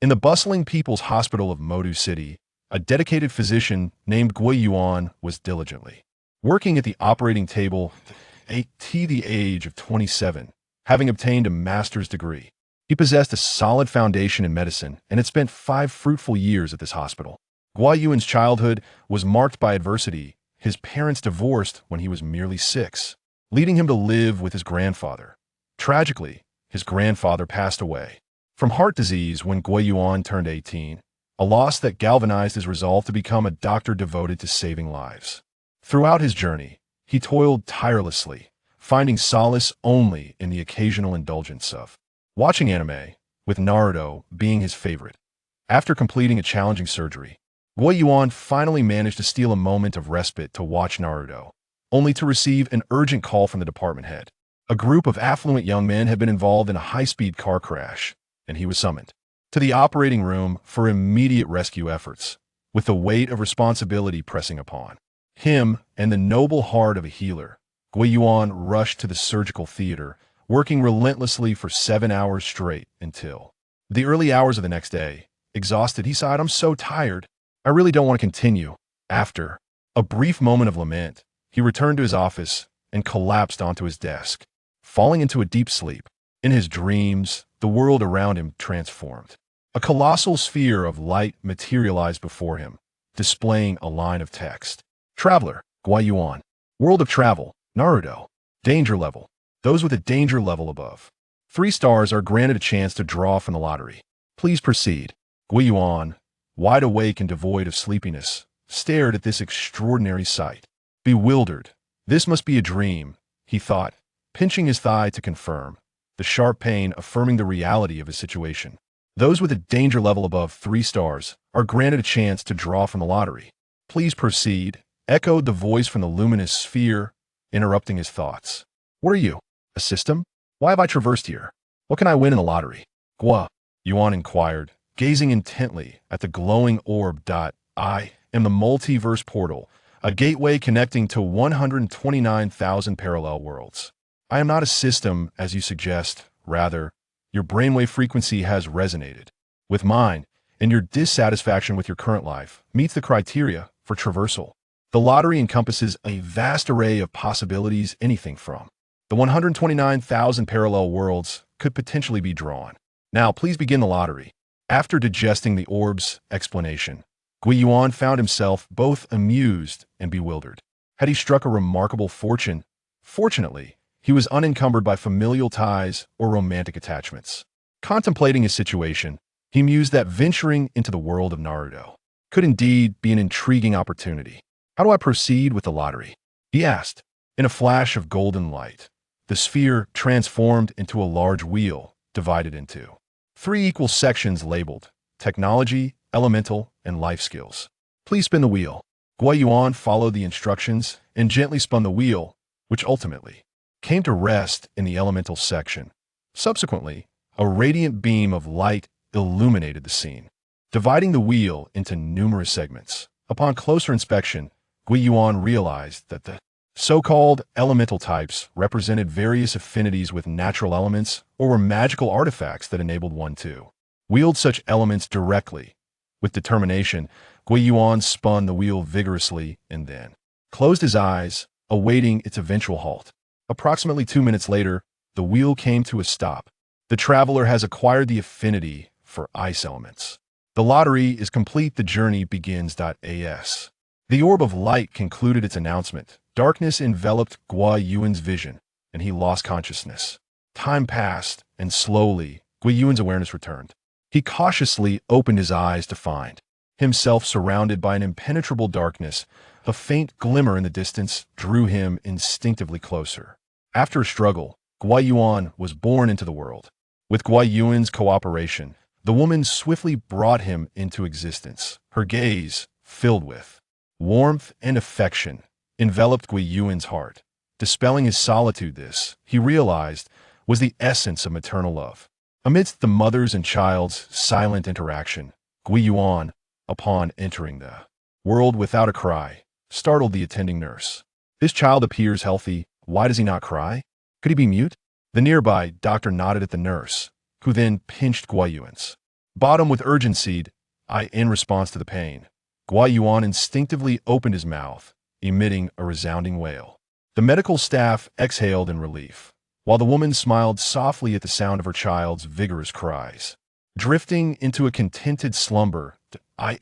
In the bustling People's Hospital of Modu City, a dedicated physician named Guo Yuan was diligently working at the operating table at the age of 27, having obtained a master's degree. He possessed a solid foundation in medicine and had spent 5 fruitful years at this hospital. Guo Yuan's childhood was marked by adversity. His parents divorced when he was merely 6, leading him to live with his grandfather. Tragically, his grandfather passed away from heart disease when Guo Yuan turned 18, a loss that galvanized his resolve to become a doctor devoted to saving lives. Throughout his journey, he toiled tirelessly, finding solace only in the occasional indulgence of watching anime, with Naruto being his favorite. After completing a challenging surgery, Guo Yuan finally managed to steal a moment of respite to watch Naruto, only to receive an urgent call from the department head. A group of affluent young men had been involved in a high-speed car crash, and he was summoned to the operating room for immediate rescue efforts, with the weight of responsibility pressing upon him and the noble heart of a healer. Guo Yuan rushed to the surgical theater, working relentlessly for 7 hours straight until the early hours of the next day. Exhausted, he sighed, "I'm so tired. I really don't want to continue." After a brief moment of lament, he returned to his office and collapsed onto his desk, falling into a deep sleep. In his dreams, the world around him transformed. A colossal sphere of light materialized before him, displaying a line of text. Traveler, Guo Yuan. World of travel, Naruto. Danger level. Those with a danger level above 3 stars are granted a chance to draw from the lottery. Please proceed. Guo Yuan, wide awake and devoid of sleepiness, stared at this extraordinary sight. Bewildered. This must be a dream, he thought, pinching his thigh to confirm, the sharp pain affirming the reality of his situation. Those with a danger level above 3 stars are granted a chance to draw from the lottery. Please proceed, echoed the voice from the luminous sphere, interrupting his thoughts. What are you? A system? Why have I traversed here? What can I win in the lottery? Guo Yuan inquired, gazing intently at the glowing orb. I am the multiverse portal, a gateway connecting to 129,000 parallel worlds. I am not a system, as you suggest. Rather, your brainwave frequency has resonated with mine, and your dissatisfaction with your current life meets the criteria for traversal. The lottery encompasses a vast array of possibilities. Anything from the 129,000 parallel worlds could potentially be drawn. Now, please begin the lottery. After digesting the orb's explanation, Guo Yuan found himself both amused and bewildered. Had he struck a remarkable fortune? Fortunately, he was unencumbered by familial ties or romantic attachments. Contemplating his situation, he mused that venturing into the world of Naruto could indeed be an intriguing opportunity. How do I proceed with the lottery? He asked. In a flash of golden light, the sphere transformed into a large wheel, divided into 3 equal sections labeled technology, elemental, and life skills. Please spin the wheel. Guo Yuan followed the instructions and gently spun the wheel, which ultimately came to rest in the elemental section. Subsequently, a radiant beam of light illuminated the scene, dividing the wheel into numerous segments. Upon closer inspection, Guo Yuan realized that the so-called elemental types represented various affinities with natural elements or were magical artifacts that enabled one to wield such elements directly. With determination, Guo Yuan spun the wheel vigorously and then closed his eyes, awaiting its eventual halt. Approximately 2 minutes later, the wheel came to a stop. The traveler has acquired the affinity for ice elements. The lottery is complete. The journey begins. As the orb of light concluded its announcement, darkness enveloped Guo Yuan's vision, and he lost consciousness. Time passed, and slowly, Guo Yuan's awareness returned. He cautiously opened his eyes to find himself surrounded by an impenetrable darkness. A faint glimmer in the distance drew him instinctively closer. After a struggle, Guo Yuan was born into the world. With Guo Yuan's cooperation, the woman swiftly brought him into existence. Her gaze, filled with warmth and affection, enveloped Guo Yuan's heart, dispelling his solitude. This, he realized, was the essence of maternal love. Amidst the mother's and child's silent interaction, Guo Yuan, upon entering the world without a cry, startled the attending nurse. This child appears healthy. Why does he not cry? Could he be mute? The nearby doctor nodded at the nurse, who then pinched Guo Yuan's Bottom with urgency, in response to the pain. Guo Yuan instinctively opened his mouth, emitting a resounding wail. The medical staff exhaled in relief, while the woman smiled softly at the sound of her child's vigorous cries. Drifting into a contented slumber,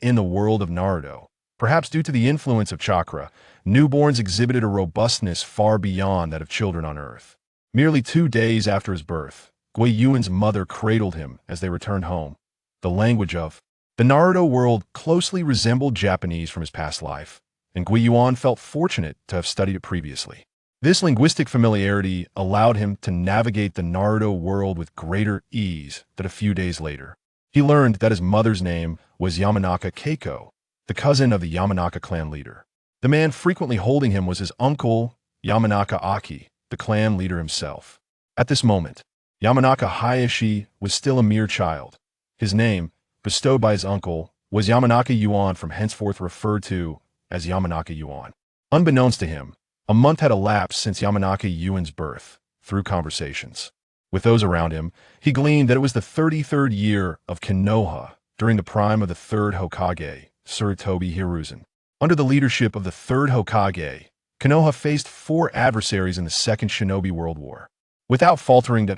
in the world of Naruto, perhaps due to the influence of chakra, newborns exhibited a robustness far beyond that of children on Earth. Merely 2 days after his birth, Guo Yuan's mother cradled him as they returned home. The language of the Naruto world closely resembled Japanese from his past life, and Guo Yuan felt fortunate to have studied it previously. This linguistic familiarity allowed him to navigate the Naruto world with greater ease than a few days later. He learned that his mother's name was Yamanaka Akihito, the cousin of the Yamanaka clan leader. The man frequently holding him was his uncle, Yamanaka Akihito, the clan leader himself. At this moment, Yamanaka Hayashi was still a mere child. His name, bestowed by his uncle, was Yamanaka Yuan, from henceforth referred to as Yamanaka Yuan. Unbeknownst to him, a month had elapsed since Yamanaka Yuan's birth. Through conversations with those around him, he gleaned that it was the 33rd year of Konoha, during the prime of the 3rd Hokage, Sarutobi Hiruzen. Under the leadership of the 3rd Hokage, Konoha faced 4 adversaries in the Second Shinobi World War. Without faltering to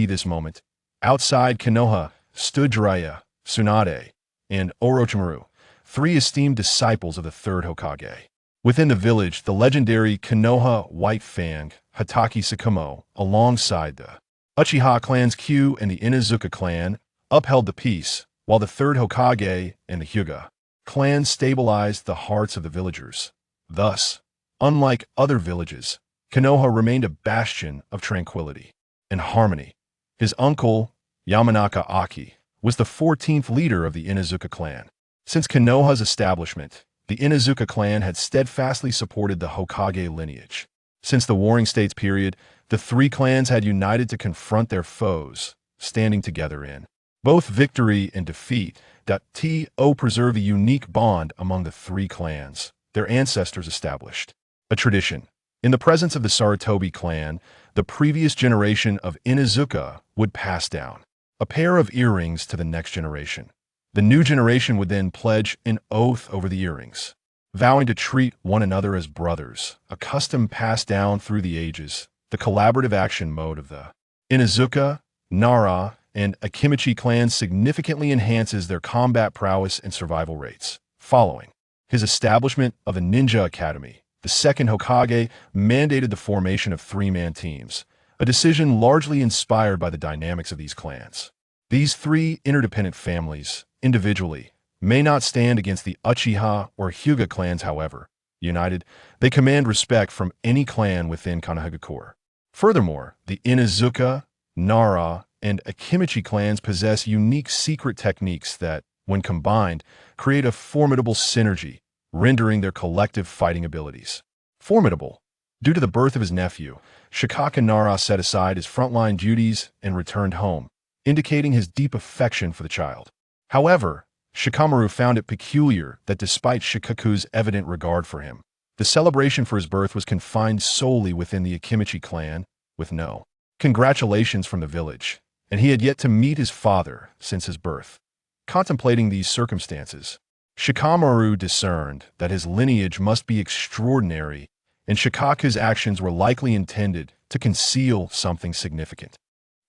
this moment, outside Konoha stood Jiraiya, Tsunade, and Orochimaru, 3 esteemed disciples of the 3rd Hokage. Within the village, the legendary Konoha White Fang, Hatake Sakumo, alongside the Uchiha clans Q and the Inuzuka clan, upheld the peace, while the 3rd Hokage and the Hyuga clans stabilized the hearts of the villagers. Thus, unlike other villages, Konoha remained a bastion of tranquility and harmony. His uncle, Yamanaka Akihito, was the 14th leader of the Inuzuka clan. Since Konoha's establishment, the Inuzuka clan had steadfastly supported the Hokage lineage. Since the Warring States period, the 3 clans had united to confront their foes, standing together in both victory and defeat. To preserve a unique bond among the 3 clans their ancestors established. A tradition. In the presence of the Sarutobi clan, the previous generation of Inuzuka would pass down a pair of earrings to the next generation. The new generation would then pledge an oath over the earrings, vowing to treat one another as brothers, a custom passed down through the ages. The collaborative action mode of the Inuzuka, Nara, and Akimichi clans significantly enhances their combat prowess and survival rates. Following his establishment of a ninja academy, the 2nd Hokage mandated the formation of 3-man teams, a decision largely inspired by the dynamics of these clans. These 3 interdependent families, individually, may not stand against the Uchiha or Hyuga clans. However, united, they command respect from any clan within Konohagakure. Furthermore, the Inuzuka, Nara, and Akimichi clans possess unique secret techniques that, when combined, create a formidable synergy, rendering their collective fighting abilities formidable. Due to the birth of his nephew, Shikaka Nara set aside his frontline duties and returned home, indicating his deep affection for the child. However, Shikamaru found it peculiar that despite Shikaku's evident regard for him, the celebration for his birth was confined solely within the Akimichi clan, with no congratulations from the village, and he had yet to meet his father since his birth. Contemplating these circumstances, Shikamaru discerned that his lineage must be extraordinary, and Shikaku's actions were likely intended to conceal something significant.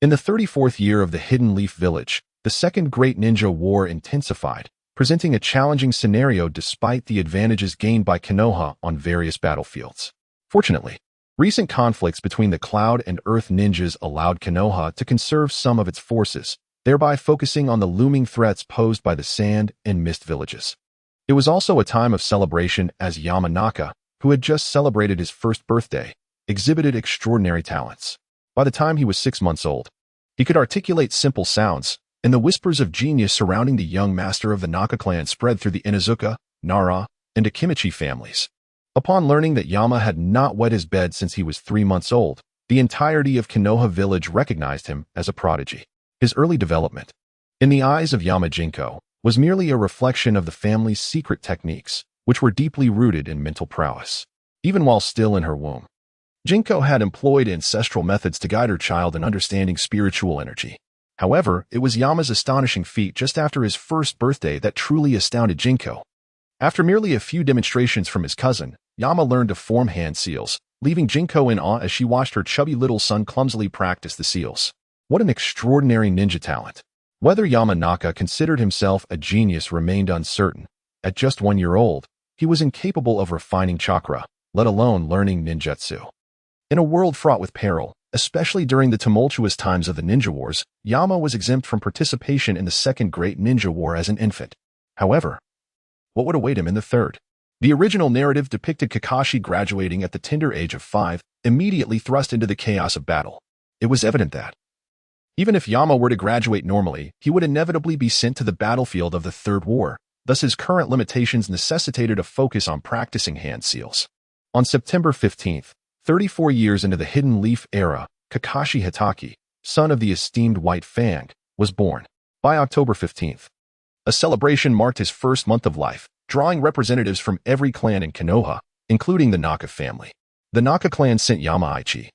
In the 34th year of the Hidden Leaf Village, the Second Great Ninja War intensified, presenting a challenging scenario despite the advantages gained by Konoha on various battlefields. Fortunately, recent conflicts between the Cloud and Earth ninjas allowed Konoha to conserve some of its forces, thereby focusing on the looming threats posed by the Sand and Mist villages. It was also a time of celebration as Yamanaka, who had just celebrated his 1st birthday, exhibited extraordinary talents. By the time he was 6 months old, he could articulate simple sounds, and the whispers of genius surrounding the young master of the Naka clan spread through the Inuzuka, Nara, and Akimichi families. Upon learning that Yama had not wet his bed since he was 3 months old, the entirety of Konoha village recognized him as a prodigy. His early development, in the eyes of Yama Jinko, was merely a reflection of the family's secret techniques, which were deeply rooted in mental prowess. Even while still in her womb, Jinko had employed ancestral methods to guide her child in understanding spiritual energy. However, it was Yama's astonishing feat just after his first birthday that truly astounded Jinko. After merely a few demonstrations from his cousin, Yama learned to form hand seals, leaving Jinko in awe as she watched her chubby little son clumsily practice the seals. What an extraordinary ninja talent. Whether Yamanaka considered himself a genius remained uncertain. At just 1 year old, he was incapable of refining chakra, let alone learning ninjutsu. In a world fraught with peril, especially during the tumultuous times of the Ninja Wars, Yama was exempt from participation in the Second Great Ninja War as an infant. However, what would await him in the third? The original narrative depicted Kakashi graduating at the tender age of 5, immediately thrust into the chaos of battle. It was evident that, even if Yama were to graduate normally, he would inevitably be sent to the battlefield of the Third War. Thus his current limitations necessitated a focus on practicing hand seals. On September 15th, 34 years into the Hidden Leaf era, Kakashi Hatake, son of the esteemed White Fang, was born. By October 15th, a celebration marked his first month of life, drawing representatives from every clan in Konoha, including the Naka family. The Naka clan sent Yamaichi,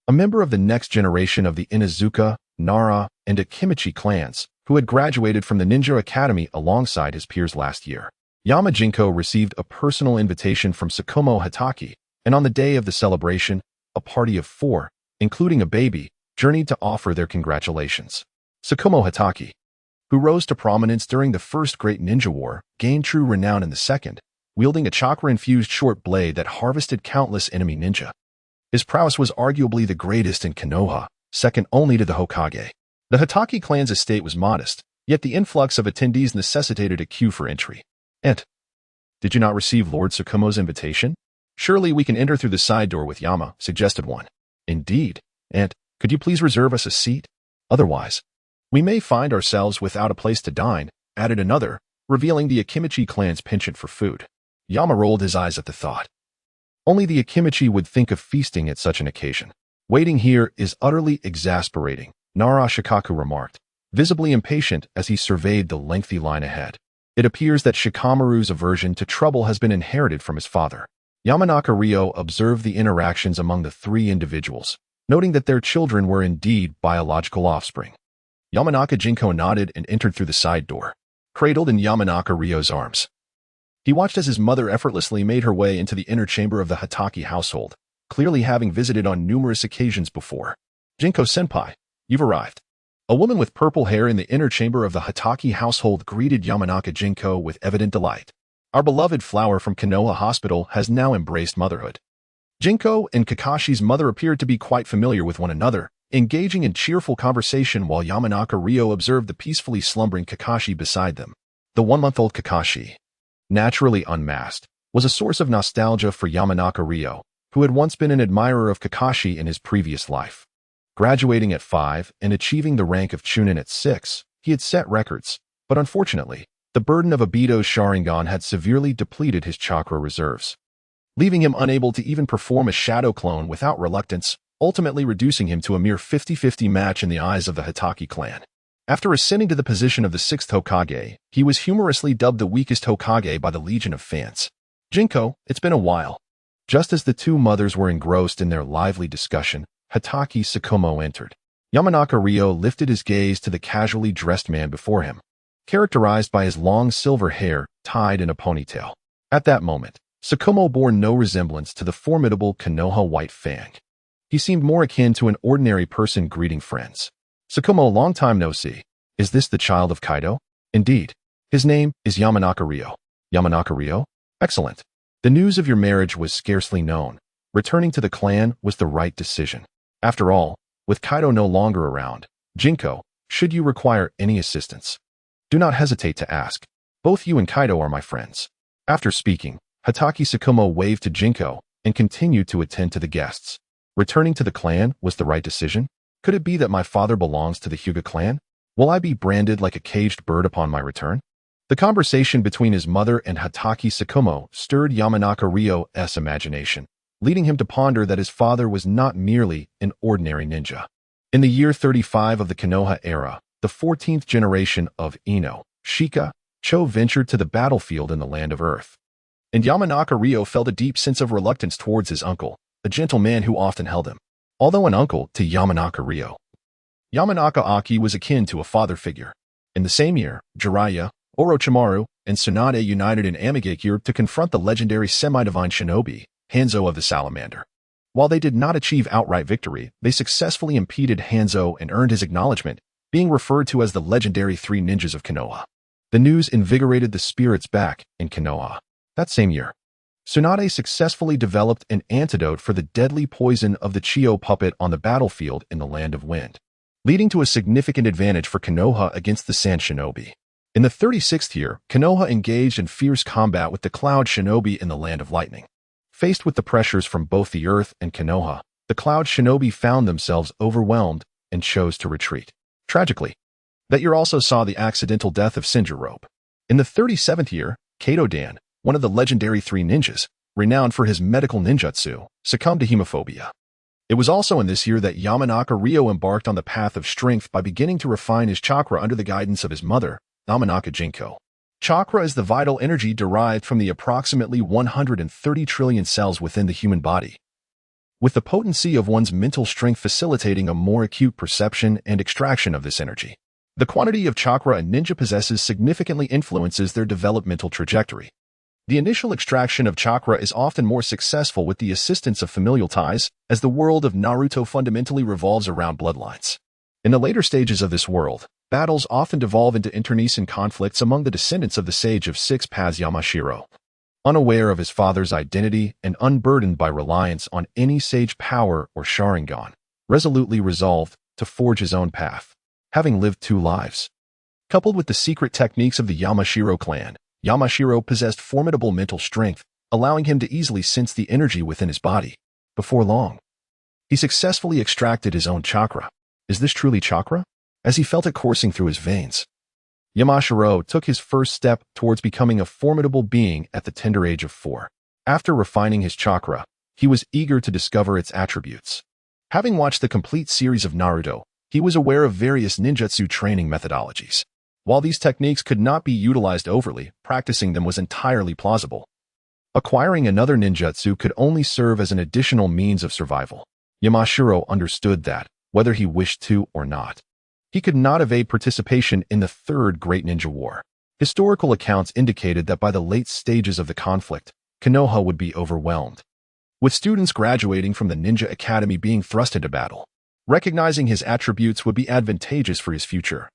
a member of the next generation of the Inazuka, Nara, and Akimichi clans, who had graduated from the Ninja Academy alongside his peers last year. Yama Jinko received a personal invitation from Tsukumo Hatake, and on the day of the celebration, a party of 4, including a baby, journeyed to offer their congratulations. Tsukumo Hatake, who rose to prominence during the First Great Ninja War, gained true renown in the second, wielding a chakra-infused short blade that harvested countless enemy ninja. His prowess was arguably the greatest in Konoha, second only to the Hokage. The Hatake clan's estate was modest, yet the influx of attendees necessitated a queue for entry. "And, did you not receive Lord Tsukumo's invitation? Surely we can enter through the side door with Yama," suggested one. "Indeed. And, could you please reserve us a seat? Otherwise, we may find ourselves without a place to dine," added another, revealing the Akimichi clan's penchant for food. Yama rolled his eyes at the thought. Only the Akimichi would think of feasting at such an occasion. "Waiting here is utterly exasperating," Nara Shikaku remarked, visibly impatient as he surveyed the lengthy line ahead. It appears that Shikamaru's aversion to trouble has been inherited from his father. Yamanaka Ryo observed the interactions among the 3 individuals, noting that their children were indeed biological offspring. Yamanaka Jinko nodded and entered through the side door, cradled in Yamanaka Ryo's arms. He watched as his mother effortlessly made her way into the inner chamber of the Hatake household, clearly having visited on numerous occasions before. "Jinko-senpai, you've arrived." A woman with purple hair in the inner chamber of the Hatake household greeted Yamanaka Jinko with evident delight. "Our beloved flower from Konoha Hospital has now embraced motherhood." Jinko and Kakashi's mother appeared to be quite familiar with one another, engaging in cheerful conversation while Yamanaka Ryo observed the peacefully slumbering Kakashi beside them. The 1-month-old Kakashi, naturally unmasked, was a source of nostalgia for Yamanaka Ryo, who had once been an admirer of Kakashi in his previous life. Graduating at 5 and achieving the rank of Chunin at 6, he had set records, but unfortunately, the burden of Obito's Sharingan had severely depleted his chakra reserves, leaving him unable to even perform a shadow clone without reluctance, ultimately reducing him to a mere 50-50 match in the eyes of the Hatake clan. After ascending to the position of the 6th Hokage, he was humorously dubbed the weakest Hokage by the legion of fans. "Jinko, it's been a while." Just as the 2 mothers were engrossed in their lively discussion, Hatake Tsukumo entered. Yamanaka Ryo lifted his gaze to the casually dressed man before him, characterized by his long silver hair tied in a ponytail. At that moment, Tsukumo bore no resemblance to the formidable Konoha White Fang. He seemed more akin to an ordinary person greeting friends. "Tsukumo, long time no see. Is this the child of Kaido?" "Indeed. His name is Yamanaka Ryo." "Yamanaka Ryo? Excellent. The news of your marriage was scarcely known. Returning to the clan was the right decision. After all, with Kaido no longer around, Jinko, should you require any assistance, do not hesitate to ask. Both you and Kaido are my friends." After speaking, Hatake Tsukumo waved to Jinko and continued to attend to the guests. Returning to the clan was the right decision? Could it be that my father belongs to the Hyuga clan? Will I be branded like a caged bird upon my return? The conversation between his mother and Hatake Tsukumo stirred Yamanaka Ryo's imagination, leading him to ponder that his father was not merely an ordinary ninja. In the year 35 of the Konoha era, the 14th generation of Ino, Shika, Cho ventured to the battlefield in the land of Earth. And Yamanaka Ryo felt a deep sense of reluctance towards his uncle, a gentle man who often held him. Although an uncle to Yamanaka Ryo, Yamanaka Aki was akin to a father figure. In the same year, Jiraiya, Orochimaru, and Tsunade united in Amigakure to confront the legendary semi-divine shinobi, Hanzo of the Salamander. While they did not achieve outright victory, they successfully impeded Hanzo and earned his acknowledgement, being referred to as the legendary Three Ninjas of Konoha. The news invigorated the spirits back in Konoha. That same year, Tsunade successfully developed an antidote for the deadly poison of the Chiyo puppet on the battlefield in the Land of Wind, leading to a significant advantage for Konoha against the Sand Shinobi. In the 36th year, Konoha engaged in fierce combat with the Cloud Shinobi in the Land of Lightning. Faced with the pressures from both the Earth and Konoha, the Cloud Shinobi found themselves overwhelmed and chose to retreat. Tragically, that year also saw the accidental death of Shinjirobe. In the 37th year, Kato-dan, one of the legendary Three Ninjas, renowned for his medical ninjutsu, succumbed to hemophobia. It was also in this year that Yamanaka Ryo embarked on the path of strength by beginning to refine his chakra under the guidance of his mother, Yamanaka Jinko. Chakra is the vital energy derived from the approximately 130 trillion cells within the human body, with the potency of one's mental strength facilitating a more acute perception and extraction of this energy. The quantity of chakra a ninja possesses significantly influences their developmental trajectory. The initial extraction of chakra is often more successful with the assistance of familial ties, as the world of Naruto fundamentally revolves around bloodlines. In the later stages of this world, battles often devolve into internecine conflicts among the descendants of the Sage of Six Paths Yamashiro. Unaware of his father's identity and unburdened by reliance on any sage power or Sharingan, resolutely resolved to forge his own path, having lived two lives. Coupled with the secret techniques of the Yamashiro clan, Yamashiro possessed formidable mental strength, allowing him to easily sense the energy within his body. Before long, he successfully extracted his own chakra. Is this truly chakra? As he felt it coursing through his veins, Yamashiro took his first step towards becoming a formidable being at the tender age of 4. After refining his chakra, he was eager to discover its attributes. Having watched the complete series of Naruto, he was aware of various ninjutsu training methodologies. While these techniques could not be utilized overly, practicing them was entirely plausible. Acquiring another ninjutsu could only serve as an additional means of survival. Yamashiro understood that, whether he wished to or not, he could not evade participation in the Third Great Ninja War. Historical accounts indicated that by the late stages of the conflict, Konoha would be overwhelmed, with students graduating from the Ninja Academy being thrust into battle. Recognizing his attributes would be advantageous for his future.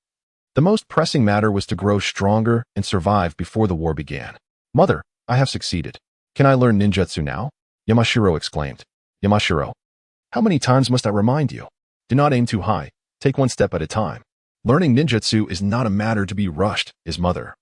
The most pressing matter was to grow stronger and survive before the war began. "Mother, I have succeeded. Can I learn ninjutsu now?" Yamashiro exclaimed. "Yamashiro, how many times must I remind you? Do not aim too high. Take one step at a time. Learning ninjutsu is not a matter to be rushed," his mother,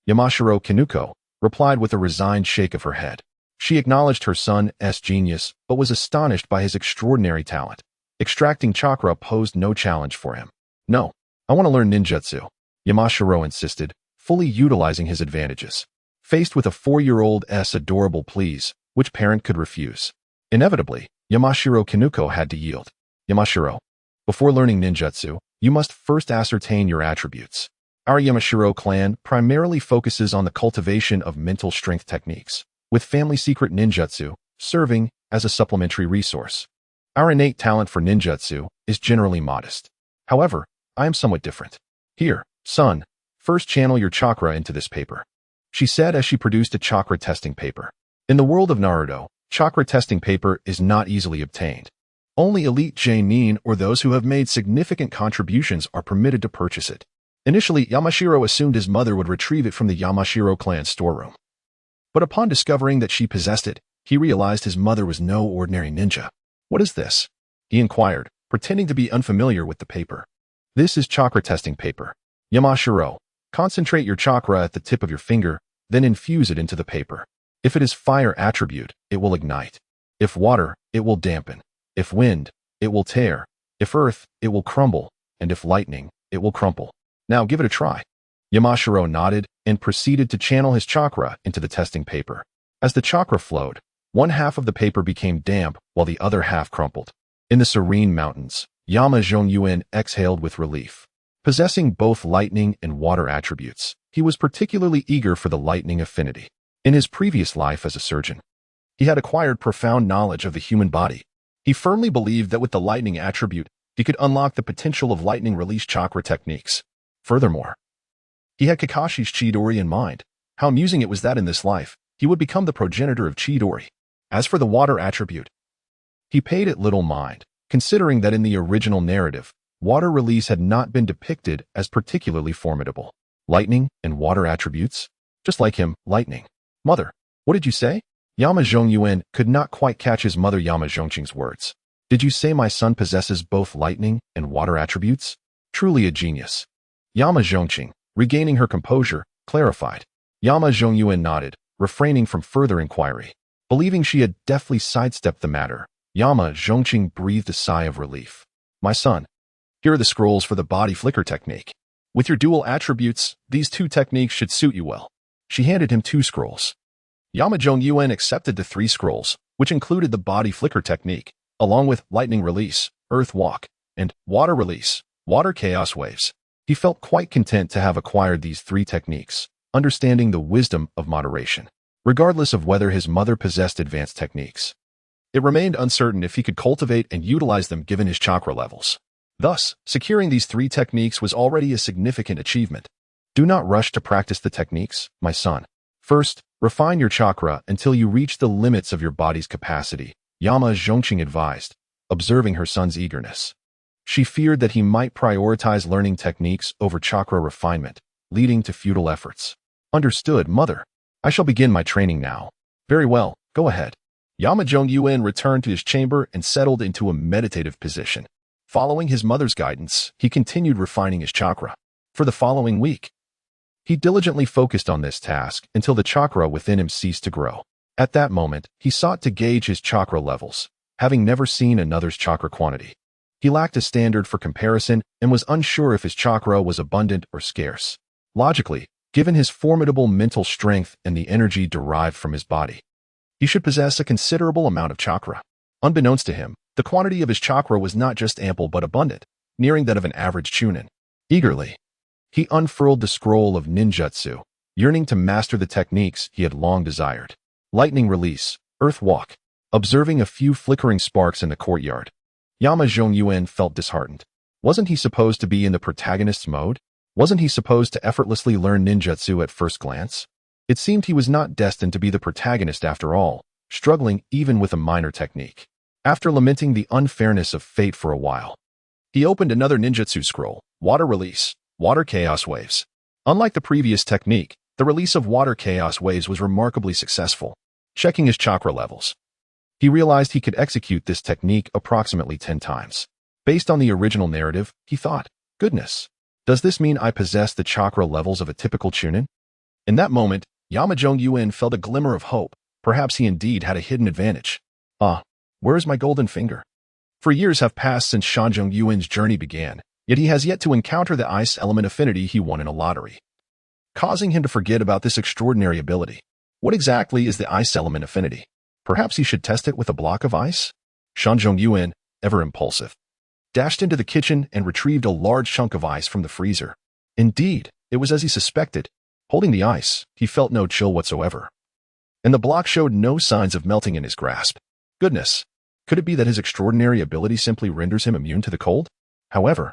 Yamashiro Kinuko, replied with a resigned shake of her head. She acknowledged her son's genius, but was astonished by his extraordinary talent. Extracting chakra posed no challenge for him. "No, I want to learn ninjutsu," Yamashiro insisted, fully utilizing his advantages. Faced with a 4-year-old's adorable pleas, which parent could refuse? Inevitably, Yamashiro Kinuko had to yield. "Yamashiro, before learning ninjutsu, you must first ascertain your attributes. Our Yamashiro clan primarily focuses on the cultivation of mental strength techniques, with family secret ninjutsu serving as a supplementary resource. Our innate talent for ninjutsu is generally modest. However, I am somewhat different. Here, son, first channel your chakra into this paper," she said as she produced a chakra testing paper. In the world of Naruto, chakra testing paper is not easily obtained. Only elite genin or those who have made significant contributions are permitted to purchase it. Initially, Yamashiro assumed his mother would retrieve it from the Yamashiro clan storeroom. But upon discovering that she possessed it, he realized his mother was no ordinary ninja. "What is this?" he inquired, pretending to be unfamiliar with the paper. "This is chakra testing paper. Yamashiro, concentrate your chakra at the tip of your finger, then infuse it into the paper. If it is fire attribute, it will ignite. If water, it will dampen. If wind, it will tear. If earth, it will crumble. And if lightning, it will crumple. Now give it a try." Yamashiro nodded and proceeded to channel his chakra into the testing paper. As the chakra flowed, one half of the paper became damp while the other half crumpled. In the serene mountains, Yama Zhongyuan exhaled with relief. Possessing both lightning and water attributes, he was particularly eager for the lightning affinity. In his previous life as a surgeon, he had acquired profound knowledge of the human body. He firmly believed that with the lightning attribute, he could unlock the potential of lightning release chakra techniques. Furthermore, he had Kakashi's Chidori in mind. How amusing it was that in this life, he would become the progenitor of Chidori. As for the water attribute, he paid it little mind, considering that in the original narrative, water release had not been depicted as particularly formidable. Lightning and water attributes? Just like him, lightning. Mother, what did you say? Yama Zhongyuan could not quite catch his mother Yama Zhongqing's words. Did you say my son possesses both lightning and water attributes? Truly a genius. Yama Zhongqing, regaining her composure, clarified. Yama Zhongyuan nodded, refraining from further inquiry. Believing she had deftly sidestepped the matter, Yama Zhongqing breathed a sigh of relief. My son, here are the scrolls for the body flicker technique. With your dual attributes, these two techniques should suit you well. She handed him 2 scrolls. Yama Zhongyuan accepted the 3 scrolls, which included the body flicker technique, along with lightning release, earth walk, and water release, water chaos waves. He felt quite content to have acquired these 3 techniques, understanding the wisdom of moderation, regardless of whether his mother possessed advanced techniques. It remained uncertain if he could cultivate and utilize them given his chakra levels. Thus, securing these 3 techniques was already a significant achievement. Do not rush to practice the techniques, my son. First, refine your chakra until you reach the limits of your body's capacity, Yama Zhongqing advised, observing her son's eagerness. She feared that he might prioritize learning techniques over chakra refinement, leading to futile efforts. Understood, mother. I shall begin my training now. Very well, go ahead. Yama Zhongyuan returned to his chamber and settled into a meditative position. Following his mother's guidance, he continued refining his chakra. For the following week, he diligently focused on this task until the chakra within him ceased to grow. At that moment, he sought to gauge his chakra levels, having never seen another's chakra quantity. He lacked a standard for comparison and was unsure if his chakra was abundant or scarce. Logically, given his formidable mental strength and the energy derived from his body, he should possess a considerable amount of chakra. Unbeknownst to him, the quantity of his chakra was not just ample but abundant, nearing that of an average chunin. Eagerly, he unfurled the scroll of ninjutsu, yearning to master the techniques he had long desired. Lightning release, earth walk. Observing a few flickering sparks in the courtyard, Yama Zhongyuan felt disheartened. Wasn't he supposed to be in the protagonist's mode? Wasn't he supposed to effortlessly learn ninjutsu at first glance? It seemed he was not destined to be the protagonist after all, struggling even with a minor technique. After lamenting the unfairness of fate for a while, he opened another ninjutsu scroll, water release, water chaos waves. Unlike the previous technique, the release of water chaos waves was remarkably successful. Checking his chakra levels, he realized he could execute this technique approximately 10 times. Based on the original narrative, he thought, goodness, does this mean I possess the chakra levels of a typical chunin? In that moment, Yama Zhongyuan felt a glimmer of hope. Perhaps he indeed had a hidden advantage. Where is my golden finger? For years have passed since Shan Zhongyuan's journey began, yet he has yet to encounter the ice element affinity he won in a lottery, causing him to forget about this extraordinary ability. What exactly is the ice element affinity? Perhaps he should test it with a block of ice? Shan Zhongyuan, ever impulsive, dashed into the kitchen and retrieved a large chunk of ice from the freezer. Indeed, it was as he suspected. Holding the ice, he felt no chill whatsoever, and the block showed no signs of melting in his grasp. Goodness, could it be that his extraordinary ability simply renders him immune to the cold? However,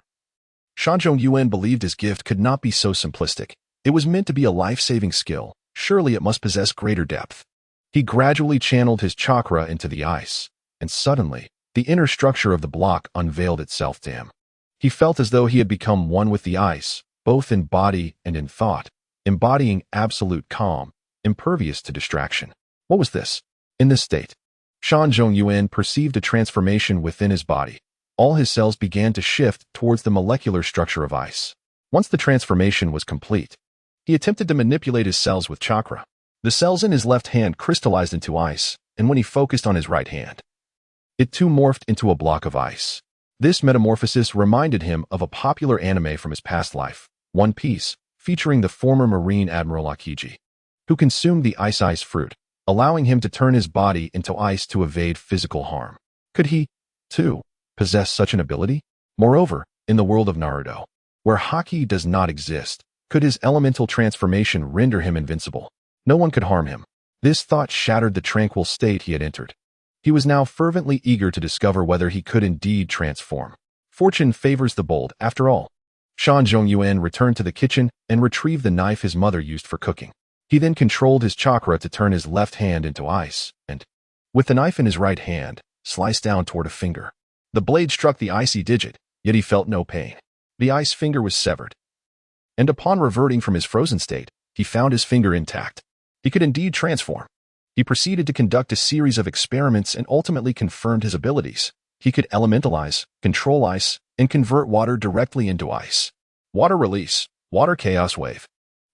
Shan Zhongyuan believed his gift could not be so simplistic. It was meant to be a life-saving skill. Surely it must possess greater depth. He gradually channeled his chakra into the ice, and suddenly, the inner structure of the block unveiled itself to him. He felt as though he had become one with the ice, both in body and in thought, embodying absolute calm, impervious to distraction. What was this? In this state, Shan Zhongyuan perceived a transformation within his body. All his cells began to shift towards the molecular structure of ice. Once the transformation was complete, he attempted to manipulate his cells with chakra. The cells in his left hand crystallized into ice, and when he focused on his right hand, it too morphed into a block of ice. This metamorphosis reminded him of a popular anime from his past life, One Piece, featuring the former Marine Admiral Akiji, who consumed the ice fruit, allowing him to turn his body into ice to evade physical harm. Could he, too, possess such an ability? Moreover, in the world of Naruto, where haki does not exist, could his elemental transformation render him invincible? No one could harm him. This thought shattered the tranquil state he had entered. He was now fervently eager to discover whether he could indeed transform. Fortune favors the bold, after all. Yuan returned to the kitchen and retrieved the knife his mother used for cooking. He then controlled his chakra to turn his left hand into ice, and, with the knife in his right hand, sliced down toward a finger. The blade struck the icy digit, yet he felt no pain. The ice finger was severed. And upon reverting from his frozen state, he found his finger intact. He could indeed transform. He proceeded to conduct a series of experiments and ultimately confirmed his abilities. He could elementalize, control ice, and convert water directly into ice. Water release, water chaos wave,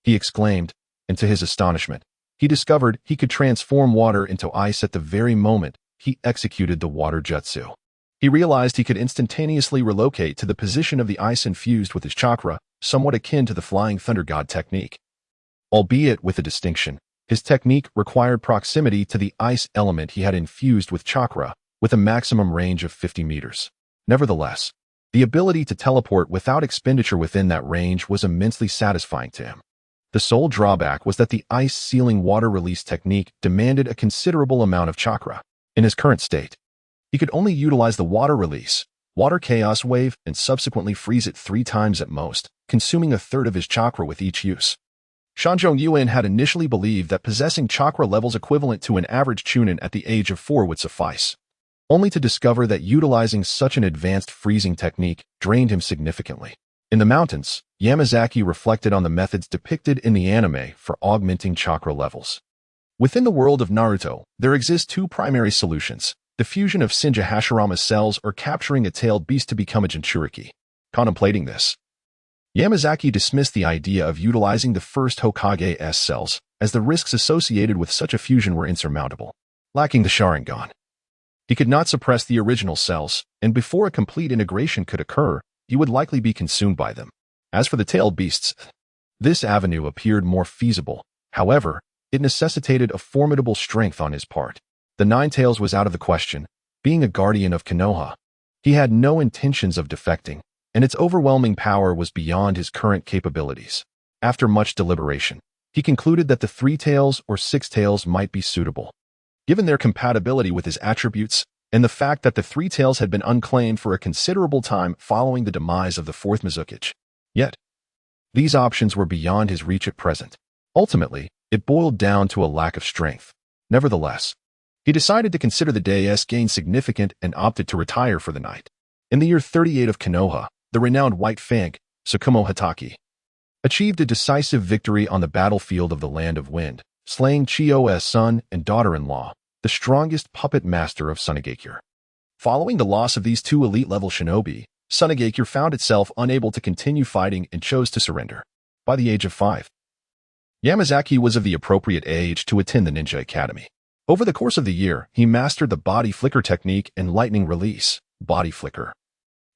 he exclaimed, and to his astonishment, he discovered he could transform water into ice at the very moment he executed the water jutsu. He realized he could instantaneously relocate to the position of the ice infused with his chakra, somewhat akin to the flying thunder god technique. Albeit with a distinction, his technique required proximity to the ice element he had infused with chakra, with a maximum range of 50 meters. Nevertheless, the ability to teleport without expenditure within that range was immensely satisfying to him. The sole drawback was that the ice-sealing water release technique demanded a considerable amount of chakra. In his current state, he could only utilize the water release, water chaos wave, and subsequently freeze it 3 times at most, consuming a third of his chakra with each use. Yuan had initially believed that possessing chakra levels equivalent to an average chunin at the age of 4 would suffice, only to discover that utilizing such an advanced freezing technique drained him significantly. In the mountains, Yamazaki reflected on the methods depicted in the anime for augmenting chakra levels. Within the world of Naruto, there exist 2 primary solutions: the fusion of Shinja Hashirama's cells or capturing a tailed beast to become a Jinchuriki. Contemplating this, Yamazaki dismissed the idea of utilizing the first Hokage's cells, as the risks associated with such a fusion were insurmountable. Lacking the Sharingan, he could not suppress the original cells, and before a complete integration could occur, he would likely be consumed by them. As for the tailed beasts, this avenue appeared more feasible. However, it necessitated a formidable strength on his part. The Nine Tails was out of the question. Being a guardian of Konoha, he had no intentions of defecting, and its overwhelming power was beyond his current capabilities. After much deliberation, he concluded that the 3 tails or 6 tails might be suitable, given their compatibility with his attributes and the fact that the 3 tails had been unclaimed for a considerable time following the demise of the 4th Mizukage. Yet, these options were beyond his reach at present. Ultimately, it boiled down to a lack of strength. Nevertheless, he decided to consider the day's gain significant and opted to retire for the night. In the year 38 of Konoha, the renowned White Fang, Tsukumo Hatake, achieved a decisive victory on the battlefield of the Land of Wind, slaying Chiyo's son and daughter-in-law, the strongest puppet master of Sunigakure. Following the loss of these 2 elite-level shinobi, Sunigakure found itself unable to continue fighting and chose to surrender. By the age of 5, Yamazaki was of the appropriate age to attend the Ninja Academy. Over the course of the year, he mastered the body flicker technique and lightning release, body flicker,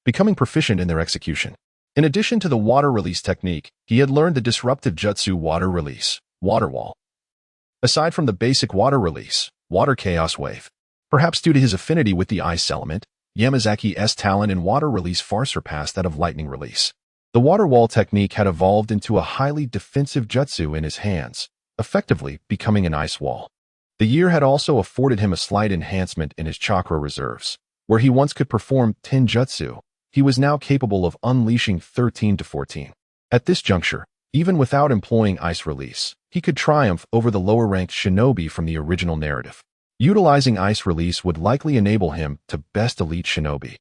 becoming proficient in their execution. In addition to the water release technique, he had learned the disruptive jutsu water release, water wall. Aside from the basic water release, water chaos wave, perhaps due to his affinity with the ice element, Yamazaki's talent in water release far surpassed that of lightning release. The water wall technique had evolved into a highly defensive jutsu in his hands, effectively becoming an ice wall. The year had also afforded him a slight enhancement in his chakra reserves. Where he once could perform 10 jutsu, he was now capable of unleashing 13 to 14. At this juncture, even without employing ice release, he could triumph over the lower-ranked shinobi from the original narrative. Utilizing ice release would likely enable him to best elite shinobi,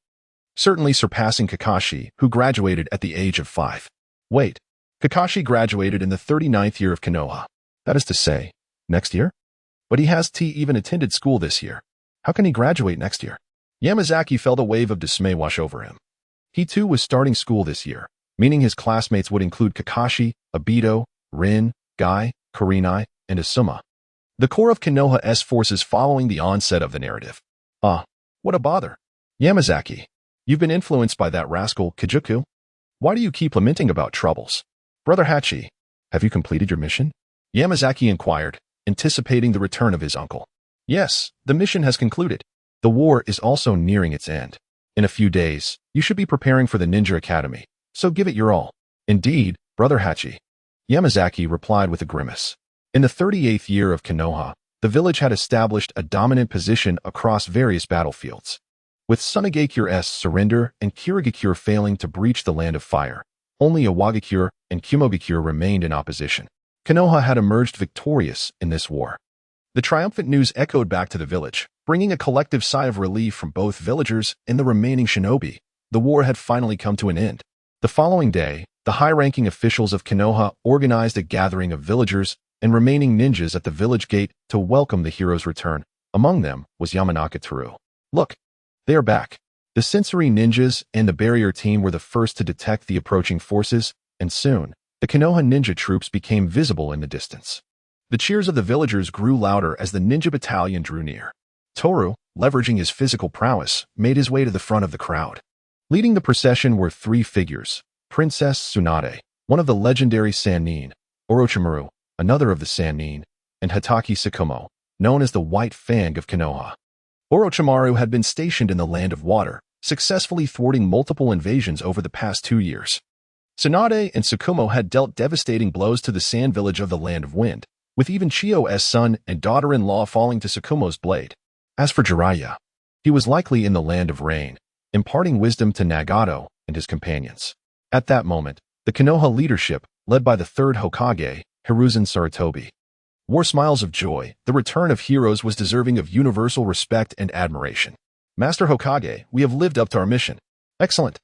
certainly surpassing Kakashi, who graduated at the age of 5. Wait, Kakashi graduated in the 39th year of Konoha. That is to say, next year? But he hasn't even attended school this year. How can he graduate next year? Yamazaki felt a wave of dismay wash over him. He too was starting school this year, meaning his classmates would include Kakashi, Obito, Rin, Guy, Kurenai, and Asuma, the core of Konoha's forces following the onset of the narrative. What a bother. Yamazaki, you've been influenced by that rascal Kajuku? Why do you keep lamenting about troubles? Brother Hachi, have you completed your mission? Yamazaki inquired, anticipating the return of his uncle. Yes, the mission has concluded. The war is also nearing its end. In a few days, you should be preparing for the Ninja Academy, so give it your all. Indeed, Brother Hachi, Yamazaki replied with a grimace. In the 38th year of Konoha, the village had established a dominant position across various battlefields. With Sunagakure's surrender and Kirigakure failing to breach the Land of Fire, only Iwagakure and Kumogakure remained in opposition. Konoha had emerged victorious in this war. The triumphant news echoed back to the village, bringing a collective sigh of relief from both villagers and the remaining shinobi. The war had finally come to an end. The following day, the high-ranking officials of Konoha organized a gathering of villagers and remaining ninjas at the village gate to welcome the hero's return. Among them was Yamanaka Tohru. Look, they are back. The sensory ninjas and the barrier team were the first to detect the approaching forces, and soon, the Konoha ninja troops became visible in the distance. The cheers of the villagers grew louder as the ninja battalion drew near. Tohru, leveraging his physical prowess, made his way to the front of the crowd. Leading the procession were three figures: Princess Tsunade, one of the legendary Sannin, Orochimaru, another of the Sannin, and Hatake Tsukumo, known as the White Fang of Konoha. Orochimaru had been stationed in the Land of Water, successfully thwarting multiple invasions over the past 2 years. Tsunade and Tsukumo had dealt devastating blows to the sand village of the Land of Wind, with even Chiyo's son and daughter-in-law falling to Tsukumo's blade. As for Jiraiya, he was likely in the Land of Rain, imparting wisdom to Nagato and his companions. At that moment, the Konoha leadership, led by the third Hokage, Hiruzen Sarutobi, wore smiles of joy. The return of heroes was deserving of universal respect and admiration. Master Hokage, we have lived up to our mission. Excellent.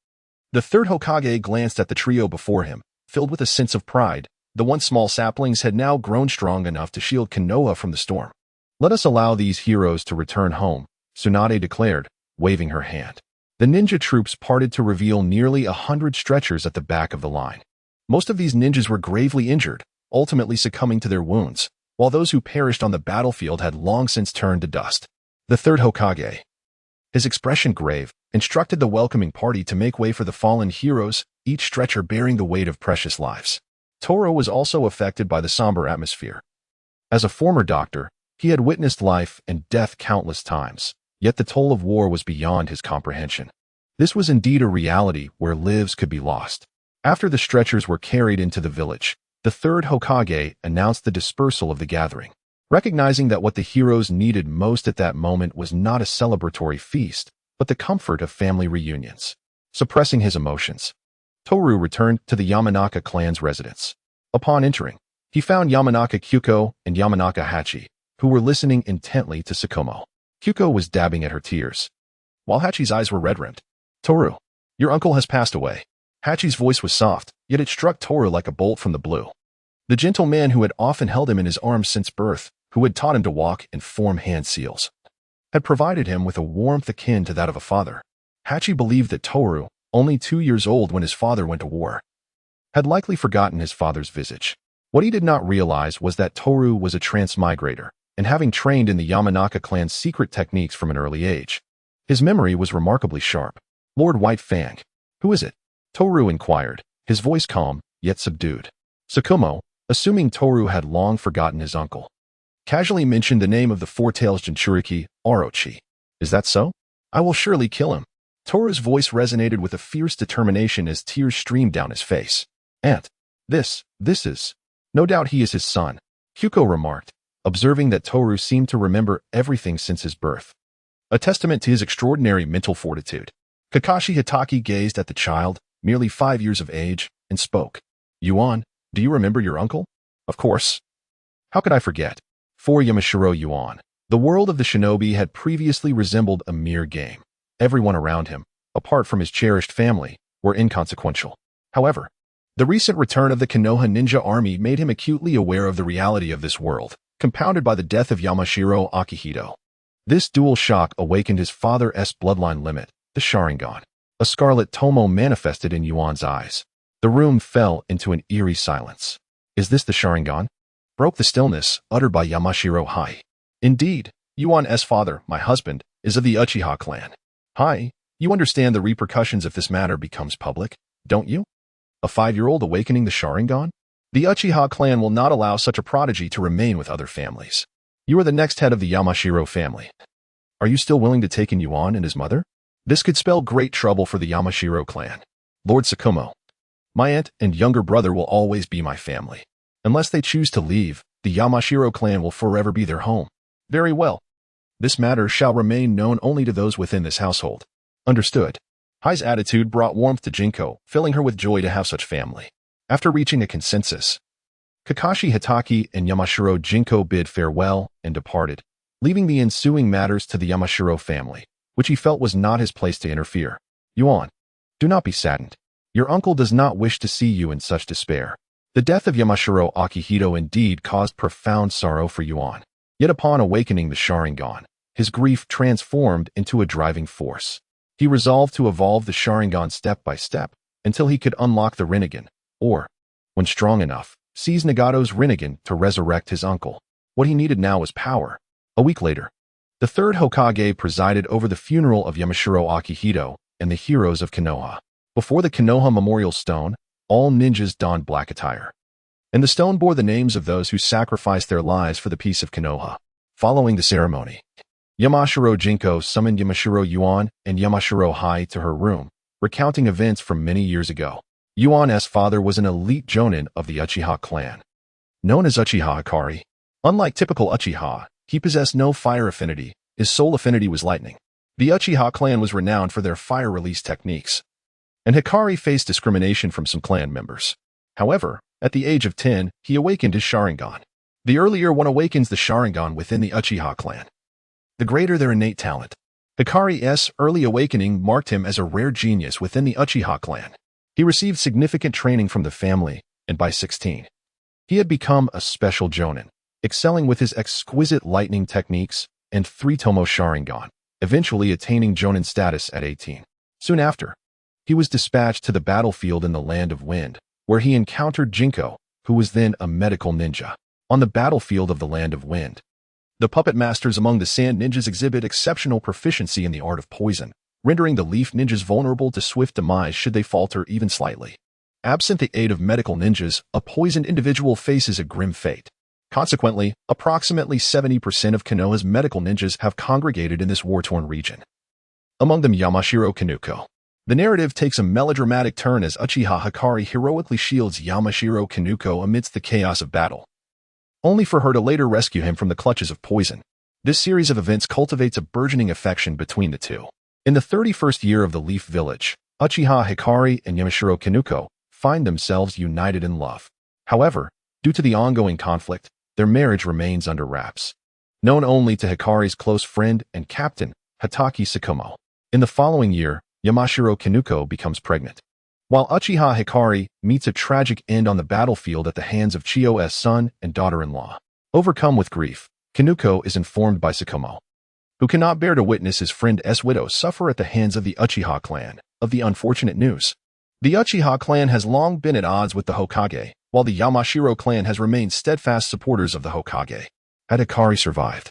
The third Hokage glanced at the trio before him, filled with a sense of pride. The once small saplings had now grown strong enough to shield Konoha from the storm. Let us allow these heroes to return home, Tsunade declared, waving her hand. The ninja troops parted to reveal nearly 100 stretchers at the back of the line. Most of these ninjas were gravely injured, ultimately succumbing to their wounds, while those who perished on the battlefield had long since turned to dust. The third Hokage, his expression grave, instructed the welcoming party to make way for the fallen heroes, each stretcher bearing the weight of precious lives. Tohru was also affected by the somber atmosphere. As a former doctor, he had witnessed life and death countless times, yet the toll of war was beyond his comprehension. This was indeed a reality where lives could be lost. After the stretchers were carried into the village, the third Hokage announced the dispersal of the gathering. Recognizing that what the heroes needed most at that moment was not a celebratory feast, but the comfort of family reunions. Suppressing his emotions, Tohru returned to the Yamanaka clan's residence. Upon entering, he found Yamanaka Kyuko and Yamanaka Hachi, who were listening intently to Tsukumo. Kyuko was dabbing at her tears, while Hachi's eyes were red-rimmed. Tohru, your uncle has passed away. Hachi's voice was soft, yet it struck Tohru like a bolt from the blue. The gentle man who had often held him in his arms since birth, who had taught him to walk and form hand seals, had provided him with a warmth akin to that of a father. Hachi believed that Tohru, only 2 years old when his father went to war, had likely forgotten his father's visage. What he did not realize was that Tohru was a transmigrator, and having trained in the Yamanaka clan's secret techniques from an early age, his memory was remarkably sharp. Lord White Fang, who is it? Tohru inquired, his voice calm, yet subdued. Tsukumo, assuming Tohru had long forgotten his uncle, casually mentioned the name of the four-tails Jinchuriki, Orochi. Is that so? I will surely kill him. Tohru's voice resonated with a fierce determination as tears streamed down his face. Aunt, this is... No doubt he is his son, Kyuko remarked, observing that Tohru seemed to remember everything since his birth. A testament to his extraordinary mental fortitude. Kakashi Hatake gazed at the child, merely 5 years of age, and spoke. Yuan, do you remember your uncle? Of course. How could I forget? For Yamashiro Yuan, the world of the shinobi had previously resembled a mere game. Everyone around him, apart from his cherished family, were inconsequential. However, the recent return of the Konoha ninja army made him acutely aware of the reality of this world, compounded by the death of Yamashiro Akihito. This dual shock awakened his father's bloodline limit, the Sharingan. A scarlet tomo manifested in Yuan's eyes. The room fell into an eerie silence. Is this the Sharingan? Broke the stillness, uttered by Yamashiro Hai. Indeed, Yuan's father, my husband, is of the Uchiha clan. Hai, you understand the repercussions if this matter becomes public, don't you? A 5-year-old awakening the Sharingan? The Uchiha clan will not allow such a prodigy to remain with other families. You are the next head of the Yamashiro family. Are you still willing to take in Yuan and his mother? This could spell great trouble for the Yamashiro clan. Lord Tsukumo, my aunt and younger brother will always be my family. Unless they choose to leave, the Yamashiro clan will forever be their home. Very well. This matter shall remain known only to those within this household. Understood. Hai's attitude brought warmth to Jinko, filling her with joy to have such family. After reaching a consensus, Kakashi Hitaki and Yamashiro Jinko bid farewell and departed, leaving the ensuing matters to the Yamashiro family, which he felt was not his place to interfere. Yuan, do not be saddened. Your uncle does not wish to see you in such despair. The death of Yamanaka Akihito indeed caused profound sorrow for Yuan. Yet upon awakening the Sharingan, his grief transformed into a driving force. He resolved to evolve the Sharingan step by step until he could unlock the Rinnegan, or, when strong enough, seize Nagato's Rinnegan to resurrect his uncle. What he needed now was power. A week later, the third Hokage presided over the funeral of Yamanaka Akihito and the heroes of Konoha. Before the Konoha Memorial Stone, all ninjas donned black attire, and the stone bore the names of those who sacrificed their lives for the peace of Konoha. Following the ceremony, Yamashiro Jinko summoned Yamashiro Yuan and Yamashiro Hai to her room, recounting events from many years ago. Yuan's father was an elite jonin of the Uchiha clan, known as Uchiha Hikari. Unlike typical Uchiha, he possessed no fire affinity. His sole affinity was lightning. The Uchiha clan was renowned for their fire release techniques, and Hikari faced discrimination from some clan members. However, at the age of 10, he awakened his Sharingan. The earlier one awakens the Sharingan within the Uchiha clan, the greater their innate talent. Hikari's early awakening marked him as a rare genius within the Uchiha clan. He received significant training from the family, and by 16, he had become a special jonin, excelling with his exquisite lightning techniques and three-tomo Sharingan, eventually attaining jonin status at 18. Soon after, he was dispatched to the battlefield in the Land of Wind, where he encountered Jinko, who was then a medical ninja. On the battlefield of the Land of Wind, the puppet masters among the sand ninjas exhibit exceptional proficiency in the art of poison, rendering the leaf ninjas vulnerable to swift demise should they falter even slightly. Absent the aid of medical ninjas, a poisoned individual faces a grim fate. Consequently, approximately 70% of Konoha's medical ninjas have congregated in this war-torn region. Among them Yamashiro Kinuko. The narrative takes a melodramatic turn as Uchiha Hikari heroically shields Yamashiro Kinuko amidst the chaos of battle, only for her to later rescue him from the clutches of poison. This series of events cultivates a burgeoning affection between the two. In the 31st year of the Leaf Village, Uchiha Hikari and Yamashiro Kinuko find themselves united in love. However, due to the ongoing conflict, their marriage remains under wraps, known only to Hikari's close friend and captain, Hitaki Tsukumo. In the following year, Yamashiro Kinuko becomes pregnant, while Uchiha Hikari meets a tragic end on the battlefield at the hands of Chiyo's son and daughter-in-law. Overcome with grief, Kinuko is informed by Tsukumo, who cannot bear to witness his friend's widow suffer at the hands of the Uchiha clan, of the unfortunate news. The Uchiha clan has long been at odds with the Hokage, while the Yamashiro clan has remained steadfast supporters of the Hokage. Had Hikari survived,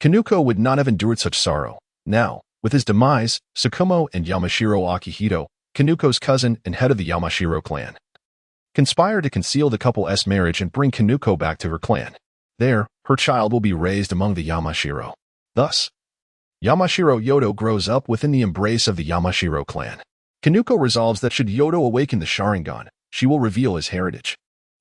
Kinuko would not have endured such sorrow. Now, with his demise, Tsukumo and Yamashiro Akihito, Kinuko's cousin and head of the Yamashiro clan, conspire to conceal the couple's marriage and bring Kinuko back to her clan. There, her child will be raised among the Yamashiro. Thus, Yamashiro Yodo grows up within the embrace of the Yamashiro clan. Kinuko resolves that should Yodo awaken the Sharingan, she will reveal his heritage.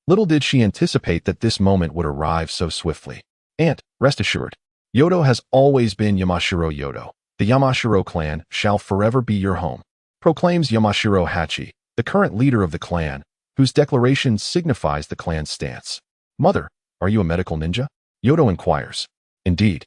Little did she anticipate that this moment would arrive so swiftly. And, rest assured, Yodo has always been Yamashiro Yodo. The Yamashiro clan shall forever be your home, proclaims Yamashiro Hachi, the current leader of the clan, whose declaration signifies the clan's stance. Mother, are you a medical ninja? Yodo inquires. Indeed.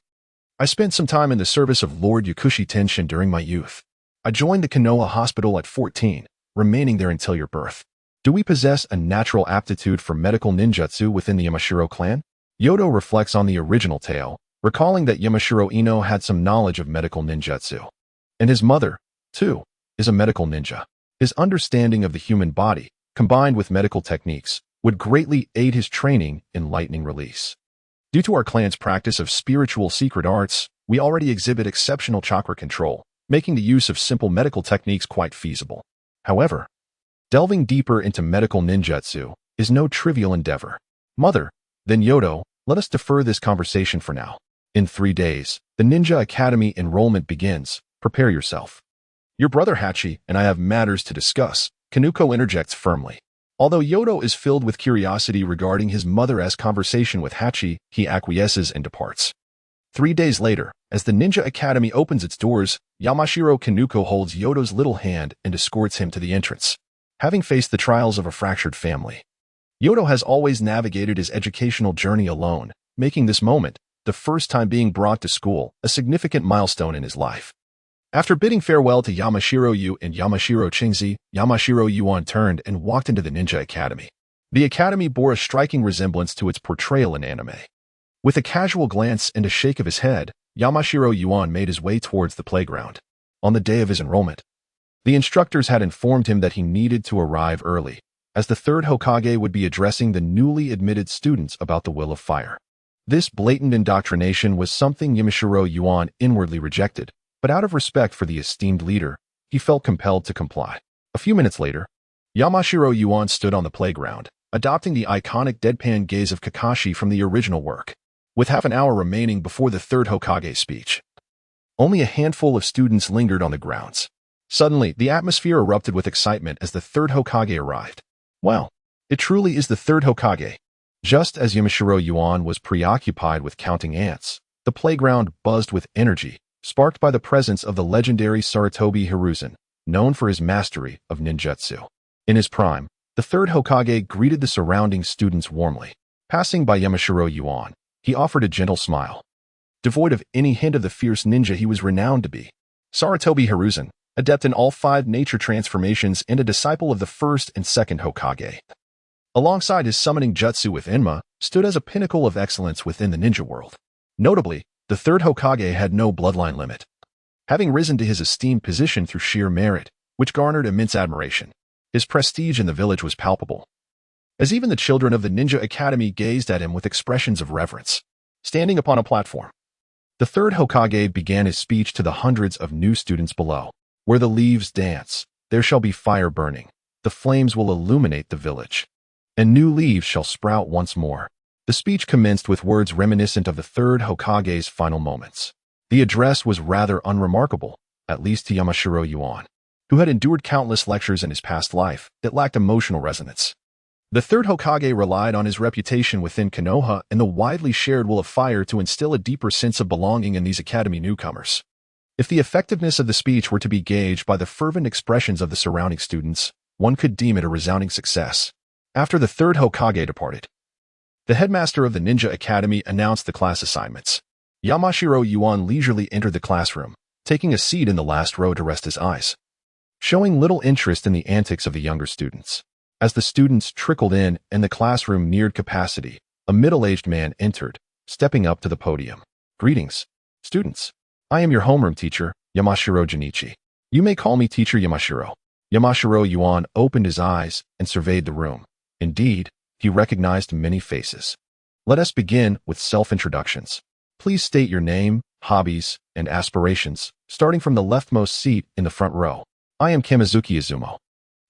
I spent some time in the service of Lord Yakushi Tenshin during my youth. I joined the Konoha hospital at 14, remaining there until your birth. Do we possess a natural aptitude for medical ninjutsu within the Yamashiro clan? Yodo reflects on the original tale, recalling that Yamashiro Ino had some knowledge of medical ninjutsu. And his mother, too, is a medical ninja. His understanding of the human body, combined with medical techniques, would greatly aid his training in lightning release. Due to our clan's practice of spiritual secret arts, we already exhibit exceptional chakra control, making the use of simple medical techniques quite feasible. However, delving deeper into medical ninjutsu is no trivial endeavor. Mother, then Yodo, let us defer this conversation for now. In 3 days, the Ninja Academy enrollment begins. Prepare yourself. Your brother Hachi and I have matters to discuss, Kinuko interjects firmly. Although Yodo is filled with curiosity regarding his mother's conversation with Hachi, he acquiesces and departs. 3 days later, As the Ninja Academy opens its doors, Yamashiro Kanuko holds Yodo's little hand and escorts him to the entrance. Having faced the trials of a fractured family, Yodo has always navigated his educational journey alone, making this moment, the first time being brought to school, a significant milestone in his life. After bidding farewell to Yamashiro Yu and Yamashiro Qingzi, Yamashiro Yuan turned and walked into the Ninja Academy. The academy bore a striking resemblance to its portrayal in anime. With a casual glance and a shake of his head, Yamashiro Yuan made his way towards the playground. On the day of his enrollment, the instructors had informed him that he needed to arrive early, as the third Hokage would be addressing the newly admitted students about the will of fire. This blatant indoctrination was something Yamashiro Yuan inwardly rejected, but out of respect for the esteemed leader, he felt compelled to comply. A few minutes later, Yamashiro Yuan stood on the playground, adopting the iconic deadpan gaze of Kakashi from the original work. With half an hour remaining before the third Hokage's speech, only a handful of students lingered on the grounds. Suddenly, the atmosphere erupted with excitement as the third Hokage arrived. Wow, it truly is the third Hokage. Just as Yamashiro Yuan was preoccupied with counting ants, the playground buzzed with energy, sparked by the presence of the legendary Sarutobi Hiruzen, known for his mastery of ninjutsu. In his prime, the third Hokage greeted the surrounding students warmly. Passing by Yamashiro Yuan, he offered a gentle smile. Devoid of any hint of the fierce ninja he was renowned to be, Sarutobi Hiruzen, adept in all 5 nature transformations and a disciple of the first and second Hokage, alongside his summoning jutsu with Enma, stood as a pinnacle of excellence within the ninja world. Notably, the third Hokage had no bloodline limit, having risen to his esteemed position through sheer merit, which garnered immense admiration. His prestige in the village was palpable, as even the children of the Ninja Academy gazed at him with expressions of reverence. Standing upon a platform, the third Hokage began his speech to the hundreds of new students below. Where the leaves dance, there shall be fire burning. The flames will illuminate the village, and new leaves shall sprout once more. The speech commenced with words reminiscent of the third Hokage's final moments. The address was rather unremarkable, at least to Yamashiro Yuan, who had endured countless lectures in his past life that lacked emotional resonance. The third Hokage relied on his reputation within Konoha and the widely shared will of fire to instill a deeper sense of belonging in these academy newcomers. If the effectiveness of the speech were to be gauged by the fervent expressions of the surrounding students, one could deem it a resounding success. After the third Hokage departed, the headmaster of the Ninja Academy announced the class assignments. Yamashiro Yuan leisurely entered the classroom, taking a seat in the last row to rest his eyes, showing little interest in the antics of the younger students. As the students trickled in and the classroom neared capacity, a middle-aged man entered, stepping up to the podium. Greetings, students. I am your homeroom teacher, Yamashiro Junichi. You may call me Teacher Yamashiro. Yamashiro Yuan opened his eyes and surveyed the room. Indeed, he recognized many faces. Let us begin with self-introductions. Please state your name, hobbies, and aspirations, starting from the leftmost seat in the front row. I am Kamizuki Izumo,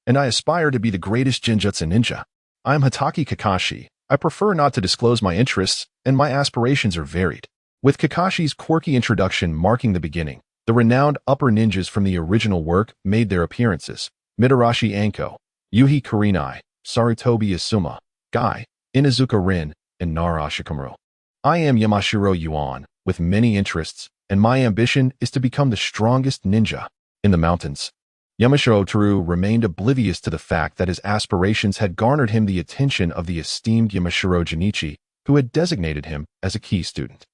and I aspire to be the greatest Genjutsu ninja. I am Hatake Kakashi. I prefer not to disclose my interests, and my aspirations are varied. With Kakashi's quirky introduction marking the beginning, the renowned upper ninjas from the original work made their appearances. Mitarashi Anko, Yuhi Kurenai, Sarutobi Asuma, Gai, Inazuka Rin, and Nara Shikamaru. I am Yamashiro Yuan, with many interests, and my ambition is to become the strongest ninja in the mountains. Yamashiro Tohru remained oblivious to the fact that his aspirations had garnered him the attention of the esteemed Yamashiro Junichi, who had designated him as a key student.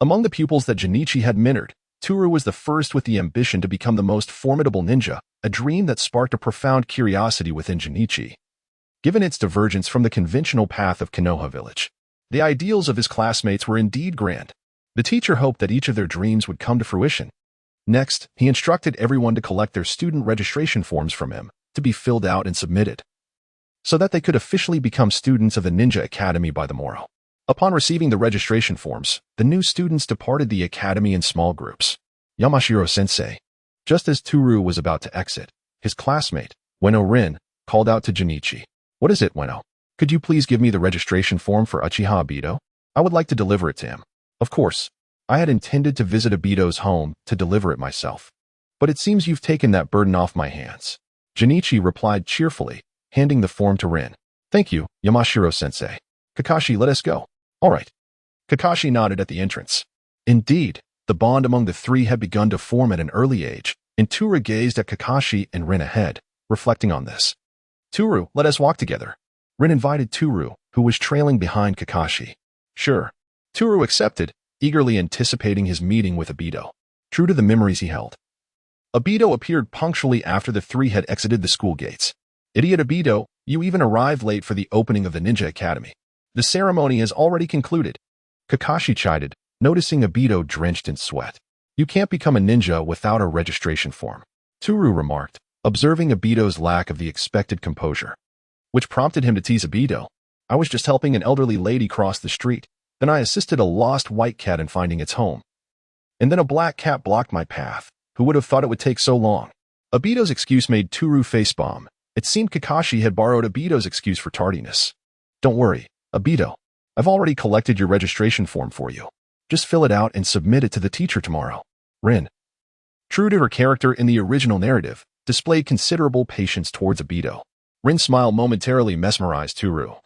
Among the pupils that Junichi had mentored, Tohru was the first with the ambition to become the most formidable ninja, a dream that sparked a profound curiosity within Junichi. Given its divergence from the conventional path of Konoha village, the ideals of his classmates were indeed grand. The teacher hoped that each of their dreams would come to fruition. Next, he instructed everyone to collect their student registration forms from him, to be filled out and submitted, so that they could officially become students of the Ninja Academy by the morrow. Upon receiving the registration forms, the new students departed the academy in small groups. Yamashiro-sensei, just as Tohru was about to exit, his classmate, Ueno Rin, called out to Junichi. What is it, Ueno? Could you please give me the registration form for Uchiha Obito? I would like to deliver it to him. Of course, I had intended to visit Obito's home to deliver it myself, but it seems you've taken that burden off my hands. Junichi replied cheerfully, handing the form to Rin. Thank you, Yamashiro-sensei. Kakashi, let us go. All right. Kakashi nodded at the entrance. Indeed, The bond among the three had begun to form at an early age, and Tohru gazed at Kakashi and Rin ahead, reflecting on this. "Tohru, let us walk together." Rin invited Tohru, who was trailing behind Kakashi. "Sure." Tohru accepted, eagerly anticipating his meeting with Obito. True to the memories he held, Obito appeared punctually after the three had exited the school gates. "Idiot Obito, you even arrived late for the opening of the Ninja Academy. The ceremony has already concluded." Kakashi chided, noticing Obito drenched in sweat. "You can't become a ninja without a registration form," Tohru remarked, observing Obito's lack of the expected composure, which prompted him to tease Obito. "I was just helping an elderly lady cross the street. Then I assisted a lost white cat in finding its home. And then a black cat blocked my path. Who would have thought it would take so long?" Obito's excuse made Tohru facepalm. It seemed Kakashi had borrowed Obito's excuse for tardiness. "Don't worry, Obito. I've already collected your registration form for you. Just fill it out and submit it to the teacher tomorrow." Rin, true to her character in the original narrative, displayed considerable patience towards Obito. Rin's smile momentarily mesmerized Tohru,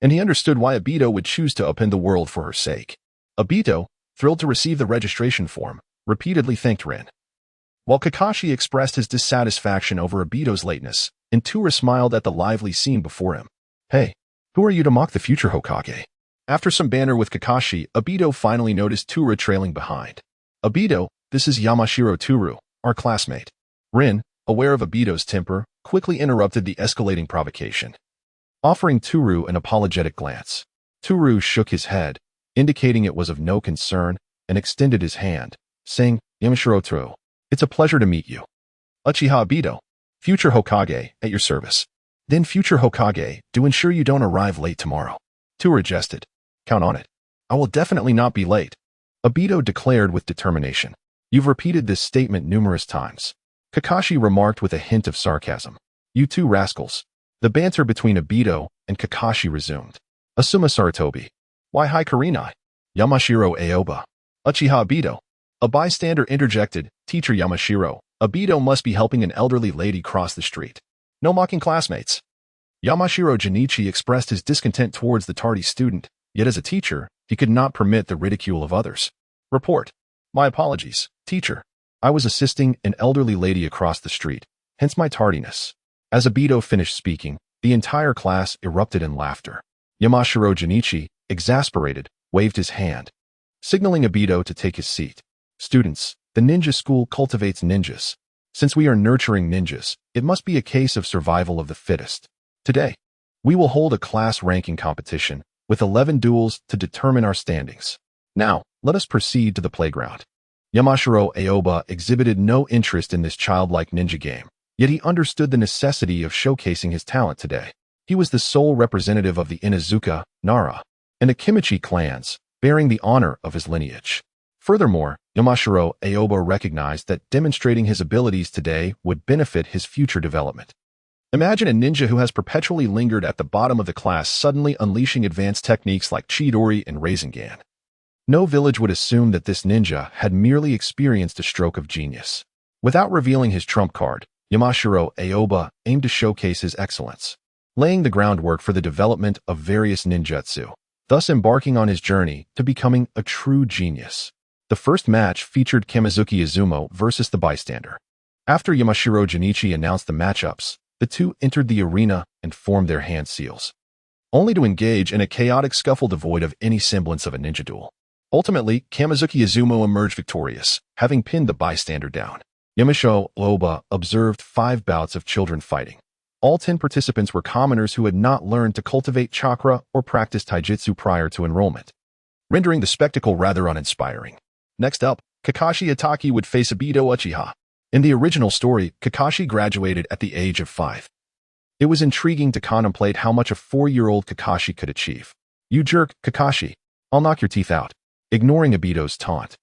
and he understood why Obito would choose to upend the world for her sake. Obito, thrilled to receive the registration form, repeatedly thanked Rin, while Kakashi expressed his dissatisfaction over Obito's lateness, and Tohru smiled at the lively scene before him. "Hey, who are you to mock the future Hokage?" After some banter with Kakashi, Obito finally noticed Tohru trailing behind. "Obito, this is Yamashiro Tohru, our classmate." Rin, aware of Obito's temper, quickly interrupted the escalating provocation, offering Tohru an apologetic glance. Tohru shook his head, indicating it was of no concern, and extended his hand, saying, "Yamashiro Tohru, it's a pleasure to meet you. Uchiha Obito, future Hokage, at your service." "Then future Hokage, do ensure you don't arrive late tomorrow." Tohru jested. "Count on it. I will definitely not be late," Obito declared with determination. "You've repeated this statement numerous times," Kakashi remarked with a hint of sarcasm. "You two rascals." The banter between Obito and Kakashi resumed. "Asuma Sarutobi. Why hi Karinai? Yamashiro Aoba. Uchiha Obito." A bystander interjected, "Teacher Yamashiro, Obito must be helping an elderly lady cross the street. No mocking classmates." Yamashiro Junichi expressed his discontent towards the tardy student, yet as a teacher, he could not permit the ridicule of others. "Report. My apologies, teacher. I was assisting an elderly lady across the street, hence my tardiness." As Obito finished speaking, the entire class erupted in laughter. Yamashiro Junichi, exasperated, waved his hand, signaling Obito to take his seat. "Students, the ninja school cultivates ninjas. Since we are nurturing ninjas, it must be a case of survival of the fittest. Today, we will hold a class ranking competition with 11 duels to determine our standings. Now, let us proceed to the playground." Yamashiro Aoba exhibited no interest in this childlike ninja game, yet he understood the necessity of showcasing his talent today. He was the sole representative of the Inazuka, Nara, and the Kimichi clans, bearing the honor of his lineage. Furthermore, Yamashiro Aoba recognized that demonstrating his abilities today would benefit his future development. Imagine a ninja who has perpetually lingered at the bottom of the class suddenly unleashing advanced techniques like Chidori and Rasengan. No village would assume that this ninja had merely experienced a stroke of genius. Without revealing his trump card, Yamashiro Aoba aimed to showcase his excellence, laying the groundwork for the development of various ninjutsu, thus embarking on his journey to becoming a true genius. The first match featured Kamizuki Izumo versus the bystander. After Yamashiro Junichi announced the matchups, the two entered the arena and formed their hand seals, only to engage in a chaotic scuffle devoid of any semblance of a ninja duel. Ultimately, Kamizuki Izumo emerged victorious, having pinned the bystander down. Yamashiro Aoba observed 5 bouts of children fighting. All 10 participants were commoners who had not learned to cultivate chakra or practice taijutsu prior to enrollment, rendering the spectacle rather uninspiring. Next up, Kakashi Itaki would face Obito Uchiha. In the original story, Kakashi graduated at the age of 5. It was intriguing to contemplate how much a 4-year-old Kakashi could achieve. "You jerk, Kakashi. I'll knock your teeth out." Ignoring Obito's taunt,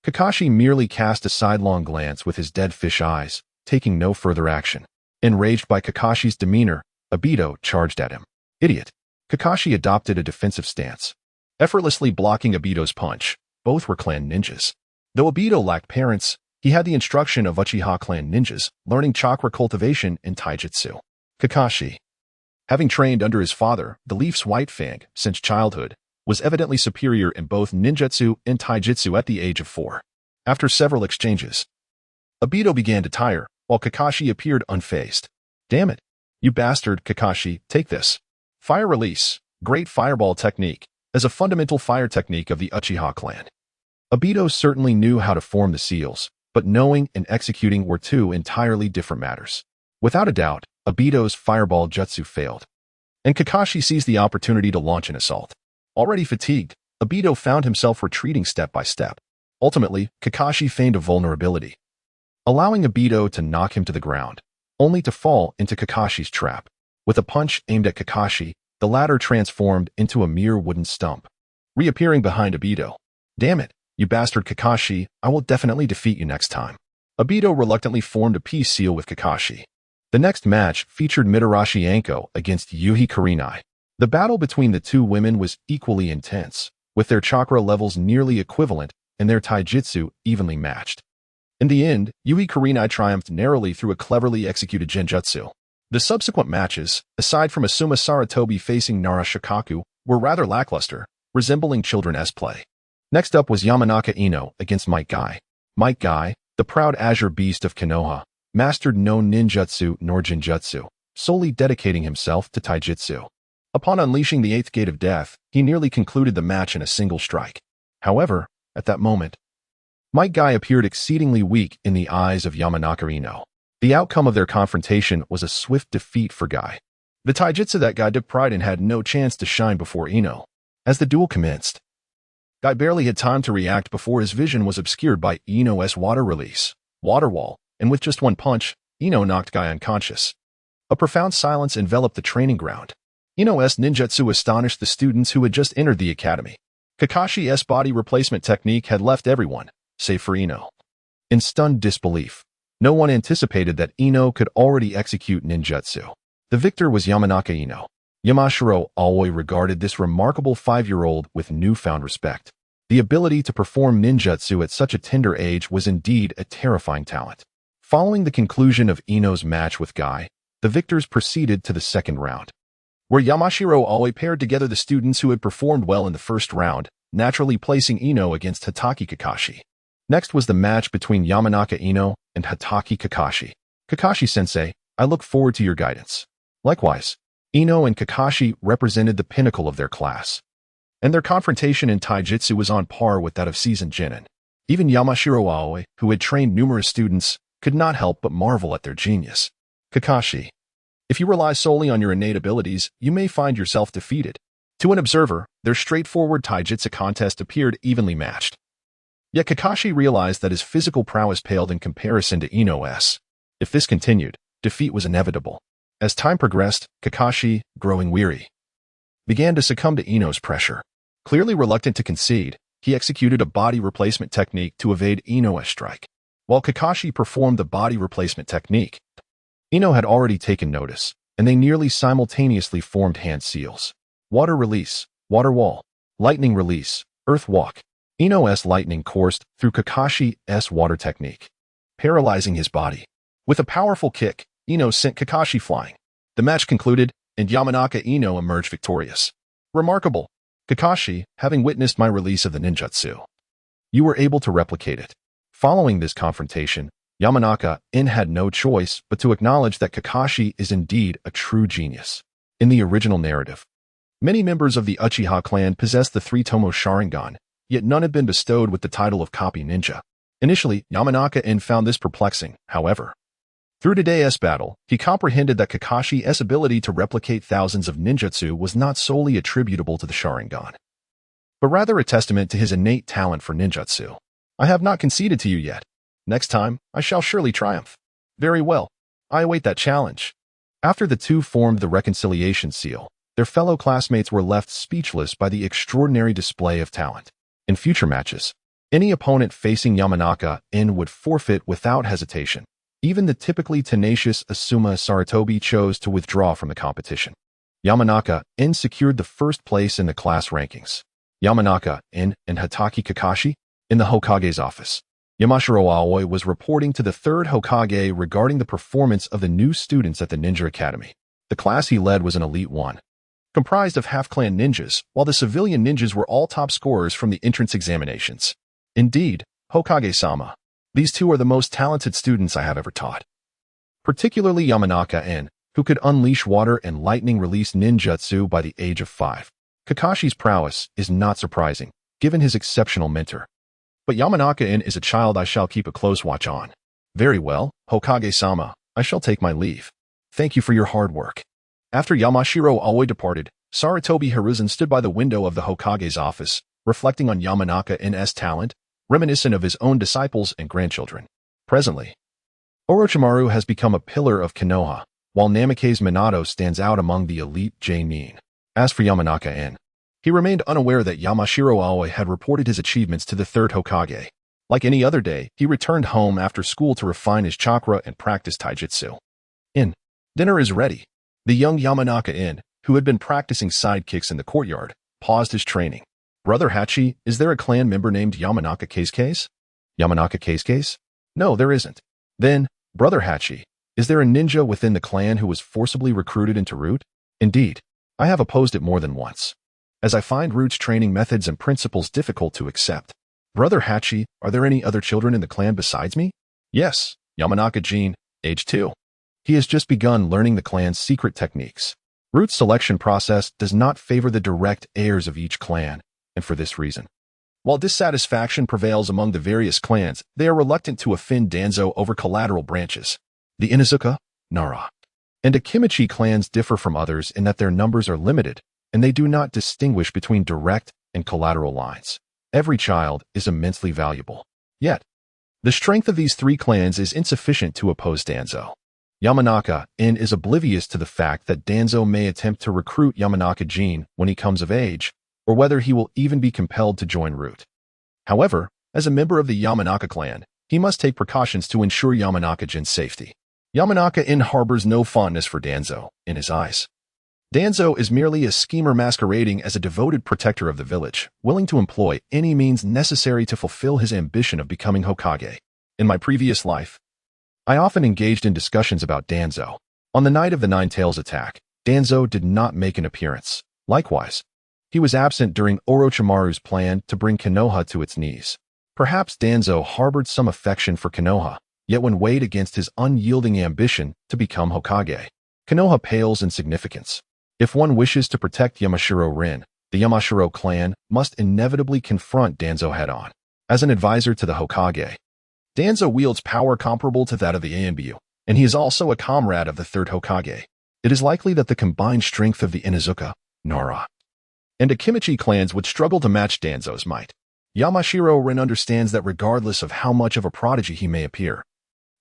Kakashi merely cast a sidelong glance with his dead fish eyes, taking no further action. Enraged by Kakashi's demeanor, Obito charged at him. "Idiot." Kakashi adopted a defensive stance, effortlessly blocking Obito's punch. Both were clan ninjas. Though Obito lacked parents, he had the instruction of Uchiha clan ninjas, learning chakra cultivation in taijutsu. Kakashi, having trained under his father, the Leaf's White Fang, since childhood, was evidently superior in both ninjutsu and taijutsu at the age of 4. After several exchanges, Obito began to tire, while Kakashi appeared unfazed. Damn it. You bastard, Kakashi, take this. Fire release, great fireball technique, as a fundamental fire technique of the Uchiha clan. Obito certainly knew how to form the seals, but knowing and executing were two entirely different matters. Without a doubt, Obito's fireball jutsu failed, and Kakashi seized the opportunity to launch an assault. Already fatigued, Obito found himself retreating step by step. Ultimately, Kakashi feigned a vulnerability, allowing Obito to knock him to the ground, only to fall into Kakashi's trap. With a punch aimed at Kakashi, the latter transformed into a mere wooden stump, reappearing behind Obito. Damn it, you bastard Kakashi, I will definitely defeat you next time. Obito reluctantly formed a peace seal with Kakashi. The next match featured Mitarashi Anko against Yuhi Kurenai. The battle between the two women was equally intense, with their chakra levels nearly equivalent and their taijutsu evenly matched. In the end, Yuhi Kurenai triumphed narrowly through a cleverly executed genjutsu. The subsequent matches, aside from Asuma Saratobi facing Nara Shikaku, were rather lackluster, resembling children's play. Next up was Yamanaka Ino against Might Guy. Might Guy, the proud azure beast of Konoha, mastered no ninjutsu nor genjutsu, solely dedicating himself to taijutsu. Upon unleashing the eighth gate of death, he nearly concluded the match in a single strike. However, at that moment, Might Guy appeared exceedingly weak in the eyes of Yamanaka Ino. The outcome of their confrontation was a swift defeat for Guy. The taijutsu that Guy took pride in had no chance to shine before Ino. As the duel commenced, Guy barely had time to react before his vision was obscured by Ino's water release, water wall, and with just one punch, Ino knocked Guy unconscious. A profound silence enveloped the training ground. Ino's ninjutsu astonished the students who had just entered the academy. Kakashi's body replacement technique had left everyone, save for Ino, in stunned disbelief. No one anticipated that Ino could already execute ninjutsu. The victor was Yamanaka Ino. Yamashiro Aoi regarded this remarkable 5-year-old with newfound respect. The ability to perform ninjutsu at such a tender age was indeed a terrifying talent. Following the conclusion of Ino's match with Guy, the victors proceeded to the second round, where Yamashiro Aoi paired together the students who had performed well in the first round, naturally placing Ino against Hatake Kakashi. Next was the match between Yamanaka Ino and Hatake Kakashi. Kakashi-sensei, I look forward to your guidance. Likewise, Ino and Kakashi represented the pinnacle of their class, and their confrontation in taijutsu was on par with that of seasoned genin. Even Yamashiro Aoi, who had trained numerous students, could not help but marvel at their genius. Kakashi, if you rely solely on your innate abilities, you may find yourself defeated. To an observer, their straightforward taijutsu contest appeared evenly matched. Yet Kakashi realized that his physical prowess paled in comparison to Ino's. If this continued, defeat was inevitable. As time progressed, Kakashi, growing weary, began to succumb to Ino's pressure. Clearly reluctant to concede, he executed a body replacement technique to evade Ino's strike. While Kakashi performed the body replacement technique, Ino had already taken notice, and they nearly simultaneously formed hand seals. Water release, water wall, lightning release, earth walk. Ino's lightning coursed through Kakashi's water technique, paralyzing his body. With a powerful kick, Ino sent Kakashi flying. The match concluded, and Yamanaka Ino emerged victorious. Remarkable. Kakashi, having witnessed my release of the ninjutsu, you were able to replicate it. Following this confrontation, Yamanaka had no choice but to acknowledge that Kakashi is indeed a true genius. In the original narrative, many members of the Uchiha clan possessed the 3-tomo Sharingan, yet none had been bestowed with the title of copy ninja. Initially, Yamanaka found this perplexing, however. Through today's battle, he comprehended that Kakashi's ability to replicate thousands of ninjutsu was not solely attributable to the Sharingan, but rather a testament to his innate talent for ninjutsu. I have not conceded to you yet. Next time, I shall surely triumph. Very well. I await that challenge. After the two formed the reconciliation seal, their fellow classmates were left speechless by the extraordinary display of talent. In future matches, any opponent facing Yamanaka would forfeit without hesitation. Even the typically tenacious Asuma Saratobi chose to withdraw from the competition. Yamanaka secured the first place in the class rankings. Yamanaka and Hatake Kakashi in the Hokage's office. Yamashiro Aoi was reporting to the third Hokage regarding the performance of the new students at the Ninja Academy. The class he led was an elite one, comprised of half-clan ninjas, while the civilian ninjas were all top scorers from the entrance examinations. Indeed, Hokage-sama. These two are the most talented students I have ever taught. Particularly Yamanaka, who could unleash water and lightning-release ninjutsu by the age of 5. Kakashi's prowess is not surprising, given his exceptional mentor. But Yamanaka is a child I shall keep a close watch on. Very well, Hokage-sama, I shall take my leave. Thank you for your hard work. After Yamashiro Aoi departed, Sarutobi Hiruzen stood by the window of the Hokage's office, reflecting on Yamanaka-n's talent, reminiscent of his own disciples and grandchildren. Presently, Orochimaru has become a pillar of Konoha, while Namake's Minato stands out among the elite Jonin. As for Yamanaka, he remained unaware that Yamashiro Aoi had reported his achievements to the third Hokage. Like any other day, he returned home after school to refine his chakra and practice taijutsu. Dinner is ready. The young Yamanaka, who had been practicing sidekicks in the courtyard, paused his training. Brother Hachi, is there a clan member named Yamanaka Keisuke? Yamanaka Keisuke? No, there isn't. Then, Brother Hachi, is there a ninja within the clan who was forcibly recruited into Root? Indeed, I have opposed it more than once, as I find Root's training methods and principles difficult to accept. Brother Hachi, are there any other children in the clan besides me? Yes, Yamanaka Jin, age 2. He has just begun learning the clan's secret techniques. Root's selection process does not favor the direct heirs of each clan, and for this reason, while dissatisfaction prevails among the various clans, they are reluctant to offend Danzo over collateral branches. The Inuzuka, Nara, and Akimichi clans differ from others in that their numbers are limited, and they do not distinguish between direct and collateral lines. Every child is immensely valuable. Yet, the strength of these three clans is insufficient to oppose Danzo. Yamanaka is oblivious to the fact that Danzo may attempt to recruit Yamanaka Jin when he comes of age, or whether he will even be compelled to join Root. However, as a member of the Yamanaka clan, he must take precautions to ensure Yamanaka Jin's safety. Yamanaka harbors no fondness for Danzo in his eyes. Danzo is merely a schemer masquerading as a devoted protector of the village, willing to employ any means necessary to fulfill his ambition of becoming Hokage. In my previous life, I often engaged in discussions about Danzo. On the night of the Nine Tails attack, Danzo did not make an appearance. Likewise, he was absent during Orochimaru's plan to bring Konoha to its knees. Perhaps Danzo harbored some affection for Konoha, yet when weighed against his unyielding ambition to become Hokage, Konoha pales in significance. If one wishes to protect Yamashiro Rin, the Yamashiro clan must inevitably confront Danzo head-on. As an advisor to the Hokage, Danzo wields power comparable to that of the Anbu, and he is also a comrade of the third Hokage. It is likely that the combined strength of the Inuzuka, Nara, and Akimichi clans would struggle to match Danzo's might. Yamashiro Rin understands that regardless of how much of a prodigy he may appear,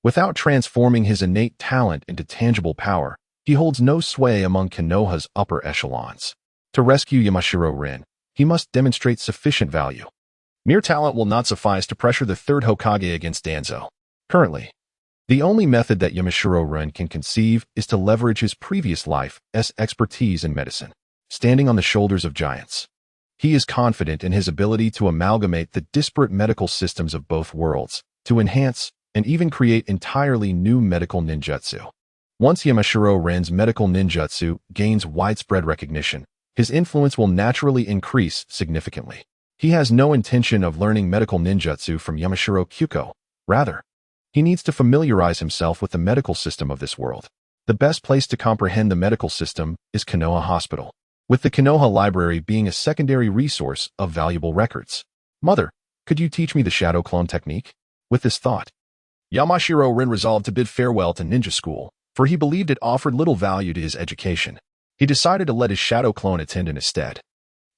without transforming his innate talent into tangible power, he holds no sway among Konoha's upper echelons. To rescue Yamashiro Rin, he must demonstrate sufficient value. Mere talent will not suffice to pressure the third Hokage against Danzo. Currently, the only method that Yamashiro Rin can conceive is to leverage his previous life's expertise in medicine, standing on the shoulders of giants. He is confident in his ability to amalgamate the disparate medical systems of both worlds, to enhance and even create entirely new medical ninjutsu. Once Yamashiro Rin's medical ninjutsu gains widespread recognition, his influence will naturally increase significantly. He has no intention of learning medical ninjutsu from Yamashiro Kyuko. Rather, he needs to familiarize himself with the medical system of this world. The best place to comprehend the medical system is Konoha Hospital, with the Konoha Library being a secondary resource of valuable records. Mother, could you teach me the shadow clone technique? With this thought, Yamashiro Rin resolved to bid farewell to ninja school, for he believed it offered little value to his education. He decided to let his shadow clone attend in his stead.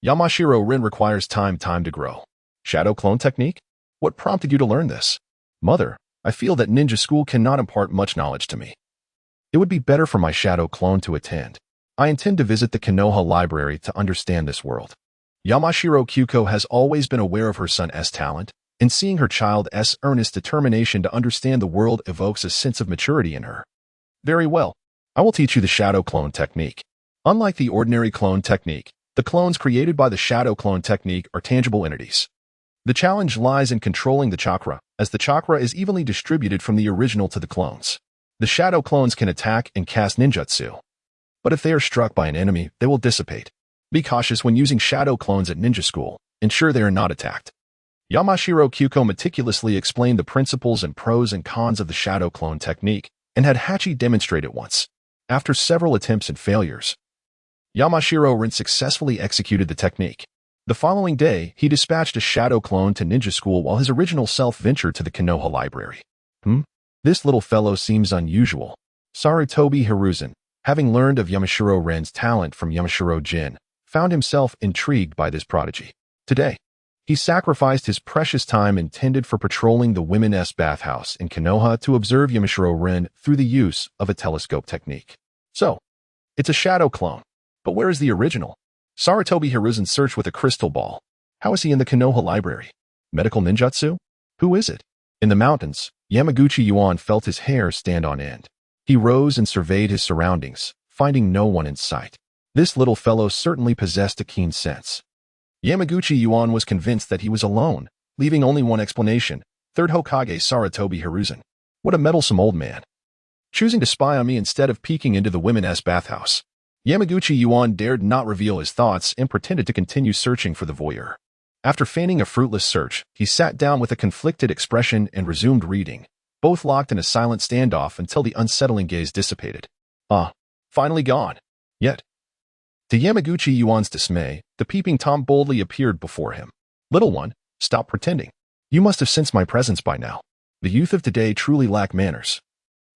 Yamashiro Rin requires time to grow. Shadow clone technique? What prompted you to learn this? Mother, I feel that ninja school cannot impart much knowledge to me. It would be better for my shadow clone to attend. I intend to visit the Konoha Library to understand this world. Yamashiro Kyuko has always been aware of her son's talent, and seeing her child's earnest determination to understand the world evokes a sense of maturity in her. Very well, I will teach you the shadow clone technique. Unlike the ordinary clone technique, the clones created by the shadow clone technique are tangible entities. The challenge lies in controlling the chakra, as the chakra is evenly distributed from the original to the clones. The shadow clones can attack and cast ninjutsu, but if they are struck by an enemy, they will dissipate. Be cautious when using shadow clones at ninja school. Ensure they are not attacked. Yamashiro Kyuko meticulously explained the principles and pros and cons of the shadow clone technique and had Hachi demonstrate it once. After several attempts and failures, Yamashiro Rin successfully executed the technique. The following day, he dispatched a shadow clone to ninja school while his original self ventured to the Konoha library. This little fellow seems unusual. Sarutobi Hiruzen, having learned of Yamashiro Ren's talent from Yamashiro Jin, found himself intrigued by this prodigy. Today, he sacrificed his precious time intended for patrolling the women's bathhouse in Konoha to observe Yamashiro Ren through the use of a telescope technique. So, it's a shadow clone. But where is the original? Sarutobi Hiruzen searched with a crystal ball. How is he in the Konoha library? Medical ninjutsu? Who is it? In the mountains, Yamaguchi Yuan felt his hair stand on end. He rose and surveyed his surroundings, finding no one in sight. This little fellow certainly possessed a keen sense. Yamaguchi Yuan was convinced that he was alone, leaving only one explanation: Third Hokage Sarutobi Hiruzen. What a meddlesome old man. Choosing to spy on me instead of peeking into the women's bathhouse. Yamaguchi Yuan dared not reveal his thoughts and pretended to continue searching for the voyeur. After feigning a fruitless search, he sat down with a conflicted expression and resumed reading, both locked in a silent standoff until the unsettling gaze dissipated. Finally gone. Yet, to Yamaguchi Yuan's dismay, the peeping Tom boldly appeared before him. Little one, stop pretending. You must have sensed my presence by now. The youth of today truly lack manners.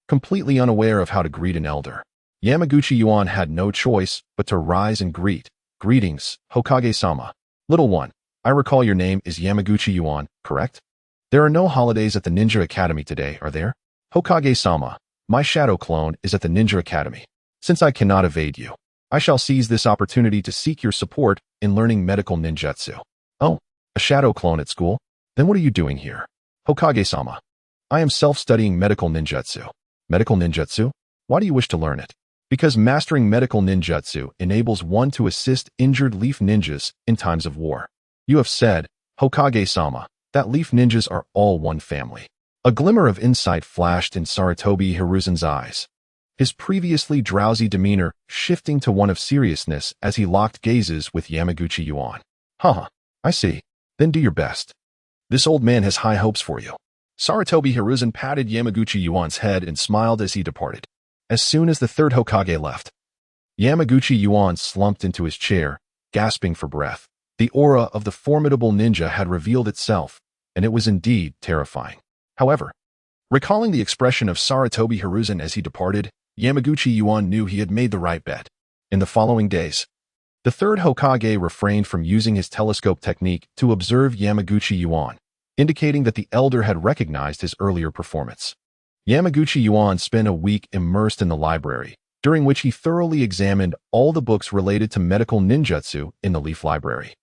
Completely unaware of how to greet an elder, Yamaguchi Yuan had no choice but to rise and greet. Greetings, Hokage-sama. Little one, I recall your name is Yamaguchi Yuan, correct? There are no holidays at the Ninja Academy today, are there? Hokage-sama, my shadow clone is at the Ninja Academy. Since I cannot evade you, I shall seize this opportunity to seek your support in learning medical ninjutsu. Oh, a shadow clone at school? Then what are you doing here? Hokage-sama, I am self-studying medical ninjutsu. Medical ninjutsu? Why do you wish to learn it? Because mastering medical ninjutsu enables one to assist injured leaf ninjas in times of war. You have said, Hokage-sama, that leaf ninjas are all one family. A glimmer of insight flashed in Sarutobi Hiruzen's eyes, his previously drowsy demeanor shifting to one of seriousness as he locked gazes with Yamaguchi Yuan. I see. Then do your best. This old man has high hopes for you. Sarutobi Hiruzen patted Yamaguchi Yuan's head and smiled as he departed. As soon as the third Hokage left, Yamaguchi Yuan slumped into his chair, gasping for breath. The aura of the formidable ninja had revealed itself, and it was indeed terrifying. However, recalling the expression of Sarutobi Hiruzen as he departed, Yamaguchi Yuan knew he had made the right bet. In the following days, the third Hokage refrained from using his telescope technique to observe Yamaguchi Yuan, indicating that the elder had recognized his earlier performance. Yamaguchi Yuan spent a week immersed in the library, during which he thoroughly examined all the books related to medical ninjutsu in the Leaf Library,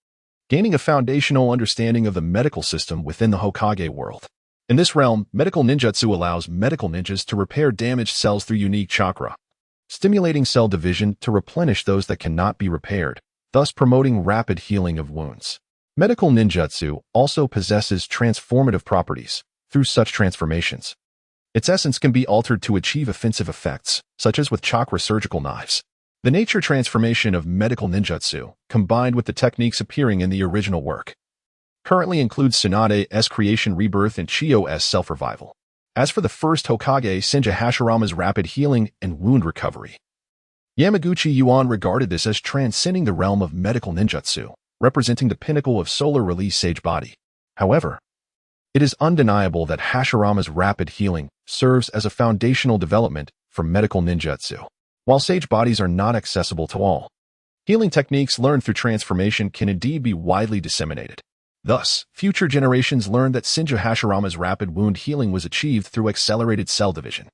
gaining a foundational understanding of the medical system within the Hokage world. In this realm, medical ninjutsu allows medical ninjas to repair damaged cells through unique chakra, stimulating cell division to replenish those that cannot be repaired, thus promoting rapid healing of wounds. Medical ninjutsu also possesses transformative properties. Through such transformations, its essence can be altered to achieve offensive effects, such as with chakra surgical knives. The nature transformation of medical ninjutsu, combined with the techniques appearing in the original work, currently includes Tsunade's creation rebirth and Chiyo's self-revival. As for the first Hokage Senja Hashirama's rapid healing and wound recovery, Yamaguchi Yuan regarded this as transcending the realm of medical ninjutsu, representing the pinnacle of solar release sage body. However, it is undeniable that Hashirama's rapid healing serves as a foundational development for medical ninjutsu. While sage bodies are not accessible to all, healing techniques learned through transformation can indeed be widely disseminated. Thus, future generations learned that Senja Hashirama's rapid wound healing was achieved through accelerated cell division.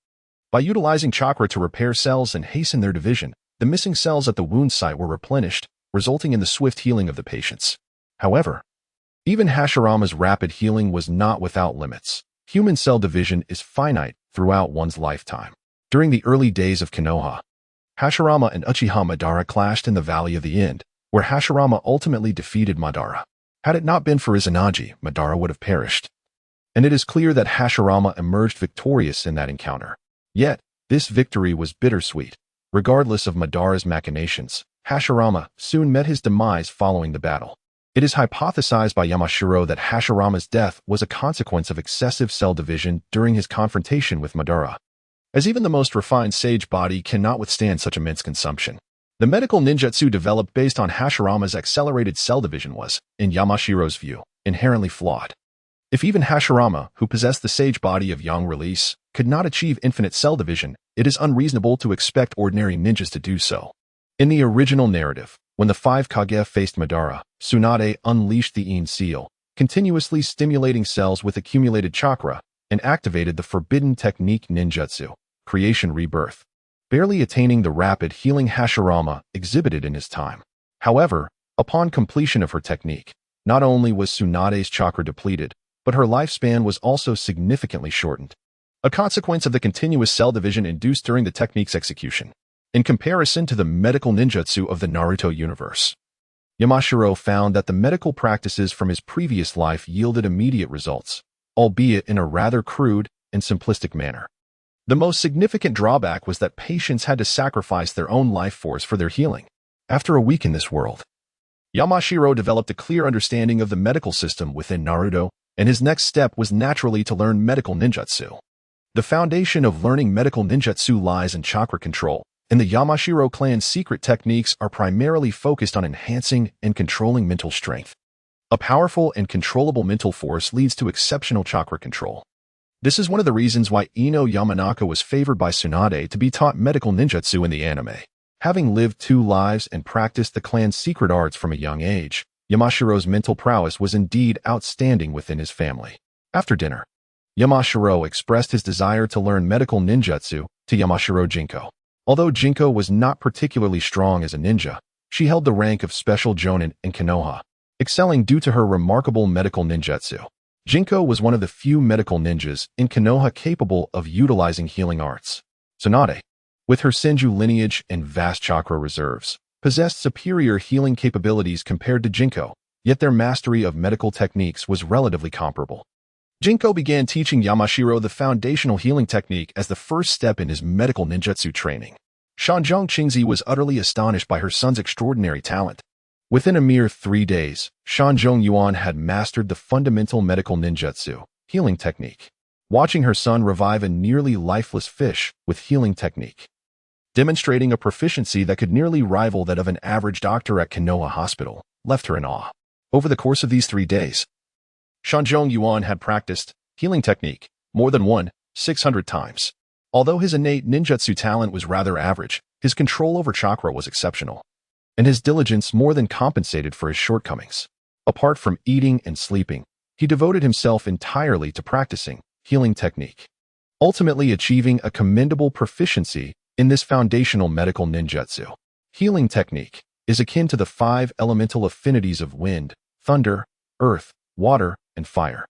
By utilizing chakra to repair cells and hasten their division, the missing cells at the wound site were replenished, resulting in the swift healing of the patients. However, even Hashirama's rapid healing was not without limits. Human cell division is finite throughout one's lifetime. During the early days of Konoha, Hashirama and Uchiha Madara clashed in the Valley of the End, where Hashirama ultimately defeated Madara. Had it not been for Izanagi, Madara would have perished. And it is clear that Hashirama emerged victorious in that encounter. Yet, this victory was bittersweet. Regardless of Madara's machinations, Hashirama soon met his demise following the battle. It is hypothesized by Yamashiro that Hashirama's death was a consequence of excessive cell division during his confrontation with Madara, as even the most refined sage body cannot withstand such immense consumption. The medical ninjutsu developed based on Hashirama's accelerated cell division was, in Yamashiro's view, inherently flawed. If even Hashirama, who possessed the sage body of yang release, could not achieve infinite cell division, it is unreasonable to expect ordinary ninjas to do so. In the original narrative, when the 5 Kage faced Madara, Tsunade unleashed the In seal, continuously stimulating cells with accumulated chakra, and activated the forbidden technique ninjutsu, creation rebirth, barely attaining the rapid healing Hashirama exhibited in his time. However, upon completion of her technique, not only was Tsunade's chakra depleted, but her lifespan was also significantly shortened, a consequence of the continuous cell division induced during the technique's execution. In comparison to the medical ninjutsu of the Naruto universe, Yamashiro found that the medical practices from his previous life yielded immediate results, albeit in a rather crude and simplistic manner. The most significant drawback was that patients had to sacrifice their own life force for their healing. After a week in this world, Yamashiro developed a clear understanding of the medical system within Naruto, and his next step was naturally to learn medical ninjutsu. The foundation of learning medical ninjutsu lies in chakra control, and the Yamashiro clan's secret techniques are primarily focused on enhancing and controlling mental strength. A powerful and controllable mental force leads to exceptional chakra control. This is one of the reasons why Ino Yamanaka was favored by Tsunade to be taught medical ninjutsu in the anime. Having lived 2 lives and practiced the clan's secret arts from a young age, Yamashiro's mental prowess was indeed outstanding within his family. After dinner, Yamashiro expressed his desire to learn medical ninjutsu to Yamashiro Jinko. Although Jinko was not particularly strong as a ninja, she held the rank of Special Jonin in Konoha, excelling due to her remarkable medical ninjutsu. Jinko was one of the few medical ninjas in Konoha capable of utilizing healing arts. Tsunade, with her Senju lineage and vast chakra reserves, possessed superior healing capabilities compared to Jinko, yet their mastery of medical techniques was relatively comparable. Jinko began teaching Yamashiro the foundational healing technique as the first step in his medical ninjutsu training. Shanjong Qingzi was utterly astonished by her son's extraordinary talent. Within a mere 3 days, Shanjong Yuan had mastered the fundamental medical ninjutsu, healing technique, watching her son revive a nearly lifeless fish with healing technique, demonstrating a proficiency that could nearly rival that of an average doctor at Konoha Hospital, left her in awe. Over the course of these 3 days, Shanjong Yuan had practiced healing technique more than 600 times. Although his innate ninjutsu talent was rather average, his control over chakra was exceptional, and his diligence more than compensated for his shortcomings. Apart from eating and sleeping, he devoted himself entirely to practicing healing technique, ultimately achieving a commendable proficiency in this foundational medical ninjutsu. Healing technique is akin to the 5 elemental affinities of wind, thunder, earth, water, and fire.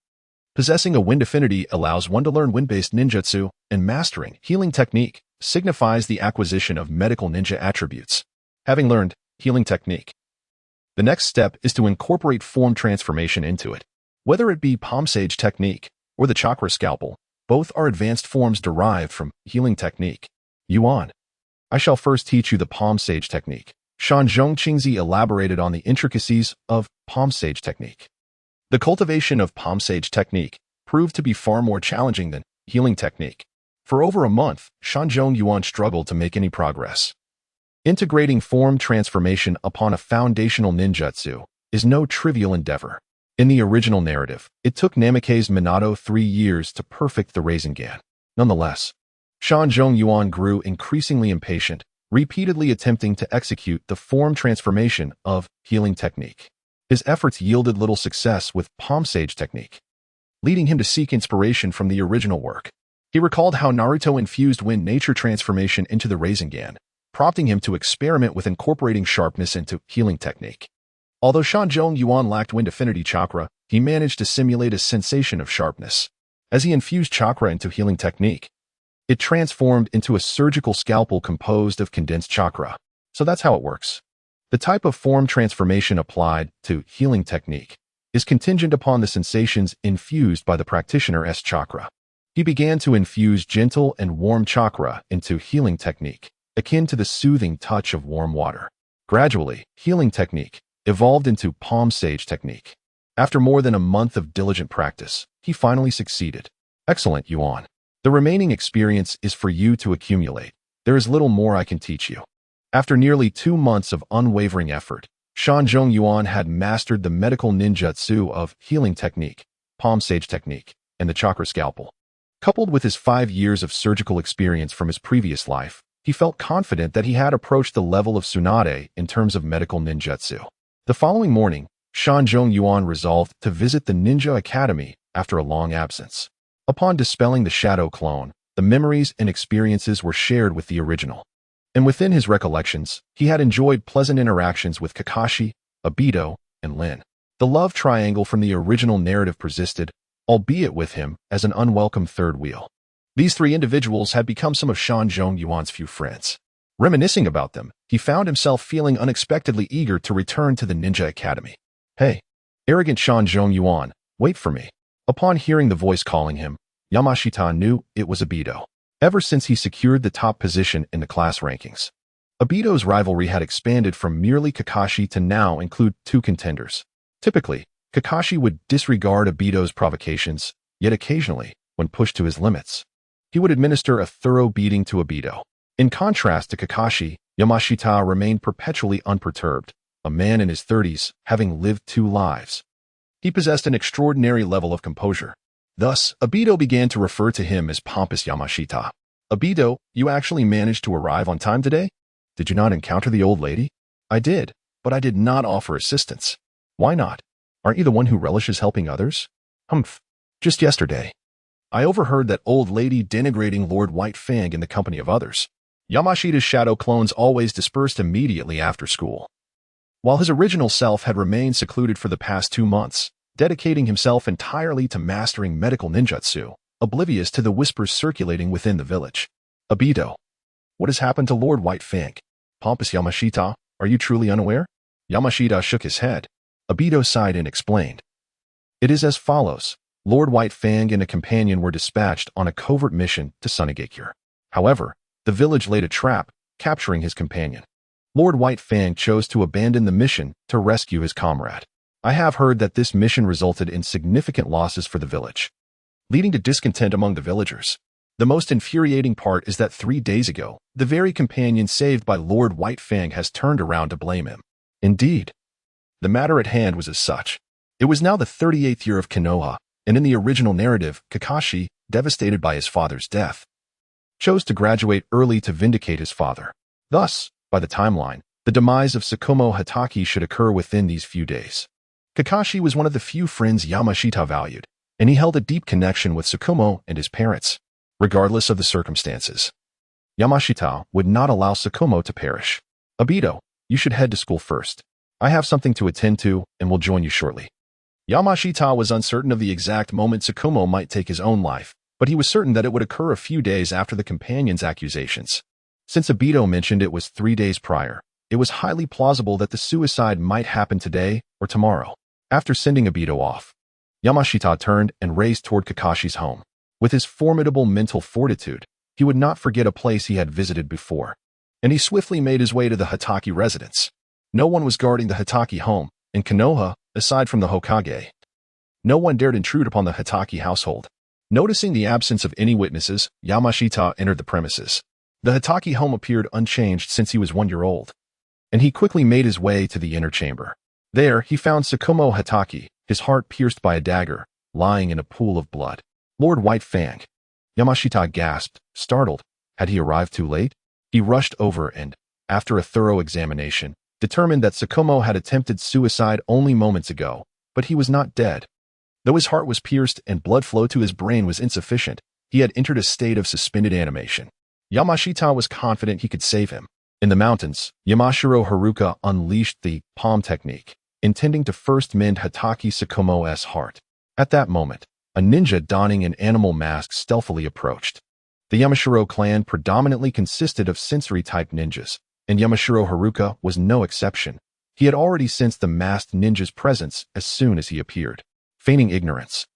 Possessing a wind affinity allows one to learn wind-based ninjutsu, and mastering healing technique signifies the acquisition of medical ninja attributes. Having learned healing technique, the next step is to incorporate form transformation into it. Whether it be palm sage technique or the chakra scalpel, both are advanced forms derived from healing technique. Yuan, I shall first teach you the palm sage technique. Shanjong Qingzi elaborated on the intricacies of palm sage technique. The cultivation of palm sage technique proved to be far more challenging than healing technique. For over a month, Shanjong Yuan struggled to make any progress. Integrating form transformation upon a foundational ninjutsu is no trivial endeavor. In the original narrative, it took Namake's Minato 3 years to perfect the Sharingan. Nonetheless, Shanjong Yuan grew increasingly impatient, repeatedly attempting to execute the form transformation of healing technique. His efforts yielded little success with palm sage technique, leading him to seek inspiration from the original work. He recalled how Naruto infused wind nature transformation into the Sharingan, prompting him to experiment with incorporating sharpness into healing technique. Although Shanjong Yuan lacked wind affinity chakra, he managed to simulate a sensation of sharpness. As he infused chakra into healing technique, it transformed into a surgical scalpel composed of condensed chakra. So that's how it works. The type of form transformation applied to healing technique is contingent upon the sensations infused by the practitioner's chakra. He began to infuse gentle and warm chakra into healing technique, akin to the soothing touch of warm water. Gradually, healing technique evolved into palm sage technique. After more than a month of diligent practice, he finally succeeded. Excellent, Yuan. The remaining experience is for you to accumulate. There is little more I can teach you. After nearly 2 months of unwavering effort, Shanzhong Yuan had mastered the medical ninjutsu of healing technique, palm sage technique, and the chakra scalpel. Coupled with his 5 years of surgical experience from his previous life, he felt confident that he had approached the level of Tsunade in terms of medical ninjutsu. The following morning, Shanzhong Yuan resolved to visit the Ninja Academy after a long absence. Upon dispelling the shadow clone, the memories and experiences were shared with the original. And within his recollections, he had enjoyed pleasant interactions with Kakashi, Obito, and Lin. The love triangle from the original narrative persisted, albeit with him as an unwelcome third wheel. These 3 individuals had become some of Shanzhong Yuan's few friends. Reminiscing about them, he found himself feeling unexpectedly eager to return to the Ninja Academy. Hey, arrogant Shanzhong Yuan, wait for me. Upon hearing the voice calling him, Yamashita knew it was Obito. Ever since he secured the top position in the class rankings, Obito's rivalry had expanded from merely Kakashi to now include 2 contenders. Typically, Kakashi would disregard Obito's provocations, yet occasionally, when pushed to his limits, he would administer a thorough beating to Obito. In contrast to Kakashi, Yamashita remained perpetually unperturbed, a man in his 30s, having lived 2 lives. He possessed an extraordinary level of composure. Thus, Obito began to refer to him as pompous Yamashita. Obito, you actually managed to arrive on time today? Did you not encounter the old lady? I did, but I did not offer assistance. Why not? Aren't you the one who relishes helping others? Humph. Just yesterday, I overheard that old lady denigrating Lord White Fang in the company of others. Yamashita's shadow clones always dispersed immediately after school, while his original self had remained secluded for the past 2 months, dedicating himself entirely to mastering medical ninjutsu, oblivious to the whispers circulating within the village. Obito, what has happened to Lord White Fang? Pompous Yamashita, are you truly unaware? Yamashita shook his head. Obito sighed and explained. It is as follows. Lord White Fang and a companion were dispatched on a covert mission to Sunagakure. However, the village laid a trap, capturing his companion. Lord White Fang chose to abandon the mission to rescue his comrade. I have heard that this mission resulted in significant losses for the village, leading to discontent among the villagers. The most infuriating part is that 3 days ago, the very companion saved by Lord White Fang has turned around to blame him. Indeed, the matter at hand was as such. It was now the 38th year of Konoha, and in the original narrative, Kakashi, devastated by his father's death, chose to graduate early to vindicate his father. Thus, by the timeline, the demise of Tsukumo Hatake should occur within these few days. Kakashi was one of the few friends Yamashita valued, and he held a deep connection with Tsukumo and his parents, regardless of the circumstances. Yamashita would not allow Tsukumo to perish. Obito, you should head to school first. I have something to attend to and will join you shortly. Yamashita was uncertain of the exact moment Tsukumo might take his own life, but he was certain that it would occur a few days after the companion's accusations. Since Obito mentioned it was 3 days prior, it was highly plausible that the suicide might happen today or tomorrow. After sending Obito off, Yamashita turned and raced toward Kakashi's home. With his formidable mental fortitude, he would not forget a place he had visited before, and he swiftly made his way to the Hatake residence. No one was guarding the Hatake home, in Konoha, aside from the Hokage. No one dared intrude upon the Hatake household. Noticing the absence of any witnesses, Yamashita entered the premises. The Hatake home appeared unchanged since he was 1 year old, and he quickly made his way to the inner chamber. There, he found Tsukumo Hatake, his heart pierced by a dagger, lying in a pool of blood. Lord White Fang. Yamashita gasped, startled. Had he arrived too late? He rushed over and, after a thorough examination, determined that Tsukumo had attempted suicide only moments ago, but he was not dead. Though his heart was pierced and blood flow to his brain was insufficient, he had entered a state of suspended animation. Yamashita was confident he could save him. In the mountains, Yamashiro Haruka unleashed the palm technique, intending to first mend Hatake Tsukumo's heart. At that moment, a ninja donning an animal mask stealthily approached. The Yamashiro clan predominantly consisted of sensory-type ninjas, and Yamashiro Haruka was no exception. He had already sensed the masked ninja's presence as soon as he appeared. Feigning ignorance,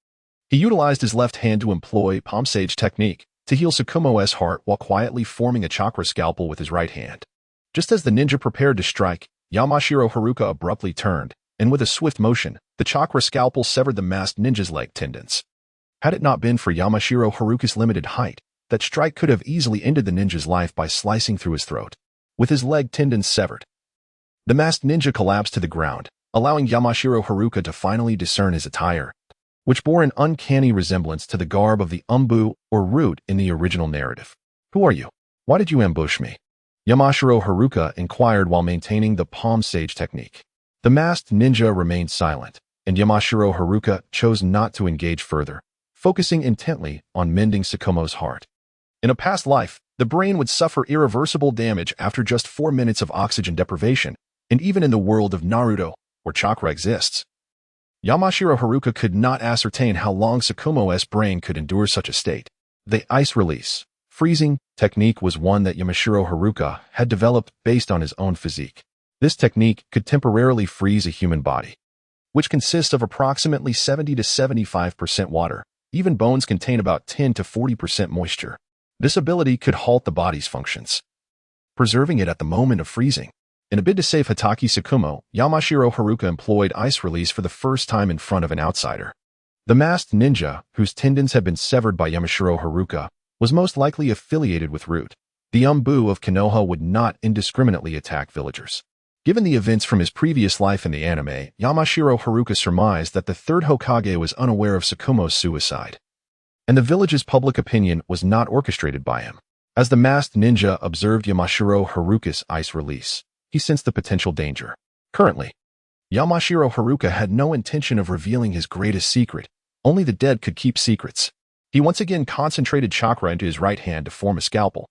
he utilized his left hand to employ palm sage technique to heal Tsukumo's heart while quietly forming a chakra scalpel with his right hand. Just as the ninja prepared to strike, Yamashiro Haruka abruptly turned, and with a swift motion, the chakra scalpel severed the masked ninja's leg tendons. Had it not been for Yamashiro Haruka's limited height, that strike could have easily ended the ninja's life by slicing through his throat. With his leg tendons severed, the masked ninja collapsed to the ground, allowing Yamashiro Haruka to finally discern his attire, which bore an uncanny resemblance to the garb of the umbu or root in the original narrative. "Who are you? Why did you ambush me?" Yamashiro Haruka inquired while maintaining the palm sage technique. The masked ninja remained silent, and Yamashiro Haruka chose not to engage further, focusing intently on mending Tsukumo's heart. In a past life, the brain would suffer irreversible damage after just 4 minutes of oxygen deprivation, and even in the world of Naruto, where chakra exists, Yamashiro Haruka could not ascertain how long Tsukumo's brain could endure such a state. The ice release, freezing technique was one that Yamashiro Haruka had developed based on his own physique. This technique could temporarily freeze a human body, which consists of approximately 70 to 75% water. Even bones contain about 10 to 40% moisture. This ability could halt the body's functions, preserving it at the moment of freezing. In a bid to save Hitaki Tsukumo, Yamashiro Haruka employed ice release for the first time in front of an outsider. The masked ninja, whose tendons had been severed by Yamashiro Haruka, was most likely affiliated with Root. The umbu of Konoha would not indiscriminately attack villagers. Given the events from his previous life in the anime, Yamashiro Haruka surmised that the third Hokage was unaware of Tsukumo's suicide, and the village's public opinion was not orchestrated by him. As the masked ninja observed Yamashiro Haruka's ice release, he sensed the potential danger. Currently, Yamashiro Haruka had no intention of revealing his greatest secret. Only the dead could keep secrets. He once again concentrated chakra into his right hand to form a scalpel.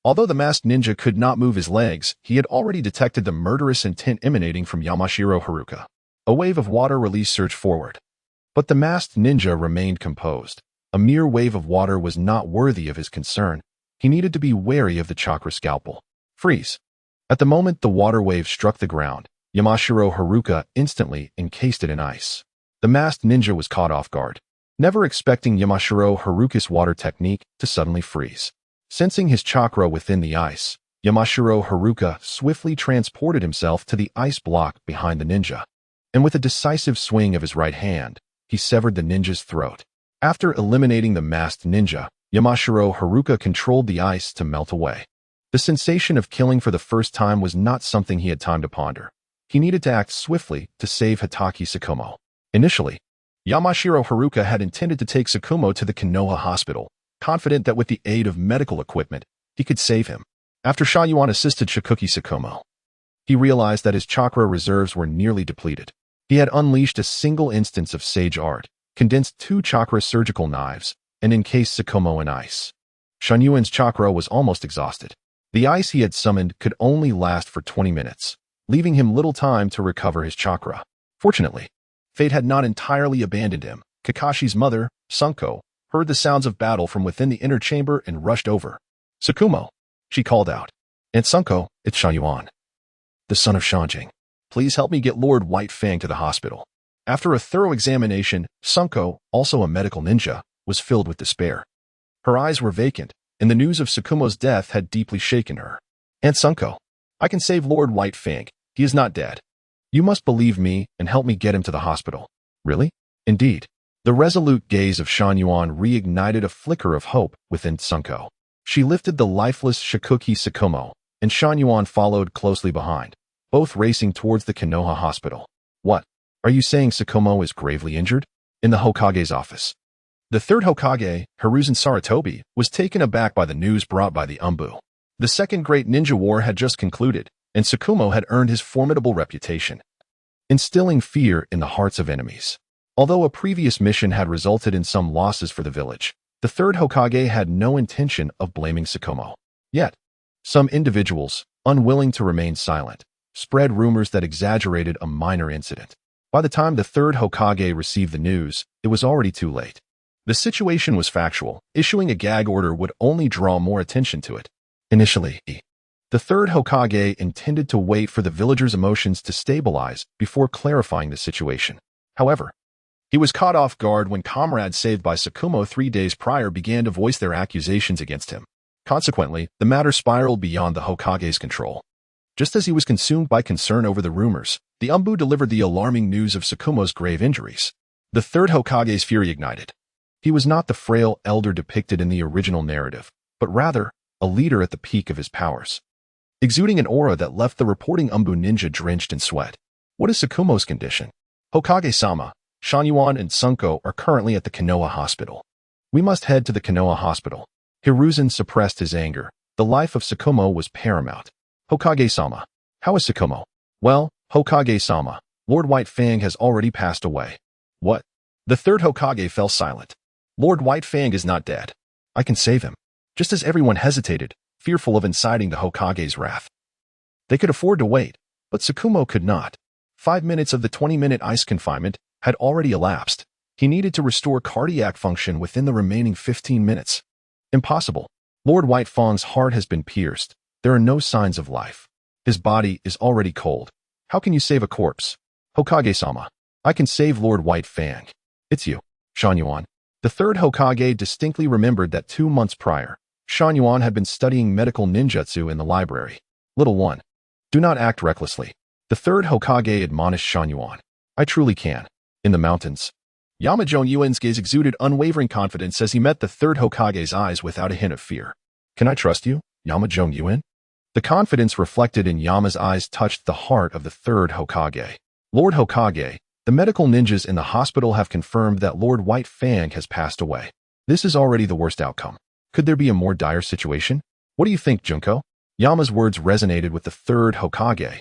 Although the masked ninja could not move his legs, he had already detected the murderous intent emanating from Yamashiro Haruka. A wave of water release surged forward. But the masked ninja remained composed. A mere wave of water was not worthy of his concern. He needed to be wary of the chakra scalpel. Freeze. At the moment the water wave struck the ground, Yamashiro Haruka instantly encased it in ice. The masked ninja was caught off guard, never expecting Yamashiro Haruka's water technique to suddenly freeze. Sensing his chakra within the ice, Yamashiro Haruka swiftly transported himself to the ice block behind the ninja, and with a decisive swing of his right hand, he severed the ninja's throat. After eliminating the masked ninja, Yamashiro Haruka controlled the ice to melt away. The sensation of killing for the first time was not something he had time to ponder. He needed to act swiftly to save Hitaki Tsukumo. Initially, Yamashiro Haruka had intended to take Tsukumo to the Konoha hospital, confident that with the aid of medical equipment, he could save him. After Sha Yuan assisted Shikuki Tsukumo, he realized that his chakra reserves were nearly depleted. He had unleashed a single instance of sage art, condensed 2 chakra surgical knives, and encased Tsukumo in ice. Shan Yuan's chakra was almost exhausted. The ice he had summoned could only last for 20 minutes, leaving him little time to recover his chakra. Fortunately, fate had not entirely abandoned him. Kakashi's mother, Sunko, heard the sounds of battle from within the inner chamber and rushed over. "Tsukumo," she called out. "Aunt Sunko, it's Sha Yuan, the son of Shanjing. Please help me get Lord White Fang to the hospital." After a thorough examination, Sunko, also a medical ninja, was filled with despair. Her eyes were vacant, and the news of Tsukumo's death had deeply shaken her. "Aunt Sunko, I can save Lord White Fang. He is not dead. You must believe me and help me get him to the hospital." "Really?" "Indeed." The resolute gaze of Shan Yuan reignited a flicker of hope within Sunko. She lifted the lifeless Shikuki Tsukumo, and Shan Yuan followed closely behind, both racing towards the Konoha hospital. "What? Are you saying Tsukumo is gravely injured?" In the Hokage's office, the third Hokage, Hiruzen Sarutobi, was taken aback by the news brought by the umbu. The Second Great Ninja War had just concluded, and Tsukumo had earned his formidable reputation, instilling fear in the hearts of enemies. Although a previous mission had resulted in some losses for the village, the third Hokage had no intention of blaming Tsukumo. Yet, some individuals, unwilling to remain silent, spread rumors that exaggerated a minor incident. By the time the third Hokage received the news, it was already too late. The situation was factual. Issuing a gag order would only draw more attention to it. Initially, the third Hokage intended to wait for the villagers' emotions to stabilize before clarifying the situation. However, he was caught off guard when comrades saved by Tsukumo 3 days prior began to voice their accusations against him. Consequently, the matter spiraled beyond the Hokage's control. Just as he was consumed by concern over the rumors, the Umbu delivered the alarming news of Tsukumo's grave injuries. The third Hokage's fury ignited. He was not the frail elder depicted in the original narrative, but rather a leader at the peak of his powers, exuding an aura that left the reporting Umbu ninja drenched in sweat. What is Tsukumo's condition? Hokage-sama, Shanyuan and Sunko are currently at the Konoha hospital. We must head to the Konoha hospital. Hiruzen suppressed his anger. The life of Tsukumo was paramount. Hokage-sama. How is Tsukumo? Well, Hokage-sama, Lord White Fang has already passed away. What? The third Hokage fell silent. Lord White Fang is not dead. I can save him. Just as everyone hesitated, fearful of inciting the Hokage's wrath. They could afford to wait, but Tsukumo could not. 5 minutes of the 20-minute ice confinement had already elapsed. He needed to restore cardiac function within the remaining 15 minutes. Impossible. Lord White Fang's heart has been pierced. There are no signs of life. His body is already cold. How can you save a corpse? Hokage-sama. I can save Lord White Fang. It's you, Shanyuan. The third Hokage distinctly remembered that 2 months prior, Shanyuan had been studying medical ninjutsu in the library. Little one, do not act recklessly. The third Hokage admonished Shanyuan. I truly can. In the mountains. Yuan's gaze exuded unwavering confidence as he met the third Hokage's eyes without a hint of fear. Can I trust you, Yuan? The confidence reflected in Yama's eyes touched the heart of the third Hokage. Lord Hokage, the medical ninjas in the hospital have confirmed that Lord White Fang has passed away. This is already the worst outcome. Could there be a more dire situation? What do you think, Junko? Yama's words resonated with the third Hokage,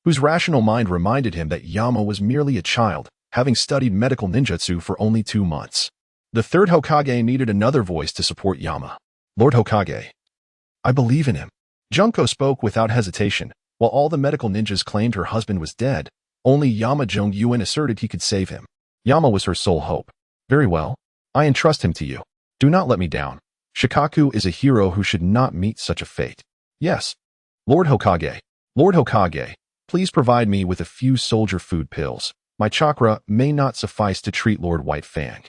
whose rational mind reminded him that Yama was merely a child, having studied medical ninjutsu for only 2 months. The third Hokage needed another voice to support Yama. Lord Hokage. I believe in him. Junko spoke without hesitation. While all the medical ninjas claimed her husband was dead, only Yuan asserted he could save him. Yama was her sole hope. Very well. I entrust him to you. Do not let me down. Shikaku is a hero who should not meet such a fate. Yes. Lord Hokage. Lord Hokage, please provide me with a few soldier food pills. My chakra may not suffice to treat Lord White Fang.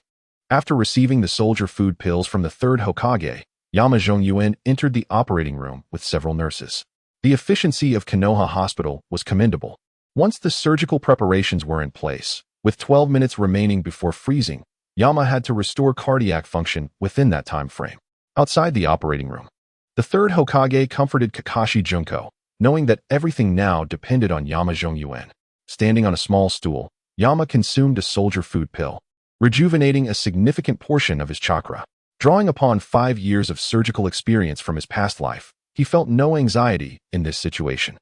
After receiving the soldier food pills from the third Hokage, Yuan entered the operating room with several nurses. The efficiency of Konoha Hospital was commendable. Once the surgical preparations were in place, with 12 minutes remaining before freezing, Yama had to restore cardiac function within that time frame. Outside the operating room, the third Hokage comforted Kakashi Junko, knowing that everything now depended on Yuan. Standing on a small stool, Yama consumed a soldier food pill, rejuvenating a significant portion of his chakra. Drawing upon 5 years of surgical experience from his past life, he felt no anxiety in this situation.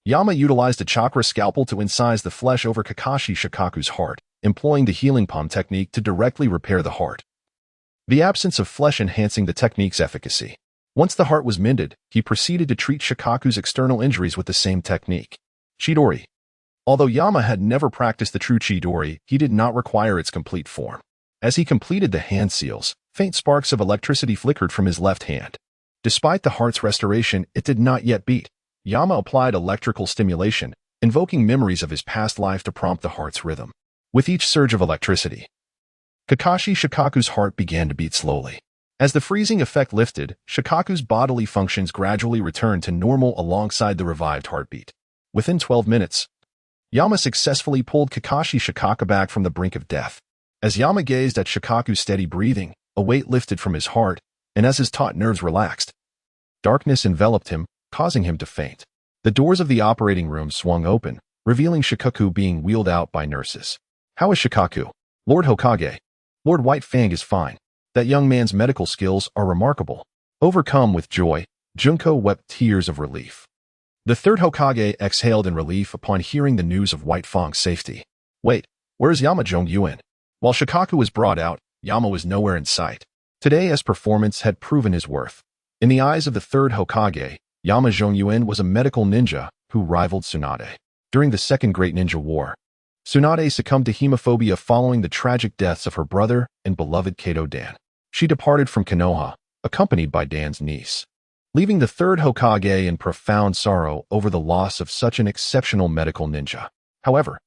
Yama utilized a chakra scalpel to incise the flesh over Kakashi Shikaku's heart, employing the healing palm technique to directly repair the heart. The absence of flesh enhancing the technique's efficacy. Once the heart was mended, he proceeded to treat Shikaku's external injuries with the same technique. Chidori. Although Yama had never practiced the true Chidori, he did not require its complete form. As he completed the hand seals, faint sparks of electricity flickered from his left hand. Despite the heart's restoration, it did not yet beat. Yama applied electrical stimulation, invoking memories of his past life to prompt the heart's rhythm. With each surge of electricity, Kakashi Shikaku's heart began to beat slowly. As the freezing effect lifted, Shikaku's bodily functions gradually returned to normal alongside the revived heartbeat. Within 12 minutes, Yama successfully pulled Kakashi Shikaku back from the brink of death. As Yama gazed at Shikaku's steady breathing, a weight lifted from his heart, and as his taut nerves relaxed, darkness enveloped him, causing him to faint. The doors of the operating room swung open, revealing Shikaku being wheeled out by nurses. How is Shikaku? Lord Hokage. Lord White Fang is fine. That young man's medical skills are remarkable. Overcome with joy, Junko wept tears of relief. The third Hokage exhaled in relief upon hearing the news of White Fang's safety. Wait, where is Yuan? While Shikaku was brought out, Yama was nowhere in sight. Today's performance had proven his worth. In the eyes of the third Hokage, Yuan was a medical ninja who rivaled Tsunade. During the Second Great Ninja War, Tsunade succumbed to hemophobia following the tragic deaths of her brother and beloved Kato Dan. She departed from Konoha, accompanied by Dan's niece, leaving the third Hokage in profound sorrow over the loss of such an exceptional medical ninja. However,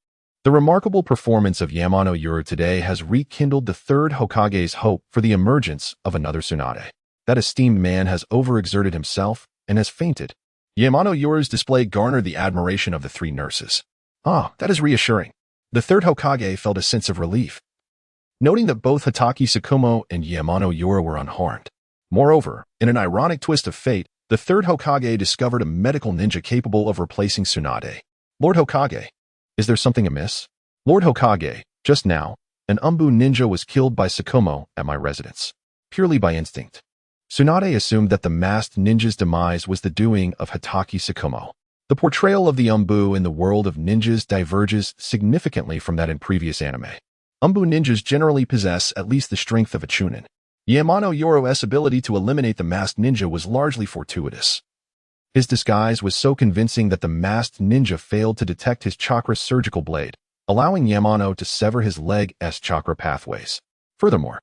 the remarkable performance of Yamano today has rekindled the third Hokage's hope for the emergence of another Tsunade. That esteemed man has overexerted himself and has fainted. Yamano Yora's display garnered the admiration of the three nurses. Ah, that is reassuring. The third Hokage felt a sense of relief, noting that both Hatake Tsukumo and Yamano Yora were unharmed. Moreover, in an ironic twist of fate, the third Hokage discovered a medical ninja capable of replacing Tsunade. Lord Hokage, is there something amiss? Lord Hokage, just now, an Umbu ninja was killed by Tsukumo at my residence, purely by instinct. Tsunade assumed that the masked ninja's demise was the doing of Hatake Tsukumo. The portrayal of the Umbu in the world of ninjas diverges significantly from that in previous anime. Umbu ninjas generally possess at least the strength of a chunin. Yamano Yoro's ability to eliminate the masked ninja was largely fortuitous. His disguise was so convincing that the masked ninja failed to detect his chakra surgical blade, allowing Yamano to sever his leg's chakra pathways. Furthermore,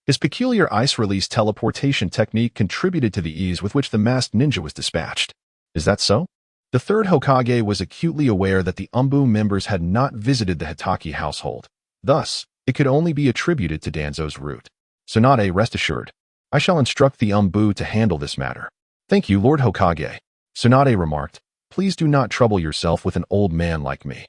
his peculiar ice-release teleportation technique contributed to the ease with which the masked ninja was dispatched. Is that so? The third Hokage was acutely aware that the Umbu members had not visited the Hatake household. Thus, it could only be attributed to Danzo's route. Tsunade, rest assured. I shall instruct the Umbu to handle this matter. Thank you, Lord Hokage. Tsunade remarked. Please do not trouble yourself with an old man like me.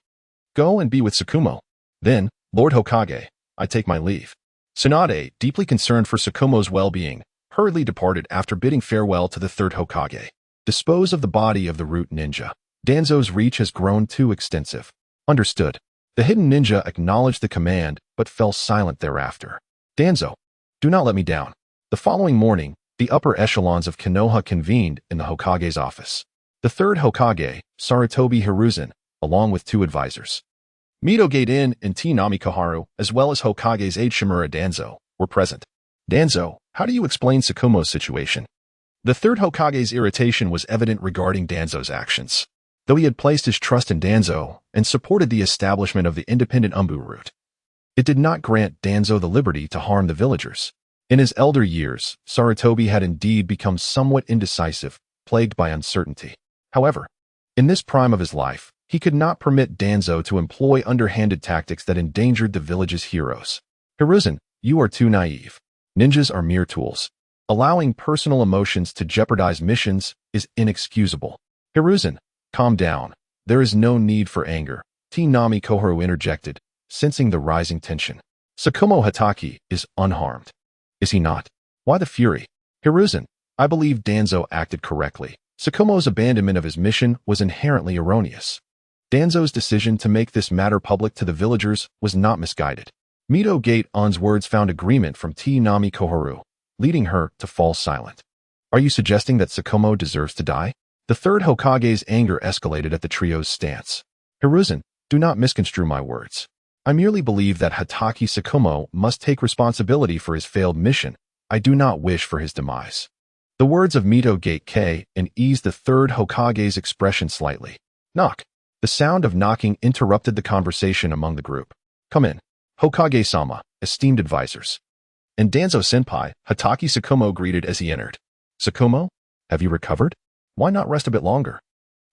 Go and be with Tsukumo. Then, Lord Hokage, I take my leave. Tsunade, deeply concerned for Tsukumo's well-being, hurriedly departed after bidding farewell to the third Hokage. Dispose of the body of the root ninja. Danzo's reach has grown too extensive. Understood. The hidden ninja acknowledged the command, but fell silent thereafter. Danzo, do not let me down. The following morning, the upper echelons of Konoha convened in the Hokage's office. The third Hokage, Sarutobi Hiruzen, along with two advisors, Mito Gaiden and Naruto Koharu, as well as Hokage's aide Shimura Danzo, were present. Danzo, how do you explain Tsukumo's situation? The third Hokage's irritation was evident regarding Danzo's actions. Though he had placed his trust in Danzo and supported the establishment of the independent Umbu route, it did not grant Danzo the liberty to harm the villagers. In his elder years, Sarutobi had indeed become somewhat indecisive, plagued by uncertainty. However, in this prime of his life, he could not permit Danzo to employ underhanded tactics that endangered the village's heroes. Hiruzen, you are too naive. Ninjas are mere tools. Allowing personal emotions to jeopardize missions is inexcusable. Hiruzen, calm down. There is no need for anger. Naruto Koharu interjected, sensing the rising tension. Tsukumo Hatake is unharmed. Is he not? Why the fury? Hiruzen, I believe Danzo acted correctly. Tsukumo's abandonment of his mission was inherently erroneous. Danzo's decision to make this matter public to the villagers was not misguided. Mito Gaiten's words found agreement from Naruto Koharu, leading her to fall silent. Are you suggesting that Tsukumo deserves to die? The third Hokage's anger escalated at the trio's stance. Hiruzen, do not misconstrue my words. I merely believe that Hatake Tsukumo must take responsibility for his failed mission. I do not wish for his demise. The words of Mito Gaiten and eased the third Hokage's expression slightly. Knock. The sound of knocking interrupted the conversation among the group. Come in. Hokage-sama, esteemed advisors. And Danzo-senpai, Hatake Tsukumo greeted as he entered. Tsukumo, have you recovered? Why not rest a bit longer?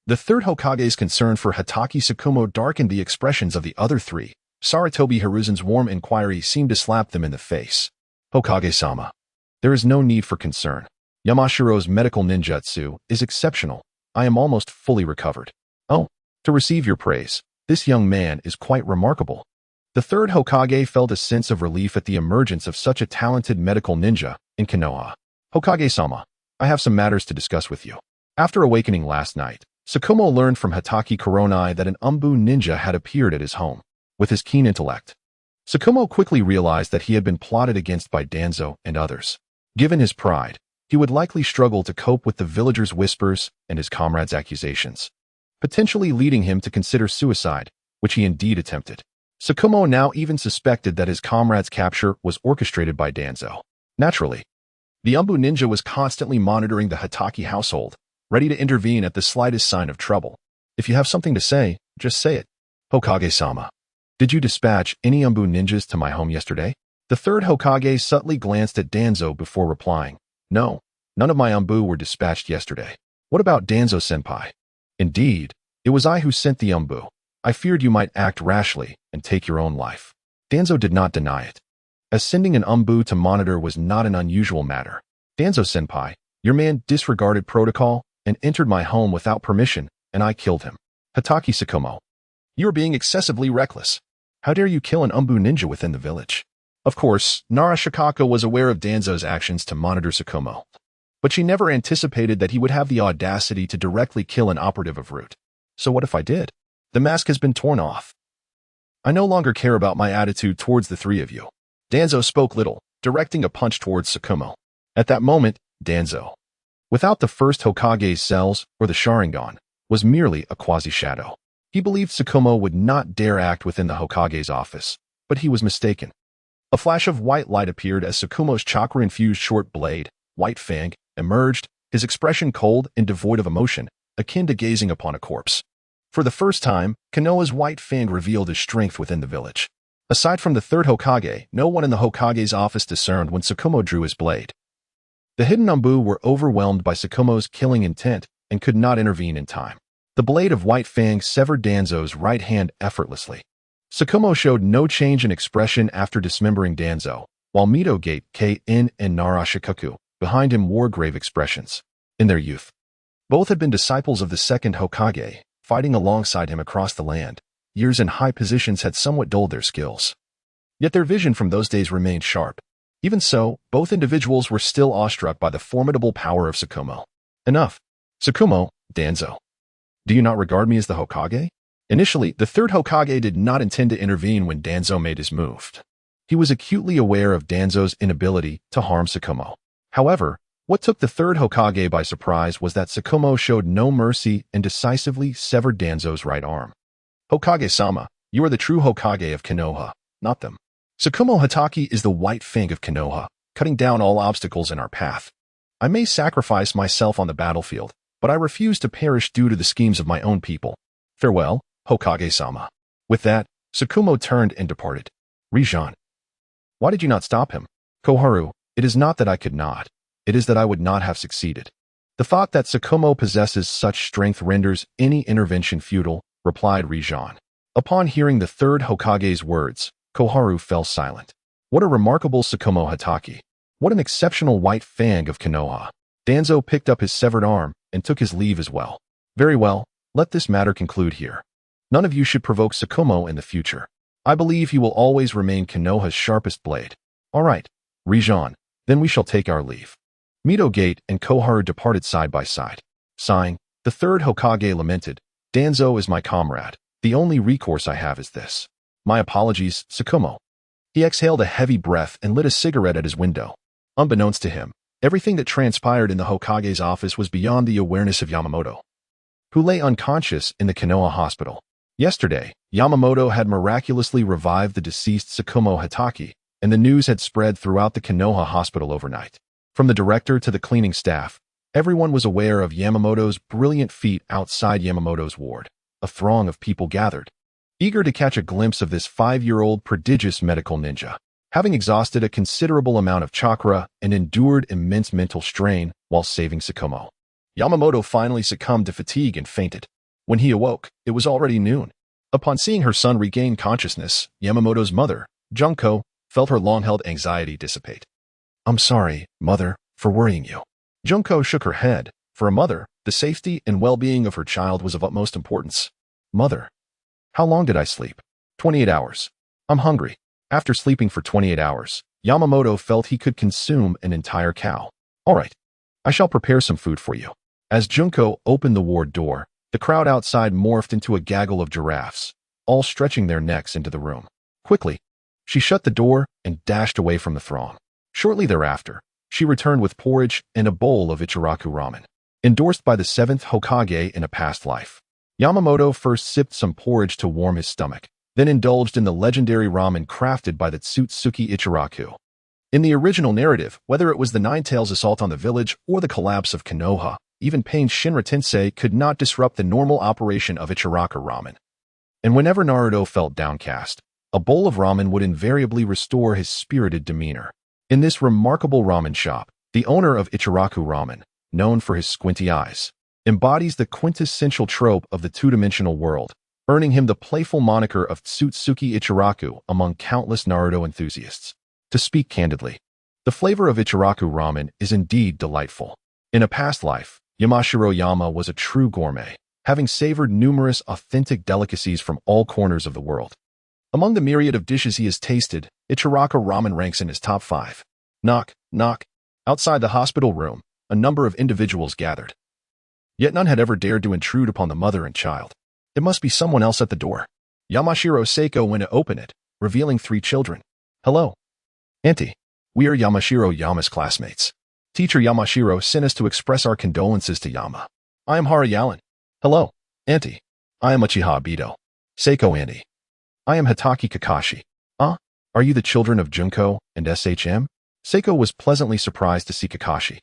The third Hokage's concern for Hatake Tsukumo darkened the expressions of the other three. Sarutobi Hiruzen's warm inquiry seemed to slap them in the face. Hokage-sama, there is no need for concern. Yamashiro's medical ninjutsu is exceptional. I am almost fully recovered. Oh, to receive your praise, this young man is quite remarkable. The third Hokage felt a sense of relief at the emergence of such a talented medical ninja in Konoha. Hokage-sama, I have some matters to discuss with you. After awakening last night, Tsukumo learned from Hatake Kuronai that an Umbu ninja had appeared at his home. With his keen intellect, Tsukumo quickly realized that he had been plotted against by Danzo and others. Given his pride, he would likely struggle to cope with the villagers' whispers and his comrades' accusations, potentially leading him to consider suicide, which he indeed attempted. Tsukumo now even suspected that his comrade's capture was orchestrated by Danzo. Naturally, the Umbu ninja was constantly monitoring the Hatake household, ready to intervene at the slightest sign of trouble. If you have something to say, just say it. Hokage-sama, did you dispatch any Umbu ninjas to my home yesterday? The third Hokage subtly glanced at Danzo before replying. No, none of my Umbu were dispatched yesterday. What about Danzo-senpai? Indeed, it was I who sent the Umbu. I feared you might act rashly and take your own life. Danzo did not deny it, as sending an Umbu to monitor was not an unusual matter. Danzo-senpai, your man disregarded protocol and entered my home without permission, and I killed him. Hatake Tsukumo. You are being excessively reckless. How dare you kill an Umbu ninja within the village? Of course, Narashikako was aware of Danzo's actions to monitor Tsukumo, but she never anticipated that he would have the audacity to directly kill an operative of Root. So what if I did? The mask has been torn off. I no longer care about my attitude towards the three of you. Danzo spoke little, directing a punch towards Tsukumo. At that moment, Danzo, without the first Hokage's cells or the Sharingan, was merely a quasi-shadow. He believed Tsukumo would not dare act within the Hokage's office, but he was mistaken. A flash of white light appeared as Tsukumo's chakra-infused short blade, White Fang, emerged, his expression cold and devoid of emotion, akin to gazing upon a corpse. For the first time, Konoha's White Fang revealed his strength within the village. Aside from the third Hokage, no one in the Hokage's office discerned when Tsukumo drew his blade. The hidden Umbu were overwhelmed by Tsukumo's killing intent and could not intervene in time. The blade of White Fang severed Danzo's right hand effortlessly. Tsukumo showed no change in expression after dismembering Danzo, while Midogate, K-In, and Narashikaku behind him wore grave expressions. In their youth, both had been disciples of the second Hokage, fighting alongside him across the land. Years in high positions had somewhat dulled their skills. Yet their vision from those days remained sharp. Even so, both individuals were still awestruck by the formidable power of Tsukumo. Enough. Tsukumo, Danzo. Do you not regard me as the Hokage? Initially, the third Hokage did not intend to intervene when Danzo made his move. He was acutely aware of Danzo's inability to harm Tsukumo. However, what took the third Hokage by surprise was that Tsukumo showed no mercy and decisively severed Danzo's right arm. Hokage-sama, you are the true Hokage of Konoha, not them. Tsukumo Hatake is the White Fang of Konoha, cutting down all obstacles in our path. I may sacrifice myself on the battlefield, but I refuse to perish due to the schemes of my own people. Farewell, Hokage-sama. With that, Tsukumo turned and departed. Rijan. Why did you not stop him? Koharu, it is not that I could not. It is that I would not have succeeded. The thought that Tsukumo possesses such strength renders any intervention futile, replied Rijan. Upon hearing the third Hokage's words, Koharu fell silent. What a remarkable Tsukumo Hatake. What an exceptional White Fang of Konoha. Danzo picked up his severed arm and took his leave as well. Very well, let this matter conclude here. None of you should provoke Tsukumo in the future. I believe he will always remain Konoha's sharpest blade. All right, Rijan, then we shall take our leave. Midogate and Koharu departed side by side. Sighing, the third Hokage lamented, Danzo is my comrade. The only recourse I have is this. My apologies, Tsukumo. He exhaled a heavy breath and lit a cigarette at his window. Unbeknownst to him, everything that transpired in the Hokage's office was beyond the awareness of Yamamoto, who lay unconscious in the Konoha hospital. Yesterday, Yamamoto had miraculously revived the deceased Tsukumo Hatake, and the news had spread throughout the Konoha hospital overnight. From the director to the cleaning staff, everyone was aware of Yamamoto's brilliant feat outside Yamamoto's ward. A throng of people gathered, eager to catch a glimpse of this 5-year-old prodigious medical ninja. Having exhausted a considerable amount of chakra and endured immense mental strain while saving Tsukumo, Yamamoto finally succumbed to fatigue and fainted. When he awoke, it was already noon. Upon seeing her son regain consciousness, Yamamoto's mother, Junko, felt her long-held anxiety dissipate. I'm sorry, mother, for worrying you. Junko shook her head. For a mother, the safety and well-being of her child was of utmost importance. Mother, how long did I sleep? 28 hours. I'm hungry. After sleeping for 28 hours, Yamamoto felt he could consume an entire cow. All right, I shall prepare some food for you. As Junko opened the ward door, the crowd outside morphed into a gaggle of giraffes, all stretching their necks into the room. Quickly, she shut the door and dashed away from the throng. Shortly thereafter, she returned with porridge and a bowl of Ichiraku ramen, endorsed by the 7th Hokage in a past life. Yamamoto first sipped some porridge to warm his stomach, then indulged in the legendary ramen crafted by the Tsutsuki Ichiraku. In the original narrative, whether it was the Nine-Tails assault on the village or the collapse of Konoha, even Pain Shinra Tensei could not disrupt the normal operation of Ichiraku ramen. And whenever Naruto felt downcast, a bowl of ramen would invariably restore his spirited demeanor. In this remarkable ramen shop, the owner of Ichiraku ramen, known for his squinty eyes, embodies the quintessential trope of the two-dimensional world, earning him the playful moniker of Tsutsuki Ichiraku among countless Naruto enthusiasts. To speak candidly, the flavor of Ichiraku ramen is indeed delightful. In a past life, Yamashiro Yama was a true gourmet, having savored numerous authentic delicacies from all corners of the world. Among the myriad of dishes he has tasted, Ichiraka ramen ranks in his top 5. Knock, knock. Outside the hospital room, a number of individuals gathered. Yet none had ever dared to intrude upon the mother and child. It must be someone else at the door. Yamashiro Seiko went to open it, revealing 3 children. Hello. Auntie. We are Yamashiro Yama's classmates. Teacher Yamashiro sent us to express our condolences to Yama. I am Hara Yalan. Hello. Auntie. I am Uchiha Obito. Seiko Auntie. I am Hitaki Kakashi. Are you the children of Junko and SHM? Seiko was pleasantly surprised to see Kakashi,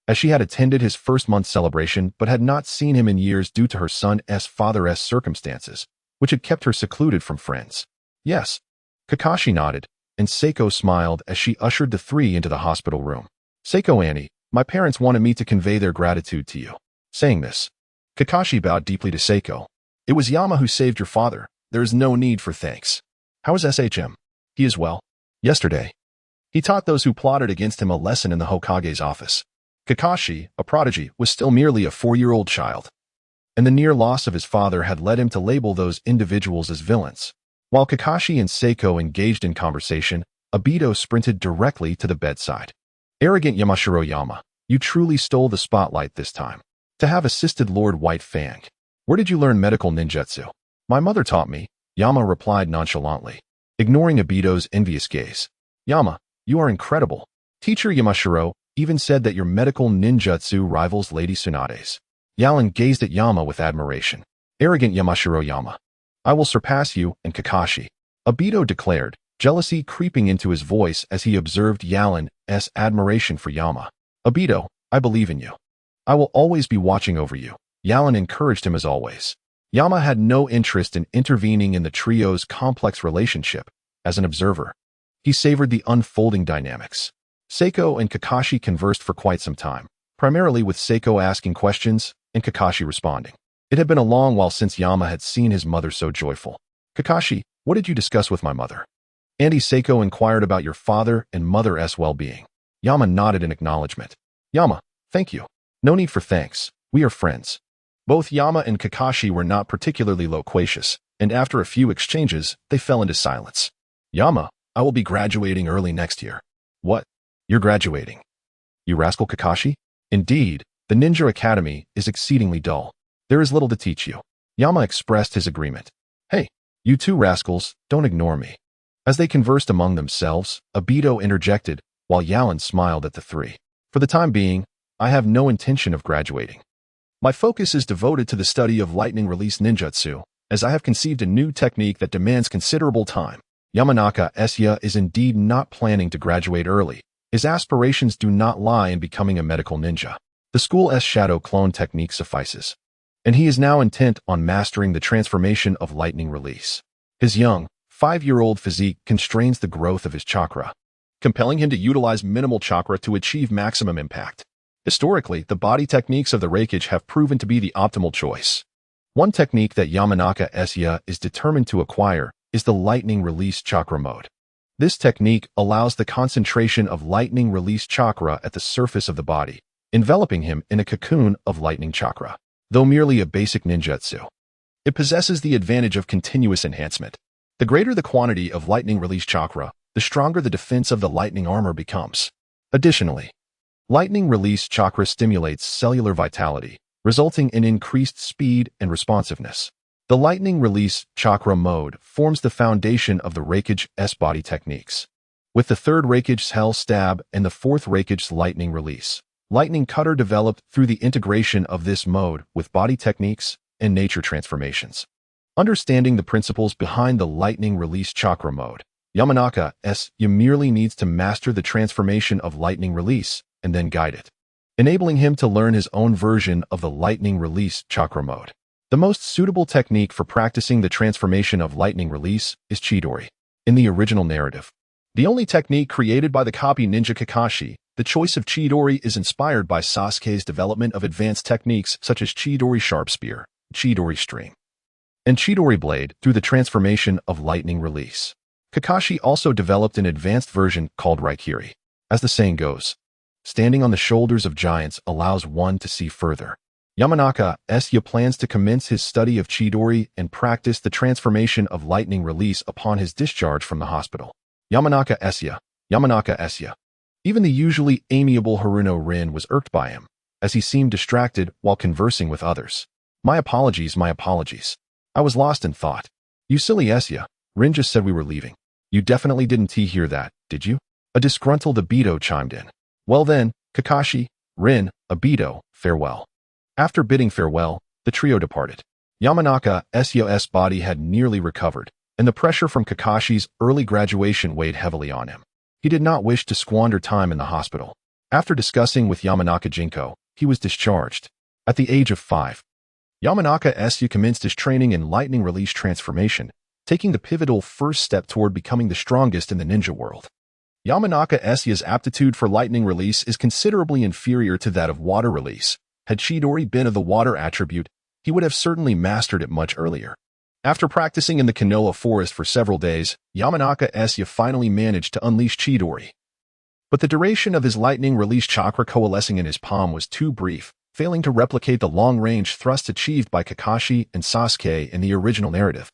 as she had attended his first-month celebration but had not seen him in years due to her son's father's circumstances, which had kept her secluded from friends. Yes. Kakashi nodded, and Seiko smiled as she ushered the 3 into the hospital room. Seiko Auntie, my parents wanted me to convey their gratitude to you. Saying this, Kakashi bowed deeply to Seiko. It was Yama who saved your father. There is no need for thanks. How is SHM? He is well. Yesterday, he taught those who plotted against him a lesson in the Hokage's office. Kakashi, a prodigy, was still merely a 4-year-old child, and the near loss of his father had led him to label those individuals as villains. While Kakashi and Seiko engaged in conversation, Obito sprinted directly to the bedside. Arrogant Yamashiro Yama, you truly stole the spotlight this time. To have assisted Lord White Fang. Where did you learn medical ninjutsu? My mother taught me, Yama replied nonchalantly, ignoring Obito's envious gaze. Yama, you are incredible. Teacher Yamashiro even said that your medical ninjutsu rivals Lady Tsunade's. Yalan gazed at Yama with admiration. Arrogant Yamashiro Yama. I will surpass you and Kakashi. Obito declared, jealousy creeping into his voice as he observed Yalan's admiration for Yama. Obito, I believe in you. I will always be watching over you. Yalan encouraged him as always. Yama had no interest in intervening in the trio's complex relationship. As an observer, he savored the unfolding dynamics. Seiko and Kakashi conversed for quite some time, primarily with Seiko asking questions and Kakashi responding. It had been a long while since Yama had seen his mother so joyful. Kakashi, what did you discuss with my mother? Auntie Seiko inquired about your father and mother's well-being. Yama nodded in acknowledgement. Yama, thank you. No need for thanks. We are friends. Both Yama and Kakashi were not particularly loquacious, and after a few exchanges, they fell into silence. Yama, I will be graduating early next year. What? You're graduating? You rascal Kakashi? Indeed, the Ninja Academy is exceedingly dull. There is little to teach you. Yama expressed his agreement. Hey, you 2 rascals, don't ignore me. As they conversed among themselves, Obito interjected, while Yalan smiled at the 3. For the time being, I have no intention of graduating. My focus is devoted to the study of lightning release ninjutsu, as I have conceived a new technique that demands considerable time. Yamanaka Akihito is indeed not planning to graduate early. His aspirations do not lie in becoming a medical ninja. The school's shadow clone technique suffices, and he is now intent on mastering the transformation of lightning release. His young, 5-year-old physique constrains the growth of his chakra, compelling him to utilize minimal chakra to achieve maximum impact. Historically, the body techniques of the Reikage have proven to be the optimal choice. One technique that Yamanaka Akihito is determined to acquire is the lightning release chakra mode. This technique allows the concentration of lightning release chakra at the surface of the body, enveloping him in a cocoon of lightning chakra. Though merely a basic ninjutsu, it possesses the advantage of continuous enhancement. The greater the quantity of lightning release chakra, the stronger the defense of the lightning armor becomes. Additionally, lightning release chakra stimulates cellular vitality, resulting in increased speed and responsiveness. The lightning release chakra mode forms the foundation of the Reikage's body techniques, with the 3rd Reikage's Hell Stab and the 4th Reikage's Lightning Release. Lightning Cutter developed through the integration of this mode with body techniques and nature transformations. Understanding the principles behind the lightning release chakra mode, Yamanaka Akihito merely needs to master the transformation of lightning release and then guide it, enabling him to learn his own version of the lightning release chakra mode. The most suitable technique for practicing the transformation of lightning release is Chidori. In the original narrative, the only technique created by the copy ninja Kakashi, the choice of Chidori is inspired by Sasuke's development of advanced techniques such as Chidori Sharp Spear, Chidori String, and Chidori Blade through the transformation of lightning release. Kakashi also developed an advanced version called Raikiri. As the saying goes, standing on the shoulders of giants allows one to see further. Yamanaka Akihito plans to commence his study of Chidori and practice the transformation of lightning release upon his discharge from the hospital. Yamanaka Akihito. Even the usually amiable Haruno Rin was irked by him, as he seemed distracted while conversing with others. My apologies. I was lost in thought. You silly Akihito. Rin just said we were leaving. You definitely didn't hear that, did you? A disgruntled Obito chimed in. Well then, Kakashi, Rin, Obito, farewell. After bidding farewell, the trio departed. Yamanaka Akihito's body had nearly recovered, and the pressure from Kakashi's early graduation weighed heavily on him. He did not wish to squander time in the hospital. After discussing with Yamanaka Jinko, he was discharged. At the age of 5, Yamanaka Akihito commenced his training in lightning release transformation, taking the pivotal first step toward becoming the strongest in the ninja world. Yamanaka Akihito's aptitude for lightning release is considerably inferior to that of water release. Had Chidori been of the water attribute, he would have certainly mastered it much earlier. After practicing in the Konoha forest for several days, Yamanaka Akihito finally managed to unleash Chidori. But the duration of his lightning release chakra coalescing in his palm was too brief, failing to replicate the long-range thrust achieved by Kakashi and Sasuke in the original narrative.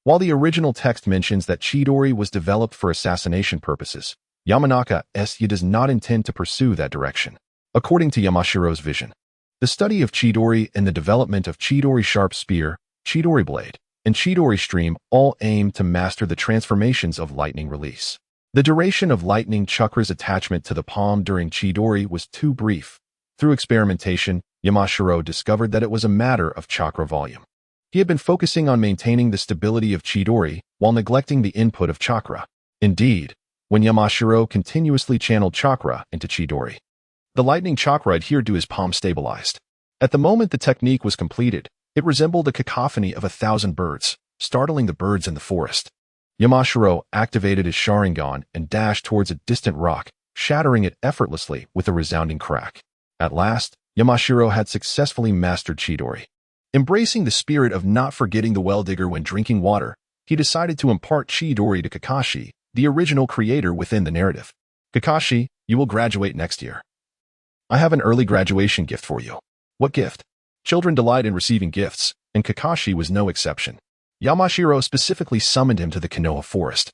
While the original text mentions that Chidori was developed for assassination purposes, Yamanaka Akihito does not intend to pursue that direction. According to Yamashiro's vision, the study of Chidori and the development of Chidori Sharp Spear, Chidori Blade, and Chidori Stream all aim to master the transformations of lightning release. The duration of lightning chakra's attachment to the palm during Chidori was too brief. Through experimentation, Yamashiro discovered that it was a matter of chakra volume. He had been focusing on maintaining the stability of Chidori while neglecting the input of chakra. Indeed, when Yamashiro continuously channeled chakra into Chidori, the lightning chakra adhered to his palm stabilized. At the moment the technique was completed, it resembled a cacophony of 1,000 birds, startling the birds in the forest. Yamashiro activated his Sharingan and dashed towards a distant rock, shattering it effortlessly with a resounding crack. At last, Yamashiro had successfully mastered Chidori. Embracing the spirit of not forgetting the well-digger when drinking water, he decided to impart Chidori to Kakashi, the original creator within the narrative. Kakashi, you will graduate next year. I have an early graduation gift for you. What gift? Children delight in receiving gifts, and Kakashi was no exception. Yamashiro specifically summoned him to the Konoha forest,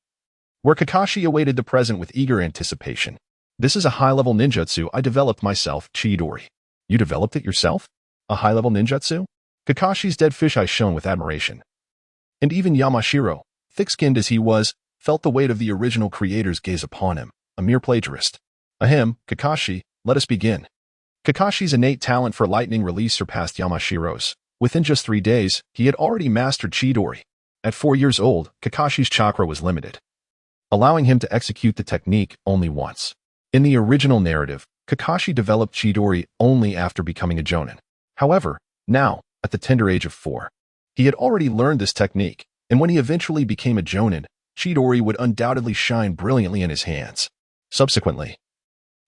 where Kakashi awaited the present with eager anticipation. This is a high-level ninjutsu I developed myself, Chidori. You developed it yourself? A high-level ninjutsu? Kakashi's dead fish eyes shone with admiration. And even Yamashiro, thick-skinned as he was, felt the weight of the original creator's gaze upon him, a mere plagiarist. Ahem, Kakashi, let us begin. Kakashi's innate talent for lightning release surpassed Yamashiro's. Within just 3 days, he had already mastered Chidori. At 4 years old, Kakashi's chakra was limited, allowing him to execute the technique only once. In the original narrative, Kakashi developed Chidori only after becoming a jonin. However, now, at the tender age of 4, he had already learned this technique, and when he eventually became a jonin, Chidori would undoubtedly shine brilliantly in his hands. Subsequently,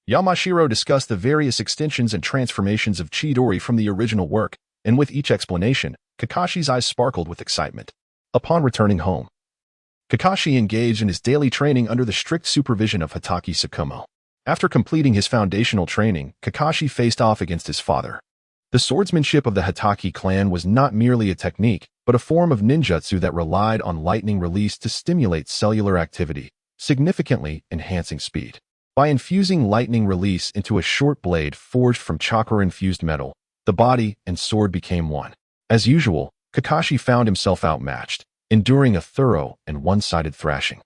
Yamashiro discussed the various extensions and transformations of Chidori from the original work, and with each explanation, Kakashi's eyes sparkled with excitement. Upon returning home, Kakashi engaged in his daily training under the strict supervision of Hatake Tsukumo. After completing his foundational training, Kakashi faced off against his father. The swordsmanship of the Hatake clan was not merely a technique, but a form of ninjutsu that relied on lightning release to stimulate cellular activity, significantly enhancing speed. By infusing lightning release into a short blade forged from chakra-infused metal, the body and sword became one. As usual, Kakashi found himself outmatched, enduring a thorough and one-sided thrashing.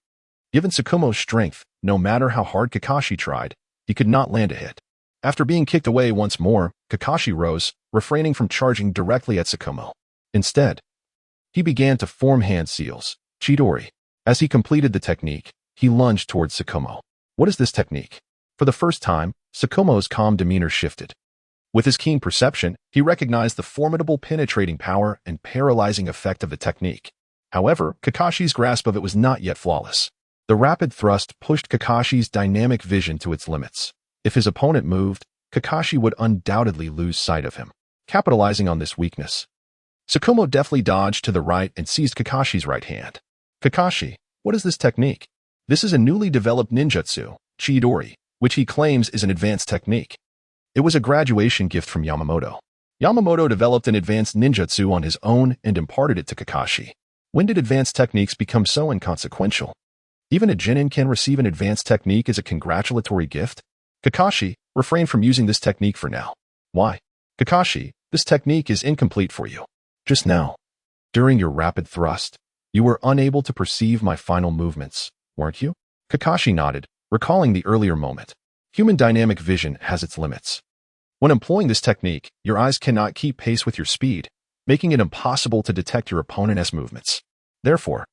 Given Tsukumo's strength, no matter how hard Kakashi tried, he could not land a hit. After being kicked away once more, Kakashi rose, refraining from charging directly at Tsukumo. Instead, he began to form hand seals, Chidori. As he completed the technique, he lunged towards Tsukumo. What is this technique? For the first time, Tsukumo's calm demeanor shifted. With his keen perception, he recognized the formidable penetrating power and paralyzing effect of the technique. However, Kakashi's grasp of it was not yet flawless. The rapid thrust pushed Kakashi's dynamic vision to its limits. If his opponent moved, Kakashi would undoubtedly lose sight of him. Capitalizing on this weakness, Tsukumo deftly dodged to the right and seized Kakashi's right hand. Kakashi, what is this technique? This is a newly developed ninjutsu, Chidori, which he claims is an advanced technique. It was a graduation gift from Yamamoto. Yamamoto developed an advanced ninjutsu on his own and imparted it to Kakashi. When did advanced techniques become so inconsequential? Even a genin can receive an advanced technique as a congratulatory gift? Kakashi, refrain from using this technique for now. Why? Kakashi, this technique is incomplete for you. Just now, during your rapid thrust, you were unable to perceive my final movements, weren't you? Kakashi nodded, recalling the earlier moment. Human dynamic vision has its limits. When employing this technique, your eyes cannot keep pace with your speed, making it impossible to detect your opponent's movements. Therefore,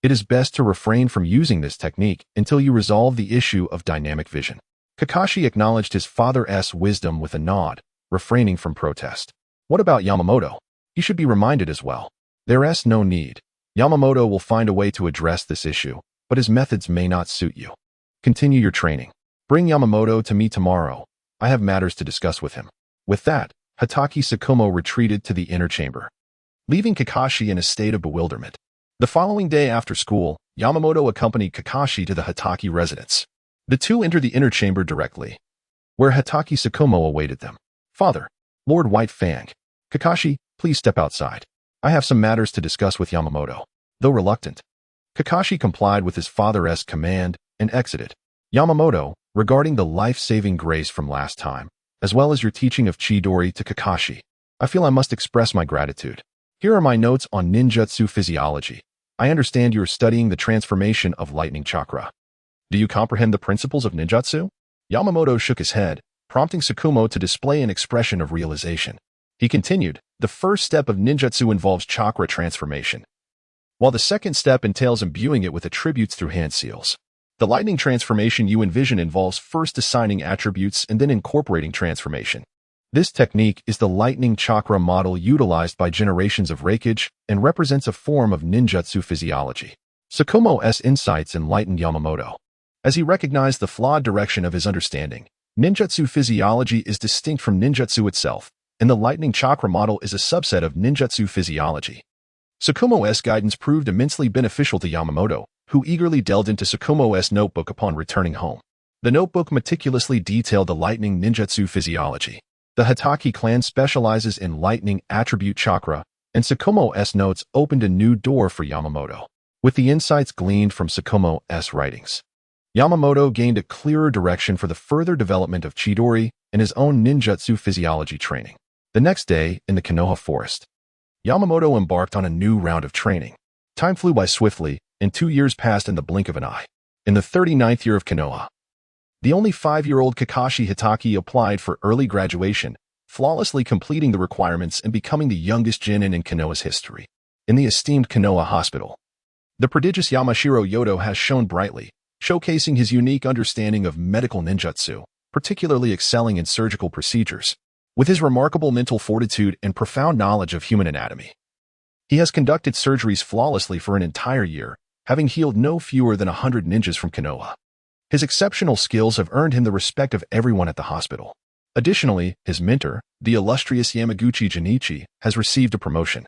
it is best to refrain from using this technique until you resolve the issue of dynamic vision. Kakashi acknowledged his father's wisdom with a nod, refraining from protest. What about Yamamoto? He should be reminded as well. There's no need. Yamamoto will find a way to address this issue, but his methods may not suit you. Continue your training. Bring Yamamoto to me tomorrow. I have matters to discuss with him. With that, Hatake Tsukumo retreated to the inner chamber, leaving Kakashi in a state of bewilderment. The following day after school, Yamamoto accompanied Kakashi to the Hatake residence. The two entered the inner chamber directly, where Hatake Tsukumo awaited them. Father, Lord White Fang. Kakashi, please step outside. I have some matters to discuss with Yamamoto. Though reluctant, Kakashi complied with his father's command and exited. Yamamoto, regarding the life-saving grace from last time, as well as your teaching of Chidori to Kakashi, I feel I must express my gratitude. Here are my notes on ninjutsu physiology. I understand you are studying the transformation of lightning chakra. Do you comprehend the principles of ninjutsu? Yamamoto shook his head, prompting Tsukumo to display an expression of realization. He continued, the first step of ninjutsu involves chakra transformation, while the second step entails imbuing it with attributes through hand seals. The lightning transformation you envision involves first assigning attributes and then incorporating transformation. This technique is the lightning chakra model utilized by generations of Reikage and represents a form of ninjutsu physiology. Tsukumo's insights enlightened Yamamoto. As he recognized the flawed direction of his understanding, ninjutsu physiology is distinct from ninjutsu itself, and the lightning chakra model is a subset of ninjutsu physiology. Tsukumo's guidance proved immensely beneficial to Yamamoto, who eagerly delved into Tsukumo's notebook upon returning home. The notebook meticulously detailed the lightning ninjutsu physiology. The Hatake clan specializes in lightning attribute chakra, and Tsukumo's notes opened a new door for Yamamoto. With the insights gleaned from Tsukumo's writings, Yamamoto gained a clearer direction for the further development of Chidori and his own ninjutsu physiology training. The next day, in the Konoha forest, Yamamoto embarked on a new round of training. Time flew by swiftly, and 2 years passed in the blink of an eye. In the 39th year of Konoha, the only 5-year-old Kakashi Hatake applied for early graduation, flawlessly completing the requirements and becoming the youngest genin in Konoha's history. In the esteemed Konoha hospital, the prodigious Yamashiro Yodo has shone brightly, showcasing his unique understanding of medical ninjutsu, particularly excelling in surgical procedures. With his remarkable mental fortitude and profound knowledge of human anatomy, he has conducted surgeries flawlessly for an entire year, having healed no fewer than 100 ninjas from Konoha. His exceptional skills have earned him the respect of everyone at the hospital. Additionally, his mentor, the illustrious Yamaguchi Junichi, has received a promotion,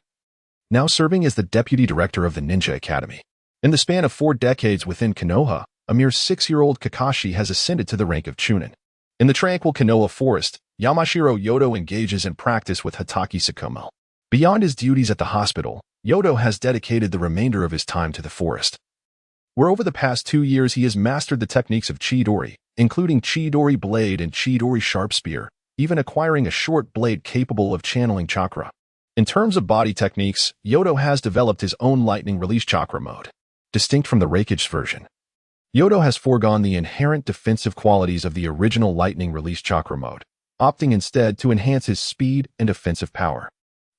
now serving as the deputy director of the Ninja Academy. In the span of 4 decades within Konoha, a mere 6-year-old Kakashi has ascended to the rank of Chunin. In the tranquil Konoha forest, Yamashiro Yodo engages in practice with Hatake Tsukumo. Beyond his duties at the hospital, Yodo has dedicated the remainder of his time to the forest, where over the past 2 years he has mastered the techniques of Chidori, including Chidori Blade and Chidori Sharp Spear, even acquiring a short blade capable of channeling chakra. In terms of body techniques, Yodo has developed his own lightning release chakra mode. Distinct from the Reikage version, Yodo has foregone the inherent defensive qualities of the original lightning release chakra mode, opting instead to enhance his speed and offensive power.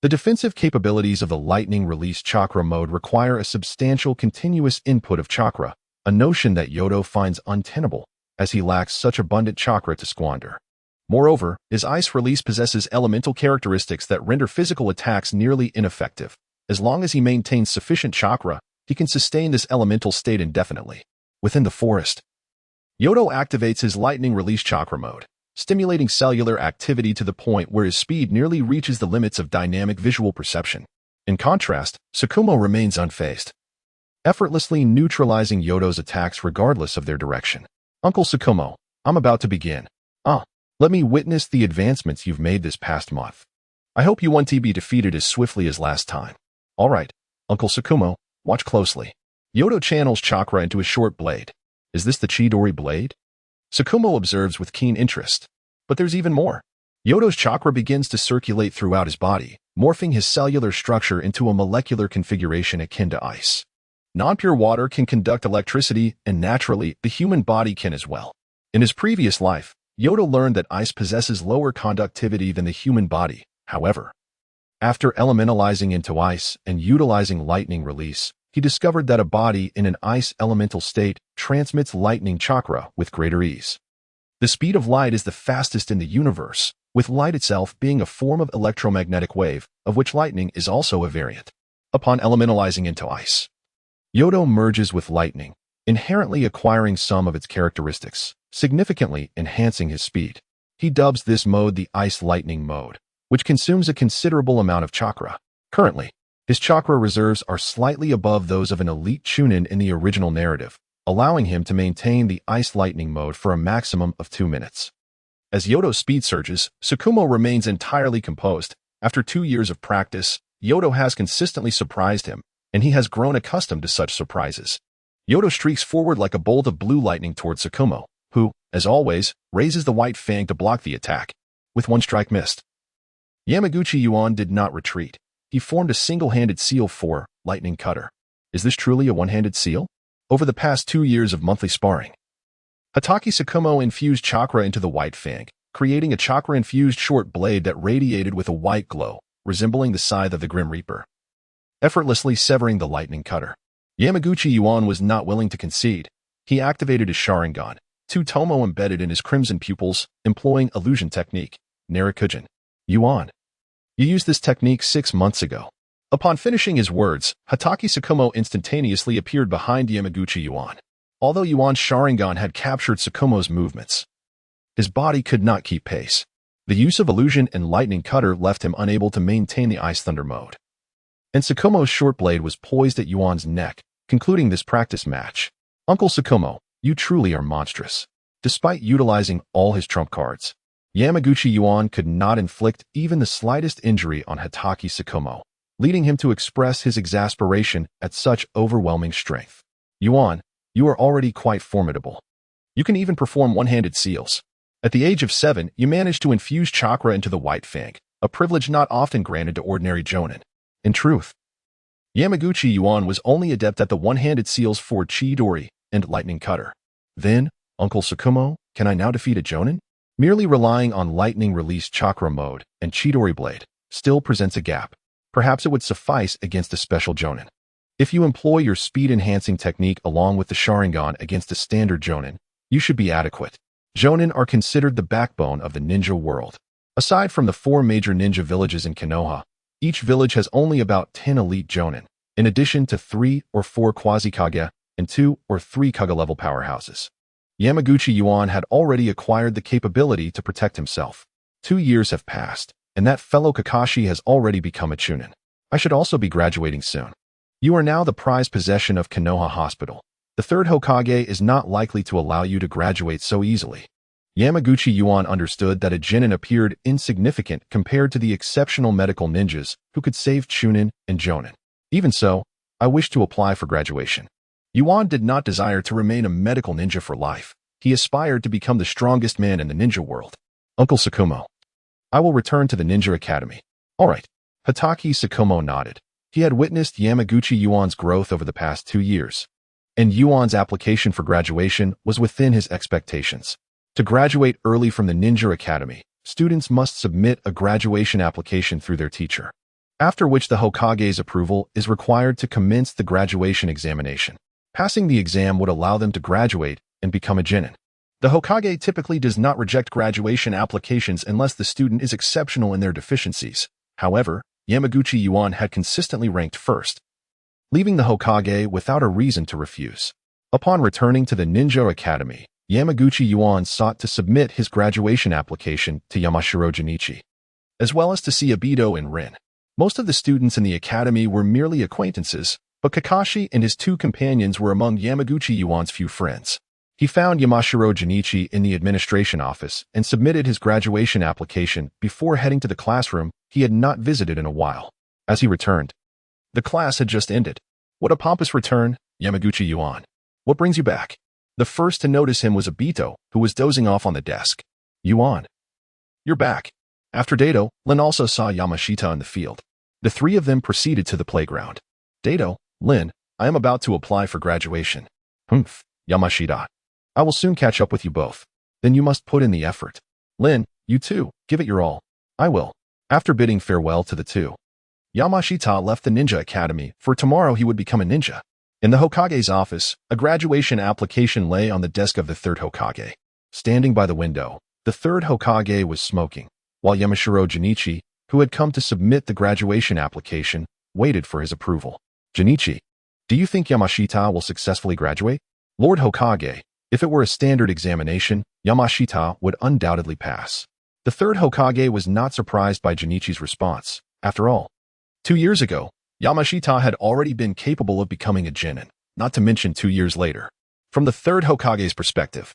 The defensive capabilities of the lightning release chakra mode require a substantial continuous input of chakra, a notion that Yodo finds untenable, as he lacks such abundant chakra to squander. Moreover, his ice release possesses elemental characteristics that render physical attacks nearly ineffective. As long as he maintains sufficient chakra, he can sustain this elemental state indefinitely. Within the forest, Yodo activates his lightning release chakra mode, stimulating cellular activity to the point where his speed nearly reaches the limits of dynamic visual perception. In contrast, Tsukumo remains unfazed, effortlessly neutralizing Yodo's attacks regardless of their direction. Uncle Tsukumo, I'm about to begin. Let me witness the advancements you've made this past month. I hope you want to be defeated as swiftly as last time. All right, Uncle Tsukumo, watch closely. Yodo channels chakra into a short blade. Is this the Chidori blade? Tsukumo observes with keen interest. But there's even more. Yodo's chakra begins to circulate throughout his body, morphing his cellular structure into a molecular configuration akin to ice. Non-pure water can conduct electricity, and naturally, the human body can as well. In his previous life, Yodo learned that ice possesses lower conductivity than the human body. However, after elementalizing into ice and utilizing lightning release, he discovered that a body in an ice elemental state transmits lightning chakra with greater ease. The speed of light is the fastest in the universe, with light itself being a form of electromagnetic wave, of which lightning is also a variant. Upon elementalizing into ice, Yodo merges with lightning, inherently acquiring some of its characteristics, significantly enhancing his speed. He dubs this mode the Ice Lightning mode, which consumes a considerable amount of chakra. Currently, his chakra reserves are slightly above those of an elite Chunin in the original narrative, allowing him to maintain the Ice Lightning mode for a maximum of 2 minutes. As Yodo's speed surges, Tsukumo remains entirely composed. After 2 years of practice, Yodo has consistently surprised him, and he has grown accustomed to such surprises. Yodo streaks forward like a bolt of blue lightning towards Tsukumo, who, as always, raises the white fang to block the attack. With one strike missed. Yamaguchi Yuan did not retreat. He formed a single-handed seal for Lightning Cutter. Is this truly a one-handed seal? Over the past 2 years of monthly sparring, Hatake Tsukumo infused chakra into the white fang, creating a chakra-infused short blade that radiated with a white glow, resembling the scythe of the Grim Reaper, effortlessly severing the lightning cutter. Yamaguchi Yuan was not willing to concede. He activated his Sharingan, 2 tomo embedded in his crimson pupils, employing illusion technique, Narakujin. Yuan, you used this technique 6 months ago. Upon finishing his words, Hatake Tsukumo instantaneously appeared behind Yamaguchi Yuan. Although Yuan's Sharingan had captured Tsukumo's movements, his body could not keep pace. The use of illusion and lightning cutter left him unable to maintain the Ice Thunder mode. And Tsukumo's short blade was poised at Yuan's neck, concluding this practice match. Uncle Tsukumo, you truly are monstrous. Despite utilizing all his trump cards, Yamaguchi Yuan could not inflict even the slightest injury on Hatake Tsukumo, leading him to express his exasperation at such overwhelming strength. Yuan, you are already quite formidable. You can even perform one-handed seals. At the age of 7, you managed to infuse chakra into the white fang, a privilege not often granted to ordinary jonin. In truth, Yamaguchi Yuan was only adept at the one-handed seals for Chidori and Lightning Cutter. Then, Uncle Tsukumo, can I now defeat a jonin? Merely relying on lightning release chakra mode and Chidori blade still presents a gap. Perhaps it would suffice against a special jonin. If you employ your speed-enhancing technique along with the Sharingan against a standard jonin, you should be adequate. Jonin are considered the backbone of the ninja world. Aside from the 4 major ninja villages in Konoha, each village has only about 10 elite jonin, in addition to 3 or 4 quasi-kage and 2 or 3 kage-level powerhouses. Yamaguchi Yuan had already acquired the capability to protect himself. 2 years have passed, and that fellow Kakashi has already become a Chunin. I should also be graduating soon. You are now the prized possession of Konoha Hospital. The 3rd Hokage is not likely to allow you to graduate so easily. Yamaguchi Yuan understood that a genin appeared insignificant compared to the exceptional medical ninjas who could save Chunin and jonin. Even so, I wish to apply for graduation. Yuan did not desire to remain a medical ninja for life. He aspired to become the strongest man in the ninja world. Uncle Tsukumo, I will return to the Ninja Academy. All right. Hatake Tsukumo nodded. He had witnessed Yamaguchi Yuan's growth over the past 2 years, and Yuan's application for graduation was within his expectations. To graduate early from the Ninja Academy, students must submit a graduation application through their teacher, after which the Hokage's approval is required to commence the graduation examination. Passing the exam would allow them to graduate and become a genin. The Hokage typically does not reject graduation applications unless the student is exceptional in their deficiencies. However, Yamaguchi Yuan had consistently ranked first, leaving the Hokage without a reason to refuse. Upon returning to the Ninja Academy, Yamaguchi Yuan sought to submit his graduation application to Yamashiro Junichi, as well as to see Abido and Rin. Most of the students in the academy were merely acquaintances, but Kakashi and his 2 companions were among Yamaguchi Yuan's few friends. He found Yamashiro Junichi in the administration office and submitted his graduation application before heading to the classroom he had not visited in a while. As he returned, the class had just ended. What a pompous return, Yamaguchi Yuan. What brings you back? The first to notice him was Obito, who was dozing off on the desk. Yuan. You're back. After Dato, Lin also saw Yamashita in the field. The three of them proceeded to the playground. Dato, Lin, I am about to apply for graduation. Humph, Yamashita. I will soon catch up with you both. Then you must put in the effort. Lin, you too, give it your all. I will. After bidding farewell to the two, Yamashita left the ninja academy, for tomorrow he would become a ninja. In the Hokage's office, a graduation application lay on the desk of the third Hokage. Standing by the window, the third Hokage was smoking, while Yamashiro Junichi, who had come to submit the graduation application, waited for his approval. Junichi, do you think Yamashita will successfully graduate? Lord Hokage, if it were a standard examination, Yamashita would undoubtedly pass. The third Hokage was not surprised by Junichi's response. After all, 2 years ago, Yamashita had already been capable of becoming a genin, not to mention 2 years later. From the third Hokage's perspective,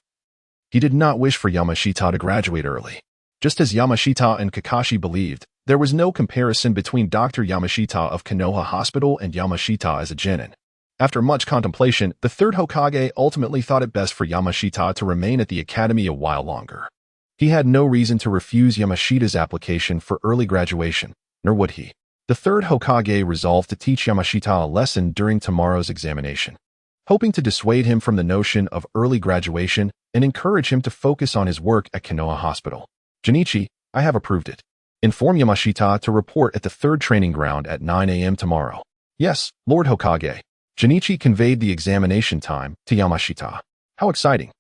he did not wish for Yamashita to graduate early. Just as Yamashita and Kakashi believed, there was no comparison between Dr. Yamashita of Konoha Hospital and Yamashita as a genin. After much contemplation, the third Hokage ultimately thought it best for Yamashita to remain at the academy a while longer. He had no reason to refuse Yamashita's application for early graduation, nor would he. The third Hokage resolved to teach Yamashita a lesson during tomorrow's examination, hoping to dissuade him from the notion of early graduation and encourage him to focus on his work at Konoha Hospital. Junichi, I have approved it. Inform Yamashita to report at the third training ground at 9 a.m. tomorrow. Yes, Lord Hokage. Junichi conveyed the examination time to Yamashita. How exciting.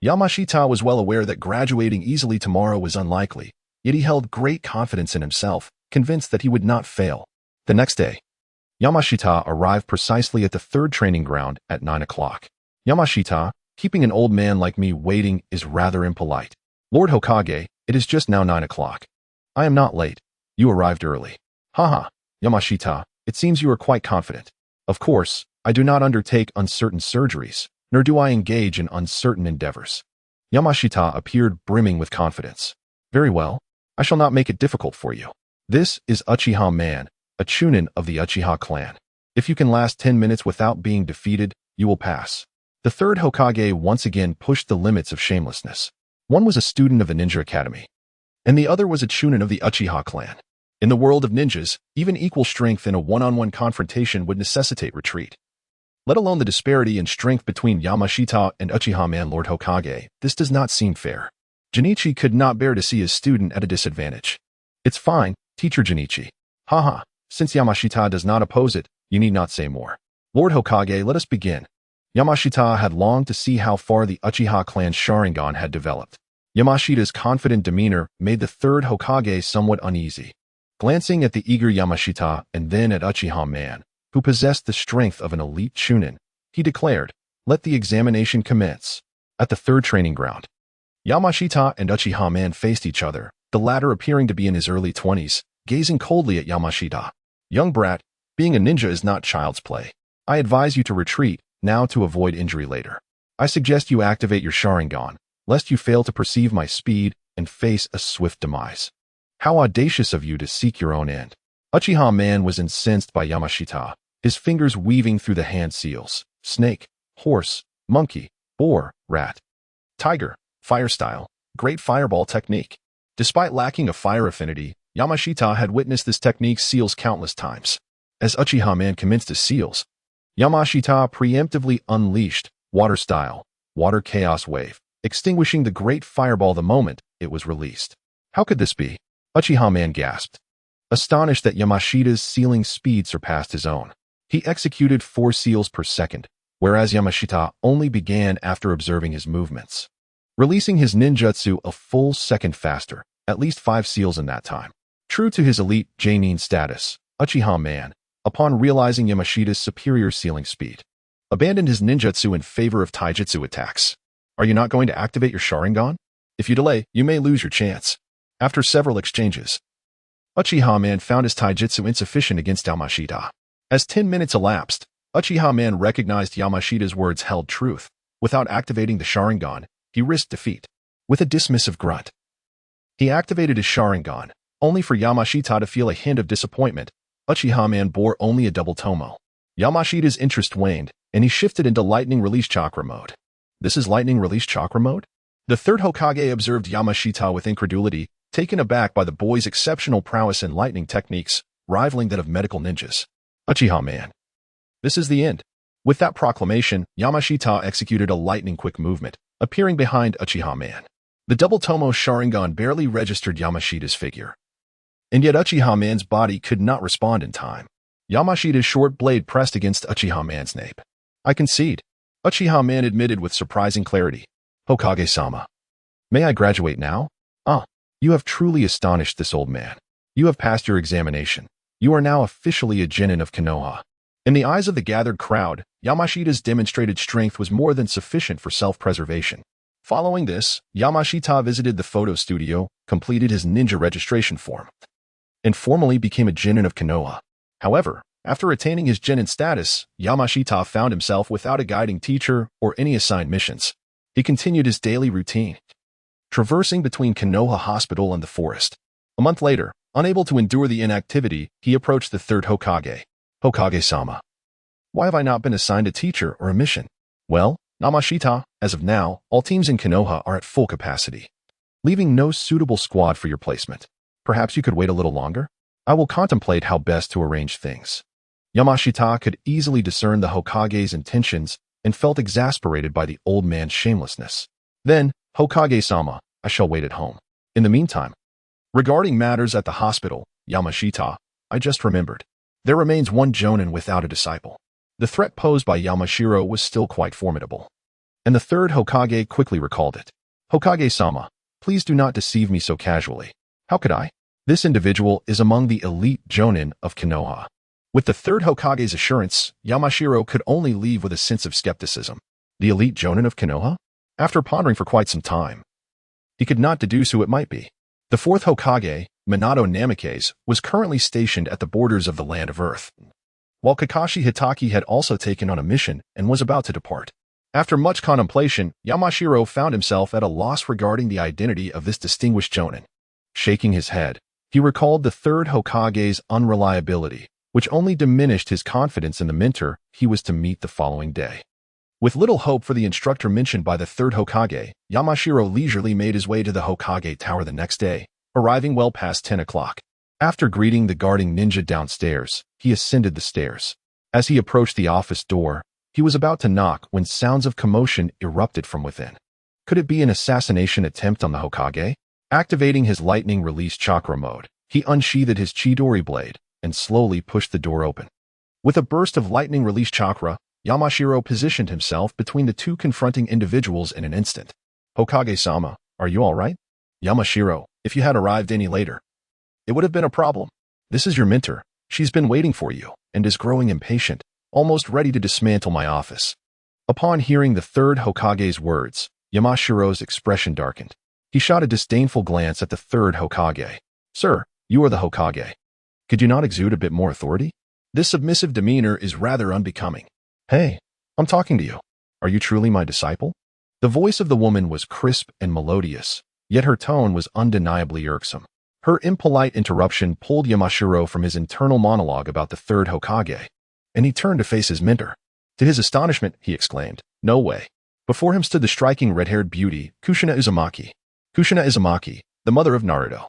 Yamashita was well aware that graduating easily tomorrow was unlikely, yet he held great confidence in himself, convinced that he would not fail. The next day, Yamashita arrived precisely at the third training ground at 9 o'clock. Yamashita, keeping an old man like me waiting is rather impolite. Lord Hokage, it is just now 9 o'clock. I am not late. You arrived early. Haha, Yamashita, it seems you are quite confident. Of course, I do not undertake uncertain surgeries, nor do I engage in uncertain endeavors. Yamashita appeared brimming with confidence. Very well, I shall not make it difficult for you. This is Uchiha Man, a chunin of the Uchiha clan. If you can last 10 minutes without being defeated, you will pass. The third Hokage once again pushed the limits of shamelessness. One was a student of the Ninja Academy, and the other was a chunin of the Uchiha clan. In the world of ninjas, even equal strength in a one-on-one confrontation would necessitate retreat. Let alone the disparity in strength between Yamashita and Uchiha Man Lord Hokage, this does not seem fair. Junichi could not bear to see his student at a disadvantage. It's fine, Teacher Junichi. Haha, since Yamashita does not oppose it, you need not say more. Lord Hokage, let us begin. Yamashita had longed to see how far the Uchiha clan's Sharingan had developed. Yamashita's confident demeanor made the third Hokage somewhat uneasy. Glancing at the eager Yamashita and then at Uchiha Man, who possessed the strength of an elite chunin, he declared, let the examination commence. At the third training ground, Yamashita and Uchiha Man faced each other, the latter appearing to be in his early 20s, gazing coldly at Yamashita. Young brat, being a ninja is not child's play. I advise you to retreat, now to avoid injury later. I suggest you activate your Sharingan, lest you fail to perceive my speed and face a swift demise. How audacious of you to seek your own end. Uchiha Man was incensed by Yamashita, his fingers weaving through the hand seals. Snake, horse, monkey, boar, rat, tiger, fire style, great fireball technique. Despite lacking a fire affinity, Yamashita had witnessed this technique seals countless times. As Uchiha Man commenced his seals, Yamashita preemptively unleashed water style, water chaos wave, extinguishing the great fireball the moment it was released. How could this be? Uchiha Man gasped, astonished that Yamashita's sealing speed surpassed his own. He executed 4 seals per second, whereas Yamashita only began after observing his movements, releasing his ninjutsu a full second faster, at least 5 seals in that time. True to his elite Genin status, Uchiha Man, upon realizing Yamashita's superior sealing speed, abandoned his ninjutsu in favor of taijutsu attacks. Are you not going to activate your Sharingan? If you delay, you may lose your chance. After several exchanges, Uchiha Man found his taijutsu insufficient against Yamashita. As 10 minutes elapsed, Uchiha Man recognized Yamashita's words held truth. Without activating the Sharingan, he risked defeat. With a dismissive grunt, he activated his Sharingan, only for Yamashita to feel a hint of disappointment. Uchiha man bore only a double tomo. Yamashita's interest waned, and he shifted into lightning release chakra mode. This is lightning release chakra mode? The third Hokage observed Yamashita with incredulity, taken aback by the boy's exceptional prowess in lightning techniques, rivaling that of medical ninjas. Uchiha man. This is the end. With that proclamation, Yamashita executed a lightning-quick movement, appearing behind Uchiha man. The double tomo Sharingan barely registered Yamashita's figure. And yet Uchiha man's body could not respond in time. Yamashita's short blade pressed against Uchiha man's nape. I concede. Uchiha man admitted with surprising clarity. Hokage-sama. May I graduate now? You have truly astonished this old man. You have passed your examination. You are now officially a genin of Konoha. In the eyes of the gathered crowd, Yamashita's demonstrated strength was more than sufficient for self-preservation. Following this, Yamashita visited the photo studio, completed his ninja registration form, and formally became a genin of Konoha. However, after attaining his genin status, Yamashita found himself without a guiding teacher or any assigned missions. He continued his daily routine, traversing between Konoha Hospital and the forest. A month later, unable to endure the inactivity, he approached the third Hokage. Hokage-sama. Why have I not been assigned a teacher or a mission? Well, Yamashita, as of now, all teams in Konoha are at full capacity, leaving no suitable squad for your placement. Perhaps you could wait a little longer? I will contemplate how best to arrange things. Yamashita could easily discern the Hokage's intentions and felt exasperated by the old man's shamelessness. Then, Hokage-sama, I shall wait at home. In the meantime, regarding matters at the hospital, Yamashita, I just remembered. There remains one jonin without a disciple. The threat posed by Yamashiro was still quite formidable. And the third Hokage quickly recalled it. Hokage-sama, please do not deceive me so casually. How could I? This individual is among the elite jonin of Konoha. With the third Hokage's assurance, Yamashiro could only leave with a sense of skepticism. The elite jonin of Konoha? After pondering for quite some time, he could not deduce who it might be. The fourth Hokage, Minato Namikaze, was currently stationed at the borders of the land of Earth, while Kakashi Hitaki had also taken on a mission and was about to depart. After much contemplation, Yamashiro found himself at a loss regarding the identity of this distinguished jonin. Shaking his head, he recalled the third Hokage's unreliability, which only diminished his confidence in the mentor he was to meet the following day. With little hope for the instructor mentioned by the third Hokage, Yamashiro leisurely made his way to the Hokage Tower the next day, arriving well past 10 o'clock. After greeting the guarding ninja downstairs, he ascended the stairs. As he approached the office door, he was about to knock when sounds of commotion erupted from within. Could it be an assassination attempt on the Hokage? Activating his lightning release chakra mode, he unsheathed his Chidori blade and slowly pushed the door open. With a burst of lightning release chakra, Yamashiro positioned himself between the two confronting individuals in an instant. Hokage-sama, are you all right? Yamashiro, if you had arrived any later, it would have been a problem. This is your mentor. She's been waiting for you and is growing impatient, almost ready to dismantle my office. Upon hearing the third Hokage's words, Yamashiro's expression darkened. He shot a disdainful glance at the third Hokage. Sir, you are the Hokage. Could you not exude a bit more authority? This submissive demeanor is rather unbecoming. Hey, I'm talking to you. Are you truly my disciple? The voice of the woman was crisp and melodious, yet her tone was undeniably irksome. Her impolite interruption pulled Yamashiro from his internal monologue about the third Hokage, and he turned to face his mentor. To his astonishment, he exclaimed, "No way." Before him stood the striking red-haired beauty, Kushina Uzumaki. Kushina Uzumaki, the mother of Naruto.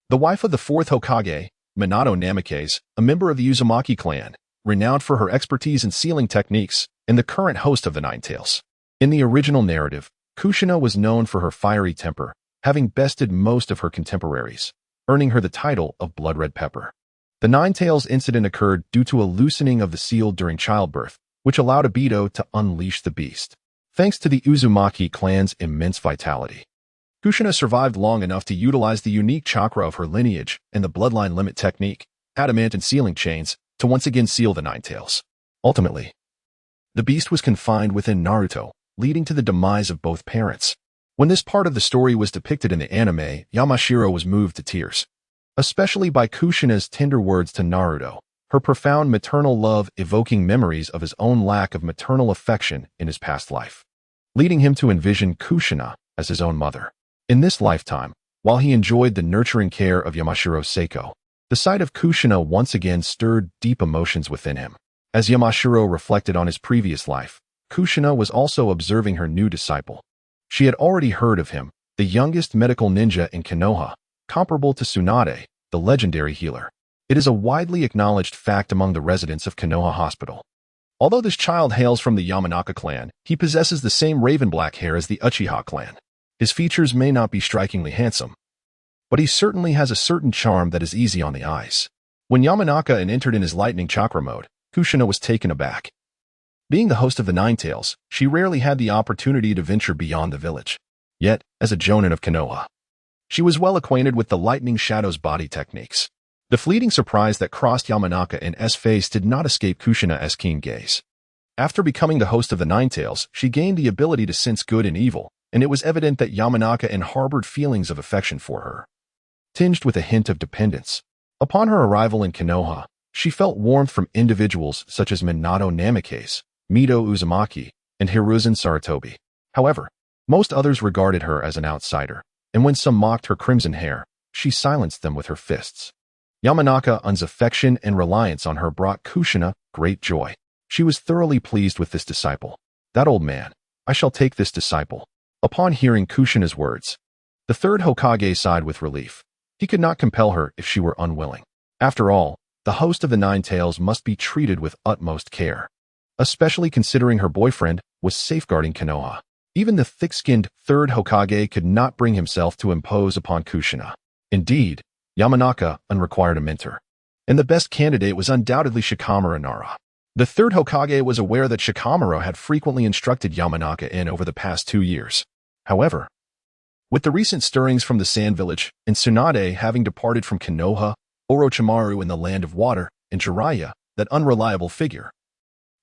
The wife of the fourth Hokage, Minato Namikaze, a member of the Uzumaki clan, renowned for her expertise in sealing techniques, and the current host of the Nine Tails. In the original narrative, Kushina was known for her fiery temper, having bested most of her contemporaries, earning her the title of Blood Red Pepper. The Nine Tails incident occurred due to a loosening of the seal during childbirth, which allowed Obito to unleash the beast. Thanks to the Uzumaki clan's immense vitality, Kushina survived long enough to utilize the unique chakra of her lineage and the bloodline limit technique, adamant sealing chains, to once again seal the Nine Tails. Ultimately, the beast was confined within Naruto, leading to the demise of both parents. When this part of the story was depicted in the anime, Yamashiro was moved to tears, especially by Kushina's tender words to Naruto, her profound maternal love evoking memories of his own lack of maternal affection in his past life. leading him to envision Kushina as his own mother. In this lifetime, while he enjoyed the nurturing care of Yamashiro Seiko, the sight of Kushina once again stirred deep emotions within him. As Yamashiro reflected on his previous life, Kushina was also observing her new disciple. She had already heard of him, the youngest medical ninja in Konoha, comparable to Tsunade, the legendary healer. It is a widely acknowledged fact among the residents of Konoha Hospital. Although this child hails from the Yamanaka clan, he possesses the same raven-black hair as the Uchiha clan. His features may not be strikingly handsome, but he certainly has a certain charm that is easy on the eyes. When Yamanaka entered in his lightning chakra mode, Kushina was taken aback. Being the host of the Nine Tails, she rarely had the opportunity to venture beyond the village. Yet, as a jonin of Konoha, she was well acquainted with the lightning shadow's body techniques. The fleeting surprise that crossed Yamanaka in S face did not escape Kushina's keen gaze. After becoming the host of the Nine Tails, she gained the ability to sense good and evil, and it was evident that Yamanaka harbored feelings of affection for her, tinged with a hint of dependence. Upon her arrival in Konoha, she felt warmth from individuals such as Minato Namikaze, Mito Uzumaki, and Hiruzen Sarutobi. However, most others regarded her as an outsider, and when some mocked her crimson hair, she silenced them with her fists. Yamanaka's affection and reliance on her brought Kushina great joy. She was thoroughly pleased with this disciple. That old man, I shall take this disciple. Upon hearing Kushina's words, the third Hokage sighed with relief. He could not compel her if she were unwilling. After all, the host of the Nine Tails must be treated with utmost care, especially considering her boyfriend was safeguarding Konoha. Even the thick-skinned third Hokage could not bring himself to impose upon Kushina. Indeed, Yamanaka required a mentor, and the best candidate was undoubtedly Shikamaru Nara. The third Hokage was aware that Shikamaru had frequently instructed Yamanaka over the past 2 years. However, with the recent stirrings from the Sand Village, and Tsunade having departed from Konoha, Orochimaru in the Land of Water, and Jiraiya, that unreliable figure,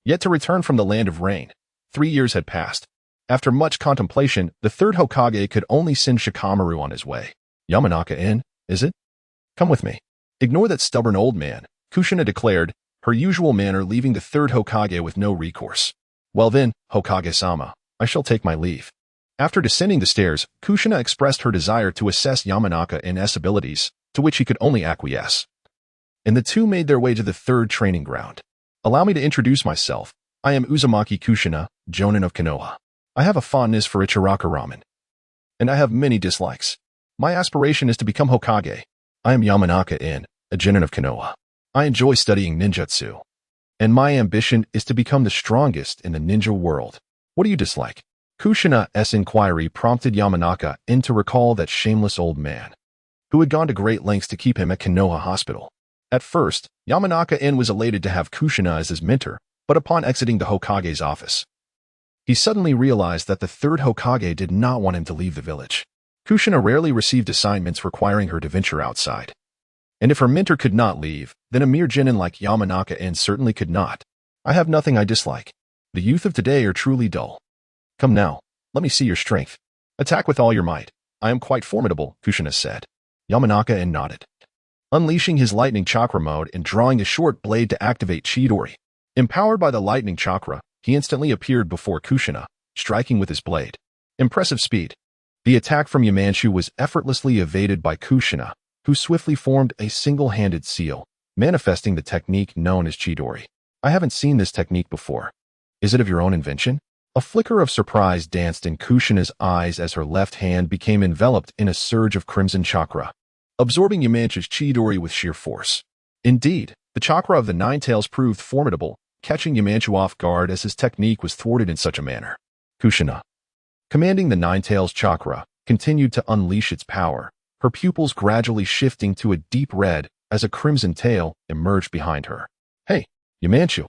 yet to return from the Land of Rain, 3 years had passed. After much contemplation, the third Hokage could only send Shikamaru on his way. Yamanaka is it? Come with me. Ignore that stubborn old man, Kushina declared, her usual manner leaving the third Hokage with no recourse. Well then, Hokage-sama, I shall take my leave. After descending the stairs, Kushina expressed her desire to assess Yamanaka's abilities, to which he could only acquiesce. And the two made their way to the third training ground. Allow me to introduce myself. I am Uzumaki Kushina, jonin of Konoha. I have a fondness for Ichiraka ramen, and I have many dislikes. My aspiration is to become Hokage. I am Yamanaka a jonin of Konoha. I enjoy studying ninjutsu, and my ambition is to become the strongest in the ninja world. What do you dislike? Kushina's inquiry prompted Yamanaka to recall that shameless old man, who had gone to great lengths to keep him at Konoha Hospital. At first, Yamanaka was elated to have Kushina as his mentor, but upon exiting the Hokage's office, he suddenly realized that the third Hokage did not want him to leave the village. Kushina rarely received assignments requiring her to venture outside. And if her mentor could not leave, then a mere genin like Yamanaka certainly could not. I have nothing I dislike. The youth of today are truly dull. Come now, let me see your strength. Attack with all your might. I am quite formidable, Kushina said. Yamanaka nodded, unleashing his lightning chakra mode and drawing a short blade to activate Chidori. Empowered by the lightning chakra, he instantly appeared before Kushina, striking with his blade. Impressive speed. The attack from Yamanchu was effortlessly evaded by Kushina, who swiftly formed a single-handed seal, manifesting the technique known as Chidori. I haven't seen this technique before. Is it of your own invention? A flicker of surprise danced in Kushina's eyes as her left hand became enveloped in a surge of crimson chakra, absorbing Yamanchu's Chidori with sheer force. Indeed, the chakra of the Nine Tails proved formidable, catching Yamanchu off guard as his technique was thwarted in such a manner. Kushina, commanding the Nine Tails chakra, continued to unleash its power, her pupils gradually shifting to a deep red as a crimson tail emerged behind her. Hey, Yamanchu,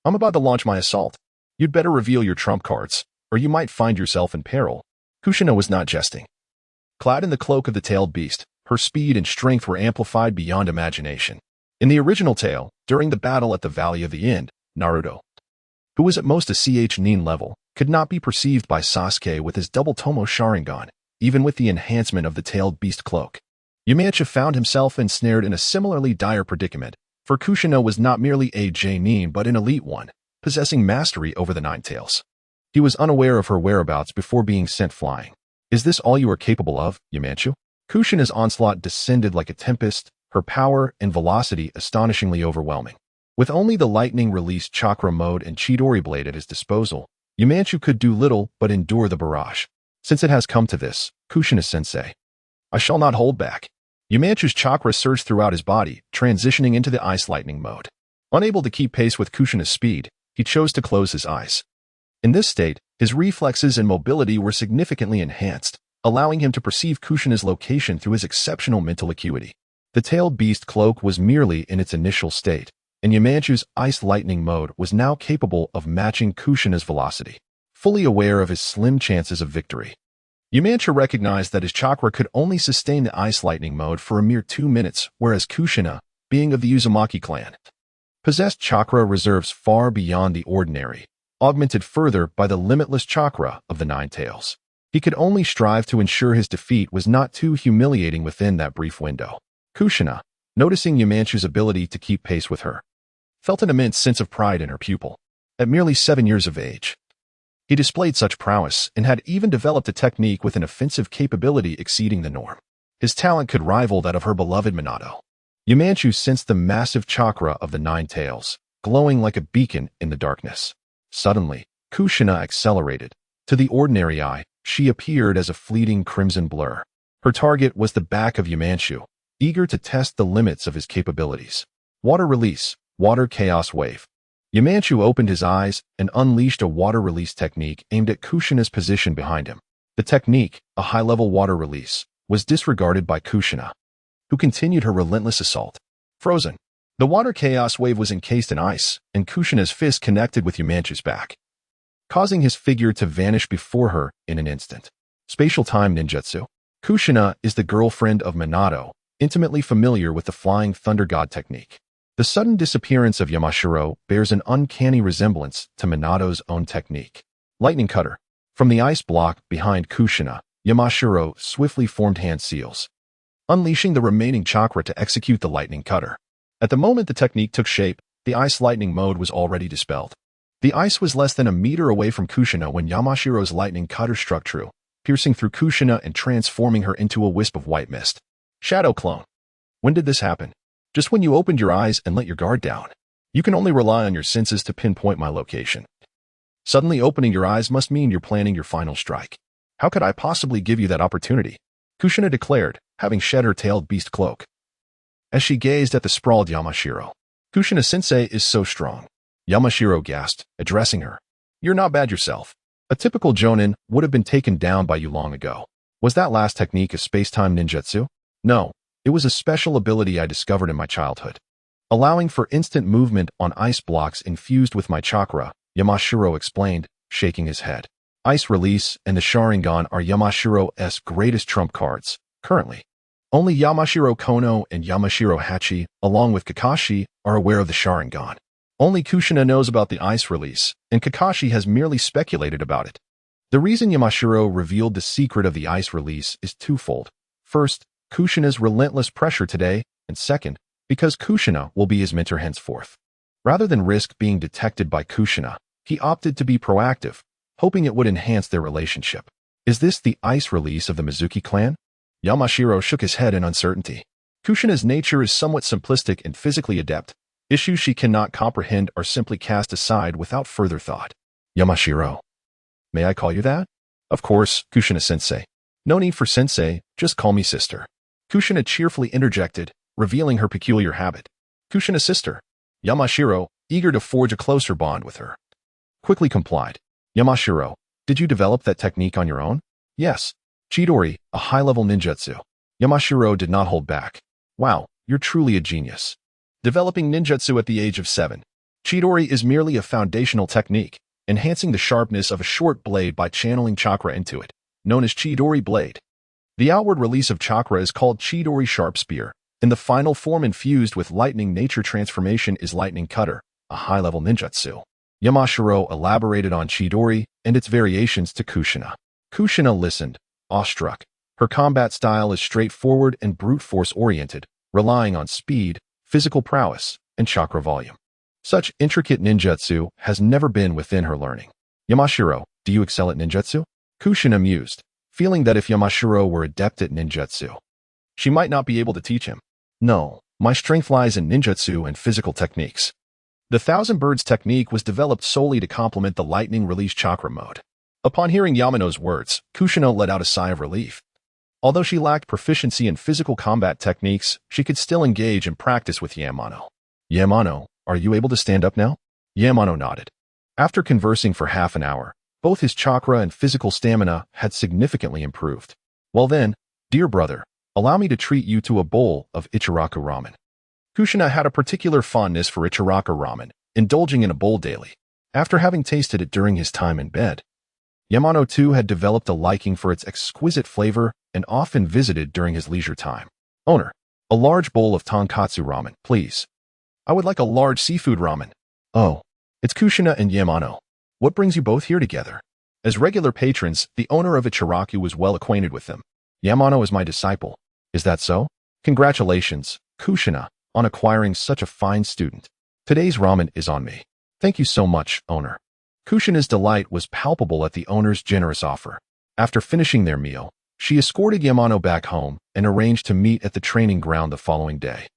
I'm about to launch my assault. You'd better reveal your trump cards, or you might find yourself in peril. Kushina was not jesting. Clad in the cloak of the tailed beast, her speed and strength were amplified beyond imagination. In the original tale, during the battle at the Valley of the End, Naruto, who was at most a Nin level, could not be perceived by Sasuke with his double Tomo Sharingan, even with the enhancement of the tailed beast cloak. Yamanchu found himself ensnared in a similarly dire predicament, for Kushina was not merely a Nin but an elite one, possessing mastery over the Nine Tails. He was unaware of her whereabouts before being sent flying. Is this all you are capable of, Yamanchu? Kushina's onslaught descended like a tempest, her power and velocity astonishingly overwhelming. With only the lightning-released chakra mode and Chidori blade at his disposal, Yamanchu could do little but endure the barrage. Since it has come to this, Kushina-sensei, I shall not hold back. Yamanchu's chakra surged throughout his body, transitioning into the ice lightning mode. Unable to keep pace with Kushina's speed, he chose to close his eyes. In this state, his reflexes and mobility were significantly enhanced, allowing him to perceive Kushina's location through his exceptional mental acuity. The tailed beast cloak was merely in its initial state, and Yamanchu's ice lightning mode was now capable of matching Kushina's velocity. Fully aware of his slim chances of victory, Yamanchu recognized that his chakra could only sustain the ice lightning mode for a mere 2 minutes, whereas Kushina, being of the Uzumaki clan, possessed chakra reserves far beyond the ordinary, augmented further by the limitless chakra of the Nine Tails. He could only strive to ensure his defeat was not too humiliating within that brief window. Kushina, noticing Yamanchu's ability to keep pace with her, felt an immense sense of pride in her pupil. At merely 7 years of age, he displayed such prowess and had even developed a technique with an offensive capability exceeding the norm. His talent could rival that of her beloved Minato. Yamanchu sensed the massive chakra of the Nine Tails, glowing like a beacon in the darkness. Suddenly, Kushina accelerated. To the ordinary eye, she appeared as a fleeting crimson blur. Her target was the back of Yamanchu, eager to test the limits of his capabilities. Water release, water chaos wave. Yamanchu opened his eyes and unleashed a water release technique aimed at Kushina's position behind him. The technique, a high-level water release, was disregarded by Kushina, who continued her relentless assault. Frozen. The water chaos wave was encased in ice, and Kushina's fist connected with Yamanchu's back, causing his figure to vanish before her in an instant. Spatial time ninjutsu. Kushina is the girlfriend of Minato, intimately familiar with the Flying Thunder God technique. The sudden disappearance of Yamashiro bears an uncanny resemblance to Minato's own technique. Lightning Cutter. From the ice block behind Kushina, Yamashiro swiftly formed hand seals, unleashing the remaining chakra to execute the Lightning Cutter. At the moment the technique took shape, the ice lightning mode was already dispelled. The ice was less than a meter away from Kushina when Yamashiro's Lightning Cutter struck true, piercing through Kushina and transforming her into a wisp of white mist. Shadow Clone. When did this happen? Just when you opened your eyes and let your guard down. You can only rely on your senses to pinpoint my location. Suddenly opening your eyes must mean you're planning your final strike. How could I possibly give you that opportunity? Kushina declared, having shed her tailed beast cloak, as she gazed at the sprawled Yamashiro. Kushina-sensei is so strong. Yamashiro gasped, addressing her. You're not bad yourself. A typical jonin would have been taken down by you long ago. Was that last technique a space-time ninjutsu? No, it was a special ability I discovered in my childhood. Allowing for instant movement on ice blocks infused with my chakra, Yamashiro explained, shaking his head. Ice Release and the Sharingan are Yamashiro's greatest trump cards, currently. Only Yamashiro Kono and Yamashiro Hachi, along with Kakashi, are aware of the Sharingan. Only Kushina knows about the Ice Release, and Kakashi has merely speculated about it. The reason Yamashiro revealed the secret of the Ice Release is twofold. First, Kushina's relentless pressure today, and second, because Kushina will be his mentor henceforth. Rather than risk being detected by Kushina, he opted to be proactive, hoping it would enhance their relationship. Is this the Ice Release of the Mizuki clan? Yamashiro shook his head in uncertainty. Kushina's nature is somewhat simplistic and physically adept. Issues she cannot comprehend are simply cast aside without further thought. Yamashiro. May I call you that? Of course, Kushina-sensei. No need for sensei, just call me sister. Kushina cheerfully interjected, revealing her peculiar habit. Kushina's sister. Yamashiro, eager to forge a closer bond with her, quickly complied. Yamashiro, did you develop that technique on your own? Yes. Chidori, a high-level ninjutsu. Yamashiro did not hold back. Wow, you're truly a genius. Developing ninjutsu at the age of 7. Chidori is merely a foundational technique, enhancing the sharpness of a short blade by channeling chakra into it, known as Chidori Blade. The outward release of chakra is called Chidori Sharp Spear, and the final form infused with lightning nature transformation is Lightning Cutter, a high-level ninjutsu. Yamashiro elaborated on Chidori and its variations to Kushina. Kushina listened, awestruck. Her combat style is straightforward and brute force oriented, relying on speed, physical prowess, and chakra volume. Such intricate ninjutsu has never been within her learning. Yamashiro, Do you excel at ninjutsu? Kushina mused, feeling that if Yamashiro were adept at ninjutsu, she might not be able to teach him. No, my strength lies in ninjutsu and physical techniques. The Thousand Birds technique was developed solely to complement the lightning release chakra mode. Upon hearing Yamano's words, Kushina let out a sigh of relief. Although she lacked proficiency in physical combat techniques, she could still engage and practice with Yamano. Yamano, are you able to stand up now? Yamano nodded. After conversing for half an hour, both his chakra and physical stamina had significantly improved. Well then, dear brother, allow me to treat you to a bowl of Ichiraku ramen. Kushina had a particular fondness for Ichiraku ramen, indulging in a bowl daily. After having tasted it during his time in bed, Yamano too had developed a liking for its exquisite flavor and often visited during his leisure time. Owner, a large bowl of tonkatsu ramen, please. I would like a large seafood ramen. Oh, it's Kushina and Yamano. What brings you both here together? As regular patrons, the owner of Ichiraku was well acquainted with them. Yamano is my disciple. Is that so? Congratulations, Kushina, on acquiring such a fine student. Today's ramen is on me. Thank you so much, owner. Kushina's delight was palpable at the owner's generous offer. After finishing their meal, she escorted Yamano back home and arranged to meet at the training ground the following day.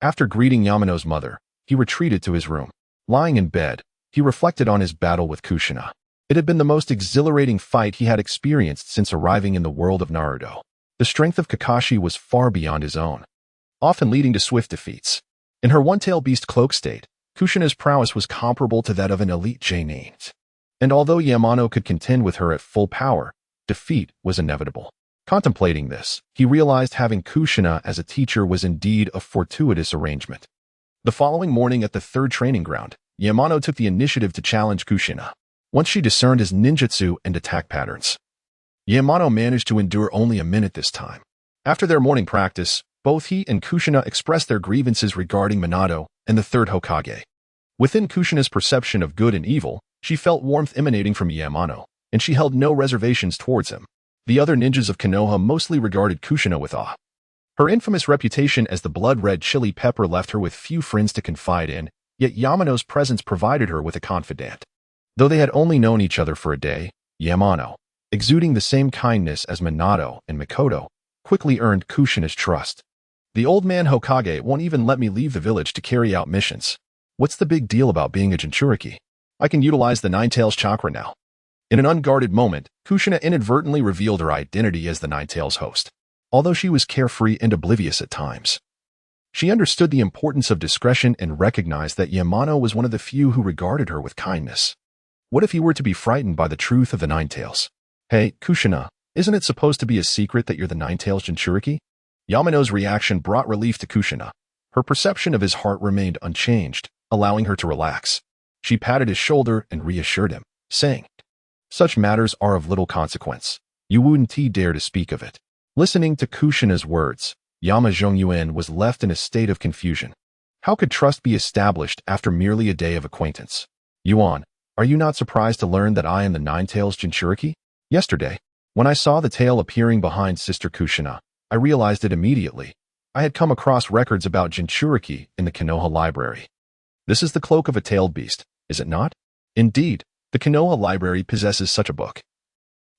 After greeting Yamano's mother, he retreated to his room. Lying in bed, he reflected on his battle with Kushina. It had been the most exhilarating fight he had experienced since arriving in the world of Naruto. The strength of Kakashi was far beyond his own, often leading to swift defeats. In her one-tailed beast cloak state, Kushina's prowess was comparable to that of an elite Genin. And although Yamano could contend with her at full power, defeat was inevitable. Contemplating this, he realized having Kushina as a teacher was indeed a fortuitous arrangement. The following morning at the third training ground, Yamano took the initiative to challenge Kushina. Once she discerned his ninjutsu and attack patterns, Yamano managed to endure only a minute this time. After their morning practice, both he and Kushina expressed their grievances regarding Minato and the third Hokage. Within Kushina's perception of good and evil, she felt warmth emanating from Yamano, and she held no reservations towards him. The other ninjas of Konoha mostly regarded Kushina with awe. Her infamous reputation as the blood-red chili pepper left her with few friends to confide in, yet Yamano's presence provided her with a confidant. Though they had only known each other for a day, Yamano, exuding the same kindness as Minato and Mikoto, quickly earned Kushina's trust. The old man Hokage won't even let me leave the village to carry out missions. What's the big deal about being a Jinchuriki? I can utilize the Nine-Tails chakra now. In an unguarded moment, Kushina inadvertently revealed her identity as the Nine-Tails host. Although she was carefree and oblivious at times, she understood the importance of discretion and recognized that Yamano was one of the few who regarded her with kindness. What if he were to be frightened by the truth of the Nine-Tails? Hey, Kushina, isn't it supposed to be a secret that you're the Nine-Tails Jinchuriki? Yamano's reaction brought relief to Kushina. Her perception of his heart remained unchanged, allowing her to relax. She patted his shoulder and reassured him, saying, such matters are of little consequence. You wouldn't dare to speak of it. Listening to Kushina's words, Yuan was left in a state of confusion. How could trust be established after merely a day of acquaintance? Yuan, are you not surprised to learn that I am the Nine-Tails Jinchuriki? Yesterday, when I saw the tail appearing behind Sister Kushina, I realized it immediately. I had come across records about Jinchuriki in the Konoha library. This is the cloak of a tailed beast, is it not? Indeed, the Konoha library possesses such a book,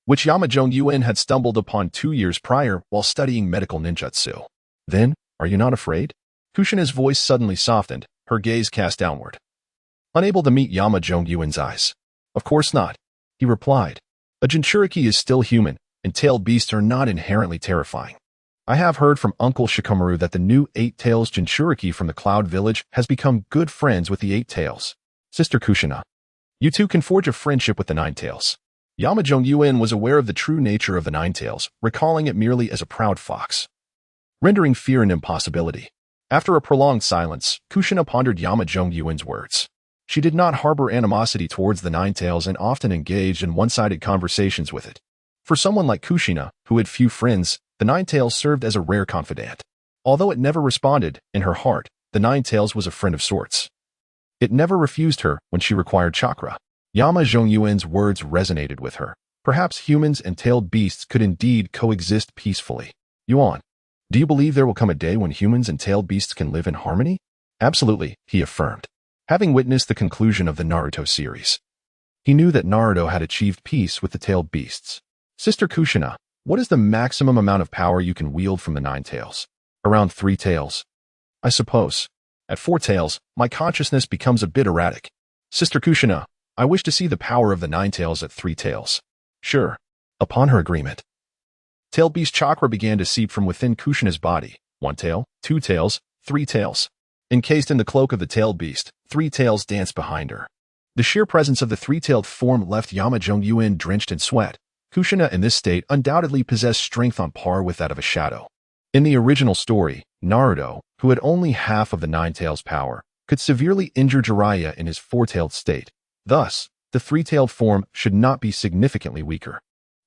which Yuan had stumbled upon 2 years prior while studying medical ninjutsu. Then, are you not afraid? Kushina's voice suddenly softened, her gaze cast downward, unable to meet Yuan's eyes. Of course not, he replied. A Jinchuriki is still human, and tailed beasts are not inherently terrifying. I have heard from Uncle Shikamaru that the new Eight-Tails Jinchuriki from the Cloud Village has become good friends with the Eight-Tails. Sister Kushina, you two can forge a friendship with the Nine-Tails. Yuan was aware of the true nature of the Nine-Tails, recalling it merely as a proud fox, rendering fear an impossibility. After a prolonged silence, Kushina pondered Yuan's words. She did not harbor animosity towards the Nine-Tails and often engaged in one-sided conversations with it. For someone like Kushina, who had few friends, the Nine-Tails served as a rare confidant. Although it never responded, in her heart, the Nine-Tails was a friend of sorts. It never refused her when she required chakra. Yuan's words resonated with her. Perhaps humans and tailed beasts could indeed coexist peacefully. Yuan, do you believe there will come a day when humans and tailed beasts can live in harmony? Absolutely, he affirmed, having witnessed the conclusion of the Naruto series. He knew that Naruto had achieved peace with the tailed beasts. Sister Kushina, what is the maximum amount of power you can wield from the 9 tails? Around 3 tails. I suppose. At 4 tails, my consciousness becomes a bit erratic. Sister Kushina, I wish to see the power of the 9 tails at 3 tails. Sure. Upon her agreement, tailed beast chakra began to seep from within Kushina's body. 1 tail, 2 tails, 3 tails. Encased in the cloak of the tailed beast, 3 tails danced behind her. The sheer presence of the 3-tailed form left Yamanaka Yuan drenched in sweat. Kushina in this state undoubtedly possessed strength on par with that of a shadow. In the original story, Naruto, who had only half of the 9 tails power, could severely injure Jiraiya in his 4-tailed state. Thus, the 3-tailed form should not be significantly weaker.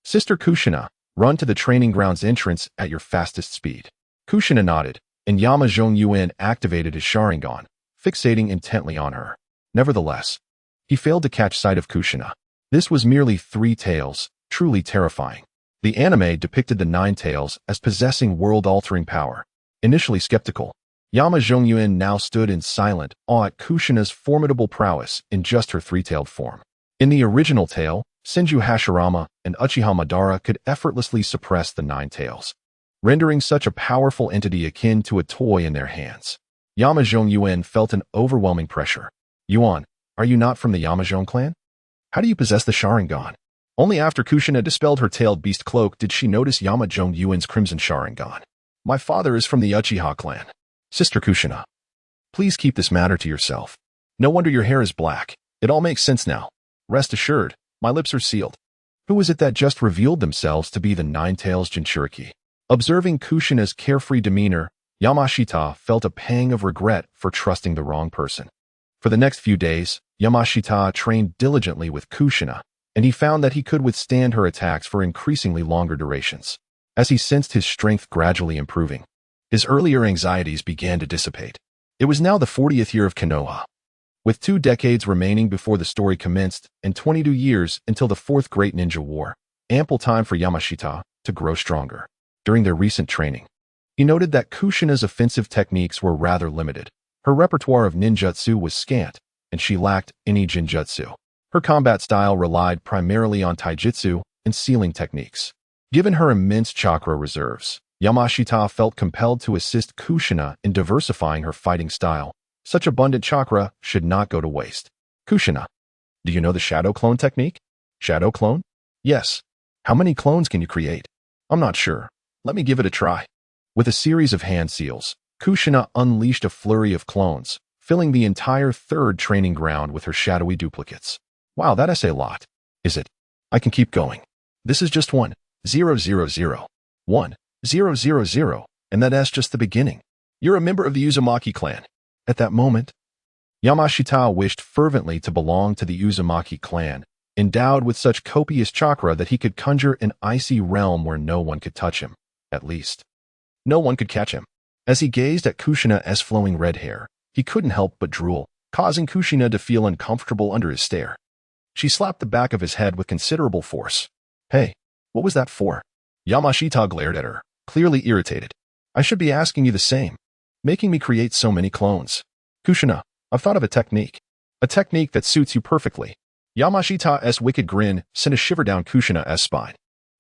Sister Kushina, run to the training grounds entrance at your fastest speed. Kushina nodded, and Yamanaka Yuan activated his Sharingan, fixating intently on her. Nevertheless, he failed to catch sight of Kushina. This was merely 3 tails, truly terrifying. The anime depicted the 9 tails as possessing world-altering power. Initially skeptical, Yamanaka Yuan now stood in silent awe at Kushina's formidable prowess in just her 3-tailed form. In the original tale, Senju Hashirama and Uchiha Madara could effortlessly suppress the 9 tails, rendering such a powerful entity akin to a toy in their hands. Yamanaka Yuan felt an overwhelming pressure. Yuan, are you not from the Yamanaka clan? How do you possess the Sharingan? Only after Kushina dispelled her tailed beast cloak did she notice Yamanaka Yuan's crimson Sharingan. My father is from the Uchiha clan. Sister Kushina, please keep this matter to yourself. No wonder your hair is black. It all makes sense now. Rest assured, my lips are sealed. Who is it that just revealed themselves to be the 9 tails Jinchuriki? Observing Kushina's carefree demeanor, Yamashita felt a pang of regret for trusting the wrong person. For the next few days, Yamashita trained diligently with Kushina, and he found that he could withstand her attacks for increasingly longer durations. As he sensed his strength gradually improving, his earlier anxieties began to dissipate. It was now the 40th year of Konoha. With 2 decades remaining before the story commenced and 22 years until the 4th Great Ninja War, ample time for Yamashita to grow stronger. During their recent training, he noted that Kushina's offensive techniques were rather limited. Her repertoire of ninjutsu was scant, and she lacked any jinjutsu. Her combat style relied primarily on taijutsu and sealing techniques. Given her immense chakra reserves, Yamashita felt compelled to assist Kushina in diversifying her fighting style. Such abundant chakra should not go to waste. Kushina, do you know the shadow clone technique? Shadow clone? Yes. How many clones can you create? I'm not sure. Let me give it a try. With a series of hand seals, Kushina unleashed a flurry of clones, filling the entire 3rd training ground with her shadowy duplicates. Wow, that's a lot. Is it? I can keep going. This is just 1, 0, 0, 0, 1, 0, 0, 0, and that's just the beginning. You're a member of the Uzumaki clan. At that moment, Yamashita wished fervently to belong to the Uzumaki clan, endowed with such copious chakra that he could conjure an icy realm where no one could touch him. At least, no one could catch him. As he gazed at Kushina's flowing red hair, he couldn't help but drool, causing Kushina to feel uncomfortable under his stare. She slapped the back of his head with considerable force. Hey, what was that for? Yamashita glared at her, clearly irritated. I should be asking you the same, making me create so many clones. Kushina, I've thought of a technique that suits you perfectly. Yamashita's wicked grin sent a shiver down Kushina's spine.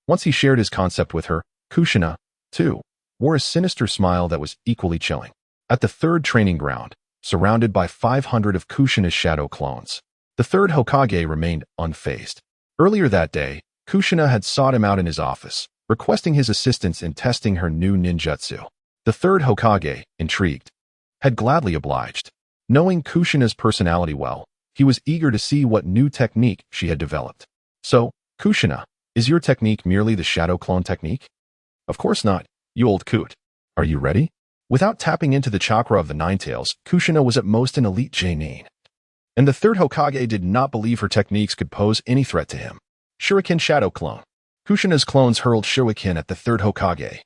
Once he shared his concept with her, Kushina, too, wore a sinister smile that was equally chilling. At the 3rd training ground, surrounded by 500 of Kushina's shadow clones, the 3rd Hokage remained unfazed. Earlier that day, Kushina had sought him out in his office, requesting his assistance in testing her new ninjutsu. The 3rd Hokage, intrigued, had gladly obliged. Knowing Kushina's personality well, he was eager to see what new technique she had developed. So, Kushina, is your technique merely the shadow clone technique? Of course not, you old coot. Are you ready? Without tapping into the chakra of the 9 tails, Kushina was at most an elite Jonin. And the 3rd Hokage did not believe her techniques could pose any threat to him. Shuriken Shadow Clone. Kushina's clones hurled shuriken at the 3rd Hokage,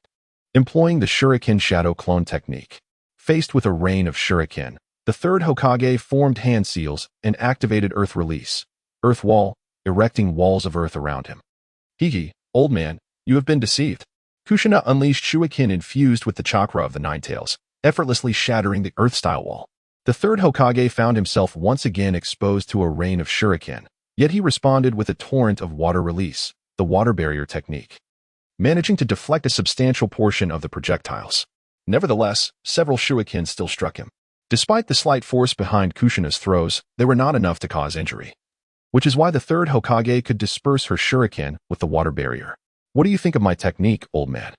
employing the Shuriken Shadow Clone technique. Faced with a rain of shuriken, the 3rd Hokage formed hand seals and activated Earth Release, Earth Wall, erecting walls of earth around him. Higi, old man, you have been deceived. Kushina unleashed shuriken infused with the chakra of the 9 tails, effortlessly shattering the Earth-style wall. The 3rd Hokage found himself once again exposed to a rain of shuriken, Yet he responded with a torrent of water release, the water barrier technique, managing to deflect a substantial portion of the projectiles. Nevertheless, several shurikens still struck him. Despite the slight force behind Kushina's throws, they were not enough to cause injury, which is why the third Hokage could disperse her shuriken with the water barrier. What do you think of my technique, old man?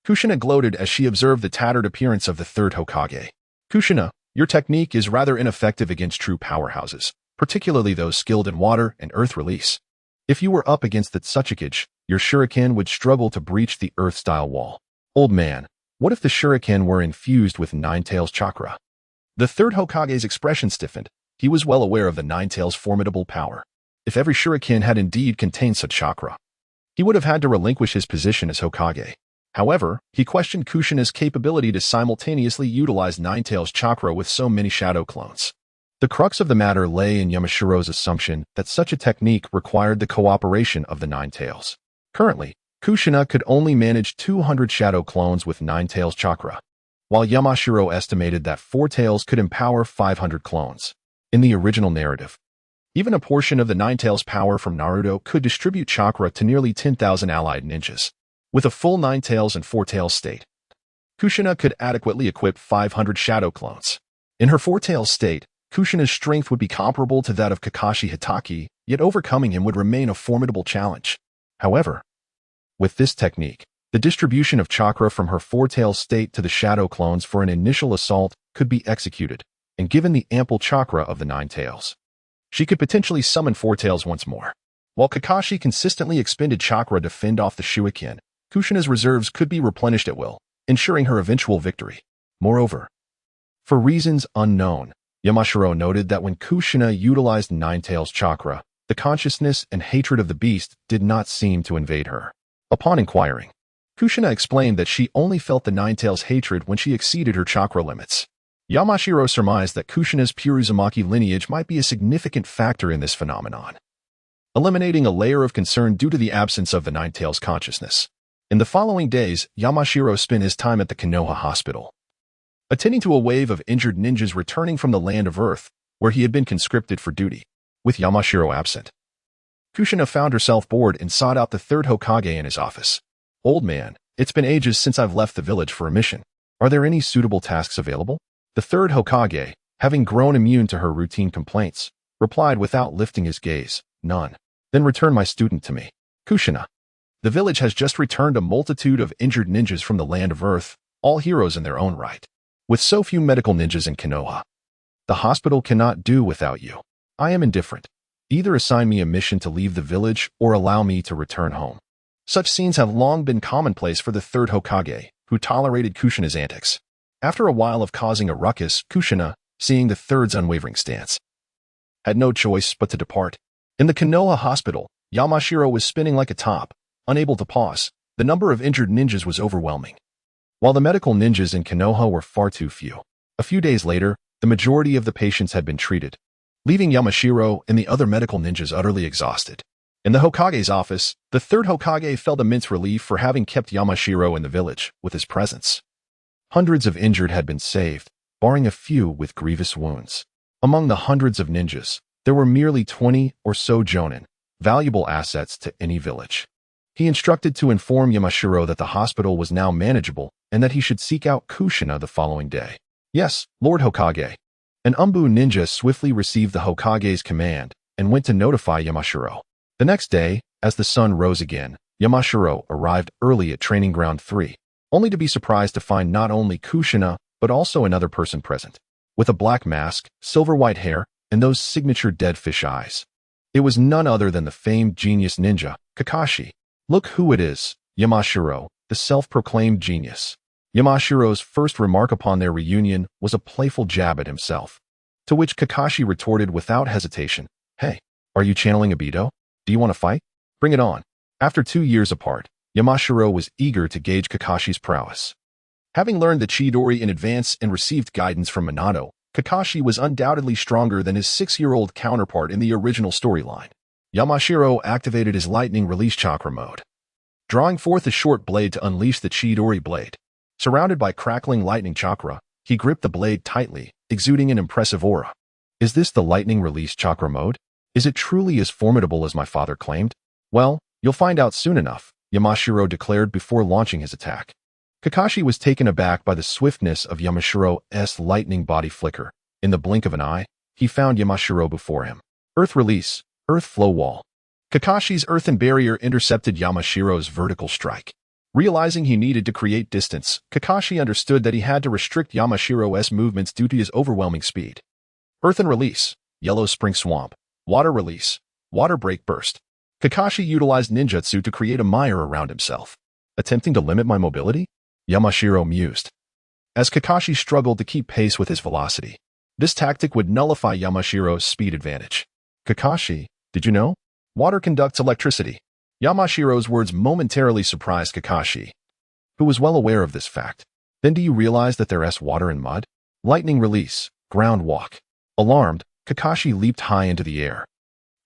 Kushina gloated as she observed the tattered appearance of the third Hokage. Kushina, your technique is rather ineffective against true powerhouses, particularly those skilled in water and earth release. If you were up against the Tsuchikage, your shuriken would struggle to breach the earth-style wall. Old man, what if the shuriken were infused with Nine-Tails chakra? The third Hokage's expression stiffened. He was well aware of the Nine-Tails' formidable power. If every shuriken had indeed contained such chakra, he would have had to relinquish his position as Hokage. However, he questioned Kushina's capability to simultaneously utilize Nine-Tails chakra with so many shadow clones. The crux of the matter lay in Yamashiro's assumption that such a technique required the cooperation of the Nine-Tails. Currently, Kushina could only manage 200 shadow clones with Nine-Tails chakra, while Yamashiro estimated that Four Tails could empower 500 clones. In the original narrative, even a portion of the Nine-Tails power from Naruto could distribute chakra to nearly 10,000 allied ninjas. With a full Nine-Tails and Four Tails state, Kushina could adequately equip 500 shadow clones. In her Four Tails state, Kushina's strength would be comparable to that of Kakashi Hitaki, yet overcoming him would remain a formidable challenge. However, with this technique, the distribution of chakra from her Four Tails state to the shadow clones for an initial assault could be executed, and given the ample chakra of the Nine Tails, she could potentially summon Four Tails once more. While Kakashi consistently expended chakra to fend off the shuriken, Kushina's reserves could be replenished at will, ensuring her eventual victory. Moreover, for reasons unknown, Yamashiro noted that when Kushina utilized Nine-Tails chakra, the consciousness and hatred of the beast did not seem to invade her. Upon inquiring, Kushina explained that she only felt the Nine-Tails hatred when she exceeded her chakra limits. Yamashiro surmised that Kushina's pure Uzumaki lineage might be a significant factor in this phenomenon, eliminating a layer of concern due to the absence of the Nine-Tails consciousness. In the following days, Yamashiro spent his time at the Konoha hospital, attending to a wave of injured ninjas returning from the land of Earth, where he had been conscripted for duty. With Yamashiro absent, Kushina found herself bored and sought out the third Hokage in his office. Old man, it's been ages since I've left the village for a mission. Are there any suitable tasks available? The third Hokage, having grown immune to her routine complaints, replied without lifting his gaze, none. Then return my student to me. Kushina. The village has just returned a multitude of injured ninjas from the land of Earth, all heroes in their own right. With so few medical ninjas in Konoha, the hospital cannot do without you. I am indifferent. Either assign me a mission to leave the village or allow me to return home. Such scenes have long been commonplace for the third Hokage, who tolerated Kushina's antics. After a while of causing a ruckus, Kushina, seeing the third's unwavering stance, had no choice but to depart. In the Konoha hospital, Yamashiro was spinning like a top, unable to pause. The number of injured ninjas was overwhelming, while the medical ninjas in Konoha were far too few. A few days later, the majority of the patients had been treated, leaving Yamashiro and the other medical ninjas utterly exhausted. In the Hokage's office, the third Hokage felt immense relief for having kept Yamashiro in the village with his presence. Hundreds of injured had been saved, barring a few with grievous wounds. Among the hundreds of ninjas, there were merely 20 or so jonin, valuable assets to any village. He instructed to inform Yamashiro that the hospital was now manageable and that he should seek out Kushina the following day. Yes, Lord Hokage. An Umbu ninja swiftly received the Hokage's command and went to notify Yamashiro. The next day, as the sun rose again, Yamashiro arrived early at Training Ground 3, only to be surprised to find not only Kushina, but also another person present, with a black mask, silver-white hair, and those signature dead fish eyes. It was none other than the famed genius ninja, Kakashi. Look who it is, Yamashiro, the self-proclaimed genius. Yamashiro's first remark upon their reunion was a playful jab at himself, to which Kakashi retorted without hesitation, Hey, are you channeling Obito? Do you want to fight? Bring it on. After 2 years apart, Yamashiro was eager to gauge Kakashi's prowess. Having learned the Chidori in advance and received guidance from Minato, Kakashi was undoubtedly stronger than his 6-year-old counterpart in the original storyline. Yamashiro activated his lightning release chakra mode, drawing forth a short blade to unleash the Chidori blade. Surrounded by crackling lightning chakra, he gripped the blade tightly, exuding an impressive aura. Is this the lightning release chakra mode? Is it truly as formidable as my father claimed? Well, you'll find out soon enough, Yamashiro declared before launching his attack. Kakashi was taken aback by the swiftness of Yamashiro's lightning body flicker. In the blink of an eye, he found Yamashiro before him. Earth release, earth flow wall. Kakashi's earthen barrier intercepted Yamashiro's vertical strike. Realizing he needed to create distance, Kakashi understood that he had to restrict Yamashiro's movements due to his overwhelming speed. Earthen release, yellow spring swamp. Water release, water break burst. Kakashi utilized ninjutsu to create a mire around himself. Attempting to limit my mobility? Yamashiro mused. As Kakashi struggled to keep pace with his velocity, this tactic would nullify Yamashiro's speed advantage. Kakashi, did you know? Water conducts electricity. Yamashiro's words momentarily surprised Kakashi, who was well aware of this fact. Then do you realize that there's water in mud? Lightning release, ground walk. Alarmed, Kakashi leaped high into the air.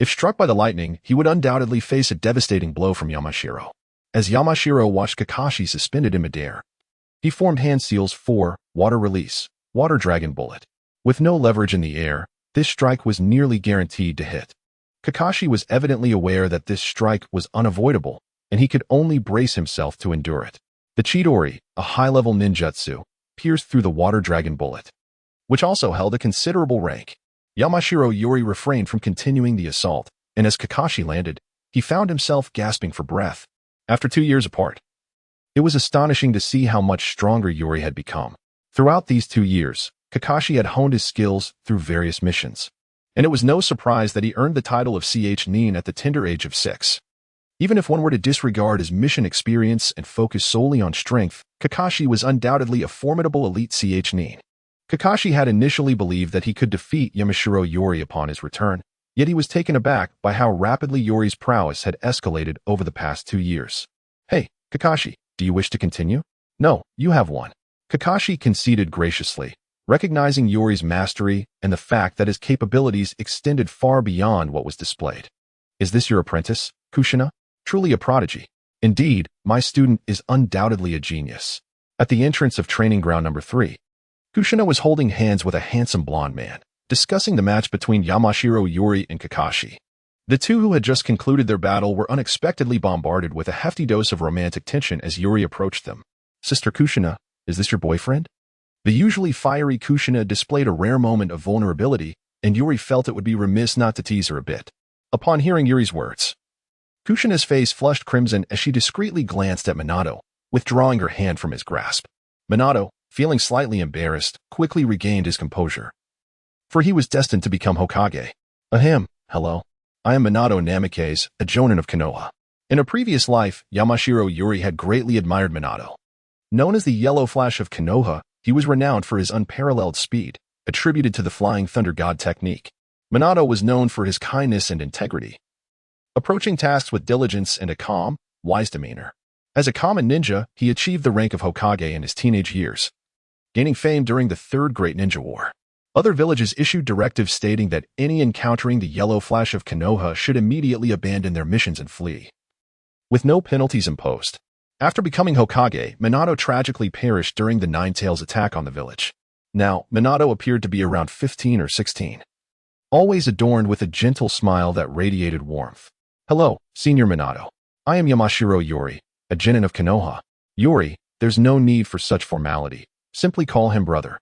If struck by the lightning, he would undoubtedly face a devastating blow from Yamashiro. As Yamashiro watched Kakashi suspended in midair, he formed hand seals for water release, water dragon bullet. With no leverage in the air, this strike was nearly guaranteed to hit. Kakashi was evidently aware that this strike was unavoidable, and he could only brace himself to endure it. The Chidori, a high-level ninjutsu, pierced through the water dragon bullet, which also held a considerable rank. Yamashiro Yuri refrained from continuing the assault, and as Kakashi landed, he found himself gasping for breath. After 2 years apart, it was astonishing to see how much stronger Yuri had become. Throughout these 2 years, Kakashi had honed his skills through various missions, and it was no surprise that he earned the title of Nin at the tender age of 6. Even if one were to disregard his mission experience and focus solely on strength, Kakashi was undoubtedly a formidable elite Nin. Kakashi had initially believed that he could defeat Yamashiro Yuri upon his return, yet he was taken aback by how rapidly Yuri's prowess had escalated over the past 2 years. Hey, Kakashi, do you wish to continue? No, you have won. Kakashi conceded graciously, recognizing Yuri's mastery and the fact that his capabilities extended far beyond what was displayed. Is this your apprentice, Kushina? Truly a prodigy. Indeed, my student is undoubtedly a genius. At the entrance of training ground number 3, Kushina was holding hands with a handsome blonde man, discussing the match between Yamashiro Yuri and Kakashi. The two who had just concluded their battle were unexpectedly bombarded with a hefty dose of romantic tension as Yuri approached them. Sister Kushina, is this your boyfriend? The usually fiery Kushina displayed a rare moment of vulnerability, and Yuri felt it would be remiss not to tease her a bit. Upon hearing Yuri's words, Kushina's face flushed crimson as she discreetly glanced at Minato, withdrawing her hand from his grasp. Minato, feeling slightly embarrassed, quickly regained his composure, for he was destined to become Hokage. Ahem, hello. I am Minato Namikaze, a jonin of Konoha. In a previous life, Yamashiro Yuri had greatly admired Minato. Known as the Yellow Flash of Konoha, he was renowned for his unparalleled speed, attributed to the Flying Thunder God technique. Minato was known for his kindness and integrity, approaching tasks with diligence and a calm, wise demeanor. As a common ninja, he achieved the rank of Hokage in his teenage years, gaining fame during the Third Great Ninja War. Other villages issued directives stating that any encountering the Yellow Flash of Konoha should immediately abandon their missions and flee, with no penalties imposed. After becoming Hokage, Minato tragically perished during the Nine-Tails attack on the village. Now, Minato appeared to be around 15 or 16, always adorned with a gentle smile that radiated warmth. Hello, Senior Minato. I am Yamashiro Yuri, a genin of Konoha. Yuri, there's no need for such formality. Simply call him brother.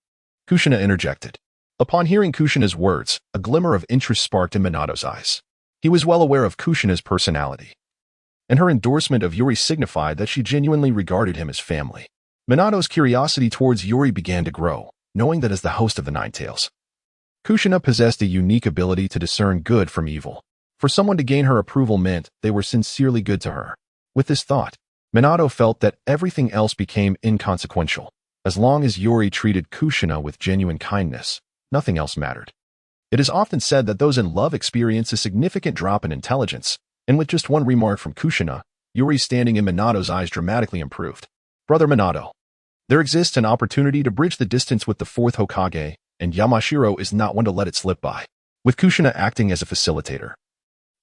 Kushina interjected. Upon hearing Kushina's words, a glimmer of interest sparked in Minato's eyes. He was well aware of Kushina's personality, and her endorsement of Yuri signified that she genuinely regarded him as family. Minato's curiosity towards Yuri began to grow, knowing that as the host of the Nine-Tails, Kushina possessed a unique ability to discern good from evil. For someone to gain her approval meant they were sincerely good to her. With this thought, Minato felt that everything else became inconsequential. As long as Yuri treated Kushina with genuine kindness, nothing else mattered. It is often said that those in love experience a significant drop in intelligence, and with just one remark from Kushina, Yuri's standing in Minato's eyes dramatically improved. Brother Minato, there exists an opportunity to bridge the distance with the fourth Hokage, and Yamashiro is not one to let it slip by. With Kushina acting as a facilitator,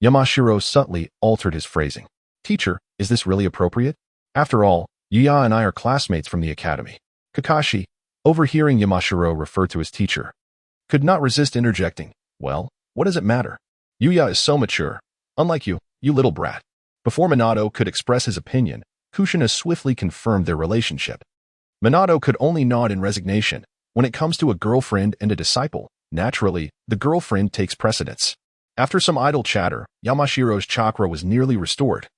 Yamashiro subtly altered his phrasing. Teacher, is this really appropriate? After all, Yuya and I are classmates from the academy. Kakashi, overhearing Yamashiro refer to his teacher, could not resist interjecting. Well, what does it matter? Yuya is so mature. Unlike you, you little brat. Before Minato could express his opinion, Kushina swiftly confirmed their relationship. Minato could only nod in resignation. When it comes to a girlfriend and a disciple, naturally, the girlfriend takes precedence. After some idle chatter, Yamashiro's chakra was nearly restored,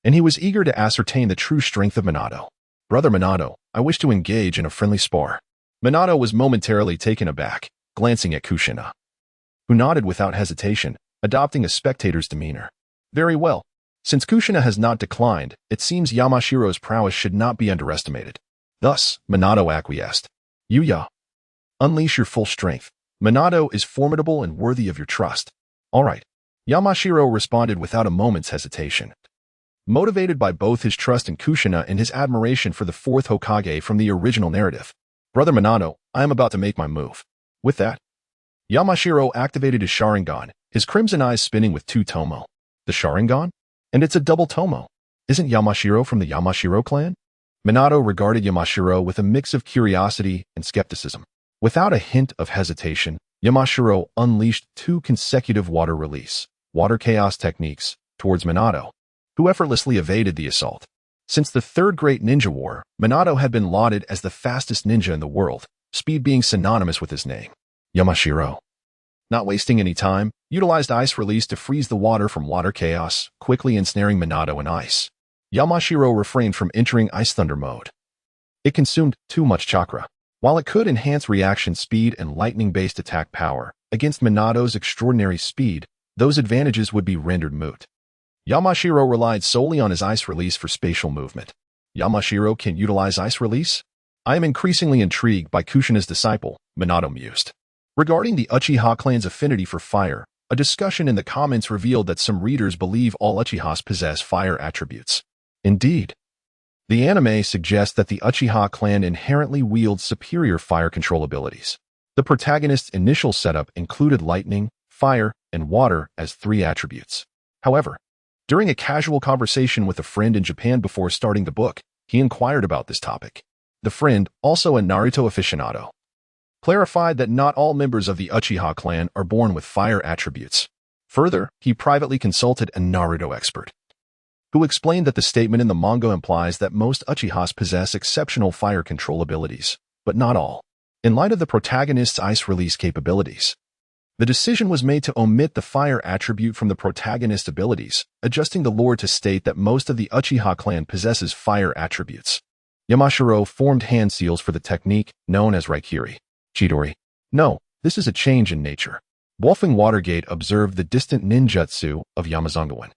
and he was eager to ascertain the true strength of Minato. Brother Minato, I wish to engage in a friendly spar. Minato was momentarily taken aback, glancing at Kushina, who nodded without hesitation, adopting a spectator's demeanor. Very well. Since Kushina has not declined, it seems Yamashiro's prowess should not be underestimated. Thus, Minato acquiesced. Yuya, unleash your full strength. Minato is formidable and worthy of your trust. All right. Yamashiro responded without a moment's hesitation. Motivated by both his trust in Kushina and his admiration for the fourth Hokage from the original narrative. Brother Minato, I am about to make my move. With that, Yamashiro activated his Sharingan, his crimson eyes spinning with two Tomo. The Sharingan? And it's a double Tomo. Isn't Yamashiro from the Yamashiro clan? Minato regarded Yamashiro with a mix of curiosity and skepticism. Without a hint of hesitation, Yamashiro unleashed two consecutive water release, water chaos techniques, towards Minato, who effortlessly evaded the assault. Since the Third Great Ninja War, Minato had been lauded as the fastest ninja in the world, speed being synonymous with his name. Yamashiro, not wasting any time, utilized ice release to freeze the water from water chaos, quickly ensnaring Minato in ice. Yamashiro refrained from entering Ice Thunder mode. It consumed too much chakra. While it could enhance reaction speed and lightning-based attack power, against Minato's extraordinary speed, those advantages would be rendered moot. Yamashiro relied solely on his ice release for spatial movement. Yamashiro can utilize ice release? I am increasingly intrigued by Kushina's disciple, Minato mused. Regarding the Uchiha clan's affinity for fire, a discussion in the comments revealed that some readers believe all Uchihas possess fire attributes. Indeed, the anime suggests that the Uchiha clan inherently wields superior fire control abilities. The protagonist's initial setup included lightning, fire, and water as three attributes. However, during a casual conversation with a friend in Japan before starting the book, he inquired about this topic. The friend, also a Naruto aficionado, clarified that not all members of the Uchiha clan are born with fire attributes. Further, he privately consulted a Naruto expert, who explained that the statement in the manga implies that most Uchihas possess exceptional fire control abilities, but not all. In light of the protagonist's ice release capabilities, the decision was made to omit the fire attribute from the protagonist's abilities, adjusting the lore to state that most of the Uchiha clan possesses fire attributes. Yamashiro formed hand seals for the technique known as Raikiri. Chidori. No, this is a change in nature. Wolfing Watergate observed the distant ninjutsu of Yamazaki,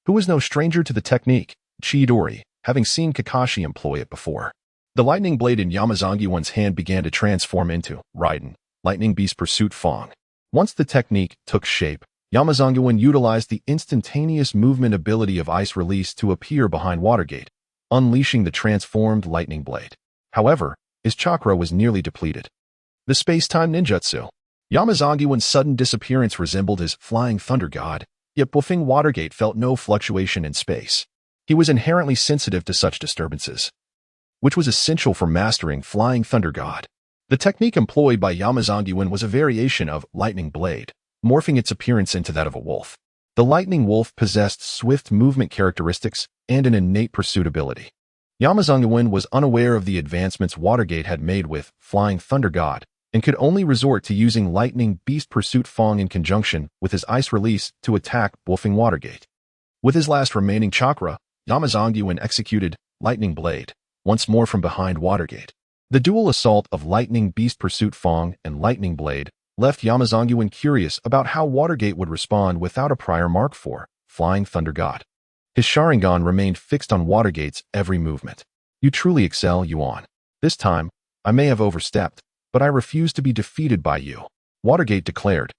who was no stranger to the technique, Chidori, having seen Kakashi employ it before. The lightning blade in Yamazaki's hand began to transform into Raiden, Lightning Beast Pursuit Fong. Once the technique took shape, Yamazaki utilized the instantaneous movement ability of ice release to appear behind Watergate, unleashing the transformed lightning blade. However, his chakra was nearly depleted. The space-time ninjutsu. Yamazaki's sudden disappearance resembled his flying thunder god, yet Buffing Watergate felt no fluctuation in space. He was inherently sensitive to such disturbances, which was essential for mastering Flying Thunder God. The technique employed by Yamazaki was a variation of Lightning Blade, morphing its appearance into that of a wolf. The Lightning Wolf possessed swift movement characteristics and an innate pursuit ability. Yamazaki was unaware of the advancements Watergate had made with Flying Thunder God, and could only resort to using Lightning Beast Pursuit Fong in conjunction with his ice release to attack Buffing Watergate. With his last remaining chakra, Yamazaki executed Lightning Blade, once more from behind Watergate. The dual assault of Lightning Beast Pursuit Fong and Lightning Blade left Yamazaki curious about how Watergate would respond without a prior mark for Flying Thunder God. His Sharingan remained fixed on Watergate's every movement. You truly excel, Yuan. This time, I may have overstepped, but I refuse to be defeated by you, Watergate declared.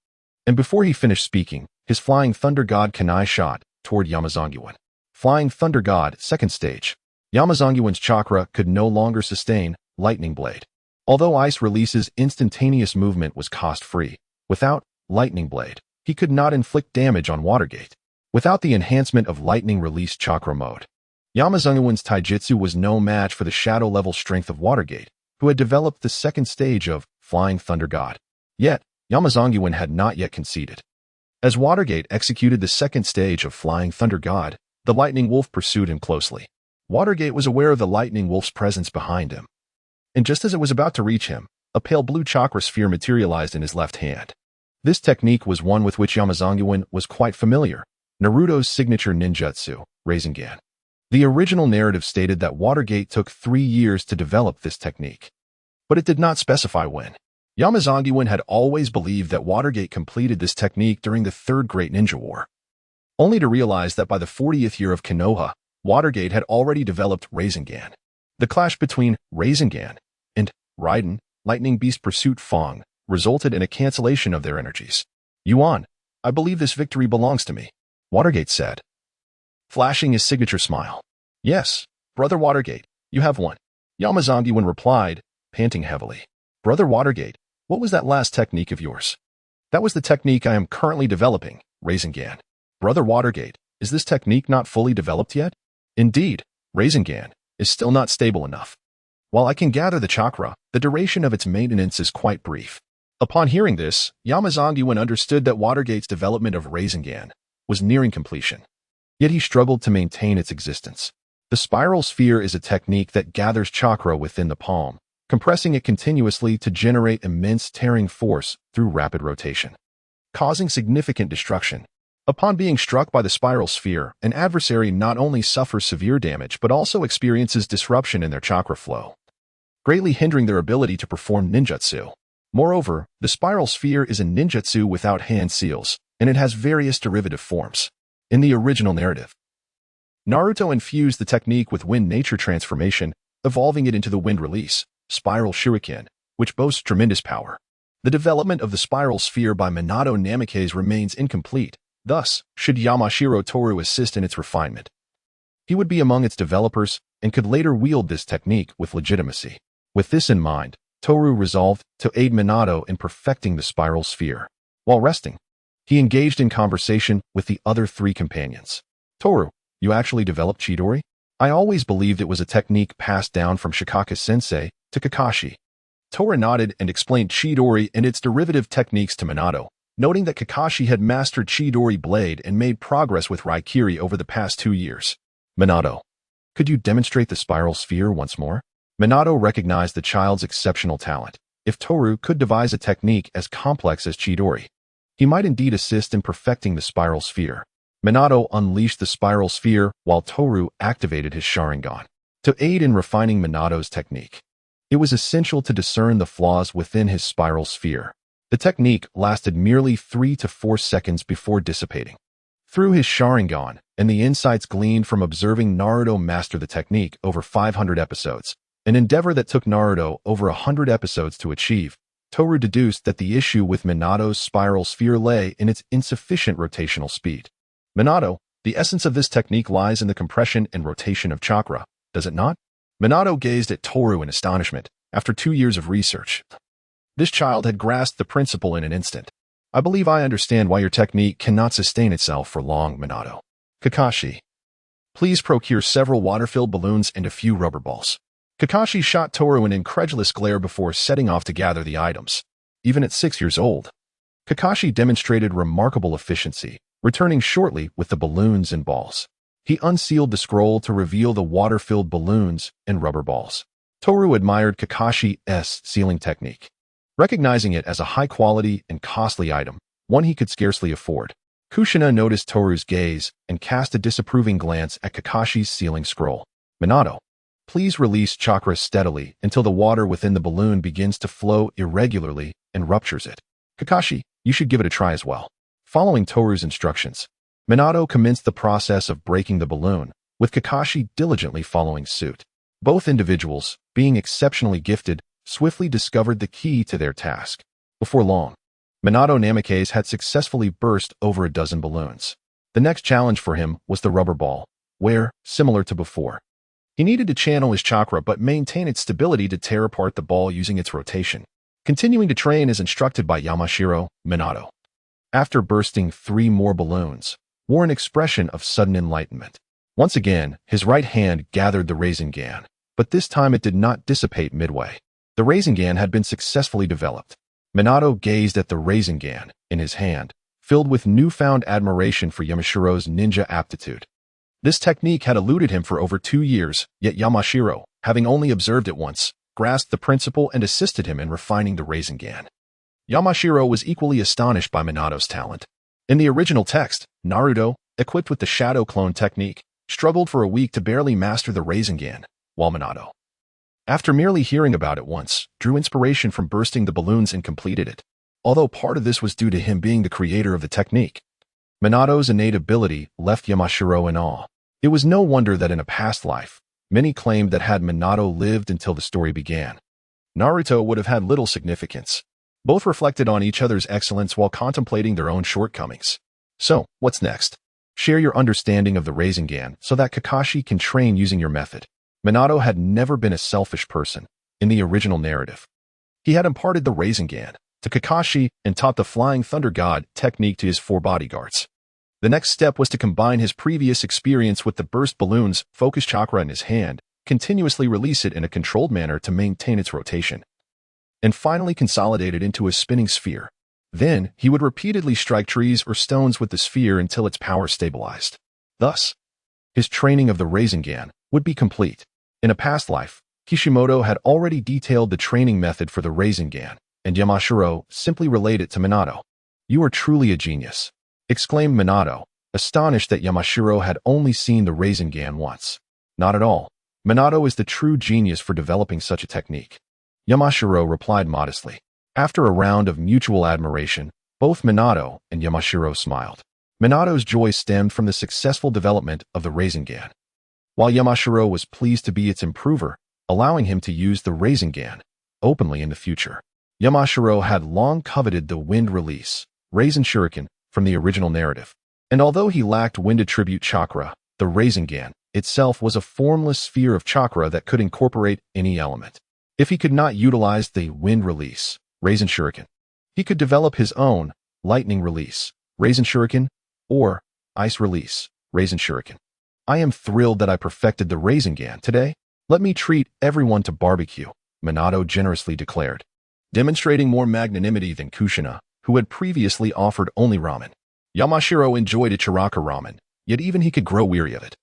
And before he finished speaking, his Flying Thunder God Kanai shot toward Yamazaki. Flying Thunder God, second stage. Yamazaki's chakra could no longer sustain Lightning Blade. Although ice release's instantaneous movement was cost-free, without Lightning Blade, he could not inflict damage on Watergate. Without the enhancement of Lightning Release Chakra Mode, Yamazaki's taijutsu was no match for the shadow-level strength of Watergate, who had developed the second stage of Flying Thunder God. Yet, Yamazaki had not yet conceded. As Watergate executed the second stage of Flying Thunder God, the Lightning Wolf pursued him closely. Watergate was aware of the Lightning Wolf's presence behind him, and just as it was about to reach him, a pale blue chakra sphere materialized in his left hand. This technique was one with which Yamanaka was quite familiar, Naruto's signature ninjutsu, Sharingan. The original narrative stated that Watergate took 3 years to develop this technique, but it did not specify when. Yamanaka had always believed that Watergate completed this technique during the Third Great Ninja War, only to realize that by the 40th year of Konoha, Watergate had already developed Sharingan. The clash between Sharingan and Raiden, Lightning Beast Pursuit Fong, resulted in a cancellation of their energies. Yuan, I believe this victory belongs to me, Watergate said, flashing his signature smile. Yes, Brother Watergate, you have won, Yamanaka replied, panting heavily. Brother Watergate, what was that last technique of yours? That was the technique I am currently developing, Sharingan. Brother Watergate, is this technique not fully developed yet? Indeed, Sharingan is still not stable enough. While I can gather the chakra, the duration of its maintenance is quite brief. Upon hearing this, Yamanaka understood that Watergate's development of Sharingan was nearing completion. Yet he struggled to maintain its existence. The spiral sphere is a technique that gathers chakra within the palm, compressing it continuously to generate immense tearing force through rapid rotation, causing significant destruction. Upon being struck by the spiral sphere, an adversary not only suffers severe damage but also experiences disruption in their chakra flow, greatly hindering their ability to perform ninjutsu. Moreover, the spiral sphere is a ninjutsu without hand seals, and it has various derivative forms. In the original narrative, Naruto infused the technique with wind nature transformation, evolving it into the wind release, spiral shuriken, which boasts tremendous power. The development of the spiral sphere by Minato Namikaze remains incomplete. Thus, should Yamanaka Tohru assist in its refinement, he would be among its developers and could later wield this technique with legitimacy. With this in mind, Tohru resolved to aid Minato in perfecting the spiral sphere. While resting, he engaged in conversation with the other 3 companions. Tohru, you actually developed Chidori? I always believed it was a technique passed down from Shikaka-sensei to Kakashi. Tohru nodded and explained Chidori and its derivative techniques to Minato, noting that Kakashi had mastered Chidori Blade and made progress with Raikiri over the past 2 years. Minato, could you demonstrate the spiral sphere once more? Minato recognized the child's exceptional talent. If Tohru could devise a technique as complex as Chidori, he might indeed assist in perfecting the spiral sphere. Minato unleashed the spiral sphere while Tohru activated his Sharingan to aid in refining Minato's technique. It was essential to discern the flaws within his spiral sphere. The technique lasted merely 3 to 4 seconds before dissipating. Through his Sharingan and the insights gleaned from observing Naruto master the technique over 500 episodes, an endeavor that took Naruto over 100 episodes to achieve, Tohru deduced that the issue with Minato's spiral sphere lay in its insufficient rotational speed. Minato, the essence of this technique lies in the compression and rotation of chakra, does it not? Minato gazed at Tohru in astonishment. After 2 years of research, this child had grasped the principle in an instant. I believe I understand why your technique cannot sustain itself for long, Minato. Kakashi, please procure several water-filled balloons and a few rubber balls. Kakashi shot Tohru an incredulous glare before setting off to gather the items. Even at 6 years old, Kakashi demonstrated remarkable efficiency, returning shortly with the balloons and balls. He unsealed the scroll to reveal the water-filled balloons and rubber balls. Tohru admired Kakashi's sealing technique, recognizing it as a high-quality and costly item, one he could scarcely afford. Kushina noticed Tohru's gaze and cast a disapproving glance at Kakashi's sealing scroll. Minato, please release chakra steadily until the water within the balloon begins to flow irregularly and ruptures it. Kakashi, you should give it a try as well. Following Tohru's instructions, Minato commenced the process of breaking the balloon, with Kakashi diligently following suit. Both individuals, being exceptionally gifted, swiftly discovered the key to their task. Before long, Minato Namikaze had successfully burst over a dozen balloons. The next challenge for him was the rubber ball, where, similar to before, he needed to channel his chakra but maintain its stability to tear apart the ball using its rotation. Continuing to train as instructed by Yamashiro, Minato, after bursting 3 more balloons, wore an expression of sudden enlightenment. Once again, his right hand gathered the Sharingan, but this time it did not dissipate midway. The Sharingan had been successfully developed. Minato gazed at the Sharingan in his hand, filled with newfound admiration for Yamashiro's ninja aptitude. This technique had eluded him for over 2 years, yet Yamashiro, having only observed it once, grasped the principle and assisted him in refining the Rasengan. Yamashiro was equally astonished by Minato's talent. In the original text, Naruto, equipped with the shadow clone technique, struggled for a week to barely master the Rasengan, while Minato, after merely hearing about it once, drew inspiration from bursting the balloons and completed it. Although part of this was due to him being the creator of the technique, Minato's innate ability left Yamashiro in awe. It was no wonder that in a past life, many claimed that had Minato lived until the story began, Naruto would have had little significance. Both reflected on each other's excellence while contemplating their own shortcomings. So, what's next? Share your understanding of the Rasengan so that Kakashi can train using your method. Minato had never been a selfish person in the original narrative. He had imparted the Rasengan to Kakashi and taught the Flying Thunder God technique to his 4 bodyguards. The next step was to combine his previous experience with the burst balloons, focus chakra in his hand, continuously release it in a controlled manner to maintain its rotation, and finally consolidate it into a spinning sphere. Then, he would repeatedly strike trees or stones with the sphere until its power stabilized. Thus, his training of the Rasengan would be complete. In a past life, Kishimoto had already detailed the training method for the Rasengan, and Yamashiro simply relayed it to Minato. "You are truly a genius," exclaimed Minato, astonished that Yamashiro had only seen the Rasengan once. "Not at all. Minato is the true genius for developing such a technique," Yamashiro replied modestly. After a round of mutual admiration, both Minato and Yamashiro smiled. Minato's joy stemmed from the successful development of the Rasengan, while Yamashiro was pleased to be its improver, allowing him to use the Rasengan openly in the future. Yamashiro had long coveted the wind release, Rasen Shuriken, from the original narrative. And although he lacked wind attribute chakra, the Rasengan itself was a formless sphere of chakra that could incorporate any element. If he could not utilize the wind release, Rasen Shuriken, he could develop his own lightning release, Rasen Shuriken, or ice release, Rasen Shuriken. "I am thrilled that I perfected the Rasengan today. Let me treat everyone to barbecue," Minato generously declared, demonstrating more magnanimity than Kushina, who had previously offered only ramen. Yamashiro enjoyed Ichiraka ramen, yet even he could grow weary of it.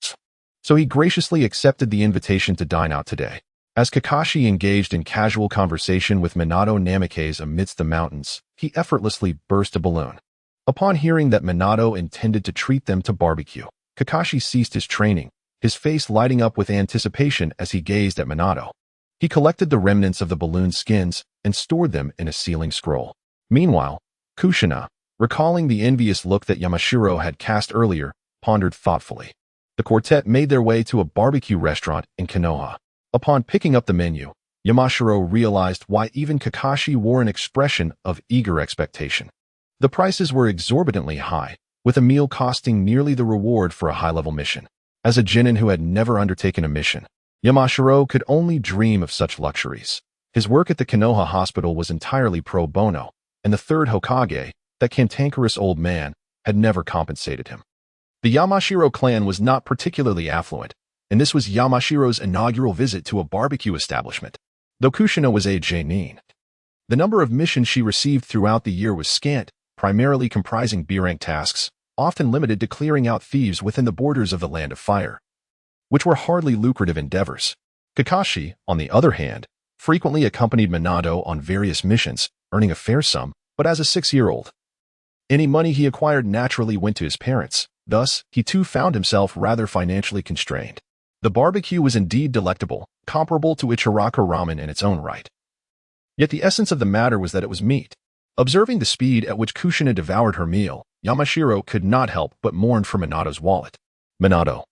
So he graciously accepted the invitation to dine out today. As Kakashi engaged in casual conversation with Minato Namikaze amidst the mountains, he effortlessly burst a balloon. Upon hearing that Minato intended to treat them to barbecue, Kakashi ceased his training, his face lighting up with anticipation as he gazed at Minato. He collected the remnants of the balloon skins and stored them in a sealing scroll. Meanwhile, Kushina, recalling the envious look that Yamashiro had cast earlier, pondered thoughtfully. The quartet made their way to a barbecue restaurant in Konoha. Upon picking up the menu, Yamashiro realized why even Kakashi wore an expression of eager expectation. The prices were exorbitantly high, with a meal costing nearly the reward for a high-level mission. As a genin who had never undertaken a mission, Yamashiro could only dream of such luxuries. His work at the Konoha hospital was entirely pro bono, and the third Hokage, that cantankerous old man, had never compensated him. The Yamashiro clan was not particularly affluent, and this was Yamashiro's inaugural visit to a barbecue establishment. Though Kushina was a genin, the number of missions she received throughout the year was scant, primarily comprising B-rank tasks, often limited to clearing out thieves within the borders of the Land of Fire, which were hardly lucrative endeavors. Kakashi, on the other hand, frequently accompanied Minato on various missions, earning a fair sum, but as a 6-year-old, any money he acquired naturally went to his parents. Thus, he too found himself rather financially constrained. The barbecue was indeed delectable, comparable to Ichiraka ramen in its own right. Yet the essence of the matter was that it was meat. Observing the speed at which Kushina devoured her meal, Yamashiro could not help but mourn for Minato's wallet. Minato,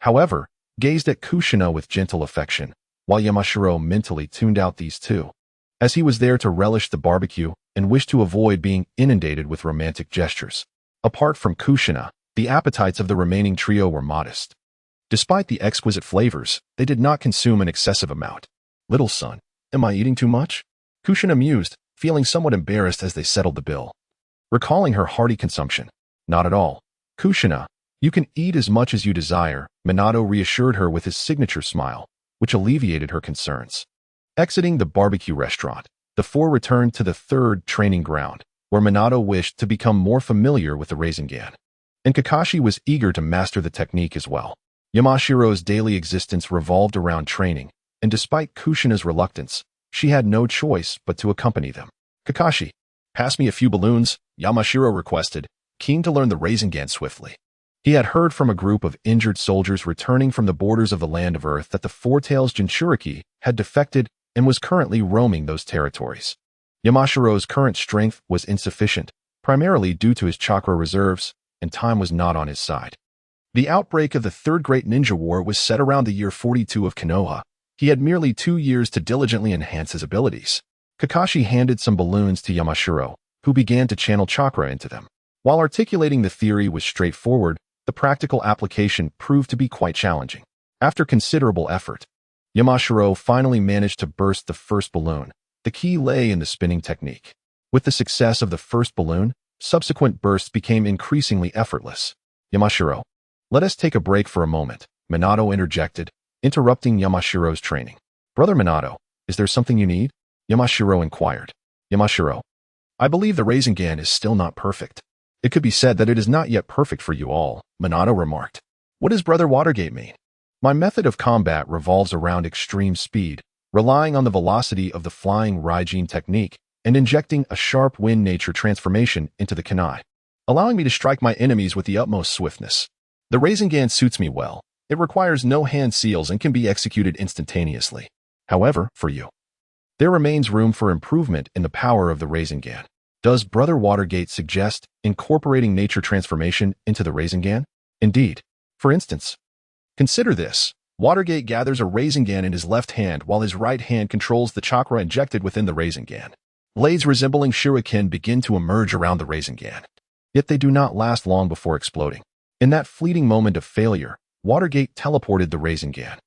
however, gazed at Kushina with gentle affection, while Yamashiro mentally tuned out these two, as he was there to relish the barbecue and wished to avoid being inundated with romantic gestures. Apart from Kushina, the appetites of the remaining trio were modest. Despite the exquisite flavors, they did not consume an excessive amount. "Little son, am I eating too much?" Kushina mused, feeling somewhat embarrassed as they settled the bill. Recalling her hearty consumption. "Not at all. Kushina, you can eat as much as you desire," Minato reassured her with his signature smile, which alleviated her concerns. Exiting the barbecue restaurant, the four returned to the third training ground, where Minato wished to become more familiar with the Rasengan. And Kakashi was eager to master the technique as well. Yamashiro's daily existence revolved around training, and despite Kushina's reluctance, she had no choice but to accompany them. "Kakashi, pass me a few balloons," Yamashiro requested, keen to learn the Rasengan swiftly. He had heard from a group of injured soldiers returning from the borders of the Land of Earth that the Four Tails Jinchuriki had defected and was currently roaming those territories. Yamashiro's current strength was insufficient, primarily due to his chakra reserves, and time was not on his side. The outbreak of the Third Great Ninja War was set around the year 42 of Konoha. He had merely 2 years to diligently enhance his abilities. Kakashi handed some balloons to Yamashiro, who began to channel chakra into them. While articulating the theory was straightforward, the practical application proved to be quite challenging. After considerable effort, Yamashiro finally managed to burst the first balloon. The key lay in the spinning technique. With the success of the first balloon, subsequent bursts became increasingly effortless. "Yamashiro, let us take a break for a moment," Minato interjected, interrupting Yamashiro's training. "Brother Minato, is there something you need?" Yamashiro inquired. "Yamashiro, I believe the Rasengan is still not perfect. It could be said that it is not yet perfect for you all," Minato remarked. "What does Brother Watergate mean?" "My method of combat revolves around extreme speed, relying on the velocity of the flying Raijin technique and injecting a sharp wind nature transformation into the kunai, allowing me to strike my enemies with the utmost swiftness. The Rasengan suits me well. It requires no hand seals and can be executed instantaneously. However, for you, there remains room for improvement in the power of the Rasengan. Does Brother Watergate suggest incorporating nature transformation into the Rasengan? Indeed. For instance, consider this. Watergate gathers a Rasengan in his left hand while his right hand controls the chakra injected within the Rasengan. Blades resembling shuriken begin to emerge around the Rasengan. Yet they do not last long before exploding. In that fleeting moment of failure, Watergate teleported the Rasengan.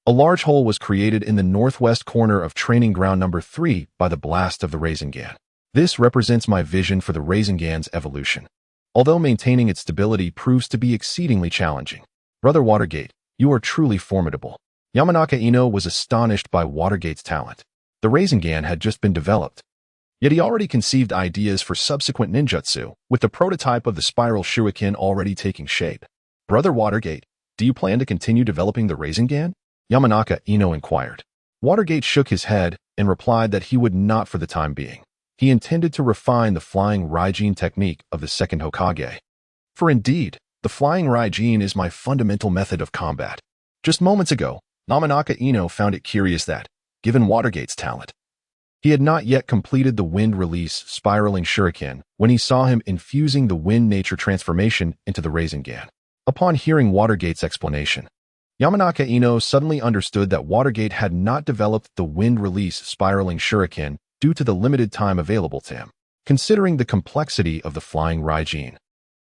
A large hole was created in the northwest corner of training ground number 3 by the blast of the Rasengan. This represents my vision for the Rasengan's evolution. Although maintaining its stability proves to be exceedingly challenging. Brother Watergate, you are truly formidable." Yamanaka Ino was astonished by Watergate's talent. The Rasengan had just been developed. Yet he already conceived ideas for subsequent ninjutsu, with the prototype of the spiral shuriken already taking shape. "Brother Watergate, do you plan to continue developing the Rasengan?" Yamanaka Ino inquired. Watergate shook his head and replied that he would not for the time being. He intended to refine the flying Raijin technique of the second Hokage. "For indeed, the flying Raijin is my fundamental method of combat." Just moments ago, Yamanaka Ino found it curious that, given Watergate's talent, he had not yet completed the wind release spiraling shuriken when he saw him infusing the wind nature transformation into the Rasengan. Upon hearing Watergate's explanation, Yamanaka Ino suddenly understood that Watergate had not developed the wind release spiraling shuriken due to the limited time available to him. Considering the complexity of the flying Raijin,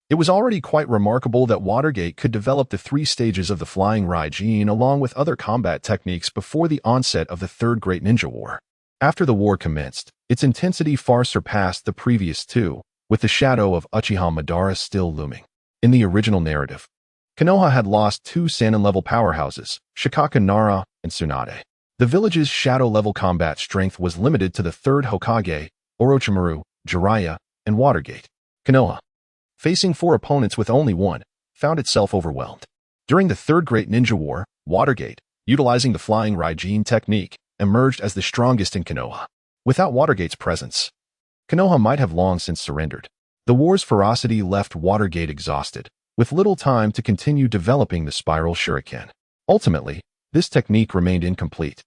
it was already quite remarkable that Watergate could develop the 3 stages of the flying Raijin along with other combat techniques before the onset of the Third Great Ninja War. After the war commenced, its intensity far surpassed the previous 2, with the shadow of Uchiha Madara still looming. In the original narrative, Konoha had lost 2 Sannin-level powerhouses, Shikaka Nara and Tsunade. The village's shadow-level combat strength was limited to the 3rd Hokage, Orochimaru, Jiraiya, and Watergate. Konoha, facing 4 opponents with only 1, found itself overwhelmed. During the Third Great Ninja War, Watergate, utilizing the flying Raijin technique, emerged as the strongest in Konoha. Without Watergate's presence, Konoha might have long since surrendered. The war's ferocity left Watergate exhausted, with little time to continue developing the spiral shuriken. Ultimately, this technique remained incomplete.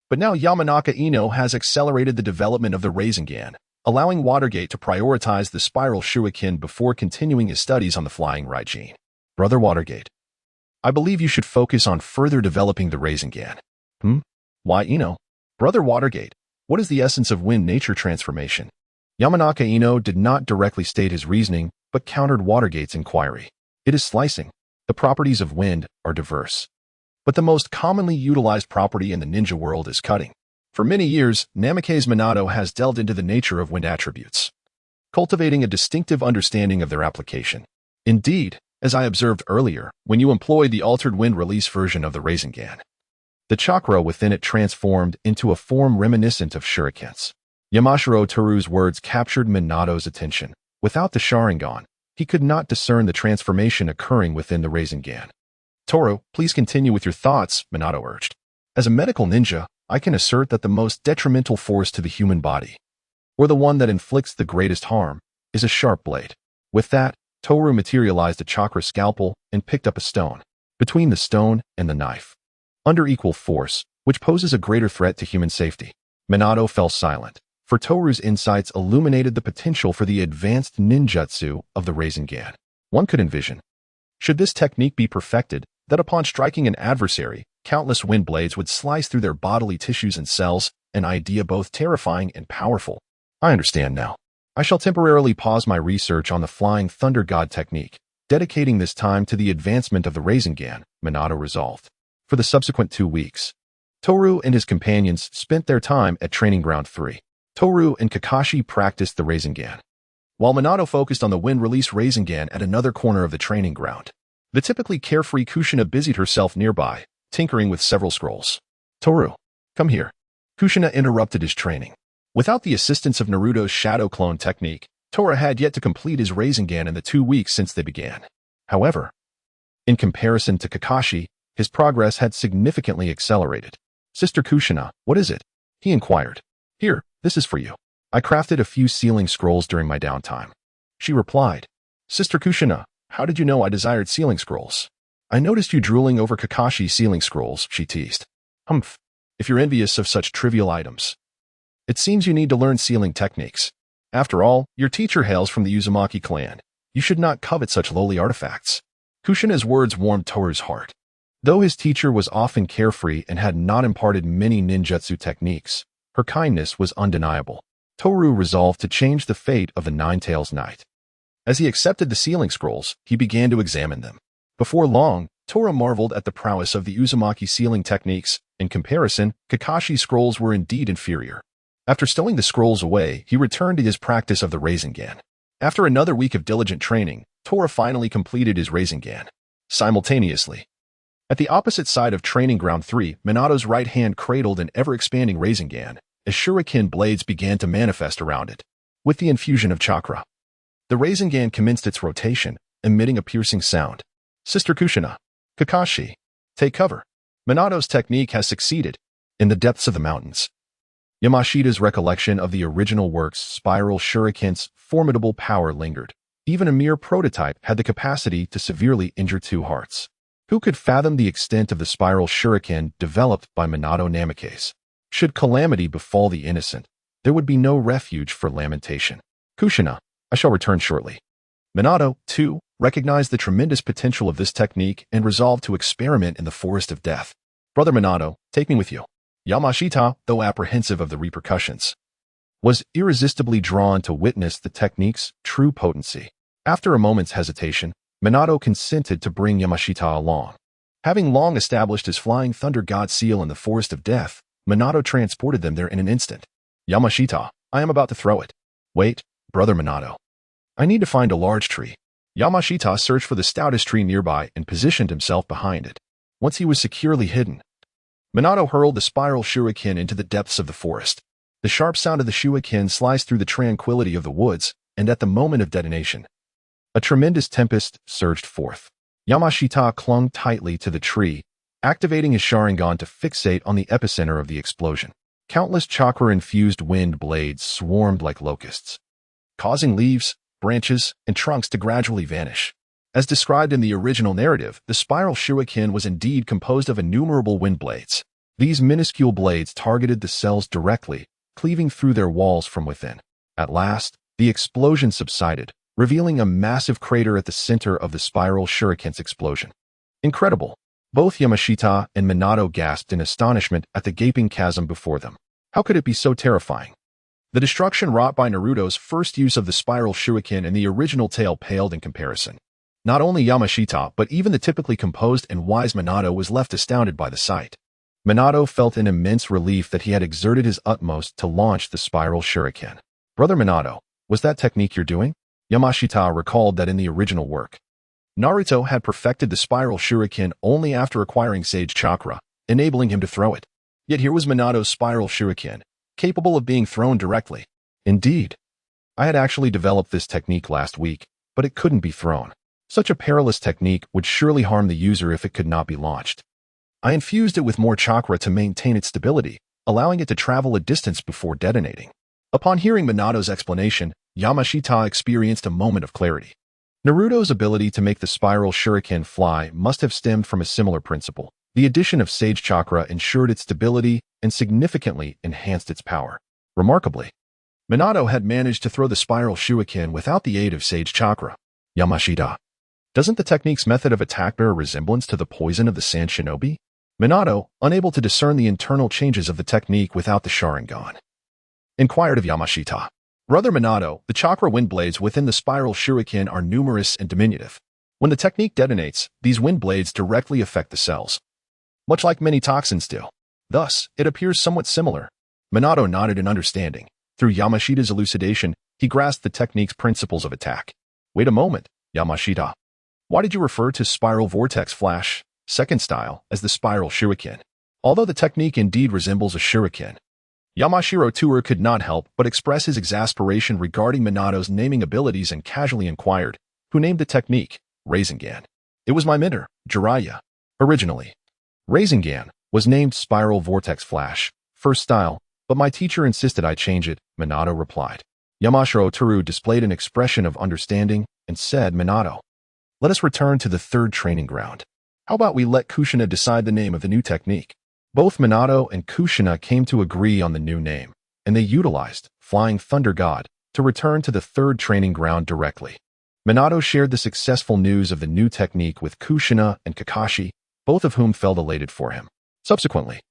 But now Yamanaka Ino has accelerated the development of the Rasengan, allowing Watergate to prioritize the spiral shuriken before continuing his studies on the flying Raijin. "Brother Watergate, I believe you should focus on further developing the Rasengan." Why Ino? "Brother Watergate, what is the essence of wind nature transformation?" Yamanaka Ino did not directly state his reasoning, but countered Watergate's inquiry. "It is slicing. The properties of wind are diverse, but the most commonly utilized property in the ninja world is cutting. For many years, Namikaze Minato has delved into the nature of wind attributes, cultivating a distinctive understanding of their application. Indeed, as I observed earlier, when you employed the altered wind release version of the Rasengan, the chakra within it transformed into a form reminiscent of shurikens. Yamanaka Tohru's words captured Minato's attention. Without the Sharingan, he could not discern the transformation occurring within the Sharingan. Tohru, please continue with your thoughts, Minato urged. As a medical ninja, I can assert that the most detrimental force to the human body, or the one that inflicts the greatest harm, is a sharp blade. With that, Tohru materialized a chakra scalpel and picked up a stone. Between the stone and the knife, under equal force, which poses a greater threat to human safety, Minato fell silent, for Tohru's insights illuminated the potential for the advanced ninjutsu of the Sharingan. One could envision, should this technique be perfected, that upon striking an adversary, countless wind blades would slice through their bodily tissues and cells, an idea both terrifying and powerful. I understand now. I shall temporarily pause my research on the Flying Thunder God technique, dedicating this time to the advancement of the Sharingan, Minato resolved. For the subsequent 2 weeks, Tohru and his companions spent their time at Training Ground 3. Tohru and Kakashi practiced the Sharingan, while Minato focused on the wind-release Sharingan at another corner of the training ground. The typically carefree Kushina busied herself nearby, tinkering with several scrolls. Tohru, come here. Kushina interrupted his training. Without the assistance of Naruto's shadow clone technique, Tohru had yet to complete his Sharingan in the 2 weeks since they began. However, in comparison to Kakashi, his progress had significantly accelerated. Sister Kushina, what is it? He inquired. Here, this is for you. I crafted a few sealing scrolls during my downtime. She replied. Sister Kushina, how did you know I desired sealing scrolls? I noticed you drooling over Kakashi's sealing scrolls, she teased. Humph. If you're envious of such trivial items, it seems you need to learn sealing techniques. After all, your teacher hails from the Uzumaki clan. You should not covet such lowly artifacts. Kushina's words warmed Tohru's heart. Though his teacher was often carefree and had not imparted many ninjutsu techniques, her kindness was undeniable. Tohru resolved to change the fate of the Nine-Tails Knight. As he accepted the sealing scrolls, he began to examine them. Before long, Tohru marveled at the prowess of the Uzumaki sealing techniques. In comparison, Kakashi's scrolls were indeed inferior. After stowing the scrolls away, he returned to his practice of the Sharingan. After another week of diligent training, Tohru finally completed his Sharingan. Simultaneously, at the opposite side of Training Ground 3, Minato's right hand cradled an ever-expanding Sharingan, as shuriken blades began to manifest around it. With the infusion of chakra, the Sharingan commenced its rotation, emitting a piercing sound. Sister Kushina, Kakashi, take cover. Minato's technique has succeeded. In the depths of the mountains, Yamashita's recollection of the original work's spiral shuriken's formidable power lingered. Even a mere prototype had the capacity to severely injure 2 hearts. Who could fathom the extent of the spiral shuriken developed by Minato Namake's? Should calamity befall the innocent, there would be no refuge for lamentation. Kushina, I shall return shortly. Minato, too, recognized the tremendous potential of this technique and resolved to experiment in the forest of death. Brother Minato, take me with you. Yamashita, though apprehensive of the repercussions, was irresistibly drawn to witness the technique's true potency. After a moment's hesitation, Minato consented to bring Yamashita along. Having long established his Flying Thunder God seal in the Forest of Death, Minato transported them there in an instant. Yamashita, I am about to throw it. Wait, Brother Minato. I need to find a large tree. Yamashita searched for the stoutest tree nearby and positioned himself behind it. Once he was securely hidden, Minato hurled the spiral shuriken into the depths of the forest. The sharp sound of the shuriken sliced through the tranquility of the woods, and at the moment of detonation, a tremendous tempest surged forth. Yamashita clung tightly to the tree, activating his Sharingan to fixate on the epicenter of the explosion. Countless chakra-infused wind blades swarmed like locusts, causing leaves, branches, and trunks to gradually vanish. As described in the original narrative, the spiral shuriken was indeed composed of innumerable wind blades. These minuscule blades targeted the cells directly, cleaving through their walls from within. At last, the explosion subsided, revealing a massive crater at the center of the spiral shuriken's explosion. Incredible! Both Yamashita and Minato gasped in astonishment at the gaping chasm before them. How could it be so terrifying? The destruction wrought by Naruto's first use of the spiral shuriken in the original tale paled in comparison. Not only Yamashita, but even the typically composed and wise Minato was left astounded by the sight. Minato felt an immense relief that he had exerted his utmost to launch the spiral shuriken. Brother Minato, was that technique you're doing? Yamashita recalled that in the original work, Naruto had perfected the spiral shuriken only after acquiring Sage Chakra, enabling him to throw it. Yet here was Minato's spiral shuriken, capable of being thrown directly. Indeed, I had actually developed this technique last week, but it couldn't be thrown. Such a perilous technique would surely harm the user if it could not be launched. I infused it with more chakra to maintain its stability, allowing it to travel a distance before detonating. Upon hearing Minato's explanation, Yamashita experienced a moment of clarity. Naruto's ability to make the spiral shuriken fly must have stemmed from a similar principle. The addition of Sage Chakra ensured its stability and significantly enhanced its power. Remarkably, Minato had managed to throw the spiral shuriken without the aid of Sage Chakra. Yamashita. Doesn't the technique's method of attack bear a resemblance to the poison of the Sand Shinobi? Minato, unable to discern the internal changes of the technique without the Sharingan, inquired of Yamashita. Brother Minato, the chakra wind blades within the spiral shuriken are numerous and diminutive. When the technique detonates, these wind blades directly affect the cells, much like many toxins do. Thus, it appears somewhat similar. Minato nodded in understanding. Through Yamashita's elucidation, he grasped the technique's principles of attack. Wait a moment, Yamashita. Why did you refer to spiral vortex flash, second style, as the spiral shuriken? Although the technique indeed resembles a shuriken, Yamanaka Tohru could not help but express his exasperation regarding Minato's naming abilities and casually inquired, who named the technique? Sharingan. It was my mentor, Jiraiya. Originally, Sharingan was named Spiral Vortex Flash, first style, but my teacher insisted I change it, Minato replied. Yamanaka Tohru displayed an expression of understanding and said, Minato, let us return to the third training ground. How about we let Kushina decide the name of the new technique? Both Minato and Kushina came to agree on the new name, and they utilized Flying Thunder God to return to the third training ground directly. Minato shared the successful news of the new technique with Kushina and Kakashi, both of whom felt elated for him. Subsequently,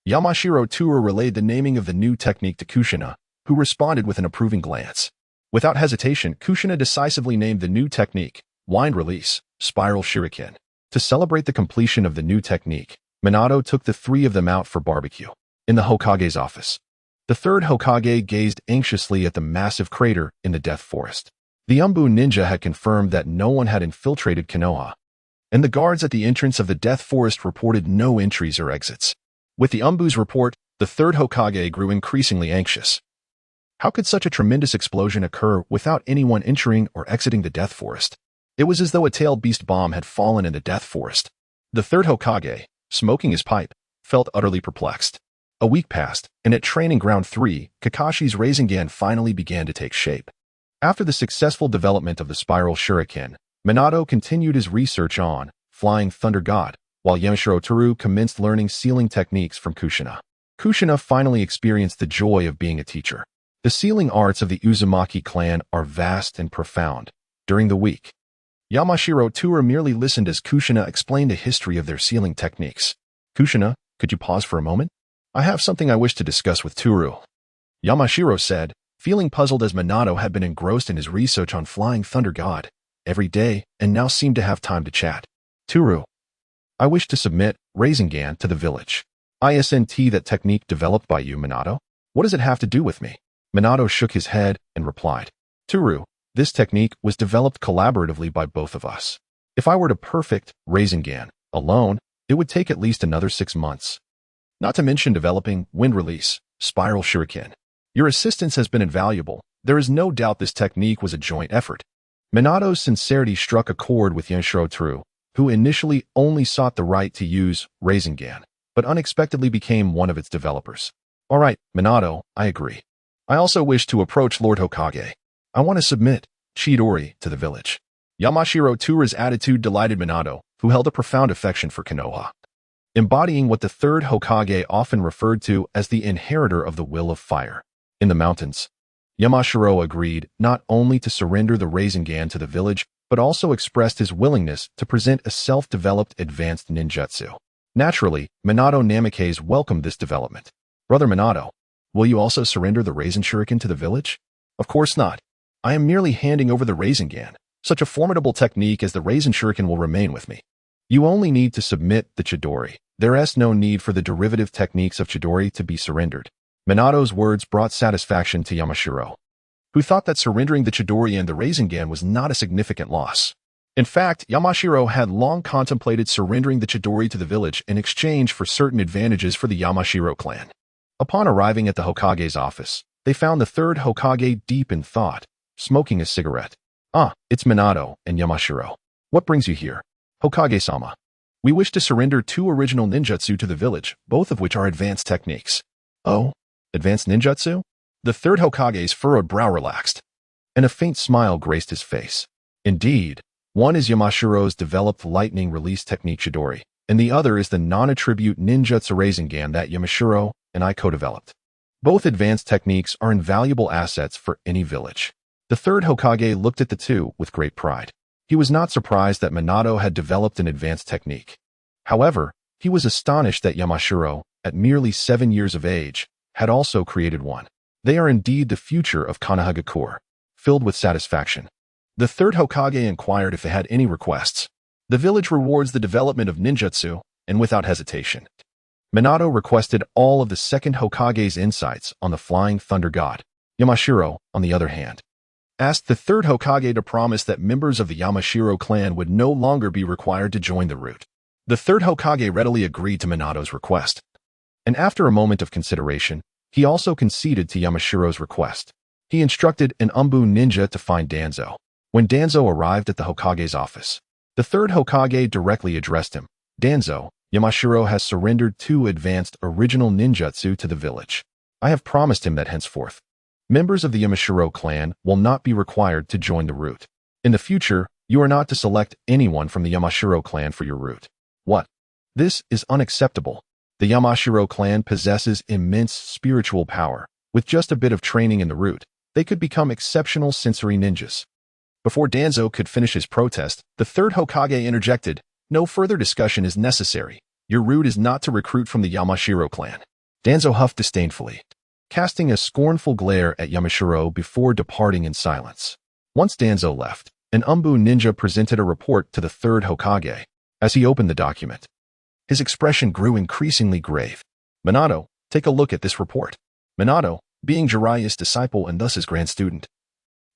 Yamanaka Tohru relayed the naming of the new technique to Kushina, who responded with an approving glance. Without hesitation, Kushina decisively named the new technique Wind Release, Spiral Shuriken. To celebrate the completion of the new technique, Minato took the three of them out for barbecue. In the Hokage's office, the third Hokage gazed anxiously at the massive crater in the Death Forest. The Umbu ninja had confirmed that no one had infiltrated Konoha, and the guards at the entrance of the Death Forest reported no entries or exits. With the Umbu's report, the third Hokage grew increasingly anxious. How could such a tremendous explosion occur without anyone entering or exiting the Death Forest? It was as though a tailed beast bomb had fallen in the Death Forest. The third Hokage, smoking his pipe, felt utterly perplexed. A week passed, and at Training Ground 3, Kakashi's Sharingan finally began to take shape. After the successful development of the Spiral Shuriken, Minato continued his research on Flying Thunder God, while Yamanaka Tohru commenced learning sealing techniques from Kushina. Kushina finally experienced the joy of being a teacher. The sealing arts of the Uzumaki clan are vast and profound. During the week, Yamanaka Tohru merely listened as Kushina explained the history of their sealing techniques. Kushina, could you pause for a moment? I have something I wish to discuss with Tohru. Yamanaka said, feeling puzzled as Minato had been engrossed in his research on Flying Thunder God every day and now seemed to have time to chat. Tohru, I wish to submit Sharingan to the village. Isn't that technique developed by you, Minato? What does it have to do with me? Minato shook his head and replied, Tohru, this technique was developed collaboratively by both of us. If I were to perfect Sharingan alone, it would take at least another 6 months. Not to mention developing Wind Release, Spiral Shuriken. Your assistance has been invaluable. There is no doubt this technique was a joint effort. Minato's sincerity struck a chord with Yamanaka Tohru, who initially only sought the right to use Sharingan, but unexpectedly became one of its developers. All right, Minato, I agree. I also wish to approach Lord Hokage. I want to submit Chidori to the village. Yamanaka Tohru's attitude delighted Minato, who held a profound affection for Konoha, embodying what the third Hokage often referred to as the inheritor of the will of fire. In the mountains, Yamanaka agreed not only to surrender the Sharingan to the village, but also expressed his willingness to present a self-developed advanced ninjutsu. Naturally, Minato Namikaze welcomed this development. Brother Minato, will you also surrender the Raisin Shuriken to the village? Of course not. I am merely handing over the Sharingan. Such a formidable technique as the Raisin Shuriken will remain with me. You only need to submit the Chidori. There is no need for the derivative techniques of Chidori to be surrendered. Minato's words brought satisfaction to Yamanaka, who thought that surrendering the Chidori and the Sharingan was not a significant loss. In fact, Yamanaka had long contemplated surrendering the Chidori to the village in exchange for certain advantages for the Yamanaka clan. Upon arriving at the Hokage's office, they found the third Hokage deep in thought, smoking a cigarette. "Ah, it's Minato and Yamashiro. What brings you here?" "Hokage-sama. We wish to surrender 2 original ninjutsu to the village, both of which are advanced techniques." "Oh? Advanced ninjutsu?" The third Hokage's furrowed brow relaxed, and a faint smile graced his face. "Indeed, one is Yamashiro's developed lightning release technique Chidori, and the other is the non-attribute ninjutsu Sharingan that Yamashiro and I co-developed. Both advanced techniques are invaluable assets for any village." The third Hokage looked at the two with great pride. He was not surprised that Minato had developed an advanced technique. However, he was astonished that Yamashiro, at merely 7 years of age, had also created one. They are indeed the future of Konohagakure. Filled with satisfaction, the third Hokage inquired if they had any requests. "The village rewards the development of ninjutsu," and without hesitation, Minato requested all of the second Hokage's insights on the Flying Thunder God. Yamashiro, on the other hand, asked the third Hokage to promise that members of the Yamashiro clan would no longer be required to join the route. The third Hokage readily agreed to Minato's request, and after a moment of consideration, he also conceded to Yamashiro's request. He instructed an Umbu ninja to find Danzo. When Danzo arrived at the Hokage's office, the third Hokage directly addressed him. "Danzo, Yamashiro has surrendered 2 advanced original ninjutsu to the village. I have promised him that henceforth, members of the Yamashiro clan will not be required to join the route. In the future, you are not to select anyone from the Yamashiro clan for your route." "What? This is unacceptable. The Yamashiro clan possesses immense spiritual power. With just a bit of training in the route, they could become exceptional sensory ninjas." Before Danzo could finish his protest, the third Hokage interjected, "No further discussion is necessary. Your route is not to recruit from the Yamashiro clan." Danzo huffed disdainfully, casting a scornful glare at Yamashiro before departing in silence. Once Danzo left, an Umbu ninja presented a report to the third Hokage. As he opened the document, his expression grew increasingly grave. "Minato, take a look at this report." Minato, being Jiraiya's disciple and thus his grand student,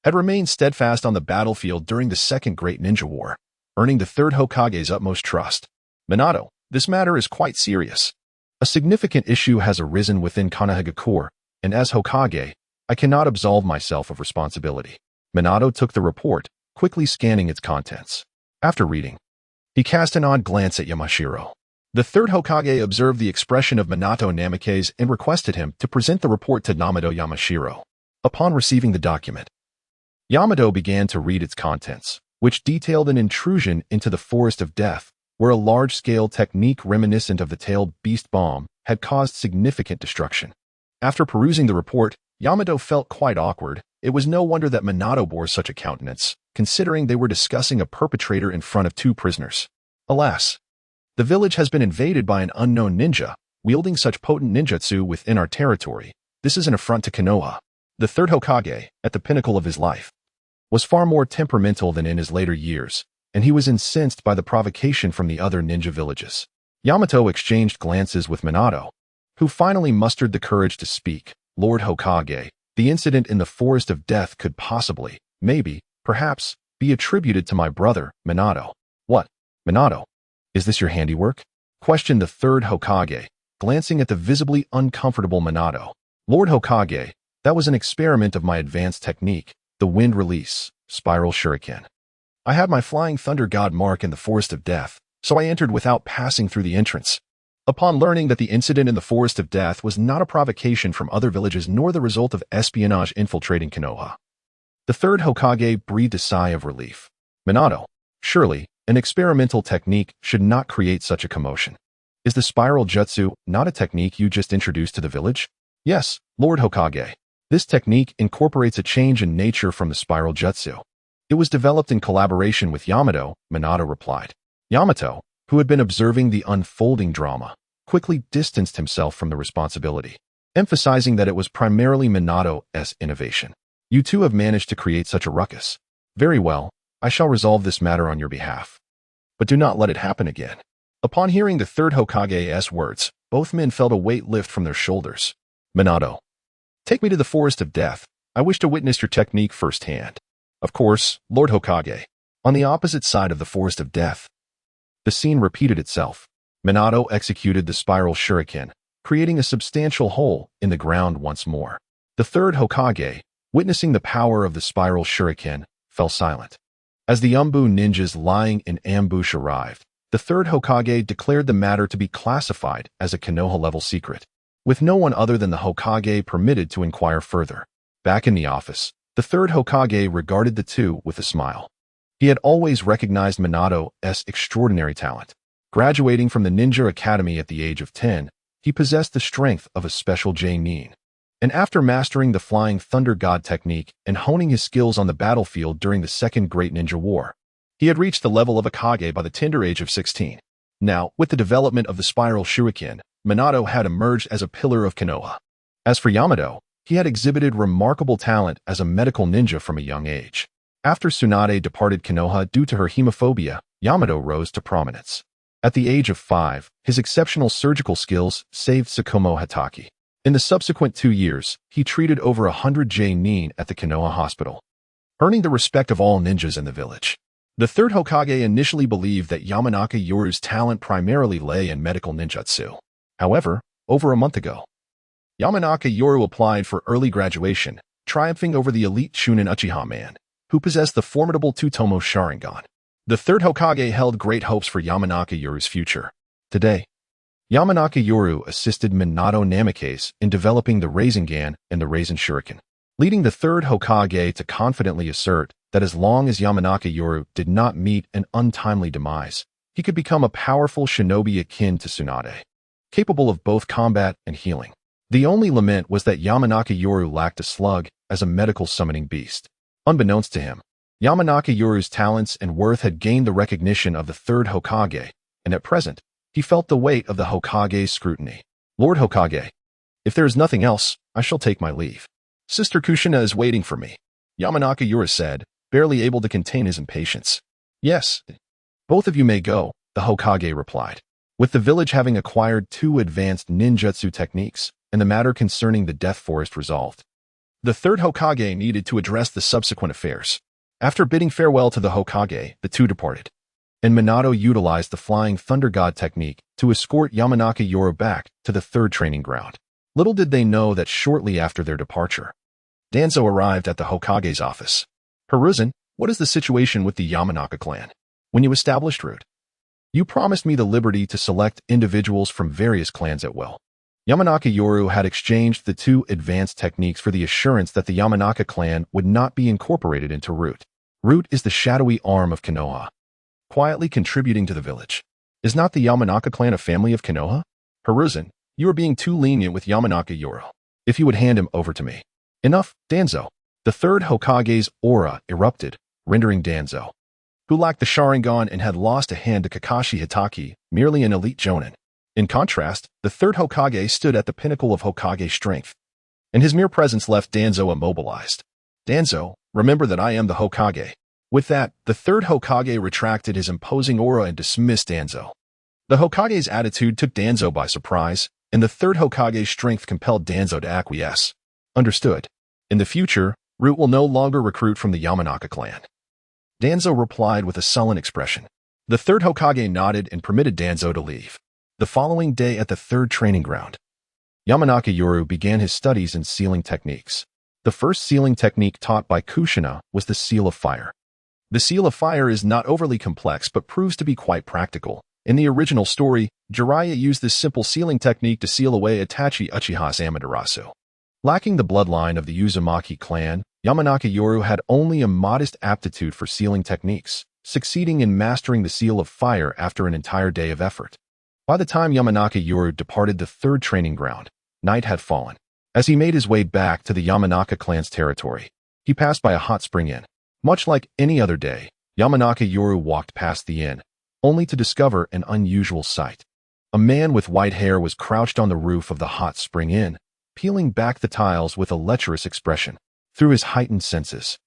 had remained steadfast on the battlefield during the Second Great Ninja War, earning the third Hokage's utmost trust. "Minato, this matter is quite serious. A significant issue has arisen within Konohagakure, and as Hokage, I cannot absolve myself of responsibility." Minato took the report, quickly scanning its contents. After reading, he cast an odd glance at Yamashiro. The third Hokage observed the expression of Minato Namikaze and requested him to present the report to Yamato Yamashiro. Upon receiving the document, Yamato began to read its contents, which detailed an intrusion into the Forest of Death, where a large-scale technique reminiscent of the tailed beast bomb had caused significant destruction. After perusing the report, Yamato felt quite awkward. It was no wonder that Minato bore such a countenance, considering they were discussing a perpetrator in front of 2 prisoners. Alas, the village has been invaded by an unknown ninja, wielding such potent ninjutsu within our territory. This is an affront to Konoha. The third Hokage, at the pinnacle of his life, was far more temperamental than in his later years, and he was incensed by the provocation from the other ninja villages. Yamato exchanged glances with Minato, who finally mustered the courage to speak. "Lord Hokage, the incident in the Forest of Death could possibly, maybe, perhaps, be attributed to my brother, Minato." "What? Minato? Is this your handiwork?" questioned the third Hokage, glancing at the visibly uncomfortable Minato. "Lord Hokage, that was an experiment of my advanced technique, the wind release, spiral shuriken. I had my Flying Thunder God mark in the Forest of Death, so I entered without passing through the entrance." Upon learning that the incident in the Forest of Death was not a provocation from other villages nor the result of espionage infiltrating Konoha, the third Hokage breathed a sigh of relief. "Minato, surely, an experimental technique should not create such a commotion. Is the spiral jutsu not a technique you just introduced to the village?" "Yes, Lord Hokage. This technique incorporates a change in nature from the spiral jutsu. It was developed in collaboration with Yamato," Minato replied. Yamato, who had been observing the unfolding drama, quickly distanced himself from the responsibility, emphasizing that it was primarily Minato's innovation. "You two have managed to create such a ruckus. Very well, I shall resolve this matter on your behalf. But do not let it happen again." Upon hearing the third Hokage's words, both men felt a weight lift from their shoulders. "Minato, take me to the Forest of Death. I wish to witness your technique firsthand." "Of course, Lord Hokage." On the opposite side of the Forest of Death, the scene repeated itself. Minato executed the spiral shuriken, creating a substantial hole in the ground once more. The third Hokage, witnessing the power of the spiral shuriken, fell silent. As the Umbu ninjas lying in ambush arrived, the third Hokage declared the matter to be classified as a Konoha-level secret, with no one other than the Hokage permitted to inquire further. Back in the office, the third Hokage regarded the two with a smile. He had always recognized Minato's extraordinary talent. Graduating from the Ninja Academy at the age of 10, he possessed the strength of a special J-nin. And after mastering the Flying Thunder God technique and honing his skills on the battlefield during the Second Great Ninja War, he had reached the level of a Kage by the tender age of 16. Now, with the development of the spiral shuriken, Minato had emerged as a pillar of Konoha. As for Yamato, he had exhibited remarkable talent as a medical ninja from a young age. After Tsunade departed Konoha due to her hemophobia, Yamato rose to prominence. At the age of 5, his exceptional surgical skills saved Tsukumo Hatake. In the subsequent 2 years, he treated over 100 J-nin at the Konoha hospital, earning the respect of all ninjas in the village. The third Hokage initially believed that Yamanaka Yoru's talent primarily lay in medical ninjutsu. However, over a month ago, Yamanaka Yoru applied for early graduation, triumphing over the elite Chunin Uchiha man, who possessed the formidable Two-Tomo Sharingan. The third Hokage held great hopes for Yamanaka Yoru's future. Today, Yamanaka Yoru assisted Minato Namikaze in developing the Rasengan and the Rasen Shuriken, leading the third Hokage to confidently assert that as long as Yamanaka Yoru did not meet an untimely demise, he could become a powerful shinobi akin to Tsunade, capable of both combat and healing. The only lament was that Yamanaka Yoru lacked a slug as a medical summoning beast. Unbeknownst to him, Yamanaka Yoru's talents and worth had gained the recognition of the third Hokage, and at present, he felt the weight of the Hokage's scrutiny. Lord Hokage, if there is nothing else, I shall take my leave. Sister Kushina is waiting for me, Yamanaka Yoru said, barely able to contain his impatience. Yes, both of you may go, the Hokage replied. With the village having acquired 2 advanced ninjutsu techniques, and the matter concerning the Death Forest resolved, the third Hokage needed to address the subsequent affairs. After bidding farewell to the Hokage, the two departed, and Minato utilized the Flying Thunder God technique to escort Yamanaka Yoru back to the third training ground. Little did they know that shortly after their departure, Danzo arrived at the Hokage's office. Hiruzen, what is the situation with the Yamanaka clan? When you established root, you promised me the liberty to select individuals from various clans at will. Yamanaka Yoru had exchanged the 2 advanced techniques for the assurance that the Yamanaka clan would not be incorporated into Root. Root is the shadowy arm of Konoha, quietly contributing to the village. Is not the Yamanaka clan a family of Konoha? Hiruzen, you are being too lenient with Yamanaka Yoru. If you would hand him over to me. Enough, Danzo. The third Hokage's aura erupted, rendering Danzo, who lacked the Sharingan and had lost a hand to Kakashi Hatake, merely an elite jonin. In contrast, the third Hokage stood at the pinnacle of Hokage strength, and his mere presence left Danzo immobilized. Danzo, remember that I am the Hokage. With that, the third Hokage retracted his imposing aura and dismissed Danzo. The Hokage's attitude took Danzo by surprise, and the third Hokage's strength compelled Danzo to acquiesce. Understood. In the future, Root will no longer recruit from the Yamanaka clan. Danzo replied with a sullen expression. The third Hokage nodded and permitted Danzo to leave. The following day at the third training ground, Yamanaka Yoru began his studies in sealing techniques. The first sealing technique taught by Kushina was the Seal of Fire. The Seal of Fire is not overly complex but proves to be quite practical. In the original story, Jiraiya used this simple sealing technique to seal away Itachi Uchiha's Amaterasu. Lacking the bloodline of the Uzumaki clan, Yamanaka Yoru had only a modest aptitude for sealing techniques, succeeding in mastering the Seal of Fire after an entire day of effort. By the time Yamanaka Yoru departed the third training ground, night had fallen. As he made his way back to the Yamanaka clan's territory, he passed by a hot spring inn. Much like any other day, Yamanaka Yoru walked past the inn, only to discover an unusual sight. A man with white hair was crouched on the roof of the hot spring inn, peeling back the tiles with a lecherous expression. Through his heightened senses,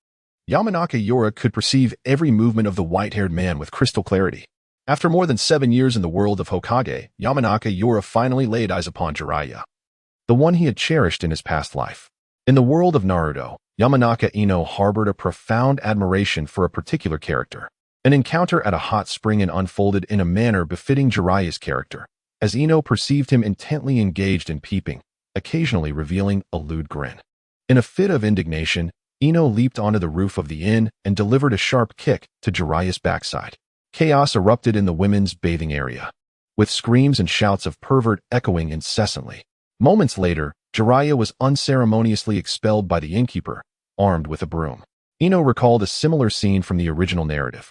Yamanaka Yoru could perceive every movement of the white-haired man with crystal clarity. After more than 7 years in the world of Hokage, Yamanaka Yoru finally laid eyes upon Jiraiya, the one he had cherished in his past life. In the world of Naruto, Yamanaka Ino harbored a profound admiration for a particular character. An encounter at a hot spring inn unfolded in a manner befitting Jiraiya's character. as Ino perceived him intently engaged in peeping, occasionally revealing a lewd grin. In a fit of indignation, Ino leaped onto the roof of the inn and delivered a sharp kick to Jiraiya's backside. Chaos erupted in the women's bathing area, with screams and shouts of pervert echoing incessantly. Moments later, Jiraiya was unceremoniously expelled by the innkeeper, armed with a broom. Ino recalled a similar scene from the original narrative.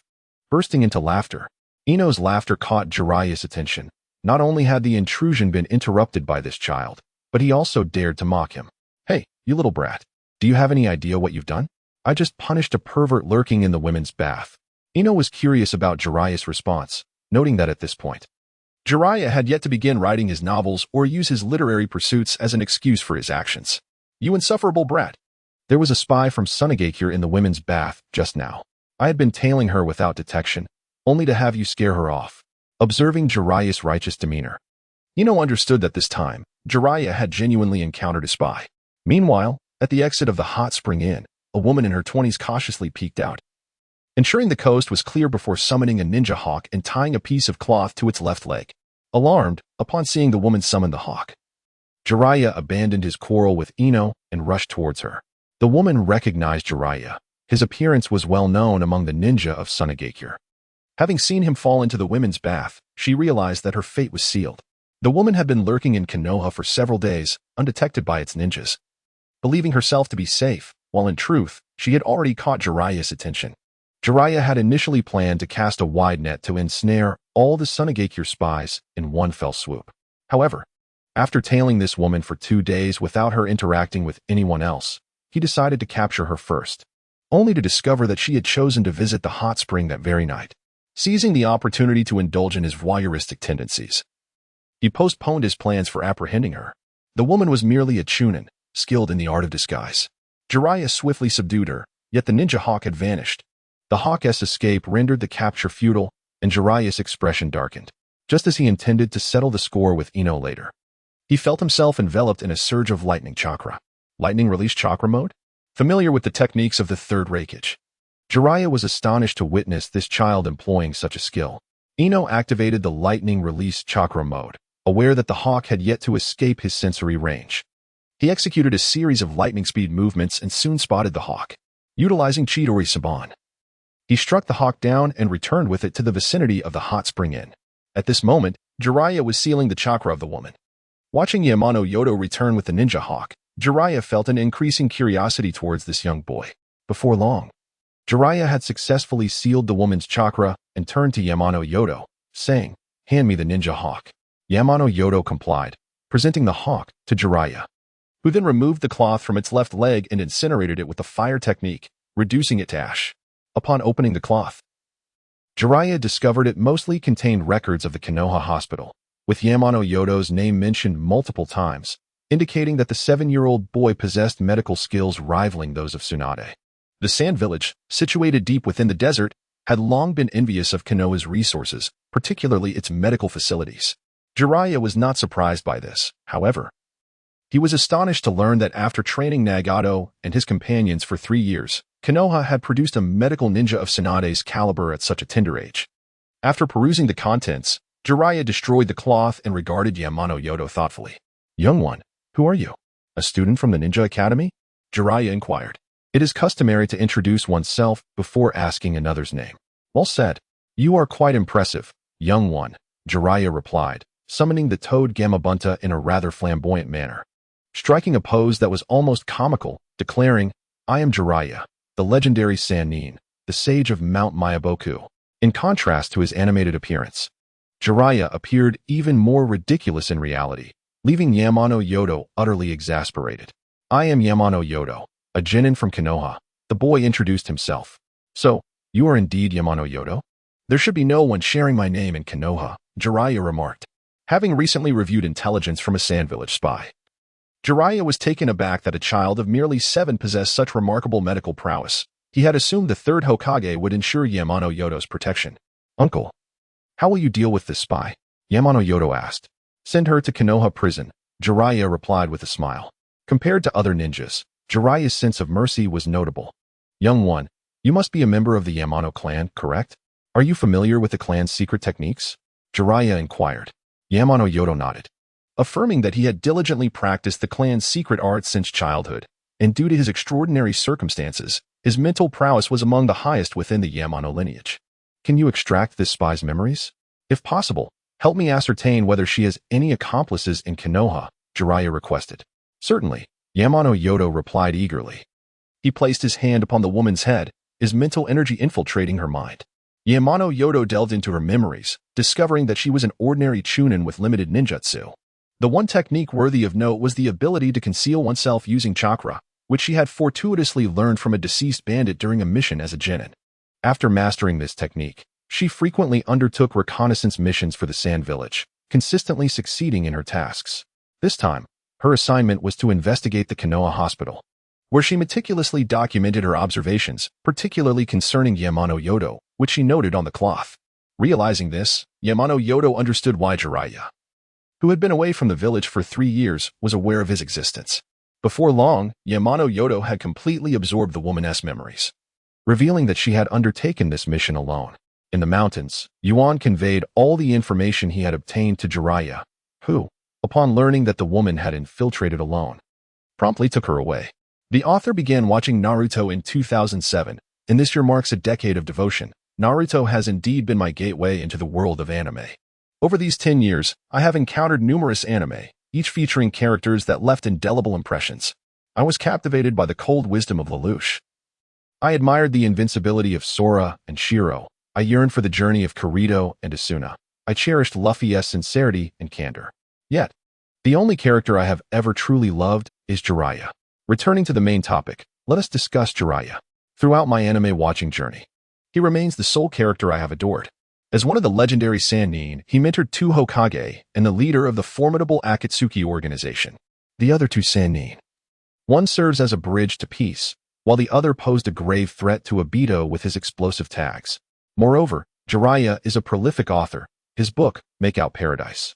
Bursting into laughter, Ino's laughter caught Jiraiya's attention. Not only had the intrusion been interrupted by this child, but he also dared to mock him. "Hey, you little brat. Do you have any idea what you've done? I just punished a pervert lurking in the women's bath." Ino was curious about Jiraiya's response, noting that at this point, Jiraiya had yet to begin writing his novels or use his literary pursuits as an excuse for his actions. "You insufferable brat. There was a spy from Sunagakure in the women's bath just now. I had been tailing her without detection, only to have you scare her off." Observing Jiraiya's righteous demeanor, Ino understood that this time, Jiraiya had genuinely encountered a spy. Meanwhile, at the exit of the hot spring inn, a woman in her 20s cautiously peeked out, ensuring the coast was clear before summoning a ninja hawk and tying a piece of cloth to its left leg. Alarmed, upon seeing the woman summon the hawk, Jiraiya abandoned his quarrel with Ino and rushed towards her. The woman recognized Jiraiya. His appearance was well known among the ninja of Sunagakure. Having seen him fall into the women's bath, she realized that her fate was sealed. The woman had been lurking in Konoha for several days, undetected by its ninjas, believing herself to be safe, while in truth, she had already caught Jiraiya's attention. Jiraiya had initially planned to cast a wide net to ensnare all the Sunagakure spies in one fell swoop. However, after tailing this woman for 2 days without her interacting with anyone else, he decided to capture her first, only to discover that she had chosen to visit the hot spring that very night. Seizing the opportunity to indulge in his voyeuristic tendencies, he postponed his plans for apprehending her. The woman was merely a chunin, skilled in the art of disguise. Jiraiya swiftly subdued her, yet the ninja hawk had vanished. The hawk's escape rendered the capture futile, and Jiraiya's expression darkened. Just as he intended to settle the score with Ino later, he felt himself enveloped in a surge of lightning chakra. Lightning release chakra mode? Familiar with the techniques of the third Reikage, Jiraiya was astonished to witness this child employing such a skill. Ino activated the lightning release chakra mode, aware that the hawk had yet to escape his sensory range. He executed a series of lightning speed movements and soon spotted the hawk. Utilizing Chidori Saban, he struck the hawk down and returned with it to the vicinity of the hot spring inn. At this moment, Jiraiya was sealing the chakra of the woman. Watching Yamano Yodo return with the ninja hawk, Jiraiya felt an increasing curiosity towards this young boy. Before long, Jiraiya had successfully sealed the woman's chakra and turned to Yamano Yodo, saying, "Hand me the ninja hawk." Yamano Yodo complied, presenting the hawk to Jiraiya, who then removed the cloth from its left leg and incinerated it with the fire technique, reducing it to ash. Upon opening the cloth, Jiraiya discovered it mostly contained records of the Konoha hospital, with Yamano Yodo's name mentioned multiple times, indicating that the 7-year-old boy possessed medical skills rivaling those of Tsunade. The sand village, situated deep within the desert, had long been envious of Konoha's resources, particularly its medical facilities. Jiraiya was not surprised by this, however. He was astonished to learn that after training Nagato and his companions for 3 years, Konoha had produced a medical ninja of Tsunade's caliber at such a tender age. After perusing the contents, Jiraiya destroyed the cloth and regarded Yamano Yodo thoughtfully. "Young one, who are you? A student from the Ninja Academy?" Jiraiya inquired. It is customary to introduce oneself before asking another's name. "Well said. You are quite impressive, young one," Jiraiya replied, summoning the toad Gamabunta in a rather flamboyant manner, striking a pose that was almost comical, declaring, "I am Jiraiya, the legendary Sannin, the sage of Mount Mayaboku." In contrast to his animated appearance, Jiraiya appeared even more ridiculous in reality, leaving Yamano Yodo utterly exasperated. "I am Yamano Yodo, a genin from Konoha," the boy introduced himself. "So, you are indeed Yamano Yodo? There should be no one sharing my name in Konoha," Jiraiya remarked, having recently reviewed intelligence from a sand village spy. Jiraiya was taken aback that a child of merely 7 possessed such remarkable medical prowess. He had assumed the third Hokage would ensure Yamano Yodo's protection. "Uncle, how will you deal with this spy?" Yamano Yodo asked. "Send her to Konoha prison," Jiraiya replied with a smile. Compared to other ninjas, Jiraiya's sense of mercy was notable. "Young one, you must be a member of the Yamano clan, correct? Are you familiar with the clan's secret techniques?" Jiraiya inquired. Yamano nodded, affirming that he had diligently practiced the clan's secret arts since childhood, and due to his extraordinary circumstances, his mental prowess was among the highest within the Yamano lineage. Can you extract this spy's memories? If possible, help me ascertain whether she has any accomplices in Konoha, Jiraiya requested. Certainly, Yamano replied eagerly. He placed his hand upon the woman's head, his mental energy infiltrating her mind. Yamano delved into her memories, discovering that she was an ordinary chunin with limited ninjutsu. The one technique worthy of note was the ability to conceal oneself using chakra, which she had fortuitously learned from a deceased bandit during a mission as a genin. After mastering this technique, she frequently undertook reconnaissance missions for the Sand Village, consistently succeeding in her tasks. This time, her assignment was to investigate the Konoha hospital, where she meticulously documented her observations, particularly concerning Yamano which she noted on the cloth. Realizing this, Yamano understood why Jiraiya, who had been away from the village for 3 years, was aware of his existence. Before long, Yamano had completely absorbed the woman's memories, revealing that she had undertaken this mission alone. In the mountains, Yuan conveyed all the information he had obtained to Jiraiya, who, upon learning that the woman had infiltrated alone, promptly took her away. The author began watching Naruto in 2007, and this year marks a decade of devotion. Naruto has indeed been my gateway into the world of anime. Over these 10 years, I have encountered numerous anime, each featuring characters that left indelible impressions. I was captivated by the cold wisdom of Lelouch. I admired the invincibility of Sora and Shiro. I yearned for the journey of Kirito and Asuna. I cherished Luffy's sincerity and candor. Yet, the only character I have ever truly loved is Jiraiya. Returning to the main topic, let us discuss Jiraiya. Throughout my anime watching journey, he remains the sole character I have adored. As one of the legendary Sannin, he mentored 2 Hokage and the leader of the formidable Akatsuki organization. The other 2 Sannin. One serves as a bridge to peace, while the other posed a grave threat to Obito with his explosive tags. Moreover, Jiraiya is a prolific author. His book, Make Out Paradise,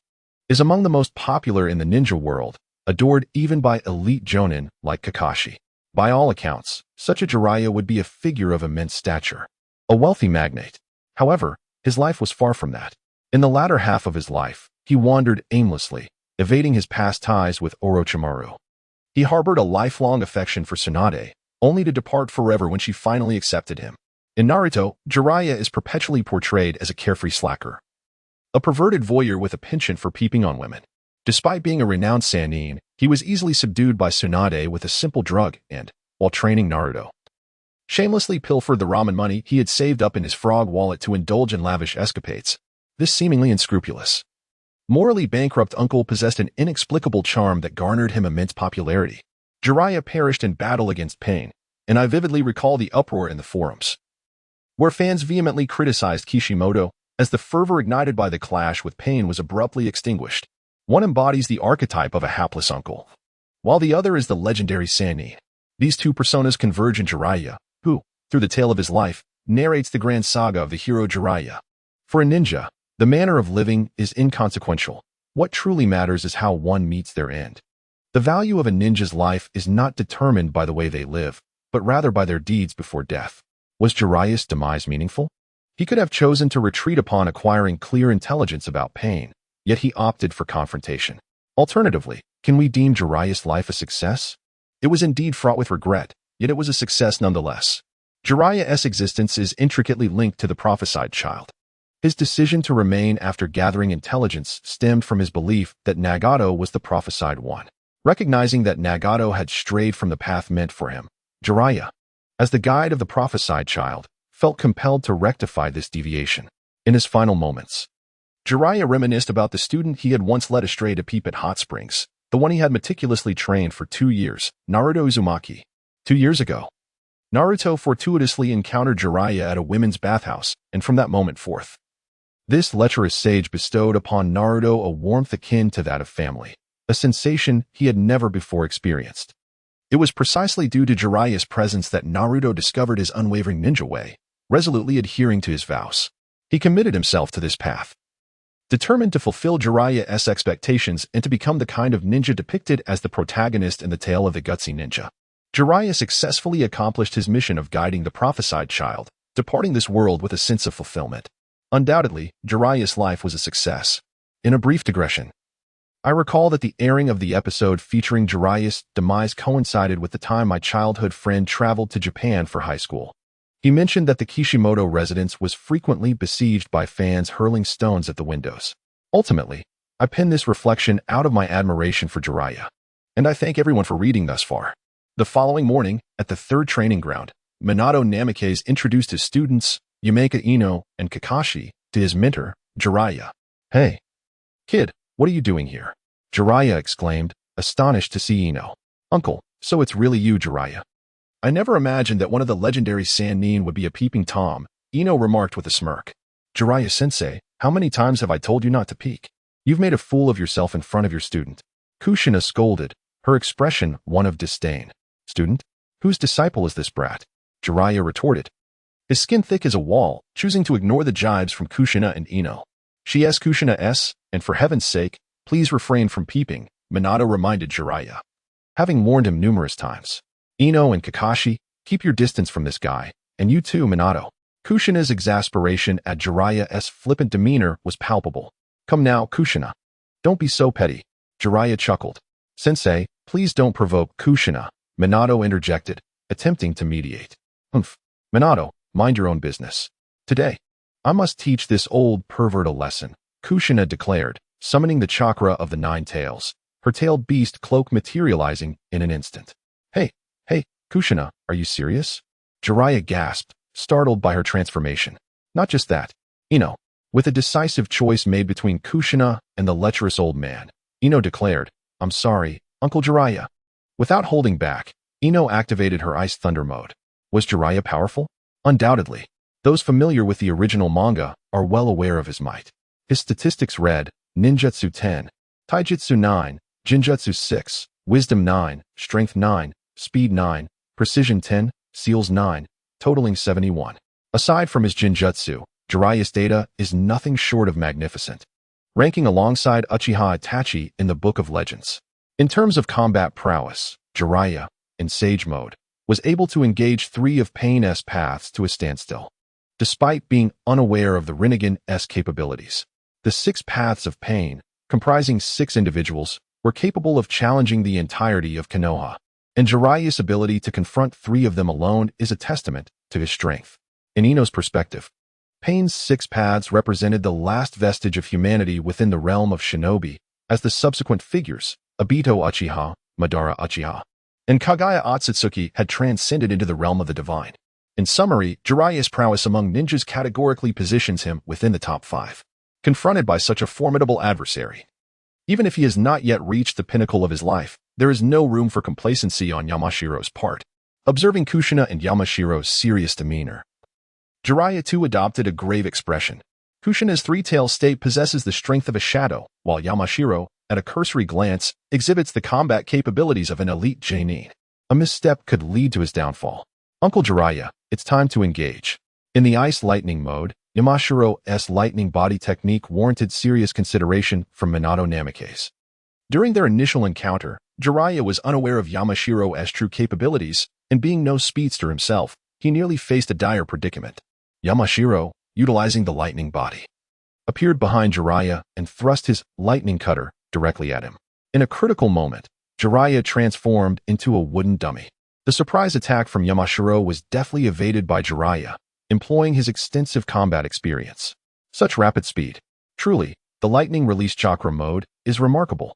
is among the most popular in the ninja world, adored even by elite jonin like Kakashi. By all accounts, such a Jiraiya would be a figure of immense stature, a wealthy magnate. However, his life was far from that. In the latter half of his life, he wandered aimlessly, evading his past ties with Orochimaru. He harbored a lifelong affection for Tsunade, only to depart forever when she finally accepted him. In Naruto, Jiraiya is perpetually portrayed as a carefree slacker, a perverted voyeur with a penchant for peeping on women. Despite being a renowned Sannin, he was easily subdued by Tsunade with a simple drug and, while training Naruto, shamelessly pilfered the ramen money he had saved up in his frog wallet to indulge in lavish escapades. This seemingly unscrupulous, morally bankrupt uncle possessed an inexplicable charm that garnered him immense popularity. Jiraiya perished in battle against Pain, and I vividly recall the uproar in the forums, where fans vehemently criticized Kishimoto as the fervor ignited by the clash with Pain was abruptly extinguished. One embodies the archetype of a hapless uncle, while the other is the legendary Sannin. These 2 personas converge in Jiraiya, who, through the tale of his life, narrates the grand saga of the hero Jiraiya. For a ninja, the manner of living is inconsequential. What truly matters is how one meets their end. The value of a ninja's life is not determined by the way they live, but rather by their deeds before death. Was Jiraiya's demise meaningful? He could have chosen to retreat upon acquiring clear intelligence about Pain, yet he opted for confrontation. Alternatively, can we deem Jiraiya's life a success? It was indeed fraught with regret, yet it was a success nonetheless. Jiraiya's existence is intricately linked to the prophesied child. His decision to remain after gathering intelligence stemmed from his belief that Nagato was the prophesied one. Recognizing that Nagato had strayed from the path meant for him, Jiraiya, as the guide of the prophesied child, felt compelled to rectify this deviation. In his final moments, Jiraiya reminisced about the student he had once led astray to peep at hot springs, the one he had meticulously trained for 2 years, Naruto Uzumaki. 2 years ago, Naruto fortuitously encountered Jiraiya at a women's bathhouse, and from that moment forth, this lecherous sage bestowed upon Naruto a warmth akin to that of family, a sensation he had never before experienced. It was precisely due to Jiraiya's presence that Naruto discovered his unwavering ninja way, resolutely adhering to his vows. He committed himself to this path, determined to fulfill Jiraiya's expectations and to become the kind of ninja depicted as the protagonist in the tale of the gutsy ninja. Jiraiya successfully accomplished his mission of guiding the prophesied child, departing this world with a sense of fulfillment. Undoubtedly, Jiraiya's life was a success. In a brief digression, I recall that the airing of the episode featuring Jiraiya's demise coincided with the time my childhood friend traveled to Japan for high school. He mentioned that the Kishimoto residence was frequently besieged by fans hurling stones at the windows. Ultimately, I pin this reflection out of my admiration for Jiraiya, and I thank everyone for reading thus far. The following morning, at the third training ground, Minato Namikaze introduced his students, Yamanaka Ino and Kakashi, to his mentor, Jiraiya. "Hey, kid, what are you doing here?" Jiraiya exclaimed, astonished to see Ino. "Uncle, so it's really you, Jiraiya." "I never imagined that one of the legendary Sannin would be a peeping Tom," Ino remarked with a smirk. "Jiraiya-sensei, how many times have I told you not to peek? You've made a fool of yourself in front of your student." Kushina scolded, her expression one of disdain. "Student? Whose disciple is this brat?" Jiraiya retorted, his skin thick as a wall, choosing to ignore the jibes from Kushina and Ino. "She is Kushina, and for heaven's sake, please refrain from peeping," Minato reminded Jiraiya, having warned him numerous times. "Ino and Kakashi, keep your distance from this guy, and you too, Minato." Kushina's exasperation at Jiraiya's flippant demeanor was palpable. "Come now, Kushina. Don't be so petty." Jiraiya chuckled. "Sensei, please don't provoke Kushina," Minato interjected, attempting to mediate. "Humph. Minato, mind your own business. Today, I must teach this old pervert a lesson," Kushina declared, summoning the chakra of the nine tails, her tailed beast cloak materializing in an instant. Hey, Kushina, are you serious?" Jiraiya gasped, startled by her transformation. "Not just that, Ino." With a decisive choice made between Kushina and the lecherous old man, Ino declared, "I'm sorry, Uncle Jiraiya." Without holding back, Ino activated her Ice Thunder mode. Was Jiraiya powerful? Undoubtedly. Those familiar with the original manga are well aware of his might. His statistics read, Ninjutsu 10, Taijutsu 9, Jinjutsu 6, Wisdom 9, Strength 9, Speed 9, Precision 10, Seals 9, totaling 71. Aside from his Jinjutsu, Jiraiya's data is nothing short of magnificent, ranking alongside Uchiha Itachi in the Book of Legends. In terms of combat prowess, Jiraiya, in Sage mode, was able to engage 3 of Pain's paths to a standstill. Despite being unaware of the Rinnegan's capabilities, the 6 paths of Pain, comprising 6 individuals, were capable of challenging the entirety of Konoha, and Jiraiya's ability to confront 3 of them alone is a testament to his strength. In Ino's perspective, Pain's 6 paths represented the last vestige of humanity within the realm of shinobi, as the subsequent figures, Obito Uchiha, Madara Uchiha, and Kagaya Otsutsuki had transcended into the realm of the divine. In summary, Jiraiya's prowess among ninjas categorically positions him within the top 5. Confronted by such a formidable adversary, even if he has not yet reached the pinnacle of his life, there is no room for complacency on Yamashiro's part. Observing Kushina and Yamashiro's serious demeanor, Jiraiya too adopted a grave expression. Kushina's 3-tailed state possesses the strength of a shadow, while Yamashiro, at a cursory glance, exhibits the combat capabilities of an elite genin. A misstep could lead to his downfall. "Uncle Jiraiya, it's time to engage." In the Ice Lightning mode, Yamashiro's lightning body technique warranted serious consideration from Minato Namikaze. During their initial encounter, Jiraiya was unaware of Yamashiro's true capabilities, and being no speedster himself, he nearly faced a dire predicament. Yamashiro, utilizing the lightning body, appeared behind Jiraiya and thrust his lightning cutter directly at him. In a critical moment, Jiraiya transformed into a wooden dummy. The surprise attack from Yamashiro was deftly evaded by Jiraiya, employing his extensive combat experience. Such rapid speed. Truly, the lightning release chakra mode is remarkable.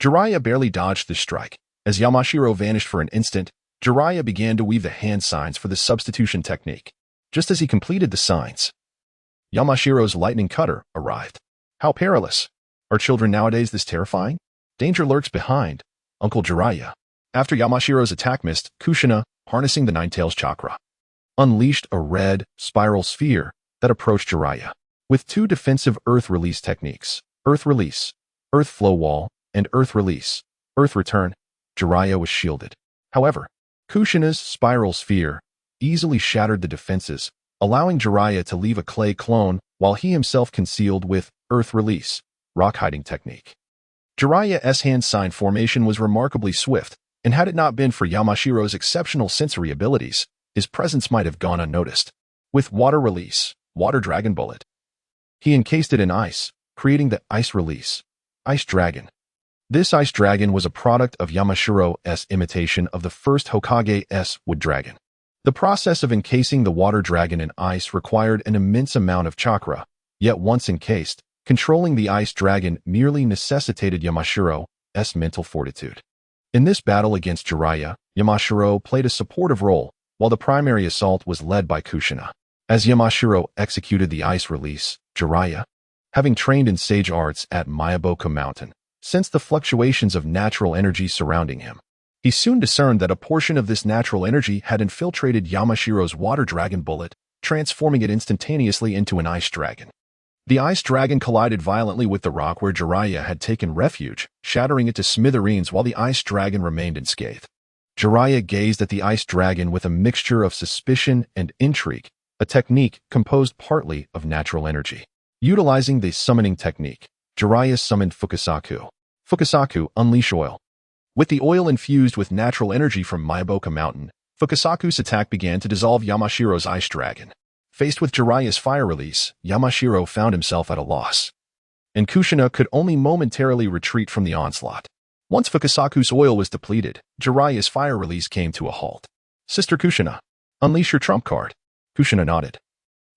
Jiraiya barely dodged the strike. As Yamashiro vanished for an instant, Jiraiya began to weave the hand signs for the substitution technique. Just as he completed the signs, Yamashiro's lightning cutter arrived. How perilous! Are children nowadays this terrifying? Danger lurks behind, Uncle Jiraiya. After Yamashiro's attack missed, Kushina, harnessing the Nine-Tails chakra, unleashed a red, spiral sphere that approached Jiraiya. With 2 defensive Earth release techniques, Earth Release, Earth Flow Wall, and Earth Release, Earth Return, Jiraiya was shielded. However, Kushina's spiral sphere easily shattered the defenses, allowing Jiraiya to leave a clay clone while he himself concealed with Earth Release, Rock Hiding Technique. Jiraiya's hand sign formation was remarkably swift, and had it not been for Yamashiro's exceptional sensory abilities, his presence might have gone unnoticed. With Water Release, Water Dragon Bullet, he encased it in ice, creating the ice release, ice dragon. This ice dragon was a product of Yamashiro's imitation of the first Hokage's wood dragon. The process of encasing the water dragon in ice required an immense amount of chakra, yet once encased, controlling the ice dragon merely necessitated Yamashiro's mental fortitude. In this battle against Jiraiya, Yamashiro played a supportive role, while the primary assault was led by Kushina. As Yamashiro executed the ice release, Jiraiya, having trained in sage arts at Miyaboku Mountain, sensed the fluctuations of natural energy surrounding him. He soon discerned that a portion of this natural energy had infiltrated Yamashiro's water dragon bullet, transforming it instantaneously into an ice dragon. The ice dragon collided violently with the rock where Jiraiya had taken refuge, shattering it to smithereens while the ice dragon remained unscathed. Jiraiya gazed at the ice dragon with a mixture of suspicion and intrigue, a technique composed partly of natural energy. Utilizing the summoning technique, Jiraiya summoned Fukasaku. Fukasaku, unleash oil. With the oil infused with natural energy from Miyaboku Mountain, Fukasaku's attack began to dissolve Yamashiro's ice dragon. Faced with Jiraiya's fire release, Yamashiro found himself at a loss, and Kushina could only momentarily retreat from the onslaught. Once Fukasaku's oil was depleted, Jiraiya's fire release came to a halt. Sister Kushina, unleash your trump card. Kushina nodded,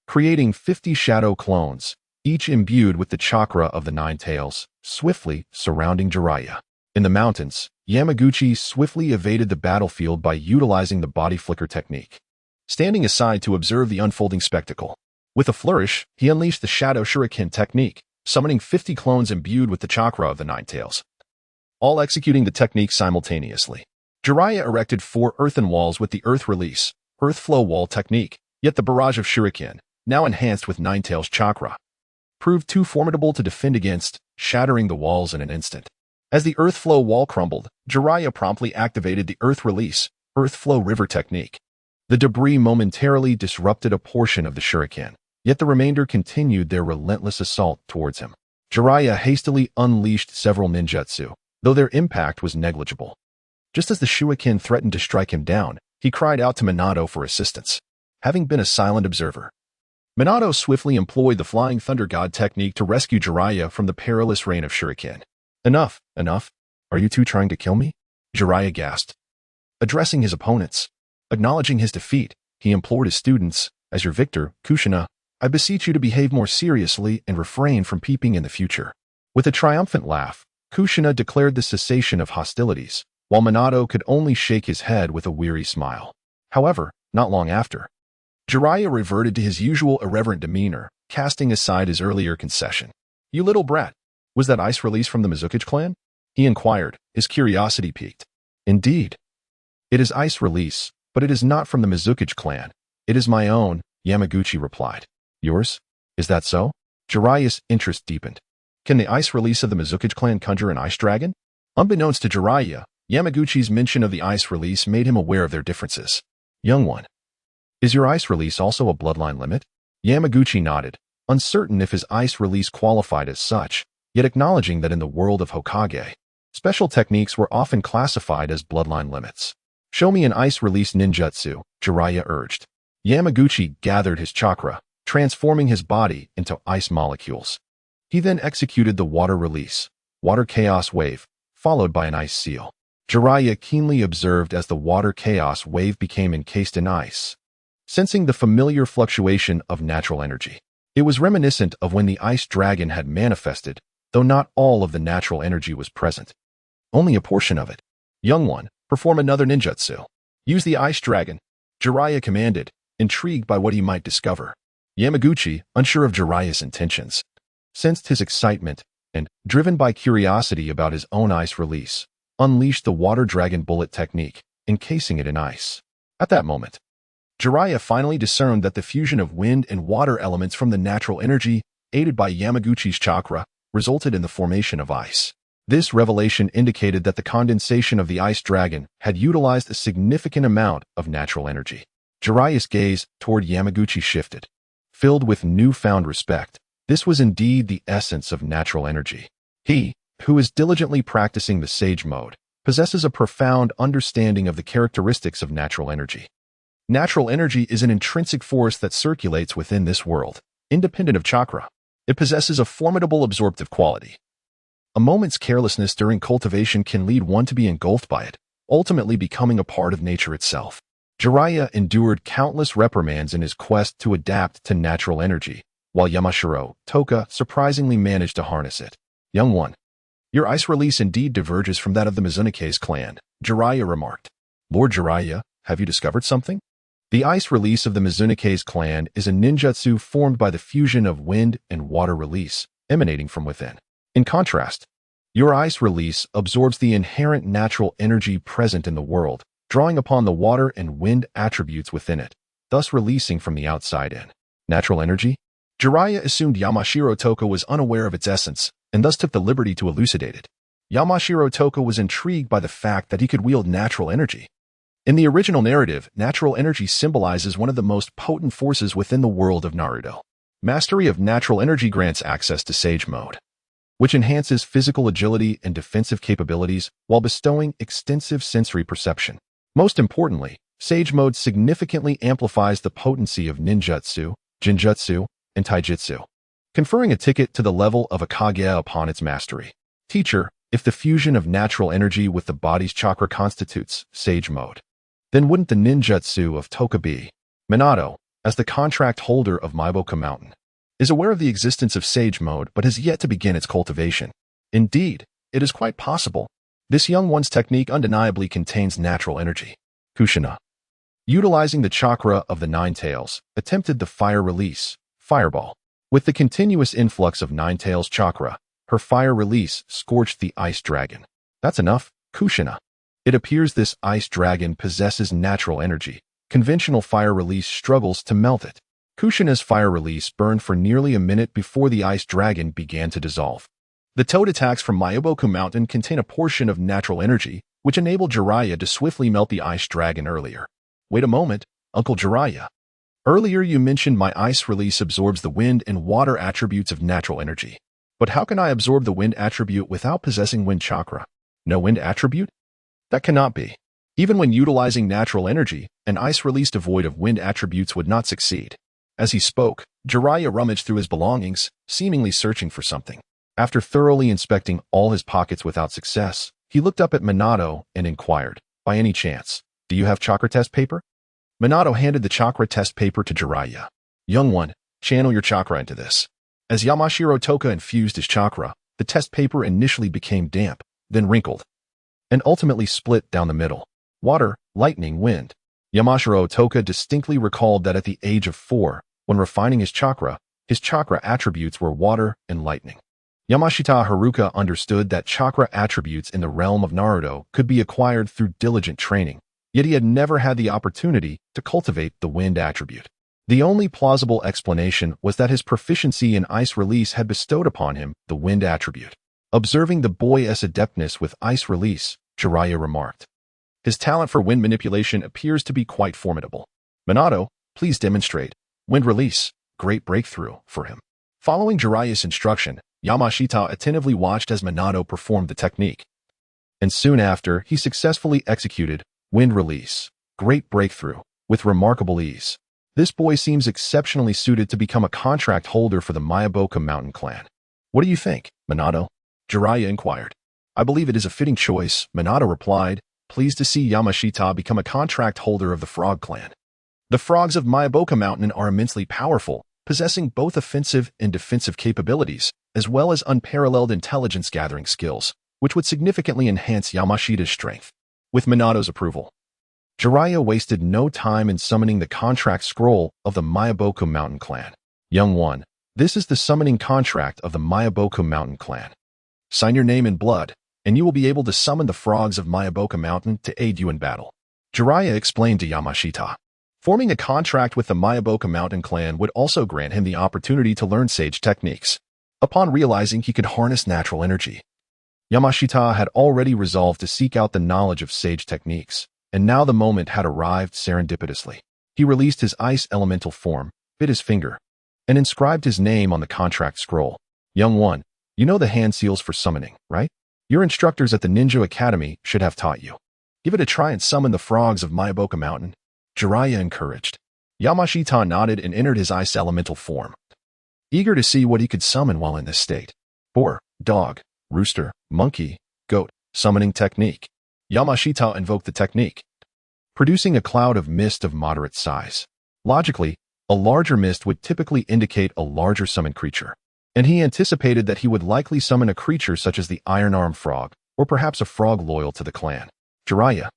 creating 50 shadow clones, each imbued with the chakra of the nine tails, swiftly surrounding Jiraiya. In the mountains, Yamaguchi swiftly evaded the battlefield by utilizing the body flicker technique, standing aside to observe the unfolding spectacle. With a flourish, he unleashed the Shadow Shuriken technique, summoning 50 clones imbued with the chakra of the nine tails, all executing the technique simultaneously. Jiraiya erected 4 earthen walls with the Earth Release, Earth Flow Wall technique, yet the barrage of Shuriken, now enhanced with Nine Tails chakra, proved too formidable to defend against, shattering the walls in an instant. As the Earth Flow Wall crumbled, Jiraiya promptly activated the Earth Release, Earth Flow River technique. The debris momentarily disrupted a portion of the Shuriken, yet the remainder continued their relentless assault towards him. Jiraiya hastily unleashed several ninjutsu, though their impact was negligible. Just as the Shuriken threatened to strike him down, he cried out to Minato for assistance. Having been a silent observer, Minato swiftly employed the Flying Thunder God technique to rescue Jiraiya from the perilous rain of Shuriken. Enough, enough. Are you two trying to kill me? Jiraiya gasped. Addressing his opponents, acknowledging his defeat, he implored his students, as your victor, Kushina, I beseech you to behave more seriously and refrain from peeping in the future. With a triumphant laugh, Kushina declared the cessation of hostilities, while Minato could only shake his head with a weary smile. However, not long after, Jiraiya reverted to his usual irreverent demeanor, casting aside his earlier concession. You little brat, was that ice release from the Mizukichi clan? He inquired, his curiosity piqued. Indeed. It is ice release, but it is not from the Mizukichi clan. It is my own, Yamaguchi replied. Yours? Is that so? Jiraiya's interest deepened. Can the ice release of the Mizukichi clan conjure an ice dragon? Unbeknownst to Jiraiya, Yamaguchi's mention of the ice release made him aware of their differences. Young one, is your ice release also a bloodline limit? Yamaguchi nodded, uncertain if his ice release qualified as such, yet acknowledging that in the world of Hokage, special techniques were often classified as bloodline limits. Show me an ice release ninjutsu, Jiraiya urged. Yamaguchi gathered his chakra, transforming his body into ice molecules. He then executed the water release, water chaos wave, followed by an ice seal. Jiraiya keenly observed as the water chaos wave became encased in ice, sensing the familiar fluctuation of natural energy. It was reminiscent of when the ice dragon had manifested, though not all of the natural energy was present. Only a portion of it. Young one, perform another ninjutsu. Use the ice dragon, Jiraiya commanded, intrigued by what he might discover. Yamaguchi, unsure of Jiraiya's intentions, sensed his excitement and, driven by curiosity about his own ice release, unleashed the water dragon bullet technique, encasing it in ice. At that moment, Jiraiya finally discerned that the fusion of wind and water elements from the natural energy, aided by Yamaguchi's chakra, resulted in the formation of ice. This revelation indicated that the condensation of the ice dragon had utilized a significant amount of natural energy. Jiraiya's gaze toward Yamaguchi shifted. Filled with newfound respect, this was indeed the essence of natural energy. He, who is diligently practicing the sage mode, possesses a profound understanding of the characteristics of natural energy. Natural energy is an intrinsic force that circulates within this world, independent of chakra. It possesses a formidable absorptive quality. A moment's carelessness during cultivation can lead one to be engulfed by it, ultimately becoming a part of nature itself. Jiraiya endured countless reprimands in his quest to adapt to natural energy, while Yamashiro Toka surprisingly managed to harness it. Young one, your ice release indeed diverges from that of the Mizunoke's clan, Jiraiya remarked. Lord Jiraiya, have you discovered something? The ice release of the Mizunoke's clan is a ninjutsu formed by the fusion of wind and water release, emanating from within. In contrast, your ice release absorbs the inherent natural energy present in the world, drawing upon the water and wind attributes within it, thus releasing from the outside in. Natural energy? Jiraiya assumed Yamashiro Toka was unaware of its essence, and thus took the liberty to elucidate it. Yamashiro Toka was intrigued by the fact that he could wield natural energy. In the original narrative, natural energy symbolizes one of the most potent forces within the world of Naruto. Mastery of natural energy grants access to Sage Mode, which enhances physical agility and defensive capabilities while bestowing extensive sensory perception. Most importantly, Sage Mode significantly amplifies the potency of ninjutsu, jinjutsu, and taijutsu, conferring a ticket to the level of a Kage upon its mastery. Teacher, if the fusion of natural energy with the body's chakra constitutes Sage Mode, then wouldn't the ninjutsu of Toka be? Minato, as the contract holder of Maiboka Mountain, is aware of the existence of Sage Mode but has yet to begin its cultivation. Indeed, it is quite possible. This young one's technique undeniably contains natural energy. Kushina, utilizing the chakra of the Nine Tails, attempted the fire release, Fireball. With the continuous influx of Nine Tails chakra, her fire release scorched the ice dragon. That's enough, Kushina. It appears this ice dragon possesses natural energy. Conventional fire release struggles to melt it. Kushina's fire release burned for nearly a minute before the ice dragon began to dissolve. The toad attacks from Maiboku Mountain contain a portion of natural energy, which enabled Jiraiya to swiftly melt the ice dragon earlier. Wait a moment, Uncle Jiraiya. Earlier you mentioned my ice release absorbs the wind and water attributes of natural energy. But how can I absorb the wind attribute without possessing wind chakra? No wind attribute? That cannot be. Even when utilizing natural energy, an ice release devoid of wind attributes would not succeed. As he spoke, Jiraiya rummaged through his belongings, seemingly searching for something. After thoroughly inspecting all his pockets without success, he looked up at Minato and inquired, by any chance, do you have chakra test paper? Minato handed the chakra test paper to Jiraiya. Young one, channel your chakra into this. As Yamashiro Toka infused his chakra, the test paper initially became damp, then wrinkled, and ultimately split down the middle. Water, lightning, wind. Yamashiro Toka distinctly recalled that at the age of 4, when refining his chakra attributes were water and lightning. Yamashita Haruka understood that chakra attributes in the realm of Naruto could be acquired through diligent training, yet he had never had the opportunity to cultivate the wind attribute. The only plausible explanation was that his proficiency in ice release had bestowed upon him the wind attribute. Observing the boy's adeptness with ice release, Jiraiya remarked, his talent for wind manipulation appears to be quite formidable. Minato, please demonstrate. Wind release, great breakthrough for him. Following Jiraiya's instruction, Yamashita attentively watched as Minato performed the technique. And soon after, he successfully executed wind release, great breakthrough, with remarkable ease. This boy seems exceptionally suited to become a contract holder for the Maiboka Mountain clan. What do you think, Minato? Jiraiya inquired. I believe it is a fitting choice, Minato replied, pleased to see Yamashita become a contract holder of the Frog clan. The frogs of Maiboka Mountain are immensely powerful, possessing both offensive and defensive capabilities, as well as unparalleled intelligence-gathering skills, which would significantly enhance Yamashita's strength. With Minato's approval, Jiraiya wasted no time in summoning the contract scroll of the Maiboku Mountain clan. Young one, this is the summoning contract of the Maiboku Mountain clan. Sign your name in blood, and you will be able to summon the frogs of Maiboka Mountain to aid you in battle. Jiraiya explained to Yamashita. Forming a contract with the Maiboka Mountain clan would also grant him the opportunity to learn sage techniques. Upon realizing he could harness natural energy, Yamashita had already resolved to seek out the knowledge of sage techniques, and now the moment had arrived serendipitously. He released his ice elemental form, bit his finger, and inscribed his name on the contract scroll. Young one, you know the hand seals for summoning, right? Your instructors at the Ninja Academy should have taught you. Give it a try and summon the frogs of Maiboka Mountain. Jiraiya encouraged. Yamashita nodded and entered his ice elemental form. eager to see what he could summon while in this state. 4. Dog, rooster, monkey, goat, summoning technique. Yamashita invoked the technique, producing a cloud of mist of moderate size. Logically, a larger mist would typically indicate a larger summoned creature, and he anticipated that he would likely summon a creature such as the iron-armed frog, or perhaps a frog loyal to the clan. Jiraiya,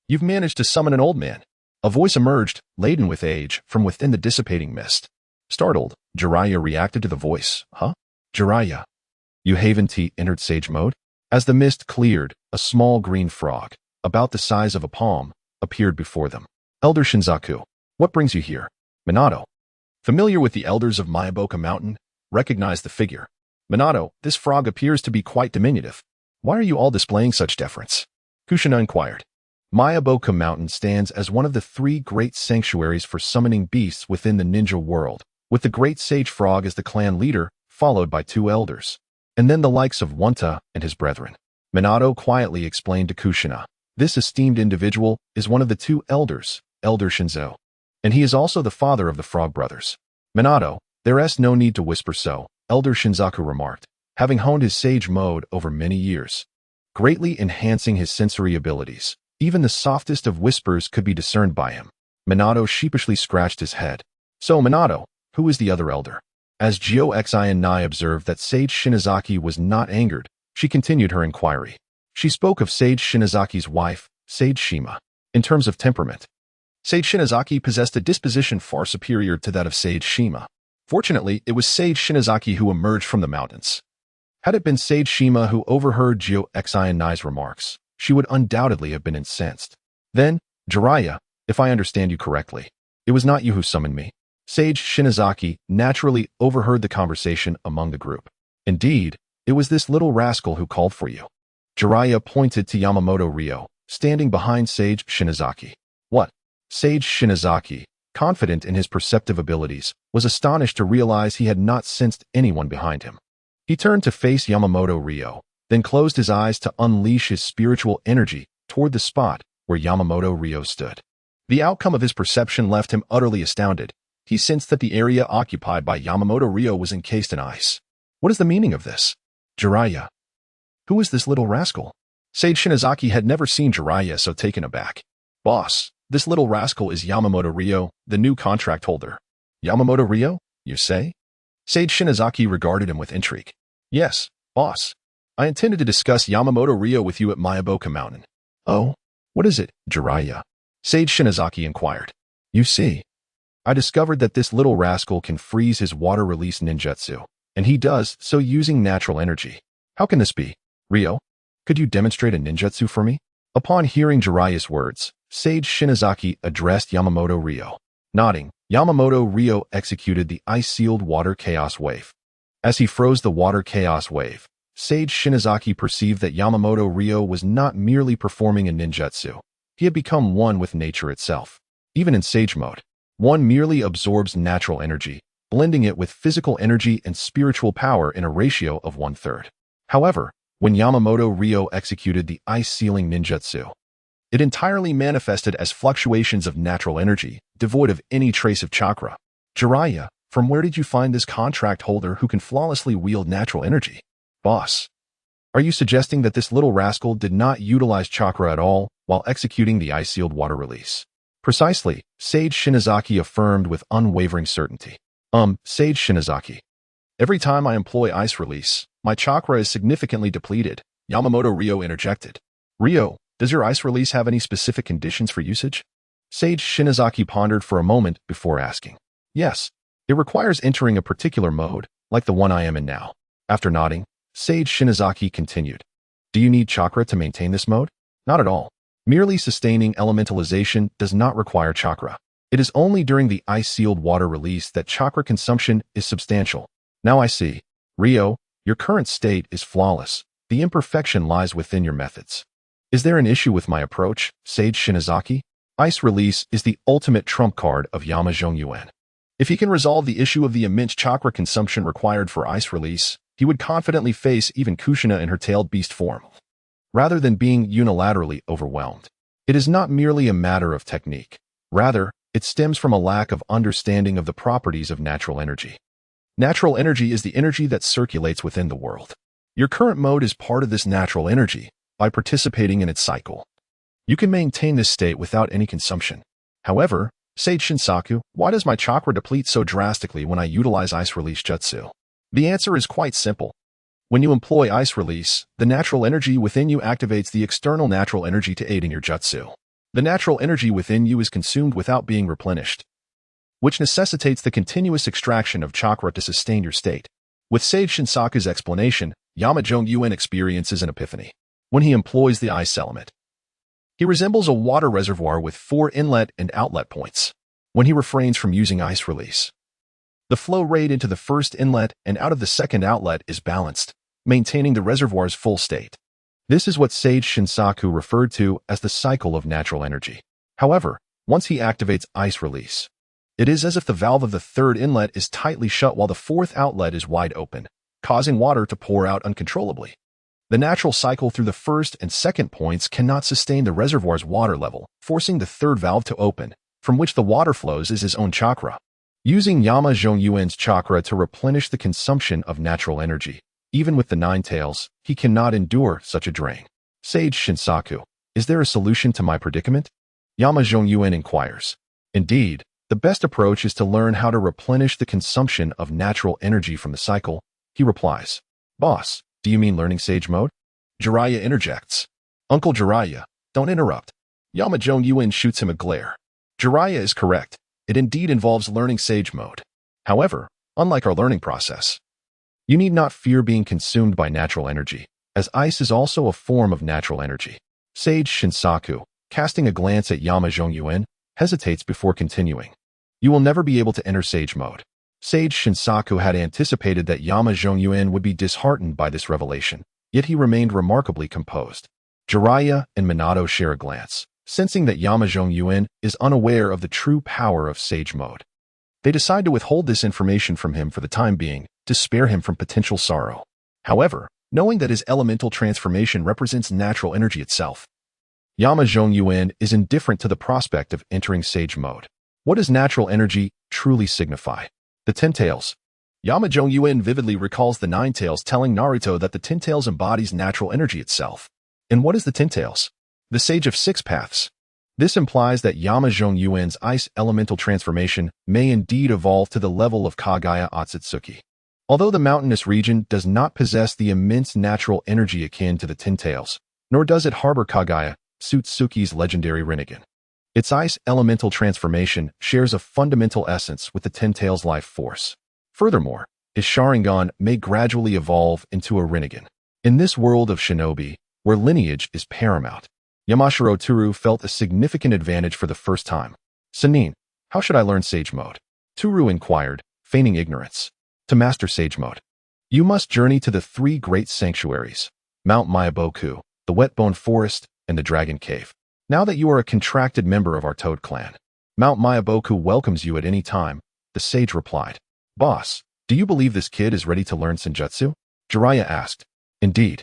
you've managed to summon an old man. A voice emerged, laden with age, from within the dissipating mist. Startled, Jiraiya reacted to the voice. Huh? Jiraiya, you haven't entered sage mode? As the mist cleared, a small green frog, about the size of a palm, appeared before them. Elder Shinzaku, what brings you here? Minato, familiar with the elders of Miyaboka Mountain, recognized the figure. Minato, this frog appears to be quite diminutive. Why are you all displaying such deference? Kushina inquired. Miyaboka Mountain stands as one of the 3 great sanctuaries for summoning beasts within the ninja world, with the great sage frog as the clan leader, followed by 2 elders, and then the likes of Wanta and his brethren. Minato quietly explained to Kushina, this esteemed individual is one of the 2 elders, Elder Shinzo, and he is also the father of the Frog Brothers. Minato, there's no need to whisper so, Elder Shinzaku remarked, having honed his sage mode over many years, greatly enhancing his sensory abilities. Even the softest of whispers could be discerned by him. Minato sheepishly scratched his head. So Minato, who is the other elder? As Jio Xian observed that Sage Shinazaki was not angered, she continued her inquiry. She spoke of Sage Shinazaki's wife, Sage Shima. In terms of temperament, Sage Shinazaki possessed a disposition far superior to that of Sage Shima. Fortunately, it was Sage Shinazaki who emerged from the mountains. Had it been Sage Shima who overheard Jio Xian's remarks, she would undoubtedly have been incensed. Then, Jiraiya, if I understand you correctly, it was not you who summoned me. Sage Shinazaki naturally overheard the conversation among the group. Indeed, it was this little rascal who called for you. Jiraiya pointed to Yamamoto Ryo, standing behind Sage Shinazaki. What? Sage Shinazaki, confident in his perceptive abilities, was astonished to realize he had not sensed anyone behind him. He turned to face Yamamoto Ryo, then closed his eyes to unleash his spiritual energy toward the spot where Yamamoto Ryo stood. The outcome of his perception left him utterly astounded. He sensed that the area occupied by Yamamoto Ryo was encased in ice. What is the meaning of this? Jiraiya. Who is this little rascal? Sage Shinazaki had never seen Jiraiya so taken aback. Boss, this little rascal is Yamamoto Ryo, the new contract holder. Yamamoto Ryo, you say? Sage Shinazaki regarded him with intrigue. Yes, boss. I intended to discuss Yamamoto Ryo with you at Miyaboka Mountain. Oh, what is it, Jiraiya? Sage Shinazaki inquired. You see, I discovered that this little rascal can freeze his water-release ninjutsu, and he does so using natural energy. How can this be? Ryo, could you demonstrate a ninjutsu for me? Upon hearing Jiraiya's words, Sage Shinazaki addressed Yamamoto Ryo. Nodding, Yamamoto Ryo executed the ice-sealed water chaos wave. As he froze the water chaos wave, Sage Shinazaki perceived that Yamamoto Ryo was not merely performing a ninjutsu. He had become one with nature itself. Even in sage mode, one merely absorbs natural energy, blending it with physical energy and spiritual power in a ratio of 1/3. However, when Yamamoto Ryo executed the ice-sealing ninjutsu, it entirely manifested as fluctuations of natural energy, devoid of any trace of chakra. Jiraiya, from where did you find this contract holder who can flawlessly wield natural energy? Boss, are you suggesting that this little rascal did not utilize chakra at all while executing the ice-sealed water release? Precisely, Sage Shinazaki affirmed with unwavering certainty. Sage Shinazaki. Every time I employ ice release, my chakra is significantly depleted, Yamamoto Ryo interjected. Ryo, does your ice release have any specific conditions for usage? Sage Shinazaki pondered for a moment before asking. Yes, it requires entering a particular mode, like the one I am in now. After nodding, Sage Shinazaki continued. Do you need chakra to maintain this mode? Not at all. Merely sustaining elementalization does not require chakra. It is only during the ice-sealed water release that chakra consumption is substantial. Now I see. Ryo, your current state is flawless. The imperfection lies within your methods. Is there an issue with my approach, Sage Shinazaki? Ice release is the ultimate trump card of Yama Zhongyuan. If he can resolve the issue of the immense chakra consumption required for ice release, he would confidently face even Kushina in her tailed beast form, rather than being unilaterally overwhelmed. It is not merely a matter of technique. Rather, it stems from a lack of understanding of the properties of natural energy. Natural energy is the energy that circulates within the world. Your current mode is part of this natural energy by participating in its cycle. You can maintain this state without any consumption. However, Sage Shinsaku, why does my chakra deplete so drastically when I utilize ice release jutsu? The answer is quite simple. When you employ ice release, the natural energy within you activates the external natural energy to aid in your jutsu. The natural energy within you is consumed without being replenished, which necessitates the continuous extraction of chakra to sustain your state. With Sage Shinsaku's explanation, Yamanaka Yuan experiences an epiphany. When he employs the ice element, he resembles a water reservoir with 4 inlet and outlet points. When he refrains from using ice release, the flow rate into the first inlet and out of the second outlet is balanced, maintaining the reservoir's full state. This is what Sage Shinsaku referred to as the cycle of natural energy. However, once he activates ice release, it is as if the valve of the third inlet is tightly shut while the fourth outlet is wide open, causing water to pour out uncontrollably. The natural cycle through the first and second points cannot sustain the reservoir's water level, forcing the third valve to open, from which the water flows is his own chakra. Using Yamanaka Yuan's chakra to replenish the consumption of natural energy, even with the 9 tails, he cannot endure such a drain. Sage Shinsaku, is there a solution to my predicament? Yamanaka Yuan inquires. Indeed, the best approach is to learn how to replenish the consumption of natural energy from the cycle, he replies. Boss, do you mean learning Sage mode? Jiraiya interjects. Uncle Jiraiya, don't interrupt. Yamanaka Yuan shoots him a glare. Jiraiya is correct. It indeed involves learning Sage mode. However, unlike our learning process, you need not fear being consumed by natural energy, as ice is also a form of natural energy. Sage Shinsaku, casting a glance at Yamanaka Yuan, hesitates before continuing. You will never be able to enter Sage mode. Sage Shinsaku had anticipated that Yamanaka Yuan would be disheartened by this revelation, yet he remained remarkably composed. Jiraiya and Minato share a glance, sensing that Yamanaka Yuan is unaware of the true power of Sage mode. They decide to withhold this information from him for the time being, to spare him from potential sorrow. However, knowing that his elemental transformation represents natural energy itself, Yamanaka Yuan is indifferent to the prospect of entering Sage mode. What does natural energy truly signify? The 10 tails. Yamanaka Yuan vividly recalls the 9 tails telling Naruto that the 10 tails embodies natural energy itself. And what is the 10 tails? The Sage of 6 Paths. This implies that Yamanaka Yuan's ice elemental transformation may indeed evolve to the level of Kagaya Otsutsuki. Although the mountainous region does not possess the immense natural energy akin to the 10 tails, nor does it harbor Kagaya Otsutsuki's legendary Rinnegan, its ice elemental transformation shares a fundamental essence with the 10 tails life force. Furthermore, his Sharingan may gradually evolve into a Rinnegan. In this world of shinobi, where lineage is paramount, Yamanaka Tohru felt a significant advantage for the first time. Sanin, how should I learn Sage mode? Tohru inquired, feigning ignorance. To master Sage mode, you must journey to the 3 great sanctuaries, Mount Mayaboku, the Wetbone Forest, and the Dragon Cave. Now that you are a contracted member of our Toad clan, Mount Mayaboku welcomes you at any time, the sage replied. Boss, do you believe this kid is ready to learn Senjutsu? Jiraiya asked. Indeed.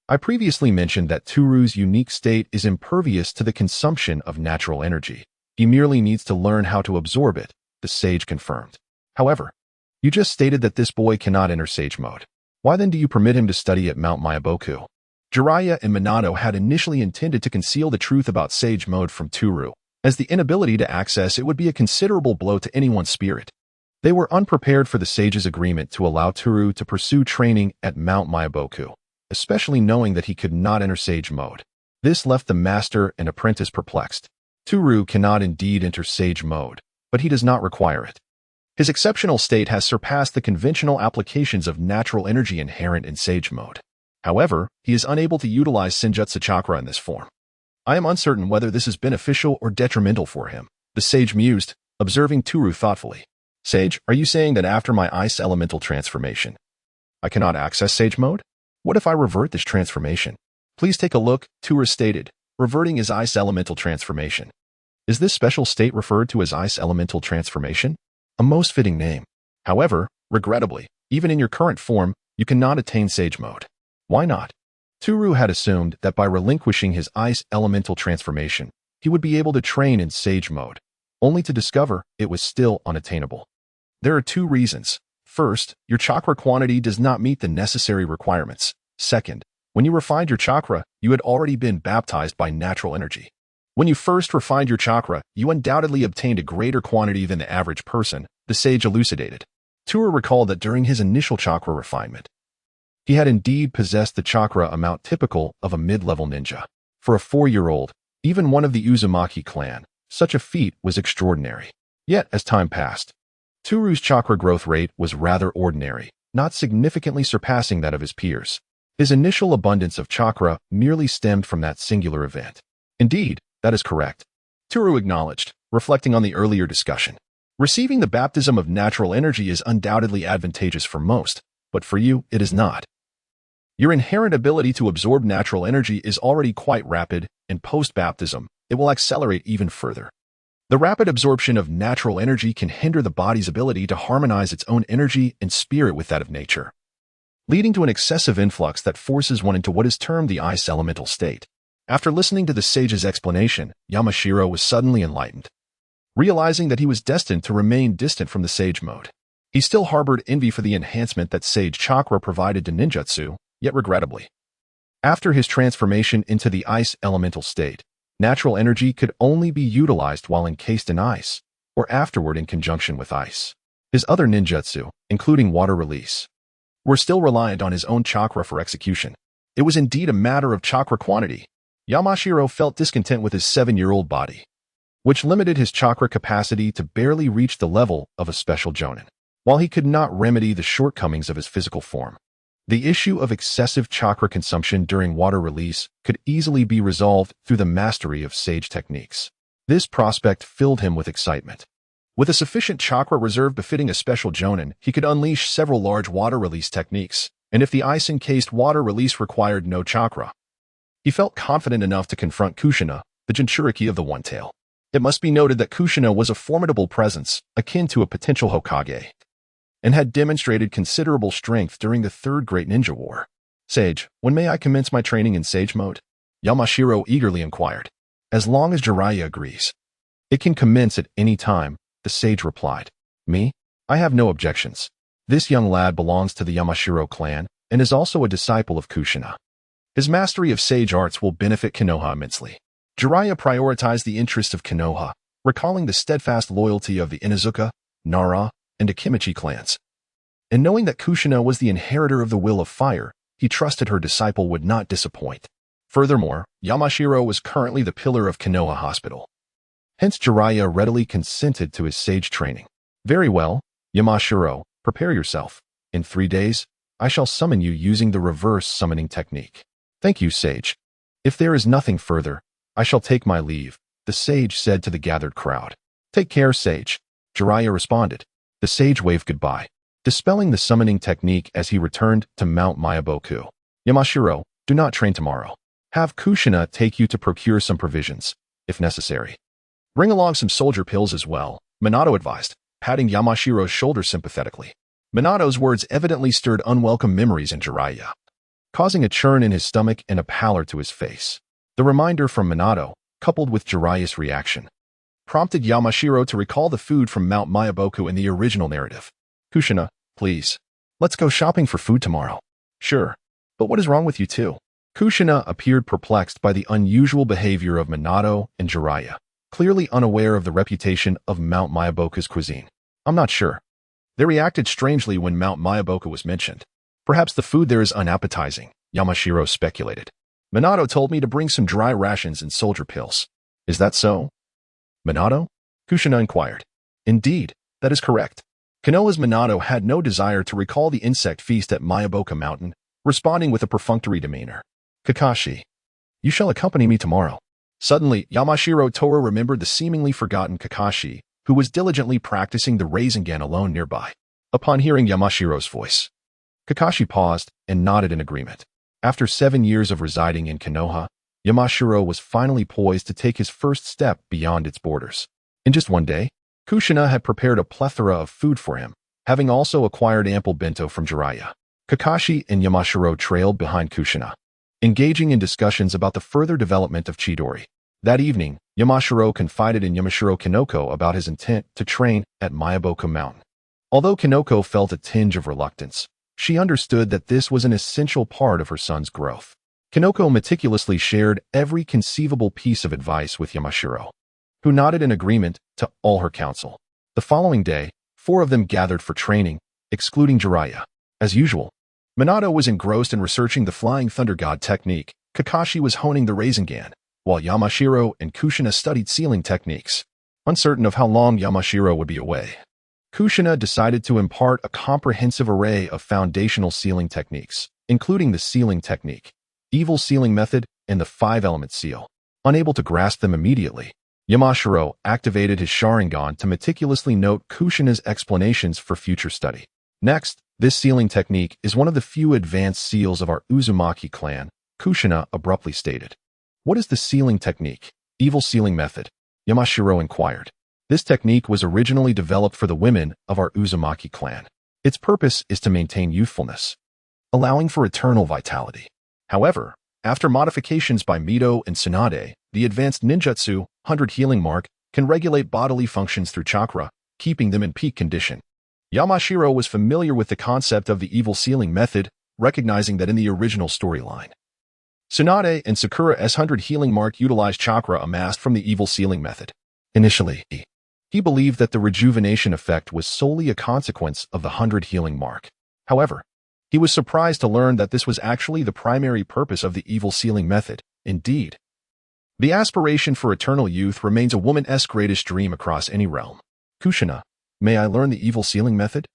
I previously mentioned that Tohru's unique state is impervious to the consumption of natural energy. He merely needs to learn how to absorb it, the sage confirmed. However, you just stated that this boy cannot enter Sage mode. Why then do you permit him to study at Mount Mayaboku? Jiraiya and Minato had initially intended to conceal the truth about Sage mode from Tohru, as the inability to access it would be a considerable blow to anyone's spirit. They were unprepared for the sage's agreement to allow Tohru to pursue training at Mount Mayaboku, especially knowing that he could not enter Sage mode. This left the master and apprentice perplexed. Tohru cannot indeed enter Sage mode, but he does not require it. His exceptional state has surpassed the conventional applications of natural energy inherent in Sage mode. However, he is unable to utilize Senjutsu chakra in this form. I am uncertain whether this is beneficial or detrimental for him, the sage mused, observing Tohru thoughtfully. Sage, are you saying that after my ice elemental transformation, I cannot access Sage mode? What if I revert this transformation? Please take a look, Tohru stated, reverting his ice elemental transformation. Is this special state referred to as ice elemental transformation? A most fitting name. However, regrettably, even in your current form, you cannot attain Sage mode. Why not? Tohru had assumed that by relinquishing his ice elemental transformation, he would be able to train in Sage mode, only to discover it was still unattainable. There are 2 reasons. First, your chakra quantity does not meet the necessary requirements. Second, when you refined your chakra, you had already been baptized by natural energy. When you first refined your chakra, you undoubtedly obtained a greater quantity than the average person, the sage elucidated. Tohru recalled that during his initial chakra refinement, he had indeed possessed the chakra amount typical of a mid-level ninja. For a 4-year-old, even one of the Uzumaki clan, such a feat was extraordinary. Yet, as time passed, Tohru's chakra growth rate was rather ordinary, not significantly surpassing that of his peers. His initial abundance of chakra merely stemmed from that singular event. Indeed, that is correct, Tohru acknowledged, reflecting on the earlier discussion. Receiving the baptism of natural energy is undoubtedly advantageous for most, but for you, it is not. Your inherent ability to absorb natural energy is already quite rapid, and post-baptism, it will accelerate even further. The rapid absorption of natural energy can hinder the body's ability to harmonize its own energy and spirit with that of nature, leading to an excessive influx that forces one into what is termed the ice elemental state. After listening to the sage's explanation, Yamashiro was suddenly enlightened, realizing that he was destined to remain distant from the sage mode. He still harbored envy for the enhancement that sage chakra provided to ninjutsu, yet regrettably, after his transformation into the ice elemental state, natural energy could only be utilized while encased in ice, or afterward in conjunction with ice. His other ninjutsu, including water release, were still reliant on his own chakra for execution. It was indeed a matter of chakra quantity. Yamashiro felt discontent with his 7-year-old body, which limited his chakra capacity to barely reach the level of a special jonin. While he could not remedy the shortcomings of his physical form, the issue of excessive chakra consumption during water release could easily be resolved through the mastery of sage techniques. This prospect filled him with excitement. With a sufficient chakra reserve befitting a special jonin, he could unleash several large water release techniques, and if the ice-encased water release required no chakra, he felt confident enough to confront Kushina, the Jinchuriki of the One Tail. It must be noted that Kushina was a formidable presence, akin to a potential Hokage, and had demonstrated considerable strength during the Third Great Ninja War. Sage, when may I commence my training in sage mode? Yamashiro eagerly inquired. As long as Jiraiya agrees. It can commence at any time, the sage replied. Me? I have no objections. This young lad belongs to the Yamashiro clan and is also a disciple of Kushina. His mastery of sage arts will benefit Konoha immensely. Jiraiya prioritized the interests of Konoha, recalling the steadfast loyalty of the Inuzuka, Nara, and Akimichi clans. And knowing that Kushina was the inheritor of the will of fire, he trusted her disciple would not disappoint. Furthermore, Yamashiro was currently the pillar of Konoha Hospital. Hence Jiraiya readily consented to his sage training. Very well, Yamashiro, prepare yourself. In 3 days, I shall summon you using the reverse summoning technique. Thank you, sage. If there is nothing further, I shall take my leave, the sage said to the gathered crowd. Take care, sage, Jiraiya responded. The sage waved goodbye, dispelling the summoning technique as he returned to Mount Mayaboku. Yamashiro, do not train tomorrow. Have Kushina take you to procure some provisions, if necessary. Bring along some soldier pills as well, Minato advised, patting Yamashiro's shoulder sympathetically. Minato's words evidently stirred unwelcome memories in Jiraiya, causing a churn in his stomach and a pallor to his face. The reminder from Minato, coupled with Jiraiya's reaction, prompted Yamashiro to recall the food from Mount Mayaboku in the original narrative. Kushina, please. Let's go shopping for food tomorrow. Sure. But what is wrong with you two? Kushina appeared perplexed by the unusual behavior of Minato and Jiraiya, clearly unaware of the reputation of Mount Mayaboku's cuisine. I'm not sure. They reacted strangely when Mount Mayaboku was mentioned. Perhaps the food there is unappetizing, Yamashiro speculated. Minato told me to bring some dry rations and soldier pills. Is that so? Minato? Kushina inquired. Indeed, that is correct. Konoha's Minato had no desire to recall the insect feast at Mayaboka Mountain, responding with a perfunctory demeanor. Kakashi, you shall accompany me tomorrow. Suddenly, Yamashiro Tohru remembered the seemingly forgotten Kakashi, who was diligently practicing the Rasengan alone nearby. Upon hearing Yamashiro's voice, Kakashi paused and nodded in agreement. After 7 years of residing in Konoha, Yamashiro was finally poised to take his first step beyond its borders. In just one day, Kushina had prepared a plethora of food for him, having also acquired ample bento from Jiraiya. Kakashi and Yamashiro trailed behind Kushina, engaging in discussions about the further development of Chidori. That evening, Yamashiro confided in Yamashiro Kinoko about his intent to train at Mayaboku Mountain. Although Kinoko felt a tinge of reluctance, she understood that this was an essential part of her son's growth. Kinoko meticulously shared every conceivable piece of advice with Yamashiro, who nodded in agreement to all her counsel. The following day, 4 of them gathered for training, excluding Jiraiya. As usual, Minato was engrossed in researching the Flying Thunder God technique. Kakashi was honing the Rasengan, while Yamashiro and Kushina studied sealing techniques. Uncertain of how long Yamashiro would be away, Kushina decided to impart a comprehensive array of foundational sealing techniques, including the sealing technique, evil sealing method, and the 5-element seal. Unable to grasp them immediately, Yamashiro activated his Sharingan to meticulously note Kushina's explanations for future study. Next, this sealing technique is one of the few advanced seals of our Uzumaki clan, Kushina abruptly stated. What is the sealing technique? Evil sealing method? Yamashiro inquired. This technique was originally developed for the women of our Uzumaki clan. Its purpose is to maintain youthfulness, allowing for eternal vitality. However, after modifications by Mito and Tsunade, the advanced ninjutsu, 100 healing mark, can regulate bodily functions through chakra, keeping them in peak condition. Yamashiro was familiar with the concept of the evil sealing method, recognizing that in the original storyline, Tsunade and Sakura's 100 healing mark utilized chakra amassed from the evil sealing method. Initially, he believed that the rejuvenation effect was solely a consequence of the 100 healing mark. However, he was surprised to learn that this was actually the primary purpose of the evil sealing method. Indeed, the aspiration for eternal youth remains a woman's greatest dream across any realm. Kushina, may I learn the evil sealing method?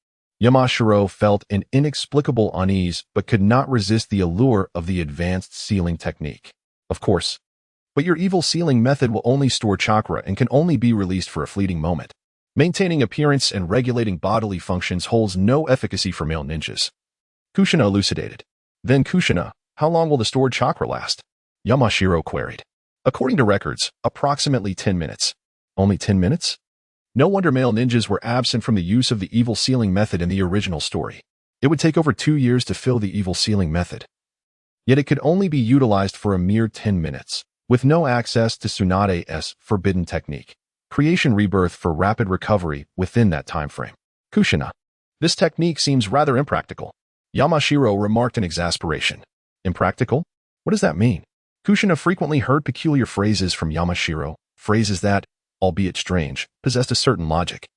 Yamashiro felt an inexplicable unease but could not resist the allure of the advanced sealing technique. Of course, but your evil sealing method will only store chakra and can only be released for a fleeting moment. Maintaining appearance and regulating bodily functions holds no efficacy for male ninjas. Kushina elucidated. Then Kushina, how long will the stored chakra last? Yamashiro queried. According to records, approximately 10 minutes. Only 10 minutes? No wonder male ninjas were absent from the use of the evil sealing method in the original story. It would take over 2 years to fill the evil sealing method. Yet it could only be utilized for a mere 10 minutes, with no access to Tsunade's forbidden technique. Creation rebirth for rapid recovery within that time frame. Kushina, this technique seems rather impractical. Yamashiro remarked in exasperation. Impractical? What does that mean? Kushina frequently heard peculiar phrases from Yamashiro, phrases that, albeit strange, possessed a certain logic.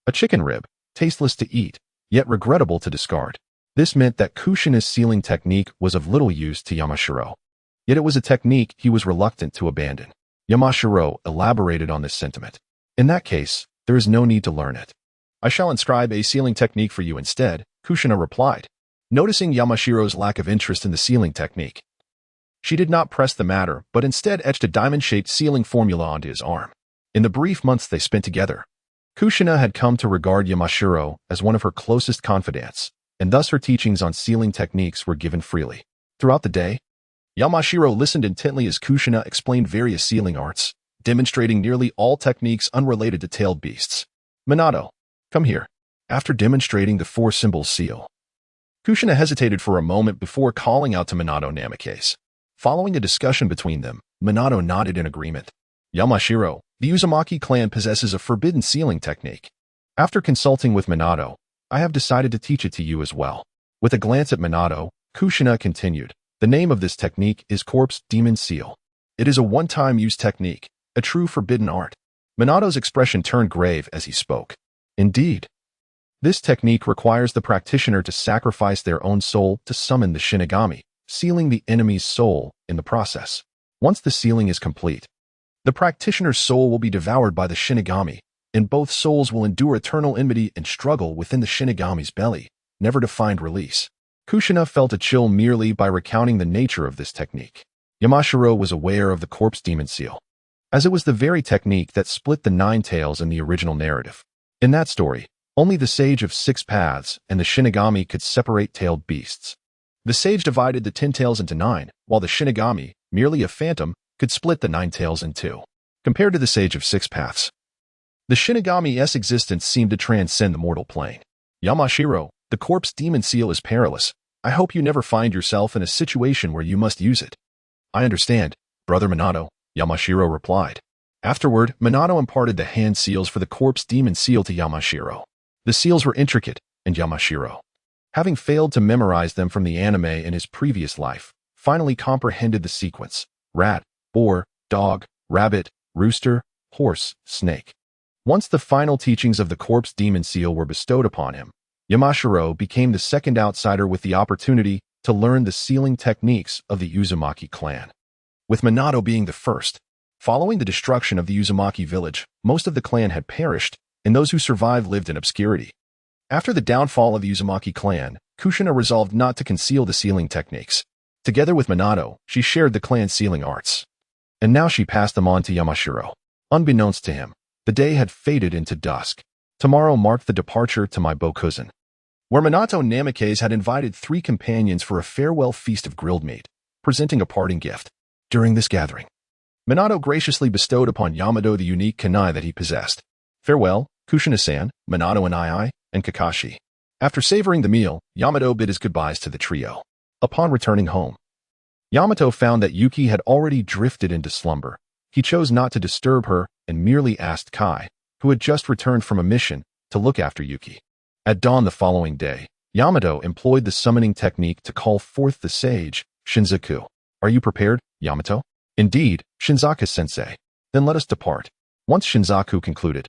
A chicken rib, tasteless to eat, yet regrettable to discard. This meant that Kushina's sealing technique was of little use to Yamashiro. Yet it was a technique he was reluctant to abandon. Yamashiro elaborated on this sentiment. In that case, there is no need to learn it. I shall inscribe a sealing technique for you instead, Kushina replied. Noticing Yamashiro's lack of interest in the sealing technique, she did not press the matter, but instead etched a diamond-shaped sealing formula onto his arm. In the brief months they spent together, Kushina had come to regard Yamashiro as one of her closest confidants, and thus her teachings on sealing techniques were given freely. Throughout the day, Yamashiro listened intently as Kushina explained various sealing arts, demonstrating nearly all techniques unrelated to tailed beasts. Minato, come here. After demonstrating the 4-symbol seal, Kushina hesitated for a moment before calling out to Minato Namikaze. Following a discussion between them, Minato nodded in agreement. Yamashiro, the Uzumaki clan possesses a forbidden sealing technique. After consulting with Minato, I have decided to teach it to you as well. With a glance at Minato, Kushina continued. The name of this technique is Corpse Demon Seal. It is a one-time use technique, a true forbidden art. Minato's expression turned grave as he spoke. Indeed, this technique requires the practitioner to sacrifice their own soul to summon the Shinigami, sealing the enemy's soul in the process. Once the sealing is complete, the practitioner's soul will be devoured by the Shinigami, and both souls will endure eternal enmity and struggle within the Shinigami's belly, never to find release. Kushina felt a chill merely by recounting the nature of this technique. Yamashiro was aware of the Corpse Demon Seal, as it was the very technique that split the 9 tails in the original narrative. In that story, only the Sage of 6 Paths and the Shinigami could separate tailed beasts. The Sage divided the 10 tails into 9, while the Shinigami, merely a phantom, could split the 9 tails in 2. Compared to the Sage of 6 Paths, the Shinigami's existence seemed to transcend the mortal plane. Yamashiro, the Corpse Demon Seal is perilous. I hope you never find yourself in a situation where you must use it. I understand, Brother Minato, Yamashiro replied. Afterward, Minato imparted the hand seals for the Corpse Demon Seal to Yamashiro. The seals were intricate, and Yamashiro, having failed to memorize them from the anime in his previous life, finally comprehended the sequence: rat, boar, dog, rabbit, rooster, horse, snake. Once the final teachings of the corpse demon seal were bestowed upon him, Yamashiro became the second outsider with the opportunity to learn the sealing techniques of the Uzumaki clan, with Minato being the first. Following the destruction of the Uzumaki village, most of the clan had perished, and those who survived lived in obscurity. After the downfall of the Uzumaki clan, Kushina resolved not to conceal the sealing techniques. Together with Minato, she shared the clan's sealing arts. And now she passed them on to Yamashiro. Unbeknownst to him, the day had faded into dusk. Tomorrow marked the departure to my Bokuzen, where Minato Namikaze had invited 3 companions for a farewell feast of grilled meat, presenting a parting gift. During this gathering, Minato graciously bestowed upon Yamato the unique kunai that he possessed. Farewell, Kushina-san, Minato and Ai, and Kakashi. After savoring the meal, Yamato bid his goodbyes to the trio. Upon returning home, Yamato found that Yuki had already drifted into slumber. He chose not to disturb her and merely asked Kai, who had just returned from a mission, to look after Yuki. At dawn the following day, Yamato employed the summoning technique to call forth the sage, Shinzaku. Are you prepared, Yamato? Indeed, Shinzaku-sensei. Then let us depart. Once Shinzaku concluded,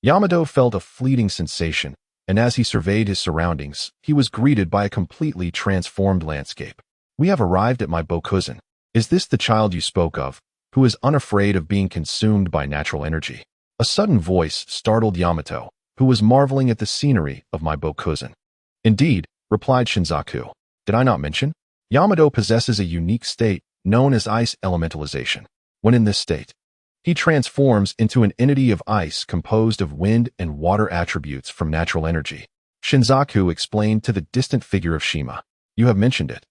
Yamato felt a fleeting sensation, and as he surveyed his surroundings, he was greeted by a completely transformed landscape. We have arrived at my Bokuzen. Is this the child you spoke of, who is unafraid of being consumed by natural energy? A sudden voice startled Yamato, who was marveling at the scenery of my Bokuzen. Indeed, replied Shinzaku. Did I not mention? Yamato possesses a unique state known as ice elementalization. When in this state, he transforms into an entity of ice composed of wind and water attributes from natural energy. Shinzaku explained to the distant figure of Shima. You have mentioned it,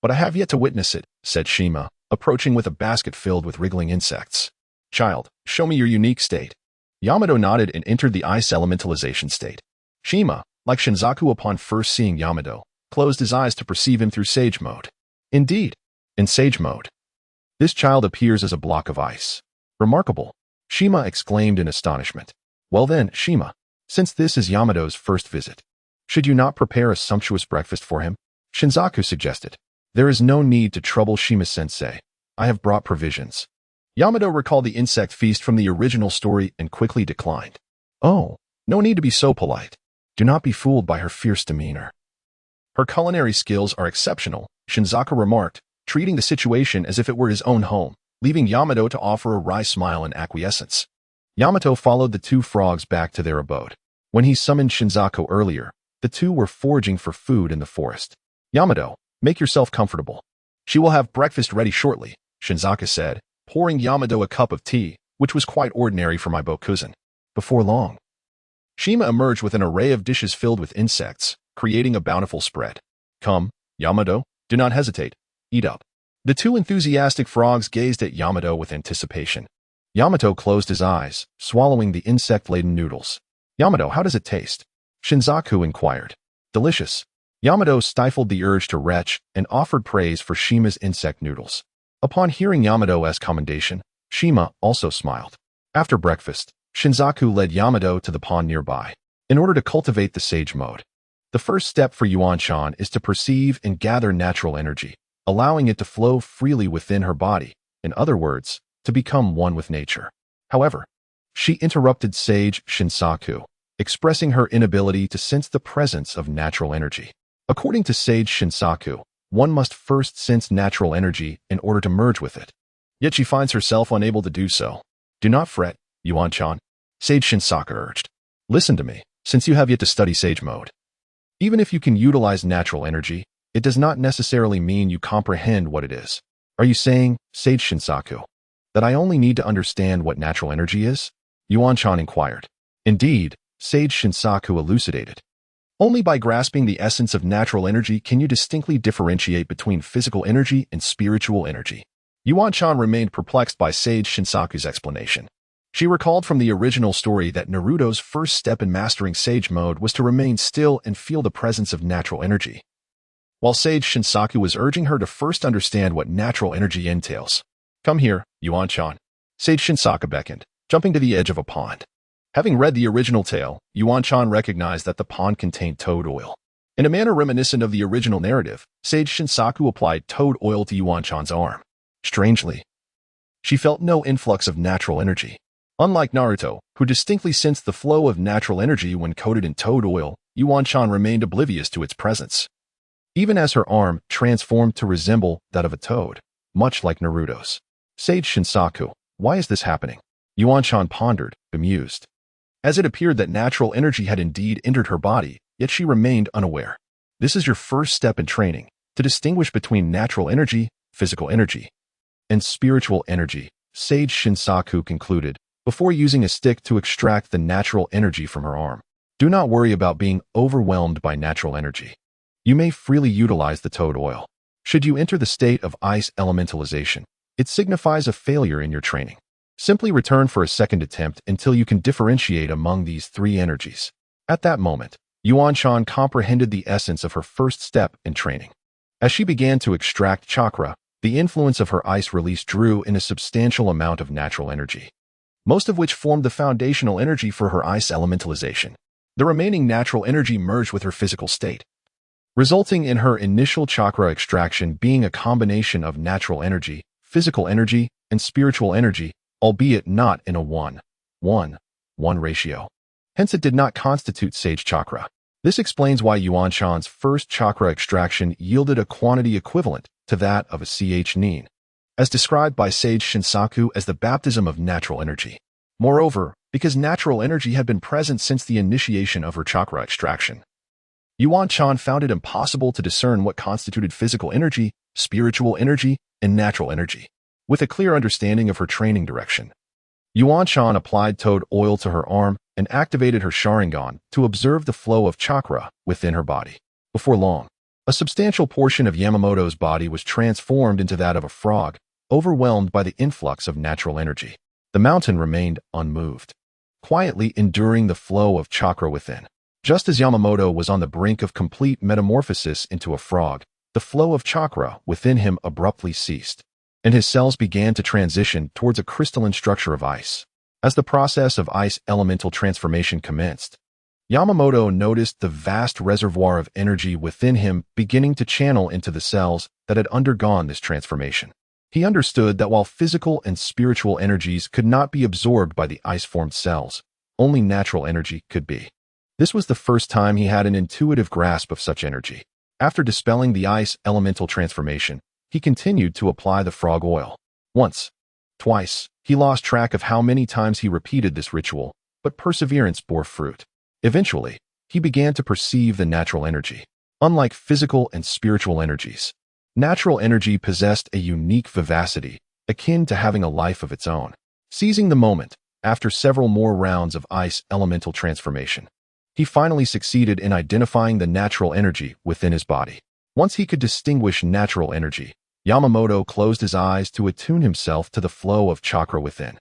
but I have yet to witness it, said Shima, approaching with a basket filled with wriggling insects. Child, show me your unique state. Yamato nodded and entered the ice elementalization state. Shima, like Shinzaku upon first seeing Yamato, closed his eyes to perceive him through sage mode. Indeed, in sage mode, this child appears as a block of ice. Remarkable, Shima exclaimed in astonishment. Well then, Shima, since this is Yamato's first visit, should you not prepare a sumptuous breakfast for him? Shinzaku suggested. There is no need to trouble Shima-sensei. I have brought provisions. Yamato recalled the insect feast from the original story and quickly declined. Oh, no need to be so polite. Do not be fooled by her fierce demeanor. Her culinary skills are exceptional, Shinzaku remarked, treating the situation as if it were his own home, leaving Yamato to offer a wry smile in acquiescence. Yamato followed the 2 frogs back to their abode. When he summoned Shinzaku earlier, the 2 were foraging for food in the forest. Yamato, make yourself comfortable. She will have breakfast ready shortly, Shinzaku said, pouring Yamato a cup of tea, which was quite ordinary for my Bokuzen. Before long, Shima emerged with an array of dishes filled with insects, creating a bountiful spread. Come, Yamato, do not hesitate. Eat up. The 2 enthusiastic frogs gazed at Yamato with anticipation. Yamato closed his eyes, swallowing the insect-laden noodles. Yamato, how does it taste? Shinzaku inquired. Delicious. Yamato stifled the urge to retch and offered praise for Shima's insect noodles. Upon hearing Yamato's commendation, Shima also smiled. After breakfast, Shinzaku led Yamato to the pond nearby. In order to cultivate the sage mode, the first step for Yuan-chan is to perceive and gather natural energy, allowing it to flow freely within her body, in other words, to become one with nature. However, she interrupted Sage Shinsaku, expressing her inability to sense the presence of natural energy. According to Sage Shinsaku, one must first sense natural energy in order to merge with it. Yet she finds herself unable to do so. Do not fret, Yuan-chan, Sage Shinsaku urged. Listen to me, since you have yet to study sage mode. Even if you can utilize natural energy, it does not necessarily mean you comprehend what it is. Are you saying, Sage Shinsaku, that I only need to understand what natural energy is? Yuan-chan inquired. Indeed, Sage Shinsaku elucidated. Only by grasping the essence of natural energy can you distinctly differentiate between physical energy and spiritual energy. Yuan-chan remained perplexed by Sage Shinsaku's explanation. She recalled from the original story that Naruto's first step in mastering sage mode was to remain still and feel the presence of natural energy, while Sage Shinsaku was urging her to first understand what natural energy entails. Come here, Yuan-chan. Sage Shinsaku beckoned, jumping to the edge of a pond. Having read the original tale, Yuan-chan recognized that the pond contained toad oil. In a manner reminiscent of the original narrative, Sage Shinsaku applied toad oil to Yuan-chan's arm. Strangely, she felt no influx of natural energy. Unlike Naruto, who distinctly sensed the flow of natural energy when coated in toad oil, Yuan-chan remained oblivious to its presence, even as her arm transformed to resemble that of a toad, much like Naruto's. Sage Shinsaku, why is this happening? Yuan-chan pondered, bemused, as it appeared that natural energy had indeed entered her body, yet she remained unaware. This is your first step in training, to distinguish between natural energy, physical energy, and spiritual energy, Sage Shinsaku concluded, before using a stick to extract the natural energy from her arm. Do not worry about being overwhelmed by natural energy. You may freely utilize the toad oil. Should you enter the state of ice elementalization, it signifies a failure in your training. Simply return for a second attempt until you can differentiate among these three energies. At that moment, Yuan-chan comprehended the essence of her first step in training. As she began to extract chakra, the influence of her ice release drew in a substantial amount of natural energy, most of which formed the foundational energy for her ice elementalization. The remaining natural energy merged with her physical state, resulting in her initial chakra extraction being a combination of natural energy, physical energy, and spiritual energy, albeit not in a 1:1 ratio. Hence, it did not constitute sage chakra. This explains why Yuan-chan's first chakra extraction yielded a quantity equivalent to that of a ch nin, as described by Sage Shinsaku as the baptism of natural energy. Moreover, because natural energy had been present since the initiation of her chakra extraction, Yuan-chan found it impossible to discern what constituted physical energy, spiritual energy, and natural energy. With a clear understanding of her training direction, Yuan-chan applied toad oil to her arm and activated her Sharingan to observe the flow of chakra within her body. Before long, a substantial portion of Yamamoto's body was transformed into that of a frog, overwhelmed by the influx of natural energy. The mountain remained unmoved, quietly enduring the flow of chakra within. Just as Yamamoto was on the brink of complete metamorphosis into a frog, the flow of chakra within him abruptly ceased, and his cells began to transition towards a crystalline structure of ice. As the process of ice elemental transformation commenced, Yamamoto noticed the vast reservoir of energy within him beginning to channel into the cells that had undergone this transformation. He understood that while physical and spiritual energies could not be absorbed by the ice-formed cells, only natural energy could be. This was the first time he had an intuitive grasp of such energy. After dispelling the ice elemental transformation, he continued to apply the frog oil. Once, twice, he lost track of how many times he repeated this ritual, but perseverance bore fruit. Eventually, he began to perceive the natural energy. Unlike physical and spiritual energies, natural energy possessed a unique vivacity, akin to having a life of its own. Seizing the moment, after several more rounds of ice elemental transformation, he finally succeeded in identifying the natural energy within his body. Once he could distinguish natural energy, Yamamoto closed his eyes to attune himself to the flow of chakra within.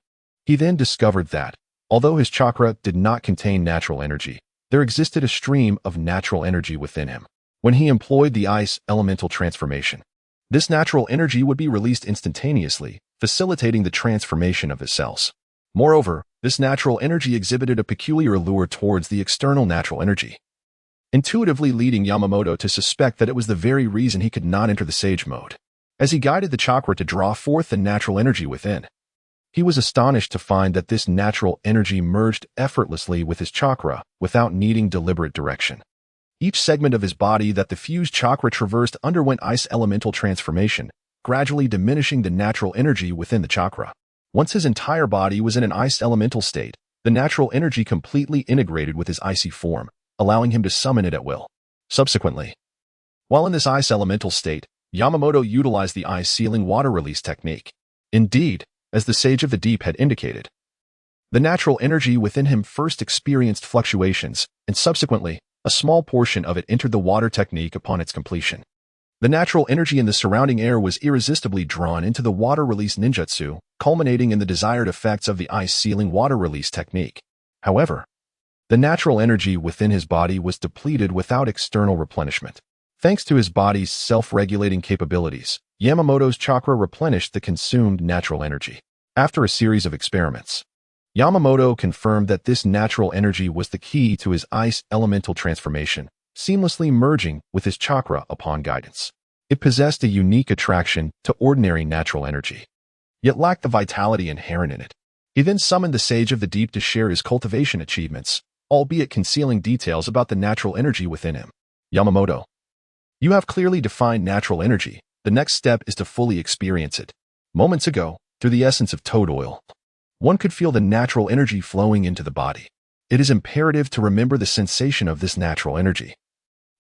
He then discovered that, although his chakra did not contain natural energy, there existed a stream of natural energy within him. When he employed the ice elemental transformation, this natural energy would be released instantaneously, facilitating the transformation of his cells. Moreover, this natural energy exhibited a peculiar allure towards the external natural energy, intuitively leading Yamamoto to suspect that it was the very reason he could not enter the sage mode. As he guided the chakra to draw forth the natural energy within, he was astonished to find that this natural energy merged effortlessly with his chakra without needing deliberate direction. Each segment of his body that the fused chakra traversed underwent ice elemental transformation, gradually diminishing the natural energy within the chakra. Once his entire body was in an ice elemental state, the natural energy completely integrated with his icy form, allowing him to summon it at will. Subsequently, while in this ice elemental state, Yamamoto utilized the ice sealing water release technique. Indeed, as the Sage of the Deep had indicated, the natural energy within him first experienced fluctuations, and subsequently, a small portion of it entered the water technique upon its completion. The natural energy in the surrounding air was irresistibly drawn into the water release ninjutsu, culminating in the desired effects of the ice sealing water release technique. However, the natural energy within his body was depleted without external replenishment. Thanks to his body's self-regulating capabilities, Yamamoto's chakra replenished the consumed natural energy. After a series of experiments, Yamamoto confirmed that this natural energy was the key to his ice elemental transformation, seamlessly merging with his chakra upon guidance. It possessed a unique attraction to ordinary natural energy, yet lacked the vitality inherent in it. He then summoned the Sage of the Deep to share his cultivation achievements, albeit concealing details about the natural energy within him. Yamamoto, you have clearly defined natural energy. The next step is to fully experience it. Moments ago, through the essence of toad oil, one could feel the natural energy flowing into the body. It is imperative to remember the sensation of this natural energy,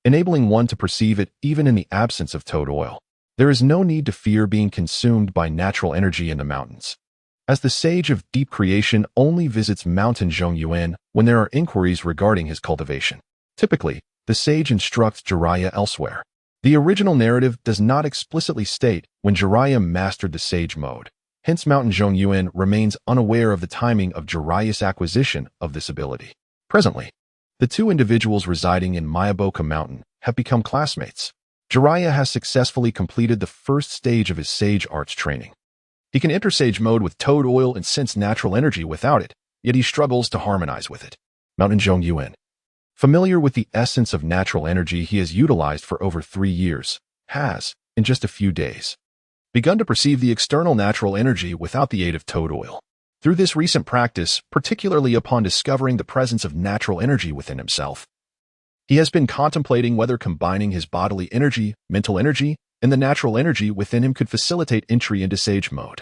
enabling one to perceive it even in the absence of toad oil. There is no need to fear being consumed by natural energy in the mountains, as the Sage of Deep Creation only visits Mountain Zhongyuan when there are inquiries regarding his cultivation. Typically, the sage instructs Jiraiya elsewhere. The original narrative does not explicitly state when Jiraiya mastered the sage mode. Hence, Mountain Zhongyuan remains unaware of the timing of Jiraiya's acquisition of this ability. Presently, the two individuals residing in Mayaboka Mountain have become classmates. Jiraiya has successfully completed the first stage of his sage arts training. He can enter sage mode with toad oil and sense natural energy without it, yet he struggles to harmonize with it. Mountain Zhongyuan, familiar with the essence of natural energy he has utilized for over 3 years, has, in just a few days, begun to perceive the external natural energy without the aid of toad oil. Through this recent practice, particularly upon discovering the presence of natural energy within himself, he has been contemplating whether combining his bodily energy, mental energy, and the natural energy within him could facilitate entry into sage mode.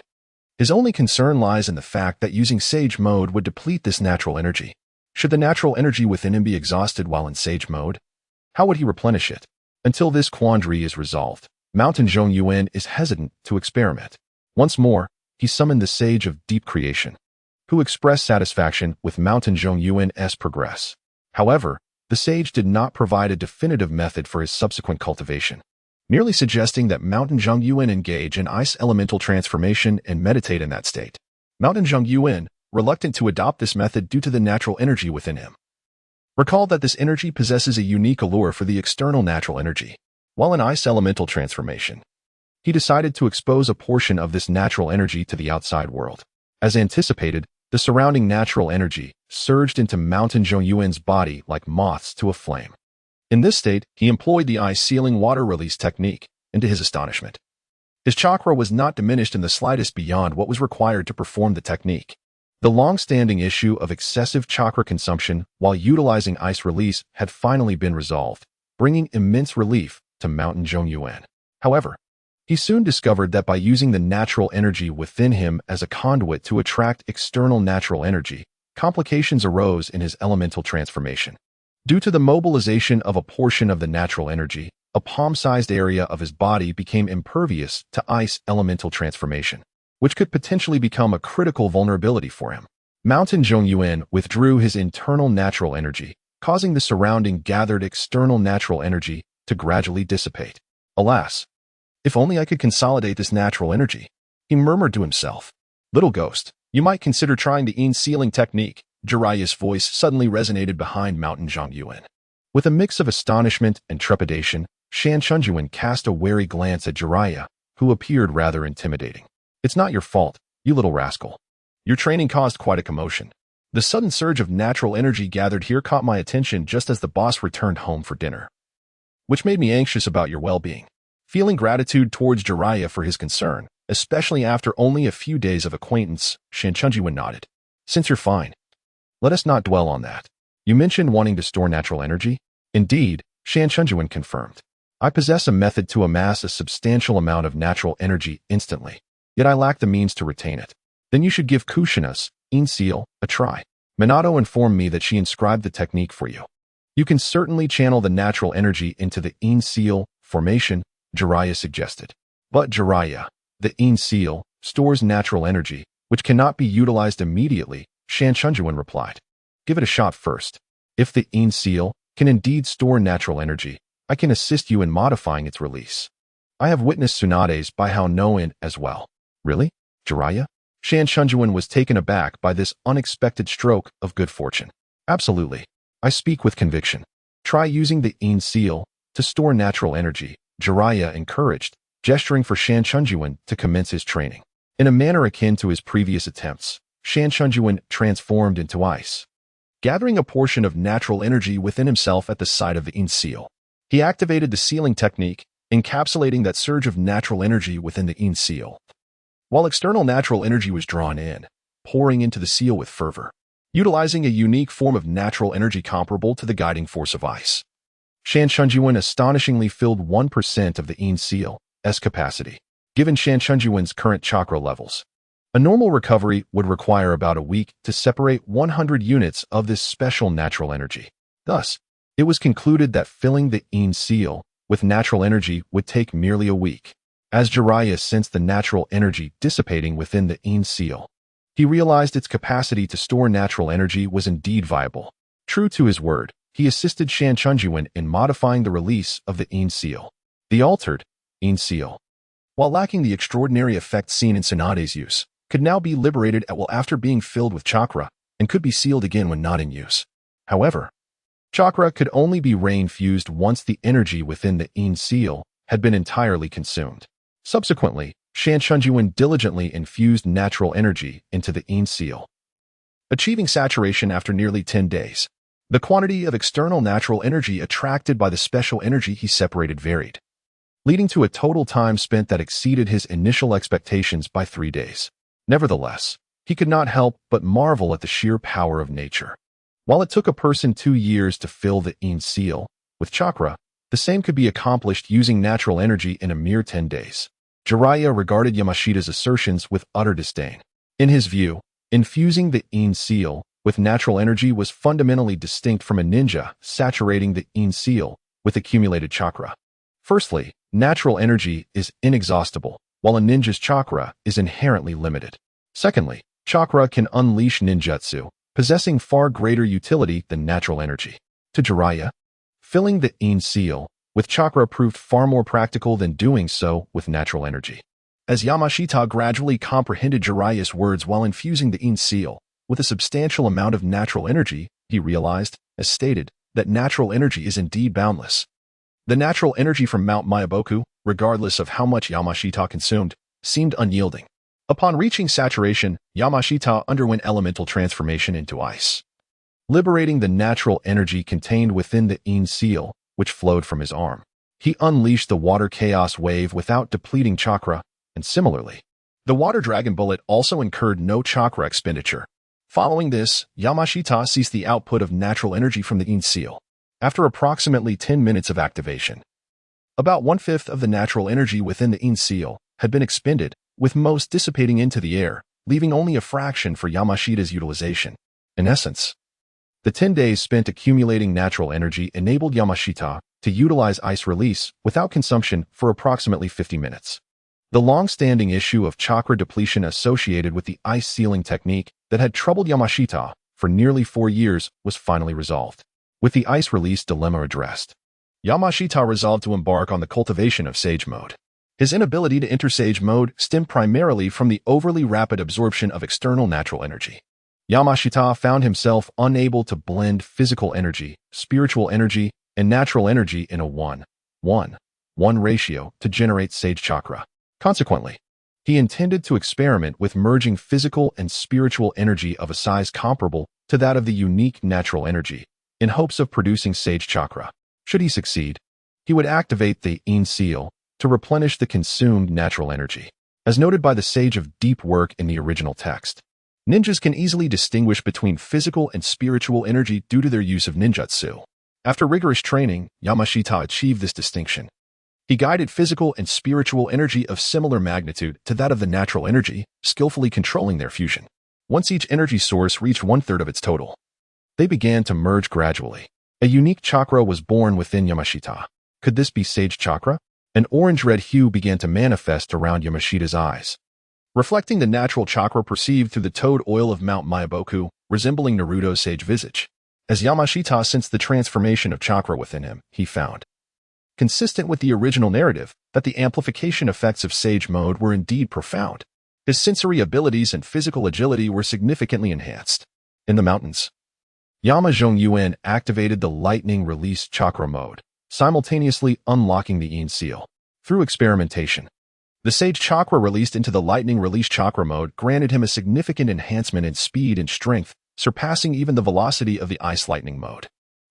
His only concern lies in the fact that using sage mode would deplete this natural energy. Should the natural energy within him be exhausted while in sage mode? How would he replenish it? Until this quandary is resolved, Mountain Zhongyuan is hesitant to experiment. Once more, he summoned the Sage of Deep Creation, who expressed satisfaction with Mountain Zhongyuan's progress. However, the sage did not provide a definitive method for his subsequent cultivation, merely suggesting that Mountain Zhongyuan engage in ice elemental transformation and meditate in that state. Mountain Zhongyuan, reluctant to adopt this method due to the natural energy within him, recalled that this energy possesses a unique allure for the external natural energy. While in ice elemental transformation, he decided to expose a portion of this natural energy to the outside world. As anticipated, the surrounding natural energy surged into Mountain Zhongyuan's body like moths to a flame. In this state, he employed the ice-sealing water release technique, and to his astonishment, his chakra was not diminished in the slightest beyond what was required to perform the technique. The long-standing issue of excessive chakra consumption while utilizing ice release had finally been resolved, bringing immense relief to Mountain Zhongyuan. However, he soon discovered that by using the natural energy within him as a conduit to attract external natural energy, complications arose in his elemental transformation. Due to the mobilization of a portion of the natural energy, a palm-sized area of his body became impervious to ice elemental transformation, which could potentially become a critical vulnerability for him. Mountain Zhongyuan withdrew his internal natural energy, causing the surrounding gathered external natural energy to gradually dissipate. Alas, if only I could consolidate this natural energy, he murmured to himself. Little ghost, you might consider trying the sealing technique. Jiraiya's voice suddenly resonated behind Mountain Zhongyuan. With a mix of astonishment and trepidation, Shan Chunjuan cast a wary glance at Jiraiya, who appeared rather intimidating. It's not your fault, you little rascal. Your training caused quite a commotion. The sudden surge of natural energy gathered here caught my attention just as the boss returned home for dinner, which made me anxious about your well-being. Feeling gratitude towards Jiraiya for his concern, especially after only a few days of acquaintance, Shan Chunjuan nodded. Since you're fine, let us not dwell on that. You mentioned wanting to store natural energy? Indeed, Shan Chunjuan confirmed. I possess a method to amass a substantial amount of natural energy instantly, yet I lack the means to retain it. Then you should give Kushina's seal a try. Minato informed me that she inscribed the technique for you. You can certainly channel the natural energy into the seal formation, Jiraiya suggested. But Jiraiya, the seal, stores natural energy, which cannot be utilized immediately, Shan Chunjuan replied. Give it a shot first. If the seal can indeed store natural energy, I can assist you in modifying its release. I have witnessed Tsunade's by how Noin as well. Really? Jiraiya? Shan Chunjuan was taken aback by this unexpected stroke of good fortune. Absolutely. I speak with conviction. Try using the seal to store natural energy, Jiraiya encouraged, gesturing for Shan Chunjuan to commence his training. In a manner akin to his previous attempts, Shan Shunjuan transformed into ice, gathering a portion of natural energy within himself at the side of the yin seal. He activated the sealing technique, encapsulating that surge of natural energy within the yin seal, while external natural energy was drawn in, pouring into the seal with fervor, utilizing a unique form of natural energy comparable to the guiding force of ice. Shan Shunjuan astonishingly filled 1% of the yin seal's capacity, given Shan Shunjuan's current chakra levels. A normal recovery would require about a week to separate 100 units of this special natural energy. Thus, it was concluded that filling the yin seal with natural energy would take merely a week. As Jiraiya sensed the natural energy dissipating within the yin seal, he realized its capacity to store natural energy was indeed viable. True to his word, he assisted Shan Shunjuan in modifying the release of the yin seal. The altered yin seal, while lacking the extraordinary effect seen in Tsunade's use, could now be liberated at will after being filled with chakra and could be sealed again when not in use. However, chakra could only be rain-fused once the energy within the yin seal had been entirely consumed. Subsequently, Shan Shunjuan diligently infused natural energy into the yin seal, achieving saturation after nearly 10 days. The quantity of external natural energy attracted by the special energy he separated varied, leading to a total time spent that exceeded his initial expectations by 3 days. Nevertheless, he could not help but marvel at the sheer power of nature. While it took a person 2 years to fill the yin seal with chakra, the same could be accomplished using natural energy in a mere 10 days. Jiraiya regarded Yamashita's assertions with utter disdain. In his view, infusing the yin seal with natural energy was fundamentally distinct from a ninja saturating the yin seal with accumulated chakra. Firstly, natural energy is inexhaustible, while a ninja's chakra is inherently limited. Secondly, chakra can unleash ninjutsu, possessing far greater utility than natural energy. To Jiraiya, filling the yin seal with chakra proved far more practical than doing so with natural energy. As Yamashita gradually comprehended Jiraiya's words while infusing the yin seal with a substantial amount of natural energy, he realized, as stated, that natural energy is indeed boundless. The natural energy from Mount Myaboku, regardless of how much Yamashita consumed, seemed unyielding. Upon reaching saturation, Yamashita underwent elemental transformation into ice, liberating the natural energy contained within the yin seal, which flowed from his arm. He unleashed the water chaos wave without depleting chakra, and similarly, the water dragon bullet also incurred no chakra expenditure. Following this, Yamashita ceased the output of natural energy from the yin seal. After approximately 10 minutes of activation, about 1/5 of the natural energy within the yin seal had been expended, with most dissipating into the air, leaving only a fraction for Yamashita's utilization. In essence, the 10 days spent accumulating natural energy enabled Yamashita to utilize ice release without consumption for approximately 50 minutes. The long-standing issue of chakra depletion associated with the ice sealing technique that had troubled Yamashita for nearly 4 years was finally resolved. With the ice release dilemma addressed, Yamashita resolved to embark on the cultivation of Sage Mode. His inability to enter Sage Mode stemmed primarily from the overly rapid absorption of external natural energy. Yamashita found himself unable to blend physical energy, spiritual energy, and natural energy in a 1:1 ratio to generate Sage Chakra. Consequently, he intended to experiment with merging physical and spiritual energy of a size comparable to that of the unique natural energy, in hopes of producing Sage Chakra. Should he succeed, he would activate the yin seal to replenish the consumed natural energy. As noted by the Sage of Deep Work in the original text, ninjas can easily distinguish between physical and spiritual energy due to their use of ninjutsu. After rigorous training, Yamashita achieved this distinction. He guided physical and spiritual energy of similar magnitude to that of the natural energy, skillfully controlling their fusion. Once each energy source reached 1/3 of its total, they began to merge gradually. A unique chakra was born within Yamashita. Could this be Sage Chakra? An orange-red hue began to manifest around Yamashita's eyes, reflecting the natural chakra perceived through the toad oil of Mount Myaboku, resembling Naruto's sage visage. As Yamashita sensed the transformation of chakra within him, he found, consistent with the original narrative, that the amplification effects of Sage Mode were indeed profound. His sensory abilities and physical agility were significantly enhanced. In the mountains, Yuan activated the lightning release chakra mode, simultaneously unlocking the yin seal. Through experimentation, The Sage Chakra released into the Lightning Release Chakra mode granted him a significant enhancement in speed and strength, surpassing even the velocity of the Ice Lightning mode.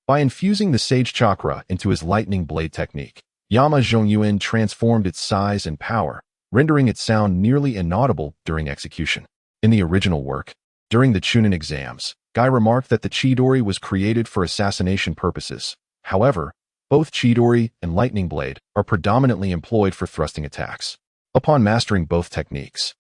By infusing the Sage Chakra into his Lightning Blade technique, Yamanaka Yuan transformed its size and power, rendering its sound nearly inaudible during execution. In the original work, during the Chunin exams, Guy remarked that the Chidori was created for assassination purposes. However, both Chidori and Lightning Blade are predominantly employed for thrusting attacks. Upon mastering both techniques,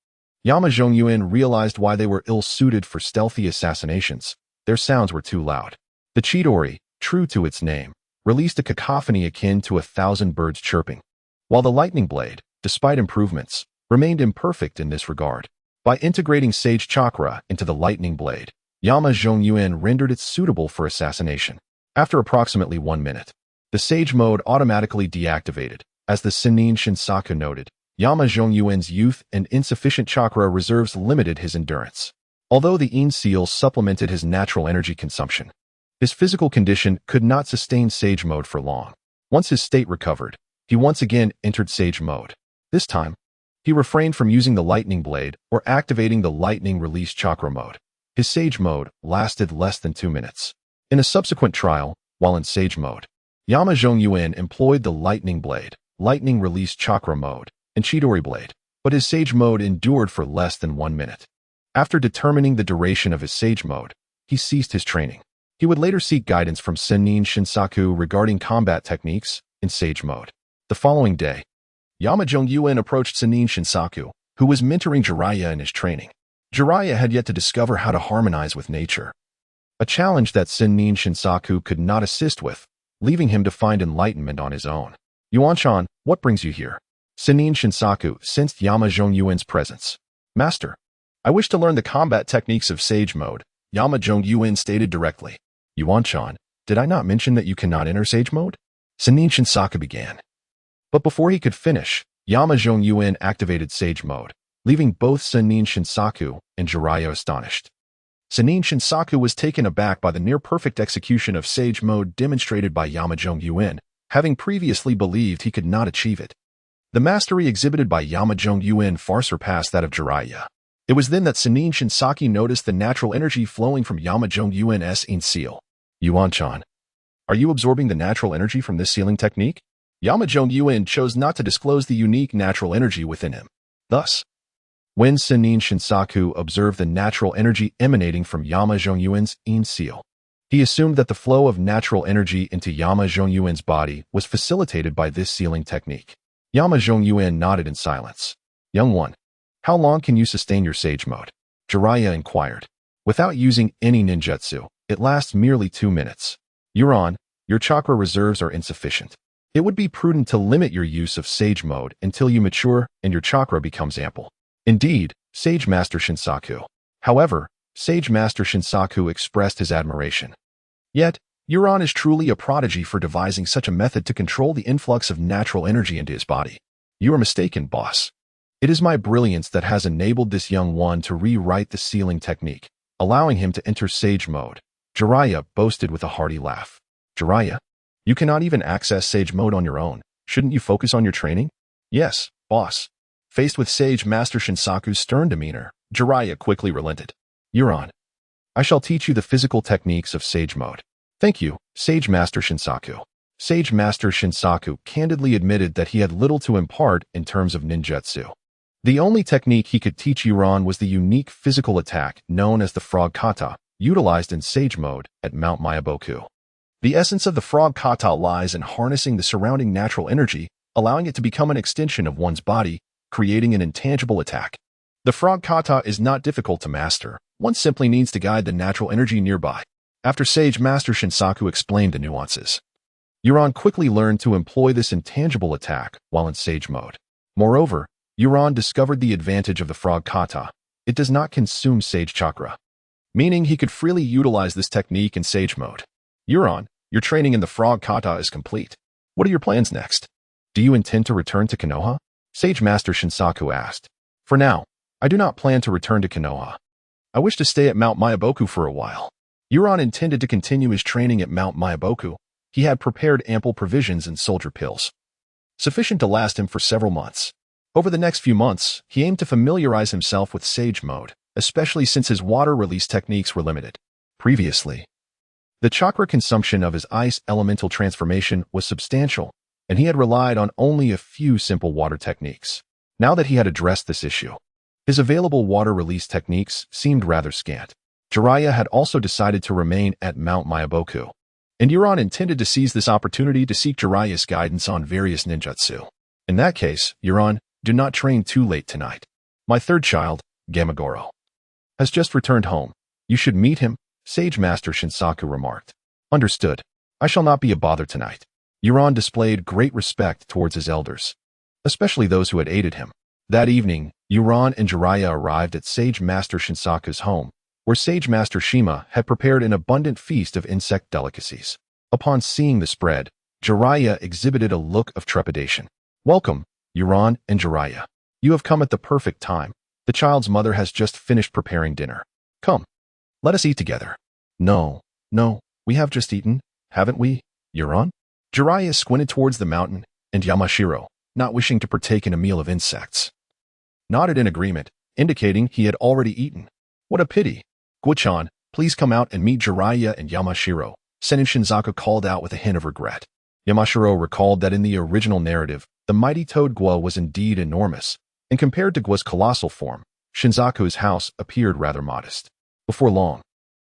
Yamanaka Yuan realized why they were ill-suited for stealthy assassinations. Their sounds were too loud. The Chidori, true to its name, released a cacophony akin to 1,000 birds chirping, while the Lightning Blade, despite improvements, remained imperfect in this regard. By integrating Sage Chakra into the Lightning Blade, Yamanaka Yuan rendered it suitable for assassination. After approximately 1 minute, the Sage mode automatically deactivated. As the Sennin Shinsaku noted, Yamanaka Yuan's youth and insufficient chakra reserves limited his endurance. Although the Yin Seal supplemented his natural energy consumption, his physical condition could not sustain Sage mode for long. Once his state recovered, he once again entered Sage mode. This time, he refrained from using the Lightning Blade or activating the Lightning Release Chakra mode. His Sage mode lasted less than 2 minutes. In a subsequent trial, while in Sage mode, Yamanaka Yuan employed the Lightning Blade, Lightning Release Chakra mode, and Chidori Blade, but his Sage mode endured for less than 1 minute. After determining the duration of his Sage mode, he ceased his training. He would later seek guidance from Sennin Shinsaku regarding combat techniques in Sage mode. The following day, Yamanaka Yuan approached Sennin Shinsaku, who was mentoring Jiraiya in his training. Jiraiya had yet to discover how to harmonize with nature, a challenge that Sennin Shinsaku could not assist with, leaving him to find enlightenment on his own. Yuan-chan, what brings you here? Sennin Shinsaku sensed Yamanaka Yuan's presence. Master, I wish to learn the combat techniques of Sage mode, Yamanaka Yuan stated directly. Yuan-chan, did I not mention that you cannot enter Sage mode? Sennin Shinsaku began. But before he could finish, Yamanaka Yuan activated Sage mode, leaving both Sennin Shinsaku and Jiraiya astonished. Sennin Shinsaku was taken aback by the near-perfect execution of Sage mode demonstrated by Yamanaka Yuan, having previously believed he could not achieve it. The mastery exhibited by Yamanaka Yuan far surpassed that of Jiraiya. It was then that Sennin Shinsaku noticed the natural energy flowing from Yamanaka Yuan's Yin Seal. Yuan-chan, are you absorbing the natural energy from this sealing technique? Yamanaka Yuan chose not to disclose the unique natural energy within him. Thus, when Sennin Shinsaku observed the natural energy emanating from Yamanaka Yuan's Yin Seal, he assumed that the flow of natural energy into Yamanaka Yuan's body was facilitated by this sealing technique. Yamanaka Yuan nodded in silence. Young one, how long can you sustain your Sage mode? Jiraiya inquired. Without using any ninjutsu, it lasts merely 2 minutes. Yuan, your chakra reserves are insufficient. It would be prudent to limit your use of Sage mode until you mature and your chakra becomes ample. Indeed, Sage Master Shinsaku. However, Sage Master Shinsaku expressed his admiration. Yet, Yuan is truly a prodigy for devising such a method to control the influx of natural energy into his body. You are mistaken, boss. It is my brilliance that has enabled this young one to rewrite the sealing technique, allowing him to enter Sage mode. Jiraiya boasted with a hearty laugh. Jiraiya, you cannot even access Sage mode on your own. Shouldn't you focus on your training? Yes, boss. Faced with Sage Master Shinsaku's stern demeanor, Jiraiya quickly relented. Yuan, I shall teach you the physical techniques of Sage mode. Thank you, Sage Master Shinsaku. Sage Master Shinsaku candidly admitted that he had little to impart in terms of ninjutsu. The only technique he could teach Yuan was the unique physical attack known as the Frog Kata, utilized in Sage mode at Mount Mayaboku. The essence of the Frog Kata lies in harnessing the surrounding natural energy, allowing it to become an extension of one's body, creating an intangible attack. The Frog Kata is not difficult to master. One simply needs to guide the natural energy nearby. After Sage Master Shinsaku explained the nuances, Yuan quickly learned to employ this intangible attack while in Sage mode. Moreover, Yuan discovered the advantage of the Frog Kata. It does not consume Sage Chakra, meaning he could freely utilize this technique in Sage mode. Yuan, your training in the Frog Kata is complete. What are your plans next? Do you intend to return to Konoha? Sage Master Shinsaku asked. For now, I do not plan to return to Konoha. I wish to stay at Mount Mayaboku for a while. Yuan intended to continue his training at Mount Mayaboku. He had prepared ample provisions and soldier pills, sufficient to last him for several months. Over the next few months, he aimed to familiarize himself with Sage Mode, especially since his water release techniques were limited. Previously, the chakra consumption of his ice elemental transformation was substantial, and he had relied on only a few simple water techniques. Now that he had addressed this issue, his available water release techniques seemed rather scant. Jiraiya had also decided to remain at Mount Myaboku, and Yuran intended to seize this opportunity to seek Jiraiya's guidance on various ninjutsu. In that case, Yuran, do not train too late tonight. My third child, Gamagoro, has just returned home. You should meet him, Sage Master Shinsaku remarked. Understood. I shall not be a bother tonight. Yuran displayed great respect towards his elders, especially those who had aided him. That evening, Yuran and Jiraiya arrived at Sage Master Shinsaku's home, where Sage Master Shima had prepared an abundant feast of insect delicacies. Upon seeing the spread, Jiraiya exhibited a look of trepidation. Welcome, Yuran and Jiraiya. You have come at the perfect time. The child's mother has just finished preparing dinner. Come, let us eat together. No, we have just eaten, haven't we, Yuran? Jiraiya squinted towards the mountain, and Yamashiro, not wishing to partake in a meal of insects, nodded in agreement, indicating he had already eaten. What a pity. Guo-chan, please come out and meet Jiraiya and Yamashiro, Senin Shinzaku called out with a hint of regret. Yamashiro recalled that in the original narrative, the mighty toad Guo was indeed enormous, and compared to Guo's colossal form, Shinzaku's house appeared rather modest. Before long,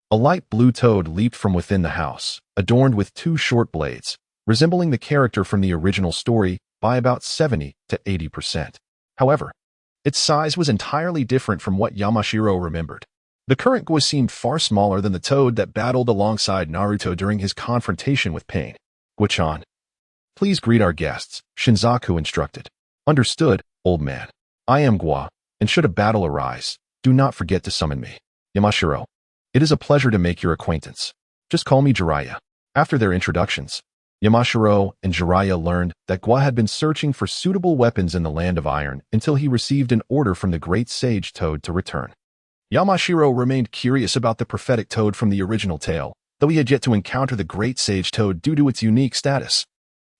a light blue toad leaped from within the house, adorned with two short blades, resembling the character from the original story by about 70 to 80%. However, its size was entirely different from what Yamashiro remembered. The current Guo seemed far smaller than the toad that battled alongside Naruto during his confrontation with Pain. Guo-chan, please greet our guests, Shinzaku instructed. Understood, old man. I am Guo, and should a battle arise, do not forget to summon me. Yamashiro, it is a pleasure to make your acquaintance. Just call me Jiraiya. After their introductions, Yamashiro and Jiraiya learned that Guo had been searching for suitable weapons in the Land of Iron until he received an order from the Great Sage Toad to return. Yamashiro remained curious about the prophetic toad from the original tale, though he had yet to encounter the Great Sage Toad due to its unique status.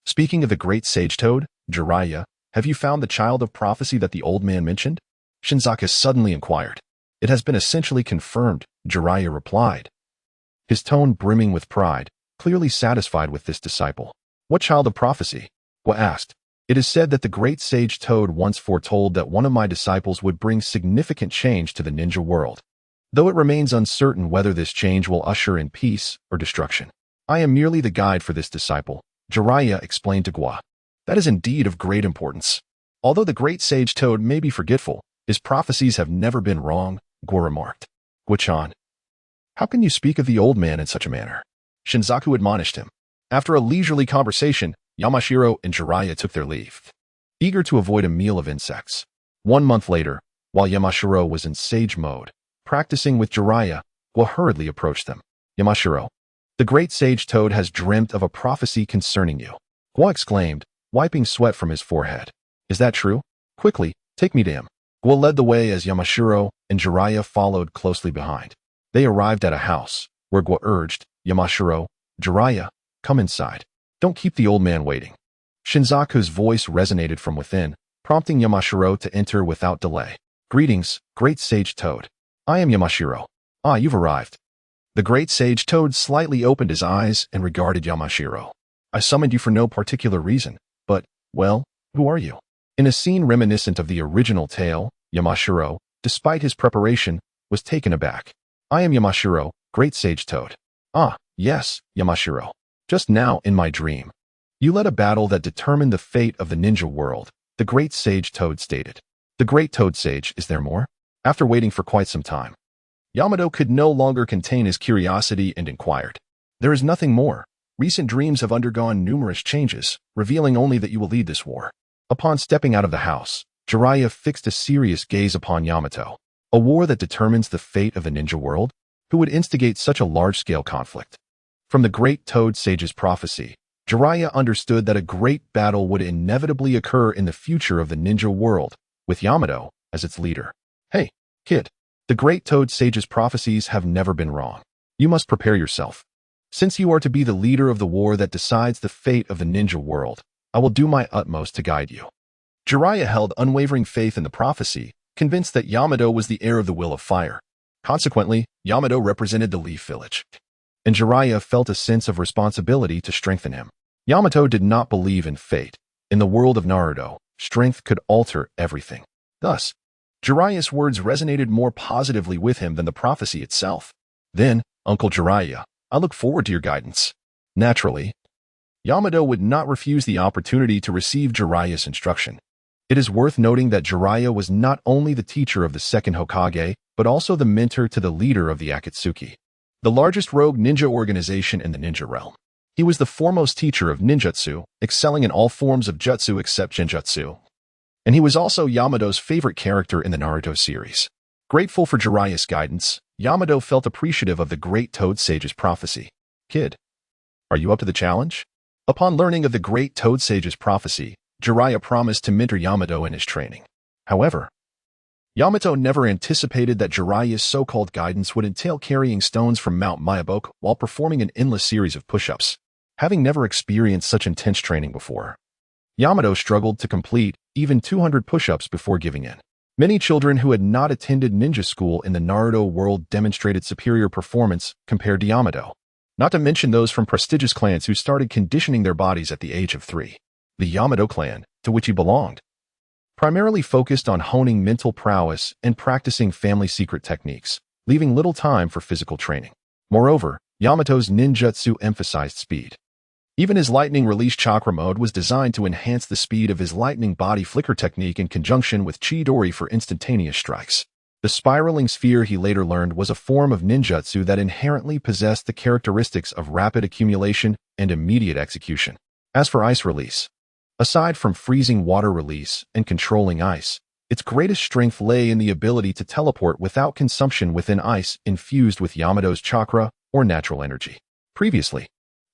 Speaking of the Great Sage Toad, Jiraiya, have you found the child of prophecy that the old man mentioned? Shinzaku suddenly inquired. It has been essentially confirmed, Jiraiya replied, his tone brimming with pride, clearly satisfied with this disciple. What child of prophecy? Guo asked. It is said that the Great Sage Toad once foretold that one of my disciples would bring significant change to the ninja world, though it remains uncertain whether this change will usher in peace or destruction. I am merely the guide for this disciple, Jiraiya explained to Guo. That is indeed of great importance. Although the Great Sage Toad may be forgetful, his prophecies have never been wrong, Guo remarked. Guo-chan, how can you speak of the old man in such a manner? Shinzaku admonished him. After a leisurely conversation, Yamashiro and Jiraiya took their leave, eager to avoid a meal of insects. 1 month later, while Yamashiro was in sage mode, practicing with Jiraiya, Guo hurriedly approached them. Yamashiro, the Great Sage Toad has dreamt of a prophecy concerning you, Guo exclaimed, wiping sweat from his forehead. Is that true? Quickly, take me to him. Guo led the way as Yamashiro and Jiraiya followed closely behind. They arrived at a house, where Guo urged, Yamashiro, Jiraiya, come inside. Don't keep the old man waiting. Shinzaku's voice resonated from within, prompting Yamashiro to enter without delay. Greetings, Great Sage Toad. I am Yamashiro. Ah, you've arrived. The Great Sage Toad slightly opened his eyes and regarded Yamashiro. I summoned you for no particular reason, but, well, who are you? In a scene reminiscent of the original tale, Yamashiro, despite his preparation, was taken aback. I am Yamashiro, Great Sage Toad. Ah, yes, Yamashiro. Just now in my dream, you led a battle that determined the fate of the ninja world, the Great Sage Toad stated. The Great Toad Sage, is there more? After waiting for quite some time, Yamato could no longer contain his curiosity and inquired. There is nothing more. Recent dreams have undergone numerous changes, revealing only that you will lead this war. Upon stepping out of the house, Jiraiya fixed a serious gaze upon Yamato. A war that determines the fate of the ninja world? Who would instigate such a large-scale conflict? From the Great Toad Sage's prophecy, Jiraiya understood that a great battle would inevitably occur in the future of the ninja world, with Yamato as its leader. Hey, kid, the Great Toad Sage's prophecies have never been wrong. You must prepare yourself. Since you are to be the leader of the war that decides the fate of the ninja world, I will do my utmost to guide you. Jiraiya held unwavering faith in the prophecy, convinced that Yamato was the heir of the Will of Fire. Consequently, Yamato represented the Leaf Village, and Jiraiya felt a sense of responsibility to strengthen him. Yamato did not believe in fate. In the world of Naruto, strength could alter everything. Thus, Jiraiya's words resonated more positively with him than the prophecy itself. Then, Uncle Jiraiya, I look forward to your guidance. Naturally, Yamato would not refuse the opportunity to receive Jiraiya's instruction. It is worth noting that Jiraiya was not only the teacher of the second Hokage, but also the mentor to the leader of the Akatsuki, the largest rogue ninja organization in the ninja realm. He was the foremost teacher of ninjutsu, excelling in all forms of jutsu except genjutsu. And he was also Yamato's favorite character in the Naruto series. Grateful for Jiraiya's guidance, Yamato felt appreciative of the great Toad Sage's prophecy. Kid, are you up to the challenge? Upon learning of the great Toad Sage's prophecy, Jiraiya promised to mentor Yamato in his training. However, Yamato never anticipated that Jiraiya's so-called guidance would entail carrying stones from Mount Miyabok while performing an endless series of push-ups. Having never experienced such intense training before, Yamato struggled to complete even 200 push-ups before giving in. Many children who had not attended ninja school in the Naruto world demonstrated superior performance compared to Yamato, not to mention those from prestigious clans who started conditioning their bodies at the age of 3. The Yamato clan, to which he belonged, primarily focused on honing mental prowess and practicing family secret techniques, leaving little time for physical training. Moreover, Yamato's ninjutsu emphasized speed. Even his lightning release chakra mode was designed to enhance the speed of his lightning body flicker technique in conjunction with Chidori for instantaneous strikes. The spiraling sphere, he later learned, was a form of ninjutsu that inherently possessed the characteristics of rapid accumulation and immediate execution. As for ice release, aside from freezing water release and controlling ice, its greatest strength lay in the ability to teleport without consumption within ice infused with Yamato's chakra or natural energy. Previously,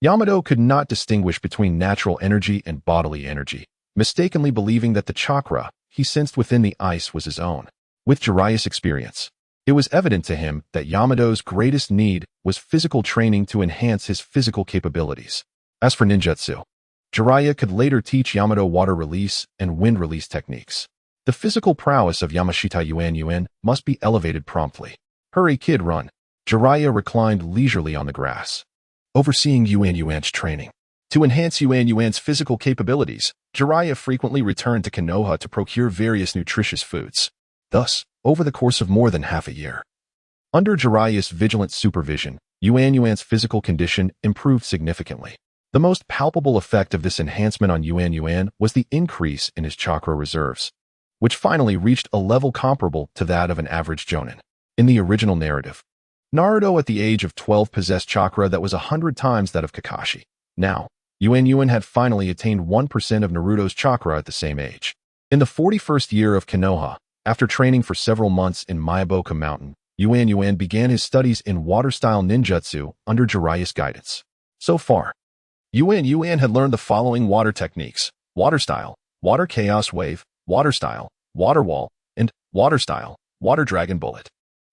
Yamato could not distinguish between natural energy and bodily energy, mistakenly believing that the chakra he sensed within the ice was his own. With Jiraiya's experience, it was evident to him that Yamato's greatest need was physical training to enhance his physical capabilities. As for ninjutsu, Jiraiya could later teach Yamato water release and wind release techniques. The physical prowess of Yamashita Yuan must be elevated promptly. Hurry, kid, run. Jiraiya reclined leisurely on the grass, overseeing Yuan's training. To enhance Yuan's physical capabilities, Jiraiya frequently returned to Konoha to procure various nutritious foods. Thus, over the course of more than half a year, under Jiraiya's vigilant supervision, Yuan's physical condition improved significantly. The most palpable effect of this enhancement on Yuan was the increase in his chakra reserves, which finally reached a level comparable to that of an average jonin. In the original narrative, Naruto at the age of 12 possessed chakra that was 100 times that of Kakashi. Now, Yuan had finally attained 1% of Naruto's chakra at the same age. In the 41st year of Konoha, after training for several months in Miyaboko Mountain, Yuan began his studies in water-style ninjutsu under Jiraiya's guidance. So far, Yuan had learned the following water techniques: water style, water chaos wave, water style, water wall, and water style, water dragon bullet.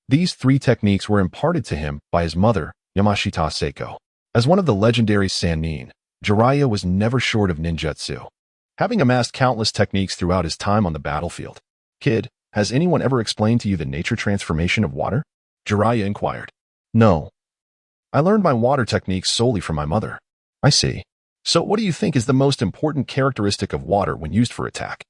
These 3 techniques were imparted to him by his mother, Yamashita Seiko. As one of the legendary Sannin, Jiraiya was never short of ninjutsu, having amassed countless techniques throughout his time on the battlefield. Kid, has anyone ever explained to you the nature transformation of water? Jiraiya inquired. No. I learned my water techniques solely from my mother. I see. So what do you think is the most important characteristic of water when used for attack?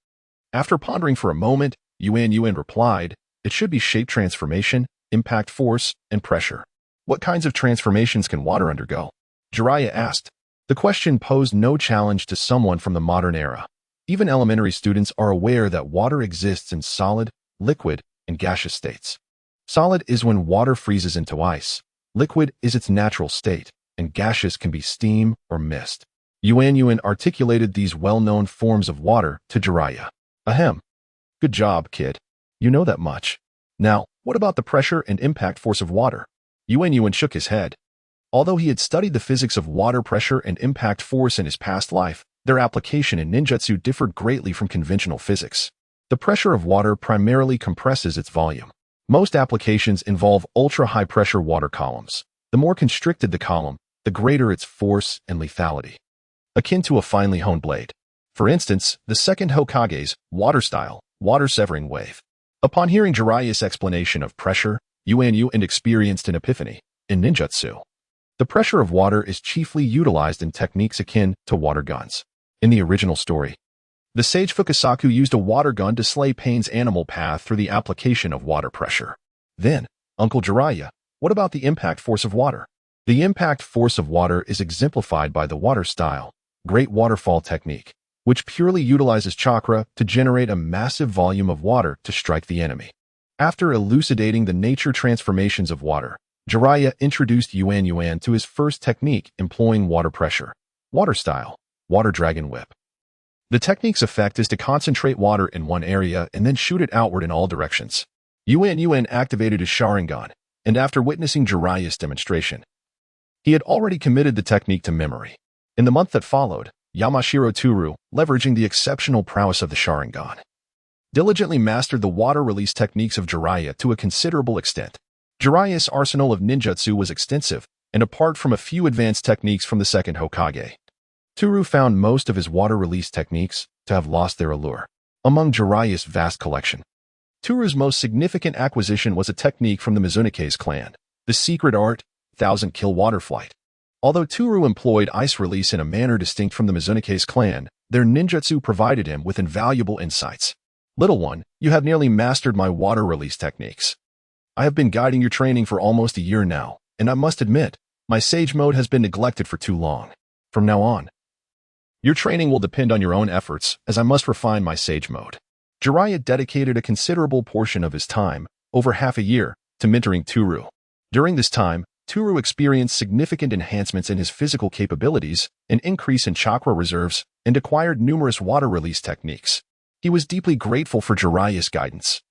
After pondering for a moment, Yuan replied, it should be shape transformation, impact force, and pressure. What kinds of transformations can water undergo? Jiraiya asked. The question posed no challenge to someone from the modern era. Even elementary students are aware that water exists in solid, liquid, and gaseous states. Solid is when water freezes into ice. Liquid is its natural state, and gaseous can be steam or mist. Yuan articulated these well-known forms of water to Jiraiya. Ahem. Good job, kid. You know that much. Now, what about the pressure and impact force of water? Yuan shook his head. Although he had studied the physics of water pressure and impact force in his past life, their application in ninjutsu differed greatly from conventional physics. The pressure of water primarily compresses its volume. Most applications involve ultra-high pressure water columns. The more constricted the column, the greater its force and lethality, akin to a finely honed blade. For instance, the second Hokage's water-style, water-severing wave. Upon hearing Jiraiya's explanation of pressure, Yuan and experienced an epiphany in ninjutsu. The pressure of water is chiefly utilized in techniques akin to water guns. In the original story, the sage Fukasaku used a water gun to slay Pain's animal path through the application of water pressure. Then, Uncle Jiraiya, what about the impact force of water? The impact force of water is exemplified by the water-style, great waterfall technique, which purely utilizes chakra to generate a massive volume of water to strike the enemy. After elucidating the nature transformations of water, Jiraiya introduced Yuan to his first technique employing water pressure, water-style, water dragon whip. The technique's effect is to concentrate water in one area and then shoot it outward in all directions. Yuan activated his Sharingan, and after witnessing Jiraiya's demonstration, he had already committed the technique to memory. In the month that followed, Yamanaka Tohru, leveraging the exceptional prowess of the Sharingan, diligently mastered the water release techniques of Jiraiya to a considerable extent. Jiraiya's arsenal of ninjutsu was extensive, and apart from a few advanced techniques from the second Hokage, Tohru found most of his water release techniques to have lost their allure. Among Jiraiya's vast collection, Tohru's most significant acquisition was a technique from the Mizunoke's clan, the secret art, 1,000-kill water flight. Although Tohru employed ice release in a manner distinct from the Mizunoke's clan, their ninjutsu provided him with invaluable insights. Little one, you have nearly mastered my water release techniques. I have been guiding your training for almost a year now, and I must admit, my sage mode has been neglected for too long. From now on, your training will depend on your own efforts, as I must refine my sage mode. Jiraiya dedicated a considerable portion of his time, over half a year, to mentoring Tohru. During this time, Tohru experienced significant enhancements in his physical capabilities, an increase in chakra reserves, and acquired numerous water release techniques. He was deeply grateful for Jiraiya's guidance.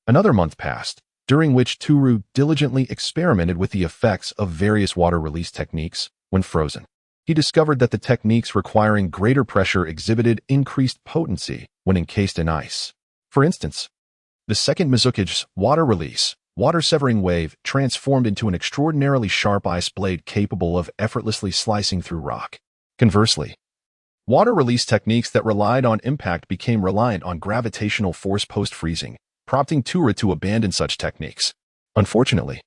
Another month passed, during which Tohru diligently experimented with the effects of various water release techniques when frozen. He discovered that the techniques requiring greater pressure exhibited increased potency when encased in ice. For instance, the second Mizunoke's water release, water-severing wave transformed into an extraordinarily sharp ice blade capable of effortlessly slicing through rock. Conversely, water release techniques that relied on impact became reliant on gravitational force post-freezing, prompting Tohru to abandon such techniques. Unfortunately,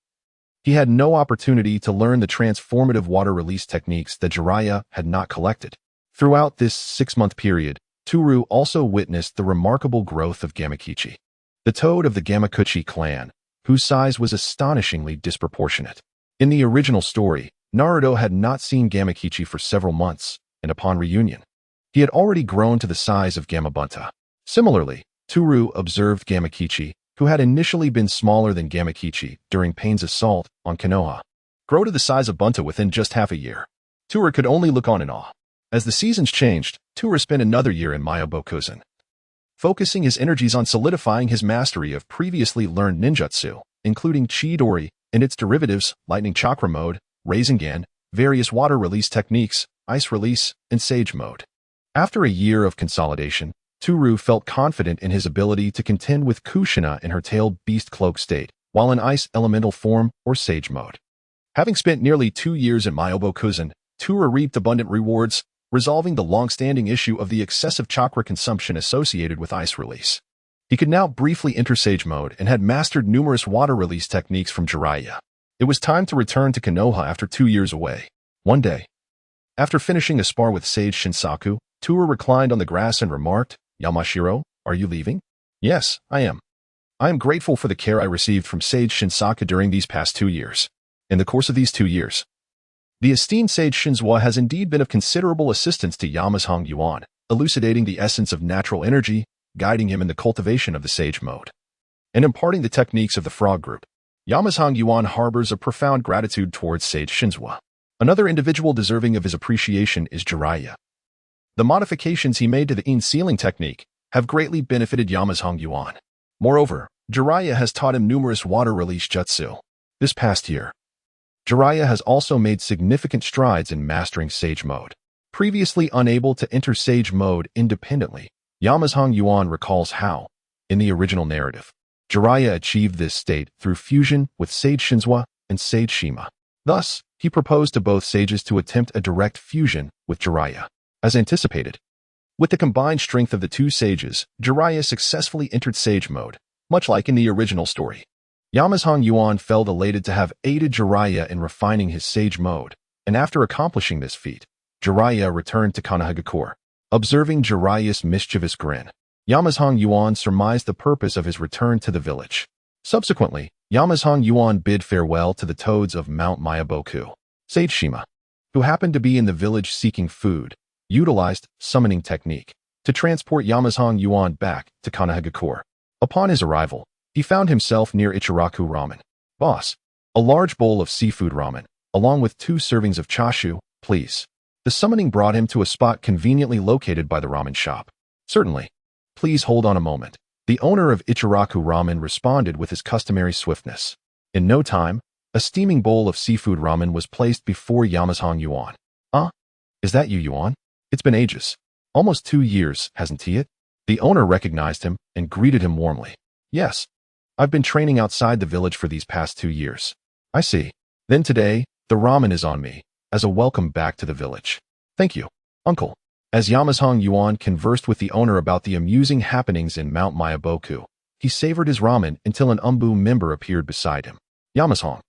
he had no opportunity to learn the transformative water release techniques that Jiraiya had not collected. Throughout this 6-month period, Tohru also witnessed the remarkable growth of Gamakichi, the toad of the Gamakuchi clan, whose size was astonishingly disproportionate. In the original story, Naruto had not seen Gamakichi for several months, and upon reunion, he had already grown to the size of Gamabunta. Similarly, Tohru observed Gamakichi, who had initially been smaller than Gamakichi during Pain's assault on Konoha, grow to the size of Bunta within just half a year. Tohru could only look on in awe. As the seasons changed, Tohru spent another year in Myobokuzen, focusing his energies on solidifying his mastery of previously learned ninjutsu, including Chidori and its derivatives, lightning chakra mode, Rasengan, various water release techniques, ice release, and sage mode. After a year of consolidation, Tohru felt confident in his ability to contend with Kushina in her tailed beast cloak state, while in ice elemental form or sage mode. Having spent nearly 2 years in Myobokuzen, Tohru reaped abundant rewards, resolving the long-standing issue of the excessive chakra consumption associated with ice release. He could now briefly enter sage mode and had mastered numerous water release techniques from Jiraiya. It was time to return to Konoha after 2 years away. One day, after finishing a spar with Sage Shinsaku, Tohru reclined on the grass and remarked, "Yamashiro, are you leaving?" "Yes, I am. I am grateful for the care I received from Sage Shinsaku during these past 2 years. In the course of these 2 years, the esteemed Sage Shinzawa has indeed been of considerable assistance to Yamanaka Yuan, elucidating the essence of natural energy, guiding him in the cultivation of the sage mode, and imparting the techniques of the frog group. Yamanaka Yuan harbors a profound gratitude towards Sage Shinzawa. Another individual deserving of his appreciation is Jiraiya. The modifications he made to the in sealing technique have greatly benefited Yamanaka Yuan. Moreover, Jiraiya has taught him numerous water release jutsu. This past year, Jiraiya has also made significant strides in mastering sage mode. Previously unable to enter sage mode independently, Yamanaka Yuan recalls how, in the original narrative, Jiraiya achieved this state through fusion with Sage Shinzawa and Sage Shima. Thus, he proposed to both sages to attempt a direct fusion with Jiraiya. As anticipated, With the combined strength of the two sages, Jiraiya successfully entered sage mode, much like in the original story. Yamanaka Yuan felt elated to have aided Jiraiya in refining his sage mode, and after accomplishing this feat, Jiraiya returned to Konohagakure. Observing Jiraiya's mischievous grin, Yamanaka Yuan surmised the purpose of his return to the village. Subsequently, Yamanaka Yuan bid farewell to the toads of Mount Mayaboku. Sage Shima, who happened to be in the village seeking food, utilized summoning technique to transport Yamanaka Yuan back to Konohagakure. Upon his arrival, he found himself near Ichiraku Ramen. Boss, a large bowl of seafood ramen, along with 2 servings of chashu, please. The summoning brought him to a spot conveniently located by the ramen shop. Certainly. Please hold on a moment. The owner of Ichiraku Ramen responded with his customary swiftness. In no time, a steaming bowl of seafood ramen was placed before Yamanaka Yuan. Is that you, Yuan? It's been ages. Almost 2 years, hasn't he it? The owner recognized him and greeted him warmly. Yes. I've been training outside the village for these past 2 years. I see. Then today, the ramen is on me, as a welcome back to the village. Thank you, uncle. As Yamanaka Yuan conversed with the owner about the amusing happenings in Mount Mayaboku, he savored his ramen until an Umbu member appeared beside him. Yamanaka,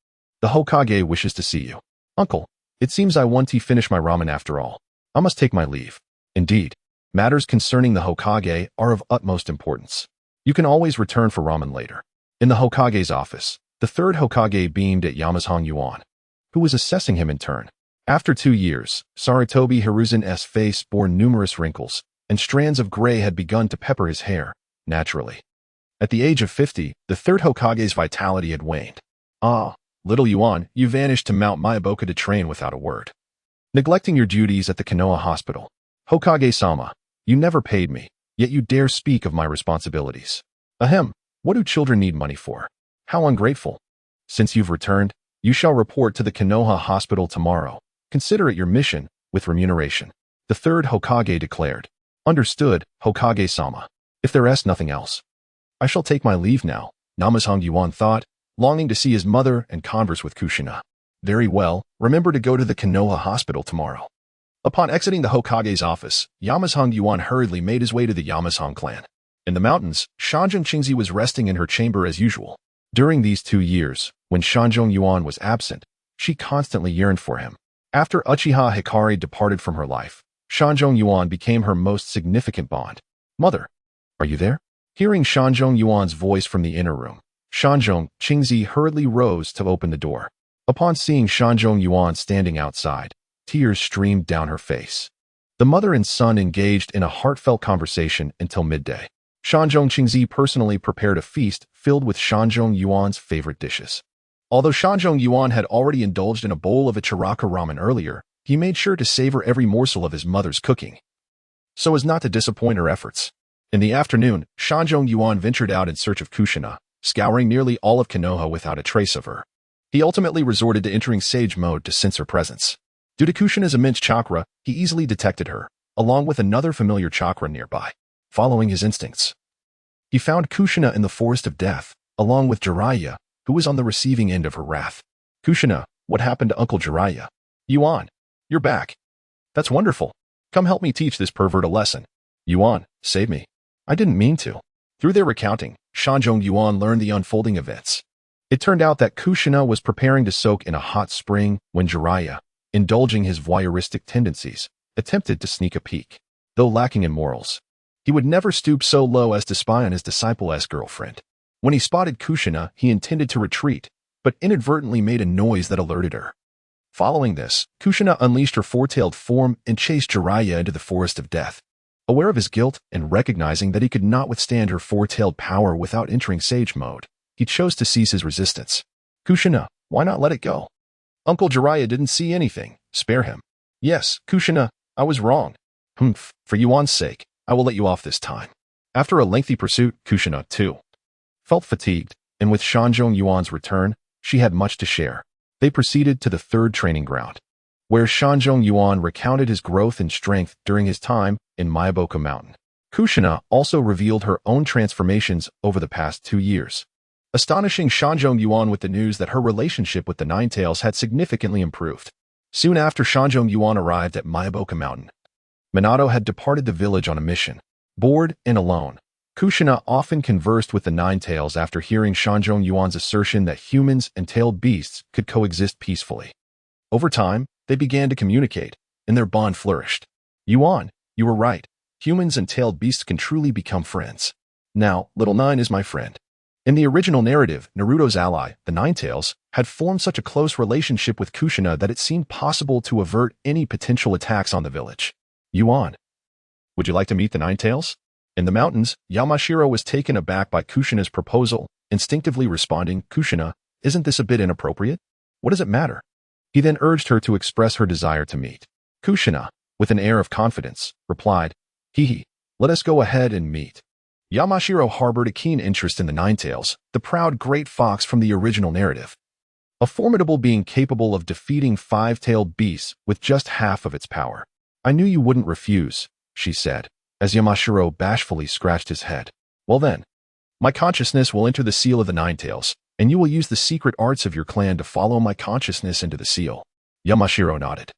the Hokage wishes to see you. Uncle, it seems I want to finish my ramen after all. I must take my leave. Indeed, matters concerning the Hokage are of utmost importance. You can always return for ramen later. In the Hokage's office, the third Hokage beamed at Yamanaka Yuan, who was assessing him in turn. After 2 years, Sarutobi Hiruzen's face bore numerous wrinkles, and strands of gray had begun to pepper his hair, naturally. At the age of 50, the third Hokage's vitality had waned. Little Yuan, you vanished to Mount Mayaboku to train without a word. Neglecting your duties at the Konoha hospital. Hokage-sama, you never paid me, yet you dare speak of my responsibilities. Ahem, what do children need money for? How ungrateful. Since you've returned, you shall report to the Konoha hospital tomorrow. Consider it your mission, with remuneration. The third Hokage declared. Understood, Hokage-sama. If there is nothing else, I shall take my leave now, Yamanaka Yuan thought, longing to see his mother and converse with Kushina. Very well, remember to go to the Konoha hospital tomorrow. Upon exiting the Hokage's office, Yamanaka Yuan hurriedly made his way to the Yamanaka clan. In the mountains, Shanjong Qingzi was resting in her chamber as usual. During these 2 years, when Shanjong Yuan was absent, she constantly yearned for him. After Uchiha Hikari departed from her life, Shanjong Yuan became her most significant bond. Mother, are you there? Hearing Shanjong Yuan's voice from the inner room, Shanjong Qingzi hurriedly rose to open the door. Upon seeing Shanjong Yuan standing outside, tears streamed down her face. The mother and son engaged in a heartfelt conversation until midday. Shanjong Qingzi personally prepared a feast filled with Shanjong Yuan's favorite dishes. Although Shanjong Yuan had already indulged in a bowl of Ichiraku ramen earlier, he made sure to savor every morsel of his mother's cooking, so as not to disappoint her efforts. In the afternoon, Shanjong Yuan ventured out in search of Kushina, scouring nearly all of Konoha without a trace of her. He ultimately resorted to entering sage mode to sense her presence. Due to Kushina's immense chakra, he easily detected her, along with another familiar chakra nearby. Following his instincts, he found Kushina in the Forest of Death, along with Jiraiya, who was on the receiving end of her wrath. Kushina, what happened to Uncle Jiraiya? Yuan, you're back. That's wonderful. Come help me teach this pervert a lesson. Yuan, save me. I didn't mean to. Through their recounting, Shanjong Yuan learned the unfolding events. It turned out that Kushina was preparing to soak in a hot spring when Jiraiya, indulging his voyeuristic tendencies, attempted to sneak a peek. Though lacking in morals, he would never stoop so low as to spy on his disciple-esque girlfriend. When he spotted Kushina, he intended to retreat, but inadvertently made a noise that alerted her. Following this, Kushina unleashed her four-tailed form and chased Jiraiya into the Forest of Death. Aware of his guilt and recognizing that he could not withstand her four-tailed power without entering sage mode, he chose to cease his resistance. Kushina, why not let it go? Uncle Jiraiya didn't see anything. Spare him. Yes, Kushina, I was wrong. For Yuan's sake, I will let you off this time. After a lengthy pursuit, Kushina, too, felt fatigued, and with Shanjong Yuan's return, she had much to share. They proceeded to the third training ground, where Shanjong Yuan recounted his growth and strength during his time in Mayaboku Mountain. Kushina also revealed her own transformations over the past 2 years, astonishing Shanjong Yuan with the news that her relationship with the Ninetales had significantly improved. Soon after Shanjong Yuan arrived at Mayaboku Mountain, Minato had departed the village on a mission. Bored and alone, Kushina often conversed with the Nine Tails after hearing Shanzhong Yuan's assertion that humans and tailed beasts could coexist peacefully. Over time, they began to communicate, and their bond flourished. Yuan, you were right. Humans and tailed beasts can truly become friends. Now, Little Nine is my friend. In the original narrative, Naruto's ally, the Nine Tails, had formed such a close relationship with Kushina that it seemed possible to avert any potential attacks on the village. Yuan, would you like to meet the Nine Tails? In the mountains, Yamashiro was taken aback by Kushina's proposal, instinctively responding, Kushina, isn't this a bit inappropriate? What does it matter? He then urged her to express her desire to meet. Kushina, with an air of confidence, replied, Hee, let us go ahead and meet. Yamashiro harbored a keen interest in the Nine Tails, the proud great fox from the original narrative. A formidable being capable of defeating five-tailed beasts with just half of its power. I knew you wouldn't refuse, she said, as Yamashiro bashfully scratched his head. Well then, my consciousness will enter the seal of the Nine Tails, and you will use the secret arts of your clan to follow my consciousness into the seal. Yamashiro nodded.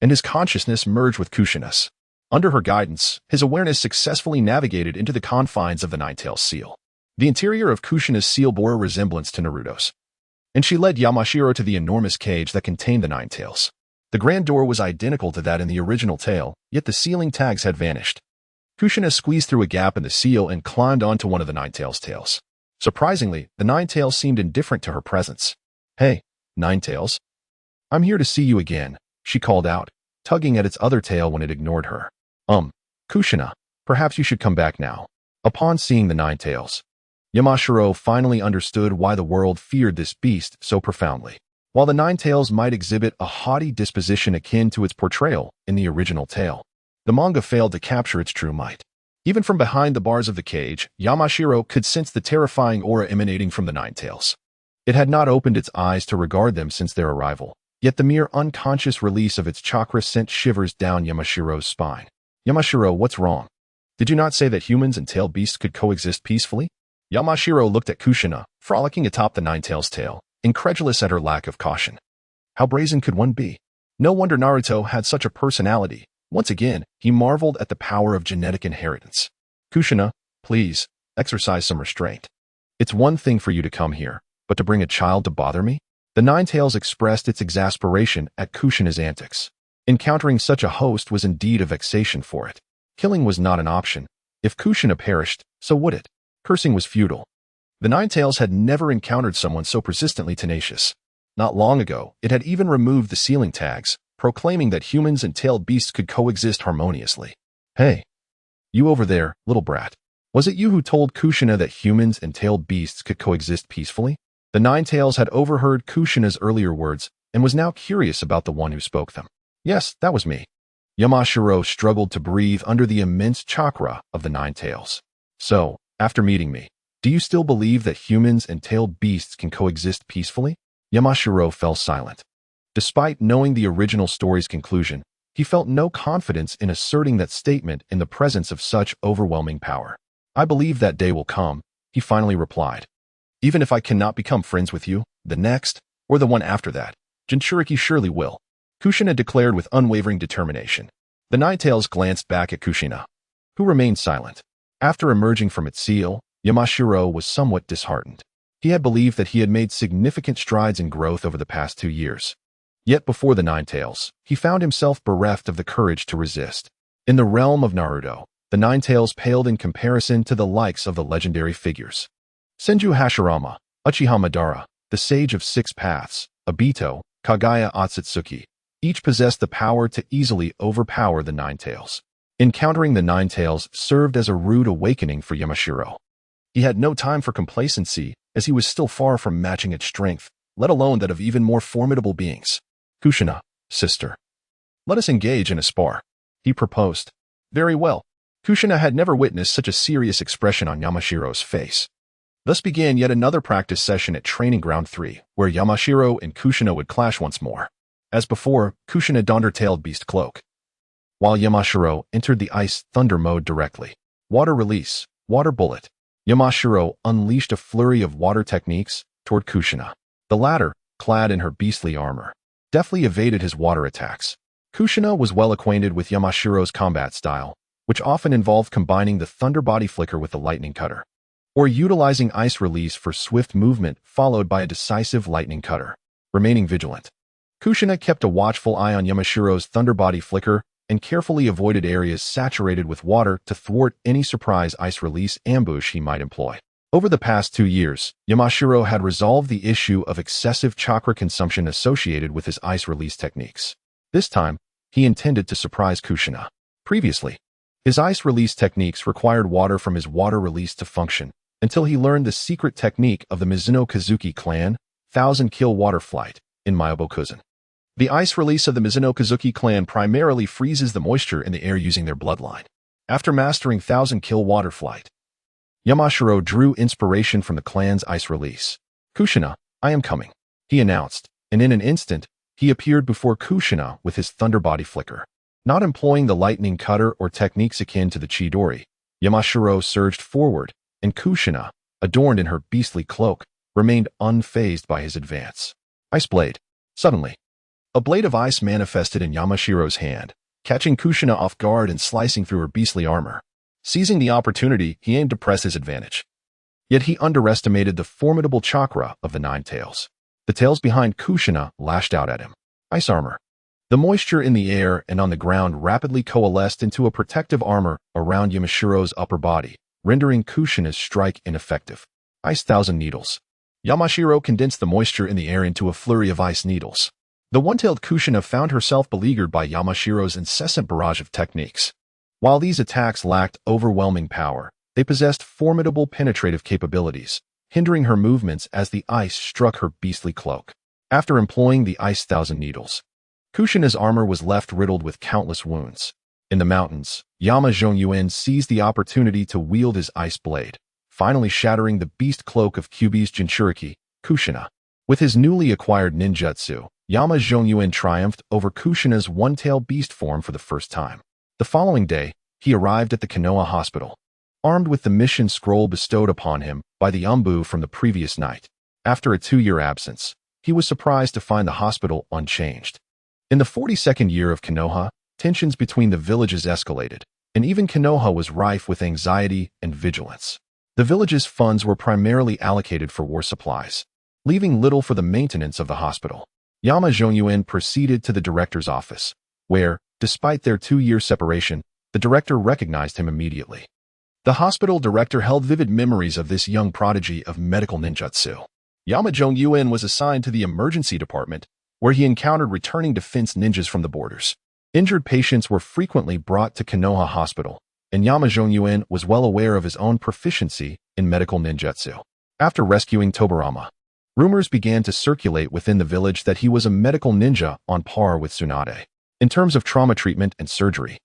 And his consciousness merged with Kushina's. Under her guidance, his awareness successfully navigated into the confines of the Nine Tails seal. The interior of Kushina's seal bore a resemblance to Naruto's, and she led Yamashiro to the enormous cage that contained the Nine Tails. The grand door was identical to that in the original tale, yet the sealing tags had vanished. Kushina squeezed through a gap in the seal and climbed onto one of the Nine Tails' tails. Surprisingly, the Nine Tails seemed indifferent to her presence. Hey, Nine Tails. I'm here to see you again, she called out, tugging at its other tail when it ignored her. Kushina, perhaps you should come back now. Upon seeing the Nine Tails, Yamashiro finally understood why the world feared this beast so profoundly. While the Nine Tails might exhibit a haughty disposition akin to its portrayal in the original tale, the manga failed to capture its true might. Even from behind the bars of the cage, Yamashiro could sense the terrifying aura emanating from the Nine Tails. It had not opened its eyes to regard them since their arrival, yet the mere unconscious release of its chakra sent shivers down Yamashiro's spine. Yamashiro, what's wrong? Did you not say that humans and tailed beasts could coexist peacefully? Yamashiro looked at Kushina, frolicking atop the Nine Tails' tail, incredulous at her lack of caution. How brazen could one be? No wonder Naruto had such a personality. Once again, he marveled at the power of genetic inheritance. Kushina, please, exercise some restraint. It's one thing for you to come here, but to bring a child to bother me? The Nine Tails expressed its exasperation at Kushina's antics. Encountering such a host was indeed a vexation for it. Killing was not an option. If Kushina perished, so would it. Cursing was futile. The Nine Tails had never encountered someone so persistently tenacious. Not long ago, it had even removed the sealing tags, proclaiming that humans and tailed beasts could coexist harmoniously. Hey, you over there, little brat. Was it you who told Kushina that humans and tailed beasts could coexist peacefully? The Nine Tails had overheard Kushina's earlier words and was now curious about the one who spoke them. Yes, that was me. Yamashiro struggled to breathe under the immense chakra of the Nine Tails. So, after meeting me, do you still believe that humans and tailed beasts can coexist peacefully? Yamashiro fell silent. Despite knowing the original story's conclusion, he felt no confidence in asserting that statement in the presence of such overwhelming power. I believe that day will come, he finally replied. Even if I cannot become friends with you, the next, or the one after that, Jinchuriki surely will. Kushina declared with unwavering determination. The Nine Tails glanced back at Kushina, who remained silent. After emerging from its seal, Yamashiro was somewhat disheartened. He had believed that he had made significant strides in growth over the past 2 years. Yet before the Nine Tails, he found himself bereft of the courage to resist. In the realm of Naruto, the Nine Tails paled in comparison to the likes of the legendary figures. Senju Hashirama, Uchiha Madara, the Sage of Six Paths, Obito, Kagaya Otsutsuki, each possessed the power to easily overpower the Nine Tails. Encountering the Nine Tails served as a rude awakening for Yamashiro. He had no time for complacency, as he was still far from matching its strength, let alone that of even more formidable beings. Kushina, sister. Let us engage in a spar, he proposed. Very well. Kushina had never witnessed such a serious expression on Yamashiro's face. Thus began yet another practice session at Training Ground 3, where Yamashiro and Kushina would clash once more. As before, Kushina donned her tailed beast cloak, while Yamashiro entered the ice thunder mode directly. Water release, water bullet. Yamashiro unleashed a flurry of water techniques toward Kushina. The latter, clad in her beastly armor, deftly evaded his water attacks. Kushina was well acquainted with Yamashiro's combat style, which often involved combining the thunder body flicker with the lightning cutter, or utilizing ice release for swift movement followed by a decisive lightning cutter. Remaining vigilant, Kushina kept a watchful eye on Yamashiro's thunder body flicker and carefully avoided areas saturated with water to thwart any surprise ice release ambush he might employ. Over the past 2 years, Yamashiro had resolved the issue of excessive chakra consumption associated with his ice release techniques. This time, he intended to surprise Kushina. Previously, his ice release techniques required water from his water release to function, until he learned the secret technique of the Mizuno Kazuki clan, 1,000-kill water flight, in Myobokuzen. The ice release of the Mizuno Kazuki clan primarily freezes the moisture in the air using their bloodline. After mastering 1,000-kill water flight, Yamashiro drew inspiration from the clan's ice release. "Kushina, I am coming," he announced, and in an instant, he appeared before Kushina with his thunder body flicker. Not employing the lightning cutter or techniques akin to the Chidori, Yamashiro surged forward, and Kushina, adorned in her beastly cloak, remained unfazed by his advance. Ice blade. Suddenly, a blade of ice manifested in Yamashiro's hand, catching Kushina off guard and slicing through her beastly armor. Seizing the opportunity, he aimed to press his advantage. Yet he underestimated the formidable chakra of the 9 tails. The tails behind Kushina lashed out at him. Ice armor. The moisture in the air and on the ground rapidly coalesced into a protective armor around Yamashiro's upper body, rendering Kushina's strike ineffective. Ice 1,000 needles. Yamashiro condensed the moisture in the air into a flurry of ice needles. The one-tailed Kushina found herself beleaguered by Yamashiro's incessant barrage of techniques. While these attacks lacked overwhelming power, they possessed formidable penetrative capabilities, hindering her movements as the ice struck her beastly cloak. After employing the ice 1,000 needles, Kushina's armor was left riddled with countless wounds. In the mountains, Yama Zhongyuan seized the opportunity to wield his ice blade, finally shattering the beast cloak of Kyuubi's Jinchuriki, Kushina. With his newly acquired ninjutsu, Yama Zhongyuan triumphed over Kushina's one-tailed beast form for the first time. The following day, he arrived at the Konoha hospital, armed with the mission scroll bestowed upon him by the Umbu from the previous night. After a 2-year absence, he was surprised to find the hospital unchanged. In the 42nd year of Konoha, tensions between the villages escalated, and even Konoha was rife with anxiety and vigilance. The village's funds were primarily allocated for war supplies, leaving little for the maintenance of the hospital. Yama Zhongyuan proceeded to the director's office, where, despite their 2-year separation, the director recognized him immediately. The hospital director held vivid memories of this young prodigy of medical ninjutsu. Yama Zhongyuan was assigned to the emergency department, where he encountered returning defense ninjas from the borders. Injured patients were frequently brought to Konoha Hospital, and Yama Zhongyuan was well aware of his own proficiency in medical ninjutsu. After rescuing Tobarama, rumors began to circulate within the village that he was a medical ninja on par with Tsunade. In terms of trauma treatment and surgery,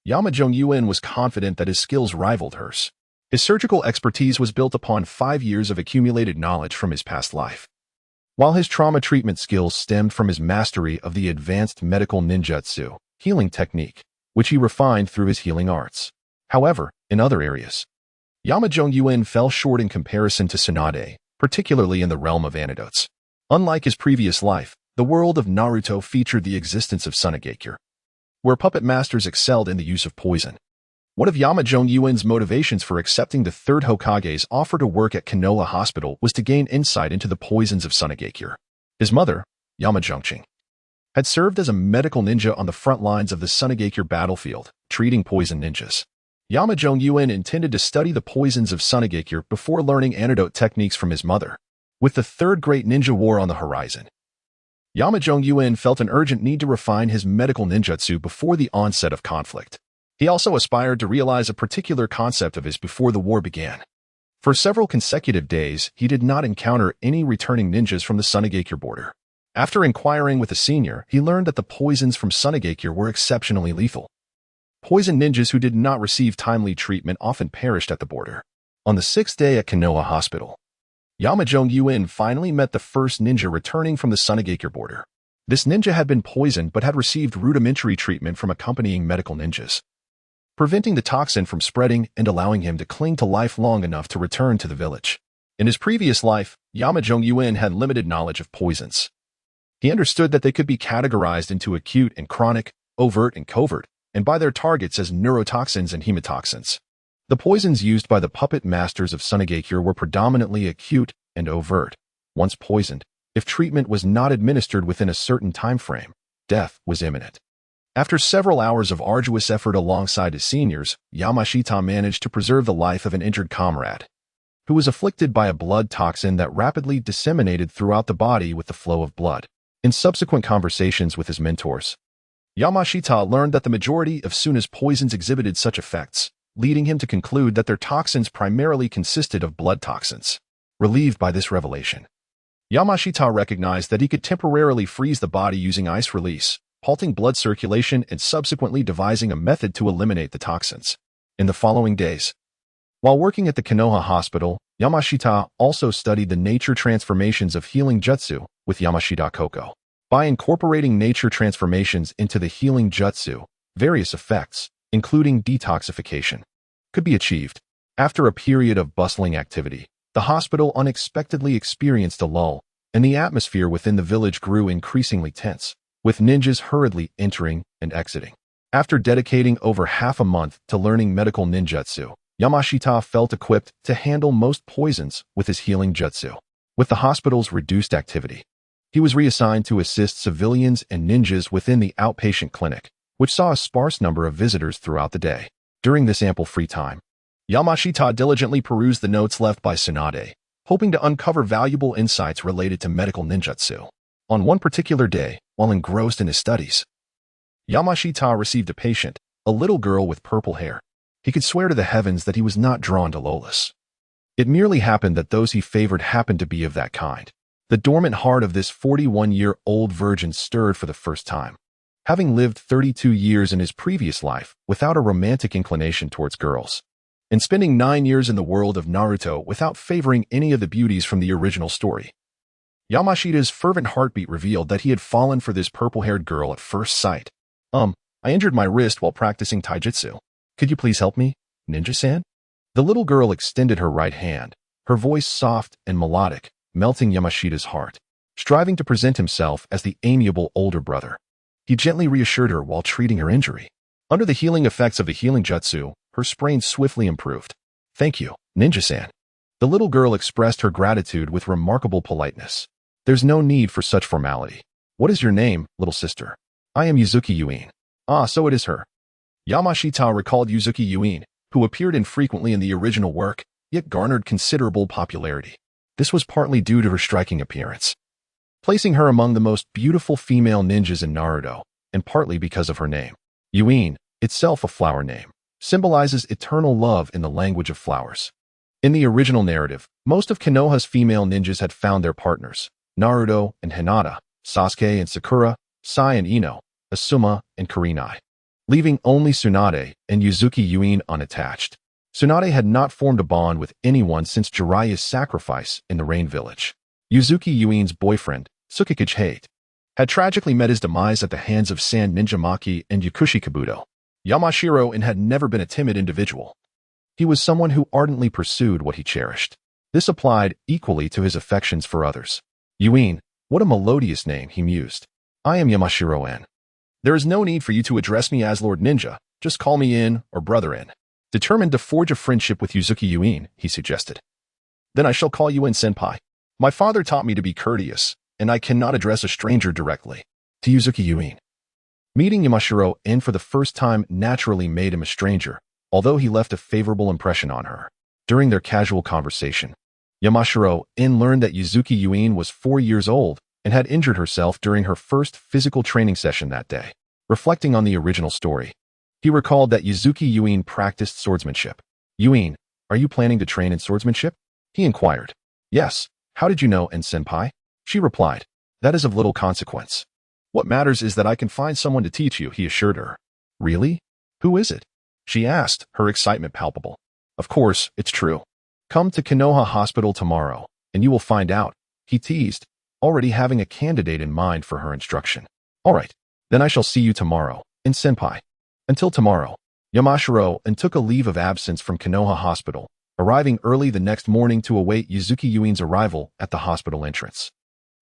Yama Zhongyuan was confident that his skills rivaled hers. His surgical expertise was built upon 5 years of accumulated knowledge from his past life, while his trauma treatment skills stemmed from his mastery of the advanced medical ninjutsu healing technique, which he refined through his healing arts. However, in other areas, Yama Zhongyuan fell short in comparison to Tsunade, particularly in the realm of antidotes. Unlike his previous life, the world of Naruto featured the existence of Sunagakure, where puppet masters excelled in the use of poison. One of Yama Zhongyuan's motivations for accepting the third Hokage's offer to work at Konoha Hospital was to gain insight into the poisons of Sunagakure. His mother, Yama Zhongqing, had served as a medical ninja on the front lines of the Sunagakure battlefield, treating poison ninjas. Yama Zhongyuan intended to study the poisons of Sunagakure before learning antidote techniques from his mother. With the third great ninja war on the horizon, Yama Zhongyuan felt an urgent need to refine his medical ninjutsu before the onset of conflict. He also aspired to realize a particular concept of his before the war began. For several consecutive days, he did not encounter any returning ninjas from the Sunagakure border. After inquiring with a senior, he learned that the poisons from Sunagakure were exceptionally lethal. Poison ninjas who did not receive timely treatment often perished at the border. On the 6th day at Konoha Hospital, Yama Zhongyuan finally met the first ninja returning from the Sunagakure border. This ninja had been poisoned but had received rudimentary treatment from accompanying medical ninjas, preventing the toxin from spreading and allowing him to cling to life long enough to return to the village. In his previous life, Yama Zhongyuan had limited knowledge of poisons. He understood that they could be categorized into acute and chronic, overt and covert, and by their targets as neurotoxins and hemotoxins. The poisons used by the puppet masters of Sunagakure were predominantly acute and overt. Once poisoned, if treatment was not administered within a certain time frame, death was imminent. After several hours of arduous effort alongside his seniors, Yamashita managed to preserve the life of an injured comrade, who was afflicted by a blood toxin that rapidly disseminated throughout the body with the flow of blood. In subsequent conversations with his mentors, Yamashita learned that the majority of Suna's poisons exhibited such effects, leading him to conclude that their toxins primarily consisted of blood toxins. Relieved by this revelation, Yamashita recognized that he could temporarily freeze the body using ice release, halting blood circulation and subsequently devising a method to eliminate the toxins. In the following days, while working at the Konoha hospital, Yamashita also studied the nature transformations of healing jutsu with Yamashita Koko. By incorporating nature transformations into the healing jutsu, various effects, including detoxification, could be achieved. After a period of bustling activity, the hospital unexpectedly experienced a lull, and the atmosphere within the village grew increasingly tense, with ninjas hurriedly entering and exiting. After dedicating over half a month to learning medical ninjutsu, Yamashita felt equipped to handle most poisons with his healing jutsu. With the hospital's reduced activity, he was reassigned to assist civilians and ninjas within the outpatient clinic, which saw a sparse number of visitors throughout the day. During this ample free time, Yamashita diligently perused the notes left by Tsunade, hoping to uncover valuable insights related to medical ninjutsu. On one particular day, while engrossed in his studies, Yamashita received a patient, a little girl with purple hair. He could swear to the heavens that he was not drawn to Lolas. It merely happened that those he favored happened to be of that kind. The dormant heart of this 41-year-old virgin stirred for the first time. Having lived 32 years in his previous life without a romantic inclination towards girls, and spending 9 years in the world of Naruto without favoring any of the beauties from the original story, Yamashita's fervent heartbeat revealed that he had fallen for this purple-haired girl at first sight. I injured my wrist while practicing taijutsu. Could you please help me, ninja-san? The little girl extended her right hand, her voice soft and melodic, melting Yamashita's heart. Striving to present himself as the amiable older brother, he gently reassured her while treating her injury. Under the healing effects of the healing jutsu, her sprain swiftly improved. Thank you, ninja-san. The little girl expressed her gratitude with remarkable politeness. There's no need for such formality. What is your name, little sister? I am Yuzuki Yuin. Ah, so it is her. Yamashita recalled Yuzuki Yuin, who appeared infrequently in the original work, yet garnered considerable popularity. This was partly due to her striking appearance, placing her among the most beautiful female ninjas in Naruto, and partly because of her name. Yuin, itself a flower name, symbolizes eternal love in the language of flowers. In the original narrative, most of Konoha's female ninjas had found their partners: Naruto and Hinata, Sasuke and Sakura, Sai and Ino, Asuma and Kurenai, leaving only Tsunade and Yuzuki Yuin unattached. Tsunade had not formed a bond with anyone since Jiraiya's sacrifice in the Rain Village. Yuzuki Yuin's boyfriend, Tsukikage Hate, had tragically met his demise at the hands of Sand Ninja Maki and Yakushi Kabuto. Yamashiro and had never been a timid individual. He was someone who ardently pursued what he cherished. This applied equally to his affections for others. Yuin, what a melodious name, he mused. I am Yamashiro-en. There is no need for you to address me as Lord Ninja, just call me in or brother in. Determined to forge a friendship with Yuzuki Yuin, he suggested. Then I shall call you in senpai. My father taught me to be courteous, and I cannot address a stranger directly. To Yuzuki Yuin. Meeting Yamashiro-en for the first time naturally made him a stranger, although he left a favorable impression on her. During their casual conversation, Yamashiro-en learned that Yuzuki Yuin was 4 years old and had injured herself during her first physical training session that day. Reflecting on the original story, he recalled that Yuzuki Yuin practiced swordsmanship. Yuin, are you planning to train in swordsmanship? He inquired. Yes. How did you know, En senpai? She replied. That is of little consequence. What matters is that I can find someone to teach you, he assured her. Really? Who is it? She asked, her excitement palpable. Of course, it's true. Come to Konoha Hospital tomorrow, and you will find out, he teased, already having a candidate in mind for her instruction. All right, then I shall see you tomorrow, En senpai. Until tomorrow, Yamashiro-en took a leave of absence from Konoha Hospital, arriving early the next morning to await Yuzuki Yuin's arrival at the hospital entrance.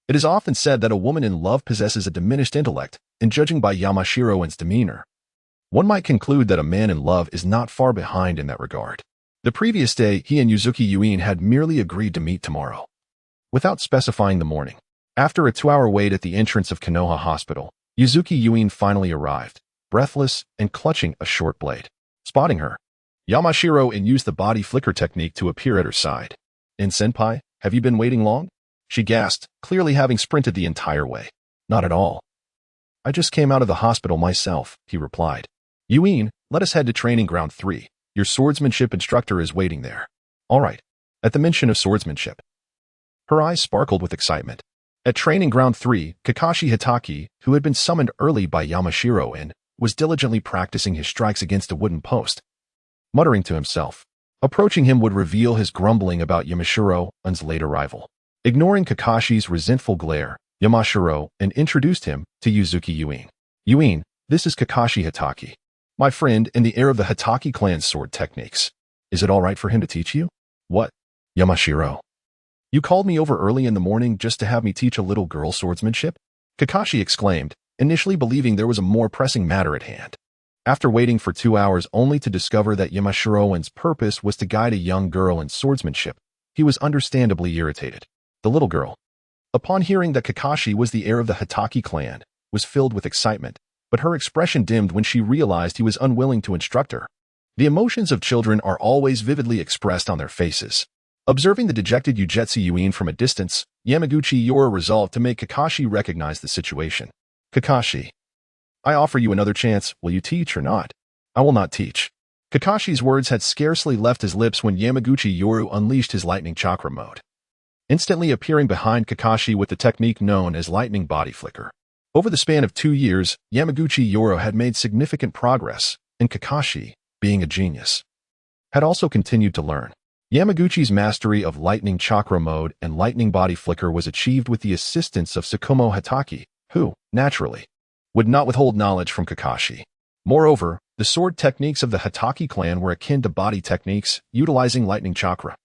It is often said that a woman in love possesses a diminished intellect, and judging by Yamashiro's demeanor, one might conclude that a man in love is not far behind in that regard. The previous day, he and Yuzuki Yuin had merely agreed to meet tomorrow, without specifying the morning. After a 2-hour wait at the entrance of Konoha Hospital, Yuzuki Yuin finally arrived, breathless and clutching a short blade. Spotting her, Yamashiro used the body flicker technique to appear at her side. "Senpai, have you been waiting long?" she gasped, clearly having sprinted the entire way. "Not at all. I just came out of the hospital myself," he replied. "Yuin, let us head to training ground 3. Your swordsmanship instructor is waiting there." "All right." At the mention of swordsmanship, her eyes sparkled with excitement. At training ground 3, Kakashi Hitaki, who had been summoned early by Yamashiro was diligently practicing his strikes against a wooden post, muttering to himself. Approaching him would reveal his grumbling about Yamashiro's late arrival. Ignoring Kakashi's resentful glare, Yamashiro introduced him to Yuzuki Yuin. "Yuin, this is Kakashi Hitaki, my friend and the heir of the Hitaki clan's sword techniques. Is it all right for him to teach you?" "What? Yamashiro, you called me over early in the morning just to have me teach a little girl swordsmanship?" Kakashi exclaimed, initially believing there was a more pressing matter at hand. After waiting for 2 hours only to discover that Yamashiro's purpose was to guide a young girl in swordsmanship, he was understandably irritated. The little girl, upon hearing that Kakashi was the heir of the Hitaki clan, was filled with excitement, but her expression dimmed when she realized he was unwilling to instruct her. The emotions of children are always vividly expressed on their faces. Observing the dejected Yujetsu Yuin from a distance, Yamaguchi Yora resolved to make Kakashi recognize the situation. "Kakashi, I offer you another chance. Will you teach or not?" "I will not teach." Kakashi's words had scarcely left his lips when Yamaguchi Yoru unleashed his lightning chakra mode, instantly appearing behind Kakashi with the technique known as lightning body flicker. Over the span of 2 years, Yamaguchi Yoro had made significant progress, and Kakashi, being a genius, had also continued to learn. Yamaguchi's mastery of lightning chakra mode and lightning body flicker was achieved with the assistance of Tsukumo Hitaki, who, naturally, would not withhold knowledge from Kakashi. Moreover, the sword techniques of the Hitaki clan were akin to body techniques, utilizing lightning chakra.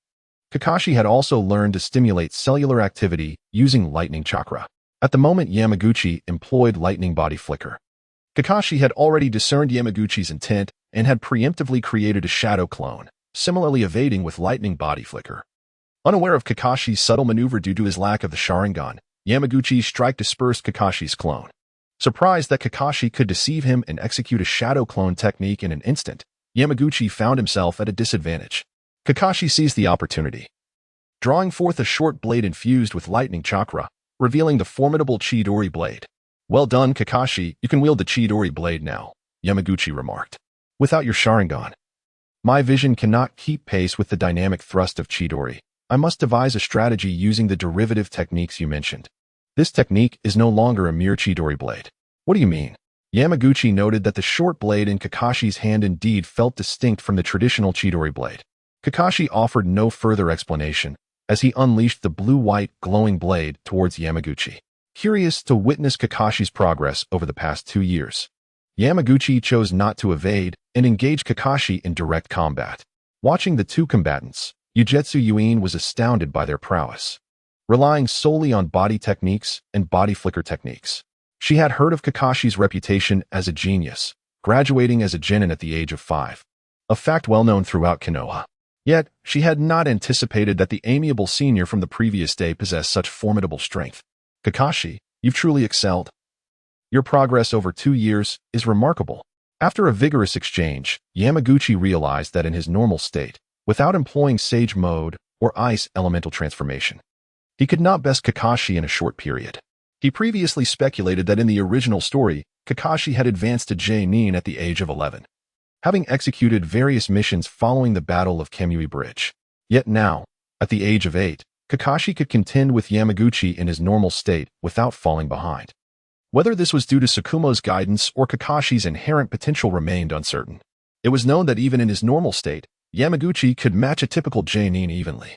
Kakashi had also learned to stimulate cellular activity using lightning chakra. At the moment Yamaguchi employed lightning body flicker, Kakashi had already discerned Yamaguchi's intent and had preemptively created a shadow clone, similarly evading with lightning body flicker. Unaware of Kakashi's subtle maneuver due to his lack of the Sharingan, Yamaguchi's strike dispersed Kakashi's clone. Surprised that Kakashi could deceive him and execute a shadow clone technique in an instant, Yamaguchi found himself at a disadvantage. Kakashi seized the opportunity, drawing forth a short blade infused with lightning chakra, revealing the formidable Chidori blade. "Well done, Kakashi, you can wield the Chidori blade now," Yamaguchi remarked. "Without your Sharingan, my vision cannot keep pace with the dynamic thrust of Chidori. I must devise a strategy using the derivative techniques you mentioned. This technique is no longer a mere Chidori blade." "What do you mean?" Yamaguchi noted that the short blade in Kakashi's hand indeed felt distinct from the traditional Chidori blade. Kakashi offered no further explanation, as he unleashed the blue-white glowing blade towards Yamaguchi. Curious to witness Kakashi's progress over the past 2 years, Yamaguchi chose not to evade and engage Kakashi in direct combat. Watching the two combatants, Yujetsu Yuin was astounded by their prowess. Relying solely on body techniques and body flicker techniques, she had heard of Kakashi's reputation as a genius, graduating as a genin at the age of 5, a fact well known throughout Konoha. Yet, she had not anticipated that the amiable senior from the previous day possessed such formidable strength. "Kakashi, you've truly excelled. Your progress over 2 years is remarkable." After a vigorous exchange, Yamaguchi realized that in his normal state, without employing Sage Mode or Ice Elemental Transformation, he could not best Kakashi in a short period. He previously speculated that in the original story, Kakashi had advanced to J-Nin at the age of 11, having executed various missions following the Battle of Kemui Bridge. Yet now, at the age of 8, Kakashi could contend with Yamaguchi in his normal state without falling behind. Whether this was due to Tsukumo's guidance or Kakashi's inherent potential remained uncertain. It was known that even in his normal state, Yamaguchi could match a typical J-Nin evenly.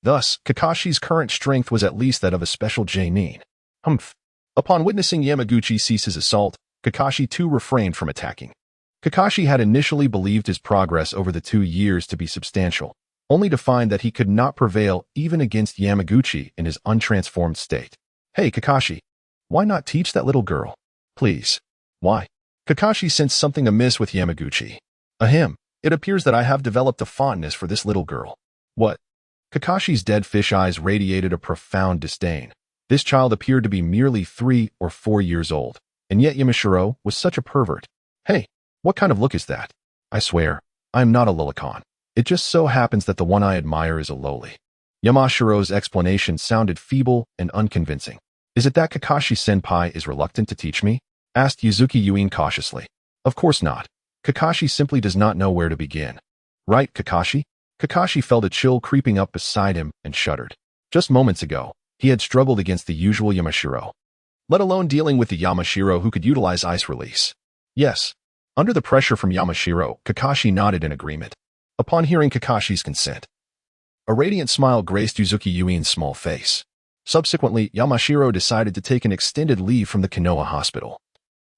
Thus, Kakashi's current strength was at least that of a special J-Nin. Humph. Upon witnessing Yamaguchi cease his assault, Kakashi too refrained from attacking. Kakashi had initially believed his progress over the 2 years to be substantial, only to find that he could not prevail even against Yamaguchi in his untransformed state. Hey, Kakashi. Why not teach that little girl? Please. Why? Kakashi sensed something amiss with Yamaguchi. Ahem. It appears that I have developed a fondness for this little girl. What? Kakashi's dead fish eyes radiated a profound disdain. This child appeared to be merely 3 or 4 years old, and yet Yamashiro was such a pervert. Hey, what kind of look is that? I swear, I am not a lolicon. It just so happens that the one I admire is a loli. Yamashiro's explanation sounded feeble and unconvincing. Is it that Kakashi-senpai is reluctant to teach me? Asked Yuzuki Yuin cautiously. Of course not. Kakashi simply does not know where to begin. Right, Kakashi? Kakashi felt a chill creeping up beside him and shuddered. Just moments ago, he had struggled against the usual Yamashiro, let alone dealing with the Yamashiro who could utilize ice release. Yes. Under the pressure from Yamashiro, Kakashi nodded in agreement. Upon hearing Kakashi's consent, a radiant smile graced Yuzuki Yuin's small face. Subsequently, Yamashiro decided to take an extended leave from the Konoha hospital,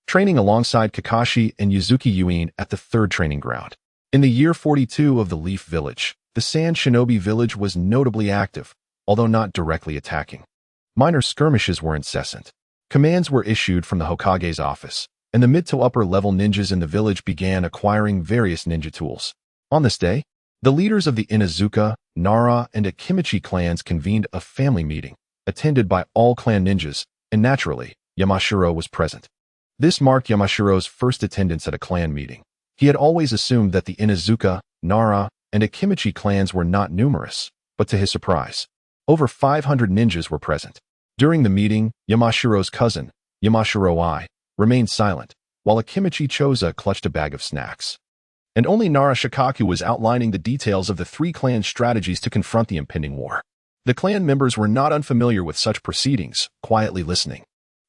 training alongside Kakashi and Yuzuki Yuin at the 3rd training ground. In the year 42 of the Leaf Village, the Sand Shinobi Village was notably active, although not directly attacking. Minor skirmishes were incessant. Commands were issued from the Hokage's office, and the mid to upper level ninjas in the village began acquiring various ninja tools. On this day, the leaders of the Inazuka, Nara, and Akimichi clans convened a family meeting, attended by all clan ninjas, and naturally, Yamashiro was present. This marked Yamashiro's first attendance at a clan meeting. He had always assumed that the Inazuka, Nara, and Akimichi clans were not numerous, but to his surprise, over 500 ninjas were present. During the meeting, Yamashiro's cousin, Yamashiro I, remained silent, while Akimichi Choza clutched a bag of snacks. And only Nara Shikaku was outlining the details of the 3 clans' strategies to confront the impending war. The clan members were not unfamiliar with such proceedings, quietly listening.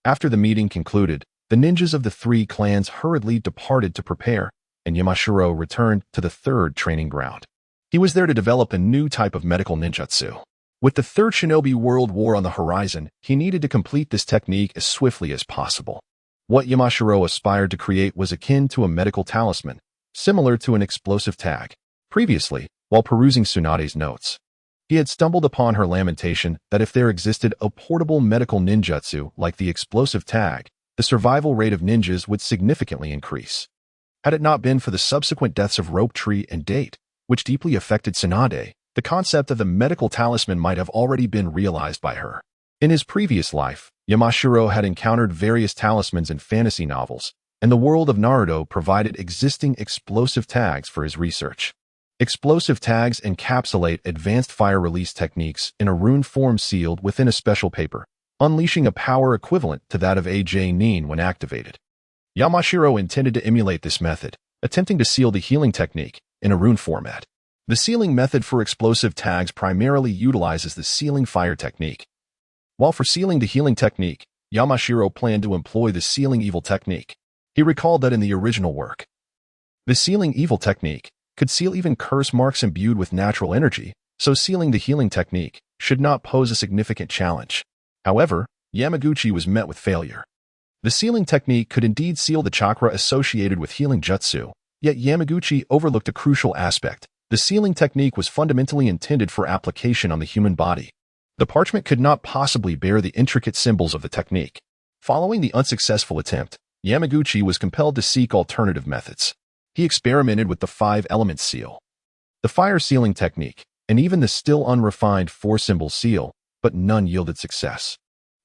After the meeting concluded, the ninjas of the 3 clans hurriedly departed to prepare, and Yamashiro returned to the 3rd training ground. He was there to develop a new type of medical ninjutsu. With the 3rd Shinobi World War on the horizon, he needed to complete this technique as swiftly as possible. What Yamashiro aspired to create was akin to a medical talisman, similar to an explosive tag. Previously, while perusing Tsunade's notes, he had stumbled upon her lamentation that if there existed a portable medical ninjutsu like the explosive tag, the survival rate of ninjas would significantly increase. Had it not been for the subsequent deaths of Rope Tree and Date, which deeply affected Tsunade, the concept of the medical talisman might have already been realized by her. In his previous life, Yamashiro had encountered various talismans in fantasy novels, and the world of Naruto provided existing explosive tags for his research. Explosive tags encapsulate advanced fire release techniques in a rune form sealed within a special paper, unleashing a power equivalent to that of AJ Nin when activated. Yamashiro intended to emulate this method, attempting to seal the healing technique in a rune format. The sealing method for explosive tags primarily utilizes the sealing fire technique. While for sealing the healing technique, Yamashiro planned to employ the sealing evil technique. He recalled that in the original work, the sealing evil technique could seal even curse marks imbued with natural energy, so sealing the healing technique should not pose a significant challenge. However, Yamaguchi was met with failure. The sealing technique could indeed seal the chakra associated with healing jutsu, yet Yamaguchi overlooked a crucial aspect. The sealing technique was fundamentally intended for application on the human body. The parchment could not possibly bear the intricate symbols of the technique. Following the unsuccessful attempt, Yamaguchi was compelled to seek alternative methods. He experimented with the 5-element seal, the fire sealing technique, and even the still unrefined 4-symbol seal, but none yielded success.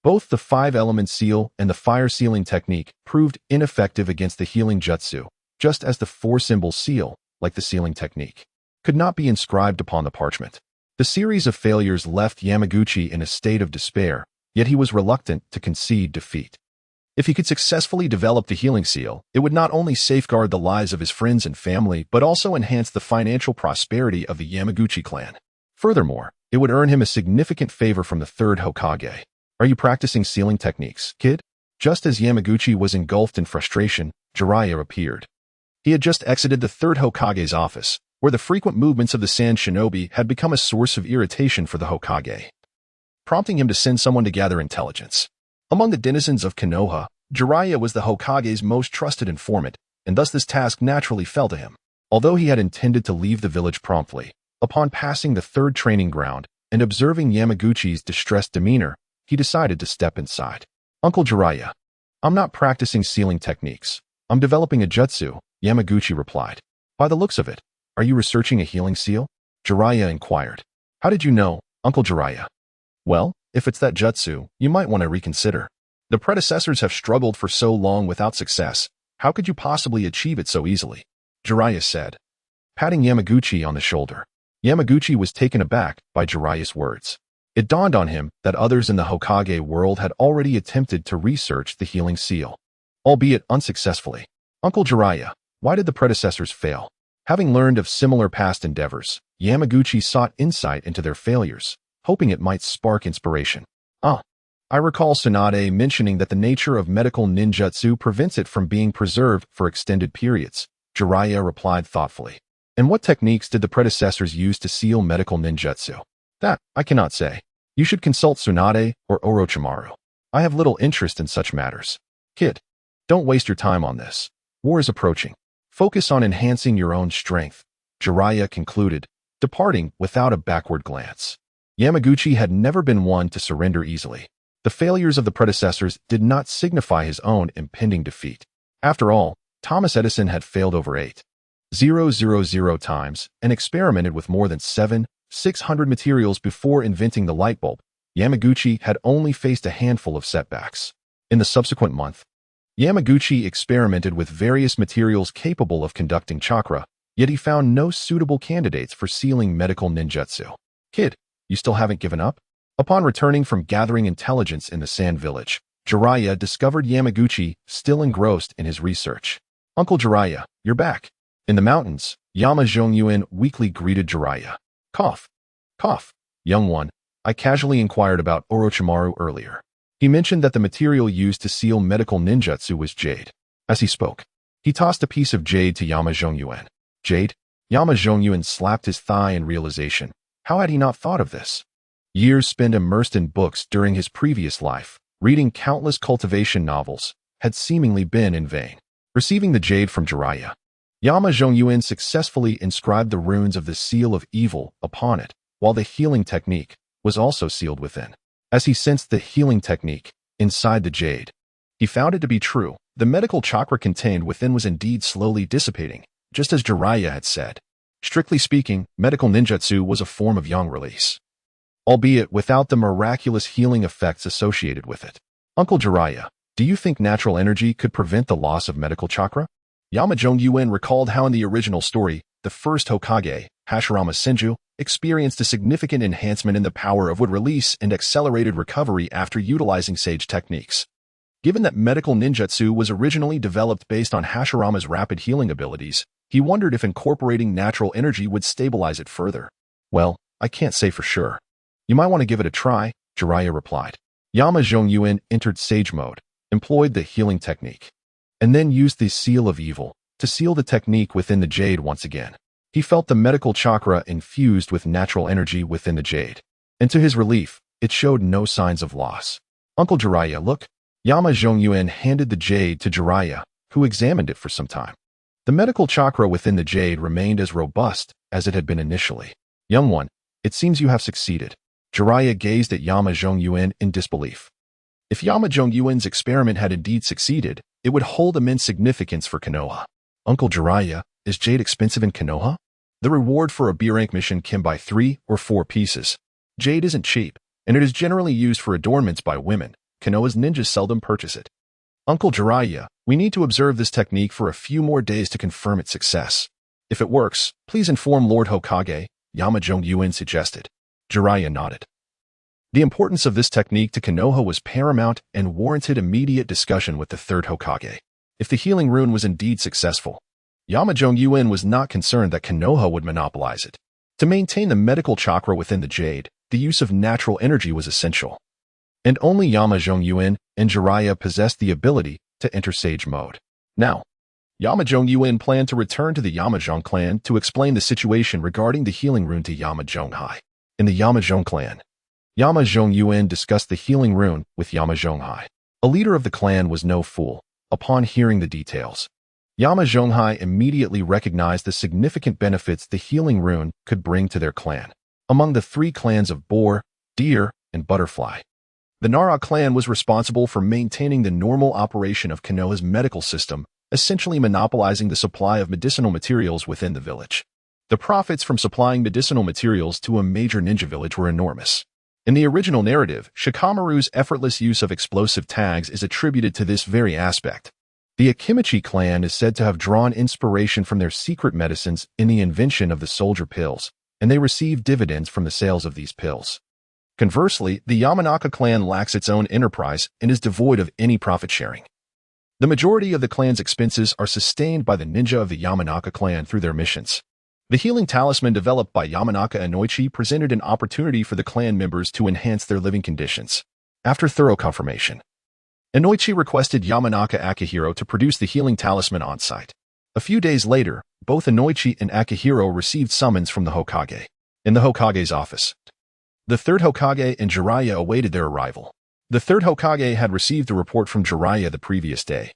Both the 5-element seal and the fire sealing technique proved ineffective against the healing jutsu, just as the 4-symbol seal, like the sealing technique, could not be inscribed upon the parchment. The series of failures left Yamaguchi in a state of despair, yet he was reluctant to concede defeat. If he could successfully develop the healing seal, it would not only safeguard the lives of his friends and family, but also enhance the financial prosperity of the Yamaguchi clan. Furthermore, it would earn him a significant favor from the 3rd Hokage. Are you practicing sealing techniques, kid? Just as Yamaguchi was engulfed in frustration, Jiraiya appeared. He had just exited the 3rd Hokage's office, where the frequent movements of the Sand Shinobi had become a source of irritation for the Hokage, prompting him to send someone to gather intelligence. Among the denizens of Konoha, Jiraiya was the Hokage's most trusted informant, and thus this task naturally fell to him. Although he had intended to leave the village promptly, upon passing the 3rd training ground and observing Yamaguchi's distressed demeanor, he decided to step inside. Uncle Jiraiya, I'm not practicing sealing techniques. I'm developing a jutsu, Yamaguchi replied. By the looks of it, are you researching a healing seal? Jiraiya inquired. How did you know, Uncle Jiraiya? Well, if it's that jutsu, you might want to reconsider. The predecessors have struggled for so long without success. How could you possibly achieve it so easily? Jiraiya said, patting Yamaguchi on the shoulder. Yamaguchi was taken aback by Jiraiya's words. It dawned on him that others in the Hokage world had already attempted to research the healing seal, albeit unsuccessfully. Uncle Jiraiya, why did the predecessors fail? Having learned of similar past endeavors, Yamaguchi sought insight into their failures, hoping it might spark inspiration. I recall Tsunade mentioning that the nature of medical ninjutsu prevents it from being preserved for extended periods. Jiraiya replied thoughtfully. And what techniques did the predecessors use to seal medical ninjutsu? That, I cannot say. You should consult Tsunade or Orochimaru. I have little interest in such matters. Kid, don't waste your time on this. War is approaching. Focus on enhancing your own strength, Jiraiya concluded, departing without a backward glance. Yamaguchi had never been one to surrender easily. The failures of the predecessors did not signify his own impending defeat. After all, Thomas Edison had failed over 8,000 times and experimented with more than 7,600 materials before inventing the light bulb. Yamaguchi had only faced a handful of setbacks. In the subsequent month, Yamaguchi experimented with various materials capable of conducting chakra, yet he found no suitable candidates for sealing medical ninjutsu. Kid, you still haven't given up? Upon returning from gathering intelligence in the Sand Village, Jiraiya discovered Yamaguchi still engrossed in his research. Uncle Jiraiya, you're back. In the mountains, Yama Zhongyuan weakly greeted Jiraiya. Cough. Cough. Young one, I casually inquired about Orochimaru earlier. He mentioned that the material used to seal medical ninjutsu was jade. As he spoke, he tossed a piece of jade to Yama Zhongyuan. Jade? Yama Zhongyuan slapped his thigh in realization. How had he not thought of this? Years spent immersed in books during his previous life, reading countless cultivation novels, had seemingly been in vain. Receiving the jade from Jiraiya, Yama Zhongyuan successfully inscribed the runes of the seal of evil upon it, while the healing technique was also sealed within. As he sensed the healing technique inside the jade, he found it to be true. The medical chakra contained within was indeed slowly dissipating, just as Jiraiya had said. Strictly speaking, medical ninjutsu was a form of yang release, albeit without the miraculous healing effects associated with it. Uncle Jiraiya, do you think natural energy could prevent the loss of medical chakra? Yama Zhongyuan recalled how in the original story, the first Hokage, Hashirama Senju, experienced a significant enhancement in the power of wood release and accelerated recovery after utilizing sage techniques. Given that medical ninjutsu was originally developed based on Hashirama's rapid healing abilities, he wondered if incorporating natural energy would stabilize it further. Well, I can't say for sure. You might want to give it a try, Jiraiya replied. Yama Zhongyuan entered sage mode, employed the healing technique, and then used the seal of evil to seal the technique within the jade once again. He felt the medical chakra infused with natural energy within the jade, and to his relief, it showed no signs of loss. Uncle Jiraiya, look. Yama Zhongyuan handed the jade to Jiraiya, who examined it for some time. The medical chakra within the jade remained as robust as it had been initially. Young one, it seems you have succeeded. Jiraiya gazed at Yama Zhongyuan in disbelief. If Yama Zhongyuan's experiment had indeed succeeded, it would hold immense significance for Konoha. Uncle Jiraiya, is jade expensive in Konoha? The reward for a B-rank mission can buy 3 or 4 pieces. Jade isn't cheap, and it is generally used for adornments by women. Konoha's ninjas seldom purchase it. Uncle Jiraiya, we need to observe this technique for a few more days to confirm its success. If it works, please inform Lord Hokage, Yama Zhongyuan suggested. Jiraiya nodded. The importance of this technique to Konoha was paramount and warranted immediate discussion with the third Hokage. If the healing rune was indeed successful, Yama Zhongyuan was not concerned that Konoha would monopolize it. To maintain the medical chakra within the jade, the use of natural energy was essential. And only Yama Zhongyuan and Jiraiya possessed the ability to enter sage mode. Now, Yama Zhongyuan planned to return to the Yamazhong clan to explain the situation regarding the healing rune to Yama Zhonghai. In the Yamazhong clan, Yama Zhongyuan discussed the healing rune with Yama Zhonghai. A leader of the clan was no fool. Upon hearing the details, Yama Zhonghai immediately recognized the significant benefits the healing rune could bring to their clan. Among the 3 clans of Boar, Deer, and Butterfly, The Nara clan was responsible for maintaining the normal operation of Konoha's medical system, essentially monopolizing the supply of medicinal materials within the village. The profits from supplying medicinal materials to a major ninja village were enormous. In the original narrative, Shikamaru's effortless use of explosive tags is attributed to this very aspect. The Akimichi clan is said to have drawn inspiration from their secret medicines in the invention of the soldier pills, and they receive dividends from the sales of these pills. Conversely, the Yamanaka clan lacks its own enterprise and is devoid of any profit sharing. The majority of the clan's expenses are sustained by the ninja of the Yamanaka clan through their missions. The healing talisman developed by Yamanaka Inoichi presented an opportunity for the clan members to enhance their living conditions. After thorough confirmation, Inoichi requested Yamanaka Akihito to produce the healing talisman on-site. A few days later, both Inoichi and Akihito received summons from the Hokage. In the Hokage's office, the third Hokage and Jiraiya awaited their arrival. The third Hokage had received a report from Jiraiya the previous day,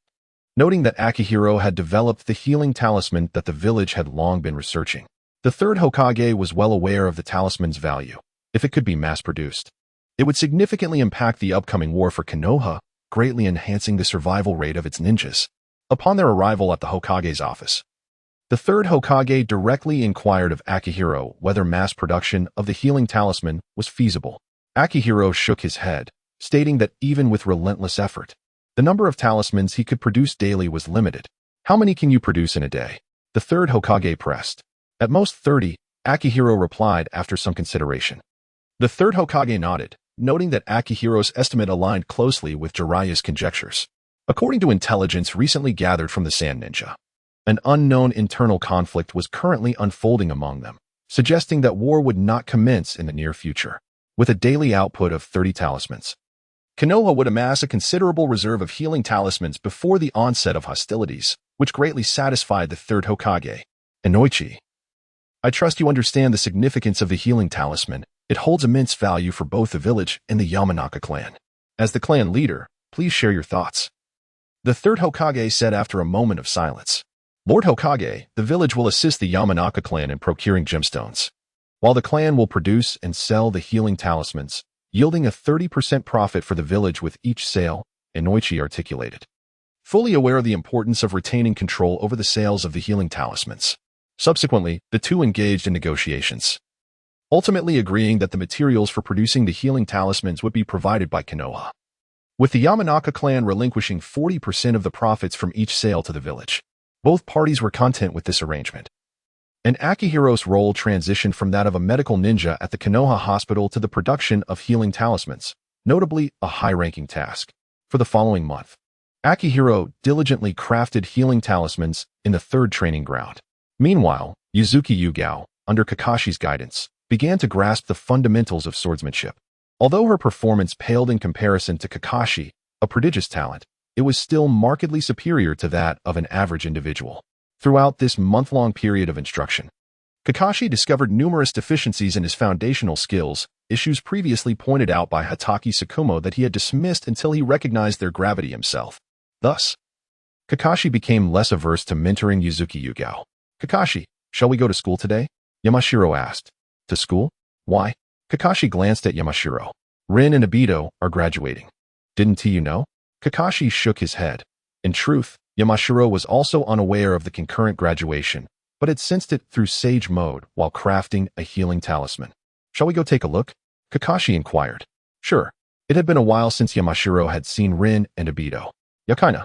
noting that Akihito had developed the healing talisman that the village had long been researching. The third Hokage was well aware of the talisman's value. If it could be mass-produced, it would significantly impact the upcoming war for Konoha, greatly enhancing the survival rate of its ninjas. Upon their arrival at the Hokage's office, the third Hokage directly inquired of Akihito whether mass production of the healing talisman was feasible. Akihito shook his head, stating that even with relentless effort, the number of talismans he could produce daily was limited. How many can you produce in a day? The third Hokage pressed. At most 30, Akihito replied after some consideration. The third Hokage nodded, noting that Akihito's estimate aligned closely with Jiraiya's conjectures. According to intelligence recently gathered from the Sand Ninja, an unknown internal conflict was currently unfolding among them, suggesting that war would not commence in the near future. With a daily output of 30 talismans, Konoha would amass a considerable reserve of healing talismans before the onset of hostilities, which greatly satisfied the third Hokage. Inoichi, I trust you understand the significance of the healing talisman. It holds immense value for both the village and the Yamanaka clan. As the clan leader, please share your thoughts. The third Hokage said after a moment of silence. Lord Hokage, the village will assist the Yamanaka clan in procuring gemstones, while the clan will produce and sell the healing talismans, yielding a 30% profit for the village with each sale, Inoichi articulated. Fully aware of the importance of retaining control over the sales of the healing talismans. Subsequently, the two engaged in negotiations, ultimately agreeing that the materials for producing the healing talismans would be provided by Konoha, with the Yamanaka clan relinquishing 40% of the profits from each sale to the village. Both parties were content with this arrangement, and Akihito's role transitioned from that of a medical ninja at the Konoha hospital to the production of healing talismans, notably a high-ranking task. For the following month, Akihito diligently crafted healing talismans in the third training ground. Meanwhile, Yuzuki Yugao, under Kakashi's guidance, began to grasp the fundamentals of swordsmanship. Although her performance paled in comparison to Kakashi, a prodigious talent, it was still markedly superior to that of an average individual. Throughout this month-long period of instruction, Kakashi discovered numerous deficiencies in his foundational skills, issues previously pointed out by Hatake Tsukumo that he had dismissed until he recognized their gravity himself. Thus, Kakashi became less averse to mentoring Yuzuki Yugao. Kakashi, shall we go to school today? Yamashiro asked. To school? Why? Kakashi glanced at Yamashiro. Rin and Obito are graduating. Didn't you know? Kakashi shook his head. In truth, Yamashiro was also unaware of the concurrent graduation, but had sensed it through sage mode while crafting a healing talisman. Shall we go take a look? Kakashi inquired. Sure. It had been a while since Yamashiro had seen Rin and Obito. Yakaina,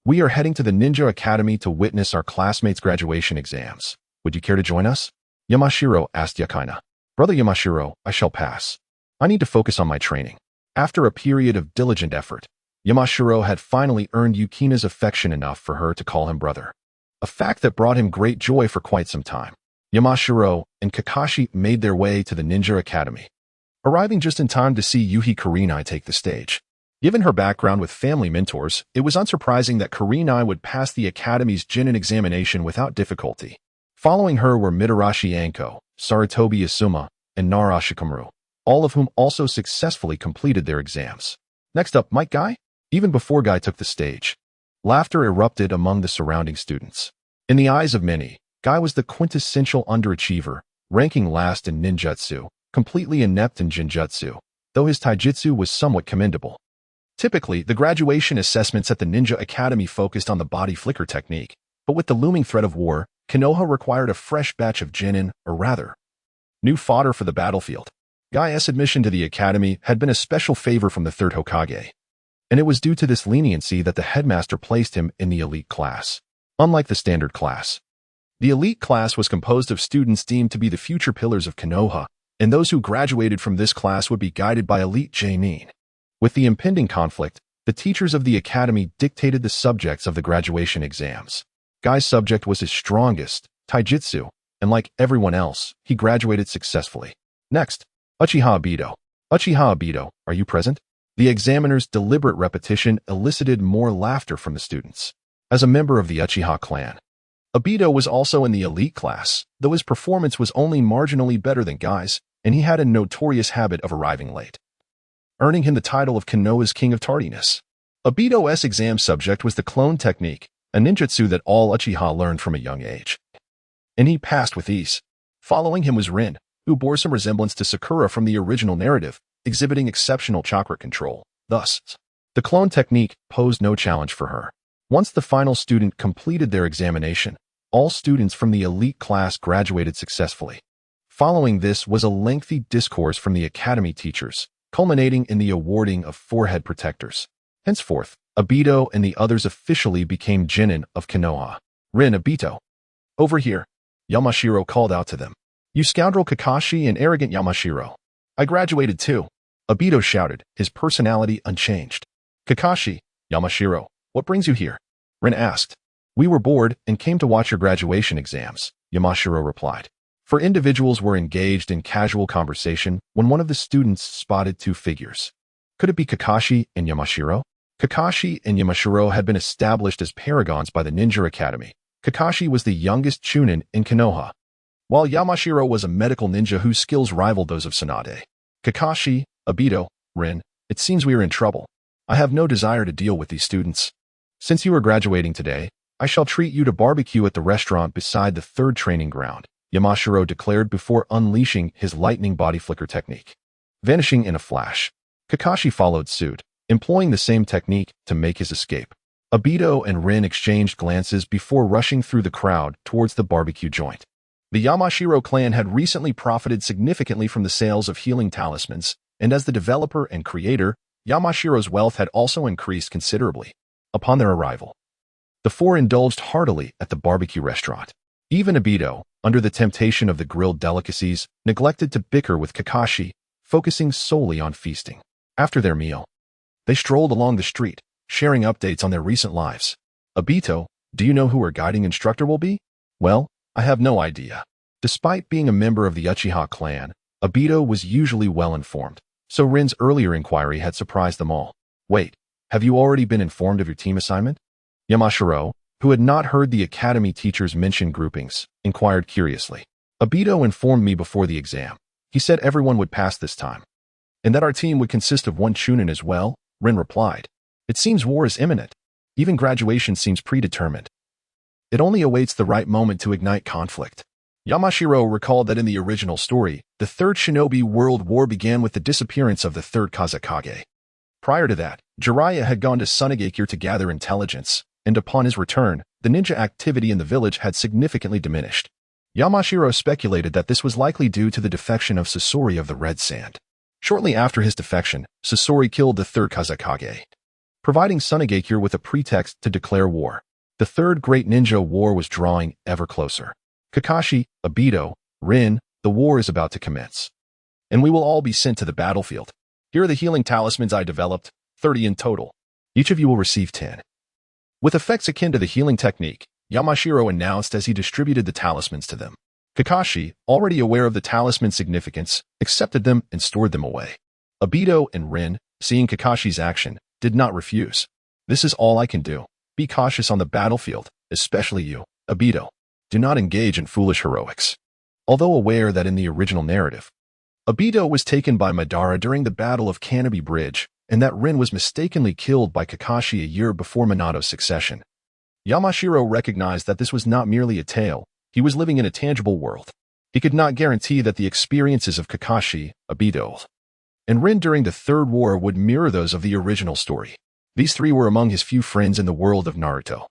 we are heading to the Ninja Academy to witness our classmates' graduation exams. Would you care to join us? Yamashiro asked Yakaina. Brother Yamashiro, I shall pass. I need to focus on my training. After a period of diligent effort, Yamashiro had finally earned Yukina's affection enough for her to call him brother, a fact that brought him great joy for quite some time. Yamashiro and Kakashi made their way to the Ninja Academy, arriving just in time to see Yuhi Kurenai take the stage. Given her background with family mentors, it was unsurprising that Kurenai would pass the Academy's Genin examination without difficulty. Following her were Mitarashi Anko, Sarutobi Asuma, and Nara Shikamaru, all of whom also successfully completed their exams. Next up, Mike Guy? Even before Guy took the stage, laughter erupted among the surrounding students. In the eyes of many, Guy was the quintessential underachiever, ranking last in ninjutsu, completely inept in genjutsu, though his taijutsu was somewhat commendable. Typically, the graduation assessments at the Ninja Academy focused on the body flicker technique, but with the looming threat of war, Konoha required a fresh batch of genin, or rather, new fodder for the battlefield. Guy's admission to the academy had been a special favor from the third Hokage, and it was due to this leniency that the headmaster placed him in the elite class. Unlike the standard class, the elite class was composed of students deemed to be the future pillars of Konoha, and those who graduated from this class would be guided by elite genin. With the impending conflict, the teachers of the academy dictated the subjects of the graduation exams. Guy's subject was his strongest, taijutsu, and like everyone else, he graduated successfully. Next, Uchiha Obito. Uchiha Obito, are you present? The examiner's deliberate repetition elicited more laughter from the students. As a member of the Uchiha clan, Obito was also in the elite class, though his performance was only marginally better than Guy's, and he had a notorious habit of arriving late, earning him the title of Konoha's King of Tardiness. Obito's exam subject was the clone technique, a ninjutsu that all Uchiha learned from a young age, and he passed with ease. Following him was Rin, who bore some resemblance to Sakura from the original narrative, exhibiting exceptional chakra control. Thus, the clone technique posed no challenge for her. Once the final student completed their examination, all students from the elite class graduated successfully. Following this was a lengthy discourse from the academy teachers, culminating in the awarding of forehead protectors. Henceforth, Obito and the others officially became genin of Konoha. Rin, Obito, over here, Yamashiro called out to them. You scoundrel Kakashi and arrogant Yamashiro. I graduated too, Obito shouted, his personality unchanged. Kakashi, Yamashiro, what brings you here? Rin asked. We were bored and came to watch your graduation exams, Yamashiro replied. For individuals were engaged in casual conversation when one of the students spotted two figures. Could it be Kakashi and Yamashiro? Kakashi and Yamashiro had been established as paragons by the Ninja Academy. Kakashi was the youngest chunin in Konoha, while Yamashiro was a medical ninja whose skills rivaled those of Tsunade. Kakashi, Obito, Rin, it seems we are in trouble. I have no desire to deal with these students. Since you are graduating today, I shall treat you to barbecue at the restaurant beside the third training ground, Yamashiro declared before unleashing his lightning body flicker technique. Vanishing in a flash, Kakashi followed suit, employing the same technique to make his escape. Obito and Rin exchanged glances before rushing through the crowd towards the barbecue joint. The Yamashiro clan had recently profited significantly from the sales of healing talismans, and as the developer and creator, Yamashiro's wealth had also increased considerably. Upon their arrival, the four indulged heartily at the barbecue restaurant. Even Obito, under the temptation of the grilled delicacies, neglected to bicker with Kakashi, focusing solely on feasting. After their meal, they strolled along the street, sharing updates on their recent lives. Obito, do you know who our guiding instructor will be? Well, I have no idea. Despite being a member of the Uchiha clan, Obito was usually well informed, so Rin's earlier inquiry had surprised them all. Wait, have you already been informed of your team assignment? Yamashiro, who had not heard the academy teachers mention groupings, inquired curiously. Obito informed me before the exam. He said everyone would pass this time, and that our team would consist of one chunin as well, Rin replied. It seems war is imminent. Even graduation seems predetermined. It only awaits the right moment to ignite conflict. Yamashiro recalled that in the original story, the Third Shinobi World War began with the disappearance of the Third Kazekage. Prior to that, Jiraiya had gone to Sunagakure to gather intelligence, and upon his return, the ninja activity in the village had significantly diminished. Yamashiro speculated that this was likely due to the defection of Sasori of the Red Sand. Shortly after his defection, Sasori killed the Third Kazekage, providing Sunagakure with a pretext to declare war. The Third Great Ninja War was drawing ever closer. Kakashi, Obito, Rin, the war is about to commence, and we will all be sent to the battlefield. Here are the healing talismans I developed, 30 in total. Each of you will receive 10. With effects akin to the healing technique, Yamashiro announced as he distributed the talismans to them. Kakashi, already aware of the talisman's significance, accepted them and stored them away. Obito and Rin, seeing Kakashi's action, did not refuse. This is all I can do. Be cautious on the battlefield, especially you, Obito. Do not engage in foolish heroics. Although aware that in the original narrative, Obito was taken by Madara during the Battle of Canopy Bridge, and that Rin was mistakenly killed by Kakashi a year before Minato's succession, Yamashiro recognized that this was not merely a tale. He was living in a tangible world. He could not guarantee that the experiences of Kakashi, Obito, and Rin during the Third War would mirror those of the original story. These three were among his few friends in the world of Naruto,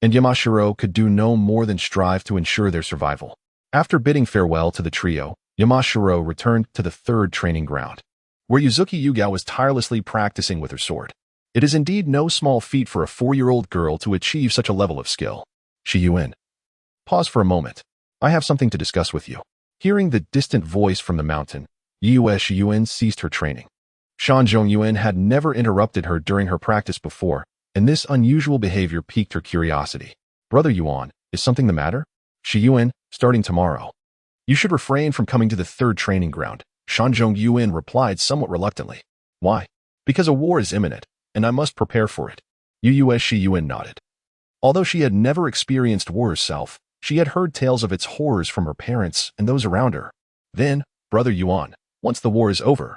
and Yamashiro could do no more than strive to ensure their survival. After bidding farewell to the trio, Yamashiro returned to the third training ground, where Yuzuki Yugao was tirelessly practicing with her sword. It is indeed no small feat for a 4-year-old girl to achieve such a level of skill. Shiyuin. Pause for a moment. I have something to discuss with you. Hearing the distant voice from the mountain, Shiyuin ceased her training. Shan Zhongyuan had never interrupted her during her practice before, and this unusual behavior piqued her curiosity. Brother Yuan, is something the matter? Shiyuin, starting tomorrow. You should refrain from coming to the third training ground, Shan Zhongyuan replied somewhat reluctantly. Why? Because a war is imminent, and I must prepare for it. Shiyuin nodded. Although she had never experienced war herself, she had heard tales of its horrors from her parents and those around her. Then, Brother Yuan, once the war is over,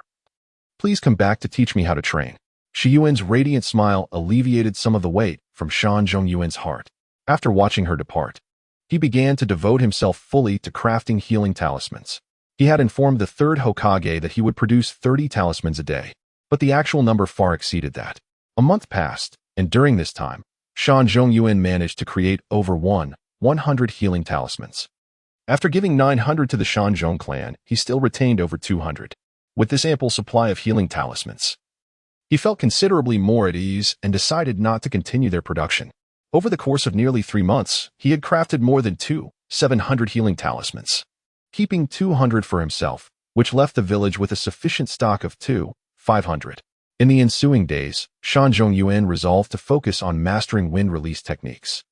please come back to teach me how to train. Shiyuin's radiant smile alleviated some of the weight from Shan Zhongyuan's heart. After watching her depart, he began to devote himself fully to crafting healing talismans. He had informed the third Hokage that he would produce 30 talismans a day, but the actual number far exceeded that. A month passed, and during this time, Shan Zhongyuan managed to create over 100 healing talismans. After giving 900 to the Shanzhong clan, he still retained over 200. With this ample supply of healing talismans, he felt considerably more at ease and decided not to continue their production. Over the course of nearly 3 months, he had crafted more than 700 healing talismans, keeping 200 for himself, which left the village with a sufficient stock of 500. In the ensuing days, Shan Zhongyuan resolved to focus on mastering wind release techniques.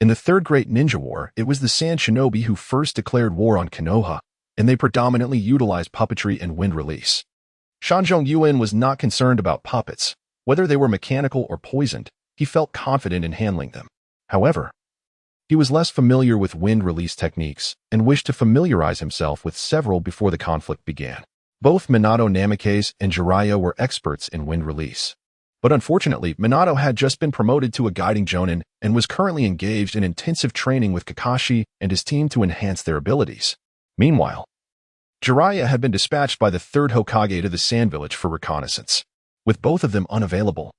In the Third Great Ninja War, it was the Sand Shinobi who first declared war on Konoha, and they predominantly utilized puppetry and wind release. Shan Zhongyuan was not concerned about puppets, whether they were mechanical or poisoned. He felt confident in handling them. However, he was less familiar with wind release techniques and wished to familiarize himself with several before the conflict began. Both Minato Namikaze and Jiraiya were experts in wind release. But unfortunately, Minato had just been promoted to a guiding jonin and was currently engaged in intensive training with Kakashi and his team to enhance their abilities. Meanwhile, Jiraiya had been dispatched by the third Hokage to the Sand Village for reconnaissance. With both of them unavailable,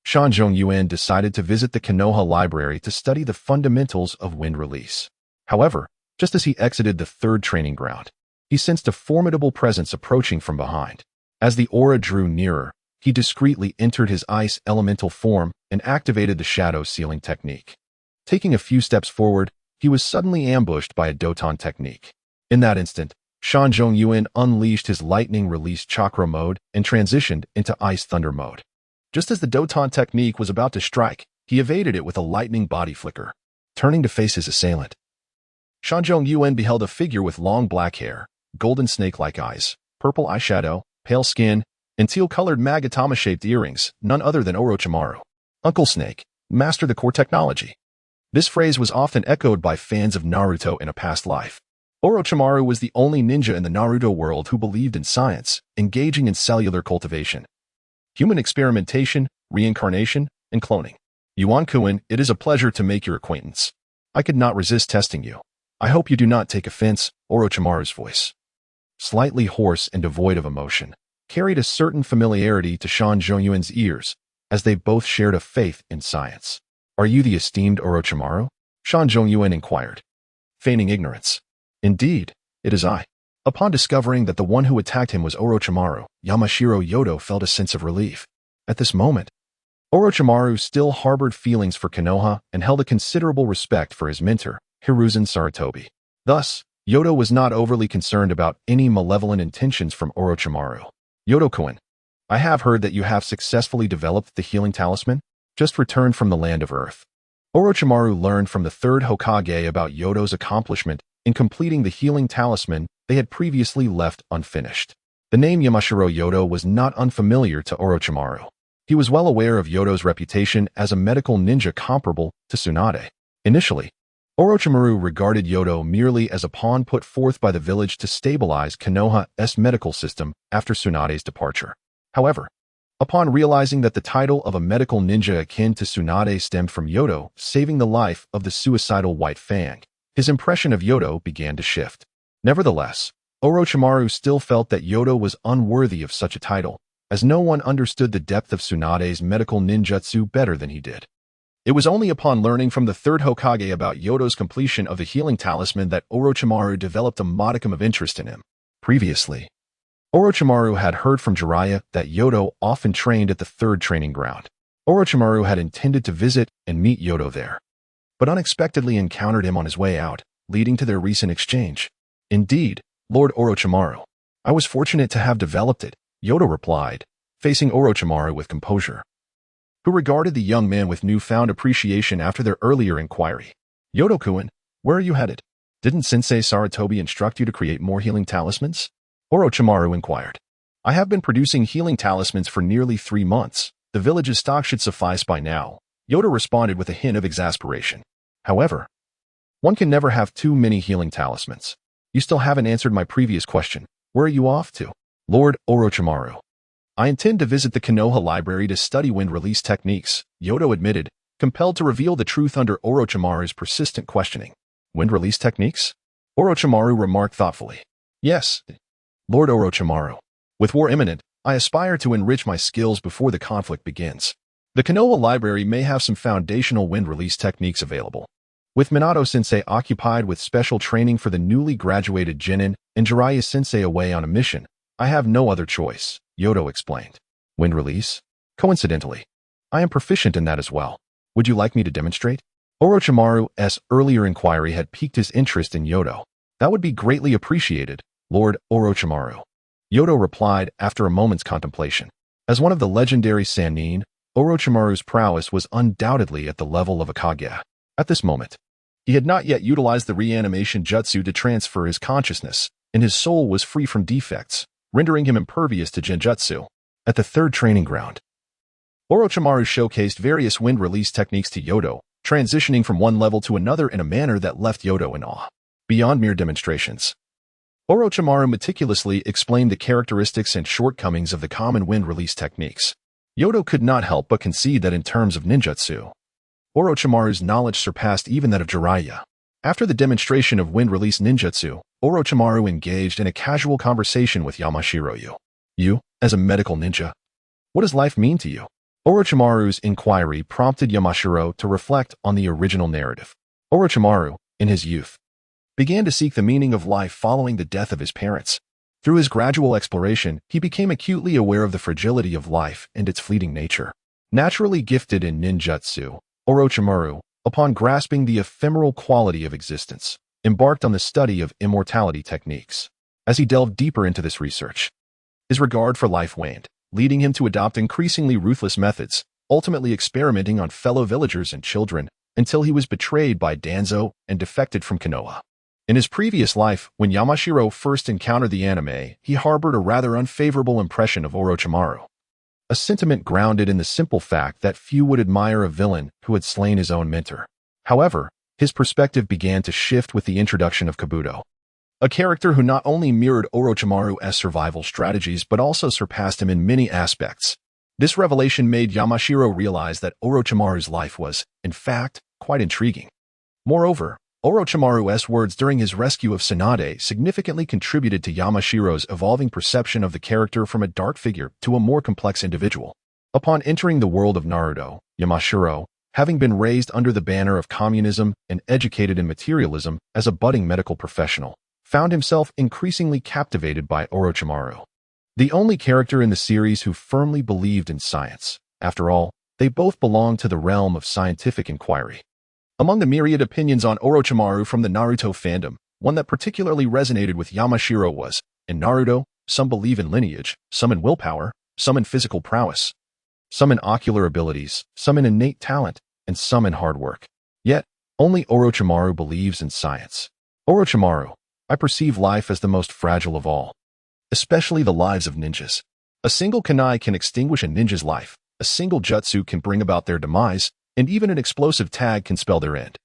Shan Zhongyuan decided to visit the Konoha library to study the fundamentals of wind release. However, just as he exited the third training ground, he sensed a formidable presence approaching from behind. As the aura drew nearer, he discreetly entered his ice elemental form and activated the shadow sealing technique. Taking a few steps forward, he was suddenly ambushed by a Doton technique. In that instant, Shan Zhongyuan unleashed his lightning release chakra mode and transitioned into ice thunder mode. Just as the Doton technique was about to strike, he evaded it with a lightning body flicker. Turning to face his assailant, Shan Zhongyuan beheld a figure with long black hair, golden snake-like eyes, purple eyeshadow, pale skin, and teal-colored Magatama-shaped earrings, none other than Orochimaru. Uncle Snake, master the core technology. This phrase was often echoed by fans of Naruto in a past life. Orochimaru was the only ninja in the Naruto world who believed in science, engaging in cellular cultivation, human experimentation, reincarnation, and cloning. Yuan-kun, it is a pleasure to make your acquaintance. I could not resist testing you. I hope you do not take offense. Orochimaru's voice, slightly hoarse and devoid of emotion, carried a certain familiarity to Shan Zhongyuan's ears, as they both shared a faith in science. Are you the esteemed Orochimaru? Shan Zhongyuan inquired, feigning ignorance. Indeed, it is I. Upon discovering that the one who attacked him was Orochimaru, Yamashiro Yodo felt a sense of relief. At this moment, Orochimaru still harbored feelings for Konoha and held a considerable respect for his mentor, Hiruzen Sarutobi. Thus, Yodo was not overly concerned about any malevolent intentions from Orochimaru. Yodo-kun, I have heard that you have successfully developed the healing talisman, just returned from the land of Earth. Orochimaru learned from the third Hokage about Yodo's accomplishment in completing the healing talisman they had previously left unfinished. The name Yamashiro Yodo was not unfamiliar to Orochimaru. He was well aware of Yodo's reputation as a medical ninja comparable to Tsunade. Initially, Orochimaru regarded Yodo merely as a pawn put forth by the village to stabilize Konoha's medical system after Tsunade's departure. However, upon realizing that the title of a medical ninja akin to Tsunade stemmed from Yodo saving the life of the suicidal White Fang, his impression of Yodo began to shift. Nevertheless, Orochimaru still felt that Yodo was unworthy of such a title, as no one understood the depth of Tsunade's medical ninjutsu better than he did. It was only upon learning from the third Hokage about Yodo's completion of the healing talisman that Orochimaru developed a modicum of interest in him. Previously, Orochimaru had heard from Jiraiya that Yodo often trained at the third training ground. Orochimaru had intended to visit and meet Yodo there, but unexpectedly encountered him on his way out, leading to their recent exchange. Indeed, Lord Orochimaru, I was fortunate to have developed it, Yodo replied, facing Orochimaru with composure, who regarded the young man with newfound appreciation after their earlier inquiry. Yodo-kun, where are you headed? Didn't Sensei Sarutobi instruct you to create more healing talismans? Orochimaru inquired. I have been producing healing talismans for nearly 3 months. The village's stock should suffice by now, Yodo responded with a hint of exasperation. However, one can never have too many healing talismans. You still haven't answered my previous question. Where are you off to? Lord Orochimaru. I intend to visit the Konoha library to study wind release techniques, Yodo admitted, compelled to reveal the truth under Orochimaru's persistent questioning. Wind release techniques? Orochimaru remarked thoughtfully. Yes, Lord Orochimaru. With war imminent, I aspire to enrich my skills before the conflict begins. The Konoha library may have some foundational wind release techniques available. With Minato-sensei occupied with special training for the newly graduated Genin and Jiraiya-sensei away on a mission, I have no other choice, Yodo explained. Wind release? Coincidentally, I am proficient in that as well. Would you like me to demonstrate? Orochimaru's earlier inquiry had piqued his interest in Yodo. That would be greatly appreciated, Lord Orochimaru. Yodo replied after a moment's contemplation. As one of the legendary Sannin, Orochimaru's prowess was undoubtedly at the level of a Kage. At this moment, he had not yet utilized the reanimation jutsu to transfer his consciousness, and his soul was free from defects, rendering him impervious to genjutsu. At the third training ground, Orochimaru showcased various wind release techniques to Yodo, transitioning from one level to another in a manner that left Yodo in awe. Beyond mere demonstrations, Orochimaru meticulously explained the characteristics and shortcomings of the common wind release techniques. Yodo could not help but concede that in terms of ninjutsu, Orochimaru's knowledge surpassed even that of Jiraiya. After the demonstration of wind release ninjutsu, Orochimaru engaged in a casual conversation with Yamashiro. You, as a medical ninja, what does life mean to you? Orochimaru's inquiry prompted Yamashiro to reflect on the original narrative. Orochimaru, in his youth, began to seek the meaning of life following the death of his parents. Through his gradual exploration, he became acutely aware of the fragility of life and its fleeting nature. Naturally gifted in ninjutsu, Orochimaru, upon grasping the ephemeral quality of existence, embarked on the study of immortality techniques. As he delved deeper into this research, his regard for life waned, leading him to adopt increasingly ruthless methods, ultimately experimenting on fellow villagers and children, until he was betrayed by Danzo and defected from Konoha. In his previous life, when Yamashiro first encountered the anime, he harbored a rather unfavorable impression of Orochimaru. A sentiment grounded in the simple fact that few would admire a villain who had slain his own mentor. However, his perspective began to shift with the introduction of Kabuto, a character who not only mirrored Orochimaru's survival strategies but also surpassed him in many aspects. This revelation made Yamashiro realize that Orochimaru's life was, in fact, quite intriguing. Moreover, Orochimaru's words during his rescue of Tsunade significantly contributed to Yamashiro's evolving perception of the character from a dark figure to a more complex individual. Upon entering the world of Naruto, Yamashiro, having been raised under the banner of communism and educated in materialism as a budding medical professional, found himself increasingly captivated by Orochimaru, the only character in the series who firmly believed in science. After all, they both belonged to the realm of scientific inquiry. Among the myriad opinions on Orochimaru from the Naruto fandom, one that particularly resonated with Yamashiro was, in Naruto, some believe in lineage, some in willpower, some in physical prowess, some in ocular abilities, some in innate talent, and some in hard work. Yet, only Orochimaru believes in science. Orochimaru, I perceive life as the most fragile of all, especially the lives of ninjas. A single kunai can extinguish a ninja's life, a single jutsu can bring about their demise, and even an explosive tag can spell their end.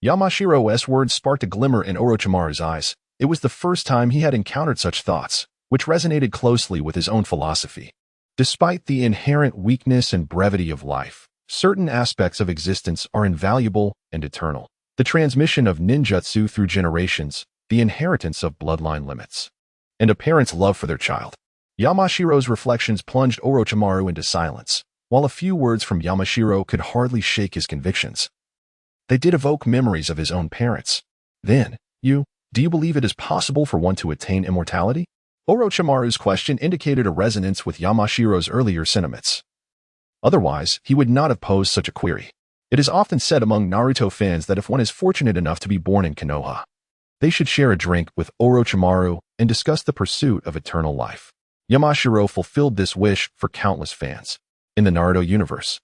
Yamashiro's words sparked a glimmer in Orochimaru's eyes. It was the first time he had encountered such thoughts, which resonated closely with his own philosophy. Despite the inherent weakness and brevity of life, certain aspects of existence are invaluable and eternal. The transmission of ninjutsu through generations, the inheritance of bloodline limits, and a parent's love for their child. Yamashiro's reflections plunged Orochimaru into silence, while a few words from Yamashiro could hardly shake his convictions. They did evoke memories of his own parents. Then, do you believe it is possible for one to attain immortality? Orochimaru's question indicated a resonance with Yamashiro's earlier sentiments. Otherwise, he would not have posed such a query. It is often said among Naruto fans that if one is fortunate enough to be born in Konoha, they should share a drink with Orochimaru and discuss the pursuit of eternal life. Yamashiro fulfilled this wish for countless fans. In the Naruto universe,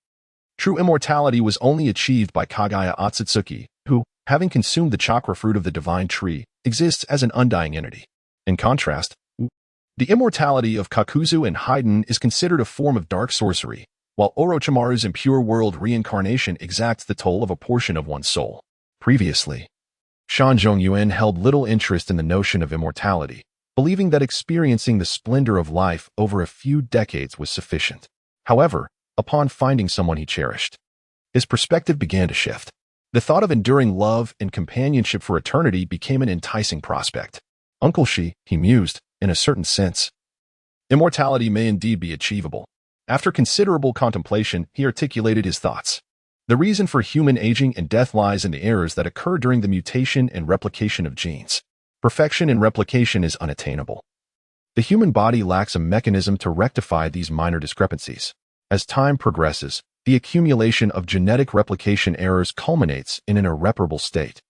true immortality was only achieved by Kaguya Otsutsuki, who, having consumed the chakra fruit of the divine tree, exists as an undying entity. In contrast, the immortality of Kakuzu and Haiden is considered a form of dark sorcery, while Orochimaru's impure world reincarnation exacts the toll of a portion of one's soul. Previously, Shan Zhongyuan held little interest in the notion of immortality, believing that experiencing the splendor of life over a few decades was sufficient. However, upon finding someone he cherished, his perspective began to shift. The thought of enduring love and companionship for eternity became an enticing prospect. Uncle Shi, he mused, in a certain sense, immortality may indeed be achievable. After considerable contemplation, he articulated his thoughts. The reason for human aging and death lies in the errors that occur during the mutation and replication of genes. Perfection in replication is unattainable. The human body lacks a mechanism to rectify these minor discrepancies. As time progresses, the accumulation of genetic replication errors culminates in an irreparable state,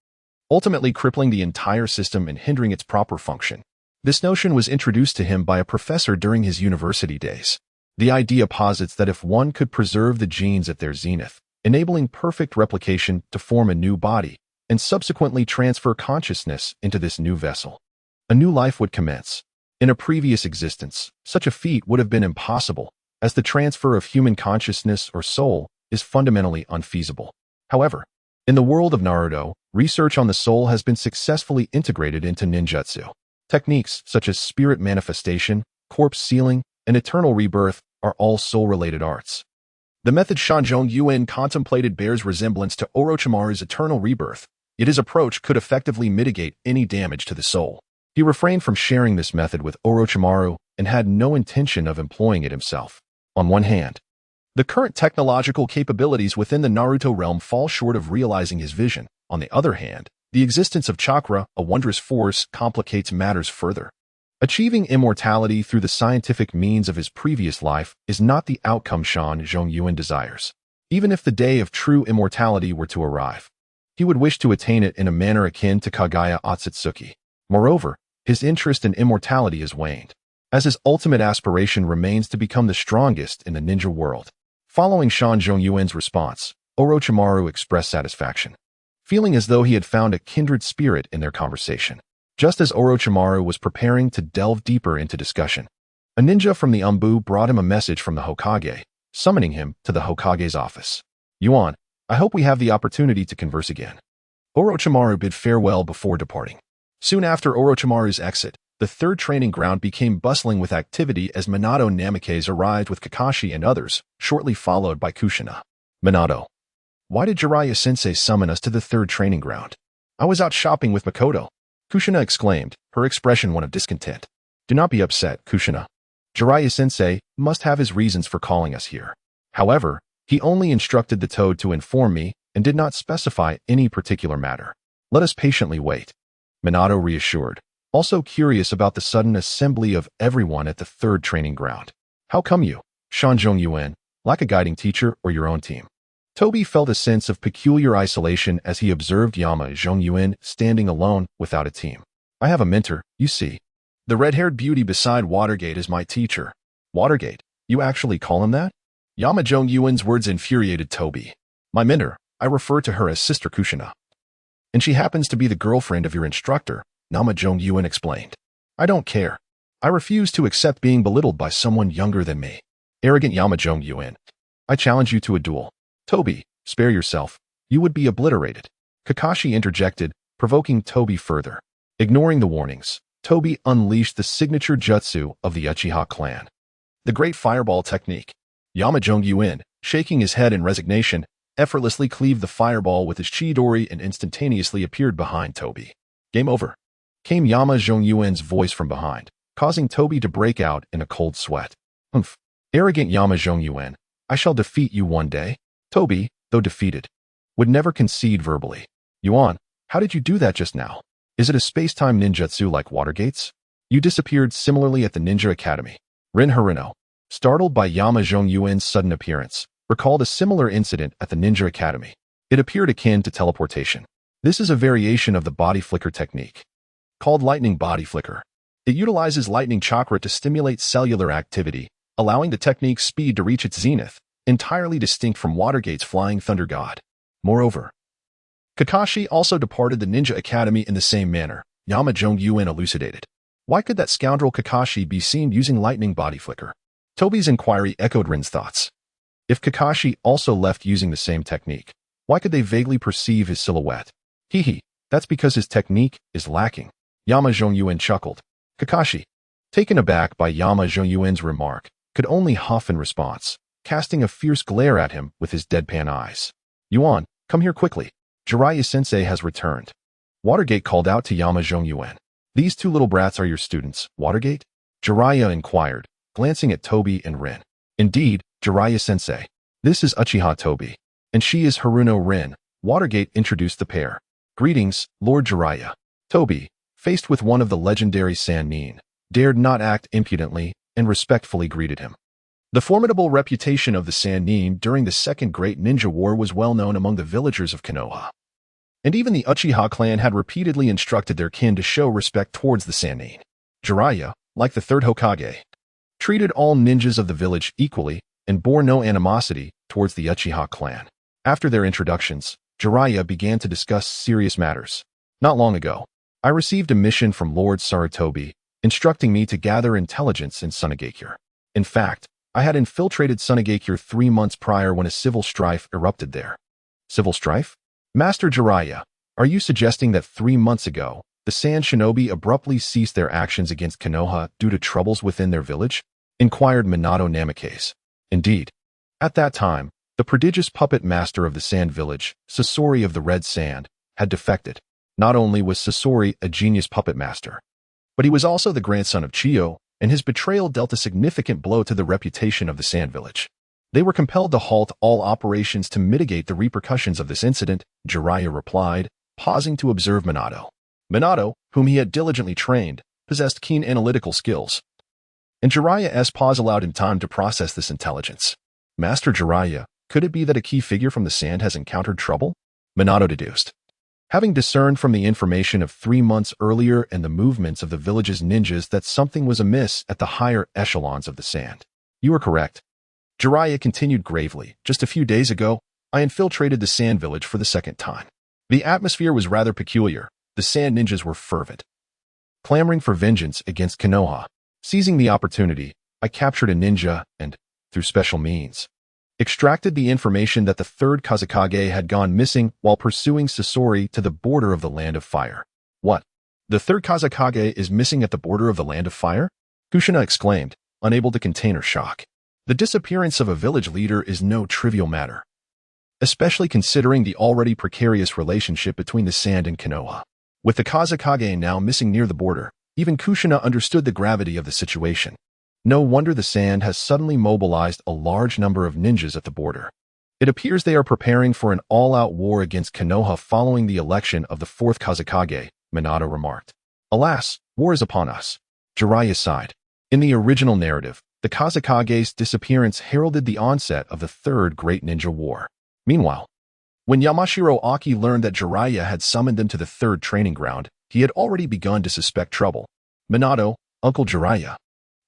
ultimately crippling the entire system and hindering its proper function. This notion was introduced to him by a professor during his university days. The idea posits that if one could preserve the genes at their zenith, enabling perfect replication to form a new body, and subsequently transfer consciousness into this new vessel, a new life would commence. In a previous existence, such a feat would have been impossible, as the transfer of human consciousness or soul is fundamentally unfeasible. However, in the world of Naruto, research on the soul has been successfully integrated into ninjutsu. Techniques such as spirit manifestation, corpse sealing, and eternal rebirth are all soul-related arts. The method Shan Zhongyuan contemplated bears resemblance to Orochimaru's eternal rebirth, yet his approach could effectively mitigate any damage to the soul. He refrained from sharing this method with Orochimaru and had no intention of employing it himself. On one hand, the current technological capabilities within the Naruto realm fall short of realizing his vision. On the other hand, the existence of chakra, a wondrous force, complicates matters further. Achieving immortality through the scientific means of his previous life is not the outcome Shan Zhongyuan desires. Even if the day of true immortality were to arrive, he would wish to attain it in a manner akin to Kaguya Otsutsuki. Moreover, his interest in immortality has waned, as his ultimate aspiration remains to become the strongest in the ninja world. Following Shan Zhongyuan's response, Orochimaru expressed satisfaction, feeling as though he had found a kindred spirit in their conversation. Just as Orochimaru was preparing to delve deeper into discussion, a ninja from the Umbu brought him a message from the Hokage, summoning him to the Hokage's office. "Yuan, I hope we have the opportunity to converse again." Orochimaru bid farewell before departing. Soon after Orochimaru's exit, the third training ground became bustling with activity as Minato Namikaze arrived with Kakashi and others, shortly followed by Kushina. "Minato, why did Jiraiya-sensei summon us to the third training ground?" "I was out shopping with Makoto," Kushina exclaimed, her expression one of discontent. "Do not be upset, Kushina. Jiraiya-sensei must have his reasons for calling us here. However, he only instructed the Toad to inform me and did not specify any particular matter. Let us patiently wait," Minato reassured, also curious about the sudden assembly of everyone at the third training ground. "How come you, Shan Zhongyuan, lack a guiding teacher or your own team?" Toby felt a sense of peculiar isolation as he observed Yama Zhongyuan standing alone without a team. "I have a mentor, you see. The red-haired beauty beside Watergate is my teacher." "Watergate? You actually call him that?" Yama Zhongyuan's words infuriated Toby. "My mentor, I refer to her as Sister Kushina. And she happens to be the girlfriend of your instructor," Yama Zhongyuan explained. "I don't care. I refuse to accept being belittled by someone younger than me." "Arrogant Yama Zhongyuan. I challenge you to a duel." "Toby, spare yourself. You would be obliterated," Kakashi interjected, provoking Toby further. Ignoring the warnings, Toby unleashed the signature jutsu of the Uchiha clan, the Great Fireball technique. Yama Zhongyuan, shaking his head in resignation, effortlessly cleaved the fireball with his Chidori and instantaneously appeared behind Toby. "Game over," came Yama Zhongyuan's voice from behind. causing Toby to break out in a cold sweat. Humph. Arrogant Yuan, I shall defeat you one day. Toby, though defeated, would never concede verbally. Yuan, how did you do that just now? Is it a space-time ninjutsu like Watergate's? You disappeared similarly at the Ninja Academy. Rin Haruno, startled by Yuan's sudden appearance, recalled a similar incident at the Ninja Academy. It appeared akin to teleportation. This is a variation of the body flicker technique, called lightning body flicker. It utilizes lightning chakra to stimulate cellular activity, allowing the technique's speed to reach its zenith, entirely distinct from Watergate's flying thunder god. Moreover, Kakashi also departed the Ninja Academy in the same manner, Yuan elucidated. Why could that scoundrel Kakashi be seen using lightning body flicker? Toby's inquiry echoed Rin's thoughts. If Kakashi also left using the same technique, why could they vaguely perceive his silhouette? Hee, that's because his technique is lacking. Yuan chuckled. Kakashi, taken aback by Yuan's remark, could only huff in response, casting a fierce glare at him with his deadpan eyes. Yuan, come here quickly. Jiraiya-sensei has returned. Watergate called out to Yuan. These two little brats are your students, Watergate? Jiraiya inquired, glancing at Toby and Rin. Indeed, Jiraiya-sensei. This is Uchiha Toby, and she is Haruno Rin. Watergate introduced the pair. Greetings, Lord Jiraiya. Toby, faced with one of the legendary Sannin, dared not act impudently and respectfully greeted him. The formidable reputation of the Sannin during the Second Great Ninja War was well known among the villagers of Konoha. And even the Uchiha clan had repeatedly instructed their kin to show respect towards the Sannin. Jiraiya, like the third Hokage, treated all ninjas of the village equally and bore no animosity towards the Uchiha clan. After their introductions, Jiraiya began to discuss serious matters. Not long ago, I received a mission from Lord Sarutobi, instructing me to gather intelligence in Sunagakure. In fact, I had infiltrated Sunagakure 3 months prior when a civil strife erupted there. Civil strife? Master Jiraiya, are you suggesting that 3 months ago, the Sand Shinobi abruptly ceased their actions against Konoha due to troubles within their village? Inquired Minato Namikaze. Indeed. At that time, the prodigious puppet master of the Sand Village, Sasori of the Red Sand, had defected. Not only was Sasori a genius puppet master, but he was also the grandson of Chiyo, and his betrayal dealt a significant blow to the reputation of the Sand Village. They were compelled to halt all operations to mitigate the repercussions of this incident, Jiraiya replied, pausing to observe Minato. Minato, whom he had diligently trained, possessed keen analytical skills, and Jiraiya's pause allowed him time to process this intelligence. Master Jiraiya, could it be that a key figure from the Sand has encountered trouble? Minato deduced. Having discerned from the information of 3 months earlier and the movements of the village's ninjas that something was amiss at the higher echelons of the Sand. You are correct. Jiraiya continued gravely. Just a few days ago, I infiltrated the Sand Village for the second time. The atmosphere was rather peculiar. The Sand ninjas were fervent, clamoring for vengeance against Konoha. Seizing the opportunity, I captured a ninja and, through special means, extracted the information that the third Kazekage had gone missing while pursuing Sasori to the border of the Land of Fire. What? The third Kazekage is missing at the border of the Land of Fire? Kushina exclaimed, unable to contain her shock. The disappearance of a village leader is no trivial matter, especially considering the already precarious relationship between the Sand and Konoha. With the Kazekage now missing near the border, even Kushina understood the gravity of the situation. No wonder the Sand has suddenly mobilized a large number of ninjas at the border. It appears they are preparing for an all-out war against Konoha following the election of the fourth Kazekage, Minato remarked. Alas, war is upon us. Jiraiya sighed. In the original narrative, the Kazekage's disappearance heralded the onset of the Third Great Ninja War. Meanwhile, when Yamashiro Aki learned that Jiraiya had summoned them to the third training ground, he had already begun to suspect trouble. Minato, Uncle Jiraiya,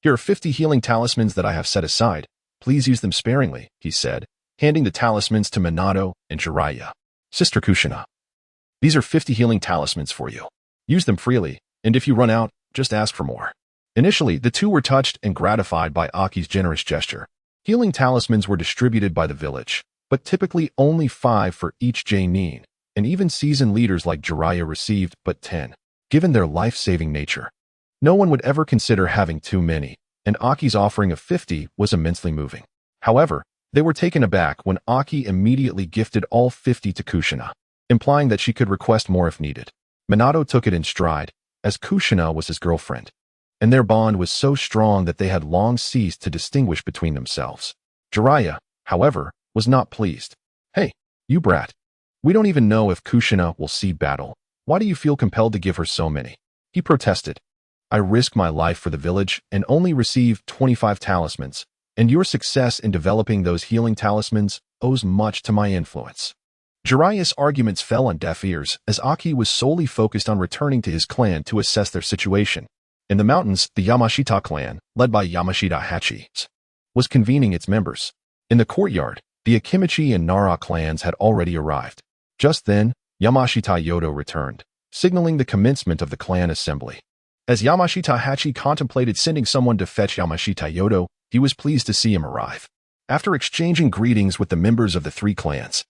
here are 50 healing talismans that I have set aside. Please use them sparingly, he said, handing the talismans to Minato and Jiraiya. Sister Kushina, these are 50 healing talismans for you. Use them freely, and if you run out, just ask for more. Initially, the two were touched and gratified by Aki's generous gesture. Healing talismans were distributed by the village, but typically only 5 for each J-nin, and even seasoned leaders like Jiraiya received but 10. Given their life-saving nature, no one would ever consider having too many, and Aki's offering of 50 was immensely moving. However, they were taken aback when Aki immediately gifted all 50 to Kushina, implying that she could request more if needed. Minato took it in stride, as Kushina was his girlfriend. and their bond was so strong that they had long ceased to distinguish between themselves. Jiraiya, however, was not pleased. "Hey, you brat. We don't even know if Kushina will see battle. Why do you feel compelled to give her so many?" He protested. "I risk my life for the village and only receive 25 talismans, and your success in developing those healing talismans owes much to my influence." Jiraiya's arguments fell on deaf ears, as Aki was solely focused on returning to his clan to assess their situation. In the mountains, the Yamashita clan, led by Yamashita Hachi, was convening its members. In the courtyard, the Akimichi and Nara clans had already arrived. Just then, Yamashita Yodo returned, signaling the commencement of the clan assembly. As Yamashita Hachi contemplated sending someone to fetch Yamashita Yodo, he was pleased to see him arrive. After exchanging greetings with the members of the three clans,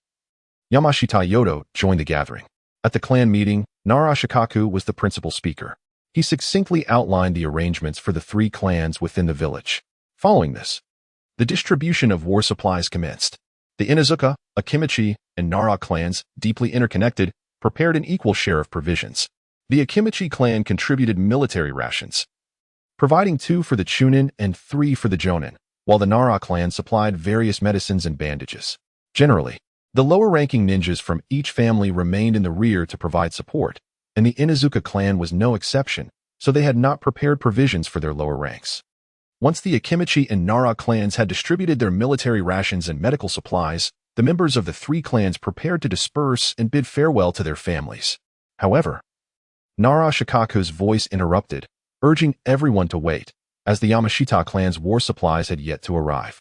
Yamashita Yodo joined the gathering. At the clan meeting, Nara Shikaku was the principal speaker. He succinctly outlined the arrangements for the three clans within the village. Following this, the distribution of war supplies commenced. The Inuzuka, Akimichi, and Nara clans, deeply interconnected, prepared an equal share of provisions. The Akimichi clan contributed military rations, providing 2 for the Chunin and 3 for the Jonin, while the Nara clan supplied various medicines and bandages. Generally, the lower-ranking ninjas from each family remained in the rear to provide support, and the Inuzuka clan was no exception, so they had not prepared provisions for their lower ranks. Once the Akimichi and Nara clans had distributed their military rations and medical supplies, the members of the three clans prepared to disperse and bid farewell to their families. However, Nara Shikaku's voice interrupted, urging everyone to wait, as the Yamashita clan's war supplies had yet to arrive.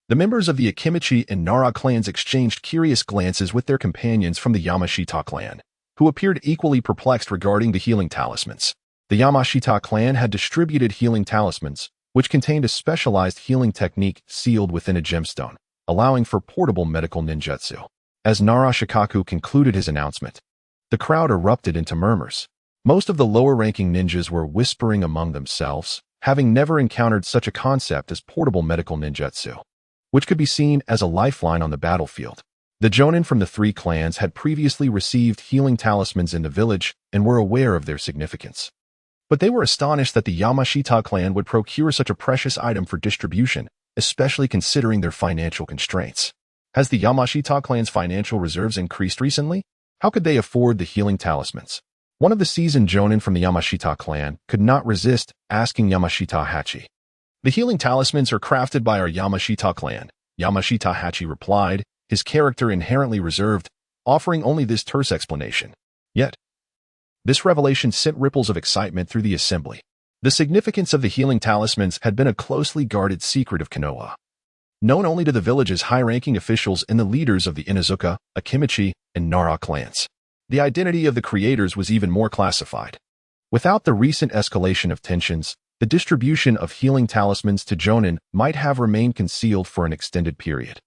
The members of the Akimichi and Nara clans exchanged curious glances with their companions from the Yamashita clan, who appeared equally perplexed regarding the healing talismans. The Yamashita clan had distributed healing talismans, which contained a specialized healing technique sealed within a gemstone, allowing for portable medical ninjutsu. As Nara Shikaku concluded his announcement, the crowd erupted into murmurs. Most of the lower-ranking ninjas were whispering among themselves, having never encountered such a concept as portable medical ninjutsu, which could be seen as a lifeline on the battlefield. The Jonin from the three clans had previously received healing talismans in the village and were aware of their significance. But they were astonished that the Yamashita clan would procure such a precious item for distribution, especially considering their financial constraints. Has the Yamashita clan's financial reserves increased recently? How could they afford the healing talismans? One of the seasoned Jonin from the Yamashita clan could not resist asking Yamashita Hachi. "The healing talismans are crafted by our Yamashita clan," Yamashita Hachi replied, his character inherently reserved, offering only this terse explanation. Yet, this revelation sent ripples of excitement through the assembly. The significance of the healing talismans had been a closely guarded secret of Konoha, known only to the village's high-ranking officials and the leaders of the Inuzuka, Akimichi, and Nara clans. The identity of the creators was even more classified. Without the recent escalation of tensions, the distribution of healing talismans to Jonin might have remained concealed for an extended period.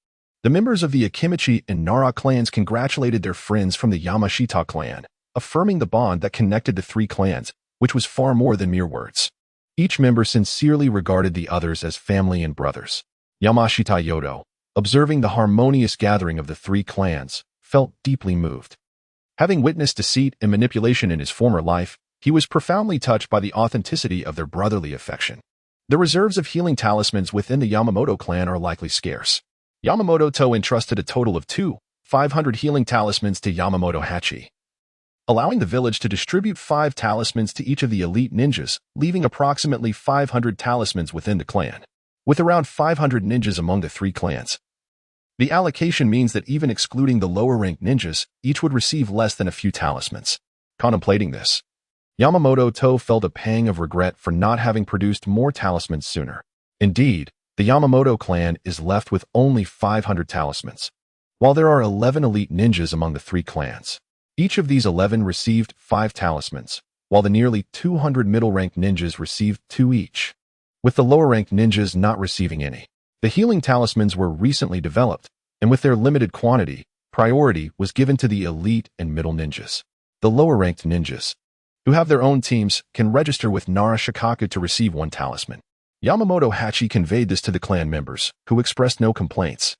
The members of the Akimichi and Nara clans congratulated their friends from the Yamashita clan, affirming the bond that connected the three clans, which was far more than mere words. Each member sincerely regarded the others as family and brothers. Yamashita Yodo, observing the harmonious gathering of the three clans, felt deeply moved. Having witnessed deceit and manipulation in his former life, he was profoundly touched by the authenticity of their brotherly affection. The reserves of healing talismans within the Yamamoto clan are likely scarce. Yamamoto To entrusted a total of 500 healing talismans to Yamamoto Hachi, allowing the village to distribute 5 talismans to each of the elite ninjas, leaving approximately 500 talismans within the clan. With around 500 ninjas among the three clans, the allocation means that even excluding the lower-ranked ninjas, each would receive less than a few talismans. Contemplating this, Yamamoto To felt a pang of regret for not having produced more talismans sooner. Indeed, the Yamamoto clan is left with only 500 talismans, while there are 11 elite ninjas among the three clans. Each of these 11 received 5 talismans, while the nearly 200 middle-ranked ninjas received 2 each, with the lower-ranked ninjas not receiving any. The healing talismans were recently developed, and with their limited quantity, priority was given to the elite and middle ninjas. The lower-ranked ninjas, who have their own teams, can register with Nara Shikaku to receive 1 talisman. Yamamoto Hachi conveyed this to the clan members, who expressed no complaints,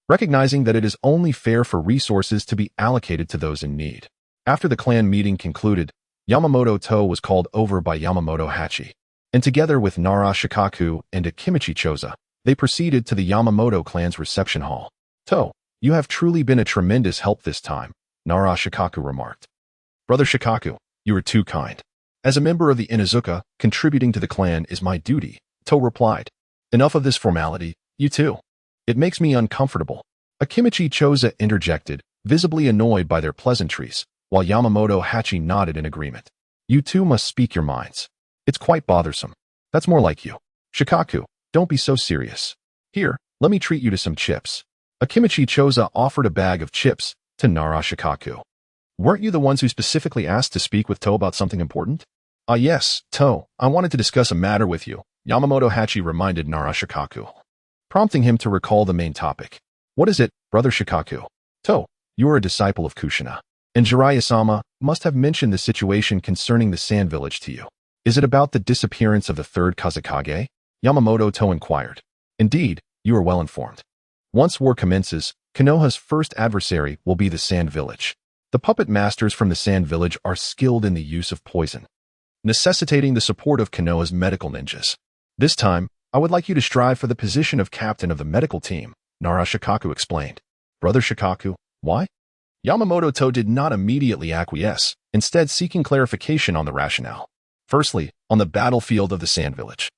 recognizing that it is only fair for resources to be allocated to those in need. After the clan meeting concluded, Yamamoto To was called over by Yamamoto Hachi. and together with Nara Shikaku and Akimichi Choza, they proceeded to the Yamamoto clan's reception hall. "To, you have truly been a tremendous help this time," Nara Shikaku remarked. "Brother Shikaku, you are too kind. As a member of the Inuzuka, contributing to the clan is my duty," To replied. "Enough of this formality, you too. It makes me uncomfortable." Akimichi Choza interjected, visibly annoyed by their pleasantries, while Yamamoto Hachi nodded in agreement. "You two must speak your minds. It's quite bothersome. That's more like you. Shikaku, don't be so serious. Here, let me treat you to some chips." Akimichi Choza offered a bag of chips to Nara Shikaku. "Weren't you the ones who specifically asked to speak with To about something important?" "Ah yes, To, I wanted to discuss a matter with you," Yamamoto Hachi reminded Nara Shikaku, prompting him to recall the main topic. "What is it, Brother Shikaku?" "To, you are a disciple of Kushina, and Jiraiya-sama must have mentioned the situation concerning the Sand Village to you. Is it about the disappearance of the third Kazekage?" Yamamoto To inquired. "Indeed, you are well informed. Once war commences, Konoha's first adversary will be the Sand Village. The puppet masters from the Sand Village are skilled in the use of poison, necessitating the support of Konoha's medical ninjas. This time, I would like you to strive for the position of captain of the medical team," Nara Shikaku explained. "Brother Shikaku, why?" Yamamoto To did not immediately acquiesce, instead seeking clarification on the rationale. "Firstly, on the battlefield of the Sand Village,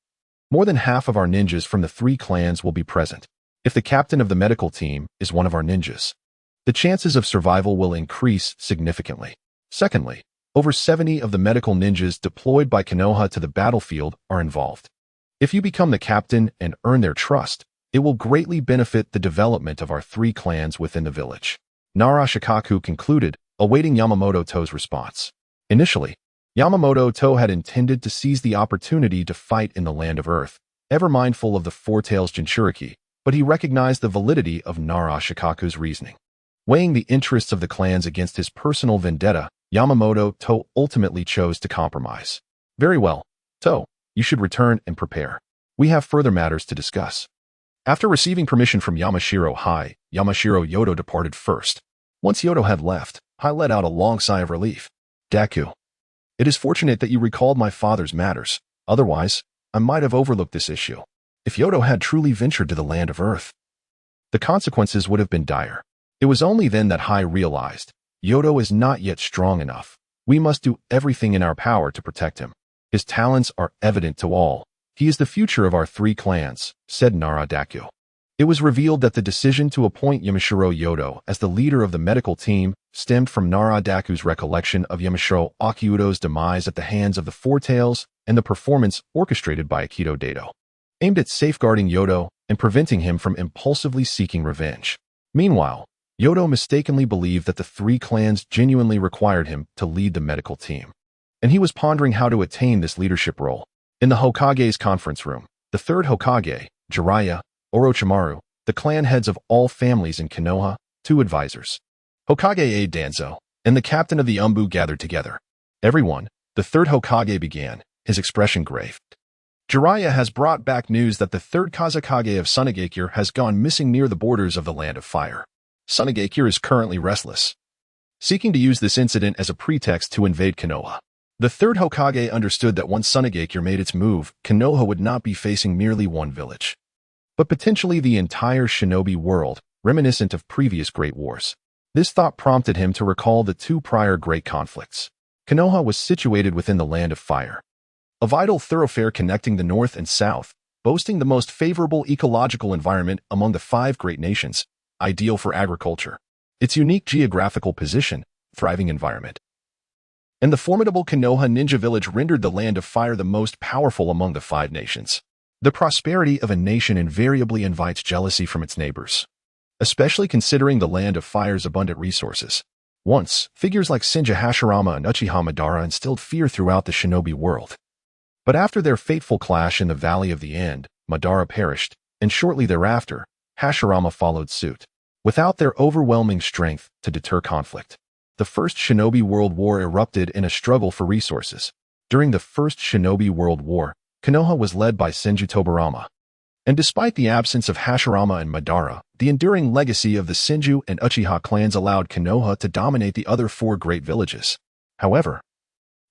more than half of our ninjas from the 3 clans will be present. If the captain of the medical team is one of our ninjas, the chances of survival will increase significantly. Secondly, over 70 of the medical ninjas deployed by Konoha to the battlefield are involved. If you become the captain and earn their trust, it will greatly benefit the development of our 3 clans within the village." Nara Shikaku concluded, awaiting Yamamoto To's response. Initially, Yamamoto To had intended to seize the opportunity to fight in the Land of Earth, ever mindful of the Four Tails Jinchuriki, but he recognized the validity of Nara Shikaku's reasoning. Weighing the interests of the clans against his personal vendetta, Yamamoto To ultimately chose to compromise. "Very well, To, you should return and prepare. We have further matters to discuss." After receiving permission from Yamashiro Hai, Yamashiro Yodo departed first. Once Yodo had left, Hai let out a long sigh of relief. "Daku, it is fortunate that you recalled my father's matters. Otherwise, I might have overlooked this issue. If Yodo had truly ventured to the Land of Earth, the consequences would have been dire." It was only then that Hai realized, Yodo is not yet strong enough. We must do everything in our power to protect him. His talents are evident to all. He is the future of our 3 clans, said Nara Daku. It was revealed that the decision to appoint Yamashiro Yodo as the leader of the medical team stemmed from Nara Daku's recollection of Yamashiro Akihito's demise at the hands of the Four Tails and the performance orchestrated by Akito Dado, aimed at safeguarding Yodo and preventing him from impulsively seeking revenge. Meanwhile, Yodo mistakenly believed that the 3 clans genuinely required him to lead the medical team, and he was pondering how to attain this leadership role. In the Hokage's conference room, the 3rd Hokage, Jiraiya, Orochimaru, the clan heads of all families in Konoha, 2 advisors, Hokage Aide Danzo, and the captain of the Umbu gathered together. "Everyone," the 3rd Hokage began, his expression grave. "Jiraiya has brought back news that the 3rd Kazekage of Sunagakure has gone missing near the borders of the Land of Fire. Sunagakure is currently restless, seeking to use this incident as a pretext to invade Konoha." The 3rd Hokage understood that once Sunagakure made its move, Konoha would not be facing merely one village, but potentially the entire shinobi world, reminiscent of previous great wars. This thought prompted him to recall the 2 prior great conflicts. Konoha was situated within the Land of Fire, a vital thoroughfare connecting the north and south, boasting the most favorable ecological environment among the 5 great nations, ideal for agriculture. Its unique geographical position, thriving environment, and the formidable Konoha ninja village rendered the Land of Fire the most powerful among the 5 nations. The prosperity of a nation invariably invites jealousy from its neighbors, especially considering the Land of Fire's abundant resources. Once, figures like Senju Hashirama and Uchiha Madara instilled fear throughout the shinobi world. But after their fateful clash in the Valley of the End, Madara perished, and shortly thereafter, Hashirama followed suit. Without their overwhelming strength to deter conflict, the First Shinobi World War erupted in a struggle for resources. During the First Shinobi World War, Konoha was led by Senju Tobarama. And despite the absence of Hashirama and Madara, the enduring legacy of the Senju and Uchiha clans allowed Konoha to dominate the other 4 great villages. However,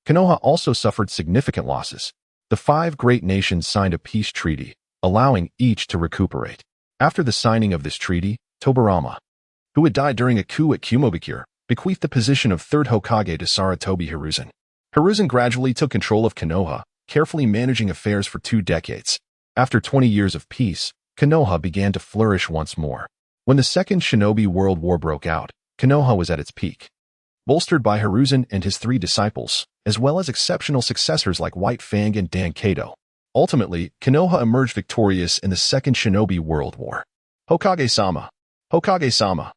Konoha also suffered significant losses. The five great nations signed a peace treaty, allowing each to recuperate. After the signing of this treaty, Tobirama, who had died during a coup at Kumobakure, bequeathed the position of third Hokage to Sarutobi Hiruzen. Hiruzen gradually took control of Konoha, carefully managing affairs for 2 decades. After 20 years of peace, Konoha began to flourish once more. When the Second Shinobi World War broke out, Konoha was at its peak. Bolstered by Hiruzen and his 3 disciples, as well as exceptional successors like White Fang and Dan Kato. Ultimately, Konoha emerged victorious in the Second Shinobi World War. Hokage-sama! Hokage-sama!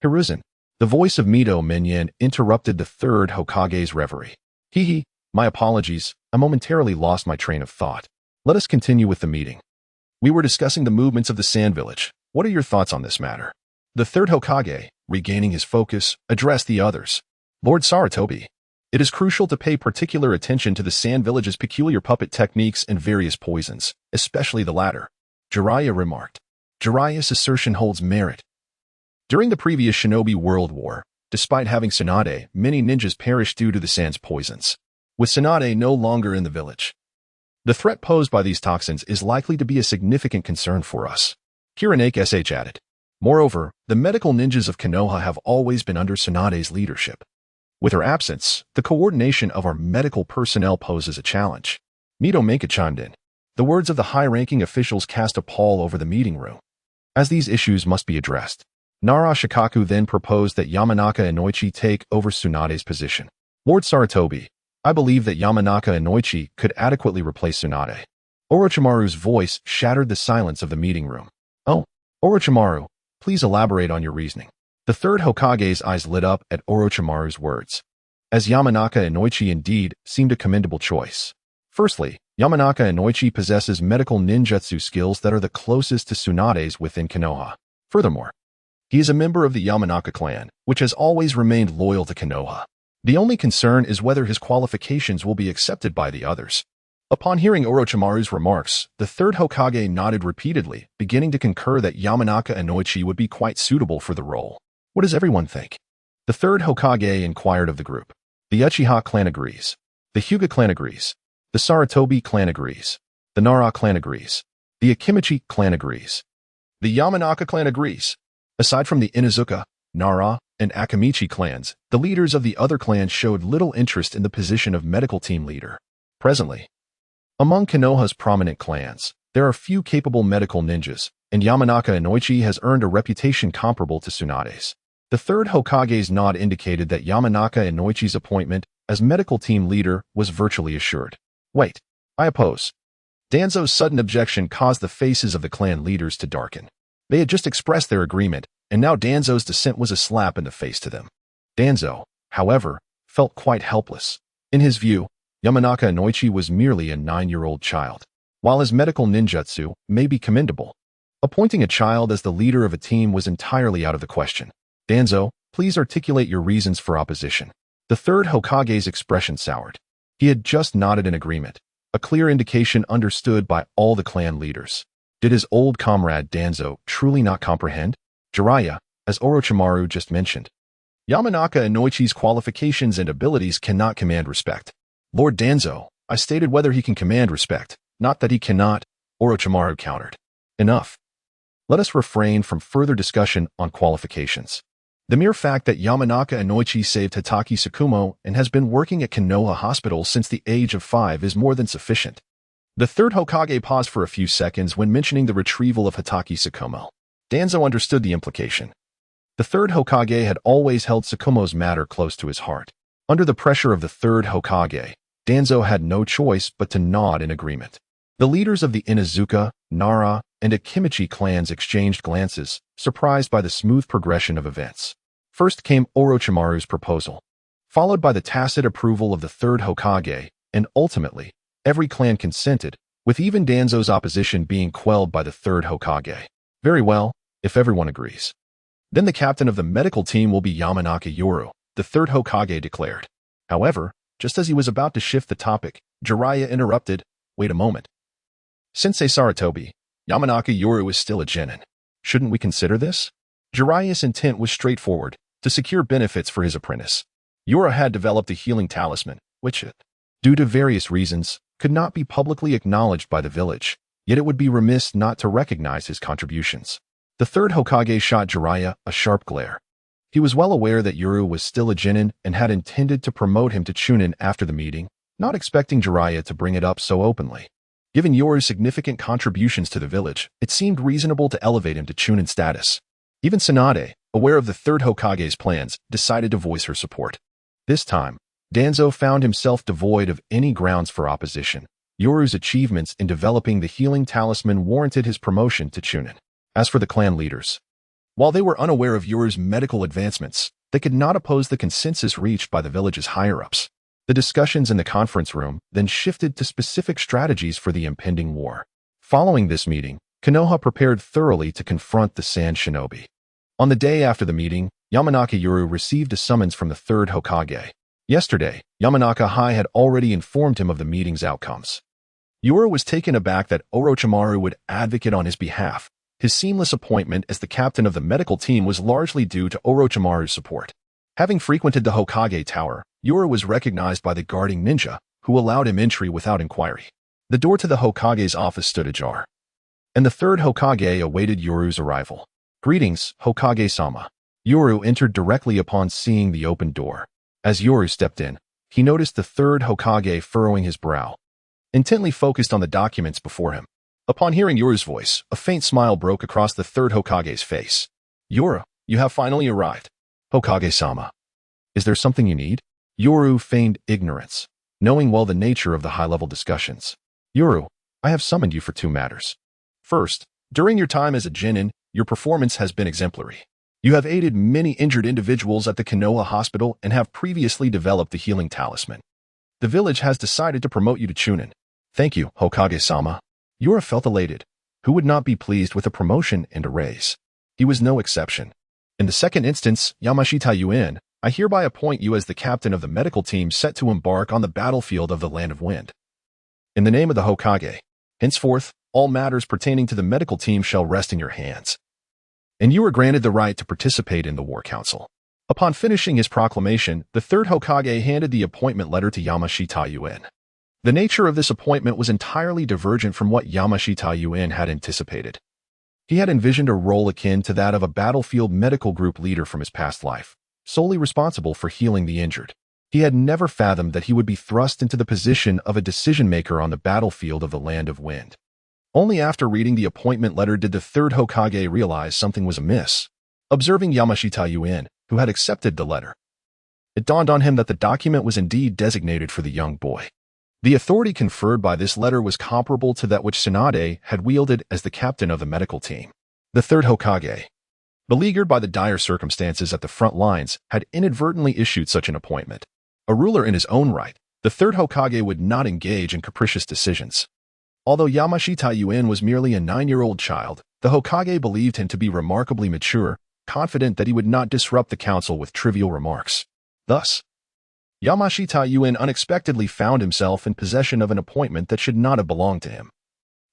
Hiruzen, the voice of Mito Minyan, interrupted the third Hokage's reverie. Hee, my apologies, I momentarily lost my train of thought. Let us continue with the meeting. We were discussing the movements of the Sand Village. What are your thoughts on this matter? The third Hokage, regaining his focus, addressed the others. Lord Sarutobi, it is crucial to pay particular attention to the Sand Village's peculiar puppet techniques and various poisons, especially the latter. Jiraiya remarked. Jiraiya's assertion holds merit. During the previous Shinobi World War, despite having Tsunade, many ninjas perished due to the sand's poisons. With Tsunade no longer in the village, the threat posed by these toxins is likely to be a significant concern for us. Kiranake SH added. Moreover, the medical ninjas of Konoha have always been under Tsunade's leadership. With her absence, the coordination of our medical personnel poses a challenge. Mito Menka chimed in. The words of the high-ranking officials cast a pall over the meeting room. As these issues must be addressed, Nara Shikaku then proposed that Yamanaka Inoichi take over Tsunade's position. Lord Sarutobi, I believe that Yamanaka Inoichi could adequately replace Tsunade. Orochimaru's voice shattered the silence of the meeting room. Oh, Orochimaru, please elaborate on your reasoning. The third Hokage's eyes lit up at Orochimaru's words. As Yamanaka Inoichi indeed seemed a commendable choice. Firstly, Yamanaka Inoichi possesses medical ninjutsu skills that are the closest to Tsunade's within Konoha. Furthermore, he is a member of the Yamanaka clan, which has always remained loyal to Konoha. The only concern is whether his qualifications will be accepted by the others. Upon hearing Orochimaru's remarks, the third Hokage nodded repeatedly, beginning to concur that Yamanaka Inoichi would be quite suitable for the role. What does everyone think? The third Hokage inquired of the group. The Uchiha clan agrees. The Hyuga clan agrees. The Sarutobi clan agrees. The Nara clan agrees. The Akimichi clan agrees. The Yamanaka clan agrees. Aside from the Inuzuka, Nara, and Akimichi clans, the leaders of the other clans showed little interest in the position of medical team leader. Presently, among Konoha's prominent clans, there are few capable medical ninjas, and Yamanaka Inoichi has earned a reputation comparable to Tsunade's. The third Hokage's nod indicated that Yamanaka Inoichi's appointment as medical team leader was virtually assured. Wait, I oppose. Danzo's sudden objection caused the faces of the clan leaders to darken. They had just expressed their agreement, and now Danzo's dissent was a slap in the face to them. Danzo, however, felt quite helpless. In his view, Yamanaka Inoichi was merely a 9-year-old child. While his medical ninjutsu may be commendable, appointing a child as the leader of a team was entirely out of the question. Danzo, please articulate your reasons for opposition. The third Hokage's expression soured. He had just nodded in agreement, a clear indication understood by all the clan leaders. Did his old comrade Danzo truly not comprehend? Jiraiya, as Orochimaru just mentioned. Yamanaka Inoichi's qualifications and abilities cannot command respect. Lord Danzo, I stated whether he can command respect, not that he cannot, Orochimaru countered. Enough. Let us refrain from further discussion on qualifications. The mere fact that Yamanaka Inoichi saved Hitaki Tsukumo and has been working at Konoha Hospital since the age of 5 is more than sufficient. The third Hokage paused for a few seconds when mentioning the retrieval of Hitaki Tsukumo. Danzo understood the implication. The third Hokage had always held Tsukumo's matter close to his heart. Under the pressure of the third Hokage, Danzo had no choice but to nod in agreement. The leaders of the Inuzuka, Nara, and Akimichi clans exchanged glances, surprised by the smooth progression of events. First came Orochimaru's proposal, followed by the tacit approval of the third Hokage, and ultimately, every clan consented, with even Danzo's opposition being quelled by the third Hokage. Very well, if everyone agrees. Then the captain of the medical team will be Yamanaka Yoru, the third Hokage declared. However, just as he was about to shift the topic, Jiraiya interrupted. Wait a moment. Sensei Sarutobi, Yamanaka Yoru is still a genin. Shouldn't we consider this? Jiraiya's intent was straightforward, to secure benefits for his apprentice. Yoru had developed a healing talisman, which, due to various reasons, could not be publicly acknowledged by the village, yet it would be remiss not to recognize his contributions. The third Hokage shot Jiraiya a sharp glare. He was well aware that Yuru was still a Genin and had intended to promote him to Chunin after the meeting, not expecting Jiraiya to bring it up so openly. Given Yoru's significant contributions to the village, it seemed reasonable to elevate him to Chunin status. Even Tsunade, aware of the third Hokage's plans, decided to voice her support. This time, Danzo found himself devoid of any grounds for opposition. Yoru's achievements in developing the healing talisman warranted his promotion to Chunin. As for the clan leaders, while they were unaware of Yoru's medical advancements, they could not oppose the consensus reached by the village's higher-ups. The discussions in the conference room then shifted to specific strategies for the impending war. Following this meeting, Konoha prepared thoroughly to confront the Sand Shinobi. On the day after the meeting, Yamanaka Yuru received a summons from the third Hokage. Yesterday, Yamanaka High had already informed him of the meeting's outcomes. Yuru was taken aback that Orochimaru would advocate on his behalf. His seamless appointment as the captain of the medical team was largely due to Orochimaru's support. Having frequented the Hokage Tower, Yuru was recognized by the guarding ninja, who allowed him entry without inquiry. The door to the Hokage's office stood ajar, and the third Hokage awaited Yuru's arrival. "Greetings, Hokage-sama." Yuru entered directly upon seeing the open door. As Yuru stepped in, he noticed the third Hokage furrowing his brow, intently focused on the documents before him. Upon hearing Yuru's voice, a faint smile broke across the third Hokage's face. "Yuru, you have finally arrived." "Hokage-sama, is there something you need?" Yuru feigned ignorance, knowing well the nature of the high-level discussions. "Yuru, I have summoned you for two matters. First, during your time as a Genin, your performance has been exemplary. You have aided many injured individuals at the Konoha Hospital and have previously developed the healing talisman. The village has decided to promote you to Chunin." "Thank you, Hokage-sama." Yuru felt elated. Who would not be pleased with a promotion and a raise? He was no exception. "In the second instance, Yamashita Yuan, I hereby appoint you as the captain of the medical team set to embark on the battlefield of the Land of Wind. In the name of the Hokage, henceforth, all matters pertaining to the medical team shall rest in your hands." And you were granted the right to participate in the War Council. Upon finishing his proclamation, the third Hokage handed the appointment letter to Yamashita Yuan. The nature of this appointment was entirely divergent from what Yamashita Yuan had anticipated. He had envisioned a role akin to that of a battlefield medical group leader from his past life, solely responsible for healing the injured. He had never fathomed that he would be thrust into the position of a decision-maker on the battlefield of the Land of Wind. Only after reading the appointment letter did the third Hokage realize something was amiss. Observing Yamashita Yuan, who had accepted the letter, it dawned on him that the document was indeed designated for the young boy. The authority conferred by this letter was comparable to that which Tsunade had wielded as the captain of the medical team. The third Hokage, beleaguered by the dire circumstances at the front lines, had inadvertently issued such an appointment. A ruler in his own right, the third Hokage would not engage in capricious decisions. Although Yamashita Yuan was merely a 9-year-old child, the Hokage believed him to be remarkably mature, confident that he would not disrupt the council with trivial remarks. Thus, Yamashita Yuan unexpectedly found himself in possession of an appointment that should not have belonged to him,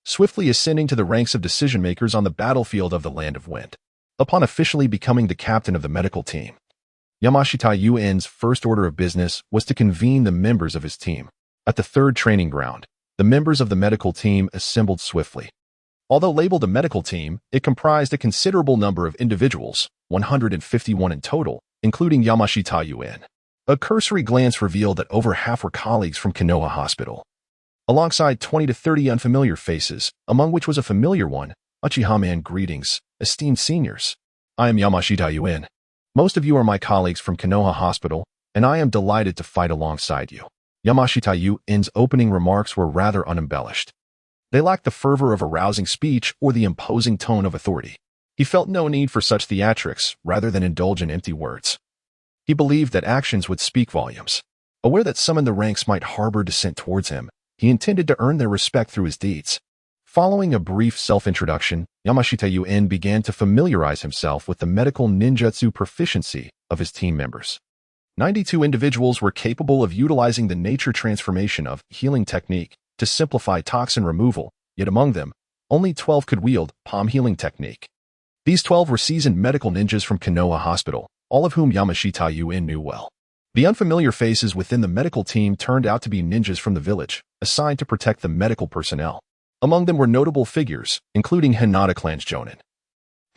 swiftly ascending to the ranks of decision-makers on the battlefield of the Land of Wind. Upon officially becoming the captain of the medical team, Yamashita Yuan's first order of business was to convene the members of his team. At the third training ground, the members of the medical team assembled swiftly. Although labeled a medical team, it comprised a considerable number of individuals, 151 in total, including Yamashita Yuan. A cursory glance revealed that over half were colleagues from Konoha Hospital, alongside 20 to 30 unfamiliar faces, among which was a familiar one. "Uchiha man, greetings, esteemed seniors. I am Yamashita Yuan. Most of you are my colleagues from Konoha Hospital, and I am delighted to fight alongside you." Yamashita Yuan's opening remarks were rather unembellished. They lacked the fervor of a rousing speech or the imposing tone of authority. He felt no need for such theatrics rather than indulge in empty words. He believed that actions would speak volumes. Aware that some in the ranks might harbor dissent towards him, he intended to earn their respect through his deeds. Following a brief self-introduction, Yamashita Yuan began to familiarize himself with the medical ninjutsu proficiency of his team members. 92 individuals were capable of utilizing the nature transformation of healing technique to simplify toxin removal, yet among them, only 12 could wield palm healing technique. These 12 were seasoned medical ninjas from Konoha Hospital, all of whom Yamashita Yuan knew well. The unfamiliar faces within the medical team turned out to be ninjas from the village, assigned to protect the medical personnel. Among them were notable figures, including Hinata clan's Jonin.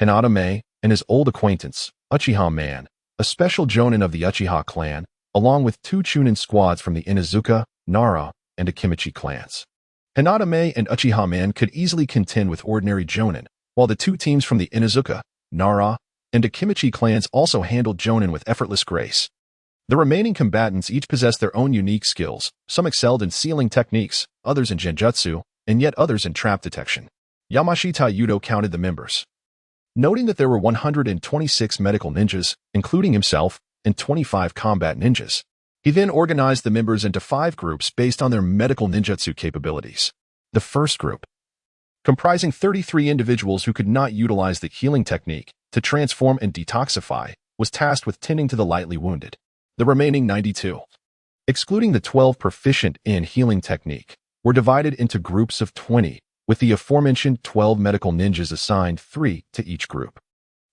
Hinata Mei and his old acquaintance, Uchiha Man, a special Jonin of the Uchiha clan, along with 2 Chunin squads from the Inuzuka, Nara, and Akimichi clans. Hinata Mei and Uchiha Man could easily contend with ordinary Jonin, while the 2 teams from the Inuzuka, Nara, and Akimichi clans also handled Jonin with effortless grace. The remaining combatants each possessed their own unique skills. Some excelled in sealing techniques, others in genjutsu, and yet others in trap detection. Yamashita Yudo counted the members. Noting that there were 126 medical ninjas, including himself, and 25 combat ninjas, he then organized the members into 5 groups based on their medical ninjutsu capabilities. The first group, comprising 33 individuals who could not utilize the healing technique to transform and detoxify, was tasked with tending to the lightly wounded. The remaining 92, excluding the 12 proficient in healing technique, were divided into groups of 20, with the aforementioned 12 medical ninjas assigned 3 to each group.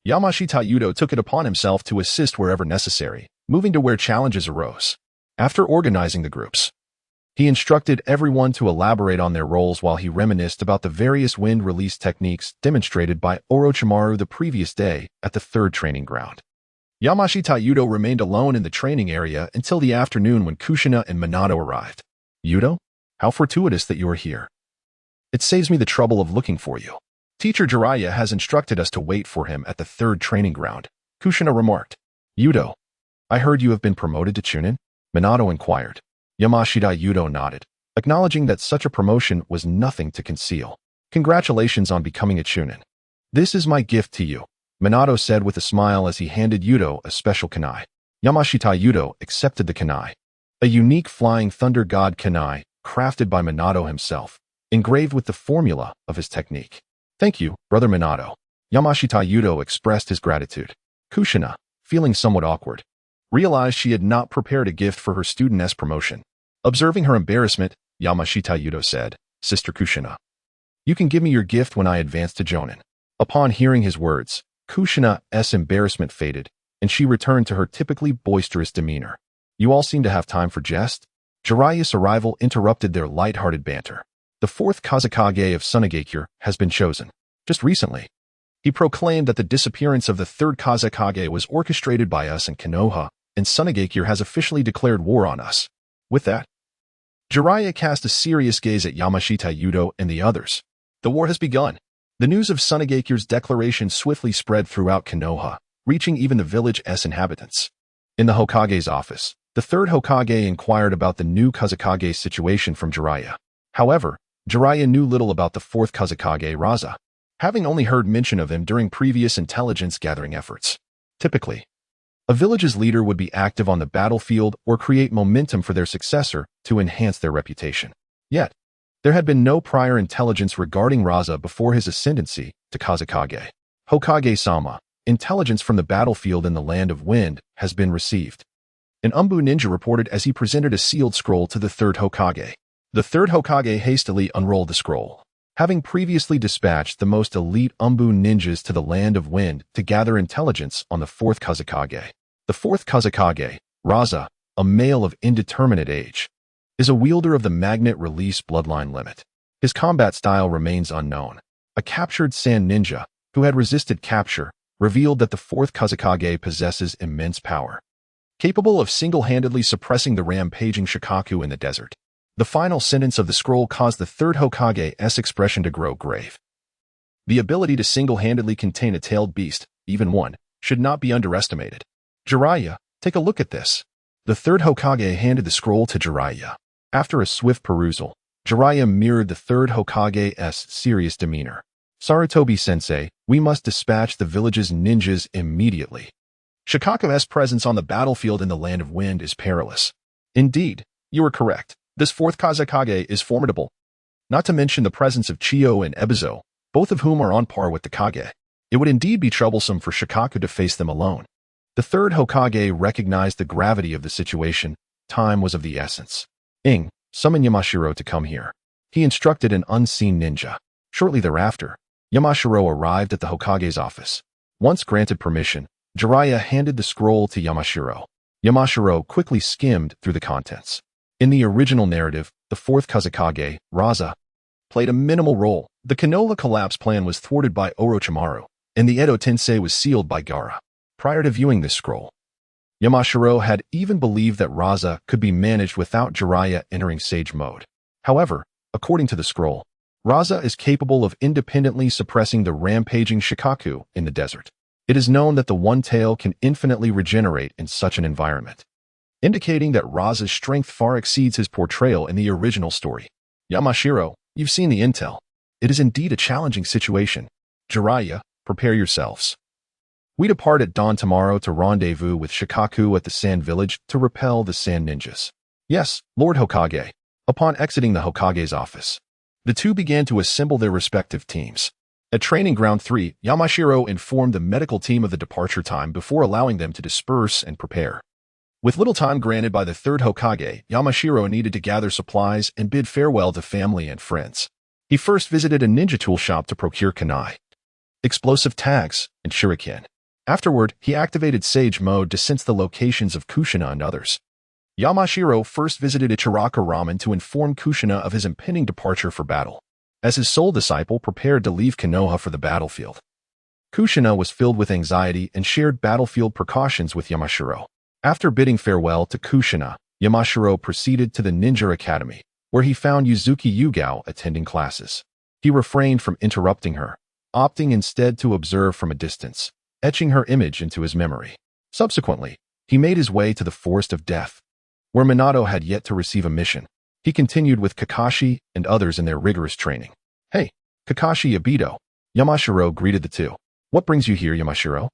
Yamashita Yudo took it upon himself to assist wherever necessary, moving to where challenges arose. After organizing the groups, he instructed everyone to elaborate on their roles while he reminisced about the various wind release techniques demonstrated by Orochimaru the previous day at the 3rd training ground. Yamashita Yudo remained alone in the training area until the afternoon when Kushina and Minato arrived. Yudo, how fortuitous that you are here. It saves me the trouble of looking for you. Teacher Jiraiya has instructed us to wait for him at the 3rd training ground, Kushina remarked. Yudo, I heard you have been promoted to Chunin? Minato inquired. Yamashita Yudo nodded, acknowledging that such a promotion was nothing to conceal. Congratulations on becoming a Chunin. This is my gift to you, Minato said with a smile as he handed Yudo a special kunai. Yamashita Yudo accepted the kunai, a unique flying thunder god kunai crafted by Minato himself, engraved with the formula of his technique. Thank you, brother Minato. Yamashita Yudo expressed his gratitude. Kushina, feeling somewhat awkward, realized she had not prepared a gift for her studentess promotion. Observing her embarrassment, Yamashita Yudo said, Sister Kushina, you can give me your gift when I advance to Jonin. Upon hearing his words, Kushina's embarrassment faded, and she returned to her typically boisterous demeanor. You all seem to have time for jest? Jiraiya's arrival interrupted their light-hearted banter. The 4th Kazekage of Sunagakure has been chosen. Just recently, he proclaimed that the disappearance of the 3rd Kazekage was orchestrated by us in Konoha, and Sunagakure has officially declared war on us. With that, Jiraiya cast a serious gaze at Yamashita Yudo and the others. The war has begun. The news of Sunagakure's declaration swiftly spread throughout Konoha, reaching even the village's inhabitants. In the Hokage's office, the 3rd Hokage inquired about the new Kazekage situation from Jiraiya. However, Jiraiya knew little about the 4th Kazekage Raza, having only heard mention of him during previous intelligence-gathering efforts. Typically, a village's leader would be active on the battlefield or create momentum for their successor to enhance their reputation. Yet, there had been no prior intelligence regarding Raza before his ascendancy to Kazekage. Hokage-sama, intelligence from the battlefield in the Land of Wind has been received. An Umbu ninja reported as he presented a sealed scroll to the 3rd Hokage. The 3rd Hokage hastily unrolled the scroll. Having previously dispatched the most elite Umbu ninjas to the Land of Wind to gather intelligence on the 4th Kazekage. The 4th Kazekage, Raza, a male of indeterminate age, is a wielder of the magnet release bloodline limit. His combat style remains unknown. A captured sand ninja, who had resisted capture, revealed that the 4th Kazekage possesses immense power, capable of single-handedly suppressing the rampaging Shikaku in the desert. The final sentence of the scroll caused the 3rd Hokage's expression to grow grave. The ability to single-handedly contain a tailed beast, even one, should not be underestimated. Jiraiya, take a look at this. The 3rd Hokage handed the scroll to Jiraiya. After a swift perusal, Jiraiya mirrored the 3rd Hokage's serious demeanor. Sarutobi-sensei, we must dispatch the village's ninjas immediately. Shikaku's presence on the battlefield in the Land of Wind is perilous. Indeed, you are correct. This 4th Kazekage is formidable. Not to mention the presence of Chiyo and Ebizo, both of whom are on par with the Kage. It would indeed be troublesome for Shikaku to face them alone. The 3rd Hokage recognized the gravity of the situation. Time was of the essence. Summon Yamashiro to come here. He instructed an unseen ninja. Shortly thereafter, Yamashiro arrived at the Hokage's office. Once granted permission, Jiraiya handed the scroll to Yamashiro. Yamashiro quickly skimmed through the contents. In the original narrative, the the fourth Kazakage, Raza, played a minimal role. The Konoha collapse plan was thwarted by Orochimaru, and the Edo Tensei was sealed by Gaara. Prior to viewing this scroll, Yamashiro had even believed that Raza could be managed without Jiraiya entering Sage mode. However, according to the scroll, Raza is capable of independently suppressing the rampaging Shikaku in the desert. It is known that the One Tail can infinitely regenerate in such an environment, indicating that Raza's strength far exceeds his portrayal in the original story. Yamashiro, you've seen the intel. It is indeed a challenging situation. Jiraiya, prepare yourselves. We depart at dawn tomorrow to rendezvous with Shikaku at the Sand Village to repel the Sand Ninjas. Yes, Lord Hokage. Upon exiting the Hokage's office, the two began to assemble their respective teams. At Training Ground 3, Yamashiro informed the medical team of the departure time before allowing them to disperse and prepare. With little time granted by the third Hokage, Yamashiro needed to gather supplies and bid farewell to family and friends. He first visited a ninja tool shop to procure kunai, explosive tags, and shuriken. Afterward, he activated Sage mode to sense the locations of Kushina and others. Yamashiro first visited Ichiraka Ramen to inform Kushina of his impending departure for battle, as his sole disciple prepared to leave Konoha for the battlefield. Kushina was filled with anxiety and shared battlefield precautions with Yamashiro. After bidding farewell to Kushina, Yamashiro proceeded to the Ninja Academy, where he found Yuzuki Yugao attending classes. He refrained from interrupting her, opting instead to observe from a distance, etching her image into his memory. Subsequently, he made his way to the Forest of Death, where Minato had yet to receive a mission. He continued with Kakashi and others in their rigorous training. Hey, Kakashi Obito. Yamashiro greeted the two. What brings you here, Yamashiro?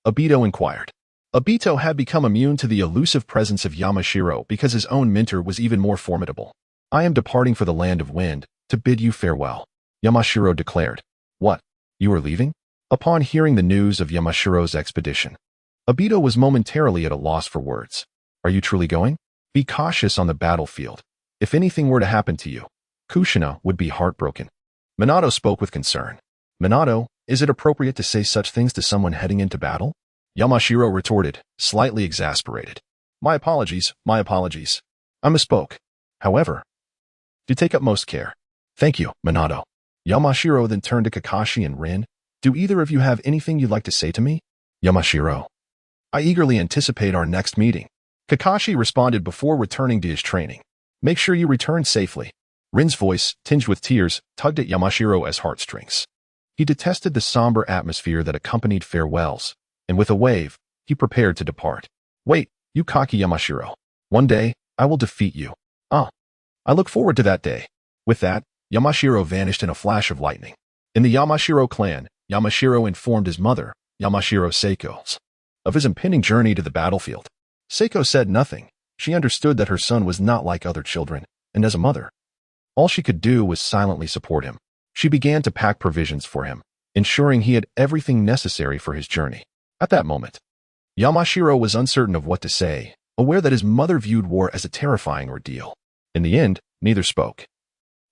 Obito inquired. Obito had become immune to the elusive presence of Yamashiro because his own mentor was even more formidable. I am departing for the Land of Wind to bid you farewell, Yamashiro declared. What? You are leaving? Upon hearing the news of Yamashiro's expedition, Obito was momentarily at a loss for words. Are you truly going? Be cautious on the battlefield. If anything were to happen to you, Kushina would be heartbroken. Minato spoke with concern. Minato, is it appropriate to say such things to someone heading into battle? Yamashiro retorted, slightly exasperated. My apologies, my apologies. I misspoke. However, do take utmost care. Thank you, Minato. Yamashiro then turned to Kakashi and Rin. Do either of you have anything you'd like to say to me? Yamashiro. I eagerly anticipate our next meeting. Kakashi responded before returning to his training. Make sure you return safely. Rin's voice, tinged with tears, tugged at Yamashiro as heartstrings. He detested the somber atmosphere that accompanied farewells, and with a wave, he prepared to depart. Wait, you cocky Yamashiro. One day, I will defeat you. I look forward to that day. With that, Yamashiro vanished in a flash of lightning. In the Yamashiro clan, Yamashiro informed his mother, Yamashiro Seiko, of his impending journey to the battlefield. Seiko said nothing. She understood that her son was not like other children, and as a mother, all she could do was silently support him. She began to pack provisions for him, ensuring he had everything necessary for his journey. At that moment, Yamashiro was uncertain of what to say, aware that his mother viewed war as a terrifying ordeal. In the end, neither spoke.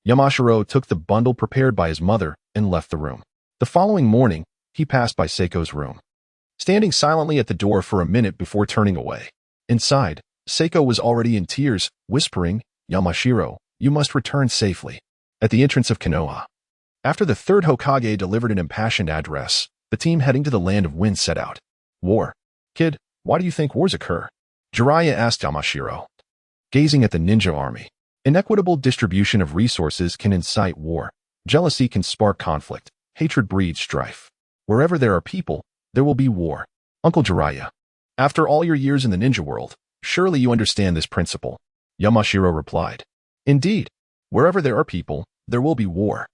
Yamashiro took the bundle prepared by his mother and left the room. The following morning, he passed by Seiko's room, standing silently at the door for a minute before turning away. Inside, Seiko was already in tears, whispering, Yamashiro, you must return safely. At the entrance of Konoha, after the third Hokage delivered an impassioned address, the team heading to the Land of Wind set out. War. Kid, why do you think wars occur? Jiraiya asked Yamashiro, gazing at the ninja army. Inequitable distribution of resources can incite war. Jealousy can spark conflict. Hatred breeds strife. Wherever there are people, there will be war. Uncle Jiraiya, after all your years in the ninja world, surely you understand this principle. Yamashiro replied. Indeed, wherever there are people, there will be war.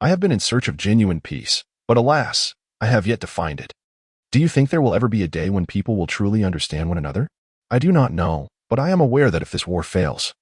I have been in search of genuine peace, but alas, I have yet to find it. Do you think there will ever be a day when people will truly understand one another? I do not know, but I am aware that if this war fails,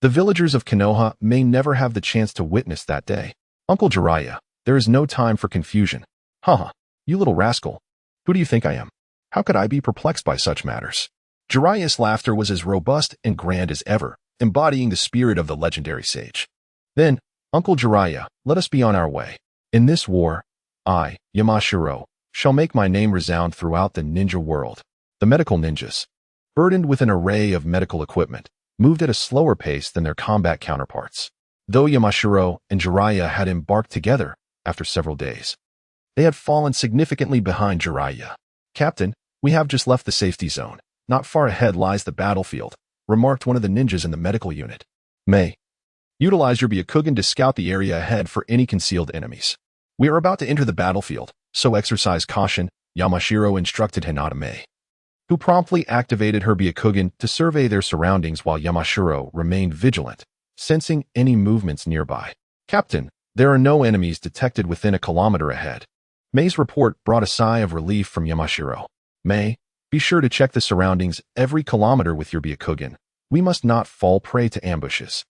the villagers of Konoha may never have the chance to witness that day. Uncle Jiraiya, there is no time for confusion. Haha, you little rascal. Who do you think I am? How could I be perplexed by such matters? Jiraiya's laughter was as robust and grand as ever, embodying the spirit of the legendary sage. Then, Uncle Jiraiya, let us be on our way. In this war, I, Yamashiro, shall make my name resound throughout the ninja world. The medical ninjas, burdened with an array of medical equipment, moved at a slower pace than their combat counterparts. Though Yamashiro and Jiraiya had embarked together after several days, they had fallen significantly behind Jiraiya. "Captain, we have just left the safety zone. Not far ahead lies the battlefield," remarked one of the ninjas in the medical unit. "May, utilize your Byakugan to scout the area ahead for any concealed enemies. We are about to enter the battlefield, so exercise caution," Yamashiro instructed Hinata May, who promptly activated her Byakugan to survey their surroundings while Yamashiro remained vigilant, sensing any movements nearby. "Captain, there are no enemies detected within a kilometer ahead." May's report brought a sigh of relief from Yamashiro. "May, be sure to check the surroundings every kilometer with your Byakugan. We must not fall prey to ambushes."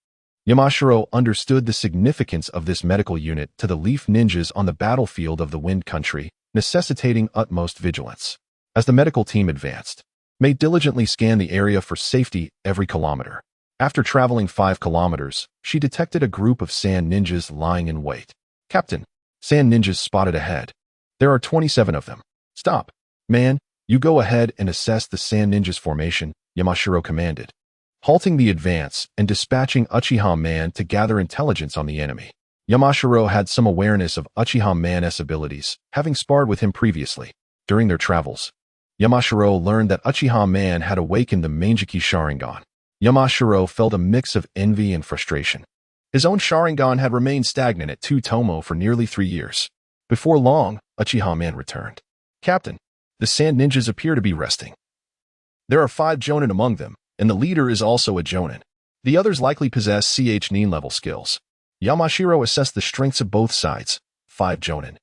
Yamashiro understood the significance of this medical unit to the leaf ninjas on the battlefield of the Wind Country, necessitating utmost vigilance. As the medical team advanced, May diligently scanned the area for safety every kilometer. After traveling 5 kilometers, she detected a group of sand ninjas lying in wait. "Captain, sand ninjas spotted ahead. There are 27 of them." "Stop. Man, you go ahead and assess the sand ninjas' formation," Yamashiro commanded, halting the advance and dispatching Uchiha Man to gather intelligence on the enemy. Yamashiro had some awareness of Uchiha Man's abilities, having sparred with him previously. During their travels, Yamashiro learned that Uchiha Man had awakened the Manjiki Sharingan. Yamashiro felt a mix of envy and frustration. His own Sharingan had remained stagnant at 2 Tomo for nearly 3 years. Before long, Uchiha Man returned. "Captain, the sand ninjas appear to be resting. There are 5 Jonin among them, and the leader is also a Jonin. The others likely possess Nin level skills." Yamashiro assessed the strengths of both sides, 5 Jonin,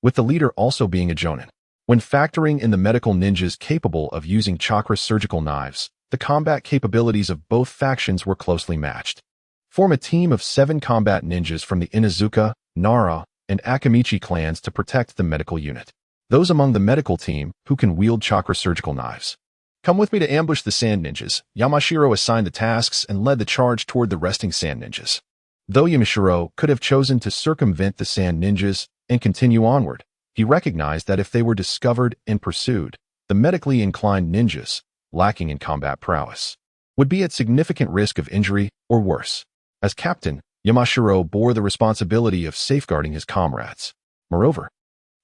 with the leader also being a Jonin. When factoring in the medical ninjas capable of using chakra surgical knives, the combat capabilities of both factions were closely matched. Form a team of 7 combat ninjas from the Inuzuka, Nara, and Akamichi clans to protect the medical unit. Those among the medical team who can wield chakra surgical knives. "Come with me to ambush the sand ninjas." Yamashiro assigned the tasks and led the charge toward the resting sand ninjas. Though Yamashiro could have chosen to circumvent the sand ninjas and continue onward, he recognized that if they were discovered and pursued, the medically inclined ninjas, lacking in combat prowess, would be at significant risk of injury or worse. As captain, Yamashiro bore the responsibility of safeguarding his comrades. Moreover,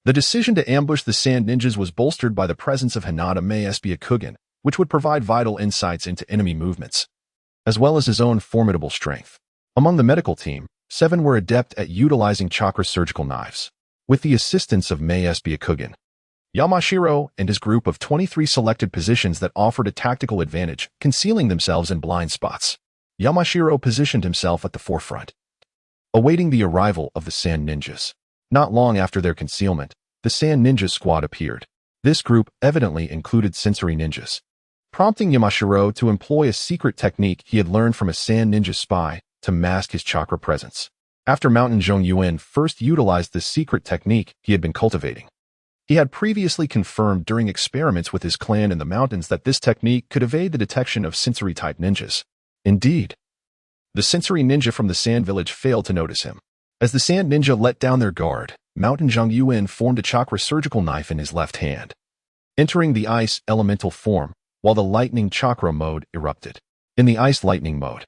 the decision to ambush the sand ninjas was bolstered by the presence of Hinata Mae's Byakugan, which would provide vital insights into enemy movements, as well as his own formidable strength. Among the medical team, 7 were adept at utilizing chakra surgical knives. With the assistance of Mae's Byakugan, Yamashiro and his group of 23 selected positions that offered a tactical advantage, concealing themselves in blind spots. Yamashiro positioned himself at the forefront, awaiting the arrival of the sand ninjas. Not long after their concealment, the sand ninja squad appeared. This group evidently included sensory ninjas, prompting Yamashiro to employ a secret technique he had learned from a sand ninja spy to mask his chakra presence. After Mountain Zhongyuan first utilized this secret technique he had been cultivating, he had previously confirmed during experiments with his clan in the mountains that this technique could evade the detection of sensory-type ninjas. Indeed, the sensory ninja from the sand village failed to notice him. As the sand ninja let down their guard, Mountain Zhongyuan formed a chakra surgical knife in his left hand, entering the ice elemental form while the lightning chakra mode erupted. In the ice lightning mode,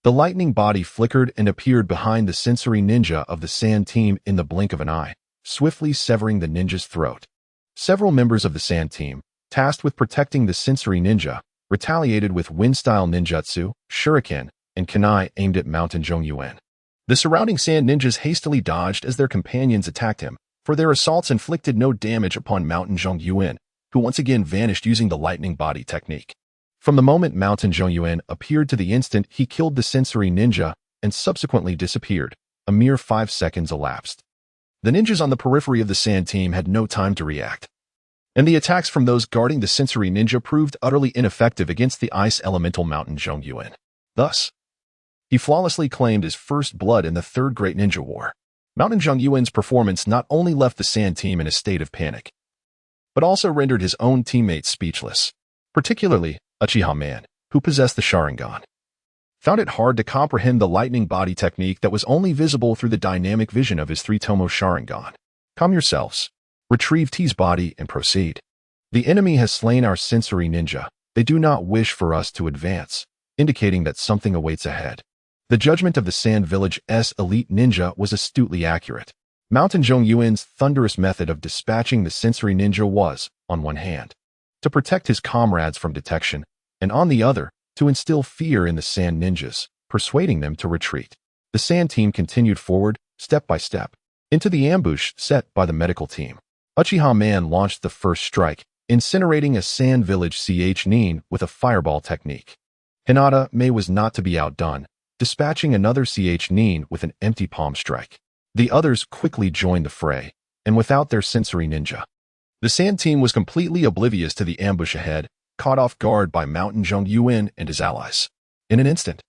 the lightning body flickered and appeared behind the sensory ninja of the sand team in the blink of an eye, swiftly severing the ninja's throat. Several members of the sand team, tasked with protecting the sensory ninja, retaliated with wind-style ninjutsu, shuriken, and kunai aimed at Mountain Zhongyuan. The surrounding sand ninjas hastily dodged as their companions attacked him, for their assaults inflicted no damage upon Mountain Zhongyuan, who once again vanished using the lightning body technique. From the moment Mountain Zhongyuan appeared to the instant he killed the sensory ninja and subsequently disappeared, a mere 5 seconds elapsed. The ninjas on the periphery of the sand team had no time to react, and the attacks from those guarding the sensory ninja proved utterly ineffective against the ice elemental Mountain Zhongyuan. Thus, he flawlessly claimed his first blood in the Third Great Ninja War. Mountain Zhongyuan's performance not only left the sand team in a state of panic, but also rendered his own teammates speechless, particularly Uchiha Man, who possessed the Sharingan, found it hard to comprehend the lightning body technique that was only visible through the dynamic vision of his 3-tomo Sharingan. Calm yourselves. Retrieve T's body and proceed. The enemy has slain our sensory ninja. They do not wish for us to advance. indicating that something awaits ahead. The judgment of the Sand Village's elite ninja was astutely accurate. Mountain Zhongyuan's thunderous method of dispatching the sensory ninja was, on one hand, to protect his comrades from detection, and on the other, to instill fear in the Sand ninjas, persuading them to retreat. The Sand team continued forward, step by step, into the ambush set by the medical team. Uchiha Man launched the first strike, incinerating a Sand Village Nin with a fireball technique. Hinata Mei was not to be outdone, dispatching another Nin with an empty palm strike. The others quickly joined the fray, and without their sensory ninja. The Sand team was completely oblivious to the ambush ahead, caught off guard by Mountain Zhongyuan and his allies. In an instant,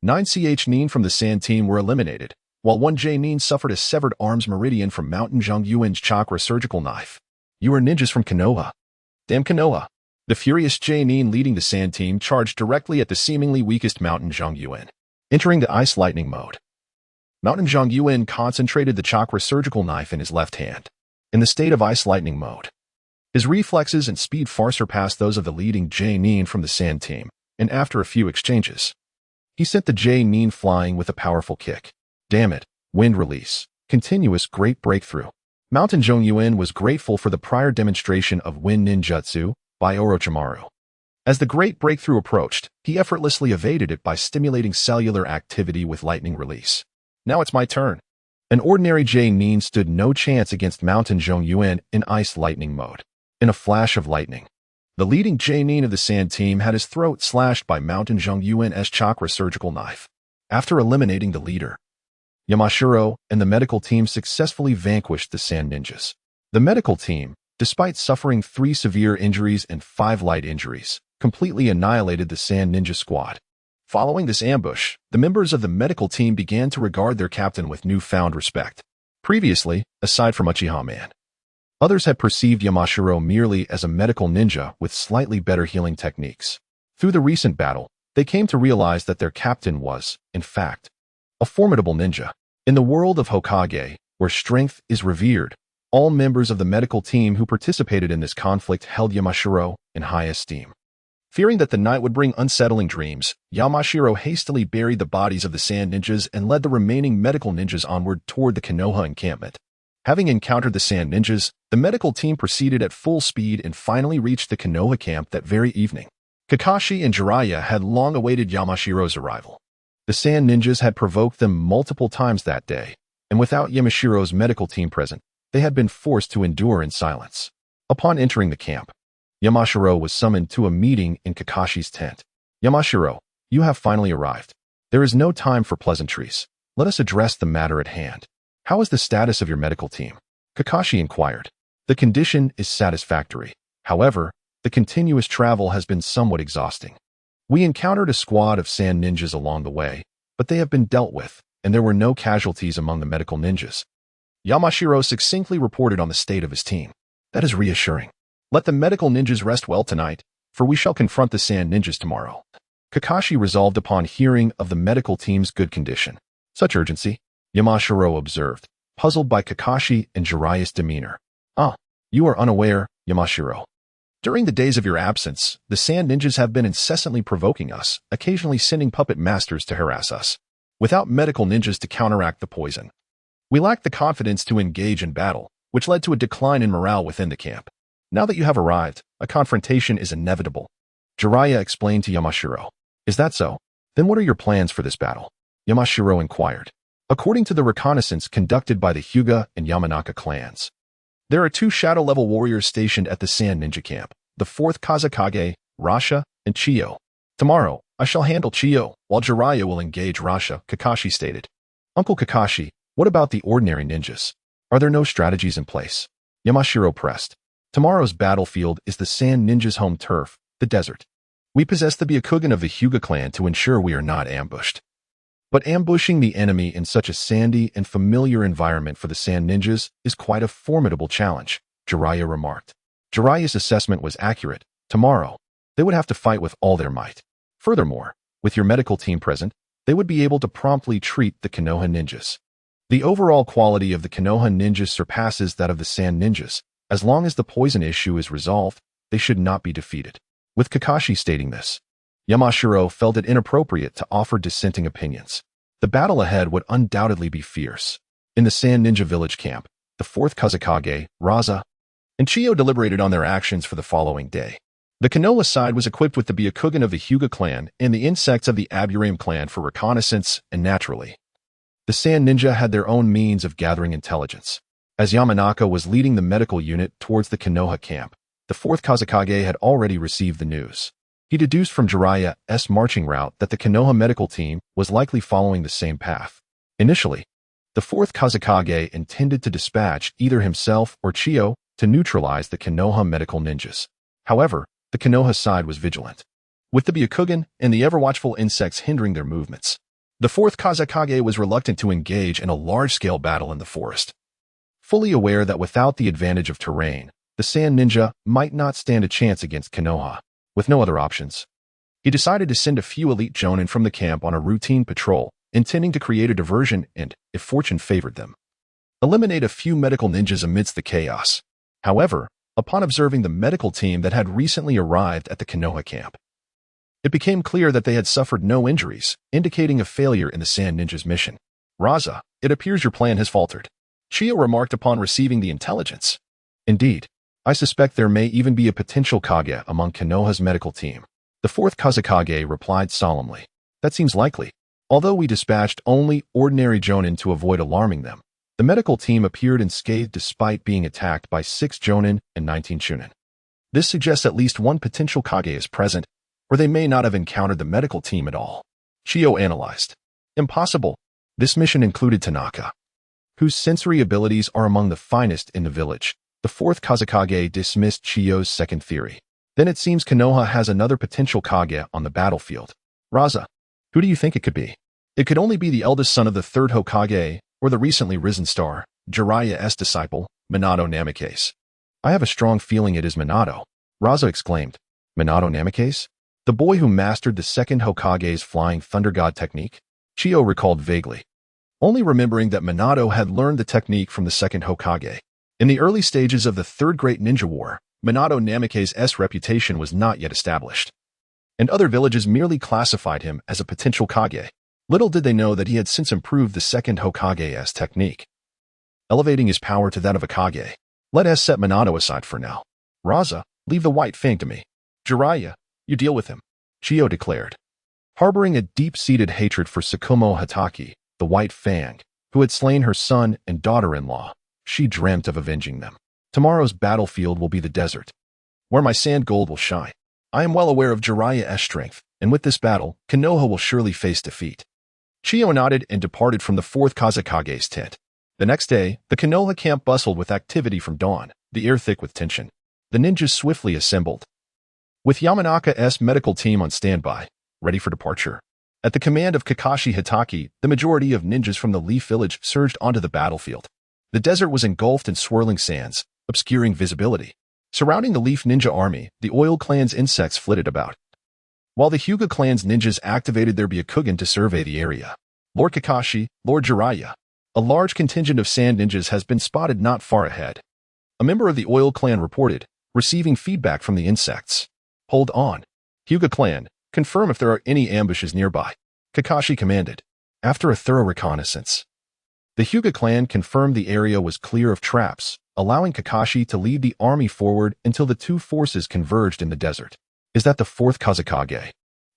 9 Nin from the Sand team were eliminated, while 1 Nin suffered a severed arms meridian from Mountain Zhongyuan's chakra surgical knife. You are ninjas from Konoha. Damn Konoha. The furious Nin leading the Sand team charged directly at the seemingly weakest Mountain Zhongyuan. Entering the ice lightning mode, Mountain Zhongyuan concentrated the chakra surgical knife in his left hand. In the state of ice lightning mode, his reflexes and speed far surpassed those of the leading Nin from the Sand team, and after a few exchanges, he sent the Nin flying with a powerful kick. Damn it, wind release, continuous great breakthrough. Mountain Zhongyuan was grateful for the prior demonstration of wind ninjutsu by Orochimaru. As the great breakthrough approached, he effortlessly evaded it by stimulating cellular activity with lightning release. Now it's my turn. An ordinary Nin stood no chance against Mountain Zhongyuan in ice lightning mode. In a flash of lightning, the leading Nin of the Sand team had his throat slashed by Mountain Zhongyuan's chakra surgical knife. After eliminating the leader, Yamashiro and the medical team successfully vanquished the Sand ninjas. The medical team, despite suffering 3 severe injuries and 5 light injuries, completely annihilated the Sand ninja squad. Following this ambush, the members of the medical team began to regard their captain with newfound respect. Previously, aside from Uchiha Man, others had perceived Yamashiro merely as a medical ninja with slightly better healing techniques. Through the recent battle, they came to realize that their captain was, in fact, a formidable ninja. In the world of Hokage, where strength is revered, all members of the medical team who participated in this conflict held Yamashiro in high esteem. Fearing that the night would bring unsettling dreams, Yamashiro hastily buried the bodies of the Sand ninjas and led the remaining medical ninjas onward toward the Konoha encampment. Having encountered the Sand ninjas, the medical team proceeded at full speed and finally reached the Konoha camp that very evening. Kakashi and Jiraiya had long awaited Yamashiro's arrival. The Sand ninjas had provoked them multiple times that day, and without Yamashiro's medical team present, they had been forced to endure in silence. Upon entering the camp, Yamashiro was summoned to a meeting in Kakashi's tent. Yamashiro, you have finally arrived. There is no time for pleasantries. Let us address the matter at hand. How is the status of your medical team? Kakashi inquired. The condition is satisfactory. However, the continuous travel has been somewhat exhausting. We encountered a squad of Sand ninjas along the way, but they have been dealt with, and there were no casualties among the medical ninjas. Yamashiro succinctly reported on the state of his team. That is reassuring. Let the medical ninjas rest well tonight, for we shall confront the Sand ninjas tomorrow. Kakashi resolved upon hearing of the medical team's good condition. Such urgency, Yamashiro observed, puzzled by Kakashi and Jiraiya's demeanor. You are unaware, Yamashiro. During the days of your absence, the Sand ninjas have been incessantly provoking us, occasionally sending puppet masters to harass us. Without medical ninjas to counteract the poison, we lacked the confidence to engage in battle, which led to a decline in morale within the camp. Now that you have arrived, a confrontation is inevitable. Jiraiya explained to Yamashiro. Is that so? Then what are your plans for this battle? Yamashiro inquired. According to the reconnaissance conducted by the Hyuga and Yamanaka clans, there are 2 shadow-level warriors stationed at the Sand ninja camp, the 4th Kazekage, Rasha, and Chiyo. Tomorrow, I shall handle Chiyo, while Jiraiya will engage Rasha, Kakashi stated. Uncle Kakashi, what about the ordinary ninjas? Are there no strategies in place? Yamashiro pressed. Tomorrow's battlefield is the Sand ninjas' home turf, the desert. We possess the Byakugan of the Hyuga clan to ensure we are not ambushed. But ambushing the enemy in such a sandy and familiar environment for the Sand ninjas is quite a formidable challenge, Jiraiya remarked. Jiraiya's assessment was accurate. Tomorrow, they would have to fight with all their might. Furthermore, with your medical team present, they would be able to promptly treat the Konoha ninjas. The overall quality of the Konoha ninjas surpasses that of the Sand ninjas. As long as the poison issue is resolved, they should not be defeated. With Kakashi stating this, Yamashiro felt it inappropriate to offer dissenting opinions. The battle ahead would undoubtedly be fierce. In the Sand Ninja Village camp, the 4th Kazekage, Raza, and Chiyo deliberated on their actions for the following day. The Konoha side was equipped with the Byakugan of the Hyuga clan and the insects of the Aburame clan for reconnaissance, and naturally, the Sand Ninja had their own means of gathering intelligence. As Yamanaka was leading the medical unit towards the Konoha camp, the 4th Kazekage had already received the news. He deduced from Jiraiya's marching route that the Konoha medical team was likely following the same path. Initially, the 4th Kazekage intended to dispatch either himself or Chiyo to neutralize the Konoha medical ninjas. However, the Konoha side was vigilant, with the Byakugan and the ever-watchful insects hindering their movements. The 4th Kazekage was reluctant to engage in a large-scale battle in the forest, fully aware that without the advantage of terrain, the Sand Ninja might not stand a chance against Konoha. With no other options, he decided to send a few elite jonin from the camp on a routine patrol, intending to create a diversion and, if fortune favored them, eliminate a few medical ninjas amidst the chaos. However, upon observing the medical team that had recently arrived at the Konoha camp, it became clear that they had suffered no injuries, indicating a failure in the Sand Ninja's mission. Raza, it appears your plan has faltered, Chiyo remarked upon receiving the intelligence. Indeed, I suspect there may even be a potential Kage among Konoha's medical team. The 4th Kazekage replied solemnly. That seems likely. Although we dispatched only ordinary jonin to avoid alarming them, the medical team appeared unscathed despite being attacked by 6 jonin and 19 chunin. This suggests at least one potential Kage is present, or they may not have encountered the medical team at all. Chiyo analyzed. Impossible. This mission included Tanaka, whose sensory abilities are among the finest in the village. The 4th Kazekage dismissed Chiyo's second theory. Then it seems Konoha has another potential Kage on the battlefield. Raza, who do you think it could be? It could only be the eldest son of the 3rd Hokage, or the recently risen star, Jiraiya's disciple, Minato Namikaze. I have a strong feeling it is Minato, Raza exclaimed. Minato Namikaze? The boy who mastered the 2nd Hokage's flying thunder god technique? Chiyo recalled vaguely, only remembering that Minato had learned the technique from the 2nd Hokage. In the early stages of the Third Great Ninja War, Minato Namikaze's reputation was not yet established, and other villages merely classified him as a potential Kage. Little did they know that he had since improved the 2nd Hokage's technique, elevating his power to that of a Kage. Let us set Minato aside for now. Raza, leave the White Fang to me. Jiraiya, you deal with him, Chiyo declared. Harboring a deep-seated hatred for Tsukumo Hatake, the White Fang, who had slain her son and daughter-in-law, she dreamt of avenging them. Tomorrow's battlefield will be the desert, where my sand gold will shine. I am well aware of Jiraiya's strength, and with this battle, Konoha will surely face defeat. Chiyo nodded and departed from the 4th Kazekage's tent. The next day, the Konoha camp bustled with activity from dawn, the air thick with tension. The ninjas swiftly assembled, with Yamanaka's medical team on standby, ready for departure. At the command of Kakashi Hatake, the majority of ninjas from the Leaf Village surged onto the battlefield. The desert was engulfed in swirling sands, obscuring visibility. Surrounding the Leaf Ninja army, the Oil Clan's insects flitted about, while the Hyuga Clan's ninjas activated their Byakugan to survey the area. Lord Kakashi, Lord Jiraiya, a large contingent of sand ninjas has been spotted not far ahead. A member of the Oil Clan reported, receiving feedback from the insects. Hold on. Hyuga Clan, confirm if there are any ambushes nearby, Kakashi commanded. After a thorough reconnaissance, the Hyuga Clan confirmed the area was clear of traps, allowing Kakashi to lead the army forward until the two forces converged in the desert. Is that the 4th Kazekage?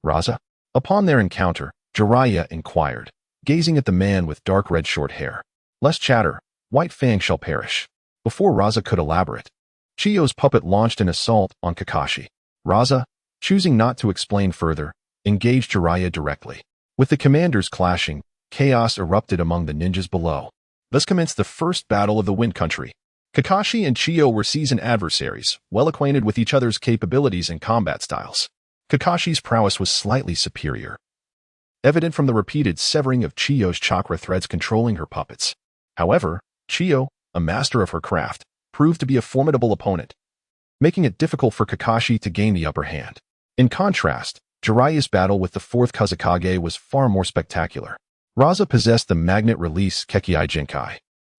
Raza? Upon their encounter, Jiraiya inquired, gazing at the man with dark red short hair. Less chatter, White Fang shall perish. Before Raza could elaborate, Chiyo's puppet launched an assault on Kakashi. Raza, choosing not to explain further, engaged Jiraiya directly. With the commanders clashing, chaos erupted among the ninjas below. Thus commenced the first battle of the Wind Country. Kakashi and Chiyo were seasoned adversaries, well acquainted with each other's capabilities and combat styles. Kakashi's prowess was slightly superior, evident from the repeated severing of Chiyo's chakra threads controlling her puppets. However, Chiyo, a master of her craft, proved to be a formidable opponent, making it difficult for Kakashi to gain the upper hand. In contrast, Jiraiya's battle with the 4th Kazekage was far more spectacular. Raza possessed the magnet release Kekkei Jinkai,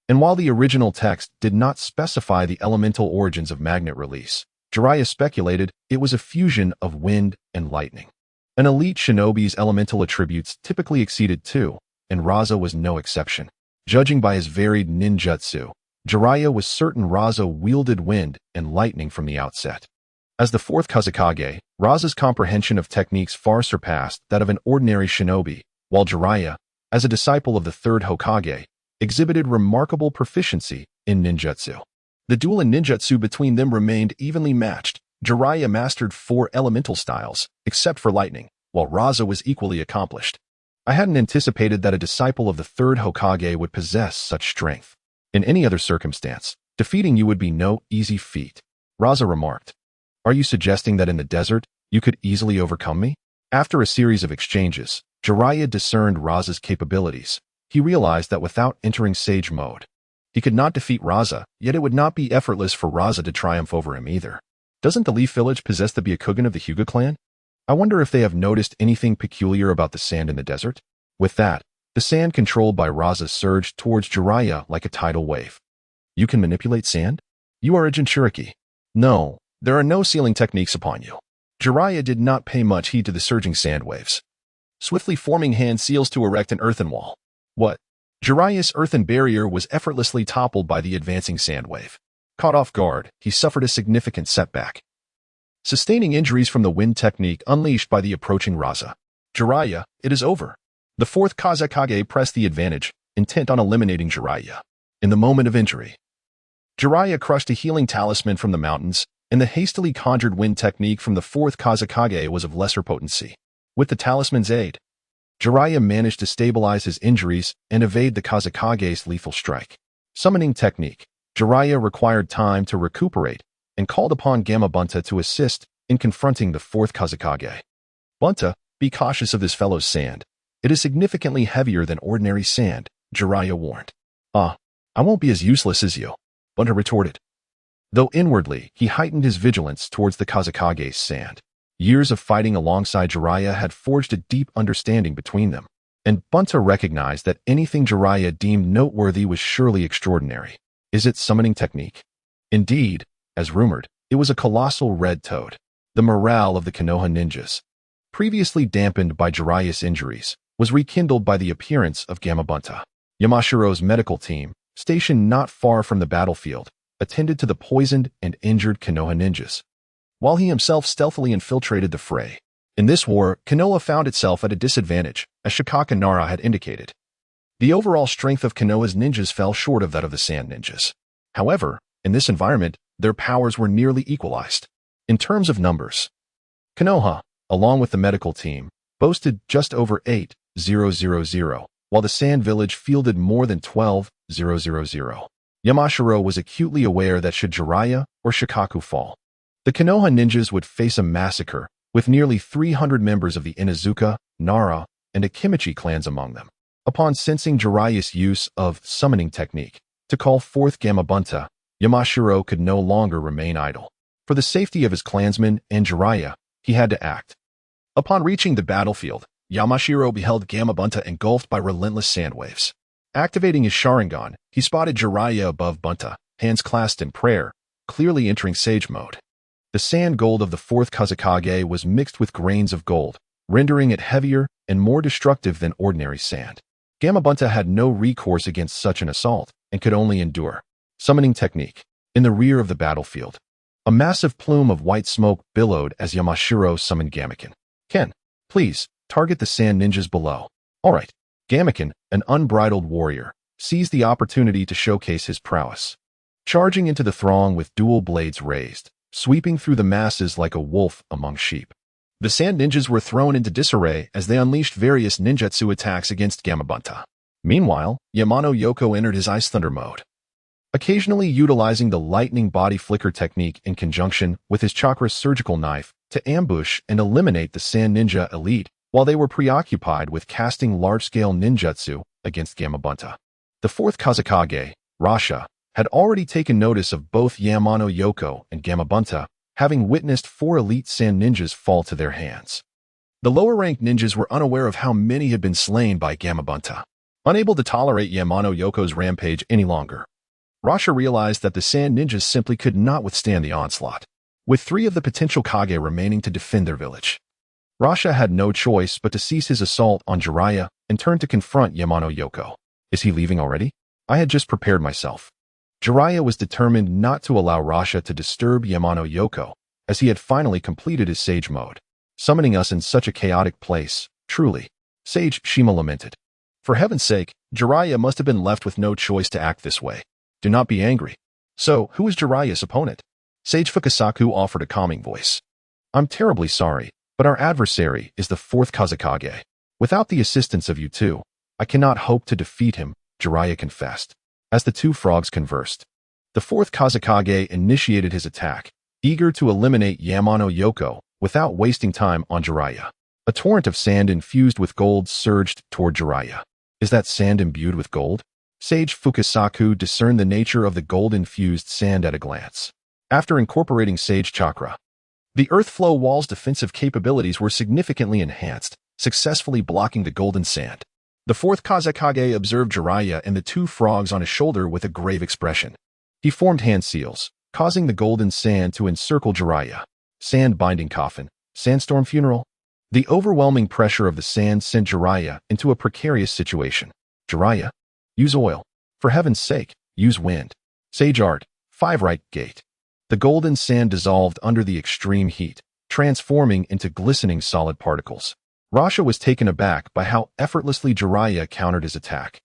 and while the original text did not specify the elemental origins of magnet release, Jiraiya speculated it was a fusion of wind and lightning. An elite shinobi's elemental attributes typically exceeded 2, and Raza was no exception. Judging by his varied ninjutsu, Jiraiya was certain Raza wielded wind and lightning from the outset. As the fourth Kazekage, Raza's comprehension of techniques far surpassed that of an ordinary shinobi, while Jiraiya, as a disciple of the third Hokage, exhibited remarkable proficiency in ninjutsu. The duel in ninjutsu between them remained evenly matched. Jiraiya mastered 4 elemental styles, except for lightning, while Raza was equally accomplished. I hadn't anticipated that a disciple of the third Hokage would possess such strength. In any other circumstance, defeating you would be no easy feat, Raza remarked. Are you suggesting that in the desert, you could easily overcome me? After a series of exchanges, Jiraiya discerned Raza's capabilities. He realized that without entering sage mode, he could not defeat Raza, yet it would not be effortless for Raza to triumph over him either. Doesn't the Leaf Village possess the Byakugan of the Hyuga clan? I wonder if they have noticed anything peculiar about the sand in the desert? With that, the sand controlled by Raza surged towards Jiraiya like a tidal wave. You can manipulate sand? You are a Jinchuriki. No, there are no sealing techniques upon you. Jiraiya did not pay much heed to the surging sand waves, swiftly forming hand seals to erect an earthen wall. What? Jiraiya's earthen barrier was effortlessly toppled by the advancing sand wave. Caught off guard, he suffered a significant setback, sustaining injuries from the wind technique unleashed by the approaching Raza. Jiraiya, it is over. The fourth Kazekage pressed the advantage, intent on eliminating Jiraiya. In the moment of injury, Jiraiya crushed a healing talisman from the mountains, and the hastily conjured wind technique from the fourth Kazekage was of lesser potency. With the talisman's aid, Jiraiya managed to stabilize his injuries and evade the Kazekage's lethal strike. Summoning technique. Jiraiya required time to recuperate and called upon Gamma Bunta to assist in confronting the fourth Kazekage. Bunta, be cautious of this fellow's sand. It is significantly heavier than ordinary sand, Jiraiya warned. I won't be as useless as you, Bunta retorted. Though inwardly, he heightened his vigilance towards the Kazekage's sand. Years of fighting alongside Jiraiya had forged a deep understanding between them, and Bunta recognized that anything Jiraiya deemed noteworthy was surely extraordinary. Is it summoning technique? Indeed, as rumored, it was a colossal red toad. The morale of the Konoha ninjas, previously dampened by Jiraiya's injuries, was rekindled by the appearance of Gamma Bunta. Yamashiro's medical team, stationed not far from the battlefield, attended to the poisoned and injured Konoha ninjas, while he himself stealthily infiltrated the fray. In this war, Konoha found itself at a disadvantage, as Shikaka Nara had indicated. The overall strength of Konoha's ninjas fell short of that of the Sand ninjas. However, in this environment, their powers were nearly equalized. In terms of numbers, Konoha, along with the medical team, boasted just over 8,000, while the Sand Village fielded more than 12,000. Yamashiro was acutely aware that should Jiraiya or Shikaku fall, the Konoha ninjas would face a massacre, with nearly 300 members of the Inuzuka, Nara, and Akimichi clans among them. Upon sensing Jiraiya's use of summoning technique to call forth Gamma Bunta, Yamashiro could no longer remain idle. For the safety of his clansmen and Jiraiya, he had to act. Upon reaching the battlefield, Yamashiro beheld Gamma Bunta engulfed by relentless sand waves. Activating his Sharingan, he spotted Jiraiya above Bunta, hands clasped in prayer, clearly entering sage mode. The sand gold of the fourth Kazekage was mixed with grains of gold, rendering it heavier and more destructive than ordinary sand. Gamma Bunta had no recourse against such an assault and could only endure. Summoning technique. In the rear of the battlefield, a massive plume of white smoke billowed as Yamashiro summoned Gamaken. Ken, please, target the sand ninjas below. All right. Gamaken, an unbridled warrior, seized the opportunity to showcase his prowess. Charging into the throng with dual blades raised, sweeping through the masses like a wolf among sheep. The sand ninjas were thrown into disarray as they unleashed various ninjutsu attacks against Gamma Bunta. Meanwhile, Yamano Yoko entered his Ice Thunder mode, occasionally utilizing the lightning body flicker technique in conjunction with his chakra surgical knife to ambush and eliminate the sand ninja elite while they were preoccupied with casting large-scale ninjutsu against Gamma Bunta. The fourth Kazekage, Rasha, had already taken notice of both Yamano Yoko and Gamma Bunta, having witnessed 4 elite sand ninjas fall to their hands. The lower-ranked ninjas were unaware of how many had been slain by Gamma Bunta. Unable to tolerate Yamano Yoko's rampage any longer, Rasha realized that the sand ninjas simply could not withstand the onslaught, with 3 of the potential Kage remaining to defend their village. Rasha had no choice but to cease his assault on Jiraiya and turn to confront Yoko. Is he leaving already? I had just prepared myself. Jiraiya was determined not to allow Rasha to disturb Yoko, as he had finally completed his sage mode. Summoning us in such a chaotic place, truly. Sage Shima lamented. For heaven's sake, Jiraiya must have been left with no choice to act this way. Do not be angry. So, who is Jiraiya's opponent? Sage Fukasaku offered a calming voice. I'm terribly sorry, but our adversary is the fourth Kazekage. Without the assistance of you two, I cannot hope to defeat him, Jiraiya confessed. As the two frogs conversed, the fourth Kazekage initiated his attack, eager to eliminate Yoko without wasting time on Jiraiya. A torrent of sand infused with gold surged toward Jiraiya. Is that sand imbued with gold? Sage Fukasaku discerned the nature of the gold-infused sand at a glance. After incorporating Sage Chakra, the Earth Flow Wall's defensive capabilities were significantly enhanced, successfully blocking the golden sand. The fourth Kazekage observed Jiraiya and the two frogs on his shoulder with a grave expression. He formed hand seals, causing the golden sand to encircle Jiraiya. Sand binding coffin, sandstorm funeral. The overwhelming pressure of the sand sent Jiraiya into a precarious situation. Jiraiya, use oil. For heaven's sake, use wind. Sage Art, 5 right gate. The golden sand dissolved under the extreme heat, transforming into glistening solid particles. Rasha was taken aback by how effortlessly Jiraiya countered his attack.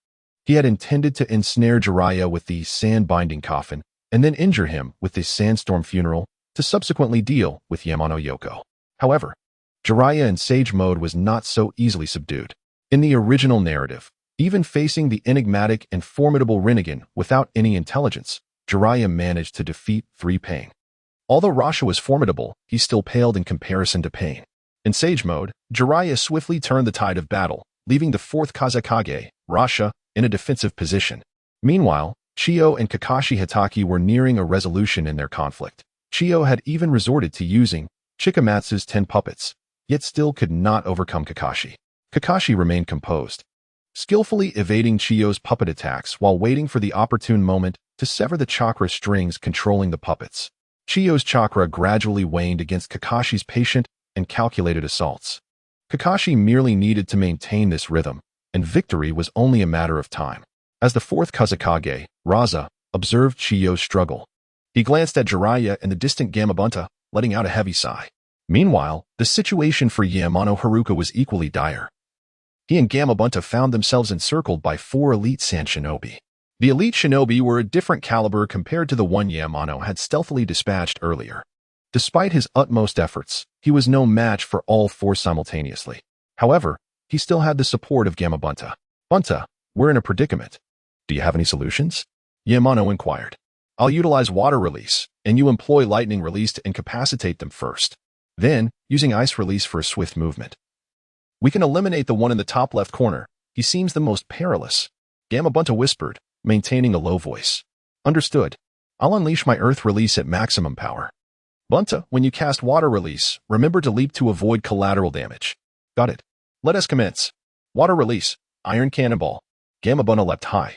He had intended to ensnare Jiraiya with the sand-binding coffin and then injure him with the sandstorm funeral to subsequently deal with Yoko. However, Jiraiya in Sage Mode was not so easily subdued. In the original narrative, even facing the enigmatic and formidable Rinnegan without any intelligence, Jiraiya managed to defeat 3 Pain. Although Rasha was formidable, he still paled in comparison to Pain. In Sage Mode, Jiraiya swiftly turned the tide of battle, leaving the fourth Kazekage, Rasha, in a defensive position. Meanwhile, Chiyo and Kakashi Hitaki were nearing a resolution in their conflict. Chiyo had even resorted to using Chikamatsu's 10 puppets, yet still could not overcome Kakashi. Kakashi remained composed, skillfully evading Chiyo's puppet attacks while waiting for the opportune moment to sever the chakra strings controlling the puppets. Chiyo's chakra gradually waned against Kakashi's patient and calculated assaults. Kakashi merely needed to maintain this rhythm, and victory was only a matter of time. As the fourth Kazekage, Raza, observed Chiyo's struggle, he glanced at Jiraiya and the distant Gamabunta, letting out a heavy sigh. Meanwhile, the situation for Yamano Haruka was equally dire. He and Gamabunta found themselves encircled by 4 elite sand shinobi. The elite shinobi were a different caliber compared to the one Yamano had stealthily dispatched earlier. Despite his utmost efforts, he was no match for all 4 simultaneously. However, he still had the support of Gamabunta. Bunta, we're in a predicament. Do you have any solutions? Yamano inquired. I'll utilize water release, and you employ lightning release to incapacitate them first. Then, using ice release for a swift movement. We can eliminate the one in the top left corner. He seems the most perilous. Gamabunta whispered, maintaining a low voice. Understood. I'll unleash my earth release at maximum power. Bunta, when you cast water release, remember to leap to avoid collateral damage. Got it. Let us commence. Water release. Iron cannonball. Gamabunta leapt high,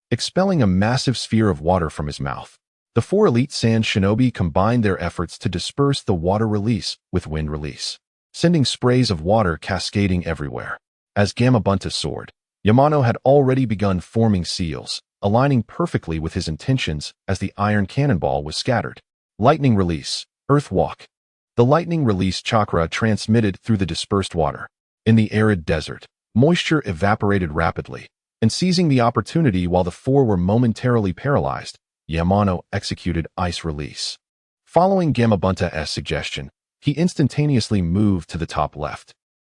expelling a massive sphere of water from his mouth. The 4 elite sand shinobi combined their efforts to disperse the water release with wind release, sending sprays of water cascading everywhere. As Gamabunta soared, Yamano had already begun forming seals, aligning perfectly with his intentions as the iron cannonball was scattered. Lightning release, earth walk. The lightning release chakra transmitted through the dispersed water. In the arid desert, moisture evaporated rapidly, and seizing the opportunity while the 4 were momentarily paralyzed, Yamano executed ice release. Following Gamabunta's suggestion, he instantaneously moved to the top left,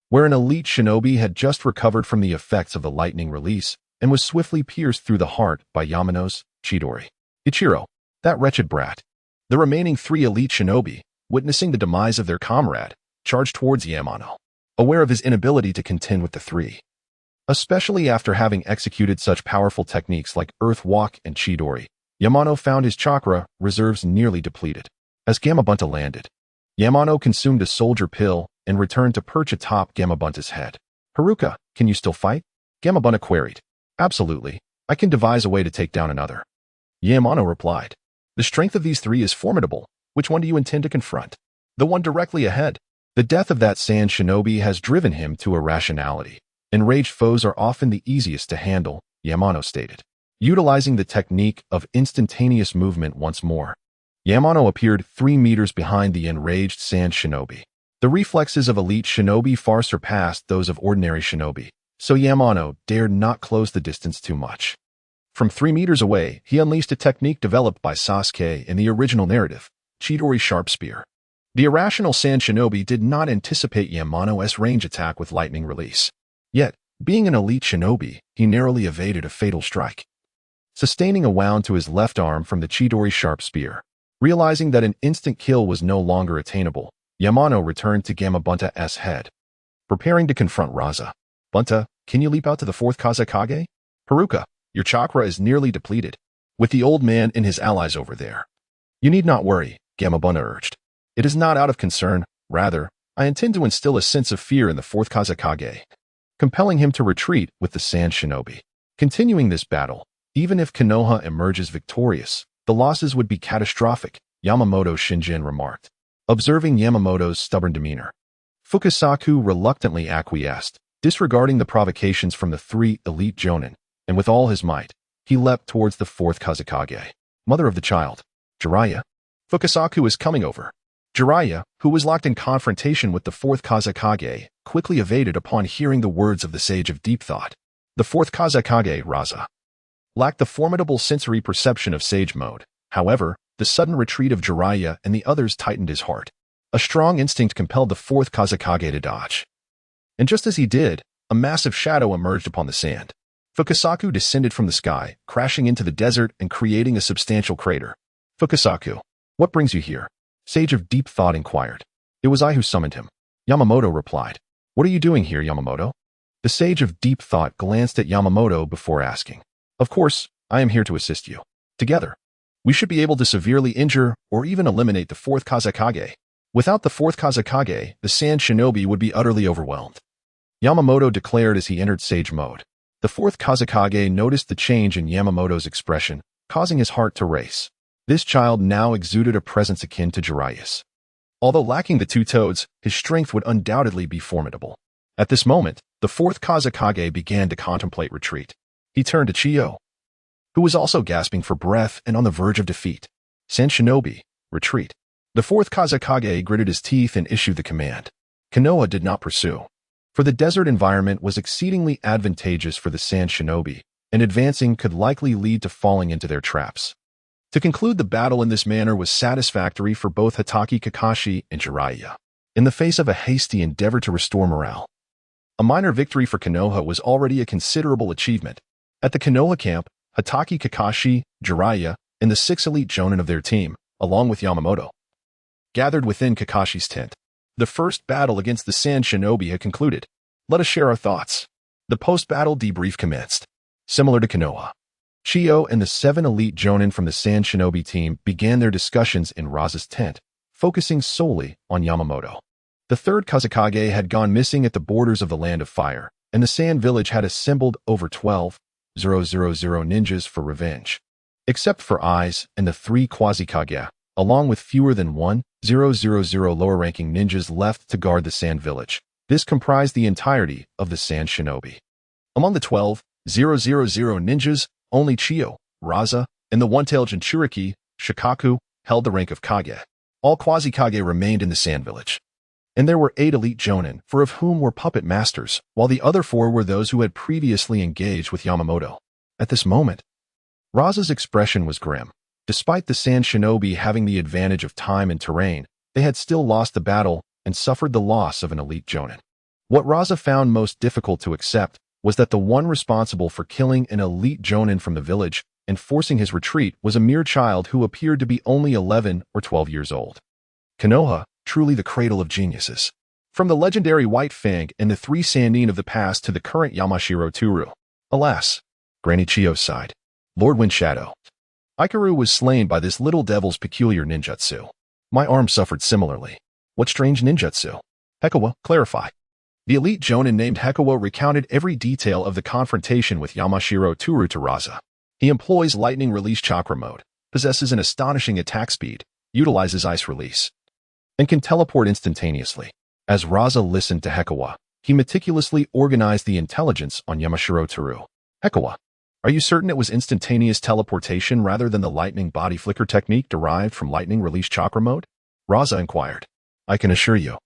where an elite shinobi had just recovered from the effects of the lightning release and was swiftly pierced through the heart by Yamano's Chidori. Ichiro, that wretched brat. The remaining 3 elite shinobi, witnessing the demise of their comrade, charged towards Yamano, aware of his inability to contend with the 3. Especially after having executed such powerful techniques like Earth Walk and Chidori, Yamano found his chakra reserves nearly depleted. As Gamabunta landed, Yamano consumed a soldier pill and returned to perch atop Gamabunta's head. Haruka, can you still fight? Gamabunta queried. Absolutely. I can devise a way to take down another. Yamano replied. The strength of these 3 is formidable. Which one do you intend to confront? The one directly ahead. The death of that sand shinobi has driven him to irrationality. Enraged foes are often the easiest to handle, Yamano stated. Utilizing the technique of instantaneous movement once more, Yamano appeared 3 meters behind the enraged sand shinobi. The reflexes of elite shinobi far surpassed those of ordinary shinobi, so Yamano dared not close the distance too much. From 3 meters away, he unleashed a technique developed by Sasuke in the original narrative, Chidori Sharp Spear. The irrational sand shinobi did not anticipate Yamano's range attack with lightning release. Yet, being an elite shinobi, he narrowly evaded a fatal strike, sustaining a wound to his left arm from the Chidori Sharp Spear. Realizing that an instant kill was no longer attainable, Yamano returned to Gamabunta's head, preparing to confront Raza. Bunta, can you leap out to the 4th Kazekage? Haruka, your chakra is nearly depleted, with the old man and his allies over there. You need not worry, Gamabunta urged. It is not out of concern, rather, I intend to instill a sense of fear in the 4th Kazekage, compelling him to retreat with the sand shinobi. Continuing this battle, even if Konoha emerges victorious, the losses would be catastrophic, Yamamoto Shinjin remarked. Observing Yamamoto's stubborn demeanor, Fukasaku reluctantly acquiesced, disregarding the provocations from the 3 elite jonin, and with all his might, he leapt towards the 4th Kazekage. Mother of the child, Jiraiya. Fukasaku is coming over. Jiraiya, who was locked in confrontation with the 4th Kazekage, quickly evaded upon hearing the words of the Sage of Deep Thought. The 4th Kazekage, Raza, lacked the formidable sensory perception of Sage Mode. However, the sudden retreat of Jiraiya and the others tightened his heart. A strong instinct compelled the 4th Kazekage to dodge. And just as he did, a massive shadow emerged upon the sand. Fukasaku descended from the sky, crashing into the desert and creating a substantial crater. Fukasaku, what brings you here? Sage of Deep Thought inquired. It was I who summoned him. Yamamoto replied. What are you doing here, Yamamoto? The Sage of Deep Thought glanced at Yamamoto before asking. Of course, I am here to assist you. Together, we should be able to severely injure or even eliminate the 4th Kazekage. Without the 4th Kazekage, the sand shinobi would be utterly overwhelmed, Yamamoto declared as he entered Sage Mode. The 4th Kazekage noticed the change in Yamamoto's expression, causing his heart to race. This child now exuded a presence akin to Jiraiya's. Although lacking the 2 toads, his strength would undoubtedly be formidable. At this moment, the 4th Kazekage began to contemplate retreat. He turned to Chiyo, who was also gasping for breath and on the verge of defeat. Sand Shinobi, retreat. The 4th Kazekage gritted his teeth and issued the command. Konoha did not pursue, for the desert environment was exceedingly advantageous for the Sand Shinobi, and advancing could likely lead to falling into their traps. To conclude the battle in this manner was satisfactory for both Hatake Kakashi and Jiraiya, in the face of a hasty endeavor to restore morale. A minor victory for Konoha was already a considerable achievement. At the Konoha camp, Hatake Kakashi, Jiraiya, and the 6 elite jonin of their team, along with Yamamoto, gathered within Kakashi's tent. The first battle against the Sand Shinobi had concluded. Let us share our thoughts. The post-battle debrief commenced. Similar to Konoha, Chiyo and the 7 elite jonin from the Sand Shinobi team began their discussions in Raza's tent, focusing solely on Yamamoto. The 3rd Kazekage had gone missing at the borders of the Land of Fire, and the Sand Village had assembled over 12,000 ninjas for revenge. Except for Eyes and the 3 Quasi-Kage, along with fewer than 1,000 lower-ranking ninjas left to guard the Sand Village. This comprised the entirety of the Sand Shinobi. Among the 12,000 ninjas, only Chiyo, Raza, and the one-tailed Jinchuriki, Shikaku, held the rank of Kage. All Quasi-Kage remained in the Sand Village. And there were 8 elite jonin, 4 of whom were puppet masters, while the other 4 were those who had previously engaged with Yamamoto. At this moment, Raza's expression was grim. Despite the Sand Shinobi having the advantage of time and terrain, they had still lost the battle and suffered the loss of an elite jonin. What Raza found most difficult to accept was that the one responsible for killing an elite jonin from the village and forcing his retreat was a mere child who appeared to be only 11 or 12 years old. Konoha, truly the cradle of geniuses. From the legendary White Fang and the 3 Sannin of the past to the current Yamanaka Tohru. Alas, Granny Chiyo sighed. Lord Wind Shadow. Ikaru was slain by this little devil's peculiar ninjutsu. My arm suffered similarly. What strange ninjutsu? Hekawa, clarify. The elite jonin named Hekawa recounted every detail of the confrontation with Yamanaka Tohru to Raza. He employs lightning release chakra mode, possesses an astonishing attack speed, utilizes ice release, and can teleport instantaneously. As Raza listened to Hekawa, he meticulously organized the intelligence on Yamanaka Tohru. Hekawa, are you certain it was instantaneous teleportation rather than the lightning body flicker technique derived from lightning release chakra mode? Raza inquired. I can assure you.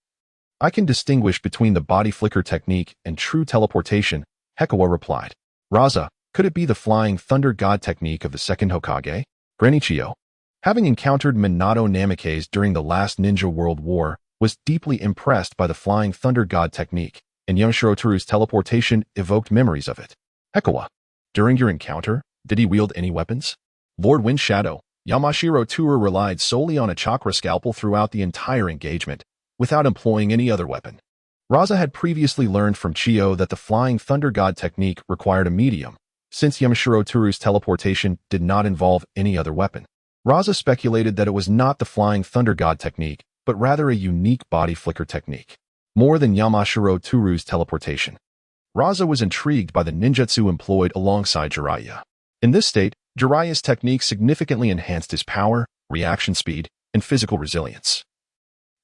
I can distinguish between the body flicker technique and true teleportation, Hekawa replied. Raza, could it be the flying thunder god technique of the second Hokage? Granichio, having encountered Minato Namikaze during the last Ninja World War, was deeply impressed by the flying thunder god technique, and Yamanaka Tohru's teleportation evoked memories of it. Hekawa, during your encounter, did he wield any weapons? Lord Wind Shadow, Yamanaka Tohru relied solely on a chakra scalpel throughout the entire engagement, without employing any other weapon. Raza had previously learned from Chiyo that the flying thunder god technique required a medium, since Yamanaka Tohru's teleportation did not involve any other weapon. Raza speculated that it was not the flying thunder god technique, but rather a unique body flicker technique. More than Yamanaka Tohru's teleportation. Raza was intrigued by the ninjutsu employed alongside Jiraiya. In this state, Jiraiya's technique significantly enhanced his power, reaction speed, and physical resilience,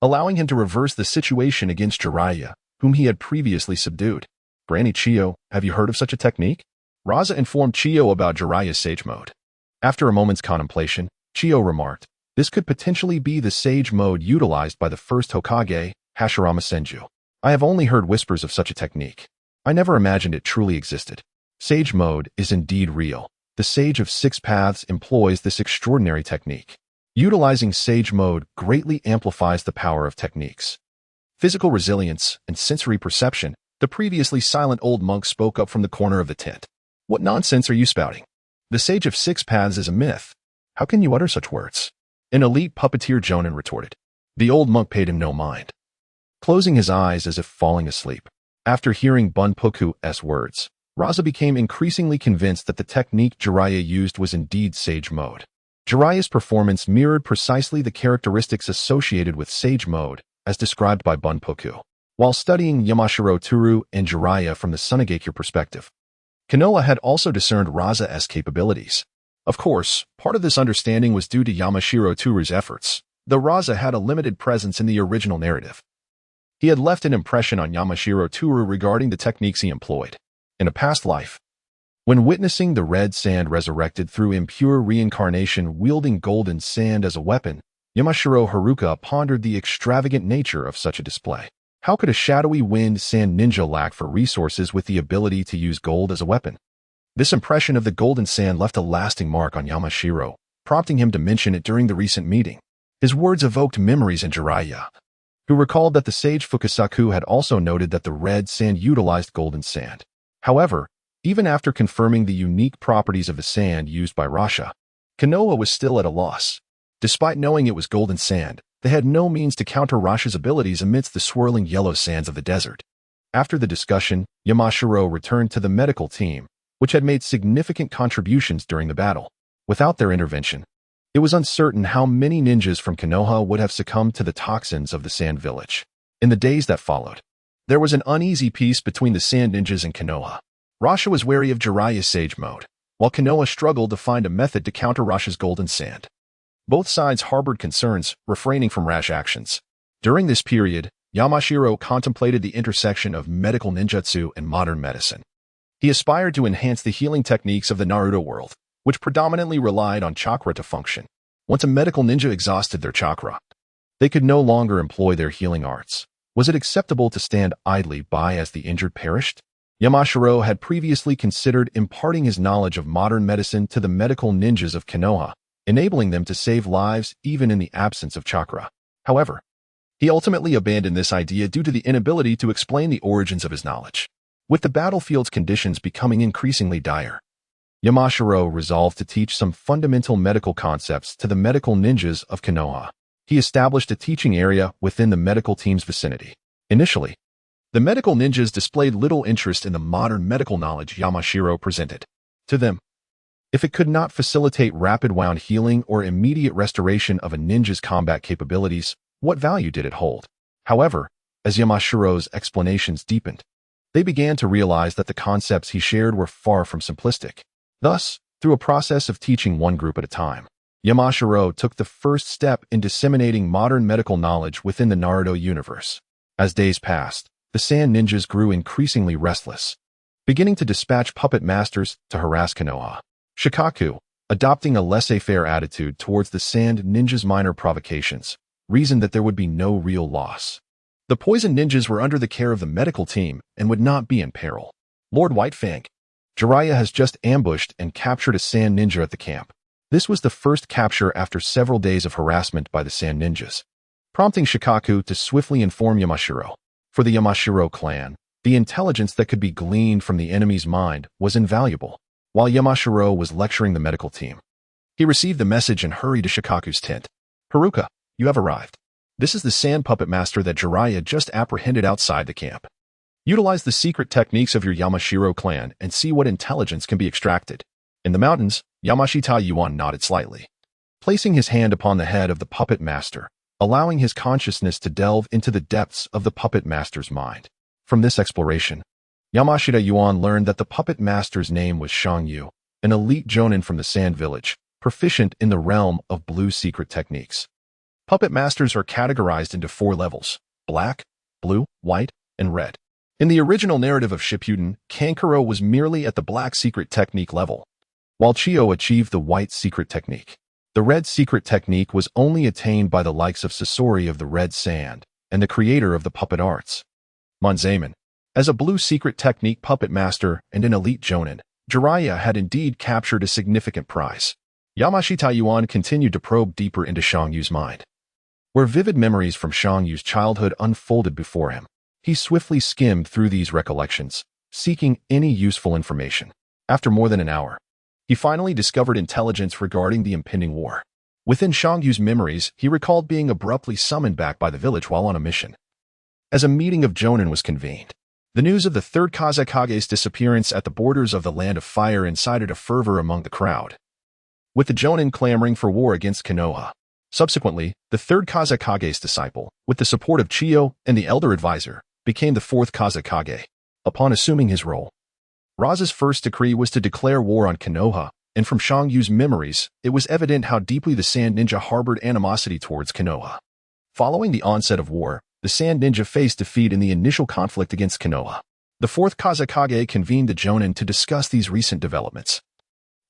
allowing him to reverse the situation against Jiraiya, whom he had previously subdued. Granny Chiyo, have you heard of such a technique? Raza informed Chiyo about Jiraiya's sage mode. After a moment's contemplation, Chiyo remarked, this could potentially be the sage mode utilized by the first Hokage, Hashirama Senju. I have only heard whispers of such a technique. I never imagined it truly existed. Sage mode is indeed real. The Sage of Six Paths employs this extraordinary technique. Utilizing Sage mode greatly amplifies the power of techniques. Physical resilience and sensory perception, the previously silent old monk spoke up from the corner of the tent. What nonsense are you spouting? The Sage of Six Paths is a myth. How can you utter such words? An elite puppeteer Jonin retorted. The old monk paid him no mind, closing his eyes as if falling asleep. After hearing Bunpuku's words, Raza became increasingly convinced that the technique Jiraiya used was indeed Sage mode. Jiraiya's performance mirrored precisely the characteristics associated with Sage mode, as described by Bunpuku. While studying Yamanaka Tohru and Jiraiya from the Sunagakure perspective, Konoha had also discerned Raza's capabilities. Of course, part of this understanding was due to Yamanaka Tohru's efforts, though Raza had a limited presence in the original narrative. He had left an impression on Yamanaka Tohru regarding the techniques he employed in a past life. When witnessing the red sand resurrected through impure reincarnation wielding golden sand as a weapon, Yamanaka Haruka pondered the extravagant nature of such a display. How could a shadowy wind sand ninja lack for resources with the ability to use gold as a weapon? This impression of the golden sand left a lasting mark on Yamanaka, prompting him to mention it during the recent meeting. His words evoked memories in Jiraiya, who recalled that the sage Fukasaku had also noted that the red sand utilized golden sand. However, even after confirming the unique properties of the sand used by Rasha, Konoha was still at a loss. Despite knowing it was golden sand, they had no means to counter Rasha's abilities amidst the swirling yellow sands of the desert. After the discussion, Yamanaka returned to the medical team, which had made significant contributions during the battle. Without their intervention, it was uncertain how many ninjas from Konoha would have succumbed to the toxins of the Sand Village. In the days that followed, there was an uneasy peace between the Sand Ninjas and Konoha. Rasha was wary of Jiraiya's Sage mode, while Konoha struggled to find a method to counter Rasha's golden sand. Both sides harbored concerns, refraining from rash actions. During this period, Yamanaka contemplated the intersection of medical ninjutsu and modern medicine. He aspired to enhance the healing techniques of the Naruto world, which predominantly relied on chakra to function. Once a medical ninja exhausted their chakra, they could no longer employ their healing arts. Was it acceptable to stand idly by as the injured perished? Yamanaka had previously considered imparting his knowledge of modern medicine to the medical ninjas of Konoha, enabling them to save lives even in the absence of chakra. However, he ultimately abandoned this idea due to the inability to explain the origins of his knowledge. With the battlefield's conditions becoming increasingly dire, Yamanaka resolved to teach some fundamental medical concepts to the medical ninjas of Konoha. He established a teaching area within the medical team's vicinity. Initially, the medical ninjas displayed little interest in the modern medical knowledge Yamanaka presented to them. If it could not facilitate rapid wound healing or immediate restoration of a ninja's combat capabilities, what value did it hold? However, as Yamanaka's explanations deepened, they began to realize that the concepts he shared were far from simplistic. Thus, through a process of teaching one group at a time, Yamanaka took the first step in disseminating modern medical knowledge within the Naruto universe. As days passed, the sand ninjas grew increasingly restless, beginning to dispatch puppet masters to harass Konoha. Shikaku, adopting a laissez-faire attitude towards the sand ninjas' minor provocations, reasoned that there would be no real loss. The poison ninjas were under the care of the medical team and would not be in peril. Lord Whitefang, Jiraiya has just ambushed and captured a sand ninja at the camp. This was the first capture after several days of harassment by the sand ninjas, prompting Shikaku to swiftly inform Yamashiro. For the Yamashiro clan, the intelligence that could be gleaned from the enemy's mind was invaluable. While Yamashiro was lecturing the medical team, he received the message and hurried to Shikaku's tent. Haruka, you have arrived. This is the sand puppet master that Jiraiya just apprehended outside the camp. Utilize the secret techniques of your Yamashiro clan and see what intelligence can be extracted. In the mountains, Yamashita Yuan nodded slightly, placing his hand upon the head of the puppet master, allowing his consciousness to delve into the depths of the puppet master's mind. From this exploration, Yamashita Yuan learned that the puppet master's name was Shangyu, an elite jonin from the Sand Village, proficient in the realm of blue secret techniques. Puppet masters are categorized into 4 levels: black, blue, white, and red. In the original narrative of Shippuden, Kankuro was merely at the black secret technique level, while Chiyo achieved the white secret technique. The red secret technique was only attained by the likes of Sasori of the Red Sand and the creator of the puppet arts, Monzaemon. As a blue secret technique puppet master and an elite jonin, Jiraiya had indeed captured a significant prize. Yamashita Yuan continued to probe deeper into Shangyu's mind, where vivid memories from Shangyu's childhood unfolded before him. He swiftly skimmed through these recollections, seeking any useful information. After more than an hour, he finally discovered intelligence regarding the impending war. Within Shangyu's memories, he recalled being abruptly summoned back by the village while on a mission. As a meeting of jonin was convened, the news of the third Kazekage's disappearance at the borders of the Land of Fire incited a fervor among the crowd, with the jonin clamoring for war against Konoha. Subsequently, the third Kazekage's disciple, with the support of Chiyo and the elder advisor, became the fourth Kazekage. Upon assuming his role, Raza's first decree was to declare war on Konoha, and from Shangyu's memories, it was evident how deeply the Sand Ninja harbored animosity towards Konoha. Following the onset of war, the Sand Ninja faced defeat in the initial conflict against Konoha. The fourth Kazekage convened the jonin to discuss these recent developments,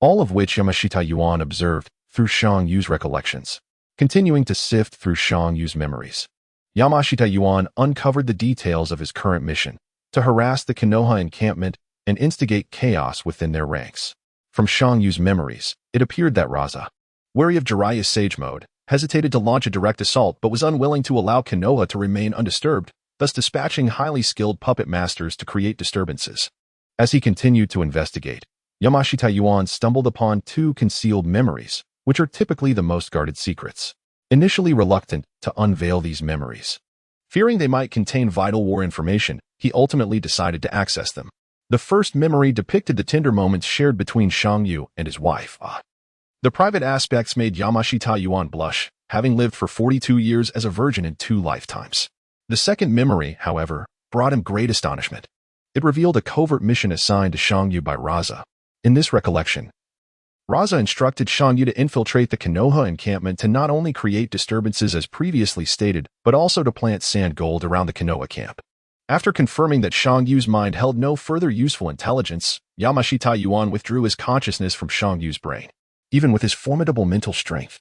all of which Yamashita Yuan observed through Shangyu's recollections. Continuing to sift through Shangyu's memories, Yamashita Yuan uncovered the details of his current mission: to harass the Konoha encampment and instigate chaos within their ranks. From Shangyu's memories, it appeared that Raza, wary of Jiraiya's Sage Mode, hesitated to launch a direct assault but was unwilling to allow Konoha to remain undisturbed, thus dispatching highly skilled puppet masters to create disturbances. As he continued to investigate, Yamashita Yuan stumbled upon 2 concealed memories, which are typically the most guarded secrets. Initially reluctant to unveil these memories, fearing they might contain vital war information, he ultimately decided to access them. The first memory depicted the tender moments shared between Shangyu and his wife. The private aspects made Yamashita Yuan blush, having lived for 42 years as a virgin in 2 lifetimes. The second memory, however, brought him great astonishment. It revealed a covert mission assigned to Shangyu by Raza. In this recollection, Raza instructed Shangyu to infiltrate the Konoha encampment to not only create disturbances as previously stated, but also to plant sand gold around the Konoha camp. After confirming that Shangyu's mind held no further useful intelligence, Yamashita Yuan withdrew his consciousness from Shangyu's brain. Even with his formidable mental strength,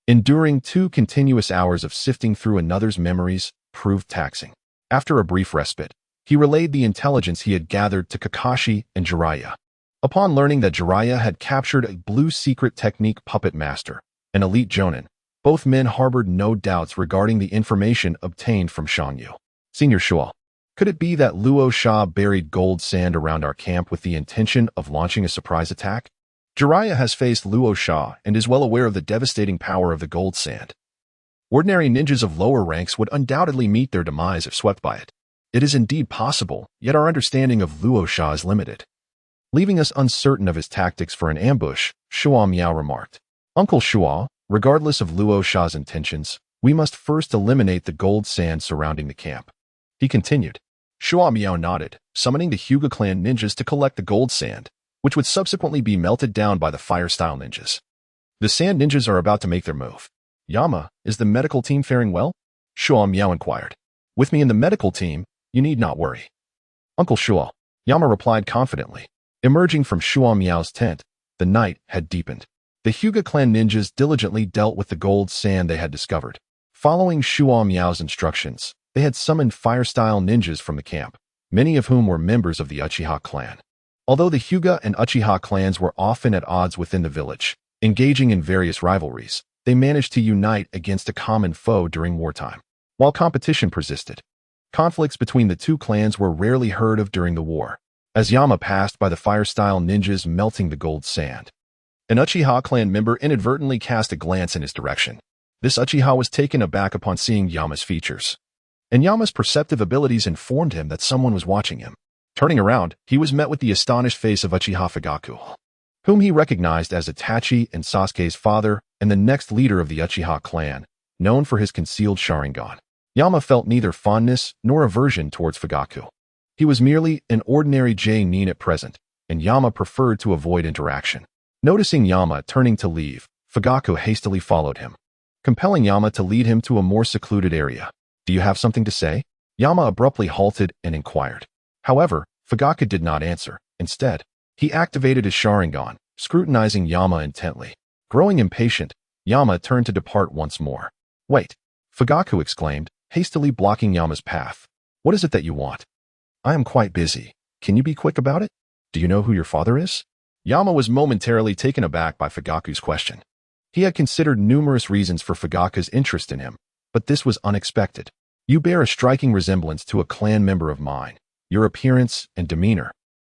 enduring 2 continuous hours of sifting through another's memories proved taxing. After a brief respite, he relayed the intelligence he had gathered to Kakashi and Jiraiya. Upon learning that Jiraiya had captured a blue secret technique puppet master, an elite jonin, both men harbored no doubts regarding the information obtained from Shangyu. Senior Shuo, could it be that Luo Sha buried gold sand around our camp with the intention of launching a surprise attack? Jiraiya has faced Luo Sha and is well aware of the devastating power of the gold sand. Ordinary ninjas of lower ranks would undoubtedly meet their demise if swept by it. It is indeed possible, yet our understanding of Luo Sha is limited. Leaving us uncertain of his tactics for an ambush, Shuo Miao remarked. Uncle Shuo, regardless of Luo Sha's intentions, we must first eliminate the gold sand surrounding the camp. He continued. Shuo Miao nodded, summoning the Hyuga clan ninjas to collect the gold sand, which would subsequently be melted down by the fire-style ninjas. The sand ninjas are about to make their move. Yama, is the medical team faring well? Shuo Miao inquired. With me in the medical team, you need not worry. Uncle Shuo, Yama replied confidently. Emerging from Shuo Miao's tent, the night had deepened. The Hyuga clan ninjas diligently dealt with the gold sand they had discovered. Following Shuo Miao's instructions, they had summoned fire-style ninjas from the camp, many of whom were members of the Uchiha clan. Although the Hyuga and Uchiha clans were often at odds within the village, engaging in various rivalries, they managed to unite against a common foe during wartime. While competition persisted, conflicts between the two clans were rarely heard of during the war, as Yama passed by the fire-style ninjas melting the gold sand. An Uchiha clan member inadvertently cast a glance in his direction. This Uchiha was taken aback upon seeing Yama's features, and Yama's perceptive abilities informed him that someone was watching him. Turning around, he was met with the astonished face of Uchiha Fugaku, whom he recognized as Itachi and Sasuke's father and the next leader of the Uchiha clan, known for his concealed Sharingan. Yama felt neither fondness nor aversion towards Fugaku. He was merely an ordinary J-nin at present, and Yama preferred to avoid interaction. Noticing Yama turning to leave, Fugaku hastily followed him, compelling Yama to lead him to a more secluded area. Do you have something to say? Yama abruptly halted and inquired. However, Fugaku did not answer. Instead, he activated his Sharingan, scrutinizing Yama intently. Growing impatient, Yama turned to depart once more. Wait! Fugaku exclaimed, hastily blocking Yama's path. What is it that you want? I am quite busy. Can you be quick about it? Do you know who your father is? Yama was momentarily taken aback by Fugaku's question. He had considered numerous reasons for Fugaku's interest in him, but this was unexpected. You bear a striking resemblance to a clan member of mine. Your appearance and demeanor,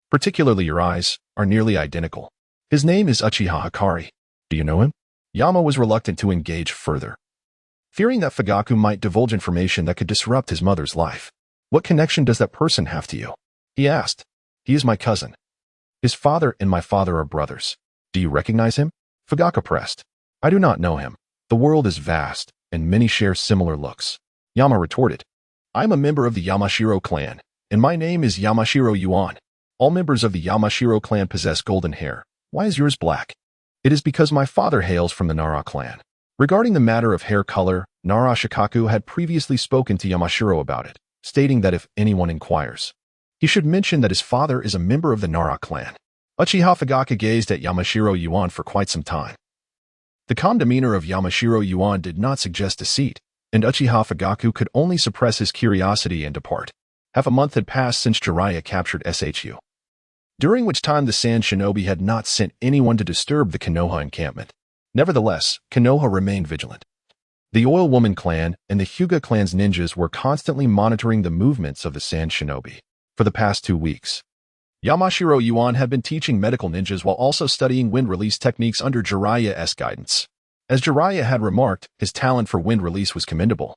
particularly your eyes, are nearly identical. His name is Uchiha Hikari. Do you know him? Yama was reluctant to engage further, fearing that Fugaku might divulge information that could disrupt his mother's life. What connection does that person have to you? He asked. He is my cousin. His father and my father are brothers. Do you recognize him? Fugaku pressed. I do not know him. The world is vast, and many share similar looks. Yama retorted. I am a member of the Yamashiro clan, and my name is Yamashiro Yuan. All members of the Yamashiro clan possess golden hair. Why is yours black? It is because my father hails from the Nara clan. Regarding the matter of hair color, Nara Shikaku had previously spoken to Yamashiro about it, stating that if anyone inquires, he should mention that his father is a member of the Nara clan. Uchiha Fugaku gazed at Yamashiro Yuan for quite some time. The calm demeanor of Yamashiro Yuan did not suggest deceit, and Uchiha Fugaku could only suppress his curiosity and depart. Half a month had passed since Jiraiya captured SHU, during which time the Sand Shinobi had not sent anyone to disturb the Konoha encampment. Nevertheless, Konoha remained vigilant. The Oil Woman clan and the Hyuga clan's ninjas were constantly monitoring the movements of the Sand Shinobi. For the past 2 weeks, Yamashiro Yuan had been teaching medical ninjas while also studying wind release techniques under Jiraiya's guidance. As Jiraiya had remarked, his talent for wind release was commendable.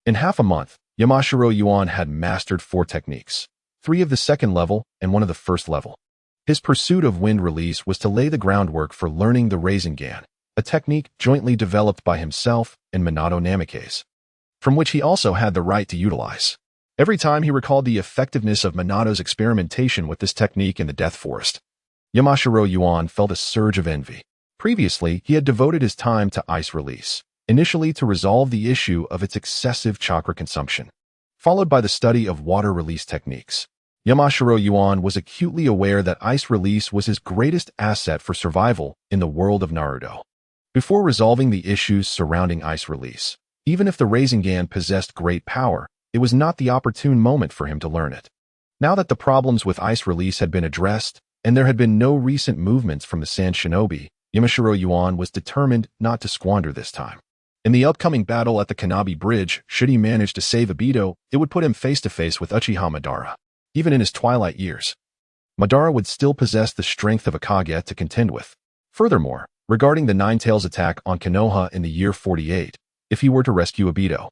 In half a month, Yamashiro Yuan had mastered 4 techniques, 3 of the second level and 1 of the first level. His pursuit of wind release was to lay the groundwork for learning the Sharingan, a technique jointly developed by himself and Minato Namikaze, from which he also had the right to utilize. Every time he recalled the effectiveness of Minato's experimentation with this technique in the Death Forest, Yamashiro Yuan felt a surge of envy. Previously, he had devoted his time to ice release, initially to resolve the issue of its excessive chakra consumption, followed by the study of water release techniques. Yamashiro Yuan was acutely aware that ice release was his greatest asset for survival in the world of Naruto. Before resolving the issues surrounding ice release, even if the Sharingan possessed great power, it was not the opportune moment for him to learn it. Now that the problems with ice release had been addressed, and there had been no recent movements from the Sand Shinobi, Yamashiro Yuan was determined not to squander this time. In the upcoming battle at the Kanabi Bridge, should he manage to save Obito, it would put him face-to-face with Uchiha Madara. Even in his twilight years, Madara would still possess the strength of a Kage to contend with. Furthermore, regarding the Nine-Tails attack on Konoha in the year 48, if he were to rescue Obito,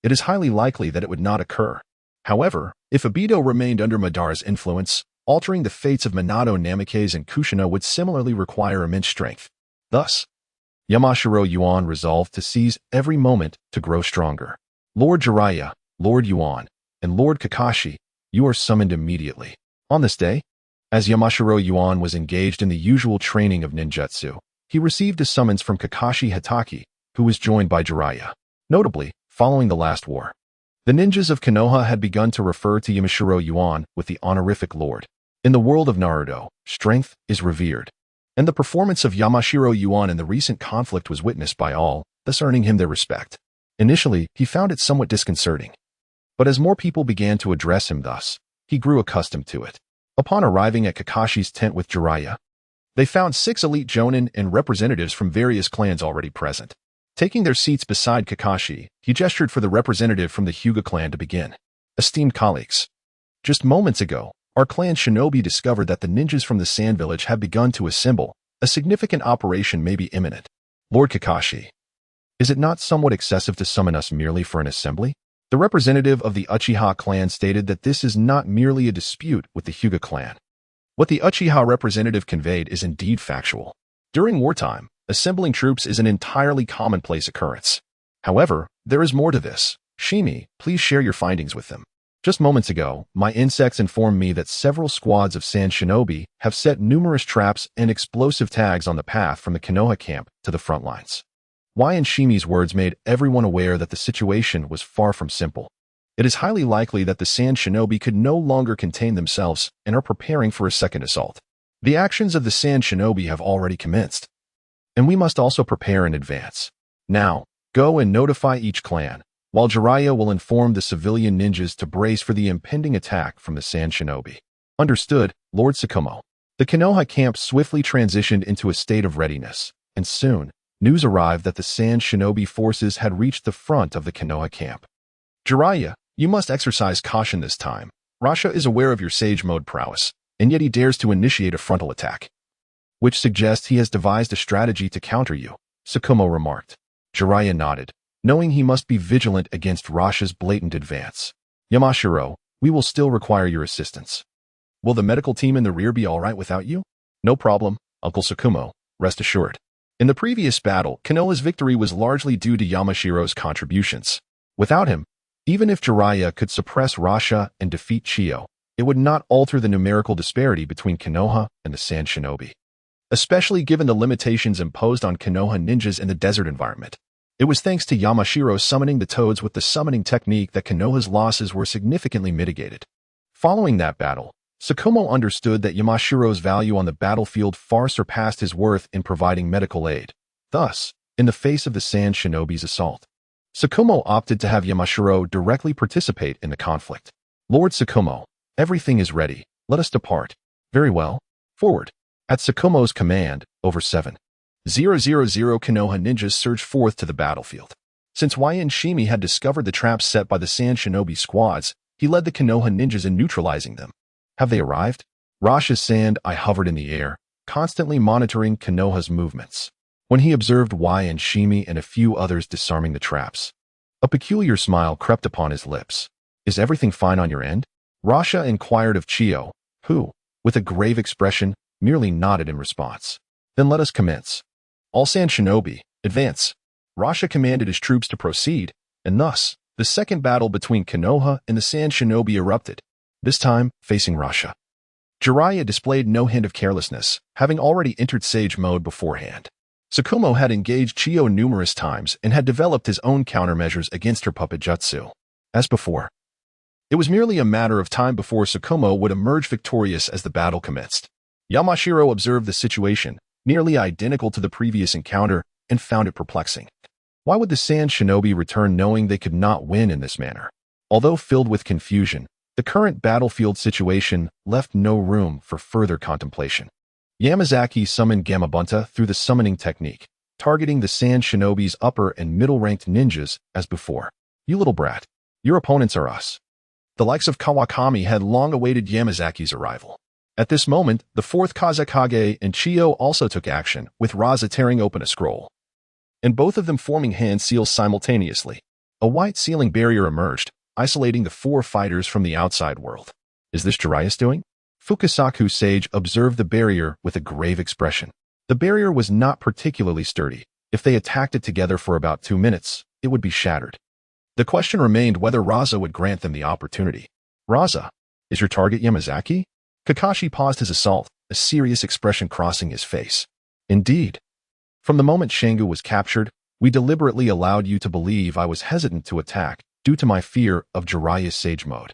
it is highly likely that it would not occur. However, if Obito remained under Madara's influence, altering the fates of Minato Namikaze and Kushina would similarly require immense strength. Thus, Yamashiro Yuan resolved to seize every moment to grow stronger. Lord Jiraiya, Lord Yuan, and Lord Kakashi, you are summoned immediately. On this day, as Yamashiro Yuan was engaged in the usual training of ninjutsu, he received a summons from Kakashi Hitaki, who was joined by Jiraiya. Notably, following the last war, The ninjas of Konoha had begun to refer to Yamashiro Yuan with the honorific lord. In the world of Naruto, strength is revered, and the performance of Yamashiro Yuan in the recent conflict was witnessed by all, thus earning him their respect. Initially, he found it somewhat disconcerting, but as more people began to address him thus, he grew accustomed to it. Upon arriving at Kakashi's tent with Jiraiya, they found 6 elite jonin and representatives from various clans already present. Taking their seats beside Kakashi, he gestured for the representative from the Hyuga clan to begin. Esteemed colleagues, just moments ago, our clan shinobi discovered that the ninjas from the Sand Village have begun to assemble. A significant operation may be imminent. Lord Kakashi, is it not somewhat excessive to summon us merely for an assembly? The representative of the Uchiha clan stated that this is not merely a dispute with the Hyuga clan. What the Uchiha representative conveyed is indeed factual. During wartime, assembling troops is an entirely commonplace occurrence. However, there is more to this. Shimi, please share your findings with them. Just moments ago, my insects informed me that several squads of sand shinobi have set numerous traps and explosive tags on the path from the Konoha camp to the front lines. Wai and Shimi's words made everyone aware that the situation was far from simple. It is highly likely that the sand shinobi could no longer contain themselves and are preparing for a second assault. The actions of the sand shinobi have already commenced, and we must also prepare in advance. Now, go and notify each clan, while Jiraiya will inform the civilian ninjas to brace for the impending attack from the sand shinobi. Understood, Lord Tsukumo. The Konoha camp swiftly transitioned into a state of readiness, and soon, news arrived that the sand shinobi forces had reached the front of the Konoha camp. Jiraiya, you must exercise caution this time. Rasha is aware of your sage mode prowess, and yet he dares to initiate a frontal attack, which suggests he has devised a strategy to counter you, Tsukumo remarked. Jiraiya nodded, knowing he must be vigilant against Rasha's blatant advance. Yamashiro, we will still require your assistance. Will the medical team in the rear be all right without you? No problem, Uncle Tsukumo, rest assured. In the previous battle, Konoha's victory was largely due to Yamashiro's contributions. Without him, even if Jiraiya could suppress Rasha and defeat Chiyo, it would not alter the numerical disparity between Konoha and the Sand Shinobi, especially given the limitations imposed on Konoha ninjas in the desert environment. It was thanks to Yamashiro summoning the toads with the summoning technique that Konoha's losses were significantly mitigated. Following that battle, Tsukumo understood that Yamashiro's value on the battlefield far surpassed his worth in providing medical aid. Thus, in the face of the Sand Shinobi's assault, Tsukumo opted to have Yamashiro directly participate in the conflict. Lord Tsukumo, everything is ready. Let us depart. Very well. Forward. At Tsukumo's command, over 7,000 Konoha ninjas surged forth to the battlefield. Since Wai and Shimi had discovered the traps set by the Sand Shinobi squads, he led the Konoha ninjas in neutralizing them. Have they arrived? Rasha's sand eye hovered in the air, constantly monitoring Konoha's movements. When he observed Wai and Shimi and a few others disarming the traps, a peculiar smile crept upon his lips. Is everything fine on your end? Rasha inquired of Chiyo, who, with a grave expression, merely nodded in response. Then let us commence. All Sand Shinobi, advance. Rasha commanded his troops to proceed, and thus, the second battle between Konoha and the Sand Shinobi erupted, this time facing Rasha. Jiraiya displayed no hint of carelessness, having already entered Sage mode beforehand. Tsukumo had engaged Chiyo numerous times and had developed his own countermeasures against her puppet jutsu. As before, it was merely a matter of time before Tsukumo would emerge victorious as the battle commenced. Yamashiro observed the situation, nearly identical to the previous encounter, and found it perplexing. Why would the Sand Shinobi return knowing they could not win in this manner? Although filled with confusion, the current battlefield situation left no room for further contemplation. Yamazaki summoned Gamabunta through the summoning technique, targeting the Sand Shinobi's upper and middle-ranked ninjas as before. You little brat, your opponents are us. The likes of Kawakami had long awaited Yamazaki's arrival. At this moment, the fourth Kazekage and Chiyo also took action, with Raza tearing open a scroll, and both of them forming hand seals simultaneously. A white sealing barrier emerged, isolating the 4 fighters from the outside world. Is this Jiraiya's doing? Fukasaku Sage observed the barrier with a grave expression. The barrier was not particularly sturdy. If they attacked it together for about 2 minutes, it would be shattered. The question remained whether Raza would grant them the opportunity. Raza, is your target Yamazaki? Kakashi paused his assault, a serious expression crossing his face. Indeed. From the moment Shangu was captured, we deliberately allowed you to believe I was hesitant to attack, due to my fear of Jiraiya's Sage Mode.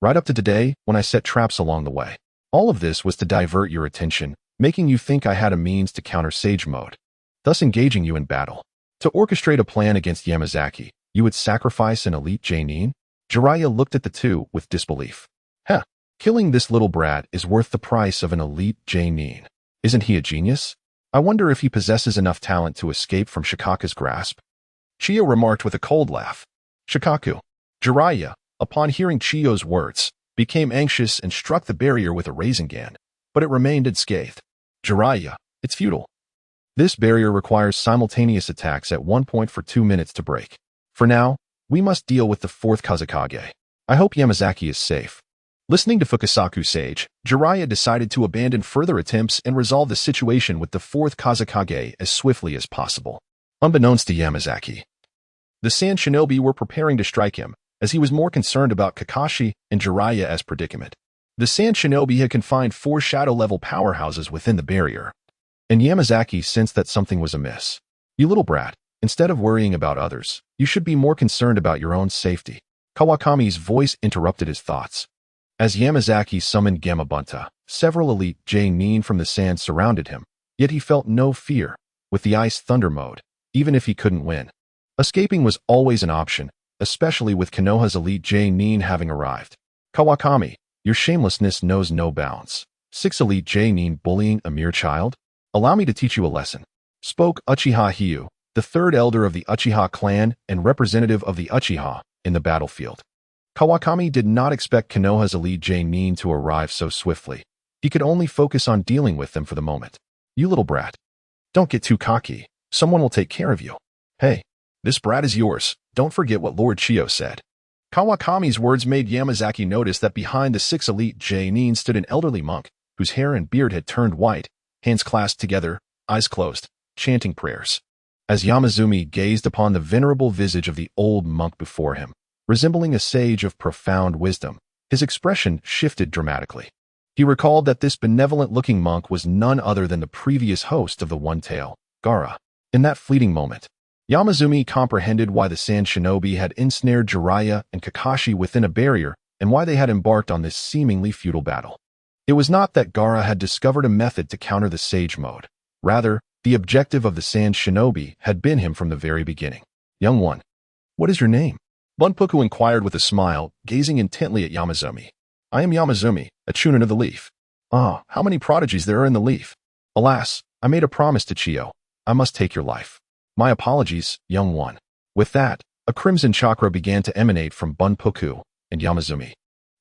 Right up to today, when I set traps along the way. All of this was to divert your attention, making you think I had a means to counter Sage Mode, thus engaging you in battle. To orchestrate a plan against Yamazaki, you would sacrifice an elite Genin? Jiraiya looked at the two with disbelief. Heh, killing this little brat is worth the price of an elite Genin. Isn't he a genius? I wonder if he possesses enough talent to escape from Shikaku's grasp. Chiyo remarked with a cold laugh. Shikaku. Jiraiya, upon hearing Chiyo's words, became anxious and struck the barrier with a Rasengan, but it remained unscathed. Jiraiya, it's futile. This barrier requires simultaneous attacks at one point for 2 minutes to break. For now, we must deal with the fourth Kazekage. I hope Yamazaki is safe. Listening to Fukasaku's sage, Jiraiya decided to abandon further attempts and resolve the situation with the fourth Kazekage as swiftly as possible. Unbeknownst to Yamazaki, the Sand Shinobi were preparing to strike him, as he was more concerned about Kakashi and Jiraiya as predicament. The Sand Shinobi had confined 4 shadow-level powerhouses within the barrier, and Yamazaki sensed that something was amiss. You little brat, instead of worrying about others, you should be more concerned about your own safety. Kawakami's voice interrupted his thoughts. As Yamazaki summoned Gamabunta, several elite Genin from the sand surrounded him, yet he felt no fear with the Ice Thunder mode, even if he couldn't win. Escaping was always an option, especially with Konoha's elite Genin having arrived. Kawakami, your shamelessness knows no bounds. 6 elite Genin bullying a mere child? Allow me to teach you a lesson. Spoke Uchiha Hiyu, the 3rd elder of the Uchiha clan and representative of the Uchiha in the battlefield. Kawakami did not expect Konoha's elite Genin to arrive so swiftly. He could only focus on dealing with them for the moment. You little brat. Don't get too cocky. Someone will take care of you. Hey, this brat is yours. Don't forget what Lord Chiyo said. Kawakami's words made Yamazaki notice that behind the 6 elite Genin stood an elderly monk, whose hair and beard had turned white, hands clasped together, eyes closed, chanting prayers. As Yamazumi gazed upon the venerable visage of the old monk before him, resembling a sage of profound wisdom, his expression shifted dramatically. He recalled that this benevolent-looking monk was none other than the previous host of the One-Tail, Gaara. In that fleeting moment, Yamazumi comprehended why the Sand Shinobi had ensnared Jiraiya and Kakashi within a barrier and why they had embarked on this seemingly futile battle. It was not that Gaara had discovered a method to counter the Sage Mode. Rather, the objective of the Sand Shinobi had been him from the very beginning. Young one, what is your name? Bunpuku inquired with a smile, gazing intently at Yamazumi. I am Yamazumi, a chunin of the leaf. Ah, how many prodigies there are in the leaf. Alas, I made a promise to Chiyo. I must take your life. My apologies, young one. With that, a crimson chakra began to emanate from Bunpuku and Yamazumi.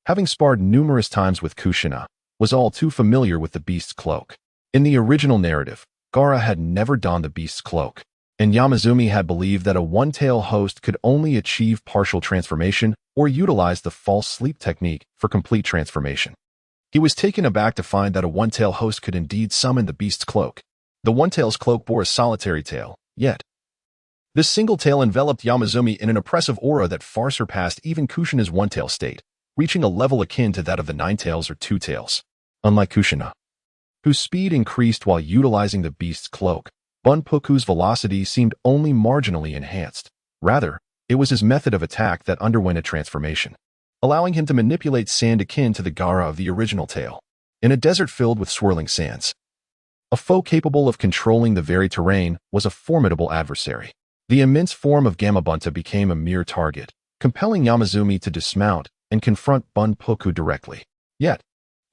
Having sparred numerous times with Kushina, was all too familiar with the beast's cloak. In the original narrative, Gaara had never donned the beast's cloak, and Yamazumi had believed that a one-tail host could only achieve partial transformation or utilize the false sleep technique for complete transformation. He was taken aback to find that a one-tail host could indeed summon the beast's cloak. The one-tail's cloak bore a solitary tail, yet this single tail enveloped Yamazumi in an oppressive aura that far surpassed even Kushina's one-tail state, reaching a level akin to that of the nine-tails or two-tails. Unlike Kushina, whose speed increased while utilizing the beast's cloak, Bunpuku's velocity seemed only marginally enhanced. Rather, it was his method of attack that underwent a transformation, allowing him to manipulate sand akin to the Gaara of the original tale. In a desert filled with swirling sands, a foe capable of controlling the very terrain was a formidable adversary. The immense form of Gamabunta became a mere target, compelling Yamazumi to dismount and confront Bunpuku directly. Yet,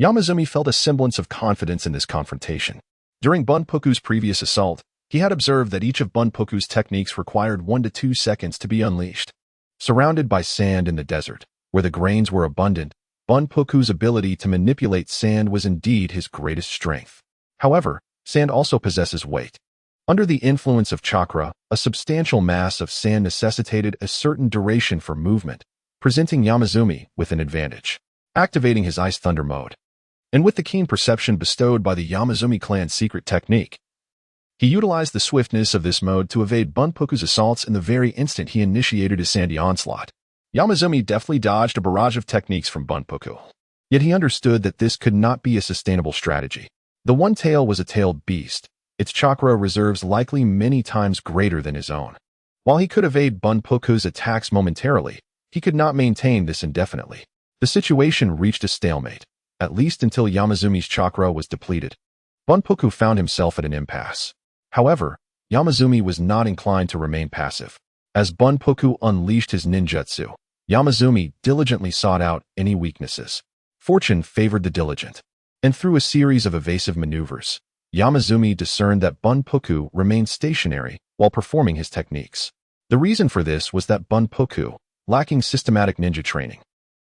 Yamazumi felt a semblance of confidence in this confrontation. During Bunpuku's previous assault, he had observed that each of Bunpuku's techniques required 1 to 2 seconds to be unleashed. Surrounded by sand in the desert, where the grains were abundant, Bunpuku's ability to manipulate sand was indeed his greatest strength. However, sand also possesses weight. Under the influence of chakra, a substantial mass of sand necessitated a certain duration for movement, presenting Yamazumi with an advantage. Activating his Ice Thunder mode, and with the keen perception bestowed by the Yamazumi clan's secret technique, he utilized the swiftness of this mode to evade Bunpuku's assaults in the very instant he initiated his sandy onslaught. Yamazumi deftly dodged a barrage of techniques from Bunpuku. Yet he understood that this could not be a sustainable strategy. The one tail was a tailed beast, its chakra reserves likely many times greater than his own. While he could evade Bunpuku's attacks momentarily, he could not maintain this indefinitely. The situation reached a stalemate, at least until Yamazumi's chakra was depleted. Bunpuku found himself at an impasse. However, Yamazumi was not inclined to remain passive. As Bunpuku unleashed his ninjutsu, Yamazumi diligently sought out any weaknesses. Fortune favored the diligent, and through a series of evasive maneuvers, Yamazumi discerned that Bunpuku remained stationary while performing his techniques. The reason for this was that Bunpuku, lacking systematic ninja training,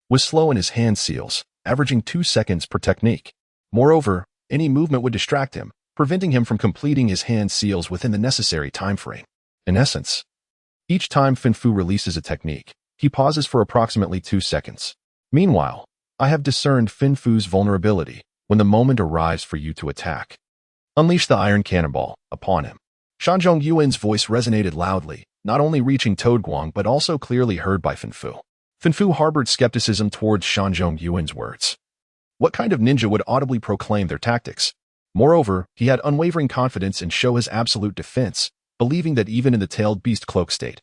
was slow in his hand seals, averaging 2 seconds per technique. Moreover, any movement would distract him, preventing him from completing his hand seals within the necessary time frame. In essence, each time Finfu releases a technique, he pauses for approximately 2 seconds. Meanwhile, I have discerned Finfu's vulnerability when the moment arrives for you to attack. Unleash the iron cannonball upon him. Shanzhong Yuan's voice resonated loudly, not only reaching Toadguang but also clearly heard by Finfu. Finfu harbored skepticism towards Shanzhong Yuan's words. What kind of ninja would audibly proclaim their tactics? Moreover, he had unwavering confidence in Shoha's absolute defense, believing that even in the tailed beast cloak state,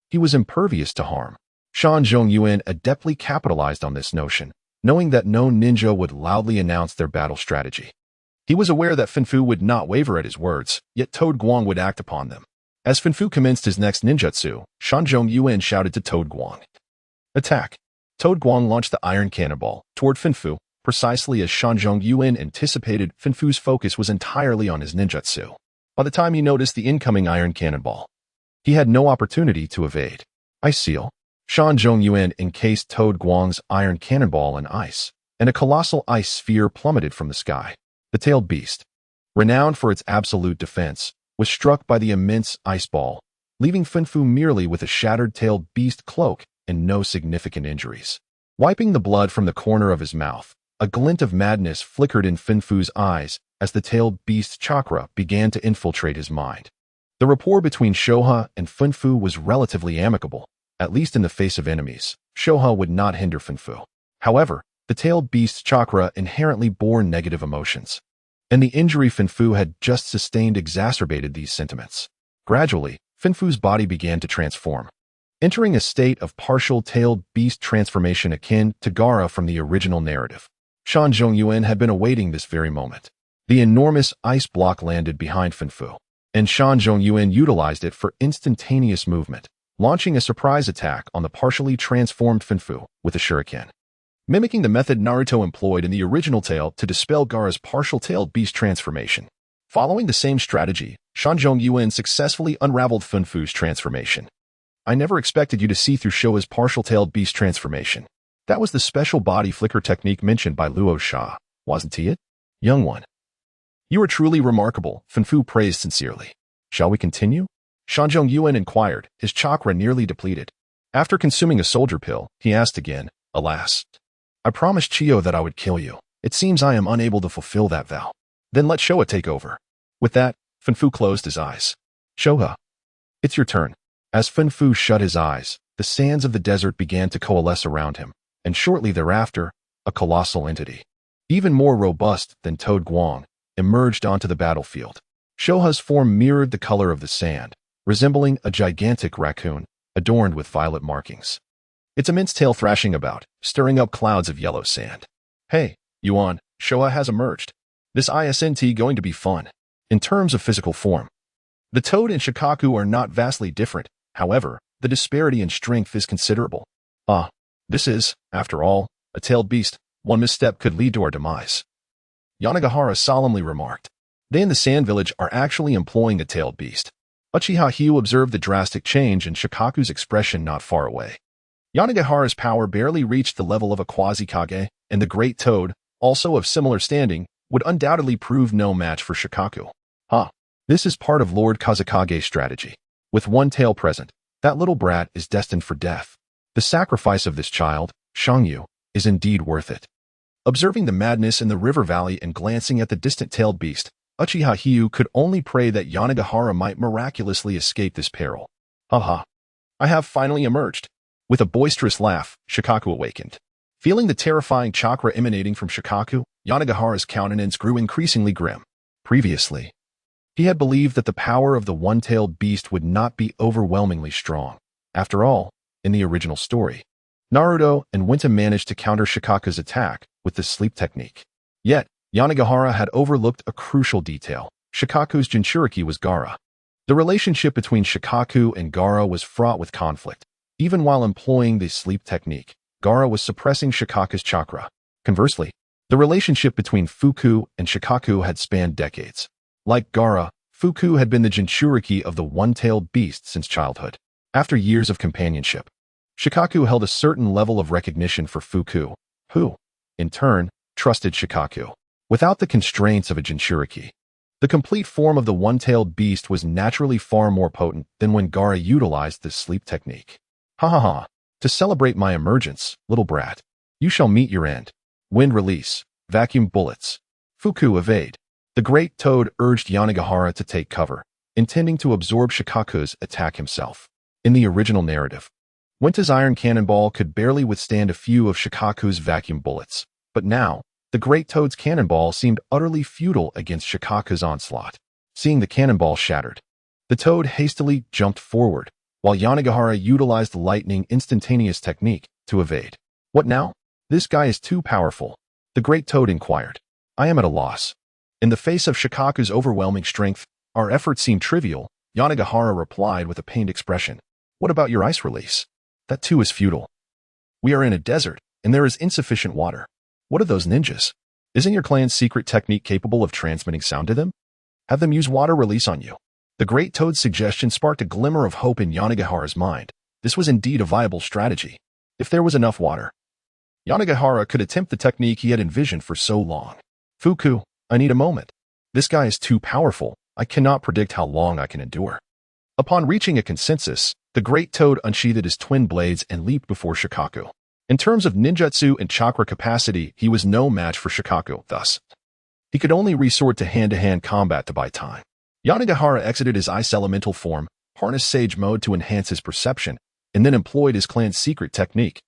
he was impervious to harm. Shanzhong Yuan adeptly capitalized on this notion, knowing that no ninja would loudly announce their battle strategy. He was aware that Finfu would not waver at his words, yet Toadguang would act upon them. As Finfu commenced his next ninjutsu, Shanzhong Yuan shouted to Toadguang, "Attack!" Toadguang launched the iron cannonball toward Finfu, precisely as Shanzhong Yuan anticipated. Finfu's focus was entirely on his ninjutsu. By the time he noticed the incoming iron cannonball, he had no opportunity to evade. Ice seal. Shanzhong Yuan encased Toadguang's iron cannonball in ice, and a colossal ice sphere plummeted from the sky. The tailed beast, renowned for its absolute defense, was struck by the immense ice ball, leaving Finfu merely with a shattered tailed beast cloak and no significant injuries. Wiping the blood from the corner of his mouth, a glint of madness flickered in Finfu's eyes as the tailed beast's chakra began to infiltrate his mind. The rapport between Shoha and Finfu was relatively amicable, at least in the face of enemies. Shoha would not hinder Finfu. However, the tailed beast's chakra inherently bore negative emotions, and the injury Finfu had just sustained exacerbated these sentiments. Gradually, Finfu's body began to transform, entering a state of partial tailed beast transformation akin to Gaara from the original narrative. Shanzhong Yuan had been awaiting this very moment. The enormous ice block landed behind Finfu, and Shanzhong Yuan utilized it for instantaneous movement, launching a surprise attack on the partially transformed Finfu with a shuriken. Mimicking the method Naruto employed in the original tale to dispel Gaara's partial tailed beast transformation. Following the same strategy, Shanzhong Yuan successfully unraveled Finfu's transformation. I never expected you to see through Shoha's partial tailed beast transformation. That was the special body flicker technique mentioned by Luo Sha, wasn't it? Young one. You are truly remarkable, Finfu praised sincerely. Shall we continue? Shanzhong Yuan inquired, his chakra nearly depleted. After consuming a soldier pill, he asked again, alas. I promised Chiyo that I would kill you. It seems I am unable to fulfill that vow. Then let Shoha take over. With that, Finfu closed his eyes. Shoha, it's your turn. As Finfu shut his eyes, the sands of the desert began to coalesce around him, and shortly thereafter, a colossal entity, even more robust than Toadguang, emerged onto the battlefield. Shoha's form mirrored the color of the sand, resembling a gigantic raccoon, adorned with violet markings. Its immense tail thrashing about, stirring up clouds of yellow sand. Hey, Yuan, Shoha has emerged. This isn't going to be fun. In terms of physical form, the toad and Shikaku are not vastly different. However, the disparity in strength is considerable. This is, after all, a tailed beast. One misstep could lead to our demise. Yanagihara solemnly remarked. They in the Sand Village are actually employing a tailed beast. Uchiha Hiyu observed the drastic change in Shikaku's expression not far away. Yanagihara's power barely reached the level of a quasi-kage, and the Great Toad, also of similar standing, would undoubtedly prove no match for Shikaku. This is part of Lord Kazakage's strategy. With one tail present, that little brat is destined for death. The sacrifice of this child, Shangyu, is indeed worth it. Observing the madness in the river valley and glancing at the distant tailed beast, Uchiha Hiyu could only pray that Yanagihara might miraculously escape this peril. I have finally emerged. With a boisterous laugh, Shikaku awakened. Feeling the terrifying chakra emanating from Shikaku, Yanagihara's countenance grew increasingly grim. Previously, he had believed that the power of the one-tailed beast would not be overwhelmingly strong. After all, in the original story, Naruto and Winta managed to counter Shikaku's attack with the sleep technique. Yet, Yanagihara had overlooked a crucial detail. Shikaku's Jinchuriki was Gaara. The relationship between Shikaku and Gaara was fraught with conflict. Even while employing the sleep technique, Gaara was suppressing Shikaku's chakra. Conversely, the relationship between Fuku and Shikaku had spanned decades. Like Gaara, Fuku had been the Jinchuriki of the one-tailed beast since childhood. After years of companionship, Shikaku held a certain level of recognition for Fuku, who, in turn, trusted Shikaku. Without the constraints of a Jinchuriki, the complete form of the one-tailed beast was naturally far more potent than when Gaara utilized this sleep technique. Ha ha ha. To celebrate my emergence, little brat, you shall meet your end. Wind release, vacuum bullets. Fuku evade. The great toad urged Yanagihara to take cover, intending to absorb Shikaku's attack himself. In the original narrative, Winta's iron cannonball could barely withstand a few of Shikaku's vacuum bullets, but now, the great toad's cannonball seemed utterly futile against Shikaku's onslaught. Seeing the cannonball shattered, the toad hastily jumped forward, while Yanagihara utilized the lightning instantaneous technique to evade. What now? This guy is too powerful, the great toad inquired. I am at a loss. In the face of Shikaku's overwhelming strength, our efforts seem trivial, Yanagihara replied with a pained expression. What about your ice release? That too is futile. We are in a desert, and there is insufficient water. What are those ninjas? Isn't your clan's secret technique capable of transmitting sound to them? Have them use water release on you. The great toad's suggestion sparked a glimmer of hope in Yanagihara's mind. This was indeed a viable strategy. If there was enough water, Yanagihara could attempt the technique he had envisioned for so long. Fuku, I need a moment. This guy is too powerful. I cannot predict how long I can endure. Upon reaching a consensus, the great toad unsheathed his twin blades and leaped before Shikaku. In terms of ninjutsu and chakra capacity, he was no match for Shikaku, thus. He could only resort to hand-to-hand combat to buy time. Yanagihara exited his ice elemental form, harnessed Sage Mode to enhance his perception, and then employed his clan's secret technique.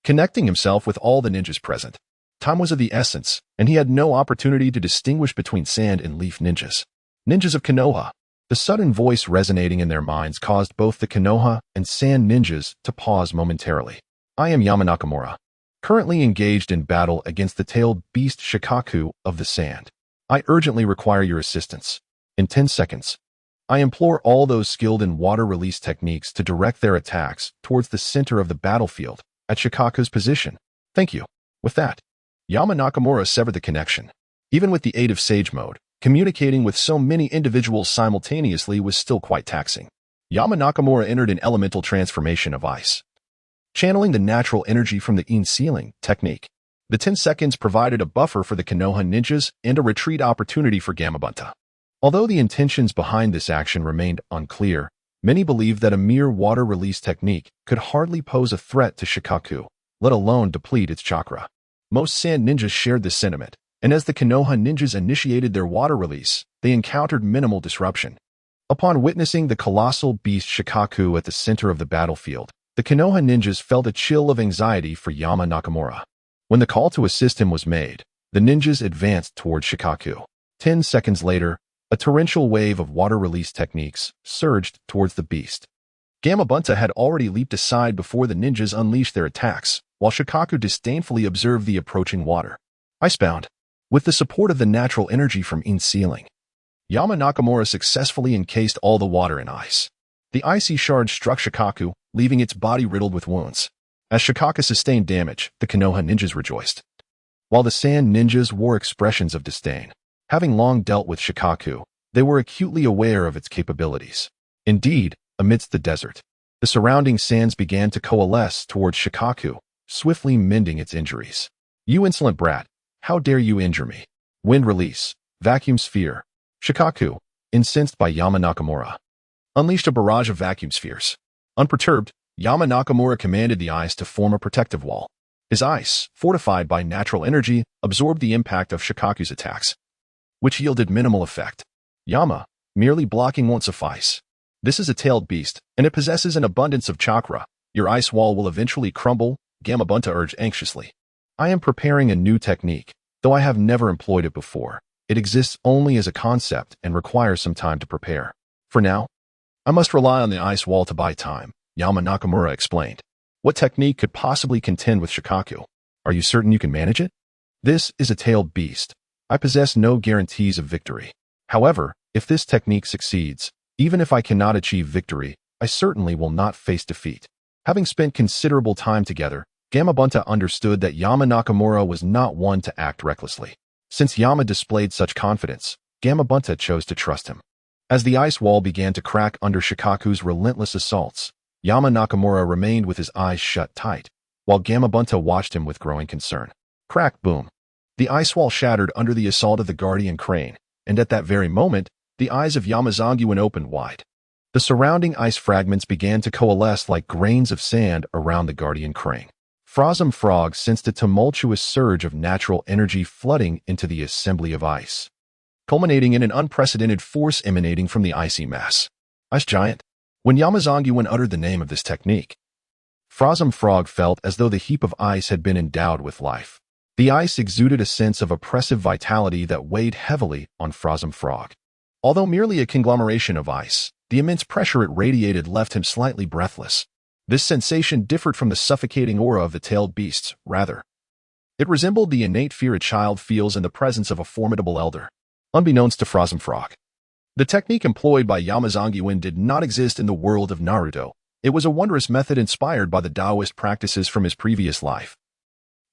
Connecting himself with all the ninjas present, time was of the essence, and he had no opportunity to distinguish between sand and leaf ninjas. Ninjas of Konoha. The sudden voice resonating in their minds caused both the Konoha and sand ninjas to pause momentarily. I am Yamanaka, currently engaged in battle against the tailed beast Shikaku of the sand. I urgently require your assistance. In 10 seconds, I implore all those skilled in water release techniques to direct their attacks towards the center of the battlefield at Shikaku's position. Thank you. With that, Yamanaka severed the connection. Even with the aid of Sage Mode, communicating with so many individuals simultaneously was still quite taxing. Yamanaka entered an elemental transformation of ice, channeling the natural energy from the in-sealing technique. The 10 seconds provided a buffer for the Konoha ninjas and a retreat opportunity for Gamabunta. Although the intentions behind this action remained unclear, many believed that a mere water release technique could hardly pose a threat to Shikaku, let alone deplete its chakra. Most sand ninjas shared this sentiment, and as the Konoha ninjas initiated their water release, they encountered minimal disruption. Upon witnessing the colossal beast Shikaku at the center of the battlefield, the Konoha ninjas felt a chill of anxiety for Yamanaka. When the call to assist him was made, the ninjas advanced toward Shikaku. 10 seconds later, a torrential wave of water release techniques surged towards the beast. Gamabunta had already leaped aside before the ninjas unleashed their attacks, while Shikaku disdainfully observed the approaching water. Icebound. With the support of the natural energy from in-sealing, Yamanaka successfully encased all the water in ice. The icy shard struck Shikaku, leaving its body riddled with wounds. As Shikaku sustained damage, the Konoha ninjas rejoiced, while the sand ninjas wore expressions of disdain. Having long dealt with Shikaku, they were acutely aware of its capabilities. Indeed, amidst the desert, the surrounding sands began to coalesce towards Shikaku, swiftly mending its injuries. You insolent brat, how dare you injure me? Wind release, vacuum sphere. Shikaku, incensed by Yamanaka, unleashed a barrage of vacuum spheres. Unperturbed, Yamanaka commanded the ice to form a protective wall. His ice, fortified by natural energy, absorbed the impact of Shikaku's attacks, which yielded minimal effect. Yama, merely blocking won't suffice. This is a tailed beast, and it possesses an abundance of chakra. Your ice wall will eventually crumble, Gamabunta urged anxiously. I am preparing a new technique, though I have never employed it before. It exists only as a concept and requires some time to prepare. For now, I must rely on the ice wall to buy time, Yamanaka explained. What technique could possibly contend with Shikaku? Are you certain you can manage it? This is a tailed beast. I possess no guarantees of victory. However, if this technique succeeds, even if I cannot achieve victory, I certainly will not face defeat. Having spent considerable time together, Gamabunta understood that Yama Nakamura was not one to act recklessly. Since Yama displayed such confidence, Gamabunta chose to trust him. As the ice wall began to crack under Shikaku's relentless assaults, Yama Nakamura remained with his eyes shut tight, while Gamabunta watched him with growing concern. Crack, boom. The ice wall shattered under the assault of the guardian crane, and at that very moment, the eyes of Yamazangyuan opened wide. The surrounding ice fragments began to coalesce like grains of sand around the guardian crane. Frozum Frog sensed a tumultuous surge of natural energy flooding into the assembly of ice, culminating in an unprecedented force emanating from the icy mass. Ice Giant. When Yamazangyuan uttered the name of this technique, Frozum Frog felt as though the heap of ice had been endowed with life. The ice exuded a sense of oppressive vitality that weighed heavily on Frozum Frog. Although merely a conglomeration of ice, the immense pressure it radiated left him slightly breathless. This sensation differed from the suffocating aura of the tailed beasts, rather. It resembled the innate fear a child feels in the presence of a formidable elder. Unbeknownst to Frozum Frog, the technique employed by Yamazangyuan did not exist in the world of Naruto. It was a wondrous method inspired by the Taoist practices from his previous life.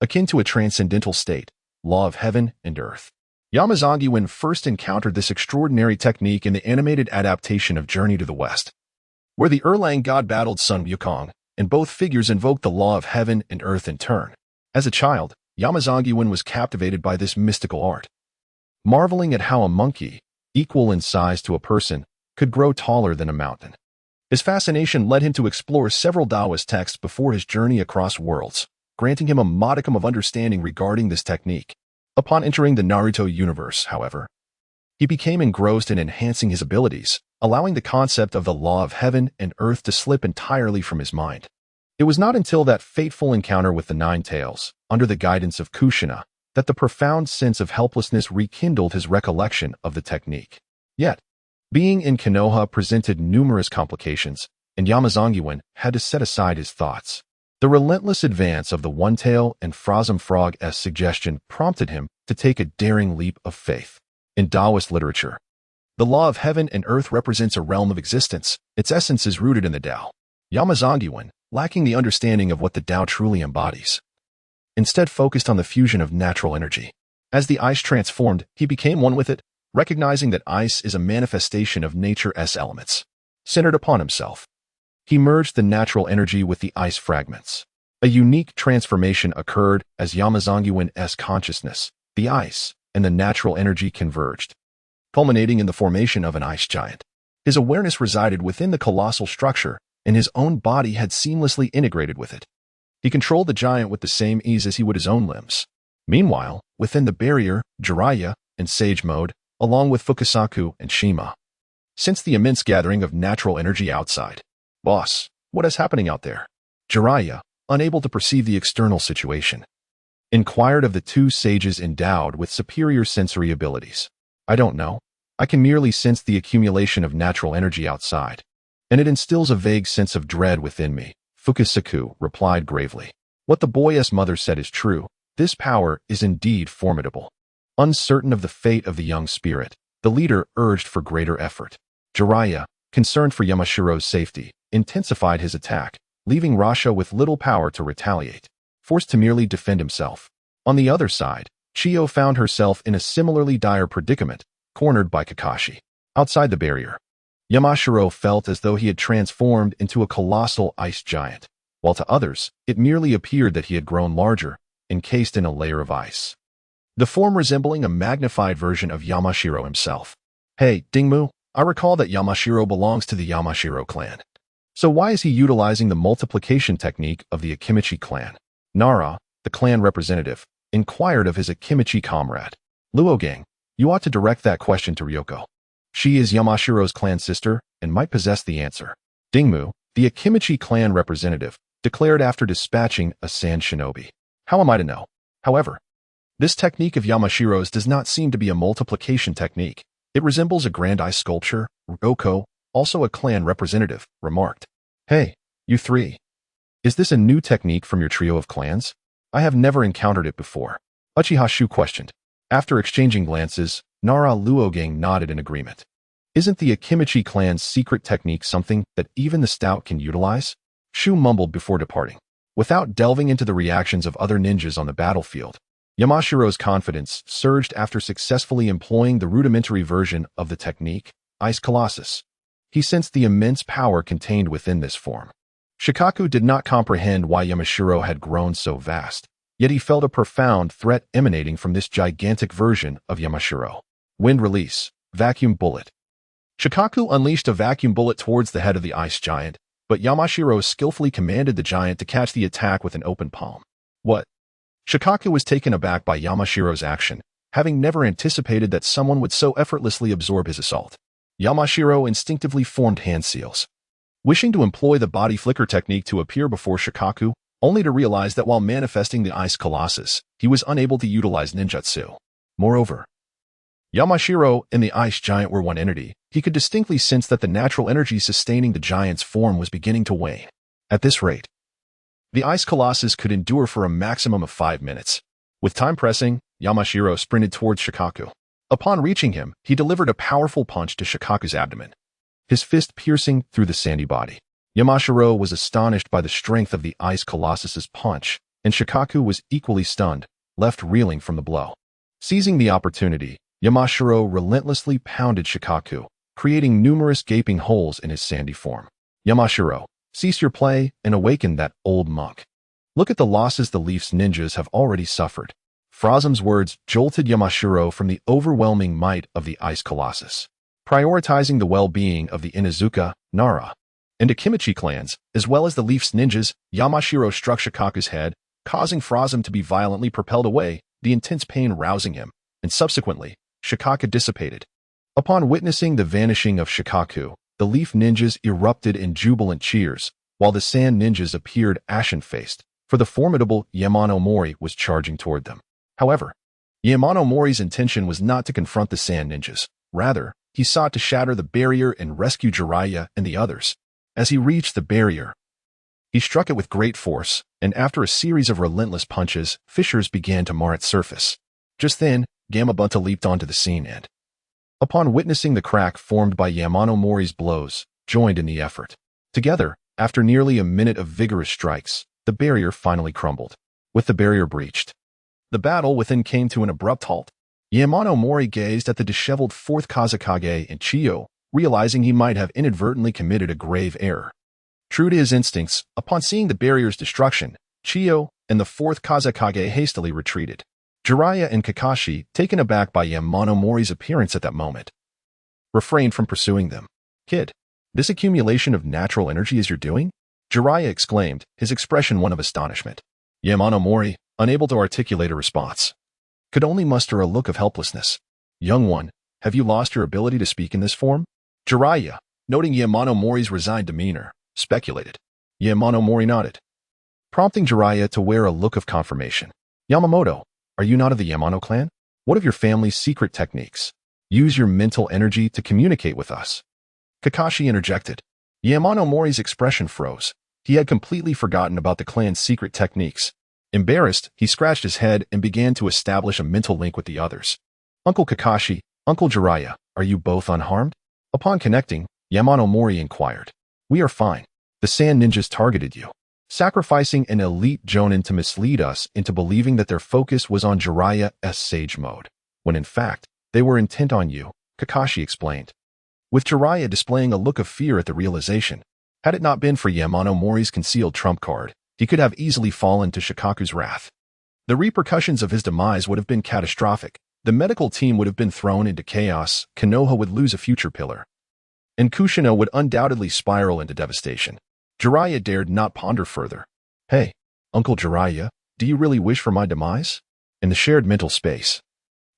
Akin to a transcendental state, law of heaven and earth. Yamazangyuan first encountered this extraordinary technique in the animated adaptation of Journey to the West, where the Erlang god battled Sun Wukong, and both figures invoked the law of heaven and earth in turn. As a child, Yamazangyuan was captivated by this mystical art, marveling at how a monkey, equal in size to a person, could grow taller than a mountain. His fascination led him to explore several Taoist texts before his journey across worlds, granting him a modicum of understanding regarding this technique. Upon entering the Naruto universe, however, he became engrossed in enhancing his abilities, allowing the concept of the law of heaven and earth to slip entirely from his mind. It was not until that fateful encounter with the Nine Tails, under the guidance of Kushina, that the profound sense of helplessness rekindled his recollection of the technique. Yet, being in Konoha presented numerous complications, and Yamazangyuan had to set aside his thoughts. The relentless advance of the One-Tail and Frozum Frog's suggestion prompted him to take a daring leap of faith. In Taoist literature, the law of heaven and earth represents a realm of existence. Its essence is rooted in the Tao. Yamazangyuan, lacking the understanding of what the Tao truly embodies, instead focused on the fusion of natural energy. As the ice transformed, he became one with it, recognizing that ice is a manifestation of nature's elements. Centered upon himself, he merged the natural energy with the ice fragments. A unique transformation occurred as Yamazangyuan's consciousness, the ice, and the natural energy converged, culminating in the formation of an ice giant. His awareness resided within the colossal structure, and his own body had seamlessly integrated with it. He controlled the giant with the same ease as he would his own limbs. Meanwhile, within the barrier, Jiraiya, and Sage Mode, along with Fukasaku and Shima, sensed the immense gathering of natural energy outside. Boss, what is happening out there? Jiraiya, unable to perceive the external situation, inquired of the two sages endowed with superior sensory abilities. I don't know. I can merely sense the accumulation of natural energy outside, and it instills a vague sense of dread within me, Fukasaku replied gravely. What the boy's mother said is true. This power is indeed formidable. Uncertain of the fate of the young spirit, the leader urged for greater effort. Jiraiya, concerned for Yamashiro's safety, intensified his attack, leaving Rasha with little power to retaliate, forced to merely defend himself. On the other side, Chiyo found herself in a similarly dire predicament, cornered by Kakashi. Outside the barrier, Yamashiro felt as though he had transformed into a colossal ice giant, while to others, it merely appeared that he had grown larger, encased in a layer of ice, the form resembling a magnified version of Yamashiro himself. Hey, Dingmu, I recall that Yamashiro belongs to the Yamashiro clan. So why is he utilizing the multiplication technique of the Akimichi clan? Nara, the clan representative, inquired of his Akimichi comrade. Luogang, you ought to direct that question to Ryoko. She is Yamashiro's clan sister and might possess the answer. Dingmu, the Akimichi clan representative, declared after dispatching a sand shinobi. How am I to know? However, this technique of Yamashiro's does not seem to be a multiplication technique. It resembles a grand ice sculpture. Ryoko, also a clan representative, remarked. Hey, you three. Is this a new technique from your trio of clans? I have never encountered it before. Uchiha Shu questioned. After exchanging glances, Nara Luogang nodded in agreement. Isn't the Akimichi clan's secret technique something that even the stout can utilize? Shu mumbled before departing. Without delving into the reactions of other ninjas on the battlefield, Yamashiro's confidence surged after successfully employing the rudimentary version of the technique, Ice Colossus. He sensed the immense power contained within this form. Shikaku did not comprehend why Yamashiro had grown so vast, yet he felt a profound threat emanating from this gigantic version of Yamashiro. Wind release, vacuum bullet. Shikaku unleashed a vacuum bullet towards the head of the ice giant, but Yamashiro skillfully commanded the giant to catch the attack with an open palm. What? Shikaku was taken aback by Yamashiro's action, having never anticipated that someone would so effortlessly absorb his assault. Yamashiro instinctively formed hand seals, wishing to employ the body flicker technique to appear before Shikaku, only to realize that while manifesting the Ice Colossus, he was unable to utilize ninjutsu. Moreover, Yamashiro and the ice giant were one entity. He could distinctly sense that the natural energy sustaining the giant's form was beginning to wane. At this rate, the Ice Colossus could endure for a maximum of 5 minutes. With time pressing, Yamashiro sprinted towards Shikaku. Upon reaching him, he delivered a powerful punch to Shikaku's abdomen, his fist piercing through the sandy body. Yamashiro was astonished by the strength of the Ice Colossus's punch, and Shikaku was equally stunned, left reeling from the blow. Seizing the opportunity, Yamashiro relentlessly pounded Shikaku, creating numerous gaping holes in his sandy form. Yamashiro, cease your play and awaken that old monk. Look at the losses the Leaf's ninjas have already suffered. Frozum's words jolted Yamashiro from the overwhelming might of the Ice Colossus. Prioritizing the well-being of the Inuzuka, Nara, and Akimichi clans, as well as the Leaf's ninjas, Yamashiro struck Shikaku's head, causing Frozum to be violently propelled away, the intense pain rousing him, and subsequently, Shikaku dissipated. Upon witnessing the vanishing of Shikaku, the Leaf ninjas erupted in jubilant cheers, while the Sand ninjas appeared ashen-faced, for the formidable Yamano Mori was charging toward them. However, Yamano Mori's intention was not to confront the Sand ninjas. Rather, he sought to shatter the barrier and rescue Jiraiya and the others. As he reached the barrier, he struck it with great force, and after a series of relentless punches, fissures began to mar its surface. Just then, Gamabunta leaped onto the scene and, upon witnessing the crack formed by Yamano Mori's blows, joined in the effort. Together, after nearly a minute of vigorous strikes, the barrier finally crumbled. With the barrier breached, the battle within came to an abrupt halt. Yamano Mori gazed at the disheveled fourth Kazekage and Chiyo, realizing he might have inadvertently committed a grave error. True to his instincts, upon seeing the barrier's destruction, Chiyo and the fourth Kazekage hastily retreated. Jiraiya and Kakashi, taken aback by Yamano Mori's appearance at that moment, refrained from pursuing them. Kid, this accumulation of natural energy is your doing? Jiraiya exclaimed, his expression one of astonishment. Yamano Mori, unable to articulate a response, could only muster a look of helplessness. Young one, have you lost your ability to speak in this form? Jiraiya, noting Yamano Mori's resigned demeanor, speculated. Yamano Mori nodded, prompting Jiraiya to wear a look of confirmation. Yamamoto, are you not of the Yamano clan? What of your family's secret techniques? Use your mental energy to communicate with us. Kakashi interjected. Yamano Mori's expression froze. He had completely forgotten about the clan's secret techniques. Embarrassed, he scratched his head and began to establish a mental link with the others. Uncle Kakashi, Uncle Jiraiya, are you both unharmed? Upon connecting, Yamano Mori inquired. We are fine. The Sand ninjas targeted you, sacrificing an elite jonin to mislead us into believing that their focus was on Jiraiya's sage mode, when in fact, they were intent on you, Kakashi explained, with Jiraiya displaying a look of fear at the realization. Had it not been for Yamano Mori's concealed trump card, he could have easily fallen to Shikaku's wrath. The repercussions of his demise would have been catastrophic. The medical team would have been thrown into chaos, Konoha would lose a future pillar, and Kushina would undoubtedly spiral into devastation. Jiraiya dared not ponder further. Hey, Uncle Jiraiya, do you really wish for my demise? In the shared mental space,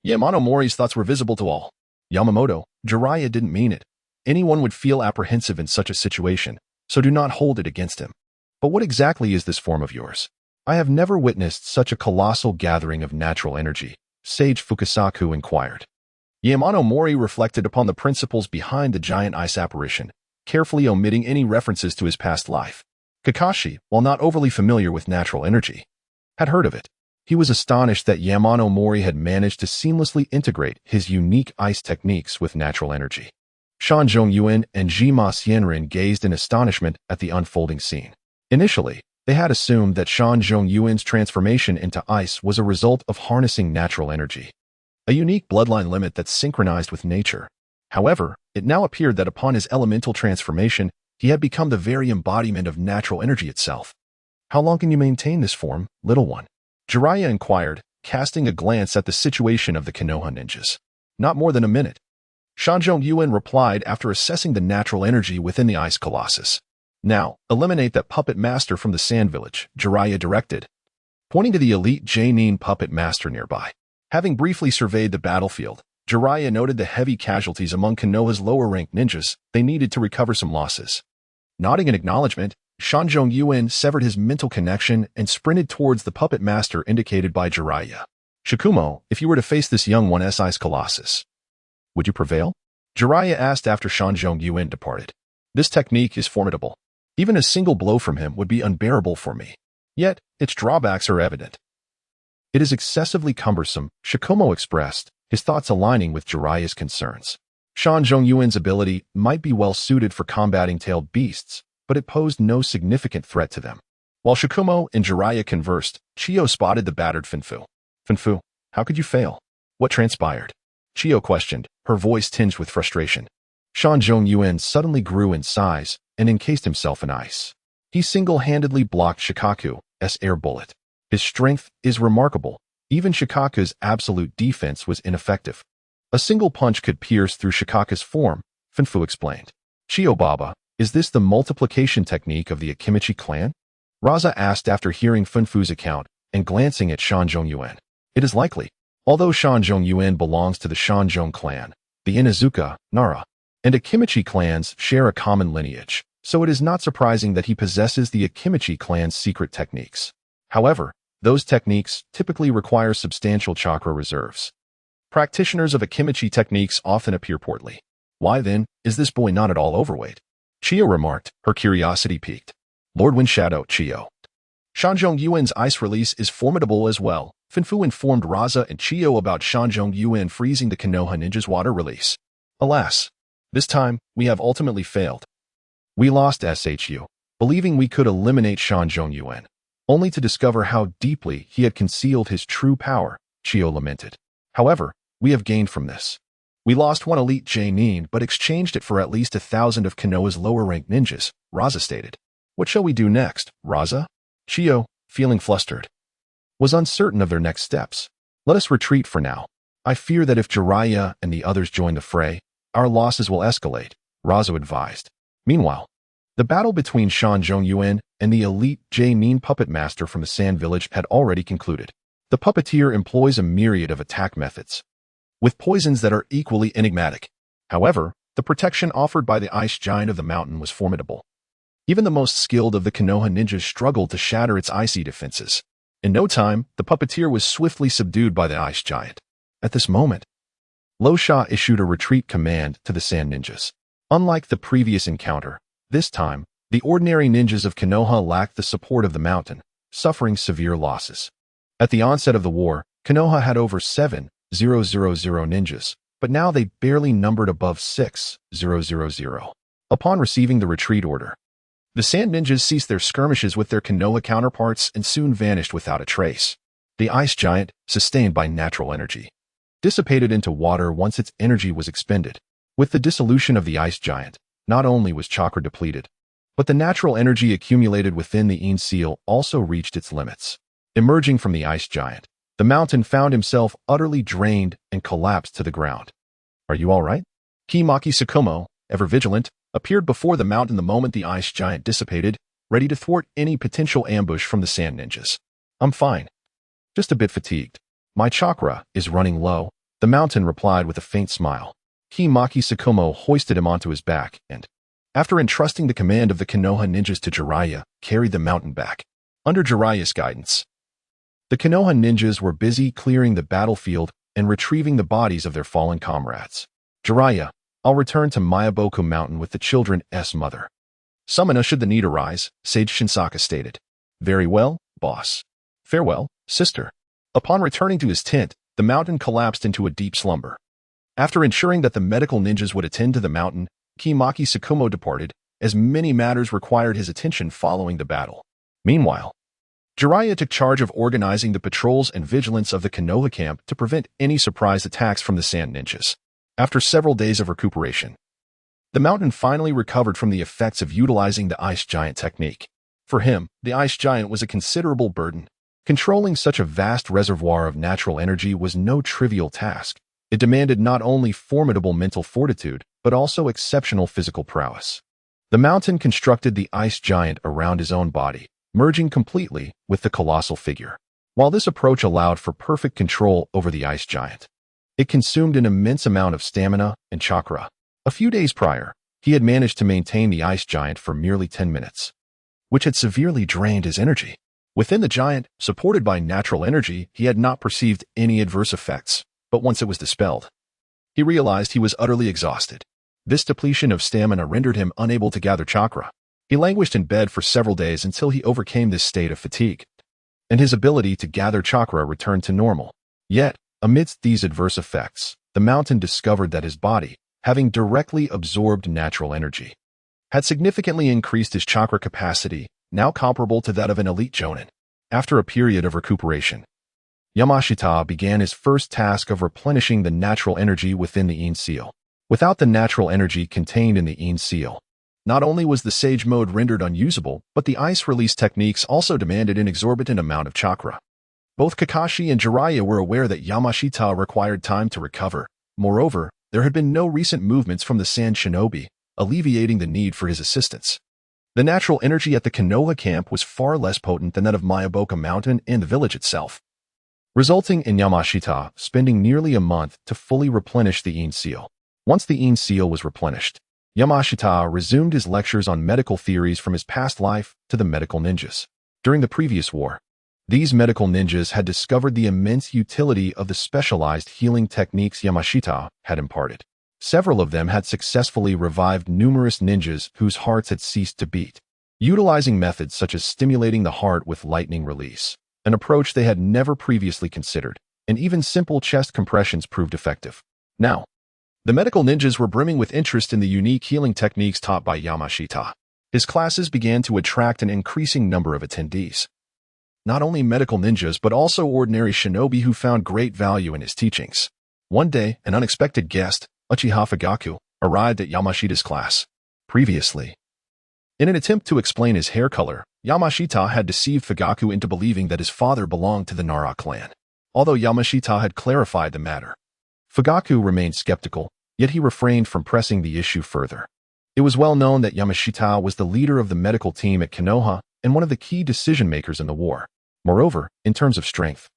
Yamano Mori's thoughts were visible to all. Yamamoto, Jiraiya didn't mean it. Anyone would feel apprehensive in such a situation, so do not hold it against him. But what exactly is this form of yours? I have never witnessed such a colossal gathering of natural energy, Sage Fukasaku inquired. Yamano Mori reflected upon the principles behind the giant ice apparition, carefully omitting any references to his past life. Kakashi, while not overly familiar with natural energy, had heard of it. He was astonished that Yamano Mori had managed to seamlessly integrate his unique ice techniques with natural energy. Shan Zhongyuan and Jima Xianren gazed in astonishment at the unfolding scene. Initially, they had assumed that Shan Zhongyuan's transformation into ice was a result of harnessing natural energy, a unique bloodline limit that's synchronized with nature. However, it now appeared that upon his elemental transformation, he had become the very embodiment of natural energy itself. "How long can you maintain this form, little one?" Jiraiya inquired, casting a glance at the situation of the Konoha ninjas. "Not more than a minute," Shan Zhongyuan replied after assessing the natural energy within the ice colossus. "Now, eliminate that puppet master from the sand village," Jiraiya directed, pointing to the elite J-Nin puppet master nearby. Having briefly surveyed the battlefield, Jiraiya noted the heavy casualties among Konoha's lower-ranked ninjas. They needed to recover some losses. Nodding in acknowledgement, Shan Zhongyuan severed his mental connection and sprinted towards the puppet master indicated by Jiraiya. "Shikumo, if you were to face this young one's ice colossus, would you prevail?" Jiraiya asked after Shan Zhongyuan departed. "This technique is formidable. Even a single blow from him would be unbearable for me. Yet, its drawbacks are evident." "It is excessively cumbersome," Shikumo expressed, his thoughts aligning with Jiraiya's concerns. Shan Zhongyuan's ability might be well suited for combating tailed beasts, but it posed no significant threat to them. While Shikumo and Jiraiya conversed, Chiyo spotted the battered Finfu. "Finfu, how could you fail? What transpired?" Chiyo questioned, her voice tinged with frustration. Shan Zhongyuan suddenly grew in size and encased himself in ice. He single-handedly blocked Shikaku's air bullet. His strength is remarkable. Even Shikaku's absolute defense was ineffective. "A single punch could pierce through Shikaku's form," Finfu explained. "Chiyo Baba, is this the multiplication technique of the Akimichi clan?" Raza asked after hearing Finfu's account and glancing at Shan Zhongyuan. "It is likely. Although Shan Zhongyuan belongs to the Shanzhong clan, the Inuzuka, Nara, and Akimichi clans share a common lineage, so it is not surprising that he possesses the Akimichi clan's secret techniques. However, those techniques typically require substantial chakra reserves. Practitioners of Akimichi techniques often appear portly. Why then, is this boy not at all overweight?" Chiyo remarked, her curiosity piqued. "Lord Windshadow, Chiyo. Shan Zhongyuan's ice release is formidable as well." Finfu informed Raza and Chiyo about Shan Zhongyuan freezing the Konoha ninja's water release. "Alas, this time, we have ultimately failed. We lost SHU, believing we could eliminate Shan Zhongyuan, only to discover how deeply he had concealed his true power," Chiyo lamented. "However, we have gained from this. We lost one elite J-Nin, but exchanged it for at least 1,000 of Konoha's lower-ranked ninjas," Raza stated. "What shall we do next, Raza?" Chiyo, feeling flustered, was uncertain of their next steps. "Let us retreat for now. I fear that if Jiraiya and the others join the fray, our losses will escalate," Raza advised. Meanwhile, the battle between Shan Zhongyuan and the elite J-Nin puppet master from the Sand Village had already concluded. The puppeteer employs a myriad of attack methods, with poisons that are equally enigmatic. However, the protection offered by the ice giant of the mountain was formidable. Even the most skilled of the Konoha ninjas struggled to shatter its icy defenses. In no time, the puppeteer was swiftly subdued by the ice giant. At this moment, Lo Sha issued a retreat command to the sand ninjas. Unlike the previous encounter, this time, the ordinary ninjas of Konoha lacked the support of the mountain, suffering severe losses. At the onset of the war, Konoha had over 7,000 ninjas, but now they barely numbered above 6,000. Upon receiving the retreat order, the sand ninjas ceased their skirmishes with their Konoha counterparts and soon vanished without a trace. The ice giant, sustained by natural energy, dissipated into water once its energy was expended. With the dissolution of the ice giant, not only was chakra depleted, but the natural energy accumulated within the Yin seal also reached its limits. Emerging from the ice giant, the mountain found himself utterly drained and collapsed to the ground. "Are you all right?" Kimaki Sakumo, ever vigilant, appeared before the mountain the moment the ice giant dissipated, ready to thwart any potential ambush from the sand ninjas. "I'm fine. Just a bit fatigued. My chakra is running low," the mountain replied with a faint smile. Kimaki Sakumo hoisted him onto his back and, after entrusting the command of the Konoha ninjas to Jiraiya, carried the mountain back. Under Jiraiya's guidance, the Konoha ninjas were busy clearing the battlefield and retrieving the bodies of their fallen comrades. "Jiraiya, I'll return to Mayaboku Mountain with the children's mother," Summon us should the need arise, Sage Shinsaka stated. Very well, boss. Farewell, sister. Upon returning to his tent, the mountain collapsed into a deep slumber. After ensuring that the medical ninjas would attend to the mountain, Kimaki Tsukumo departed, as many matters required his attention following the battle. Meanwhile, Jiraiya took charge of organizing the patrols and vigilance of the Konoha camp to prevent any surprise attacks from the sand ninjas. After several days of recuperation, the mountain finally recovered from the effects of utilizing the ice giant technique. For him, the ice giant was a considerable burden. Controlling such a vast reservoir of natural energy was no trivial task. It demanded not only formidable mental fortitude, but also exceptional physical prowess. The mountain constructed the ice giant around his own body, merging completely with the colossal figure. While this approach allowed for perfect control over the ice giant, it consumed an immense amount of stamina and chakra. A few days prior, he had managed to maintain the ice giant for merely 10 minutes, which had severely drained his energy. Within the giant, supported by natural energy, he had not perceived any adverse effects, but once it was dispelled, he realized he was utterly exhausted. This depletion of stamina rendered him unable to gather chakra. He languished in bed for several days until he overcame this state of fatigue, and his ability to gather chakra returned to normal. Yet, amidst these adverse effects, the mountain discovered that his body, having directly absorbed natural energy, had significantly increased his chakra capacity, now comparable to that of an elite jonin. After a period of recuperation, Yamashita began his first task of replenishing the natural energy within the Yin seal. Without the natural energy contained in the Yin seal, not only was the Sage mode rendered unusable, but the ice release techniques also demanded an exorbitant amount of chakra. Both Kakashi and Jiraiya were aware that Yamashita required time to recover. Moreover, there had been no recent movements from the Sand Shinobi, alleviating the need for his assistance. The natural energy at the Konoha camp was far less potent than that of Mayaboka Mountain and the village itself, resulting in Yamashita spending nearly a month to fully replenish the Yin seal. Once the Yin seal was replenished, Yamashita resumed his lectures on medical theories from his past life to the medical ninjas. During the previous war, these medical ninjas had discovered the immense utility of the specialized healing techniques Yamashita had imparted. Several of them had successfully revived numerous ninjas whose hearts had ceased to beat, utilizing methods such as stimulating the heart with lightning release, an approach they had never previously considered, and even simple chest compressions proved effective. Now, the medical ninjas were brimming with interest in the unique healing techniques taught by Yamashita. His classes began to attract an increasing number of attendees. Not only medical ninjas but also ordinary shinobi who found great value in his teachings. One day, an unexpected guest, Uchiha Fugaku, arrived at Yamashita's class. Previously, in an attempt to explain his hair color, Yamashita had deceived Fugaku into believing that his father belonged to the Nara clan. Although Yamashita had clarified the matter, Fugaku remained skeptical, yet he refrained from pressing the issue further. It was well known that Yamashita was the leader of the medical team at Konoha and one of the key decision-makers in the war. Moreover, in terms of strength,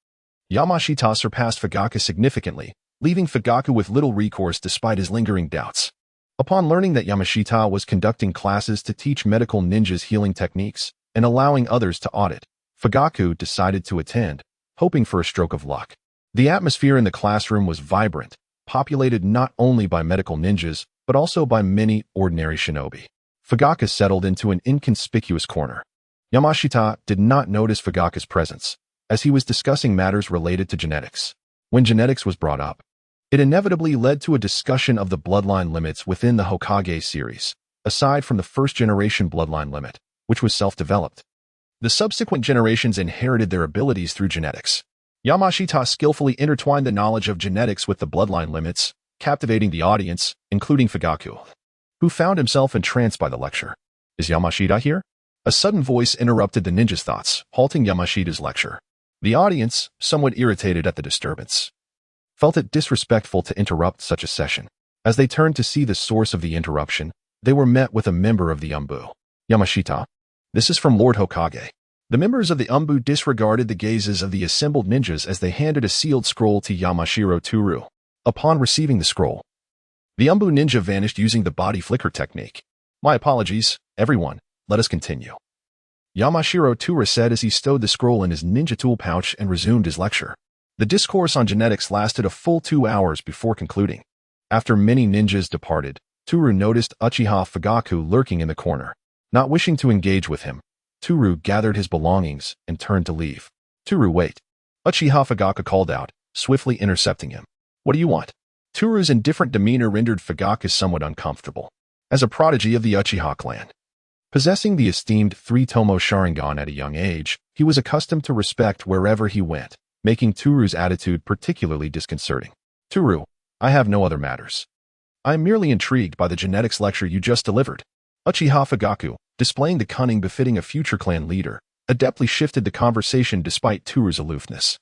Yamashita surpassed Fugaku significantly, leaving Fugaku with little recourse despite his lingering doubts. Upon learning that Yamashita was conducting classes to teach medical ninjas healing techniques and allowing others to audit, Fugaku decided to attend, hoping for a stroke of luck. The atmosphere in the classroom was vibrant, populated not only by medical ninjas, but also by many ordinary shinobi. Fugaku settled into an inconspicuous corner. Yamashita did not notice Fugaku's presence, as he was discussing matters related to genetics. When genetics was brought up, it inevitably led to a discussion of the bloodline limits within the Hokage series, aside from the first-generation bloodline limit, which was self-developed. The subsequent generations inherited their abilities through genetics. Yamashita skillfully intertwined the knowledge of genetics with the bloodline limits, captivating the audience, including Fugaku, who found himself entranced by the lecture. Is Yamashita here? A sudden voice interrupted the ninja's thoughts, halting Yamashita's lecture. The audience, somewhat irritated at the disturbance, felt it disrespectful to interrupt such a session. As they turned to see the source of the interruption, they were met with a member of the Umbu. Yamashita, this is from Lord Hokage. The members of the Umbu disregarded the gazes of the assembled ninjas as they handed a sealed scroll to Yamashiro Tohru. Upon receiving the scroll, the Umbu ninja vanished using the body flicker technique. My apologies, everyone. Let us continue. Yamashiro Tohru said as he stowed the scroll in his ninja tool pouch and resumed his lecture. The discourse on genetics lasted a full 2 hours before concluding. After many ninjas departed, Tohru noticed Uchiha Fugaku lurking in the corner. Not wishing to engage with him, Tohru gathered his belongings and turned to leave. Tohru, wait. Uchiha Fugaku called out, swiftly intercepting him. What do you want? Tohru's indifferent demeanor rendered Fugaku somewhat uncomfortable. As a prodigy of the Uchiha clan, possessing the esteemed three-tomo Sharingan at a young age, he was accustomed to respect wherever he went, making Tohru's attitude particularly disconcerting. Tohru, I have no other matters. I am merely intrigued by the genetics lecture you just delivered. Uchiha Fugaku, displaying the cunning befitting a future clan leader, adeptly shifted the conversation despite Tohru's aloofness.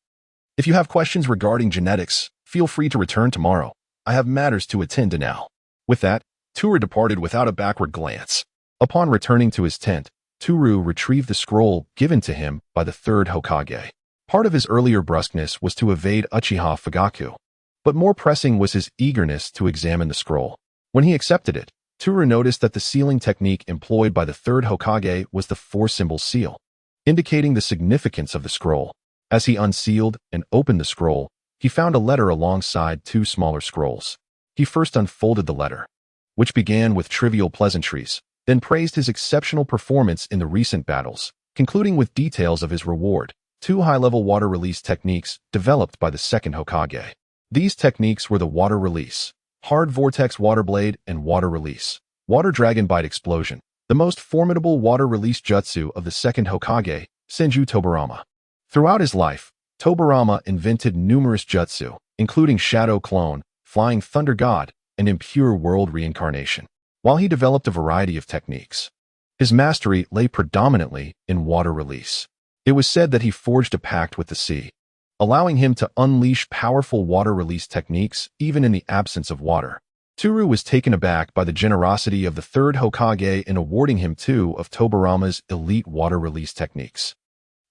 If you have questions regarding genetics, feel free to return tomorrow. I have matters to attend to now. With that, Tohru departed without a backward glance. Upon returning to his tent, Tohru retrieved the scroll given to him by the third Hokage. Part of his earlier brusqueness was to evade Uchiha Fugaku, but more pressing was his eagerness to examine the scroll. When he accepted it, Tohru noticed that the sealing technique employed by the third Hokage was the four-symbol seal, indicating the significance of the scroll. As he unsealed and opened the scroll, he found a letter alongside two smaller scrolls. He first unfolded the letter, which began with trivial pleasantries, then praised his exceptional performance in the recent battles, concluding with details of his reward, two high-level water release techniques developed by the second Hokage. These techniques were the water release, hard vortex water blade, and water release, water dragon bite explosion, the most formidable water release jutsu of the second Hokage, Senju Tobirama. Throughout his life, Tobirama invented numerous jutsu, including Shadow Clone, Flying Thunder God, and Impure World Reincarnation. While he developed a variety of techniques, his mastery lay predominantly in water release. It was said that he forged a pact with the sea, allowing him to unleash powerful water release techniques even in the absence of water. Tohru was taken aback by the generosity of the third Hokage in awarding him two of Tobirama's elite water release techniques.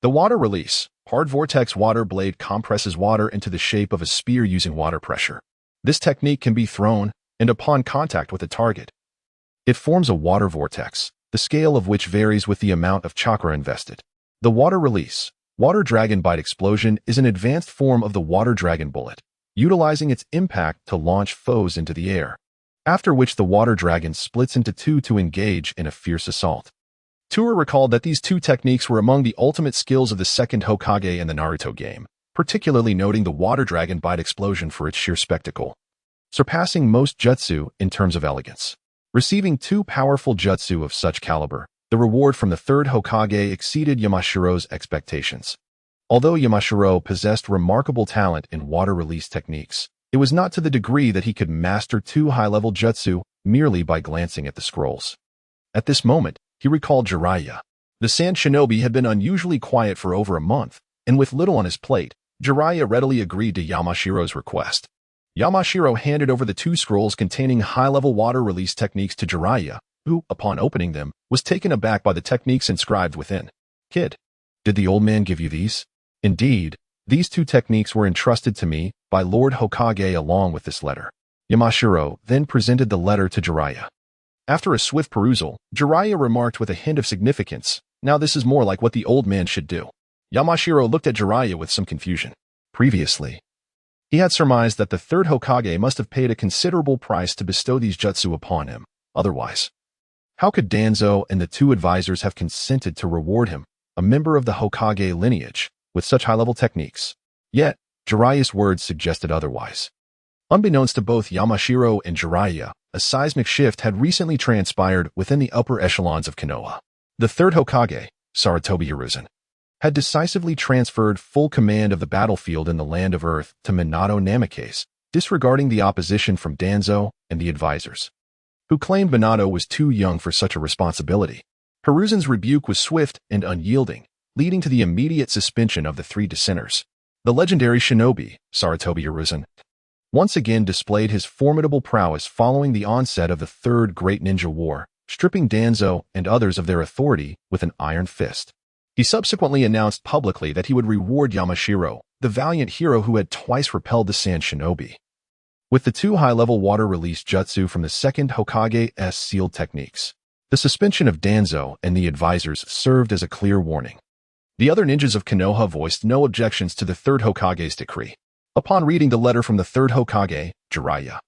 The water release, hard vortex water blade compresses water into the shape of a spear using water pressure. This technique can be thrown, and upon contact with a target, it forms a water vortex, the scale of which varies with the amount of chakra invested. The water release, water dragon bite explosion is an advanced form of the water dragon bullet, utilizing its impact to launch foes into the air, after which the water dragon splits into two to engage in a fierce assault. Tohru recalled that these two techniques were among the ultimate skills of the second Hokage in the Naruto game, particularly noting the water dragon bite explosion for its sheer spectacle, surpassing most jutsu in terms of elegance. Receiving two powerful jutsu of such caliber, the reward from the third Hokage exceeded Yamashiro's expectations. Although Yamashiro possessed remarkable talent in water release techniques, it was not to the degree that he could master two high-level jutsu merely by glancing at the scrolls. At this moment, he recalled Jiraiya. The Sand Shinobi had been unusually quiet for over a month, and with little on his plate, Jiraiya readily agreed to Yamashiro's request. Yamashiro handed over the two scrolls containing high-level water release techniques to Jiraiya, who, upon opening them, was taken aback by the techniques inscribed within. Kid, did the old man give you these? Indeed, these two techniques were entrusted to me by Lord Hokage along with this letter. Yamashiro then presented the letter to Jiraiya. After a swift perusal, Jiraiya remarked with a hint of significance, "Now this is more like what the old man should do." Yamashiro looked at Jiraiya with some confusion. Previously, he had surmised that the third Hokage must have paid a considerable price to bestow these jutsu upon him. Otherwise, how could Danzo and the two advisors have consented to reward him, a member of the Hokage lineage, with such high-level techniques? Yet, Jiraiya's words suggested otherwise. Unbeknownst to both Yamashiro and Jiraiya, a seismic shift had recently transpired within the upper echelons of Konoha. The third Hokage, Sarutobi Hiruzen, had decisively transferred full command of the battlefield in the Land of Earth to Minato Namikaze, disregarding the opposition from Danzo and the advisors, who claimed Minato was too young for such a responsibility. Hiruzen's rebuke was swift and unyielding, leading to the immediate suspension of the three dissenters. The legendary shinobi, Sarutobi Hiruzen, once again displayed his formidable prowess following the onset of the Third Great Ninja War, stripping Danzo and others of their authority with an iron fist. He subsequently announced publicly that he would reward Yamashiro, the valiant hero who had twice repelled the Sand Shinobi, with the two high-level water release jutsu from the second Hokage's sealed techniques. The suspension of Danzo and the advisors served as a clear warning. The other ninjas of Konoha voiced no objections to the third Hokage's decree. Upon reading the letter from the third Hokage, Jiraiya,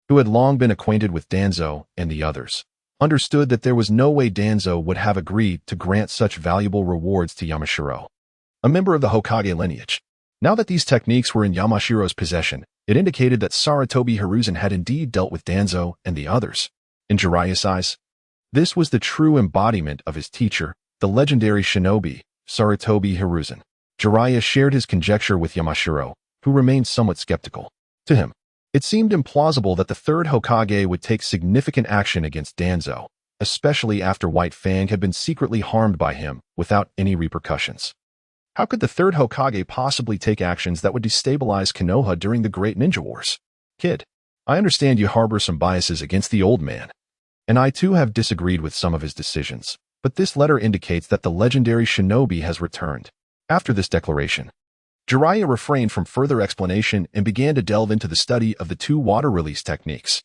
who had long been acquainted with Danzo and the others, understood that there was no way Danzo would have agreed to grant such valuable rewards to Yamashiro, a member of the Hokage lineage. Now that these techniques were in Yamashiro's possession, it indicated that Sarutobi Hiruzen had indeed dealt with Danzo and the others. In Jiraiya's eyes, this was the true embodiment of his teacher, the legendary shinobi, Sarutobi Hiruzen. Jiraiya shared his conjecture with Yamashiro, who remained somewhat skeptical. To him, it seemed implausible that the third Hokage would take significant action against Danzo, especially after White Fang had been secretly harmed by him without any repercussions. How could the third Hokage possibly take actions that would destabilize Konoha during the Great Ninja Wars? Kid, I understand you harbor some biases against the old man, and I too have disagreed with some of his decisions, but this letter indicates that the legendary shinobi has returned. After this declaration, Jiraiya refrained from further explanation and began to delve into the study of the two water release techniques.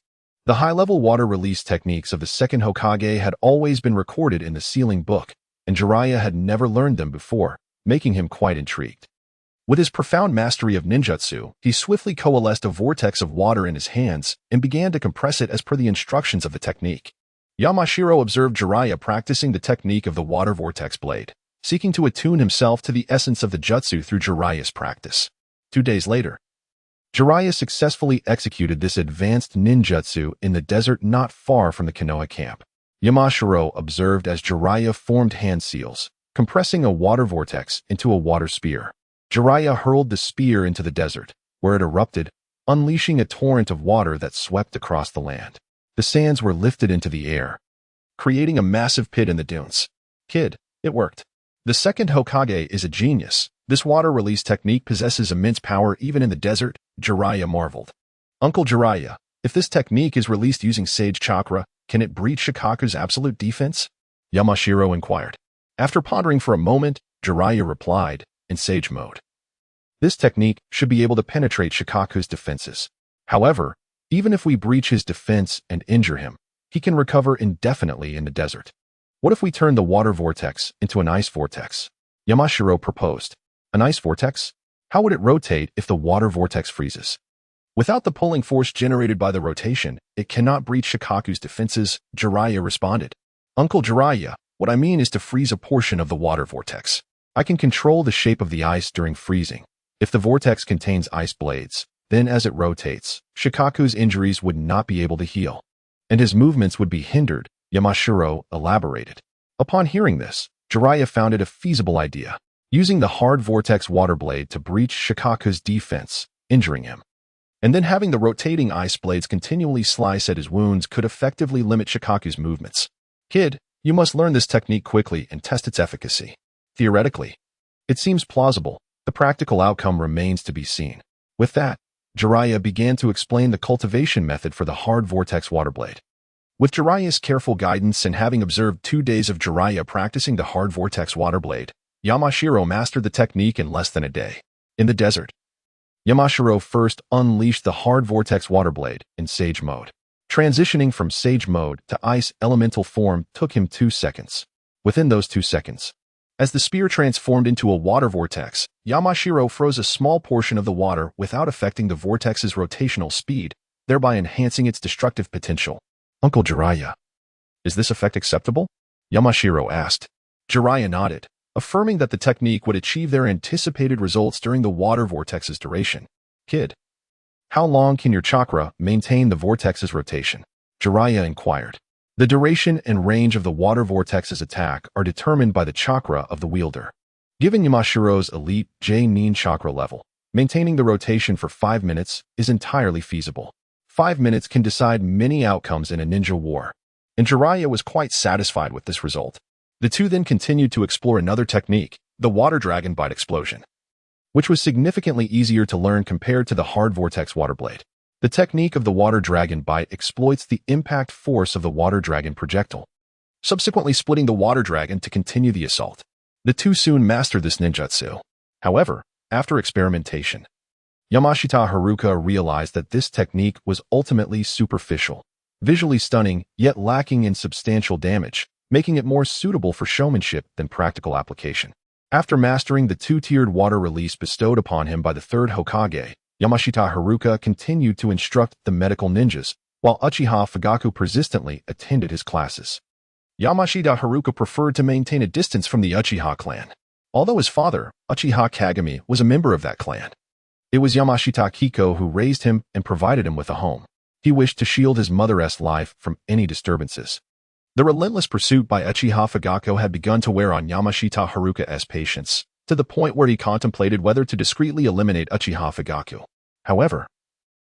The high-level water release techniques of the second Hokage had always been recorded in the Sealing Book, and Jiraiya had never learned them before, making him quite intrigued. With his profound mastery of ninjutsu, he swiftly coalesced a vortex of water in his hands and began to compress it as per the instructions of the technique. Yamashiro observed Jiraiya practicing the technique of the water vortex blade, seeking to attune himself to the essence of the jutsu through Jiraiya's practice. 2 days later, Jiraiya successfully executed this advanced ninjutsu in the desert not far from the Konoha camp. Yamashiro observed as Jiraiya formed hand seals, compressing a water vortex into a water spear. Jiraiya hurled the spear into the desert, where it erupted, unleashing a torrent of water that swept across the land. The sands were lifted into the air, creating a massive pit in the dunes. Kid, it worked. The second Hokage is a genius. This water release technique possesses immense power even in the desert, Jiraiya marveled. Uncle Jiraiya, if this technique is released using Sage Chakra, can it breach Shikaku's absolute defense? Yamashiro inquired. After pondering for a moment, Jiraiya replied, in Sage mode. This technique should be able to penetrate Shikaku's defenses. However, even if we breach his defense and injure him, he can recover indefinitely in the desert. What if we turn the water vortex into an ice vortex? Yamashiro proposed. An ice vortex? How would it rotate if the water vortex freezes? Without the pulling force generated by the rotation, it cannot breach Shikaku's defenses, Jiraiya responded. Uncle Jiraiya, what I mean is to freeze a portion of the water vortex. I can control the shape of the ice during freezing. If the vortex contains ice blades, then as it rotates, Shikaku's injuries would not be able to heal, and his movements would be hindered, Yamashiro elaborated. Upon hearing this, Jiraiya found it a feasible idea, using the hard vortex water blade to breach Shikaku's defense, injuring him. And then having the rotating ice blades continually slice at his wounds could effectively limit Shikaku's movements. Kid, you must learn this technique quickly and test its efficacy. Theoretically, it seems plausible. The practical outcome remains to be seen. With that, Jiraiya began to explain the cultivation method for the hard vortex water blade. With Jiraiya's careful guidance and having observed 2 days of Jiraiya practicing the hard vortex water blade, Yamashiro mastered the technique in less than a day. In the desert, Yamashiro first unleashed the hard vortex water blade in Sage mode. Transitioning from Sage mode to Ice elemental form took him 2 seconds. Within those 2 seconds, as the spear transformed into a water vortex, Yamashiro froze a small portion of the water without affecting the vortex's rotational speed, thereby enhancing its destructive potential. Uncle Jiraiya, is this effect acceptable? Yamashiro asked. Jiraiya nodded, affirming that the technique would achieve their anticipated results during the water vortex's duration. Kid, how long can your chakra maintain the vortex's rotation? Jiraiya inquired. The duration and range of the water vortex's attack are determined by the chakra of the wielder. Given Yamashiro's elite J-Nin chakra level, maintaining the rotation for 5 minutes is entirely feasible. 5 minutes can decide many outcomes in a ninja war, and Jiraiya was quite satisfied with this result. The two then continued to explore another technique, the water dragon bite explosion, which was significantly easier to learn compared to the hard vortex water blade. The technique of the water dragon bite exploits the impact force of the water dragon projectile, subsequently splitting the water dragon to continue the assault. The two soon mastered this ninjutsu. However, after experimentation, Yamashita Haruka realized that this technique was ultimately superficial, visually stunning, yet lacking in substantial damage, making it more suitable for showmanship than practical application. After mastering the 2-tiered water release bestowed upon him by the third Hokage, Yamashita Haruka continued to instruct the medical ninjas, while Uchiha Fugaku persistently attended his classes. Yamashita Haruka preferred to maintain a distance from the Uchiha clan. Although his father, Uchiha Kagami, was a member of that clan, it was Yamashita Akihito who raised him and provided him with a home. He wished to shield his mother's life from any disturbances. The relentless pursuit by Uchiha Fugaku had begun to wear on Yamashita Haruka's patience, to the point where he contemplated whether to discreetly eliminate Uchiha Fugaku. However,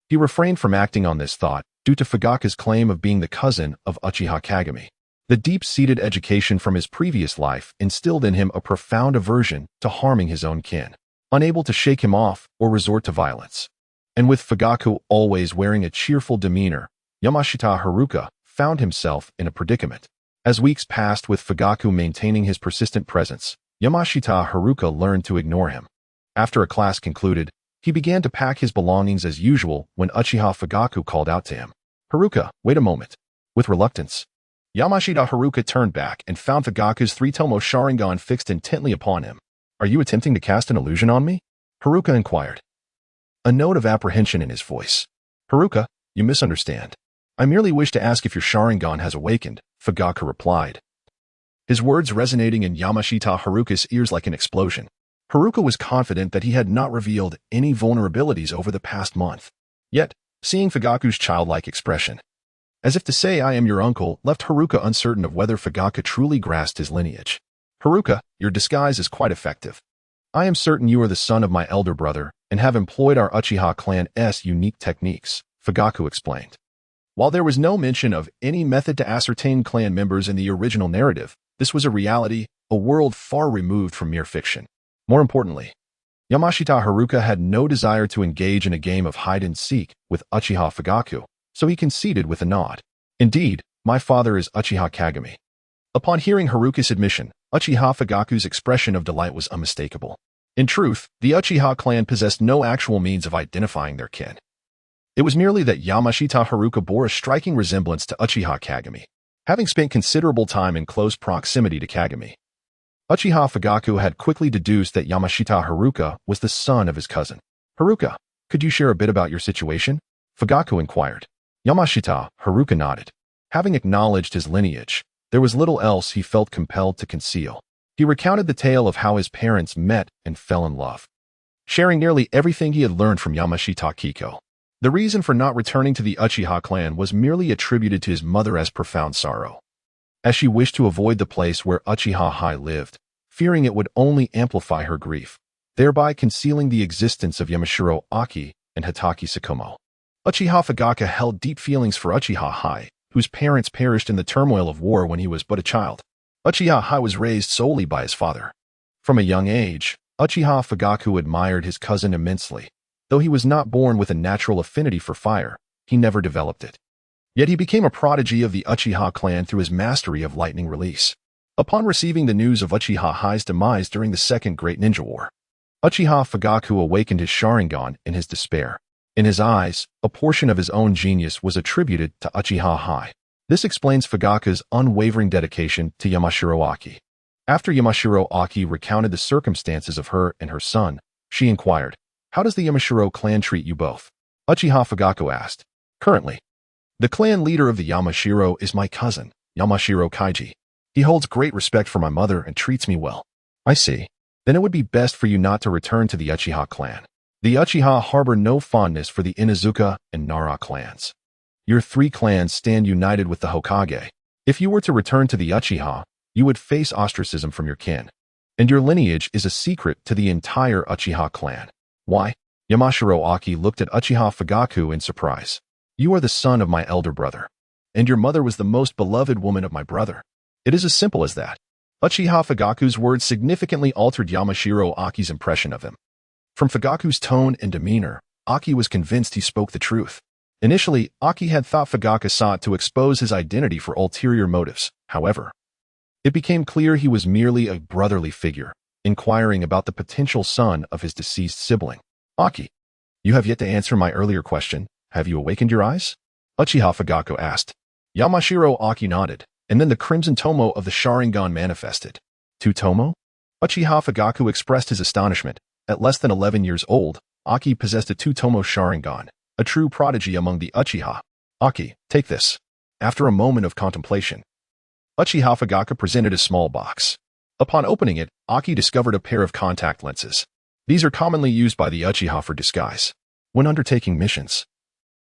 he refrained from acting on this thought due to Fugaku's claim of being the cousin of Uchiha Kagami. The deep-seated education from his previous life instilled in him a profound aversion to harming his own kin, unable to shake him off or resort to violence. And with Fugaku always wearing a cheerful demeanor, Yamashita Haruka found himself in a predicament. As weeks passed with Fugaku maintaining his persistent presence, Yamashita Haruka learned to ignore him. After a class concluded, he began to pack his belongings as usual when Uchiha Fugaku called out to him. "Haruka, wait a moment." With reluctance, Yamashita Haruka turned back and found Fugaku's three-tomo Sharingan fixed intently upon him. "Are you attempting to cast an illusion on me?" Haruka inquired, a note of apprehension in his voice. "Haruka, you misunderstand. I merely wish to ask if your Sharingan has awakened," Fugaku replied, his words resonating in Yamashita Haruka's ears like an explosion. Haruka was confident that he had not revealed any vulnerabilities over the past month. Yet, seeing Fugaku's childlike expression, as if to say "I am your uncle," left Haruka uncertain of whether Fugaku truly grasped his lineage. "Haruka, your disguise is quite effective. I am certain you are the son of my elder brother and have employed our Uchiha clan's unique techniques," Fugaku explained. While there was no mention of any method to ascertain clan members in the original narrative, this was a reality, a world far removed from mere fiction. More importantly, Yamashita Haruka had no desire to engage in a game of hide-and-seek with Uchiha Fugaku, so he conceded with a nod. "Indeed, my father is Uchiha Kagami." Upon hearing Haruka's admission, Uchiha Fugaku's expression of delight was unmistakable. In truth, the Uchiha clan possessed no actual means of identifying their kin. It was merely that Yamashita Haruka bore a striking resemblance to Uchiha Kagami, having spent considerable time in close proximity to Kagami. Uchiha Fugaku had quickly deduced that Yamashita Haruka was the son of his cousin. "Haruka, could you share a bit about your situation?" Fugaku inquired. Yamashita Haruka nodded. Having acknowledged his lineage, there was little else he felt compelled to conceal. He recounted the tale of how his parents met and fell in love, sharing nearly everything he had learned from Yamashita Akihito. The reason for not returning to the Uchiha clan was merely attributed to his mother's profound sorrow, as she wished to avoid the place where Uchiha High lived, fearing it would only amplify her grief, thereby concealing the existence of Yamashiro Aki and Hitaki Tsukumo. Uchiha Fugaku held deep feelings for Uchiha High, whose parents perished in the turmoil of war when he was but a child. Uchiha High was raised solely by his father. From a young age, Uchiha Fugaku admired his cousin immensely. Though he was not born with a natural affinity for fire, he never developed it. Yet he became a prodigy of the Uchiha clan through his mastery of lightning release. Upon receiving the news of Uchiha High's demise during the Second Great Ninja War, Uchiha Fugaku awakened his Sharingan in his despair. In his eyes, a portion of his own genius was attributed to Uchiha High. This explains Fugaku's unwavering dedication to Yamashiro Aki. After Yamashiro Aki recounted the circumstances of her and her son, she inquired, "How does the Yamashiro clan treat you both?" Uchiha Fugaku asked. "Currently, the clan leader of the Yamashiro is my cousin, Yamashiro Kaiji. He holds great respect for my mother and treats me well." "I see. Then it would be best for you not to return to the Uchiha clan. The Uchiha harbor no fondness for the Inuzuka and Nara clans. Your three clans stand united with the Hokage. If you were to return to the Uchiha, you would face ostracism from your kin. And your lineage is a secret to the entire Uchiha clan." "Why?" Yamashiro Aki looked at Uchiha Fugaku in surprise. "You are the son of my elder brother, and your mother was the most beloved woman of my brother. It is as simple as that." Uchiha Fugaku's words significantly altered Yamashiro Aki's impression of him. From Fugaku's tone and demeanor, Aki was convinced he spoke the truth. Initially, Aki had thought Fugaku sought to expose his identity for ulterior motives. However, it became clear he was merely a brotherly figure, inquiring about the potential son of his deceased sibling. "Aki, you have yet to answer my earlier question. Have you awakened your eyes?" Uchiha Fugaku asked. Yamashiro Aki nodded, and then the crimson tomo of the Sharingan manifested. "Two tomo?" Uchiha Fugaku expressed his astonishment. At less than 11 years old, Aki possessed a two-tomo Sharingan, a true prodigy among the Uchiha. Aki, take this. After a moment of contemplation, Uchiha Fugaku presented a small box. Upon opening it, Aki discovered a pair of contact lenses. These are commonly used by the Uchiha for disguise. When undertaking missions,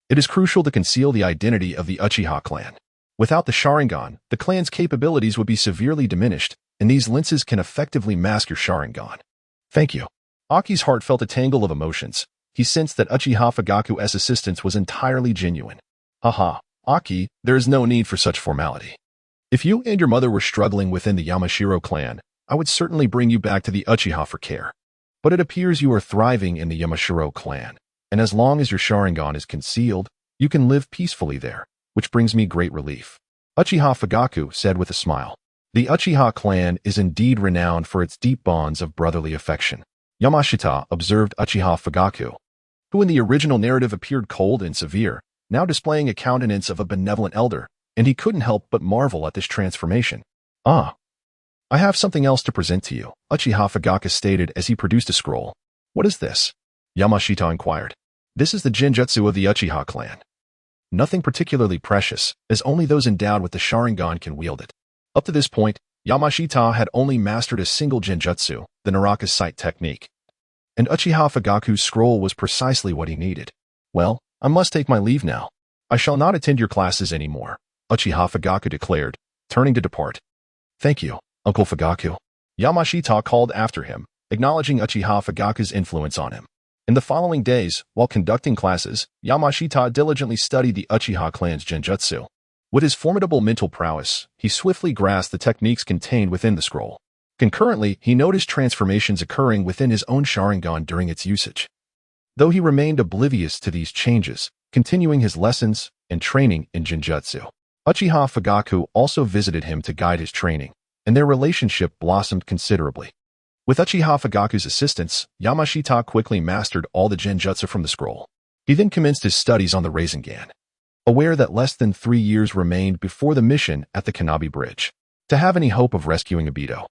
it is crucial to conceal the identity of the Uchiha clan. Without the Sharingan, the clan's capabilities would be severely diminished, and these lenses can effectively mask your Sharingan. Thank you. Aki's heart felt a tangle of emotions. He sensed that Uchiha Fugaku's assistance was entirely genuine. Haha, Aki, there is no need for such formality. If you and your mother were struggling within the Yamashiro clan, I would certainly bring you back to the Uchiha for care. But it appears you are thriving in the Yamashiro clan, and as long as your Sharingan is concealed, you can live peacefully there, which brings me great relief. Uchiha Fugaku said with a smile. The Uchiha clan is indeed renowned for its deep bonds of brotherly affection. Yamashita observed Uchiha Fugaku, who in the original narrative appeared cold and severe, now displaying a countenance of a benevolent elder, and he couldn't help but marvel at this transformation. Ah, I have something else to present to you, Uchiha Fugaku stated as he produced a scroll. What is this? Yamashita inquired. This is the Genjutsu of the Uchiha clan. Nothing particularly precious, as only those endowed with the Sharingan can wield it. Up to this point, Yamashita had only mastered a single Genjutsu, the Naraka Sight technique. And Uchiha Fugaku's scroll was precisely what he needed. Well, I must take my leave now. I shall not attend your classes anymore, Uchiha Fugaku declared, turning to depart. Thank you, Uncle Fugaku. Yamashita called after him, acknowledging Uchiha Fugaku's influence on him. In the following days, while conducting classes, Yamashita diligently studied the Uchiha clan's Genjutsu. With his formidable mental prowess, he swiftly grasped the techniques contained within the scroll. Concurrently, he noticed transformations occurring within his own Sharingan during its usage. Though he remained oblivious to these changes, continuing his lessons and training in Genjutsu, Uchiha Fugaku also visited him to guide his training, and their relationship blossomed considerably. With Uchiha Fugaku's assistance, Yamashita quickly mastered all the Genjutsu from the scroll. He then commenced his studies on the Sharingan, aware that less than 3 years remained before the mission at the Kanabi Bridge. To have any hope of rescuing Obito,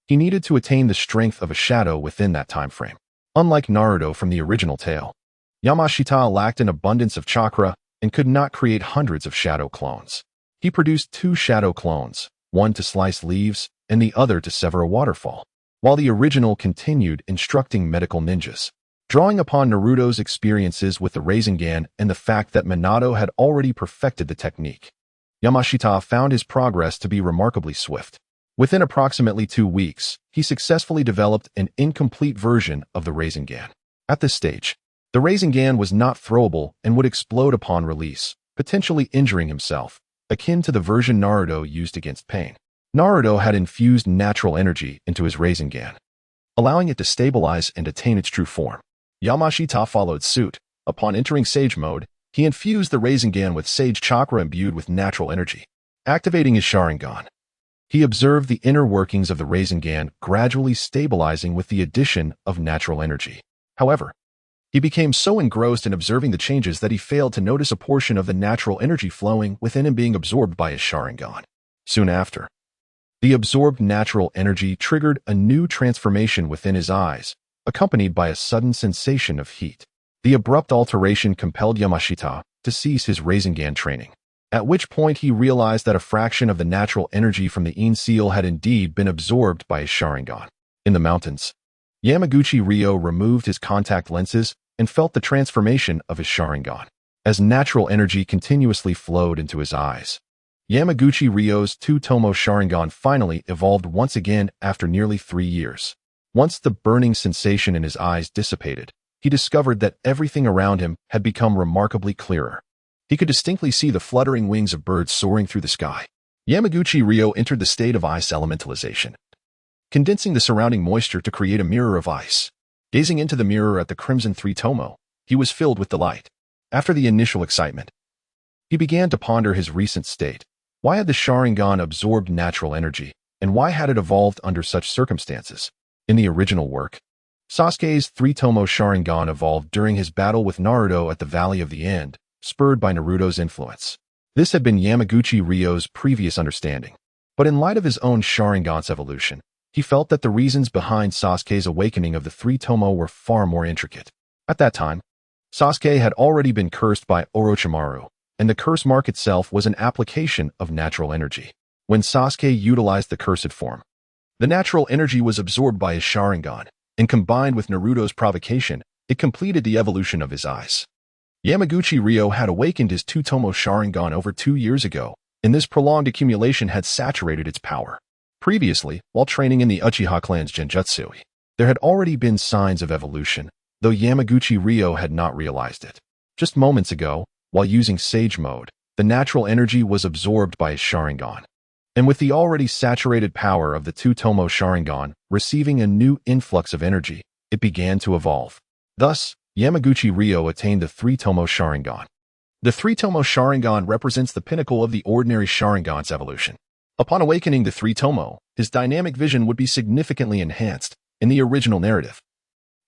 he needed to attain the strength of a shadow within that time frame. Unlike Naruto from the original tale, Yamashita lacked an abundance of chakra and could not create hundreds of shadow clones. He produced 2 shadow clones, one to slice leaves and the other to sever a waterfall, while the original continued instructing medical ninjas. Drawing upon Naruto's experiences with the Sharingan and the fact that Minato had already perfected the technique, Yamashita found his progress to be remarkably swift. Within approximately 2 weeks, he successfully developed an incomplete version of the Sharingan. At this stage, the Sharingan was not throwable and would explode upon release, potentially injuring himself, akin to the version Naruto used against pain. Naruto had infused natural energy into his Sharingan, allowing it to stabilize and attain its true form. Yamashita followed suit. Upon entering Sage mode, he infused the Sharingan with Sage chakra imbued with natural energy. Activating his Sharingan, he observed the inner workings of the Sharingan gradually stabilizing with the addition of natural energy. However, he became so engrossed in observing the changes that he failed to notice a portion of the natural energy flowing within him being absorbed by his Sharingan. Soon after, the absorbed natural energy triggered a new transformation within his eyes, accompanied by a sudden sensation of heat. The abrupt alteration compelled Yamashita to cease his Sharingan training, at which point he realized that a fraction of the natural energy from the In seal had indeed been absorbed by his Sharingan. In the mountains, Yamaguchi Ryo removed his contact lenses and felt the transformation of his Sharingan, as natural energy continuously flowed into his eyes. Yamaguchi Ryo's two-tomo Sharingan finally evolved once again after nearly 3 years. Once the burning sensation in his eyes dissipated, he discovered that everything around him had become remarkably clearer. He could distinctly see the fluttering wings of birds soaring through the sky. Yamaguchi Ryo entered the state of ice elementalization, condensing the surrounding moisture to create a mirror of ice. Gazing into the mirror at the crimson three-tomo, he was filled with delight. After the initial excitement, he began to ponder his recent state. Why had the Sharingan absorbed natural energy, and why had it evolved under such circumstances? In the original work, Sasuke's three-tomo Sharingan evolved during his battle with Naruto at the Valley of the End, spurred by Naruto's influence. This had been Yamaguchi Ryo's previous understanding. But in light of his own Sharingan's evolution, he felt that the reasons behind Sasuke's awakening of the three-tomo were far more intricate. At that time, Sasuke had already been cursed by Orochimaru, and the curse mark itself was an application of natural energy. When Sasuke utilized the cursed form, the natural energy was absorbed by his Sharingan, and combined with Naruto's provocation, it completed the evolution of his eyes. Yamaguchi Ryo had awakened his Tsutomu Sharingan over 2 years ago, and this prolonged accumulation had saturated its power. Previously, while training in the Uchiha clan's genjutsu, there had already been signs of evolution, though Yamaguchi Ryo had not realized it. Just moments ago, while using Sage Mode, the natural energy was absorbed by his Sharingan. And with the already saturated power of the Tsutomu Sharingan receiving a new influx of energy, it began to evolve. Thus, Yamaguchi Ryo attained the 3-Tomo Sharingan. The 3-Tomo Sharingan represents the pinnacle of the ordinary Sharingan's evolution. Upon awakening the 3-Tomo, his dynamic vision would be significantly enhanced in the original narrative.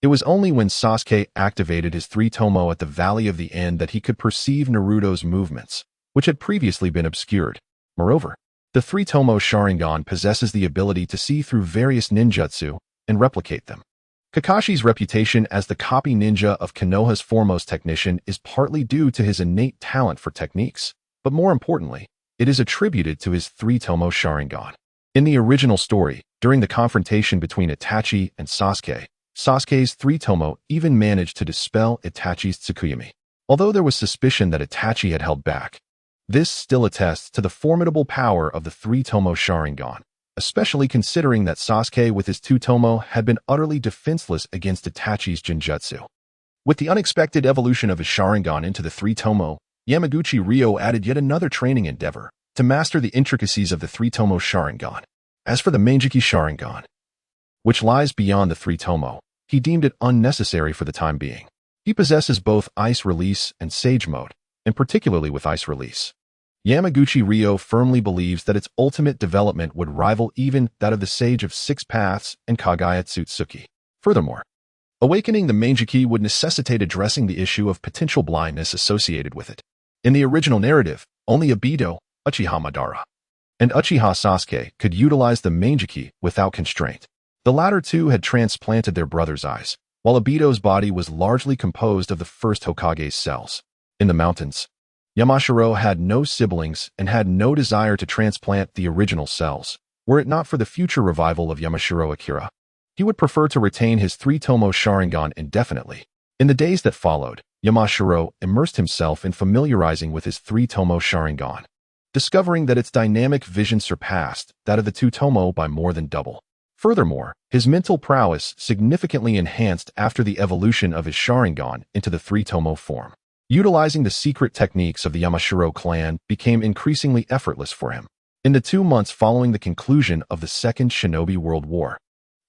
It was only when Sasuke activated his 3-Tomo at the Valley of the End that he could perceive Naruto's movements, which had previously been obscured. Moreover, the 3-Tomo Sharingan possesses the ability to see through various ninjutsu and replicate them. Kakashi's reputation as the copy ninja of Konoha's foremost technician is partly due to his innate talent for techniques, but more importantly, it is attributed to his 3-Tomo Sharingan. In the original story, during the confrontation between Itachi and Sasuke, Sasuke's 3-Tomo even managed to dispel Itachi's Tsukuyomi. Although there was suspicion that Itachi had held back, this still attests to the formidable power of the 3-Tomo Sharingan, especially considering that Sasuke with his 2-Tomo had been utterly defenseless against Itachi's genjutsu. With the unexpected evolution of his Sharingan into the 3-Tomo, Yamaguchi Ryo added yet another training endeavor to master the intricacies of the 3-Tomo Sharingan. As for the Manjiki Sharingan, which lies beyond the 3-Tomo, he deemed it unnecessary for the time being. He possesses both Ice Release and Sage Mode, and particularly with Ice Release. Yamaguchi Ryo firmly believes that its ultimate development would rival even that of the Sage of Six Paths and Kagaya Tsutsuki. Furthermore, awakening the Manjiki would necessitate addressing the issue of potential blindness associated with it. In the original narrative, only Obito, Uchiha Madara, and Uchiha Sasuke could utilize the Manjiki without constraint. The latter two had transplanted their brother's eyes, while Obito's body was largely composed of the first Hokage's cells. In the mountains, Yamashiro had no siblings and had no desire to transplant the original cells, were it not for the future revival of Yamashiro Akira. He would prefer to retain his 3-Tomo Sharingan indefinitely. In the days that followed, Yamashiro immersed himself in familiarizing with his 3-Tomo Sharingan, discovering that its dynamic vision surpassed that of the 2-Tomo by more than double. Furthermore, his mental prowess significantly enhanced after the evolution of his Sharingan into the 3-Tomo form. Utilizing the secret techniques of the Yamashiro clan became increasingly effortless for him. In the 2 months following the conclusion of the Second Shinobi World War,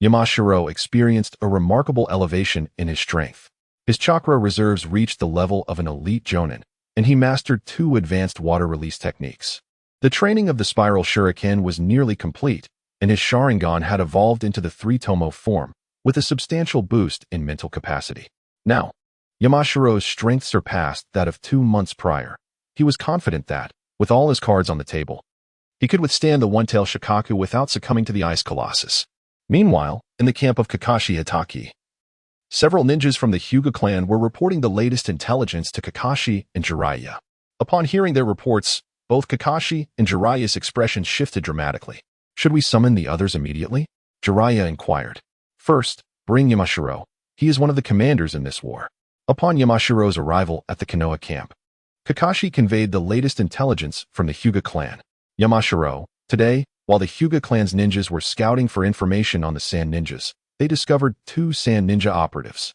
Yamashiro experienced a remarkable elevation in his strength. His chakra reserves reached the level of an elite jonin, and he mastered 2 advanced water release techniques. The training of the Spiral Shuriken was nearly complete, and his Sharingan had evolved into the 3-Tomo form, with a substantial boost in mental capacity. Now, Yamashiro's strength surpassed that of 2 months prior. He was confident that, with all his cards on the table, he could withstand the one-tail Shikaku without succumbing to the Ice Colossus. Meanwhile, in the camp of Kakashi Hatake, several ninjas from the Hyuga clan were reporting the latest intelligence to Kakashi and Jiraiya. Upon hearing their reports, both Kakashi and Jiraiya's expressions shifted dramatically. Should we summon the others immediately? Jiraiya inquired. First, bring Yamashiro. He is one of the commanders in this war. Upon Yamashiro's arrival at the Konoha camp, Kakashi conveyed the latest intelligence from the Hyuga clan. Yamashiro, today, while the Hyuga clan's ninjas were scouting for information on the Sand Ninjas, they discovered 2 Sand Ninja operatives.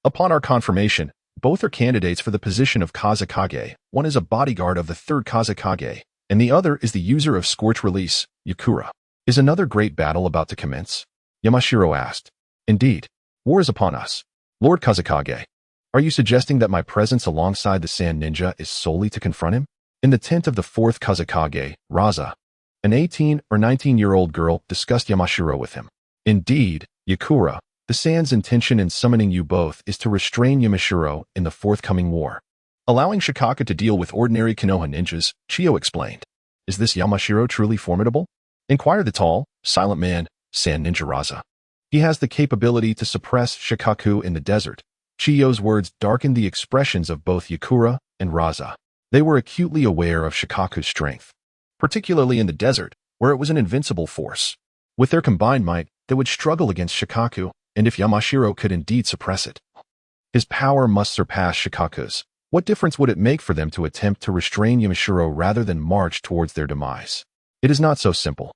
Upon our confirmation, both are candidates for the position of Kazekage. One is a bodyguard of the 3rd Kazekage, and the other is the user of Scorch Release, Yakura. Is another great battle about to commence? Yamashiro asked. Indeed. War is upon us. Lord Kazekage, are you suggesting that my presence alongside the Sand Ninja is solely to confront him? In the tent of the 4th Kazekage, Raza, an 18 or 19-year-old girl discussed Yamashiro with him. Indeed, Yakura, the Sand's intention in summoning you both is to restrain Yamashiro in the forthcoming war, allowing Shikaka to deal with ordinary Konoha ninjas, Chiyo explained. Is this Yamashiro truly formidable? Inquired the tall, silent man, Sand Ninja Raza. He has the capability to suppress Shikaku in the desert. Chiyo's words darkened the expressions of both Yakura and Raza. They were acutely aware of Shikaku's strength, particularly in the desert, where it was an invincible force. With their combined might, they would struggle against Shikaku, and if Yamashiro could indeed suppress it, his power must surpass Shikaku's. What difference would it make for them to attempt to restrain Yamashiro rather than march towards their demise? It is not so simple.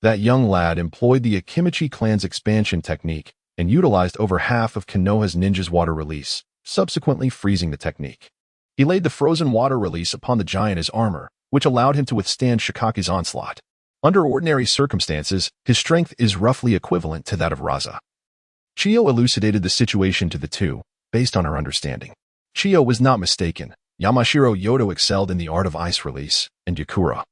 That young lad employed the Akimichi clan's expansion technique and utilized over half of Konoha's ninja's water release, subsequently freezing the technique. He laid the frozen water release upon the giant as armor, which allowed him to withstand Shikaku's onslaught. Under ordinary circumstances, his strength is roughly equivalent to that of Raza. Chiyo elucidated the situation to the two, based on her understanding. Chiyo was not mistaken. Yamashiro Yodo excelled in the art of ice release, and Yakura.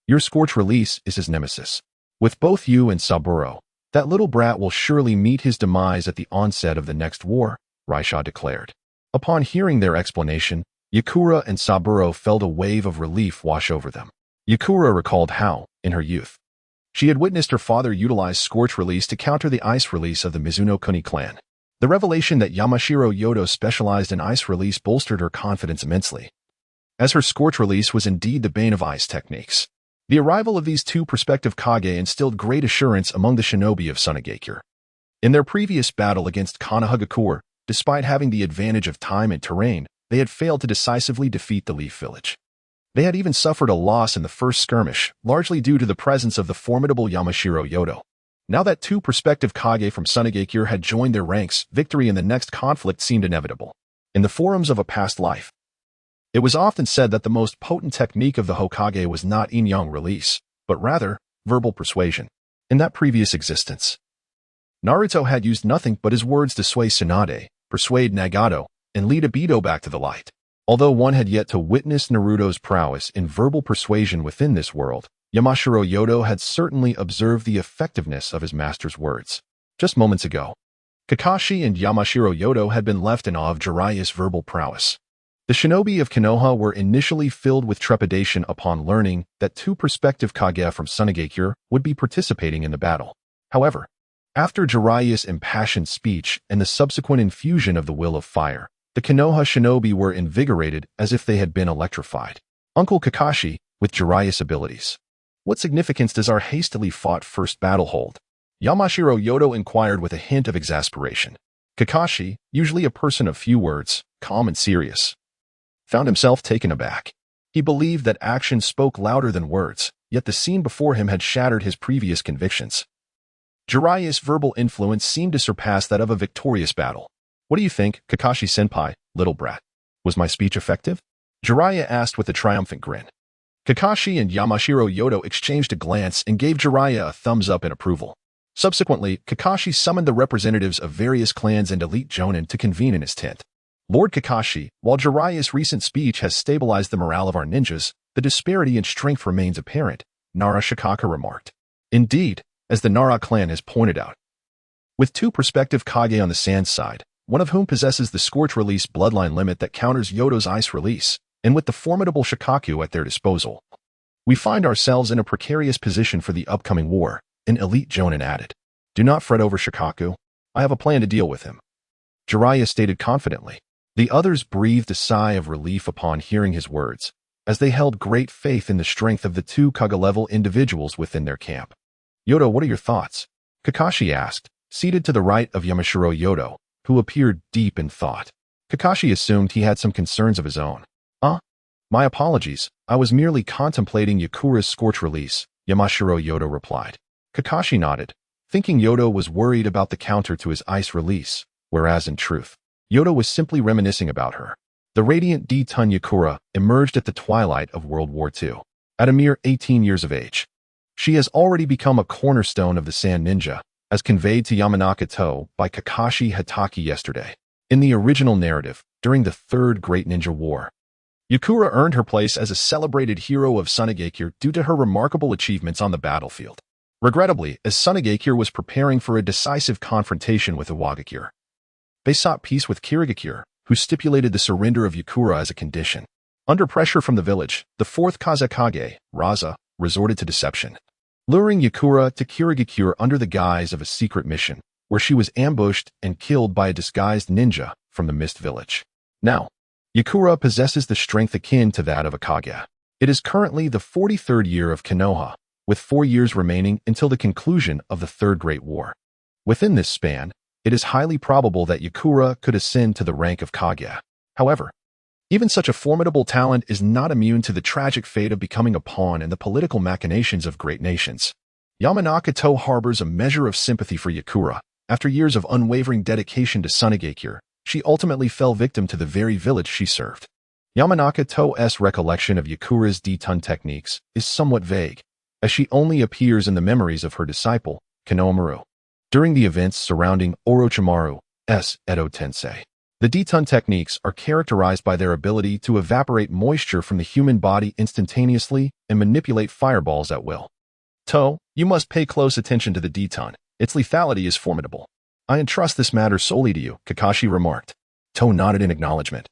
Your scorch release is his nemesis. With both you and Saburo, that little brat will surely meet his demise at the onset of the next war, Raisha declared. Upon hearing their explanation, Yakura and Saburo felt a wave of relief wash over them. Yakura recalled how, in her youth, she had witnessed her father utilize scorch release to counter the ice release of the Mizuno Kuni clan. The revelation that Yamashiro Yodo specialized in ice release bolstered her confidence immensely, as her scorch release was indeed the bane of ice techniques. The arrival of these two prospective Kage instilled great assurance among the shinobi of Sunagakure. In their previous battle against Konohagakure, despite having the advantage of time and terrain, they had failed to decisively defeat the Leaf Village. They had even suffered a loss in the first skirmish, largely due to the presence of the formidable Yamashiro Yodo. Now that two prospective Kage from Sunagakure had joined their ranks, victory in the next conflict seemed inevitable. In the forums of a past life, it was often said that the most potent technique of the Hokage was not in-yang release, but rather verbal persuasion. In that previous existence, Naruto had used nothing but his words to sway Tsunade, persuade Nagato, and lead Obito back to the light. Although one had yet to witness Naruto's prowess in verbal persuasion within this world, Yamashiro Yodo had certainly observed the effectiveness of his master's words. Just moments ago, Kakashi and Yamashiro Yodo had been left in awe of Jiraiya's verbal prowess. The shinobi of Konoha were initially filled with trepidation upon learning that two prospective Kage from Sunagakure would be participating in the battle. However, after Jiraiya's impassioned speech and the subsequent infusion of the will of fire, the Konoha shinobi were invigorated as if they had been electrified. Uncle Kakashi, with Jiraiya's abilities, what significance does our hastily fought first battle hold? Yamashiro Yodo inquired with a hint of exasperation. Kakashi, usually a person of few words, calm and serious, found himself taken aback. He believed that action spoke louder than words, yet the scene before him had shattered his previous convictions. Jiraiya's verbal influence seemed to surpass that of a victorious battle. What do you think, Kakashi-senpai, little brat? Was my speech effective? Jiraiya asked with a triumphant grin. Kakashi and Yamashiro Yodo exchanged a glance and gave Jiraiya a thumbs up in approval. Subsequently, Kakashi summoned the representatives of various clans and elite jonin to convene in his tent. Lord Kakashi, while Jiraiya's recent speech has stabilized the morale of our ninjas, the disparity in strength remains apparent, Nara Shikaka remarked. Indeed, as the Nara clan has pointed out. With two prospective Kage on the sand side, one of whom possesses the scorch release bloodline limit that counters Yodo's ice release, and with the formidable Shikaku at their disposal, we find ourselves in a precarious position for the upcoming war, an elite jonin added. Do not fret over Shikaku. I have a plan to deal with him, Jiraiya stated confidently. The others breathed a sigh of relief upon hearing his words, as they held great faith in the strength of the two Kage-level individuals within their camp. Yodo, what are your thoughts? Kakashi asked, seated to the right of Yamashiro Yodo, who appeared deep in thought. Kakashi assumed he had some concerns of his own. My apologies, I was merely contemplating Yakura's scorch release, Yamashiro Yodo replied. Kakashi nodded, thinking Yodo was worried about the counter to his ice release, whereas in truth, Yodo was simply reminiscing about her. The radiant D-Ton Yakura emerged at the twilight of World War II. At a mere 18 years of age, she has already become a cornerstone of the Sand Ninja, as conveyed to Yamanaka Tohru by Kakashi Hatake yesterday. In the original narrative, during the Third Great Ninja War, Yakura earned her place as a celebrated hero of Sunagakure due to her remarkable achievements on the battlefield. Regrettably, as Sunagakure was preparing for a decisive confrontation with Iwagakure, they sought peace with Kirigakure, who stipulated the surrender of Yakura as a condition. Under pressure from the village, the fourth Kazekage, Raza, resorted to deception, luring Yakura to Kirigakure under the guise of a secret mission, where she was ambushed and killed by a disguised ninja from the Mist Village. Now, Yakura possesses the strength akin to that of a Kage. It is currently the 43rd year of Konoha, with 4 years remaining until the conclusion of the Third Great War. Within this span, it is highly probable that Yakura could ascend to the rank of Kage. However, even such a formidable talent is not immune to the tragic fate of becoming a pawn in the political machinations of great nations. Yamanaka Tohru harbors a measure of sympathy for Yakura. After years of unwavering dedication to Tsunegakure, she ultimately fell victim to the very village she served. Yamanaka Tohru's recollection of Yakura's D-ton techniques is somewhat vague, as she only appears in the memories of her disciple, Konohamaru. During the events surrounding Orochimaru's Edo Tensei, the D-ton techniques are characterized by their ability to evaporate moisture from the human body instantaneously and manipulate fireballs at will. To, you must pay close attention to the D-ton. Its lethality is formidable. I entrust this matter solely to you, Kakashi remarked. To nodded in acknowledgement.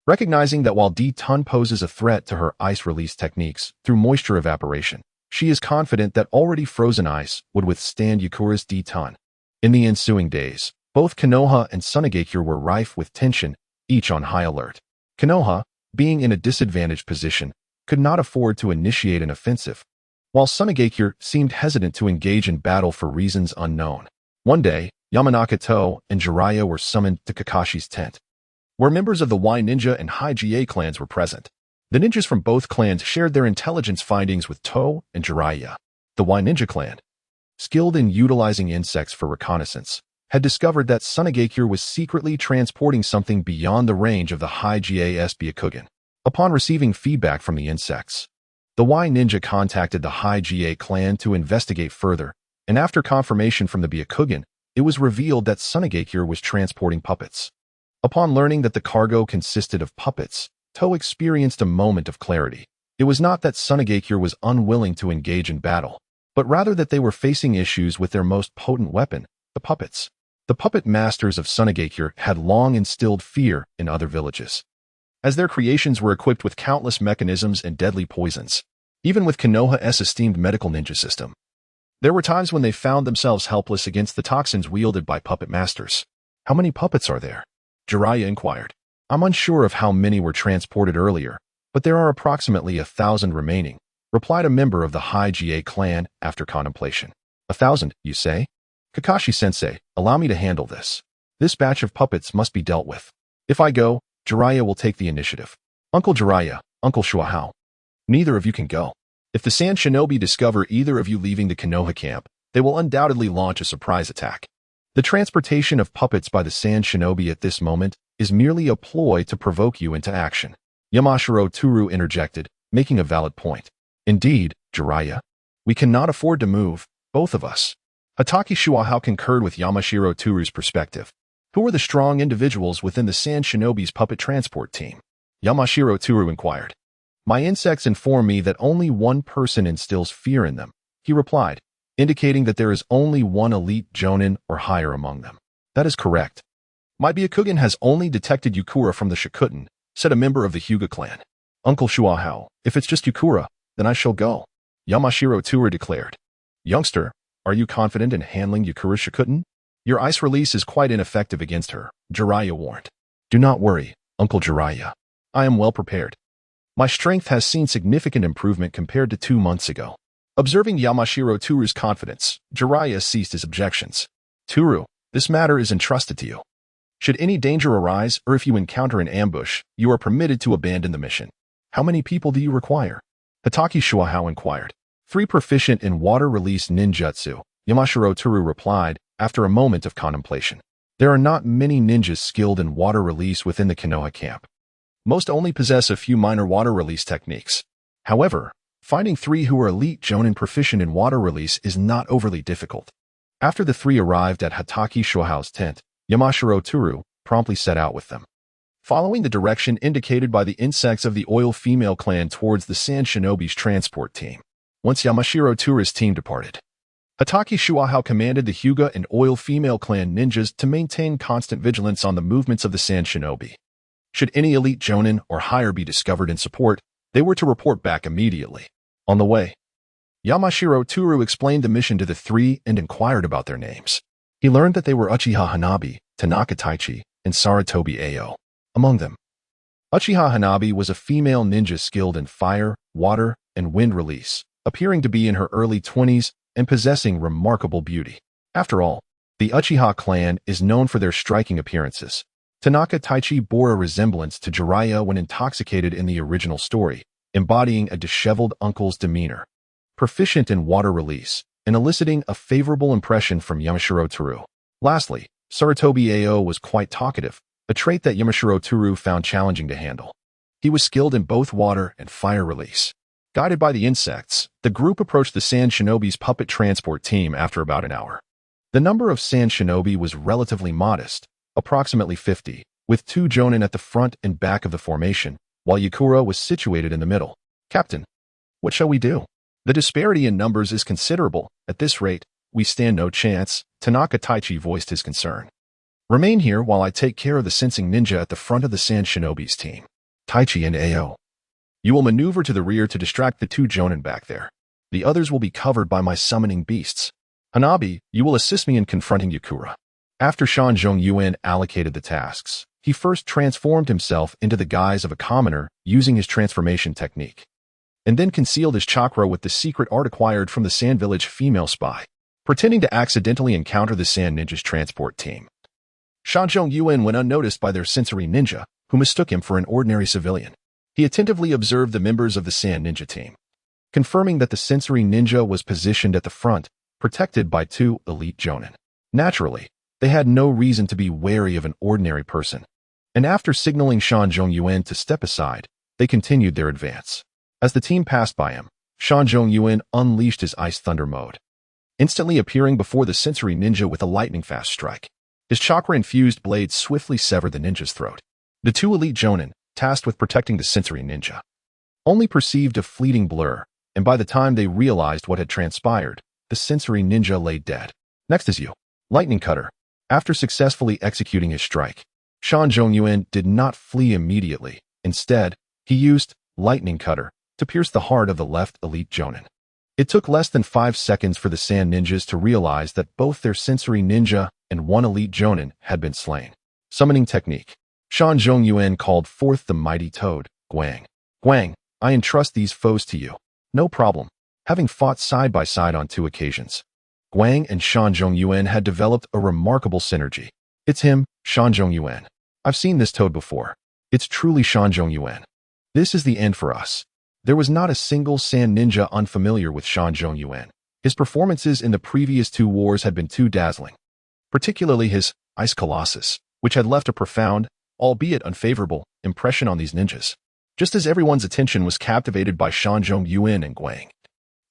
Recognizing that while D-ton poses a threat to her ice release techniques through moisture evaporation, she is confident that already frozen ice would withstand Yakura's D-ton. In the ensuing days, both Konoha and Tsunegakure were rife with tension, each on high alert. Konoha, being in a disadvantaged position, could not afford to initiate an offensive, while Tsunegakure seemed hesitant to engage in battle for reasons unknown. One day, Yamanaka Tohru and Jiraiya were summoned to Kakashi's tent, where members of the Y Ninja and High-Ga clans were present. The ninjas from both clans shared their intelligence findings with Tohru and Jiraiya. The Y Ninja clan, skilled in utilizing insects for reconnaissance, had discovered that Tsunegakure was secretly transporting something beyond the range of the High-Ga's Byakugan. Upon receiving feedback from the insects, the Y Ninja contacted the High-Ga clan to investigate further, and after confirmation from the Byakugan, it was revealed that Tsunegakure was transporting puppets. Upon learning that the cargo consisted of puppets, Tohru experienced a moment of clarity. It was not that Tsunegakure was unwilling to engage in battle, but rather that they were facing issues with their most potent weapon, the puppets. The puppet masters of Tsunegakure had long instilled fear in other villages, as their creations were equipped with countless mechanisms and deadly poisons. Even with Konoha's esteemed medical ninja system, there were times when they found themselves helpless against the toxins wielded by puppet masters. How many puppets are there? Jiraiya inquired. I'm unsure of how many were transported earlier, but there are approximately 1,000 remaining, replied a member of the High-Ga clan after contemplation. 1,000, you say? Kakashi-sensei, allow me to handle this. This batch of puppets must be dealt with. If I go, Jiraiya will take the initiative. Uncle Jiraiya, Uncle Shuahao. Neither of you can go. If the Sand Shinobi discover either of you leaving the Konoha camp, they will undoubtedly launch a surprise attack. The transportation of puppets by the Sand Shinobi at this moment is merely a ploy to provoke you into action. Yamanaka Tohru interjected, making a valid point. Indeed, Jiraiya. We cannot afford to move, both of us. Hatake Shuahao concurred with Yamanaka Tohru's perspective. Who are the strong individuals within the Sand Shinobi's puppet transport team? Yamanaka Tohru inquired. My insects inform me that only one person instills fear in them, he replied, indicating that there is only one elite jonin or higher among them. That is correct. My Byakugan has only detected Yakura from the Shikutten, said a member of the Hyuga clan. Uncle Shuahao, if it's just Yakura, then I shall go, Yamanaka Tohru declared. Youngster, are you confident in handling Yakura's Shikutten? Your ice release is quite ineffective against her, Jiraiya warned. Do not worry, Uncle Jiraiya. I am well prepared. My strength has seen significant improvement compared to 2 months ago. Observing Yamanaka Tohru's confidence, Jiraiya ceased his objections. Tohru, this matter is entrusted to you. Should any danger arise or if you encounter an ambush, you are permitted to abandon the mission. How many people do you require? Hatake Shuahao inquired. 3 proficient in water-release ninjutsu, Yamanaka Tohru replied after a moment of contemplation. There are not many ninjas skilled in water release within the Konoha camp. Most only possess a few minor water release techniques. However, finding 3 who are elite jonin proficient in water release is not overly difficult. After the 3 arrived at Hatake Shuahao's tent, Yamanaka Tohru promptly set out with them, following the direction indicated by the insects of the Oil Female clan towards the Sand Shinobi's transport team. Once Yamanaka Tohru's team departed, Hatake Shuahao commanded the Hyuga and Oil Female clan ninjas to maintain constant vigilance on the movements of the Sand Shinobi. Should any elite jonin or higher be discovered in support, they were to report back immediately. On the way, Yamanaka Tohru explained the mission to the 3 and inquired about their names. He learned that they were Uchiha Hanabi, Tanaka Taichi, and Saratobi Ao. Among them, Uchiha Hanabi was a female ninja skilled in fire, water, and wind release, appearing to be in her early 20s and possessing remarkable beauty. After all, the Uchiha clan is known for their striking appearances. Tanaka Taichi bore a resemblance to Jiraiya when intoxicated in the original story, embodying a disheveled uncle's demeanor. Proficient in water release, and eliciting a favorable impression from Yamanaka Tohru. Lastly, Sarutobi Ao was quite talkative, a trait that Yamanaka Tohru found challenging to handle. He was skilled in both water and fire release. Guided by the insects, the group approached the Sand Shinobi's puppet transport team after about an hour. The number of Sand Shinobi was relatively modest, approximately 50, with 2 jonin at the front and back of the formation, while Yakura was situated in the middle. Captain, what shall we do? The disparity in numbers is considerable. At this rate, we stand no chance. Tanaka Taichi voiced his concern. Remain here while I take care of the sensing ninja at the front of the Sand Shinobi's team. Taichi and Ao. You will maneuver to the rear to distract the 2 jonin back there. The others will be covered by my summoning beasts. Hanabi, you will assist me in confronting Yakura. After Shanzhong Yuan allocated the tasks, he first transformed himself into the guise of a commoner using his transformation technique, and then concealed his chakra with the secret art acquired from the Sand Village female spy, pretending to accidentally encounter the Sand Ninja's transport team. Shanzhong Yuan went unnoticed by their sensory ninja, who mistook him for an ordinary civilian. He attentively observed the members of the Sand Ninja team, confirming that the sensory ninja was positioned at the front, protected by 2 elite jonin. Naturally, they had no reason to be wary of an ordinary person, and after signaling Shanzhong Yuan to step aside, they continued their advance. As the team passed by him, Shanzhong Yuan unleashed his Ice Thunder mode, instantly appearing before the sensory ninja with a lightning-fast strike. His chakra-infused blade swiftly severed the ninja's throat. The 2 elite jonin, tasked with protecting the sensory ninja, only perceived a fleeting blur, and by the time they realized what had transpired, the sensory ninja lay dead. Next is you. Lightning Cutter. After successfully executing his strike, Shanzhong Yuan did not flee immediately. Instead, he used Lightning Cutter to pierce the heart of the left elite jonin. It took less than 5 seconds for the Sand Ninjas to realize that both their sensory ninja and 1 elite jonin had been slain. Summoning technique. Shanzhong Yuan called forth the mighty toad, Guang. Guang, I entrust these foes to you. No problem. Having fought side by side on 2 occasions, Guang and Shanzhong Yuan had developed a remarkable synergy. It's him, Shanzhong Yuan. I've seen this toad before. It's truly Shanzhong Yuan. This is the end for us. There was not a single Sand Ninja unfamiliar with Shanzhong Yuan. His performances in the previous 2 wars had been too dazzling, particularly his Ice Colossus, which had left a profound, albeit unfavorable, impression on these ninjas. Just as everyone's attention was captivated by Shanzhong Yuan and Guang,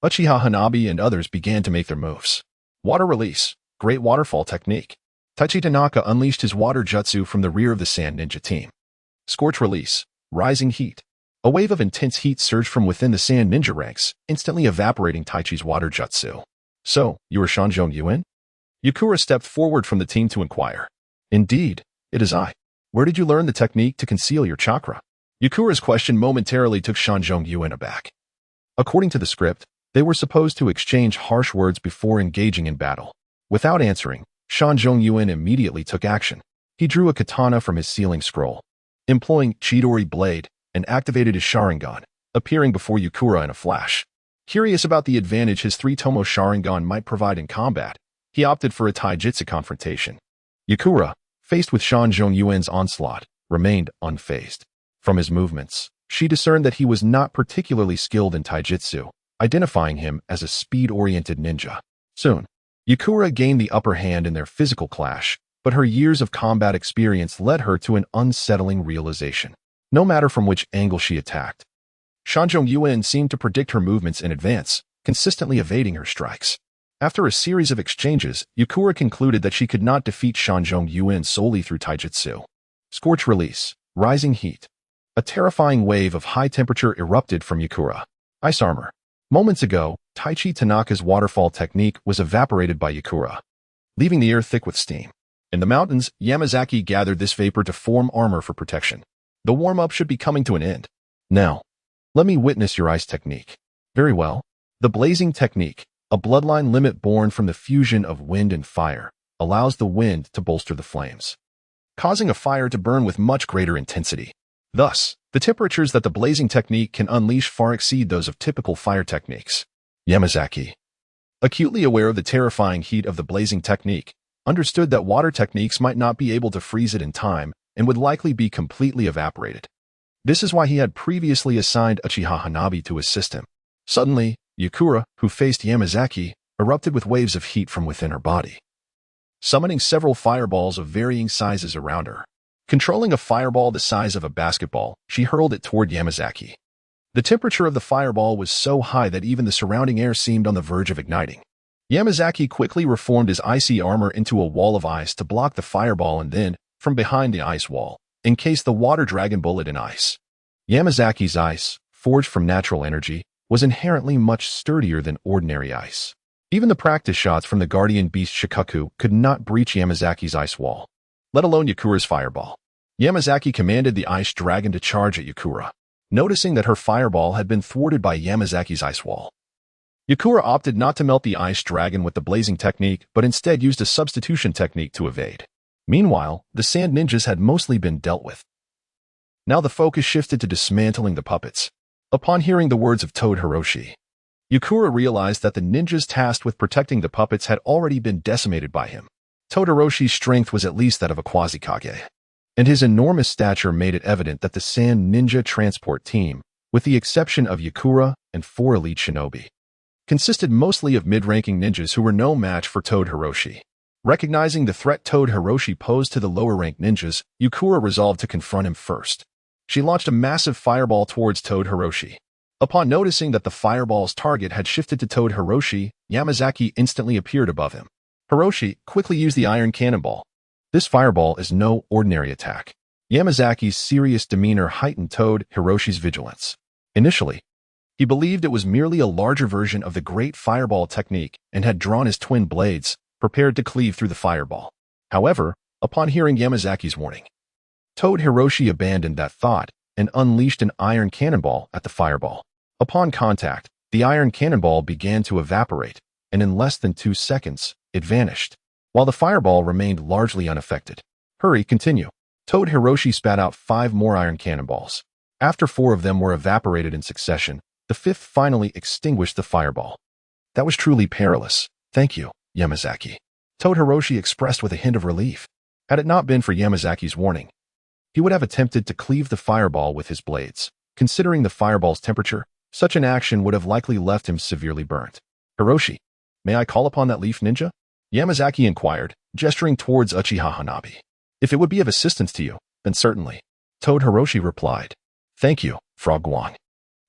Uchiha Hanabi and others began to make their moves. Water release, great waterfall technique. Taichi Tanaka unleashed his water jutsu from the rear of the Sand Ninja team. Scorch release, rising heat. A wave of intense heat surged from within the Sand Ninja ranks, instantly evaporating Taichi's water jutsu. So, you are Shanzhong Yuan? Yakura stepped forward from the team to inquire. Indeed, it is I. Where did you learn the technique to conceal your chakra? Yakura's question momentarily took Shanzhong Yuan aback. According to the script, they were supposed to exchange harsh words before engaging in battle. Without answering, Shanzhong Yuan immediately took action. He drew a katana from his sealing scroll, employing Chidori Blade, and activated his Sharingan, appearing before Yakura in a flash. Curious about the advantage his 3-tomo Sharingan might provide in combat, he opted for a taijutsu confrontation. Yakura, faced with Shanzhong Yuan's onslaught, remained unfazed. From his movements, she discerned that he was not particularly skilled in taijutsu, identifying him as a speed-oriented ninja. Soon, Yakura gained the upper hand in their physical clash, but her years of combat experience led her to an unsettling realization. No matter from which angle she attacked, Shanzhong Yuan seemed to predict her movements in advance, consistently evading her strikes. After a series of exchanges, Yakura concluded that she could not defeat Shanzhong Yuan solely through taijutsu. Scorch release, rising heat. A terrifying wave of high temperature erupted from Yakura. Ice armor. Moments ago, Taichi Tanaka's waterfall technique was evaporated by Yakura, leaving the air thick with steam. In the mountains, Yamazaki gathered this vapor to form armor for protection. The warm-up should be coming to an end. Now, let me witness your ice technique. Very well. The blazing technique, a bloodline limit born from the fusion of wind and fire, allows the wind to bolster the flames, causing a fire to burn with much greater intensity. Thus, the temperatures that the blazing technique can unleash far exceed those of typical fire techniques. Yamazaki, acutely aware of the terrifying heat of the blazing technique, understood that water techniques might not be able to freeze it in time and would likely be completely evaporated. This is why he had previously assigned Uchiha Hanabi to assist him. Suddenly, Yukura, who faced Yamazaki, erupted with waves of heat from within her body, summoning several fireballs of varying sizes around her. Controlling a fireball the size of a basketball, she hurled it toward Yamazaki. The temperature of the fireball was so high that even the surrounding air seemed on the verge of igniting. Yamazaki quickly reformed his icy armor into a wall of ice to block the fireball and then, from behind the ice wall, encased the water dragon bullet in ice. Yamazaki's ice, forged from natural energy, was inherently much sturdier than ordinary ice. Even the practice shots from the guardian beast Shikaku could not breach Yamazaki's ice wall, let alone Yukura's fireball. Yamazaki commanded the ice dragon to charge at Yukura, noticing that her fireball had been thwarted by Yamazaki's ice wall. Yukura opted not to melt the ice dragon with the blazing technique, but instead used a substitution technique to evade. Meanwhile, the sand ninjas had mostly been dealt with. Now the focus shifted to dismantling the puppets. Upon hearing the words of Toad Hiroshi, Yukura realized that the ninjas tasked with protecting the puppets had already been decimated by him. Toad Hiroshi's strength was at least that of a quasi-kage, and his enormous stature made it evident that the Sand Ninja Transport Team, with the exception of Yukura and 4 elite shinobi, consisted mostly of mid-ranking ninjas who were no match for Toad Hiroshi. Recognizing the threat Toad Hiroshi posed to the lower-ranked ninjas, Yukura resolved to confront him first. She launched a massive fireball towards Toad Hiroshi. Upon noticing that the fireball's target had shifted to Toad Hiroshi, Yamazaki instantly appeared above him. Hiroshi quickly used the iron cannonball. This fireball is no ordinary attack. Yamazaki's serious demeanor heightened Toad Hiroshi's vigilance. Initially, he believed it was merely a larger version of the great fireball technique and had drawn his twin blades, prepared to cleave through the fireball. However, upon hearing Yamazaki's warning, Toad Hiroshi abandoned that thought and unleashed an iron cannonball at the fireball. Upon contact, the iron cannonball began to evaporate, and in less than 2 seconds, it vanished, while the fireball remained largely unaffected. Hurry, continue. Toad Hiroshi spat out 5 more iron cannonballs. After 4 of them were evaporated in succession, the 5th finally extinguished the fireball. That was truly perilous. Thank you, Yamazaki. Toad Hiroshi expressed with a hint of relief. Had it not been for Yamazaki's warning, he would have attempted to cleave the fireball with his blades. Considering the fireball's temperature, such an action would have likely left him severely burnt. Hiroshi, may I call upon that leaf ninja? Yamazaki inquired, gesturing towards Uchiha Hanabi. If it would be of assistance to you, then certainly. Toad Hiroshi replied. Thank you, Frog Guang.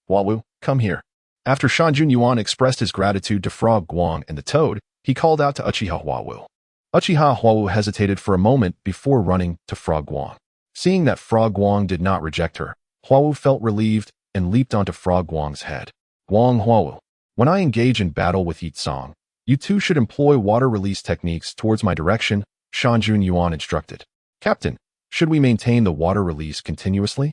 Huawu, come here. After Shanjun Yuan expressed his gratitude to Frog Guang and the Toad, he called out to Uchiha Huawu. Uchiha Huawu hesitated for a moment before running to Frog Guang. Seeing that Frog Guang did not reject her, Huawu felt relieved and leaped onto Frog Guang's head. Guang Huawu, when I engage in battle with Yi Tsang, you too should employ water release techniques towards my direction, Shanjun Yuan instructed. Captain, should we maintain the water release continuously?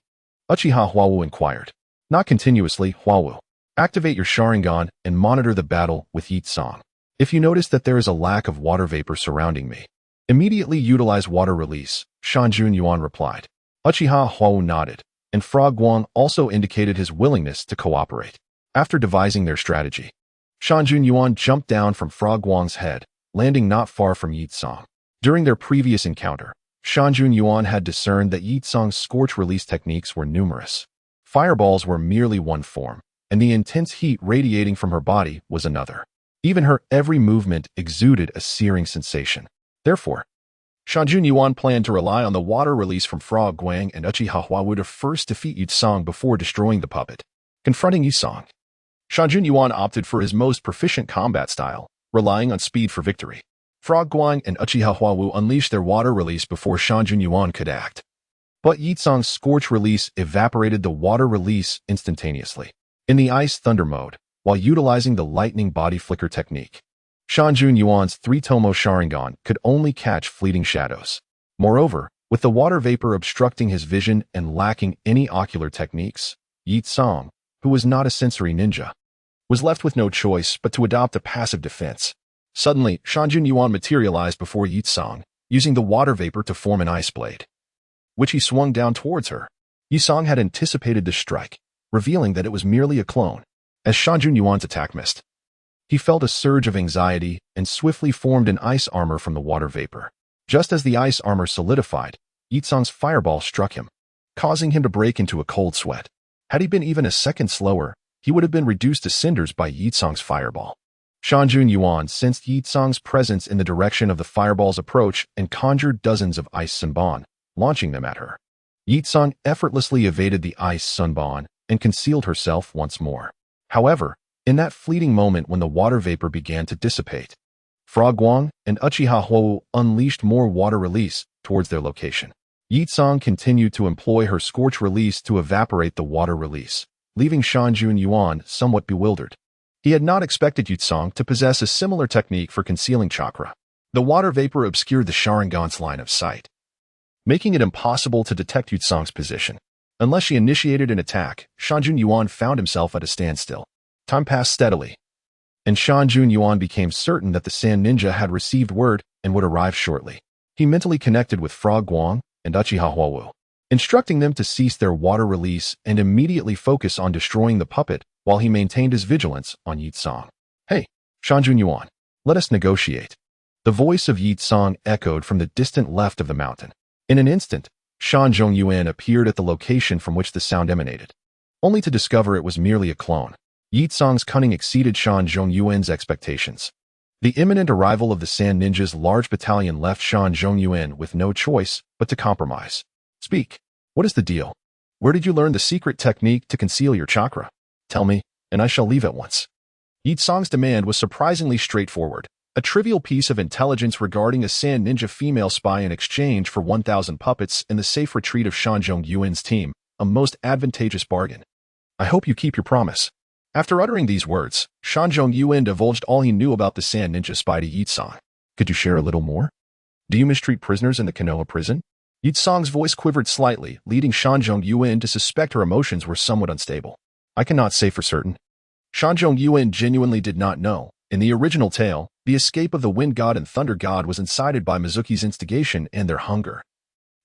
Uchiha Huawu inquired. Not continuously, Huawu. Activate your Sharingan and monitor the battle with Yi Tsang. If you notice that there is a lack of water vapor surrounding me, immediately utilize water release, Shanjun Yuan replied. Uchiha Huawu nodded, and Frog Guang also indicated his willingness to cooperate. After devising their strategy, Shanjun Yuan jumped down from Frog Guang's head, landing not far from Yi Tsang. During their previous encounter, Shanjun Yuan had discerned that Yi Tsang's scorch release techniques were numerous. Fireballs were merely one form, and the intense heat radiating from her body was another. Even her every movement exuded a searing sensation. Therefore, Shanjun Yuan planned to rely on the water release from Frog Guang and Uchiha Huawu to first defeat Yi Tsang before destroying the puppet. Confronting Yi Tsang, Shanjun Yuan opted for his most proficient combat style, relying on speed for victory. Frog Guang and Uchiha Huawu unleashed their water release before Shanjun Yuan could act. But Yi Tsang's scorch release evaporated the water release instantaneously. In the ice thunder mode, while utilizing the lightning body flicker technique, Shanjun Yuan's 3-tomo Sharingan could only catch fleeting shadows. Moreover, with the water vapor obstructing his vision and lacking any ocular techniques, Yi Tsang, who was not a sensory ninja, was left with no choice but to adopt a passive defense. Suddenly, Shanjun Yuan materialized before Yi Tsang, using the water vapor to form an ice blade, which he swung down towards her. Yi Song had anticipated the strike, revealing that it was merely a clone. As Shanjun Yuan's attack missed, he felt a surge of anxiety and swiftly formed an ice armor from the water vapor. Just as the ice armor solidified, Yi Song's fireball struck him, causing him to break into a cold sweat. Had he been even a second slower, he would have been reduced to cinders by Yi Song's fireball. Shanjun Yuan sensed Yi Song's presence in the direction of the fireball's approach and conjured dozens of ice sunban, launching them at her. Yi Song effortlessly evaded the ice sunban and concealed herself once more. However, in that fleeting moment when the water vapor began to dissipate, Fra Guang and Uchiha Huo unleashed more water release towards their location. Yi Song continued to employ her scorch release to evaporate the water release, leaving Shanjun Yuan somewhat bewildered. He had not expected Yi Song to possess a similar technique for concealing chakra. The water vapor obscured the Sharingan's line of sight, making it impossible to detect Yi Song's position. Unless she initiated an attack, Shanjun Yuan found himself at a standstill. Time passed steadily, and Shanjun Yuan became certain that the Sand Ninja had received word and would arrive shortly. He mentally connected with Fra Guang and Uchiha Huo, instructing them to cease their water release and immediately focus on destroying the puppet while he maintained his vigilance on Yi Song. Hey, Shanjun Yuan, let us negotiate. The voice of Yi Song echoed from the distant left of the mountain. In an instant, Shanjun Yuan appeared at the location from which the sound emanated, only to discover it was merely a clone. Yi Song's cunning exceeded Shanjun Yuan's expectations. The imminent arrival of the Sand Ninja's large battalion left Shanjun Yuan with no choice but to compromise. Speak. What is the deal? Where did you learn the secret technique to conceal your chakra? Tell me, and I shall leave at once. Yi Song's demand was surprisingly straightforward. A trivial piece of intelligence regarding a Sand Ninja female spy in exchange for 1,000 puppets in the safe retreat of Shanjun Yuan's team, a most advantageous bargain. I hope you keep your promise. After uttering these words, Shanjun Yuan divulged all he knew about the Sand Ninja spy to Yi Song. Could you share a little more? Do you mistreat prisoners in the Konoha prison? Yi Song's voice quivered slightly, leading Shanjun Yuan to suspect her emotions were somewhat unstable. I cannot say for certain. Shanjun Yuan genuinely did not know. In the original tale, the escape of the Wind God and Thunder God was incited by Mizuki's instigation and their hunger,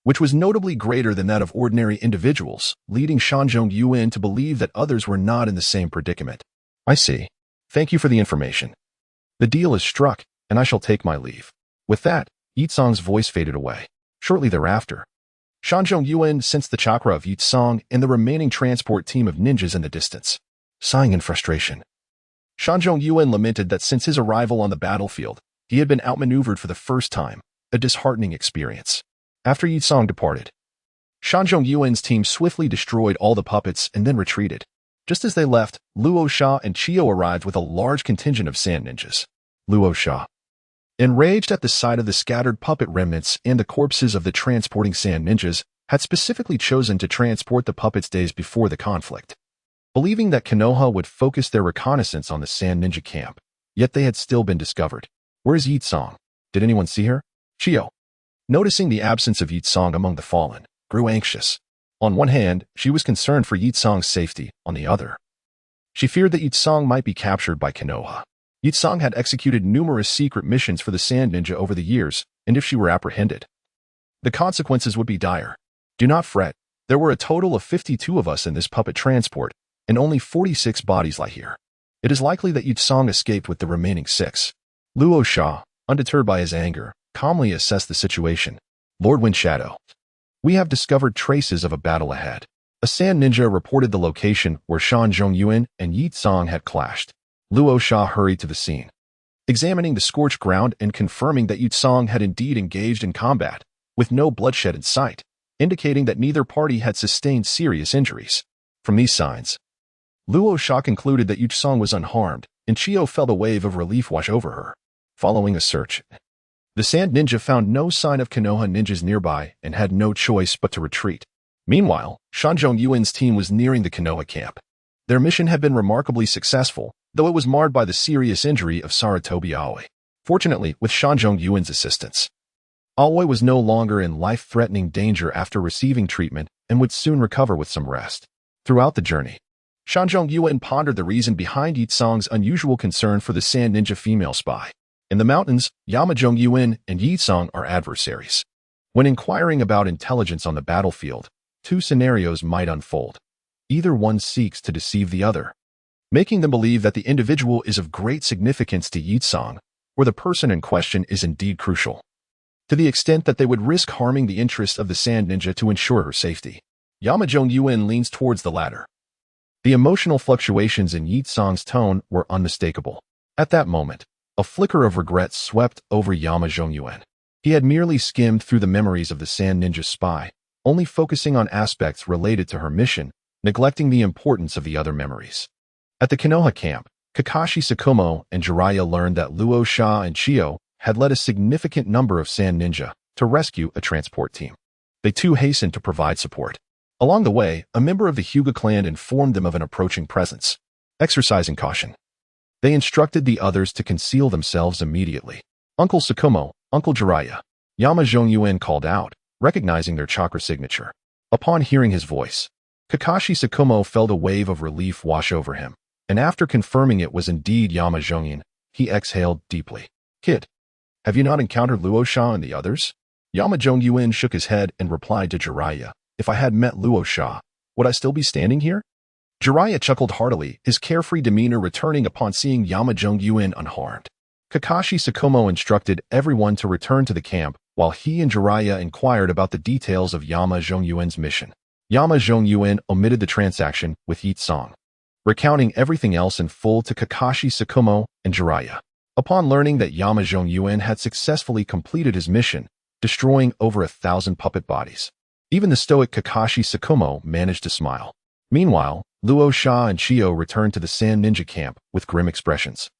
which was notably greater than that of ordinary individuals, leading Shanjun Yuan to believe that others were not in the same predicament. I see. Thank you for the information. The deal is struck, and I shall take my leave. With that, Yi Song's voice faded away. Shortly thereafter, Shanjun Yuan sensed the chakra of Yi Song and the remaining transport team of ninjas in the distance. Sighing in frustration, Shanjun Yuan lamented that since his arrival on the battlefield, he had been outmaneuvered for the first time, a disheartening experience. After Yi Song departed, Shanjun Yuan's team swiftly destroyed all the puppets and then retreated. Just as they left, Luo Sha and Chio arrived with a large contingent of sand ninjas. Luo Sha, enraged at the sight of the scattered puppet remnants and the corpses of the transporting sand ninjas, had specifically chosen to transport the puppets days before the conflict, believing that Konoha would focus their reconnaissance on the sand ninja camp. Yet they had still been discovered. Where is Yi Song? Did anyone see her? Chio, noticing the absence of Yi Song among the fallen, grew anxious. On one hand, she was concerned for Yi Song's safety. On the other, she feared that Yi Song might be captured by Konoha. Yi Song had executed numerous secret missions for the Sand Ninja over the years, and if she were apprehended, the consequences would be dire. Do not fret. There were a total of 52 of us in this puppet transport, and only 46 bodies lie here. It is likely that Yi Song escaped with the remaining 6. Luo Sha, undeterred by his anger, calmly assessed the situation. Lord Windshadow, we have discovered traces of a battle ahead. A sand ninja reported the location where Shanjun Yuan and Yi Song had clashed. Luo Sha hurried to the scene, examining the scorched ground and confirming that Yi Song had indeed engaged in combat, with no bloodshed in sight, indicating that neither party had sustained serious injuries. From these signs, Luo Sha concluded that Yi Song was unharmed, and Chio felt a wave of relief wash over her. Following a search, the Sand Ninja found no sign of Konoha ninjas nearby and had no choice but to retreat. Meanwhile, Shanjun Yuan's team was nearing the Konoha camp. Their mission had been remarkably successful, though it was marred by the serious injury of Saratobi Aoi. Fortunately, with Shanjun Yuan's assistance, Aoi was no longer in life-threatening danger after receiving treatment and would soon recover with some rest. Throughout the journey, Shanjun Yuan pondered the reason behind Yi Song's unusual concern for the Sand Ninja female spy. In the mountains, Yamanaka Yuan and Yi Song are adversaries. When inquiring about intelligence on the battlefield, two scenarios might unfold. Either one seeks to deceive the other, making them believe that the individual is of great significance to Yitsong, or the person in question is indeed crucial, to the extent that they would risk harming the interests of the Sand Ninja to ensure her safety. Yamazhong Yuan leans towards the latter. The emotional fluctuations in Yitsong's tone were unmistakable. At that moment, a flicker of regret swept over Yamazhong Yuan. He had merely skimmed through the memories of the Sand Ninja's spy, only focusing on aspects related to her mission, neglecting the importance of the other memories. At the Konoha camp, Kakashi Tsukumo and Jiraiya learned that Luo Sha and Chio had led a significant number of Sand Ninja to rescue a transport team. They too hastened to provide support. Along the way, a member of the Hyuga clan informed them of an approaching presence. Exercising caution, they instructed the others to conceal themselves immediately. Uncle Tsukumo, Uncle Jiraiya, Yamazhong Yuan called out, recognizing their chakra signature. Upon hearing his voice, Kakashi Tsukumo felt a wave of relief wash over him, and after confirming it was indeed Yamazhong Yuan, he exhaled deeply. Kid, have you not encountered Luo Sha and the others? Yamazhong Yuan shook his head and replied to Jiraiya, if I had met Luo Sha, would I still be standing here? Jiraiya chuckled heartily, his carefree demeanor returning upon seeing Yamazhong Yuan unharmed. Kakashi Tsukumo instructed everyone to return to the camp, while he and Jiraiya inquired about the details of Yamazhong Yuan's mission. Yamazhong Yuan omitted the transaction with Yitsong, recounting everything else in full to Kakashi Tsukumo and Jiraiya. Upon learning that Yamazhong Yuan had successfully completed his mission, destroying over 1,000 puppet bodies, even the stoic Kakashi Tsukumo managed to smile. Meanwhile, Luo Sha and Chio returned to the Sand Ninja camp with grim expressions.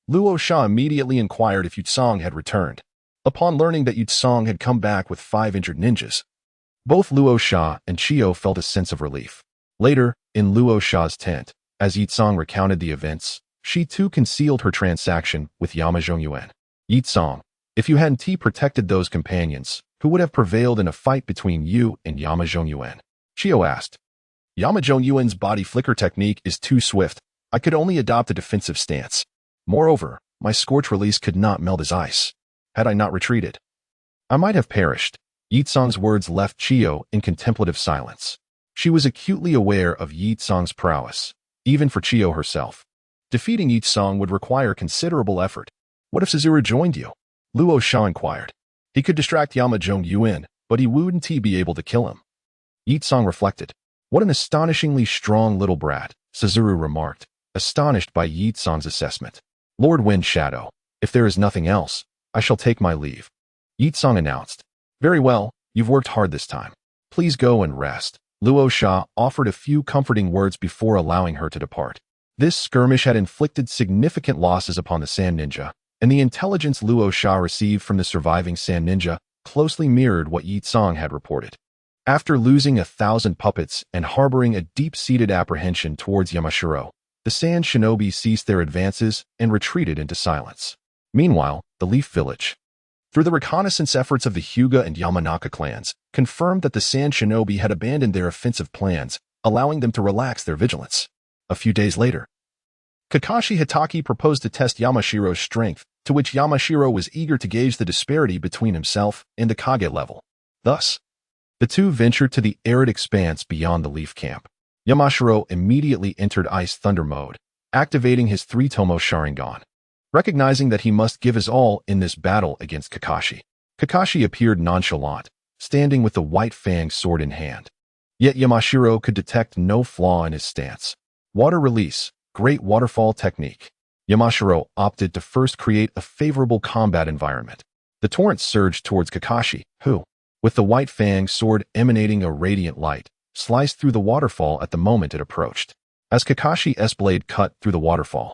Luo Sha immediately inquired if Yitsong had returned. Upon learning that Yitsong had come back with 5 injured ninjas, both Luo Sha and Chio felt a sense of relief. Later, in Luo Sha's tent, as Yitsong recounted the events, she too concealed her transaction with Yamazhong Yuan. Yitsong, if you hadn't protected those companions, who would have prevailed in a fight between you and Yamazhong Yuan? Chio asked. Yamazhong Yuan's body flicker technique is too swift. I could only adopt a defensive stance. Moreover, my scorch release could not melt his ice. Had I not retreated, I might have perished. Yitsong's words left Chio in contemplative silence. She was acutely aware of Yitsong's prowess, even for Chio herself. Defeating Yitsong would require considerable effort. What if Suzuru joined you? Luo Sha inquired. He could distract Yamazhong Yuan, but he wouldn't be able to kill him. Yitsong reflected. What an astonishingly strong little brat, Suzuru remarked, astonished by Yitsong's assessment. Lord Wind Shadow, if there is nothing else, I shall take my leave. Yitsong announced. Very well, you've worked hard this time. Please go and rest. Luo Sha offered a few comforting words before allowing her to depart. This skirmish had inflicted significant losses upon the Sand Ninja, and the intelligence Luo Sha received from the surviving Sand Ninja closely mirrored what Yitsong had reported. After losing 1,000 puppets and harboring a deep-seated apprehension towards Yamashiro, the Sand Shinobi ceased their advances and retreated into silence. Meanwhile, the Leaf Village, through the reconnaissance efforts of the Hyuga and Yamanaka clans, confirmed that the Sand Shinobi had abandoned their offensive plans, allowing them to relax their vigilance. A few days later, Kakashi Hitaki proposed to test Yamashiro's strength, to which Yamashiro was eager to gauge the disparity between himself and the Kage level. Thus, the two ventured to the arid expanse beyond the Leaf Camp. Yamashiro immediately entered Ice Thunder mode, activating his 3-tomo Sharingan. Recognizing that he must give his all in this battle against Kakashi, Kakashi appeared nonchalant, standing with the White Fang sword in hand. Yet Yamashiro could detect no flaw in his stance. Water release, great waterfall technique. Yamashiro opted to first create a favorable combat environment. The torrent surged towards Kakashi, who, with the White Fang sword emanating a radiant light, sliced through the waterfall at the moment it approached. As Kakashi's blade cut through the waterfall,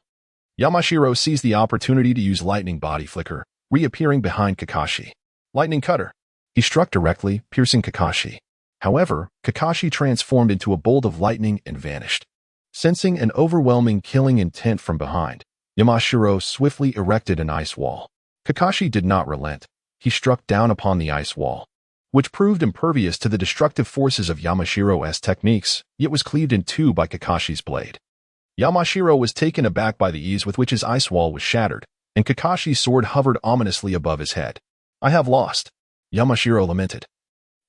Yamashiro seized the opportunity to use Lightning Body Flicker, reappearing behind Kakashi. Lightning Cutter. He struck directly, piercing Kakashi. However, Kakashi transformed into a bolt of lightning and vanished. Sensing an overwhelming killing intent from behind, Yamashiro swiftly erected an ice wall. Kakashi did not relent. He struck down upon the ice wall, which proved impervious to the destructive forces of Yamashiro's techniques, yet was cleaved in two by Kakashi's blade. Yamashiro was taken aback by the ease with which his ice wall was shattered, and Kakashi's sword hovered ominously above his head. I have lost, Yamashiro lamented,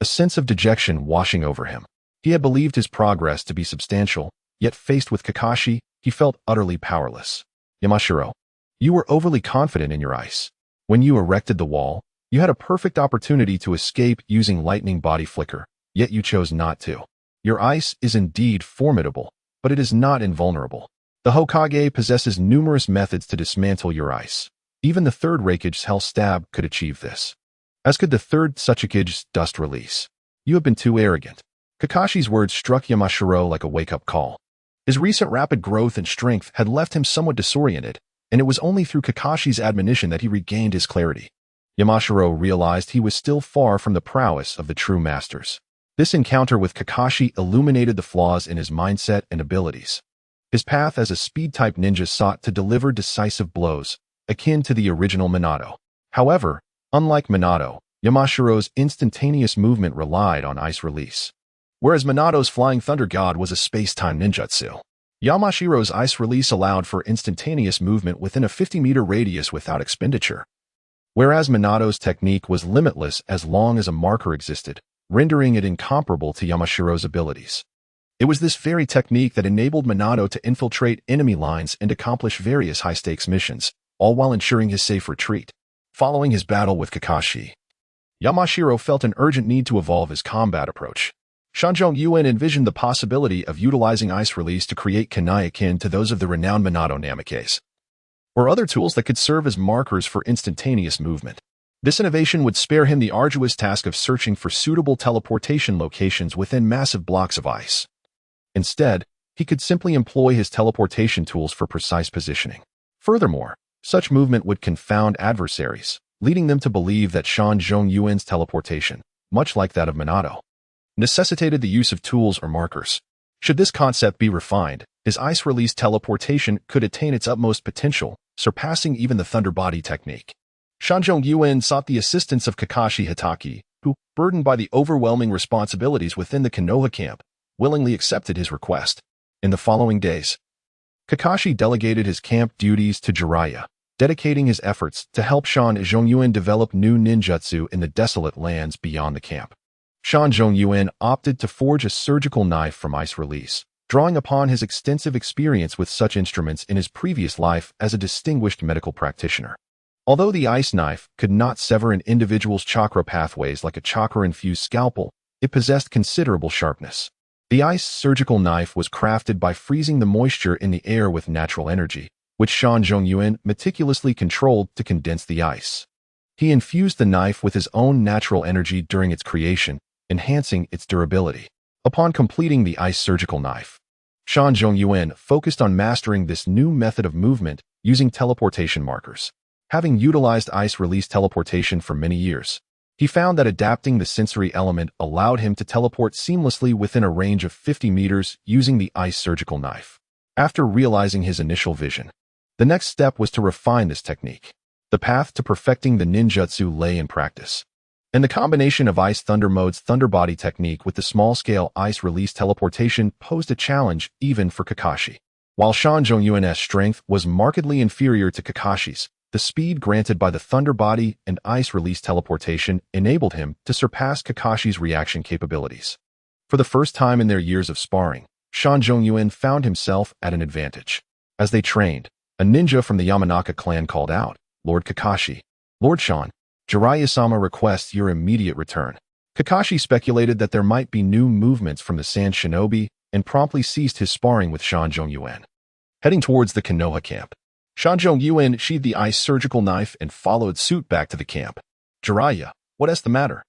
a sense of dejection washing over him. He had believed his progress to be substantial, yet faced with Kakashi, he felt utterly powerless. Yamashiro, you were overly confident in your ice. When you erected the wall, you had a perfect opportunity to escape using lightning body flicker, yet you chose not to. Your ice is indeed formidable, but it is not invulnerable. The Hokage possesses numerous methods to dismantle your ice. Even the third Raikage's Hell Stab could achieve this. As could the third Tsuchikage's Dust Release. You have been too arrogant. Kakashi's words struck Yamashiro like a wake-up call. His recent rapid growth and strength had left him somewhat disoriented, and it was only through Kakashi's admonition that he regained his clarity. Yamashiro realized he was still far from the prowess of the true masters. This encounter with Kakashi illuminated the flaws in his mindset and abilities. His path as a speed-type ninja sought to deliver decisive blows, akin to the original Minato. However, unlike Minato, Yamashiro's instantaneous movement relied on ice release. Whereas Minato's Flying Thunder God was a space-time ninjutsu, Yamashiro's ice release allowed for instantaneous movement within a 50-meter radius without expenditure. Whereas Minato's technique was limitless as long as a marker existed, rendering it incomparable to Yamashiro's abilities. It was this very technique that enabled Minato to infiltrate enemy lines and accomplish various high-stakes missions, all while ensuring his safe retreat. Following his battle with Kakashi, Yamashiro felt an urgent need to evolve his combat approach. Shanghai Yuan envisioned the possibility of utilizing ice release to create kunai akin to those of the renowned Minato Namikaze, or other tools that could serve as markers for instantaneous movement. This innovation would spare him the arduous task of searching for suitable teleportation locations within massive blocks of ice. Instead, he could simply employ his teleportation tools for precise positioning. Furthermore, such movement would confound adversaries, leading them to believe that Shanghai Yuan's teleportation, much like that of Minato, necessitated the use of tools or markers. Should this concept be refined, his ice-release teleportation could attain its utmost potential, surpassing even the Thunder Body technique. Shanghai Yuan sought the assistance of Kakashi Hitaki, who, burdened by the overwhelming responsibilities within the Konoha camp, willingly accepted his request. In the following days, Kakashi delegated his camp duties to Jiraiya, dedicating his efforts to help Shanghai Yuan develop new ninjutsu in the desolate lands beyond the camp. Shanghai Yuan opted to forge a surgical knife from ice release, drawing upon his extensive experience with such instruments in his previous life as a distinguished medical practitioner. Although the ice knife could not sever an individual's chakra pathways like a chakra-infused scalpel, it possessed considerable sharpness. The ice surgical knife was crafted by freezing the moisture in the air with natural energy, which Shanghai Yuan meticulously controlled to condense the ice. He infused the knife with his own natural energy during its creation, enhancing its durability. Upon completing the ice surgical knife, Shanghai Yuan focused on mastering this new method of movement using teleportation markers. Having utilized ice release teleportation for many years, he found that adapting the sensory element allowed him to teleport seamlessly within a range of 50 meters using the ice surgical knife. After realizing his initial vision, the next step was to refine this technique. The path to perfecting the ninjutsu lay in practice. And the combination of Ice Thunder Mode's Thunder Body technique with the small-scale ice release teleportation posed a challenge even for Kakashi. While Shanghai Yuan's strength was markedly inferior to Kakashi's, the speed granted by the Thunder Body and ice release teleportation enabled him to surpass Kakashi's reaction capabilities. For the first time in their years of sparring, Shanghai Yuan found himself at an advantage. As they trained, a ninja from the Yamanaka clan called out, "Lord Kakashi, Lord Shan, Jiraiya-sama requests your immediate return." Kakashi speculated that there might be new movements from the Sand Shinobi and promptly ceased his sparring with Shanghai Yuan. Heading towards the Konoha camp, Shanghai Yuan sheathed the ice surgical knife and followed suit back to the camp. "Jiraiya, what is the matter?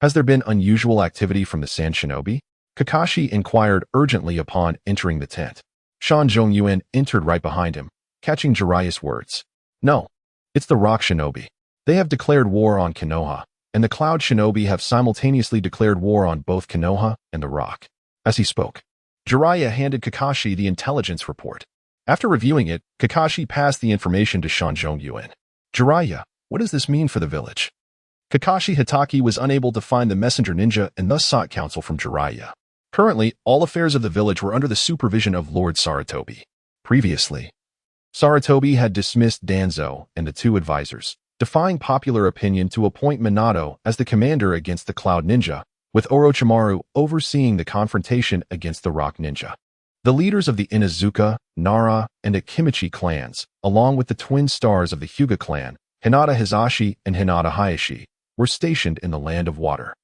Has there been unusual activity from the Sand Shinobi?" Kakashi inquired urgently upon entering the tent. Shanghai Yuan entered right behind him, catching Jiraiya's words. "No, it's the Rock Shinobi. They have declared war on Konoha, and the Cloud Shinobi have simultaneously declared war on both Konoha and the Rock." As he spoke, Jiraiya handed Kakashi the intelligence report. After reviewing it, Kakashi passed the information to Shanghai Yuan. "Jiraiya, what does this mean for the village?" Kakashi Hitaki was unable to find the messenger ninja and thus sought counsel from Jiraiya. Currently, all affairs of the village were under the supervision of Lord Saratobi. Previously, Saratobi had dismissed Danzo and the two advisors, defying popular opinion to appoint Minato as the commander against the Cloud Ninja, with Orochimaru overseeing the confrontation against the Rock Ninja. The leaders of the Inuzuka, Nara, and Akimichi clans, along with the twin stars of the Hyuga clan, Hinata Hizashi and Hinata Hayashi, were stationed in the Land of Water.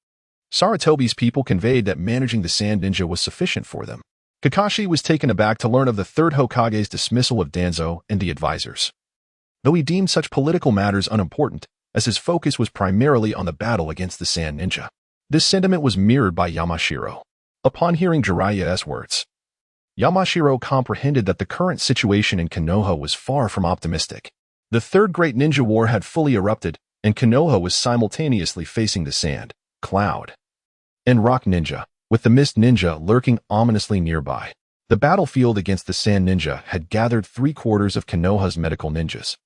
Sarutobi's people conveyed that managing the Sand Ninja was sufficient for them. Kakashi was taken aback to learn of the third Hokage's dismissal of Danzo and the advisors. Though he deemed such political matters unimportant, as his focus was primarily on the battle against the Sand Ninja. This sentiment was mirrored by Yamashiro. Upon hearing Jiraiya's words, Yamashiro comprehended that the current situation in Konoha was far from optimistic. The Third Great Ninja War had fully erupted, and Konoha was simultaneously facing the Sand, Cloud, and Rock Ninja, with the Mist Ninja lurking ominously nearby. The battlefield against the Sand Ninja had gathered 3/4 of Konoha's medical ninjas,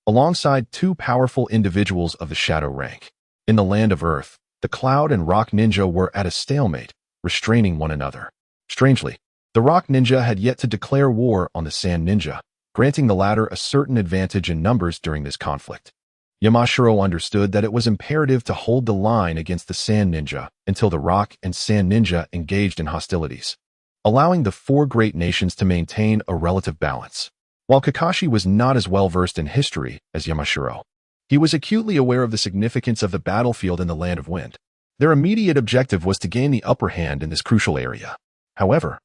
alongside 2 powerful individuals of the Shadow rank. In the Land of Earth, the Cloud and Rock Ninja were at a stalemate, restraining one another. Strangely, the Rock Ninja had yet to declare war on the Sand Ninja, granting the latter a certain advantage in numbers during this conflict. Yamashiro understood that it was imperative to hold the line against the Sand Ninja until the Rock and Sand Ninja engaged in hostilities, allowing the 4 great nations to maintain a relative balance. While Kakashi was not as well versed in history as Yamashiro, he was acutely aware of the significance of the battlefield in the Land of Wind. Their immediate objective was to gain the upper hand in this crucial area. However,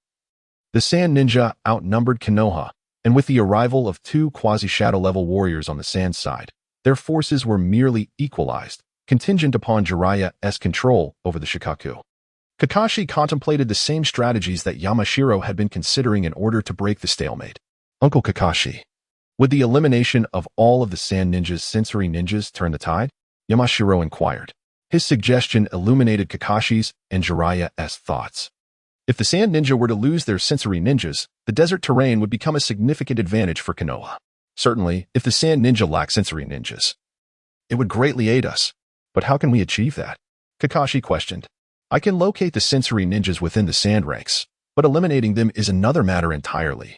the Sand Ninja outnumbered Konoha, and with the arrival of 2 quasi-shadow-level warriors on the Sand side, their forces were merely equalized, contingent upon Jiraiya's control over the Shikaku. Kakashi contemplated the same strategies that Yamashiro had been considering in order to break the stalemate. Uncle Kakashi, would the elimination of all of the Sand Ninja's sensory ninjas turn the tide? Yamashiro inquired. His suggestion illuminated Kakashi's and Jiraiya's thoughts. If the Sand Ninja were to lose their sensory ninjas, the desert terrain would become a significant advantage for Konoha. Certainly, if the Sand Ninja lacked sensory ninjas, it would greatly aid us. But how can we achieve that? Kakashi questioned. I can locate the sensory ninjas within the Sand ranks, but eliminating them is another matter entirely.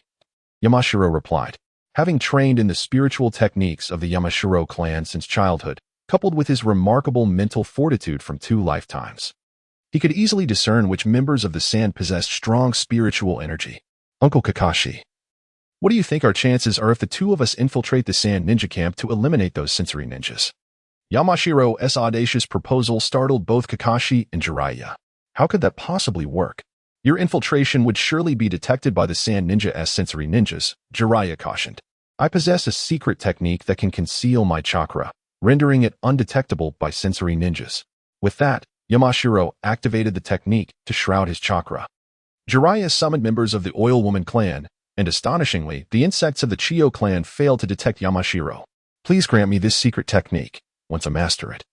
Yamashiro replied. Having trained in the spiritual techniques of the Yamashiro clan since childhood, coupled with his remarkable mental fortitude from 2 lifetimes, he could easily discern which members of the Sand possessed strong spiritual energy. Uncle Kakashi, what do you think our chances are if the 2 of us infiltrate the Sand Ninja camp to eliminate those sensory ninjas? Yamashiro's audacious proposal startled both Kakashi and Jiraiya. How could that possibly work? Your infiltration would surely be detected by the Sand Ninja's sensory ninjas, Jiraiya cautioned. I possess a secret technique that can conceal my chakra, rendering it undetectable by sensory ninjas. With that, Yamashiro activated the technique to shroud his chakra. Jiraiya summoned members of the Oil Woman clan, and astonishingly, the insects of the Chiyo clan failed to detect Yamashiro. Please grant me this secret technique. Once I master it,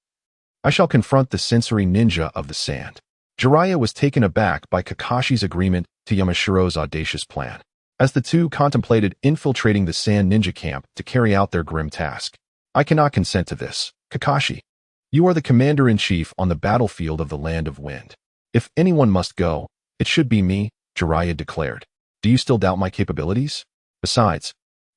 I shall confront the sensory ninja of the Sand. Jiraiya was taken aback by Kakashi's agreement to Yamashiro's audacious plan, as the 2 contemplated infiltrating the Sand Ninja camp to carry out their grim task. I cannot consent to this, Kakashi. You are the commander-in-chief on the battlefield of the Land of Wind. If anyone must go, it should be me, Jiraiya declared. Do you still doubt my capabilities? Besides,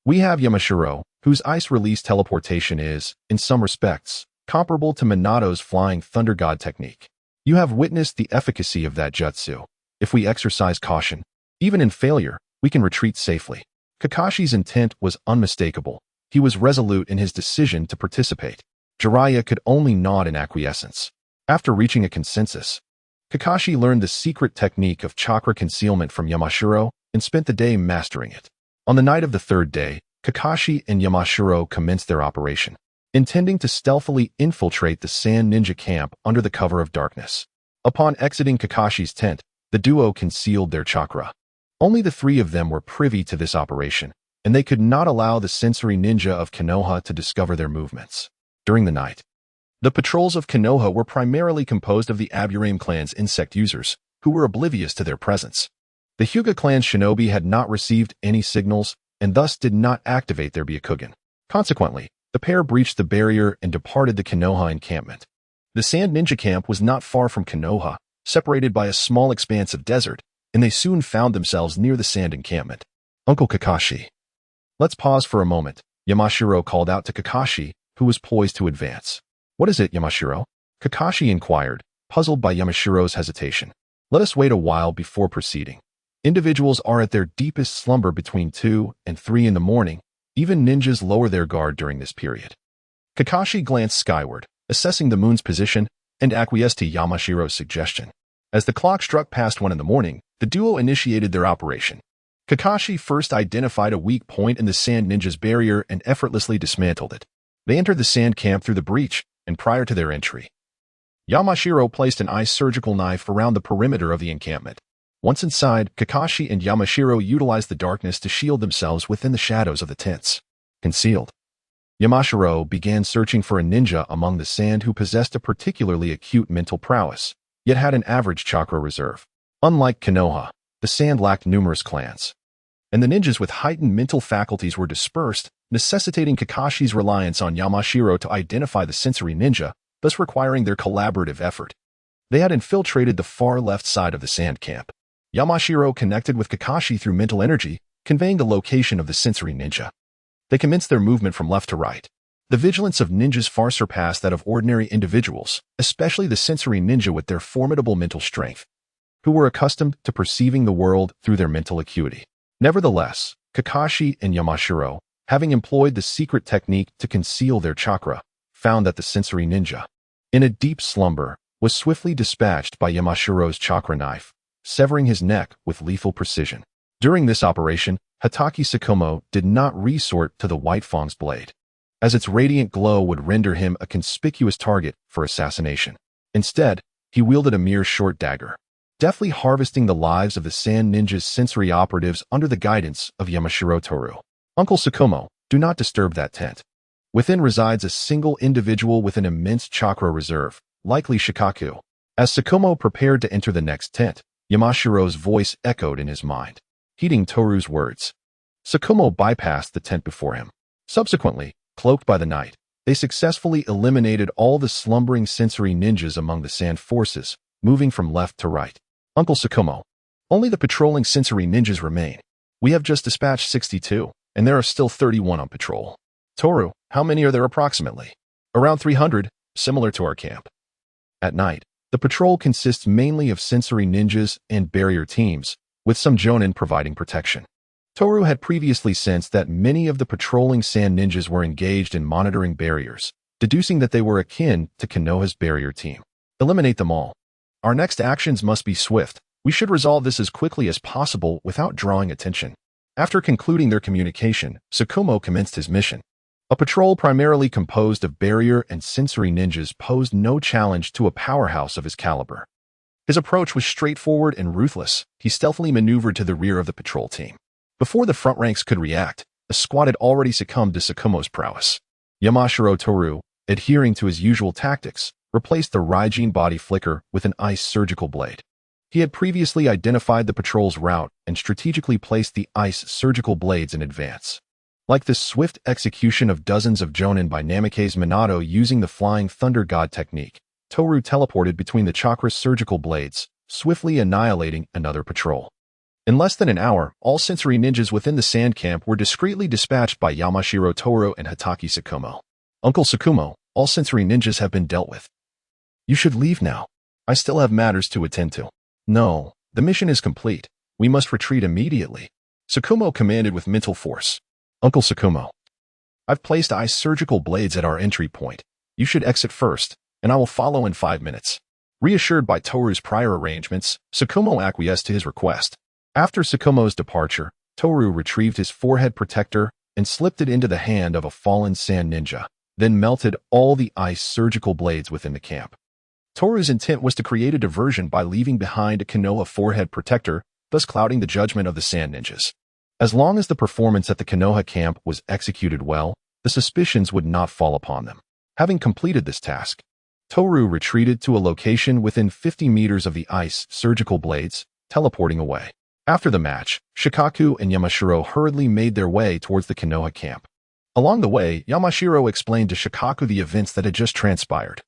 we have Yamashiro, whose ice-release teleportation is, in some respects, comparable to Minato's flying thunder god technique. You have witnessed the efficacy of that jutsu. If we exercise caution, even in failure, we can retreat safely. Kakashi's intent was unmistakable. He was resolute in his decision to participate. Jiraiya could only nod in acquiescence. After reaching a consensus, Kakashi learned the secret technique of chakra concealment from Yamashiro and spent the day mastering it. On the night of the 3rd day, Kakashi and Yamashiro commenced their operation, intending to stealthily infiltrate the Sand Ninja camp under the cover of darkness. Upon exiting Kakashi's tent, the duo concealed their chakra. Only the 3 of them were privy to this operation, and they could not allow the sensory ninja of Konoha to discover their movements. During the night, the patrols of Konoha were primarily composed of the Aburame clan's insect users, who were oblivious to their presence. The Hyuga clan's shinobi had not received any signals, and thus did not activate their Byakugan. Consequently, the pair breached the barrier and departed the Konoha encampment. The Sand Ninja camp was not far from Konoha, separated by a small expanse of desert, and they soon found themselves near the Sand encampment. Uncle Kakashi. Let's pause for a moment, Yamashiro called out to Kakashi, who was poised to advance. What is it, Yamashiro? Kakashi inquired, puzzled by Yamashiro's hesitation. Let us wait a while before proceeding. Individuals are at their deepest slumber between 2 and 3 in the morning. Even ninjas lower their guard during this period. Kakashi glanced skyward, assessing the moon's position, and acquiesced to Yamashiro's suggestion. As the clock struck past 1 in the morning, the duo initiated their operation. Kakashi first identified a weak point in the Sand Ninja's barrier and effortlessly dismantled it. They entered the sand camp through the breach, and prior to their entry, Yamashiro placed an ice surgical knife around the perimeter of the encampment. Once inside, Kakashi and Yamashiro utilized the darkness to shield themselves within the shadows of the tents. Concealed, Yamashiro began searching for a ninja among the sand who possessed a particularly acute mental prowess, yet had an average chakra reserve. Unlike Konoha, the sand lacked numerous clans, and the ninjas with heightened mental faculties were dispersed, necessitating Kakashi's reliance on Yamashiro to identify the sensory ninja, thus requiring their collaborative effort. They had infiltrated the far left side of the sand camp. Yamashiro connected with Kakashi through mental energy, conveying the location of the sensory ninja. They commenced their movement from left to right. The vigilance of ninjas far surpassed that of ordinary individuals, especially the sensory ninja with their formidable mental strength, who were accustomed to perceiving the world through their mental acuity. Nevertheless, Kakashi and Yamashiro, having employed the secret technique to conceal their chakra, found that the sensory ninja, in a deep slumber, was swiftly dispatched by Yamashiro's chakra knife, severing his neck with lethal precision. During this operation, Hatake Tsukumo did not resort to the White Fang's blade, as its radiant glow would render him a conspicuous target for assassination. Instead, he wielded a mere short dagger, deftly harvesting the lives of the Sand Ninja's sensory operatives under the guidance of Yamanaka Tohru. Uncle Tsukumo, do not disturb that tent. Within resides a single individual with an immense chakra reserve, likely Shikaku. As Tsukumo prepared to enter the next tent, Yamashiro's voice echoed in his mind. Heeding Tohru's words, Tsukumo bypassed the tent before him. Subsequently, cloaked by the night, they successfully eliminated all the slumbering sensory ninjas among the sand forces, moving from left to right. Uncle Tsukumo, only the patrolling sensory ninjas remain. We have just dispatched 62, and there are still 31 on patrol. Tohru, how many are there approximately? Around 300, similar to our camp. At night, the patrol consists mainly of sensory ninjas and barrier teams, with some jonin providing protection. Tohru had previously sensed that many of the patrolling sand ninjas were engaged in monitoring barriers, deducing that they were akin to Konoha's barrier team. Eliminate them all. Our next actions must be swift. We should resolve this as quickly as possible without drawing attention. After concluding their communication, Tsukumo commenced his mission. A patrol primarily composed of barrier and sensory ninjas posed no challenge to a powerhouse of his caliber. His approach was straightforward and ruthless. He stealthily maneuvered to the rear of the patrol team. Before the front ranks could react, a squad had already succumbed to Tsukumo's prowess. Yamanaka Tohru, adhering to his usual tactics, replaced the Raijin body flicker with an ice surgical blade. He had previously identified the patrol's route and strategically placed the ice surgical blades in advance. Like the swift execution of dozens of jonin by Namake's Minato using the Flying Thunder God technique, Tohru teleported between the chakra's surgical blades, swiftly annihilating another patrol. In less than an hour, all sensory ninjas within the sand camp were discreetly dispatched by Yamanaka Tohru and Hatake Tsukumo. Uncle Tsukumo, all sensory ninjas have been dealt with. You should leave now. I still have matters to attend to. No, the mission is complete. We must retreat immediately. Tsukumo commanded with mental force. Uncle Tsukumo, I've placed ice surgical blades at our entry point. You should exit first, and I will follow in 5 minutes. Reassured by Tohru's prior arrangements, Tsukumo acquiesced to his request. After Tsukumo's departure, Tohru retrieved his forehead protector and slipped it into the hand of a fallen sand ninja, then melted all the ice surgical blades within the camp. Tohru's intent was to create a diversion by leaving behind a Konoha forehead protector, thus clouding the judgment of the sand ninjas. As long as the performance at the Konoha camp was executed well, the suspicions would not fall upon them. Having completed this task, Tohru retreated to a location within 50 meters of the ice surgical blades, teleporting away. After the match, Shikaku and Yamashiro hurriedly made their way towards the Konoha camp. Along the way, Yamashiro explained to Shikaku the events that had just transpired,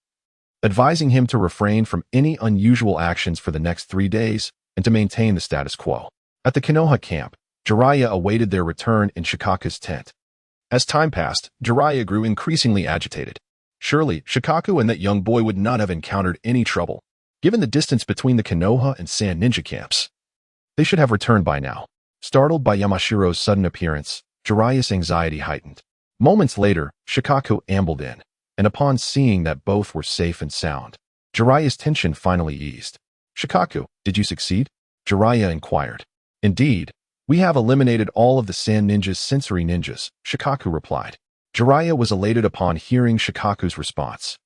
advising him to refrain from any unusual actions for the next 3 days and to maintain the status quo. At the Konoha camp, Jiraiya awaited their return in Shikaku's tent. As time passed, Jiraiya grew increasingly agitated. Surely, Shikaku and that young boy would not have encountered any trouble. given the distance between the Konoha and Sand Ninja camps. They should have returned by now. Startled by Yamashiro's sudden appearance, Jiraiya's anxiety heightened. Moments later, Shikaku ambled in, and upon seeing that both were safe and sound, Jiraiya's tension finally eased. "Shikaku, did you succeed?" Jiraiya inquired. "Indeed. We have eliminated all of the Sand Ninja's sensory ninjas," Shikaku replied. Jiraiya was elated upon hearing Shikaku's response.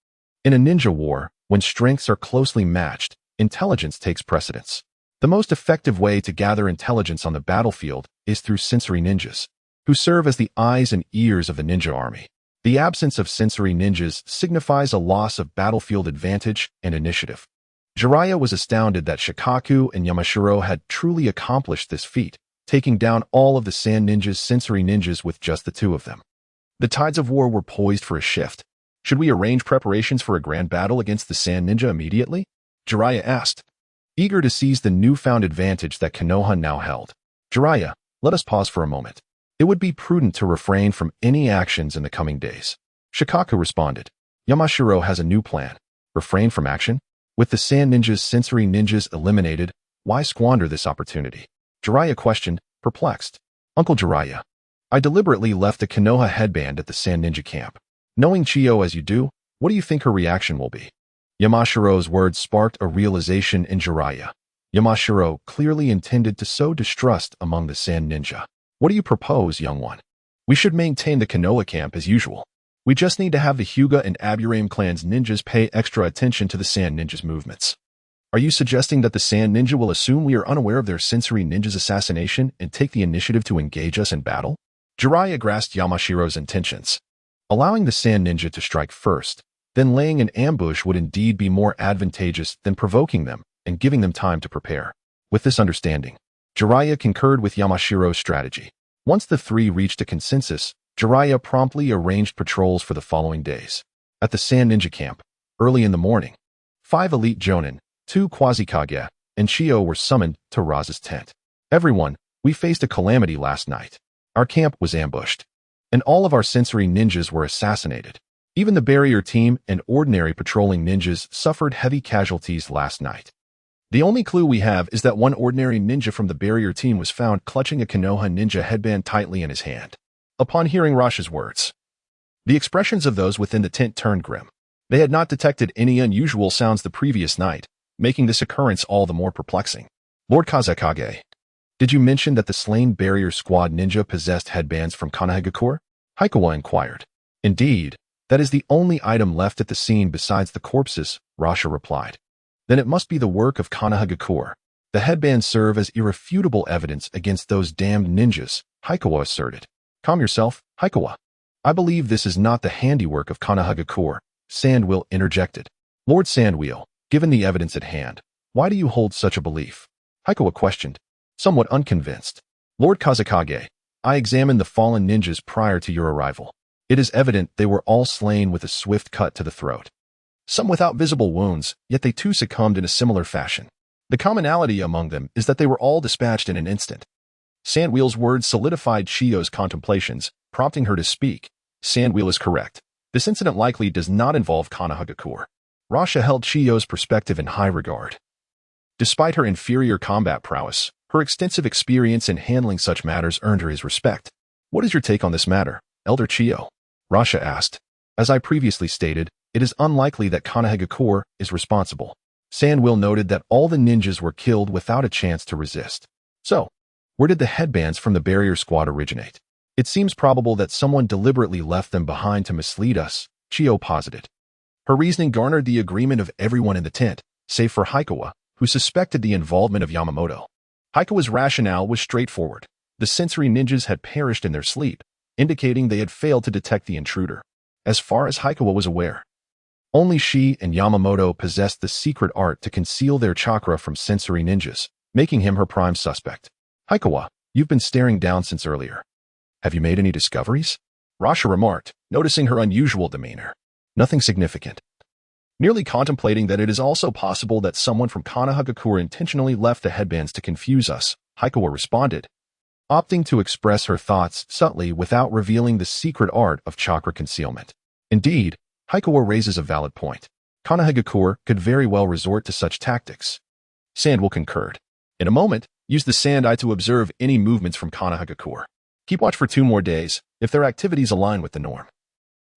In a ninja war, when strengths are closely matched, intelligence takes precedence. The most effective way to gather intelligence on the battlefield is through sensory ninjas, who serve as the eyes and ears of the ninja army. The absence of sensory ninjas signifies a loss of battlefield advantage and initiative. Jiraiya was astounded that Shikaku and Yamashiro had truly accomplished this feat, taking down all of the Sand Ninja's sensory ninjas with just the two of them. The tides of war were poised for a shift. "Should we arrange preparations for a grand battle against the Sand Ninja immediately?" Jiraiya asked, eager to seize the newfound advantage that Konoha now held. "Jiraiya, let us pause for a moment. It would be prudent to refrain from any actions in the coming days." Shikaku responded. "Yamashiro has a new plan. Refrain from action? With the Sand Ninja's sensory ninjas eliminated, why squander this opportunity?" Jiraiya questioned, perplexed. "Uncle Jiraiya, I deliberately left the Konoha headband at the Sand Ninja camp. Knowing Chiyo as you do, what do you think her reaction will be?" Yamashiro's words sparked a realization in Jiraiya. Yamashiro clearly intended to sow distrust among the Sand Ninja. "What do you propose, young one?" "We should maintain the Konoha camp as usual. We just need to have the Hyuga and Aburame clans ninjas pay extra attention to the Sand Ninja's movements." "Are you suggesting that the Sand Ninja will assume we are unaware of their sensory ninja's assassination and take the initiative to engage us in battle?" Jiraiya grasped Yamashiro's intentions. Allowing the Sand Ninja to strike first, then laying an ambush would indeed be more advantageous than provoking them and giving them time to prepare. With this understanding, Jiraiya concurred with Yamashiro's strategy. Once the three reached a consensus, Jiraiya promptly arranged patrols for the following days. At the Sand Ninja camp, early in the morning, 5 elite Jonin, 2 Quasi-Kage, and Chiyo were summoned to Raz's tent. "Everyone, we faced a calamity last night. Our camp was ambushed, and all of our sensory ninjas were assassinated. Even the barrier team and ordinary patrolling ninjas suffered heavy casualties last night. The only clue we have is that one ordinary ninja from the barrier team was found clutching a Konoha ninja headband tightly in his hand." Upon hearing Rasha's words, the expressions of those within the tent turned grim. They had not detected any unusual sounds the previous night, making this occurrence all the more perplexing. "Lord Kazekage, did you mention that the slain barrier squad ninja possessed headbands from Kanahagakure?" Haikawa inquired. "Indeed, that is the only item left at the scene besides the corpses," Rasha replied. "Then it must be the work of Kanahagakure. The headbands serve as irrefutable evidence against those damned ninjas," Haikawa asserted. "Calm yourself, Haikawa. I believe this is not the handiwork of Kanahagakure," Sandwheel interjected. "Lord Sandwheel, given the evidence at hand, why do you hold such a belief?" Haikawa questioned, somewhat unconvinced. "Lord Kazekage, I examined the fallen ninjas prior to your arrival. It is evident they were all slain with a swift cut to the throat. Some without visible wounds, yet they too succumbed in a similar fashion. The commonality among them is that they were all dispatched in an instant." Sandwheel's words solidified Chiyo's contemplations, prompting her to speak. "Sandwheel is correct. This incident likely does not involve Kanahagakure." Rasha held Chiyo's perspective in high regard. Despite her inferior combat prowess, her extensive experience in handling such matters earned her his respect. "What is your take on this matter, Elder Chiyo?" Rasha asked. "As I previously stated, it is unlikely that Kanahagakure is responsible." Sandwheel noted that all the ninjas were killed without a chance to resist. "So, where did the headbands from the barrier squad originate?" "It seems probable that someone deliberately left them behind to mislead us," Chiyo posited. Her reasoning garnered the agreement of everyone in the tent, save for Haikawa, who suspected the involvement of Yamamoto. Haikawa's rationale was straightforward. The sensory ninjas had perished in their sleep, indicating they had failed to detect the intruder. As far as Haikawa was aware, only she and Yamamoto possessed the secret art to conceal their chakra from sensory ninjas, making him her prime suspect. "Haikawa, you've been staring down since earlier. Have you made any discoveries?" Rasha remarked, noticing her unusual demeanor. "Nothing significant." Merely contemplating that it is also possible that someone from Kanahagakure intentionally left the headbands to confuse us, Haikawa responded, opting to express her thoughts subtly without revealing the secret art of chakra concealment. Indeed, Haikawa raises a valid point. Konohagakure could very well resort to such tactics. Sand concurred. In a moment, use the sand eye to observe any movements from Konohagakure. Keep watch for 2 more days, if their activities align with the norm.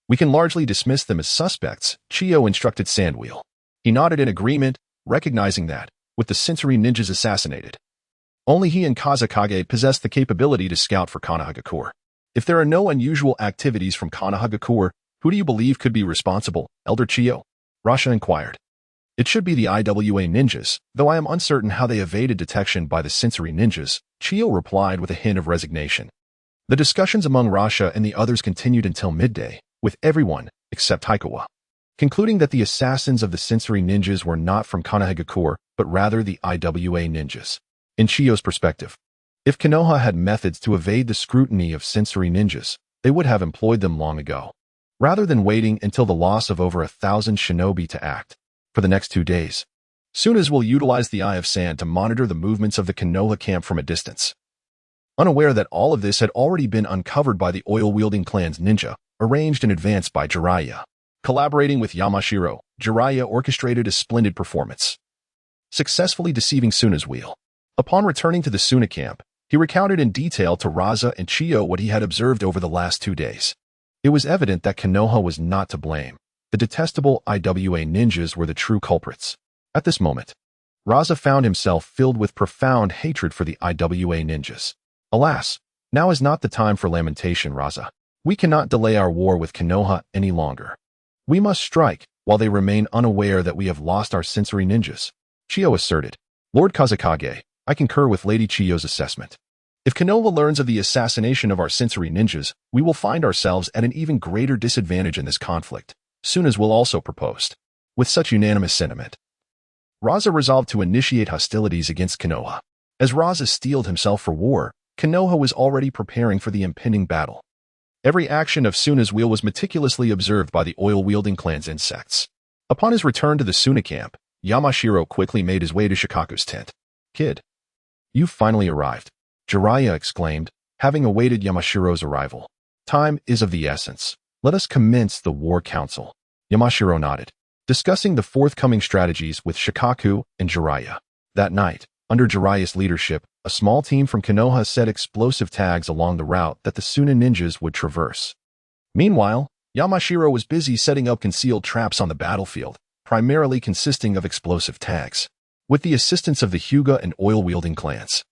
We can largely dismiss them as suspects, Chiyo instructed Sandwheel. He nodded in agreement, recognizing that, with the sensory ninjas assassinated, only he and Kazakage possessed the capability to scout for Konohagakure. If there are no unusual activities from Konohagakure, who do you believe could be responsible, Elder Chiyo? Rasha inquired. It should be the IWA ninjas, though I am uncertain how they evaded detection by the sensory ninjas, Chiyo replied with a hint of resignation. The discussions among Rasha and the others continued until midday, with everyone, except Taikawa, concluding that the assassins of the sensory ninjas were not from Konohagakure, but rather the IWA ninjas. In Chiyo's perspective, if Konoha had methods to evade the scrutiny of sensory ninjas, they would have employed them long ago, rather than waiting until the loss of over 1,000 shinobi to act. For the next 2 days, Tsunas will utilize the Eye of Sand to monitor the movements of the Konoha camp from a distance. Unaware that all of this had already been uncovered by the oil-wielding clan's ninja, arranged in advance by Jiraiya. Collaborating with Yamashiro, Jiraiya orchestrated a splendid performance, successfully deceiving Tsuna's wheel. Upon returning to the Suna camp, he recounted in detail to Raza and Chiyo what he had observed over the last 2 days. It was evident that Konoha was not to blame. The detestable IWA ninjas were the true culprits. At this moment, Raza found himself filled with profound hatred for the IWA ninjas. Alas, now is not the time for lamentation, Raza. We cannot delay our war with Konoha any longer. We must strike while they remain unaware that we have lost our sensory ninjas, Chiyo asserted. Lord Kazakage, I concur with Lady Chiyo's assessment. If Konoha learns of the assassination of our sensory ninjas, we will find ourselves at an even greater disadvantage in this conflict. Tsunas will also propose. With such unanimous sentiment, Raza resolved to initiate hostilities against Konoha. As Raza steeled himself for war, Konoha was already preparing for the impending battle. Every action of Tsuna's wheel was meticulously observed by the oil-wielding clan's insects. Upon his return to the Suna camp, Yamashiro quickly made his way to Shikaku's tent. Kid, you've finally arrived, Jiraiya exclaimed, having awaited Yamashiro's arrival. Time is of the essence. Let us commence the war council. Yamashiro nodded, discussing the forthcoming strategies with Shikaku and Jiraiya. That night, under Jiraiya's leadership, a small team from Konoha set explosive tags along the route that the Suna ninjas would traverse. Meanwhile, Yamashiro was busy setting up concealed traps on the battlefield, primarily consisting of explosive tags. With the assistance of the Hyuga and oil-wielding clans,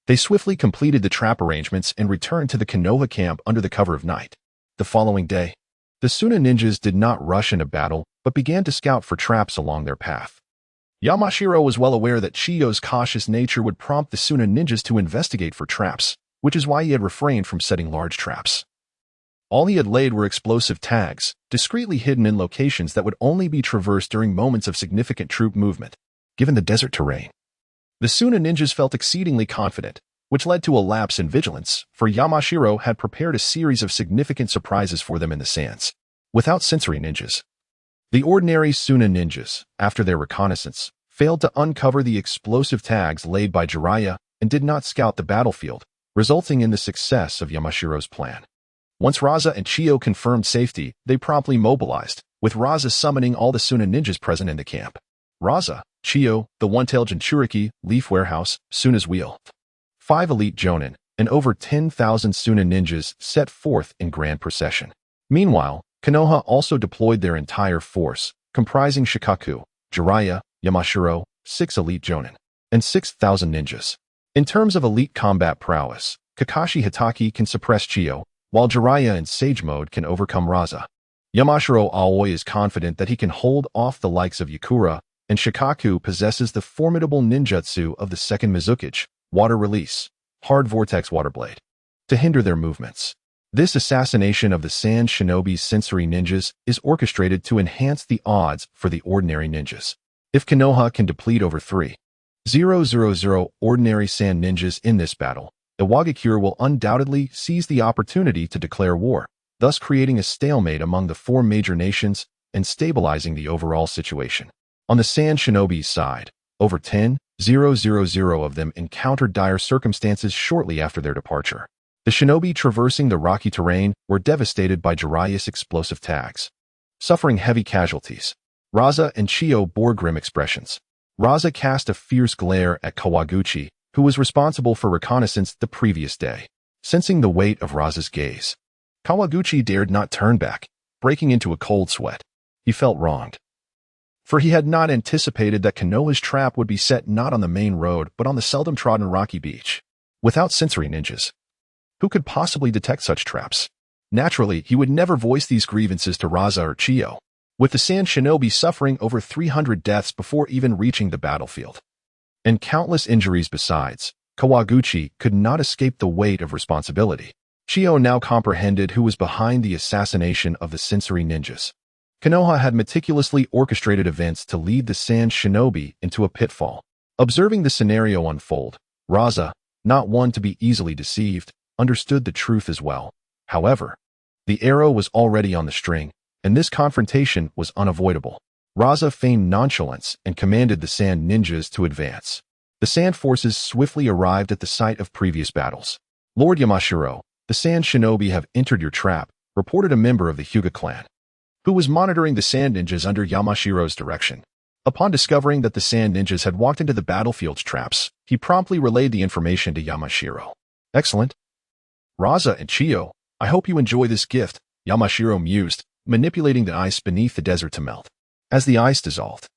they swiftly completed the trap arrangements and returned to the Konoha camp under the cover of night. The following day, the Suna ninjas did not rush into battle, but began to scout for traps along their path. Yamashiro was well aware that Chiyo's cautious nature would prompt the Suna ninjas to investigate for traps, which is why he had refrained from setting large traps. All he had laid were explosive tags, discreetly hidden in locations that would only be traversed during moments of significant troop movement. Given the desert terrain, the Suna ninjas felt exceedingly confident, which led to a lapse in vigilance, for Yamashiro had prepared a series of significant surprises for them in the sands. Without sensory ninjas, the ordinary Suna ninjas, after their reconnaissance, failed to uncover the explosive tags laid by Jiraiya and did not scout the battlefield, resulting in the success of Yamashiro's plan. Once Raza and Chiyo confirmed safety, they promptly mobilized, with Raza summoning all the Suna ninjas present in the camp. Raza, Chiyo, the one-tailed Jinchuriki, Leaf Warehouse, Suna's Wheel, 5 elite jonin, and over 10,000 Suna ninjas set forth in grand procession. Meanwhile, Konoha also deployed their entire force, comprising Shikaku, Jiraiya, Yamashiro, 6 elite jonin, and 6,000 ninjas. In terms of elite combat prowess, Kakashi Hitaki can suppress Chiyo, while Jiraiya in Sage Mode can overcome Raza. Yamashiro Aoi is confident that he can hold off the likes of Yakura, and Shikaku possesses the formidable ninjutsu of the second Mizukage, Water Release, Hard Vortex Water Blade, to hinder their movements. This assassination of the Sand Shinobi's sensory ninjas is orchestrated to enhance the odds for the ordinary ninjas. If Konoha can deplete over 3,000 ordinary Sand ninjas in this battle, Iwagakure will undoubtedly seize the opportunity to declare war, thus creating a stalemate among the 4 major nations and stabilizing the overall situation. On the Sand Shinobi's side, over 10,000 of them encountered dire circumstances shortly after their departure. The shinobi traversing the rocky terrain were devastated by Jiraiya's explosive tags, suffering heavy casualties. Raza and Chiyo bore grim expressions. Raza cast a fierce glare at Kawaguchi, who was responsible for reconnaissance the previous day. Sensing the weight of Raza's gaze, Kawaguchi dared not turn back, breaking into a cold sweat. He felt wronged, for he had not anticipated that Konoha's trap would be set not on the main road but on the seldom-trodden rocky beach. Without sensory ninjas, who could possibly detect such traps? Naturally, he would never voice these grievances to Raza or Chiyo, with the sand shinobi suffering over 300 deaths before even reaching the battlefield, and countless injuries besides. Kawaguchi could not escape the weight of responsibility. Chiyo now comprehended who was behind the assassination of the sensory ninjas. Konoha had meticulously orchestrated events to lead the sand shinobi into a pitfall. Observing the scenario unfold, Raza, not one to be easily deceived, understood the truth as well. However, the arrow was already on the string, and this confrontation was unavoidable. Raza feigned nonchalance and commanded the sand ninjas to advance. The sand forces swiftly arrived at the site of previous battles. Lord Yamashiro, the sand shinobi have entered your trap, reported a member of the Hyuga clan, who was monitoring the sand ninjas under Yamashiro's direction. Upon discovering that the sand ninjas had walked into the battlefield's traps, he promptly relayed the information to Yamashiro. Excellent. Raza and Chiyo, I hope you enjoy this gift, Yamashiro mused, manipulating the ice beneath the desert to melt. As the ice dissolved,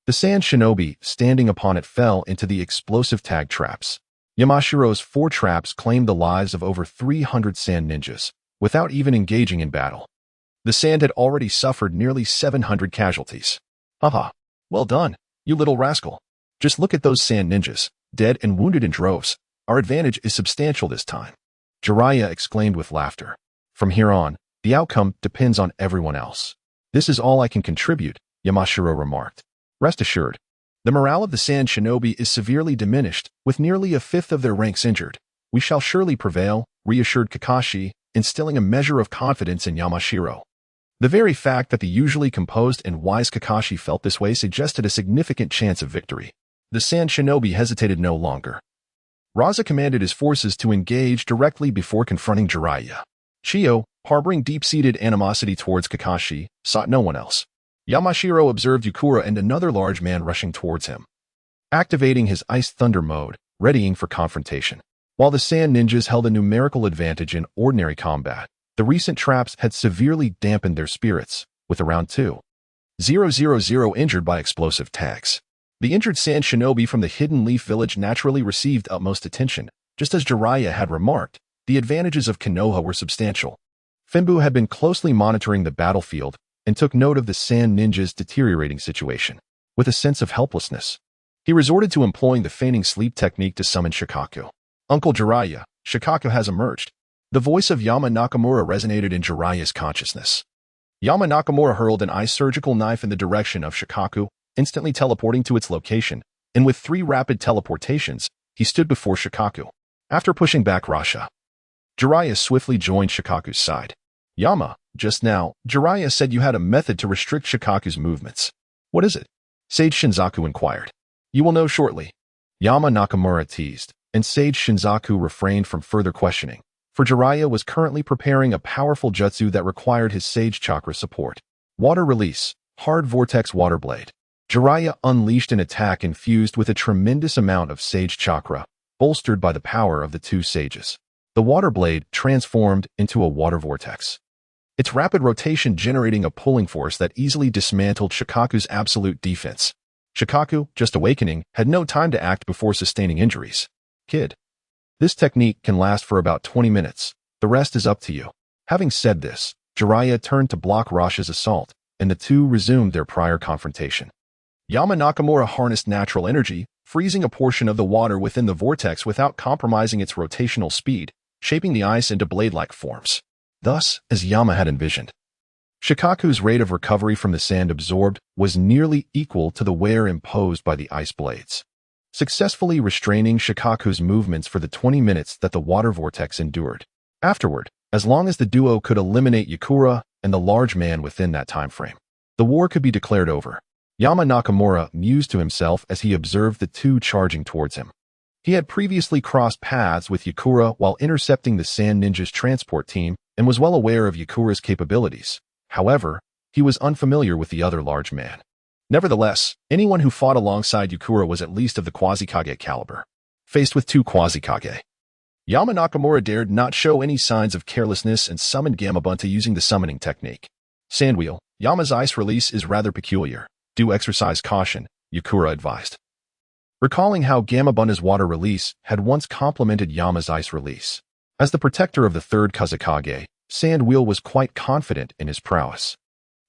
the sand shinobi standing upon it fell into the explosive tag traps. Yamashiro's 4 traps claimed the lives of over 300 sand ninjas, without even engaging in battle. The sand had already suffered nearly 700 casualties. Haha, well done, you little rascal. Just look at those sand ninjas, dead and wounded in droves. Our advantage is substantial this time. Jiraiya exclaimed with laughter. From here on, the outcome depends on everyone else. This is all I can contribute, Yamashiro remarked. Rest assured, the morale of the sand shinobi is severely diminished, with nearly a fifth of their ranks injured. We shall surely prevail, reassured Kakashi, instilling a measure of confidence in Yamashiro. The very fact that the usually composed and wise Kakashi felt this way suggested a significant chance of victory. The sand shinobi hesitated no longer. Raza commanded his forces to engage directly before confronting Jiraiya. Chiyo, harboring deep-seated animosity towards Kakashi, sought no one else. Yamashiro observed Yukura and another large man rushing towards him, activating his Ice Thunder mode, readying for confrontation. While the Sand Ninjas held a numerical advantage in ordinary combat, the recent traps had severely dampened their spirits, with around 2,000 injured by explosive tags. The injured Sand Shinobi from the Hidden Leaf Village naturally received utmost attention. Just as Jiraiya had remarked, the advantages of Konoha were substantial. Finbu had been closely monitoring the battlefield and took note of the Sand Ninja's deteriorating situation. With a sense of helplessness, he resorted to employing the feigning sleep technique to summon Shikaku. Uncle Jiraiya, Shikaku has emerged. The voice of Yama Nakamura resonated in Jiraiya's consciousness. Yama Nakamura hurled an ice surgical knife in the direction of Shikaku, instantly teleporting to its location, and with 3 rapid teleportations, he stood before Shikaku. After pushing back Rasha, Jiraiya swiftly joined Shikaku's side. Yama, just now, Jiraiya said you had a method to restrict Shikaku's movements. What is it? Sage Shinzaku inquired. You will know shortly. Yama Nakamura teased, and Sage Shinzaku refrained from further questioning, for Jiraiya was currently preparing a powerful jutsu that required his Sage Chakra support. Water Release, Hard Vortex Water Blade. Jiraiya unleashed an attack infused with a tremendous amount of Sage Chakra, bolstered by the power of the 2 sages. The water blade transformed into a water vortex, its rapid rotation generating a pulling force that easily dismantled Shikaku's absolute defense. Shikaku, just awakening, had no time to act before sustaining injuries. Kid, this technique can last for about 20 minutes. The rest is up to you. Having said this, Jiraiya turned to block Rasha's assault, and the two resumed their prior confrontation. Yama Nakamura harnessed natural energy, freezing a portion of the water within the vortex without compromising its rotational speed, shaping the ice into blade-like forms. Thus, as Yama had envisioned, Shikaku's rate of recovery from the sand absorbed was nearly equal to the wear imposed by the ice blades, successfully restraining Shikaku's movements for the 20 minutes that the water vortex endured. Afterward, as long as the duo could eliminate Yukura and the large man within that time frame, the war could be declared over. Yama Nakamura mused to himself as he observed the two charging towards him. He had previously crossed paths with Yukura while intercepting the Sand Ninja's transport team and was well aware of Yukura's capabilities. However, he was unfamiliar with the other large man. Nevertheless, anyone who fought alongside Yukura was at least of the Quasi-Kage caliber. Faced with two Quasi-Kage, Yamanaka dared not show any signs of carelessness and summoned Gamabunta using the summoning technique. Sandwheel, Yama's ice release is rather peculiar. Do exercise caution, Yukura advised. Recalling how Gamabunta's water release had once complemented Yama's ice release. As the protector of the third Kazekage, Sandwheel was quite confident in his prowess,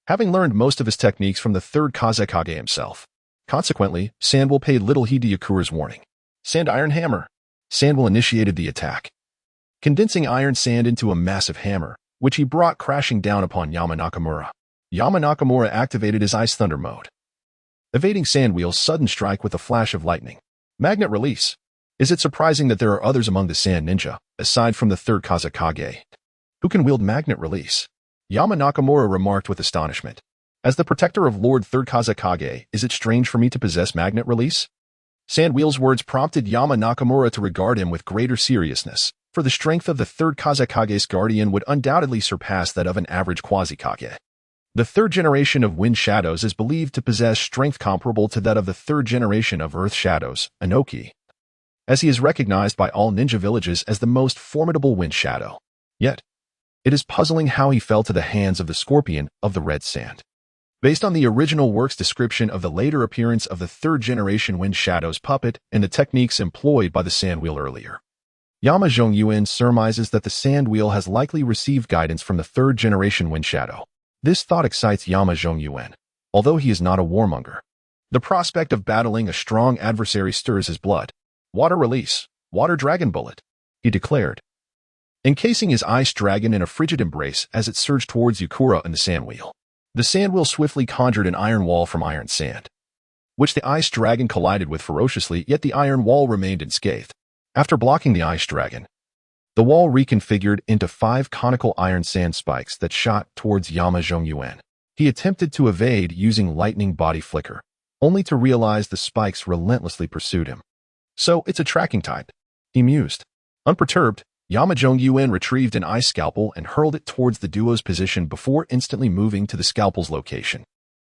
having learned most of his techniques from the third Kazekage himself. Consequently, Sandwheel paid little heed to Yukura's warning. Sand Iron Hammer. Sandwheel initiated the attack, condensing iron sand into a massive hammer, which he brought crashing down upon Yamanaka. Yamanaka activated his Ice Thunder mode, evading Sandwheel's sudden strike with a flash of lightning. Magnet Release. Is it surprising that there are others among the Sand Ninja, aside from the third Kazekage, who can wield Magnet Release? Yamanaka remarked with astonishment. As the protector of Lord Third Kazekage, is it strange for me to possess Magnet Release? Sandwheel's words prompted Yamanaka to regard him with greater seriousness, for the strength of the third Kazekage's guardian would undoubtedly surpass that of an average Quasi-Kage. The third generation of Wind Shadows is believed to possess strength comparable to that of the third generation of Earth Shadows, Inoki, as he is recognized by all ninja villages as the most formidable Wind Shadow. Yet, it is puzzling how he fell to the hands of the Scorpion of the Red Sand. Based on the original work's description of the later appearance of the third-generation Wind Shadow's puppet and the techniques employed by the Sandwheel earlier, Yama Zhongyuan surmises that the Sandwheel has likely received guidance from the third-generation Wind Shadow. This thought excites Yama Zhongyuan, although he is not a warmonger. The prospect of battling a strong adversary stirs his blood. Water Release, Water Dragon Bullet, he declared, encasing his ice dragon in a frigid embrace as it surged towards Yukura and the Sandwheel. The Sandwheel swiftly conjured an iron wall from iron sand, which the ice dragon collided with ferociously, yet the iron wall remained unscathed. After blocking the ice dragon, the wall reconfigured into 5 conical iron sand spikes that shot towards Yama Zhongyuan. He attempted to evade using lightning body flicker, only to realize the spikes relentlessly pursued him. So it's a tracking type, he mused. Unperturbed, Yama Zhongyuan retrieved an ice scalpel and hurled it towards the duo's position before instantly moving to the scalpel's location.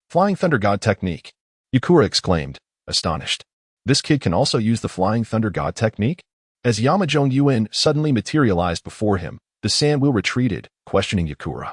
Flying Thunder God technique, Yukura exclaimed, astonished. This kid can also use the Flying Thunder God technique? As Yama Zhongyuan suddenly materialized before him, the Sandwheel retreated, questioning Yukura.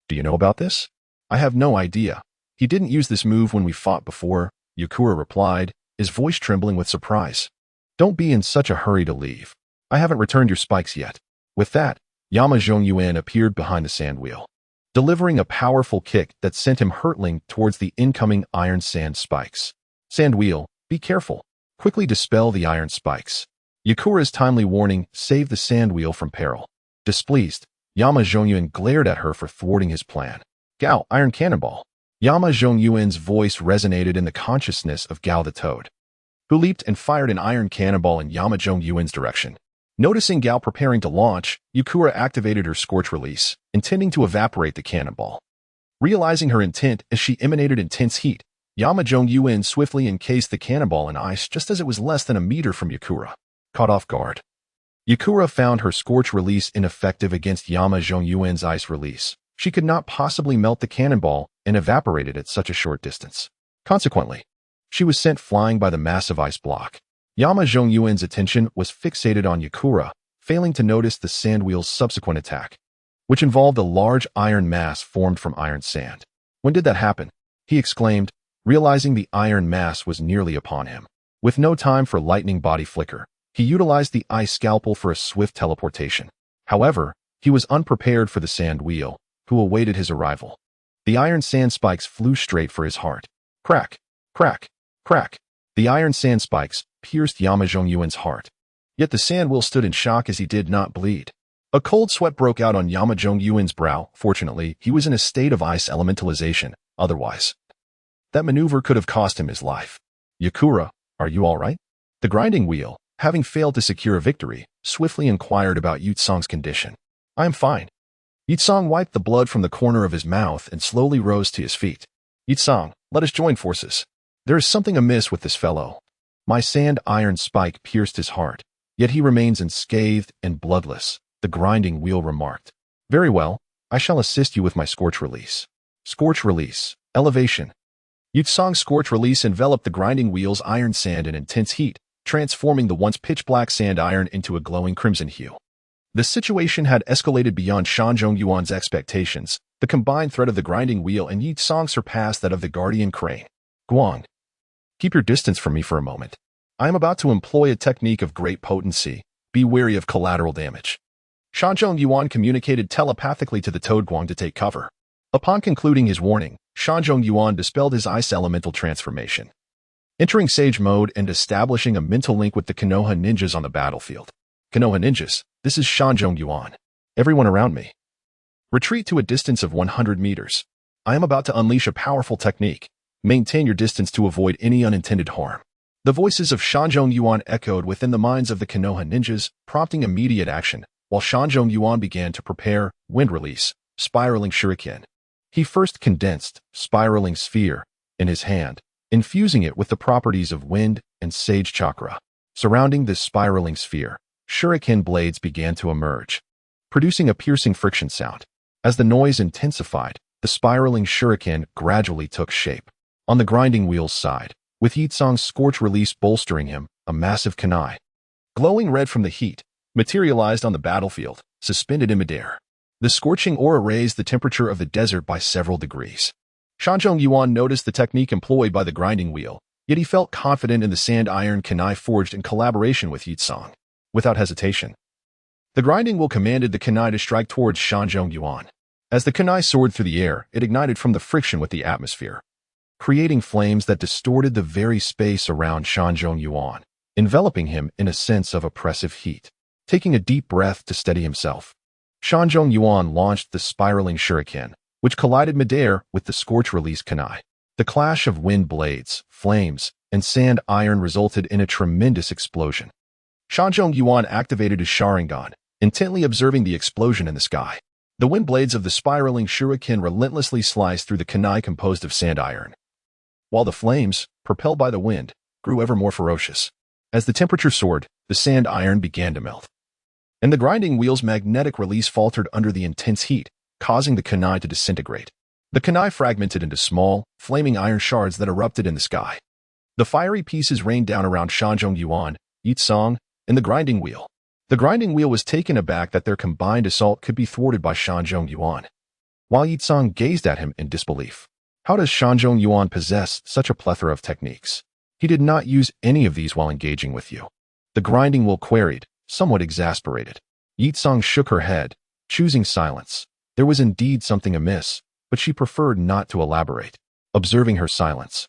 Do you know about this? I have no idea. He didn't use this move when we fought before, Yukura replied, his voice trembling with surprise. Don't be in such a hurry to leave. I haven't returned your spikes yet. With that, Yama Zhongyuan appeared behind the Sandwheel, delivering a powerful kick that sent him hurtling towards the incoming iron sand spikes. Sandwheel, be careful. Quickly dispel the iron spikes. Yukura's timely warning saved the Sandwheel from peril. Displeased, Yama Zhongyuan glared at her for thwarting his plan. Gao, Iron Cannonball. Yama Zhongyuan's voice resonated in the consciousness of Gao the Toad, who leaped and fired an iron cannonball in Yama Zhongyuan's direction. Noticing Gao preparing to launch, Yukura activated her Scorch Release, intending to evaporate the cannonball. Realizing her intent as she emanated intense heat, Yama Zhongyuan swiftly encased the cannonball in ice just as it was less than a meter from Yukura. Caught off guard, Yukura found her Scorch Release ineffective against Yama Zhongyuan's Ice Release. She could not possibly melt the cannonball and evaporate it at such a short distance. Consequently, she was sent flying by the massive ice block. Yama Zhongyuan's attention was fixated on Yukura, failing to notice the Sandwheel's subsequent attack, which involved a large iron mass formed from iron sand. When did that happen? He exclaimed, realizing the iron mass was nearly upon him. With no time for lightning body flicker, he utilized the ice scalpel for a swift teleportation. However, he was unprepared for the Sandwheel, who awaited his arrival. The iron sand spikes flew straight for his heart. Crack, crack, crack. The iron sand spikes pierced Yama Zhongyuan's heart. Yet the Sandwheel stood in shock as he did not bleed. A cold sweat broke out on Yama Zhongyuan's brow. Fortunately, he was in a state of ice elementalization. Otherwise, that maneuver could have cost him his life. Yukura, are you all right? The grinding wheel, having failed to secure a victory, swiftly inquired about Yutsong's condition. I am fine. Yutsong wiped the blood from the corner of his mouth and slowly rose to his feet. Yutsong, let us join forces. There is something amiss with this fellow. My sand iron spike pierced his heart, yet he remains unscathed and bloodless, the grinding wheel remarked. Very well, I shall assist you with my Scorch Release. Scorch Release, Elevation. Yutsong's scorch release enveloped the grinding wheel's iron sand in intense heat, transforming the once pitch-black sand iron into a glowing crimson hue. The situation had escalated beyond Shan Zhongyuan's expectations. The combined threat of the grinding wheel and Yutsong surpassed that of the guardian crane. Guang, keep your distance from me for a moment. I am about to employ a technique of great potency. Be wary of collateral damage. Shan Zhongyuan communicated telepathically to the Toad Guang to take cover. Upon concluding his warning, Shan Zhongyuan dispelled his ice elemental transformation, entering Sage mode and establishing a mental link with the Konoha ninjas on the battlefield. Konoha ninjas, this is Shan Zhongyuan. Everyone around me, retreat to a distance of 100 meters. I am about to unleash a powerful technique. Maintain your distance to avoid any unintended harm. The voices of Shan Zhongyuan echoed within the minds of the Konoha ninjas, prompting immediate action, while Shan Zhongyuan began to prepare wind release, spiraling shuriken. He first condensed spiraling sphere in his hand, infusing it with the properties of wind and sage chakra. Surrounding this spiraling sphere, shuriken blades began to emerge, producing a piercing friction sound. As the noise intensified, the spiraling shuriken gradually took shape. On the grinding wheel's side, with Yutsong's scorch release bolstering him, a massive kunai, glowing red from the heat, materialized on the battlefield, suspended in midair. The scorching aura raised the temperature of the desert by several degrees. Shan Zhongyuan noticed the technique employed by the grinding wheel, yet he felt confident in the sand-iron kunai forged in collaboration with Yutsong. Without hesitation, the grinding wheel commanded the kunai to strike towards Shan Zhongyuan. As the kunai soared through the air, it ignited from the friction with the atmosphere, creating flames that distorted the very space around Shan Zhongyuan, enveloping him in a sense of oppressive heat. Taking a deep breath to steady himself, Shan Zhongyuan launched the spiraling shuriken, which collided midair with the scorch release kunai. The clash of wind blades, flames, and sand iron resulted in a tremendous explosion. Shan Zhongyuan activated his Sharingan, intently observing the explosion in the sky. The wind blades of the spiraling shuriken relentlessly sliced through the kunai composed of sand iron, while the flames, propelled by the wind, grew ever more ferocious. As the temperature soared, the sand iron began to melt, and the grinding wheel's magnetic release faltered under the intense heat, causing the kunai to disintegrate. The kunai fragmented into small, flaming iron shards that erupted in the sky. The fiery pieces rained down around Shan Zhongyuan, Yutsong, and the grinding wheel. The grinding wheel was taken aback that their combined assault could be thwarted by Shan Zhongyuan, while Yutsong gazed at him in disbelief. How does Shan Zhongyuan possess such a plethora of techniques? He did not use any of these while engaging with you. The grinding wheel queried, somewhat exasperated. Yutsong shook her head, choosing silence. There was indeed something amiss, but she preferred not to elaborate. Observing her silence,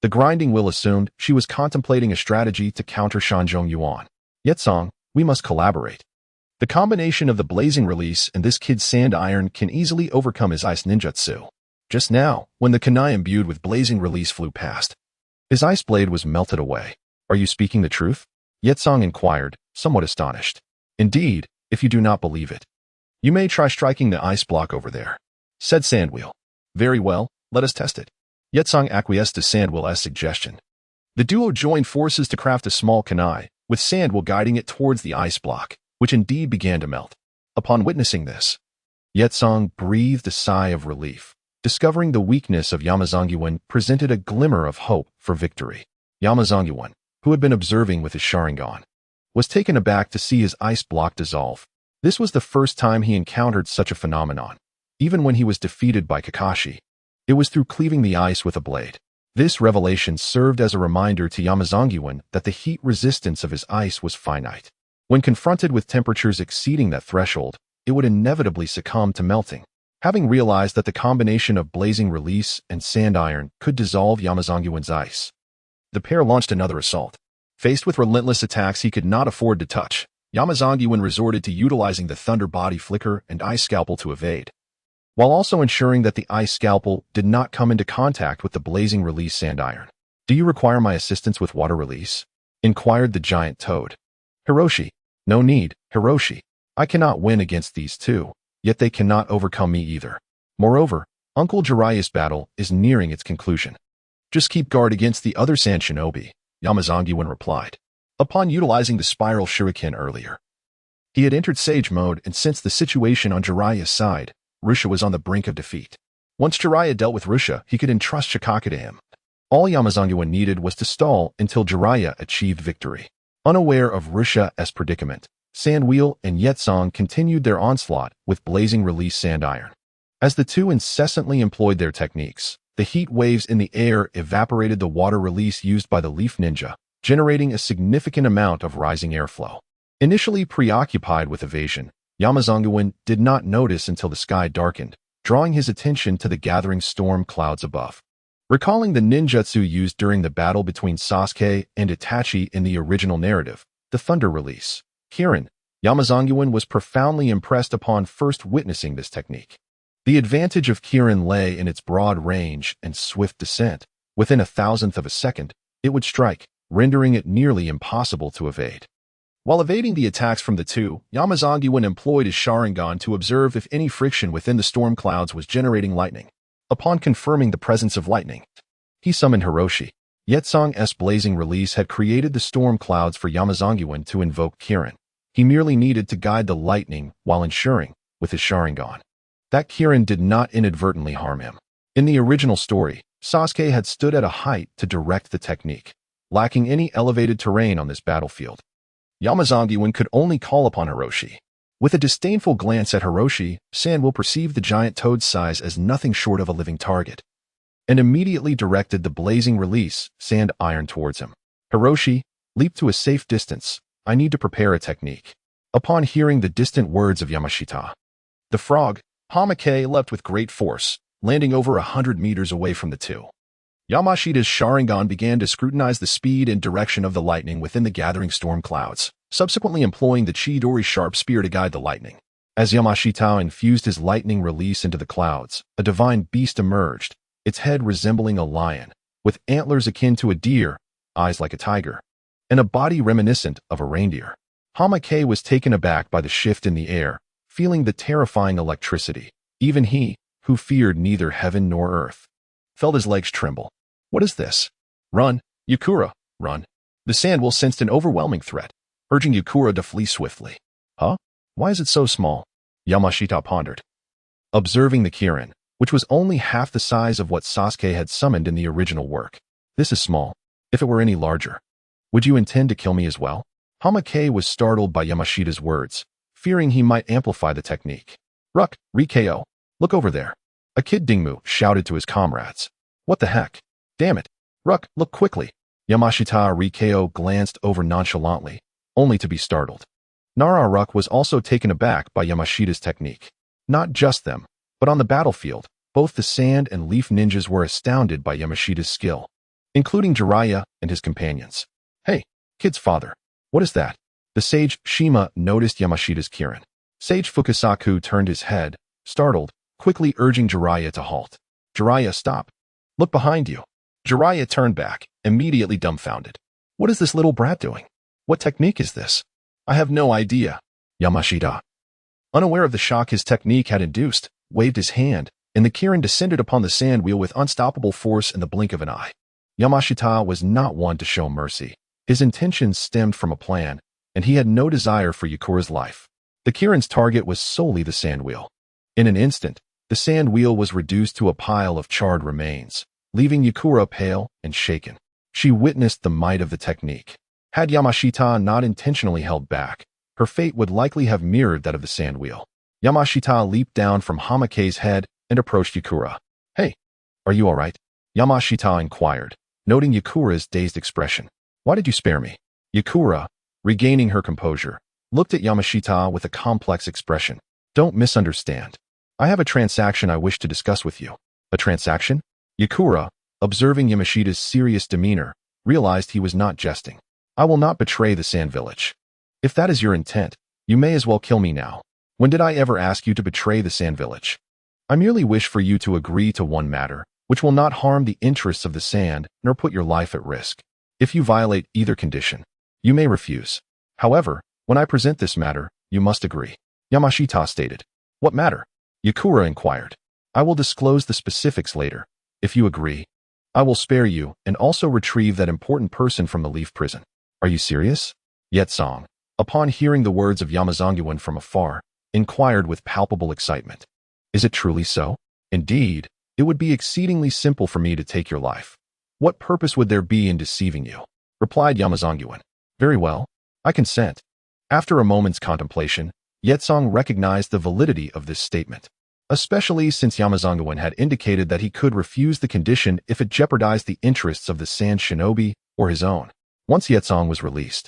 the grinding wheel assumed she was contemplating a strategy to counter Shan Zhongyuan. Yutsong, we must collaborate. The combination of the blazing release and this kid's sand iron can easily overcome his ice ninjutsu. Just now, when the kunai imbued with blazing release flew past, his ice blade was melted away. Are you speaking the truth? Yutsong inquired, somewhat astonished. Indeed, if you do not believe it, you may try striking the ice block over there, said Sandwheel. Very well, let us test it. Yutsong acquiesced to Sandwheel's suggestion. The duo joined forces to craft a small kunai, with Sandwheel guiding it towards the ice block, which indeed began to melt. Upon witnessing this, Yutsong breathed a sigh of relief. Discovering the weakness of Yamazongyuan presented a glimmer of hope for victory. Yamazongyuan, who had been observing with his Sharingan, was taken aback to see his ice block dissolve. This was the first time he encountered such a phenomenon. Even when he was defeated by Kakashi, it was through cleaving the ice with a blade. This revelation served as a reminder to Yamazongyuan that the heat resistance of his ice was finite. When confronted with temperatures exceeding that threshold, it would inevitably succumb to melting. Having realized that the combination of blazing release and sand iron could dissolve Yamazongyuan's ice, the pair launched another assault. Faced with relentless attacks he could not afford to touch, Yamazongyuan resorted to utilizing the Thunder Body Flicker and Ice Scalpel to evade, while also ensuring that the Ice Scalpel did not come into contact with the blazing release sand iron. Do you require my assistance with water release? Inquired the giant toad. Hiroshi. No need, Hiroshi. I cannot win against these two. Yet they cannot overcome me either. Moreover, Uncle Jiraiya's battle is nearing its conclusion. Just keep guard against the other sand shinobi, Yamazongyuan replied. Upon utilizing the spiral shuriken earlier, he had entered Sage mode and sensed the situation on Jiraiya's side. Rusha was on the brink of defeat. Once Jiraiya dealt with Rusha, he could entrust Shikaka to him. All Yamazaki needed was to stall until Jiraiya achieved victory. Unaware of Risha's predicament, Sandwheel and Yetsong continued their onslaught with blazing release sand iron. As the two incessantly employed their techniques, the heat waves in the air evaporated the water release used by the Leaf Ninja, generating a significant amount of rising airflow. Initially preoccupied with evasion, Yamazaki did not notice until the sky darkened, drawing his attention to the gathering storm clouds above. Recalling the ninjutsu used during the battle between Sasuke and Itachi in the original narrative, the Thunder Release, Kirin, Yamazaki was profoundly impressed upon first witnessing this technique. The advantage of Kirin lay in its broad range and swift descent. Within a thousandth of a second, it would strike, rendering it nearly impossible to evade. While evading the attacks from the two, Yamazaki employed his Sharingan to observe if any friction within the storm clouds was generating lightning. Upon confirming the presence of lightning, he summoned Hiroshi. Yetsong's blazing release had created the storm clouds for Yamazaki to invoke Kirin. He merely needed to guide the lightning while ensuring, with his Sharingan, that Kirin did not inadvertently harm him. In the original story, Sasuke had stood at a height to direct the technique, lacking any elevated terrain on this battlefield. Yamazaki could only call upon Hiroshi. With a disdainful glance at Hiroshi, Sandwheel perceived the giant toad's size as nothing short of a living target, and immediately directed the blazing release sand iron towards him. Hiroshi, leap to a safe distance. I need to prepare a technique. Upon hearing the distant words of Yamashita, the frog, Hamake leapt with great force, landing over 100 meters away from the two. Yamashita's Sharingan began to scrutinize the speed and direction of the lightning within the gathering storm clouds, subsequently employing the Chidori sharp spear to guide the lightning. As Yamashita infused his lightning release into the clouds, a divine beast emerged, its head resembling a lion, with antlers akin to a deer, eyes like a tiger, and a body reminiscent of a reindeer. Hamake was taken aback by the shift in the air, feeling the terrifying electricity. Even he, who feared neither heaven nor earth, felt his legs tremble. What is this? Run, Yukura, run. The Sandwheel sensed an overwhelming threat, urging Yukura to flee swiftly. Huh? Why is it so small? Yamashita pondered. Observing the Kirin, which was only half the size of what Sasuke had summoned in the original work. This is small. If it were any larger, would you intend to kill me as well? Hamake was startled by Yamashita's words, fearing he might amplify the technique. Ruck, Rikeo, look over there. A kid Dingmu shouted to his comrades. What the heck? Damn it. Ruck, look quickly. Yamashita Rikeo glanced over nonchalantly, only to be startled. Nara Ruck was also taken aback by Yamashita's technique. Not just them, but on the battlefield, both the sand and leaf ninjas were astounded by Yamashita's skill, including Jiraiya and his companions. Hey, kid's father, what is that? The sage Shima noticed Yamashita's Kirin. Sage Fukasaku turned his head, startled, quickly urging Jiraiya to halt. Jiraiya, stop. Look behind you. Jiraiya turned back, immediately dumbfounded. What is this little brat doing? What technique is this? I have no idea. Yamashita, unaware of the shock his technique had induced, waved his hand, and the Kirin descended upon the Sandwheel with unstoppable force in the blink of an eye. Yamashita was not one to show mercy. His intentions stemmed from a plan, and he had no desire for Yukura's life. The Kirin's target was solely the Sandwheel. In an instant, the Sandwheel was reduced to a pile of charred remains, leaving Yukura pale and shaken. She witnessed the might of the technique. Had Yamashita not intentionally held back, her fate would likely have mirrored that of the Sandwheel. Yamashita leaped down from Hamake's head and approached Yukura. Hey, are you all right? Yamashita inquired, noting Yukura's dazed expression. Why did you spare me? Yukura, regaining her composure, looked at Yamashita with a complex expression. Don't misunderstand. I have a transaction I wish to discuss with you. A transaction? Yukura, observing Yamashita's serious demeanor, realized he was not jesting. I will not betray the Sand Village. If that is your intent, you may as well kill me now. When did I ever ask you to betray the Sand Village? I merely wish for you to agree to one matter, which will not harm the interests of the Sand, nor put your life at risk. If you violate either condition, you may refuse. However, when I present this matter, you must agree. Yamashita stated. What matter? Yukura inquired. I will disclose the specifics later. If you agree, I will spare you and also retrieve that important person from the Leaf Prison. Are you serious? Yetsong, upon hearing the words of Yamazaki from afar, inquired with palpable excitement. Is it truly so? Indeed, it would be exceedingly simple for me to take your life. What purpose would there be in deceiving you? Replied Yamazongyuan. Very well, I consent. After a moment's contemplation, Yetsong recognized the validity of this statement, especially since Yamazongyuan had indicated that he could refuse the condition if it jeopardized the interests of the Sand Shinobi or his own. Once Yetsong was released,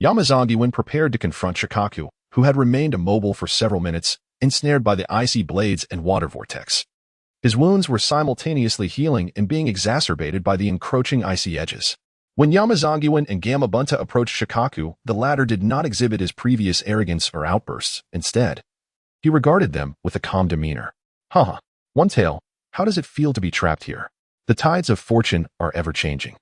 Yamazongyuan prepared to confront Shikaku, who had remained immobile for several minutes, ensnared by the icy blades and water vortex. His wounds were simultaneously healing and being exacerbated by the encroaching icy edges. When Yamazongyuan and Gamabunta approached Shikaku, the latter did not exhibit his previous arrogance or outbursts. Instead, he regarded them with a calm demeanor. Haha, One Tail, how does it feel to be trapped here? The tides of fortune are ever-changing.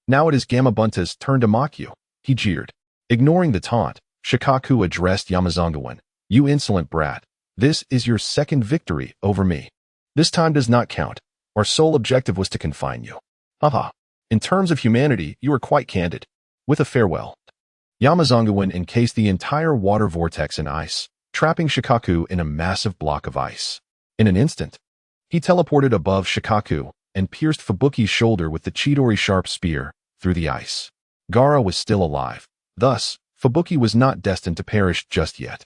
Now it is Gamabunta's turn to mock you, he jeered. Ignoring the taunt, Shikaku addressed Yamazongyuan. You insolent brat, this is your second victory over me. This time does not count. Our sole objective was to confine you. Haha. In terms of humanity, you are quite candid. With a farewell. Yamazongyuan encased the entire water vortex in ice, trapping Shikaku in a massive block of ice. In an instant, he teleported above Shikaku and pierced Fubuki's shoulder with the Chidori sharp spear through the ice. Gaara was still alive. Thus, Fubuki was not destined to perish just yet.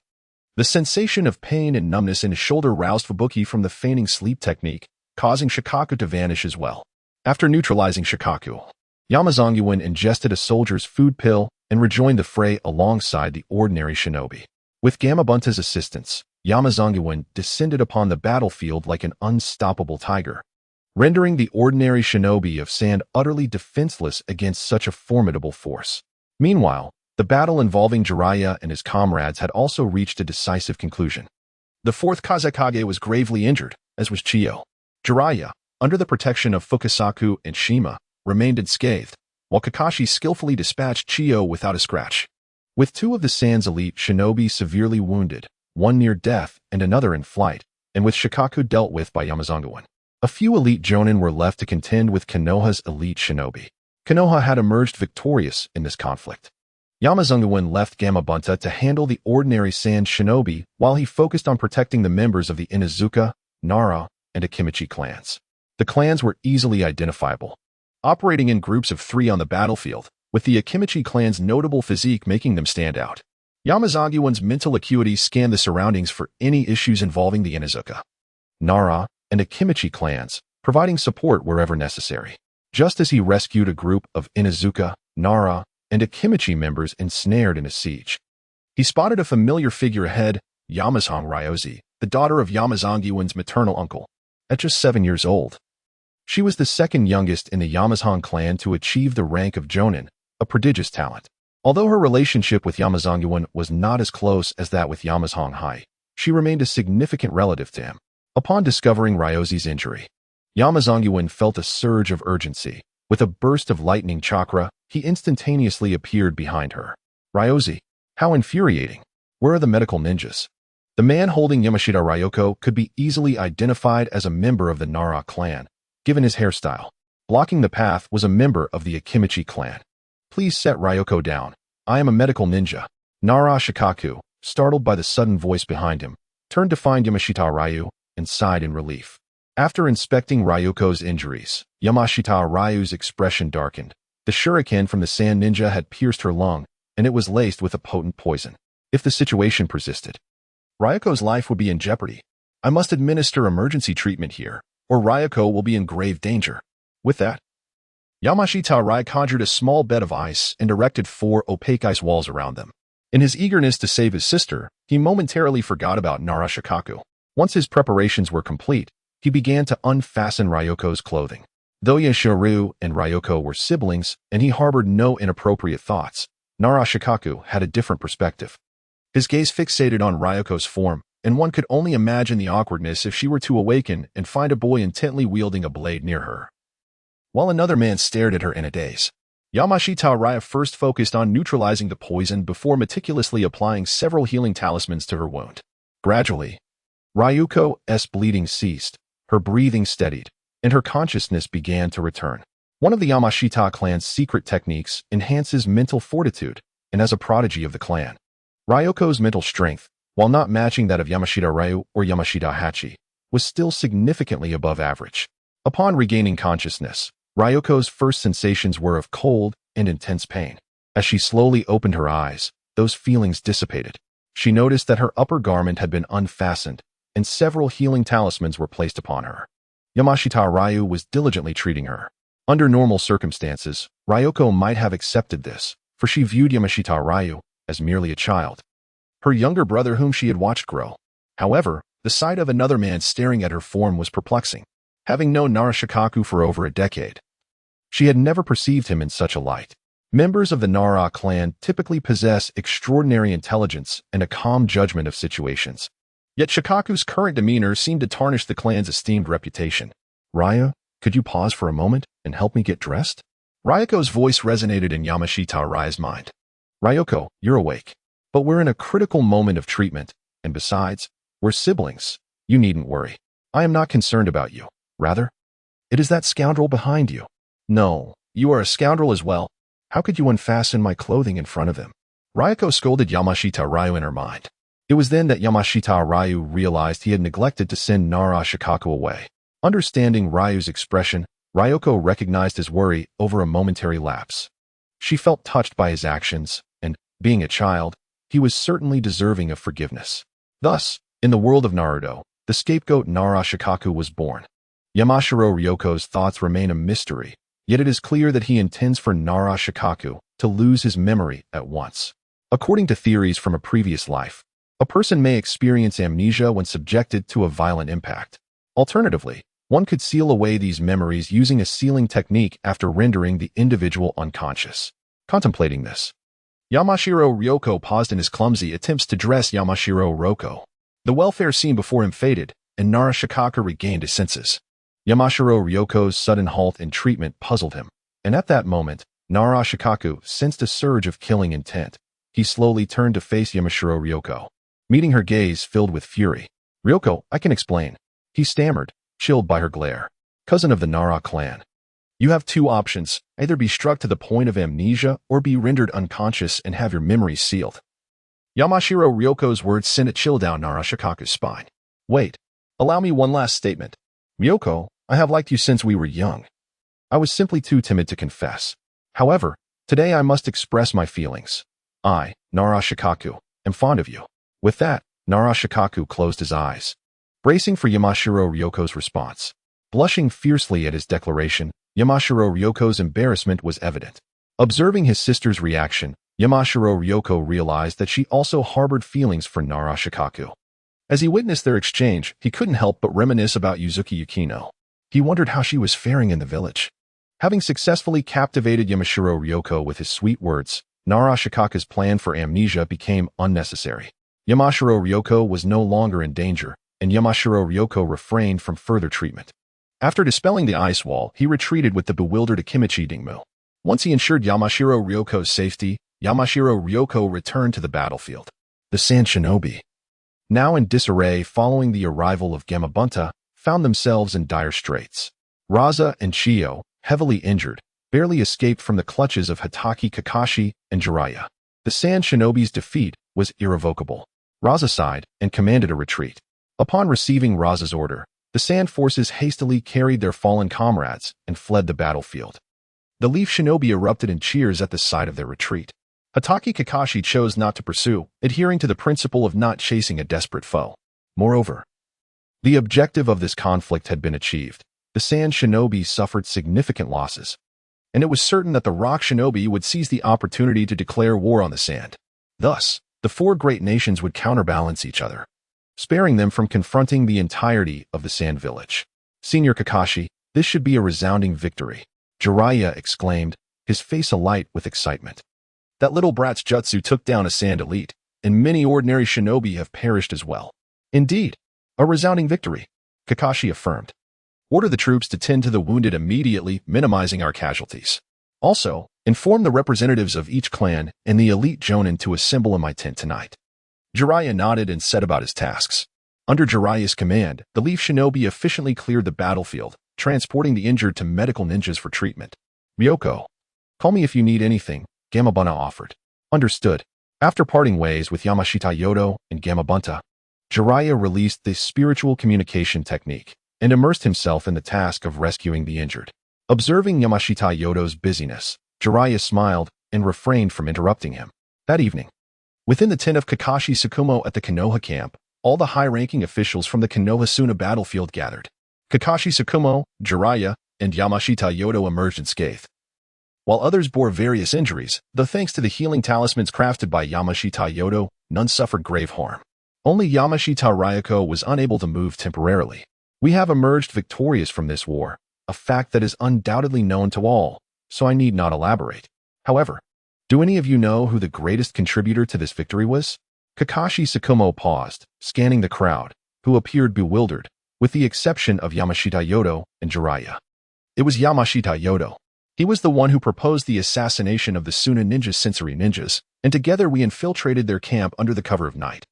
The sensation of pain and numbness in his shoulder roused Fubuki from the feigning sleep technique, causing Shikaku to vanish as well. After neutralizing Shikaku, Yamazongyuan ingested a soldier's food pill and rejoined the fray alongside the ordinary shinobi. With Gamabunta's assistance, Yamazongyuan descended upon the battlefield like an unstoppable tiger, rendering the ordinary shinobi of sand utterly defenseless against such a formidable force. Meanwhile, the battle involving Jiraiya and his comrades had also reached a decisive conclusion. The fourth Kazekage was gravely injured, as was Chiyo. Jiraiya, under the protection of Fukasaku and Shima, remained unscathed, while Kakashi skillfully dispatched Chiyo without a scratch. With two of the Sand's elite shinobi severely wounded, one near death and another in flight, and with Shikaku dealt with by Yamazongyuan, a few elite jonin were left to contend with Konoha's elite shinobi. Konoha had emerged victorious in this conflict. Yamazongyuan left Gamabunta to handle the ordinary Sand shinobi while he focused on protecting the members of the Inuzuka, Nara, and Akimichi clans. The clans were easily identifiable, operating in groups of 3 on the battlefield, with the Akimichi clan's notable physique making them stand out. Yamazongyuan's mental acuity scanned the surroundings for any issues involving the Inuzuka, Nara, and Akimichi clans, providing support wherever necessary. Just as he rescued a group of Inuzuka, Nara, and Akimichi members ensnared in a siege, he spotted a familiar figure ahead, Yamazong Ryozi, the daughter of Yamazongyuan's maternal uncle. At just 7 years old, she was the second youngest in the Yamazong clan to achieve the rank of Jonin, a prodigious talent. Although her relationship with Yamazongyuan was not as close as that with Yamazong Hai, she remained a significant relative to him. Upon discovering Ryozi's injury, Yamazongyuan felt a surge of urgency. With a burst of lightning chakra, he instantaneously appeared behind her. Ryozi, how infuriating. Where are the medical ninjas? The man holding Yamashita Ryoko could be easily identified as a member of the Nara clan, given his hairstyle. Blocking the path was a member of the Akimichi clan. Please set Ryoko down. I am a medical ninja. Nara Shikaku, startled by the sudden voice behind him, turned to find Yamashita Ryu and sighed in relief. After inspecting Ryoko's injuries, Yamashita Ryu's expression darkened. The shuriken from the Sand Ninja had pierced her lung, and it was laced with a potent poison. If the situation persisted, Ryoko's life would be in jeopardy. I must administer emergency treatment here, or Ryoko will be in grave danger. With that, Yamashita Ryu conjured a small bed of ice and erected 4 opaque ice walls around them. In his eagerness to save his sister, he momentarily forgot about Nara Shikaku. Once his preparations were complete, he began to unfasten Ryoko's clothing. Though Yashiru and Ryoko were siblings, and he harbored no inappropriate thoughts, Nara Shikaku had a different perspective. His gaze fixated on Ryoko's form, and one could only imagine the awkwardness if she were to awaken and find a boy intently wielding a blade near her, while another man stared at her in a daze. Yamashita Ryu first focused on neutralizing the poison before meticulously applying several healing talismans to her wound. Gradually, Ryuko's bleeding ceased, her breathing steadied, and her consciousness began to return. One of the Yamashita clan's secret techniques enhances mental fortitude, and as a prodigy of the clan, Ryoko's mental strength, while not matching that of Yamashita Ryu or Yamashita Hachi, was still significantly above average. Upon regaining consciousness, Ryoko's first sensations were of cold and intense pain. As she slowly opened her eyes, those feelings dissipated. She noticed that her upper garment had been unfastened, and several healing talismans were placed upon her. Yamashita Ryu was diligently treating her. Under normal circumstances, Ryoko might have accepted this, for she viewed Yamashita Ryu as merely a child, her younger brother whom she had watched grow. However, the sight of another man staring at her form was perplexing. Having known Narashikaku for over a decade, she had never perceived him in such a light. Members of the Nara clan typically possess extraordinary intelligence and a calm judgment of situations. Yet Shikaku's current demeanor seemed to tarnish the clan's esteemed reputation. "Raya, could you pause for a moment and help me get dressed?" Ryoko's voice resonated in Yamashita Rai's mind. "Ryoko, you're awake. But we're in a critical moment of treatment, and besides, we're siblings. You needn't worry. I am not concerned about you. Rather, it is that scoundrel behind you." "No, you are a scoundrel as well. How could you unfasten my clothing in front of him?" Ryoko scolded Yamashita Ryu in her mind. It was then that Yamashita Ryu realized he had neglected to send Narashikaku away. Understanding Ryu's expression, Ryoko recognized his worry over a momentary lapse. She felt touched by his actions, and, being a child, he was certainly deserving of forgiveness. Thus, in the world of Naruto, the scapegoat Narashikaku was born. Yamashiro Ryoko's thoughts remain a mystery, yet it is clear that he intends for Narashikaku to lose his memory at once. According to theories from a previous life, a person may experience amnesia when subjected to a violent impact. Alternatively, one could seal away these memories using a sealing technique after rendering the individual unconscious. Contemplating this, Yamashiro Ryoko paused in his clumsy attempts to dress Yamashiro Ryoko. The welfare scene before him faded, and Narashikaku regained his senses. Yamashiro Ryoko's sudden halt in treatment puzzled him, and at that moment, Narashikaku sensed a surge of killing intent. He slowly turned to face Yamashiro Ryoko, meeting her gaze filled with fury. "Ryoko, I can explain," he stammered, chilled by her glare. "Cousin of the Nara clan. You have two options, either be struck to the point of amnesia or be rendered unconscious and have your memories sealed." Yamashiro Ryoko's words sent a chill down Narashikaku's spine. "Wait, allow me one last statement. Ryoko, I have liked you since we were young. I was simply too timid to confess. However, today I must express my feelings. I, Narashikaku, am fond of you." With that, Narashikaku closed his eyes, bracing for Yamashiro Ryoko's response. Blushing fiercely at his declaration, Yamashiro Ryoko's embarrassment was evident. Observing his sister's reaction, Yamashiro Ryoko realized that she also harbored feelings for Narashikaku. As he witnessed their exchange, he couldn't help but reminisce about Yuzuki Yukino. He wondered how she was faring in the village. Having successfully captivated Yamashiro Ryoko with his sweet words, Narashikaku's plan for amnesia became unnecessary. Yamashiro Ryoko was no longer in danger, and Yamashiro Ryoko refrained from further treatment. After dispelling the ice wall, he retreated with the bewildered Akimichi Dingmu. Once he ensured Yamashiro Ryoko's safety, Yamashiro Ryoko returned to the battlefield. The Sand Shinobi, now in disarray following the arrival of Gamabunta, found themselves in dire straits. Raza and Chiyo, heavily injured, barely escaped from the clutches of Hatake Kakashi and Jiraiya. The Sand Shinobi's defeat was irrevocable. Raza sighed and commanded a retreat. Upon receiving Raza's order, the Sand forces hastily carried their fallen comrades and fled the battlefield. The Leaf Shinobi erupted in cheers at the sight of their retreat. Hatake Kakashi chose not to pursue, adhering to the principle of not chasing a desperate foe. Moreover, the objective of this conflict had been achieved. The Sand Shinobi suffered significant losses, and it was certain that the Rock Shinobi would seize the opportunity to declare war on the Sand. Thus, the four great nations would counterbalance each other, sparing them from confronting the entirety of the Sand Village. "Senior Kakashi, this should be a resounding victory," Jiraiya exclaimed, his face alight with excitement. "That little brat's jutsu took down a Sand elite, and many ordinary shinobi have perished as well." "Indeed, a resounding victory," Kakashi affirmed. "Order the troops to tend to the wounded immediately, minimizing our casualties. Also, inform the representatives of each clan and the elite jonin to assemble in my tent tonight." Jiraiya nodded and set about his tasks. Under Jiraiya's command, the Leaf Shinobi efficiently cleared the battlefield, transporting the injured to medical ninjas for treatment. "Ryoko, call me if you need anything," Gamabunta offered. "Understood." After parting ways with Yamashita Yodo and Gamabunta, Jiraiya released the spiritual communication technique and immersed himself in the task of rescuing the injured. Observing Yamashita Yodo's busyness, Jiraiya smiled and refrained from interrupting him. That evening, within the tent of Kakashi Tsukumo at the Konoha camp, all the high-ranking officials from the Konohasuna battlefield gathered. Kakashi Tsukumo, Jiraiya, and Yamashita Yodo emerged unscathed. While others bore various injuries, though thanks to the healing talismans crafted by Yamashita Yodo, none suffered grave harm. Only Yamashita Ryuko was unable to move temporarily. We have emerged victorious from this war, a fact that is undoubtedly known to all, so I need not elaborate. However, do any of you know who the greatest contributor to this victory was? Kakashi Tsukumo paused, scanning the crowd, who appeared bewildered, with the exception of Yamashita Yodo and Jiraiya. It was Yamashita Yodo. He was the one who proposed the assassination of the Suna ninja sensory ninjas, and together we infiltrated their camp under the cover of night,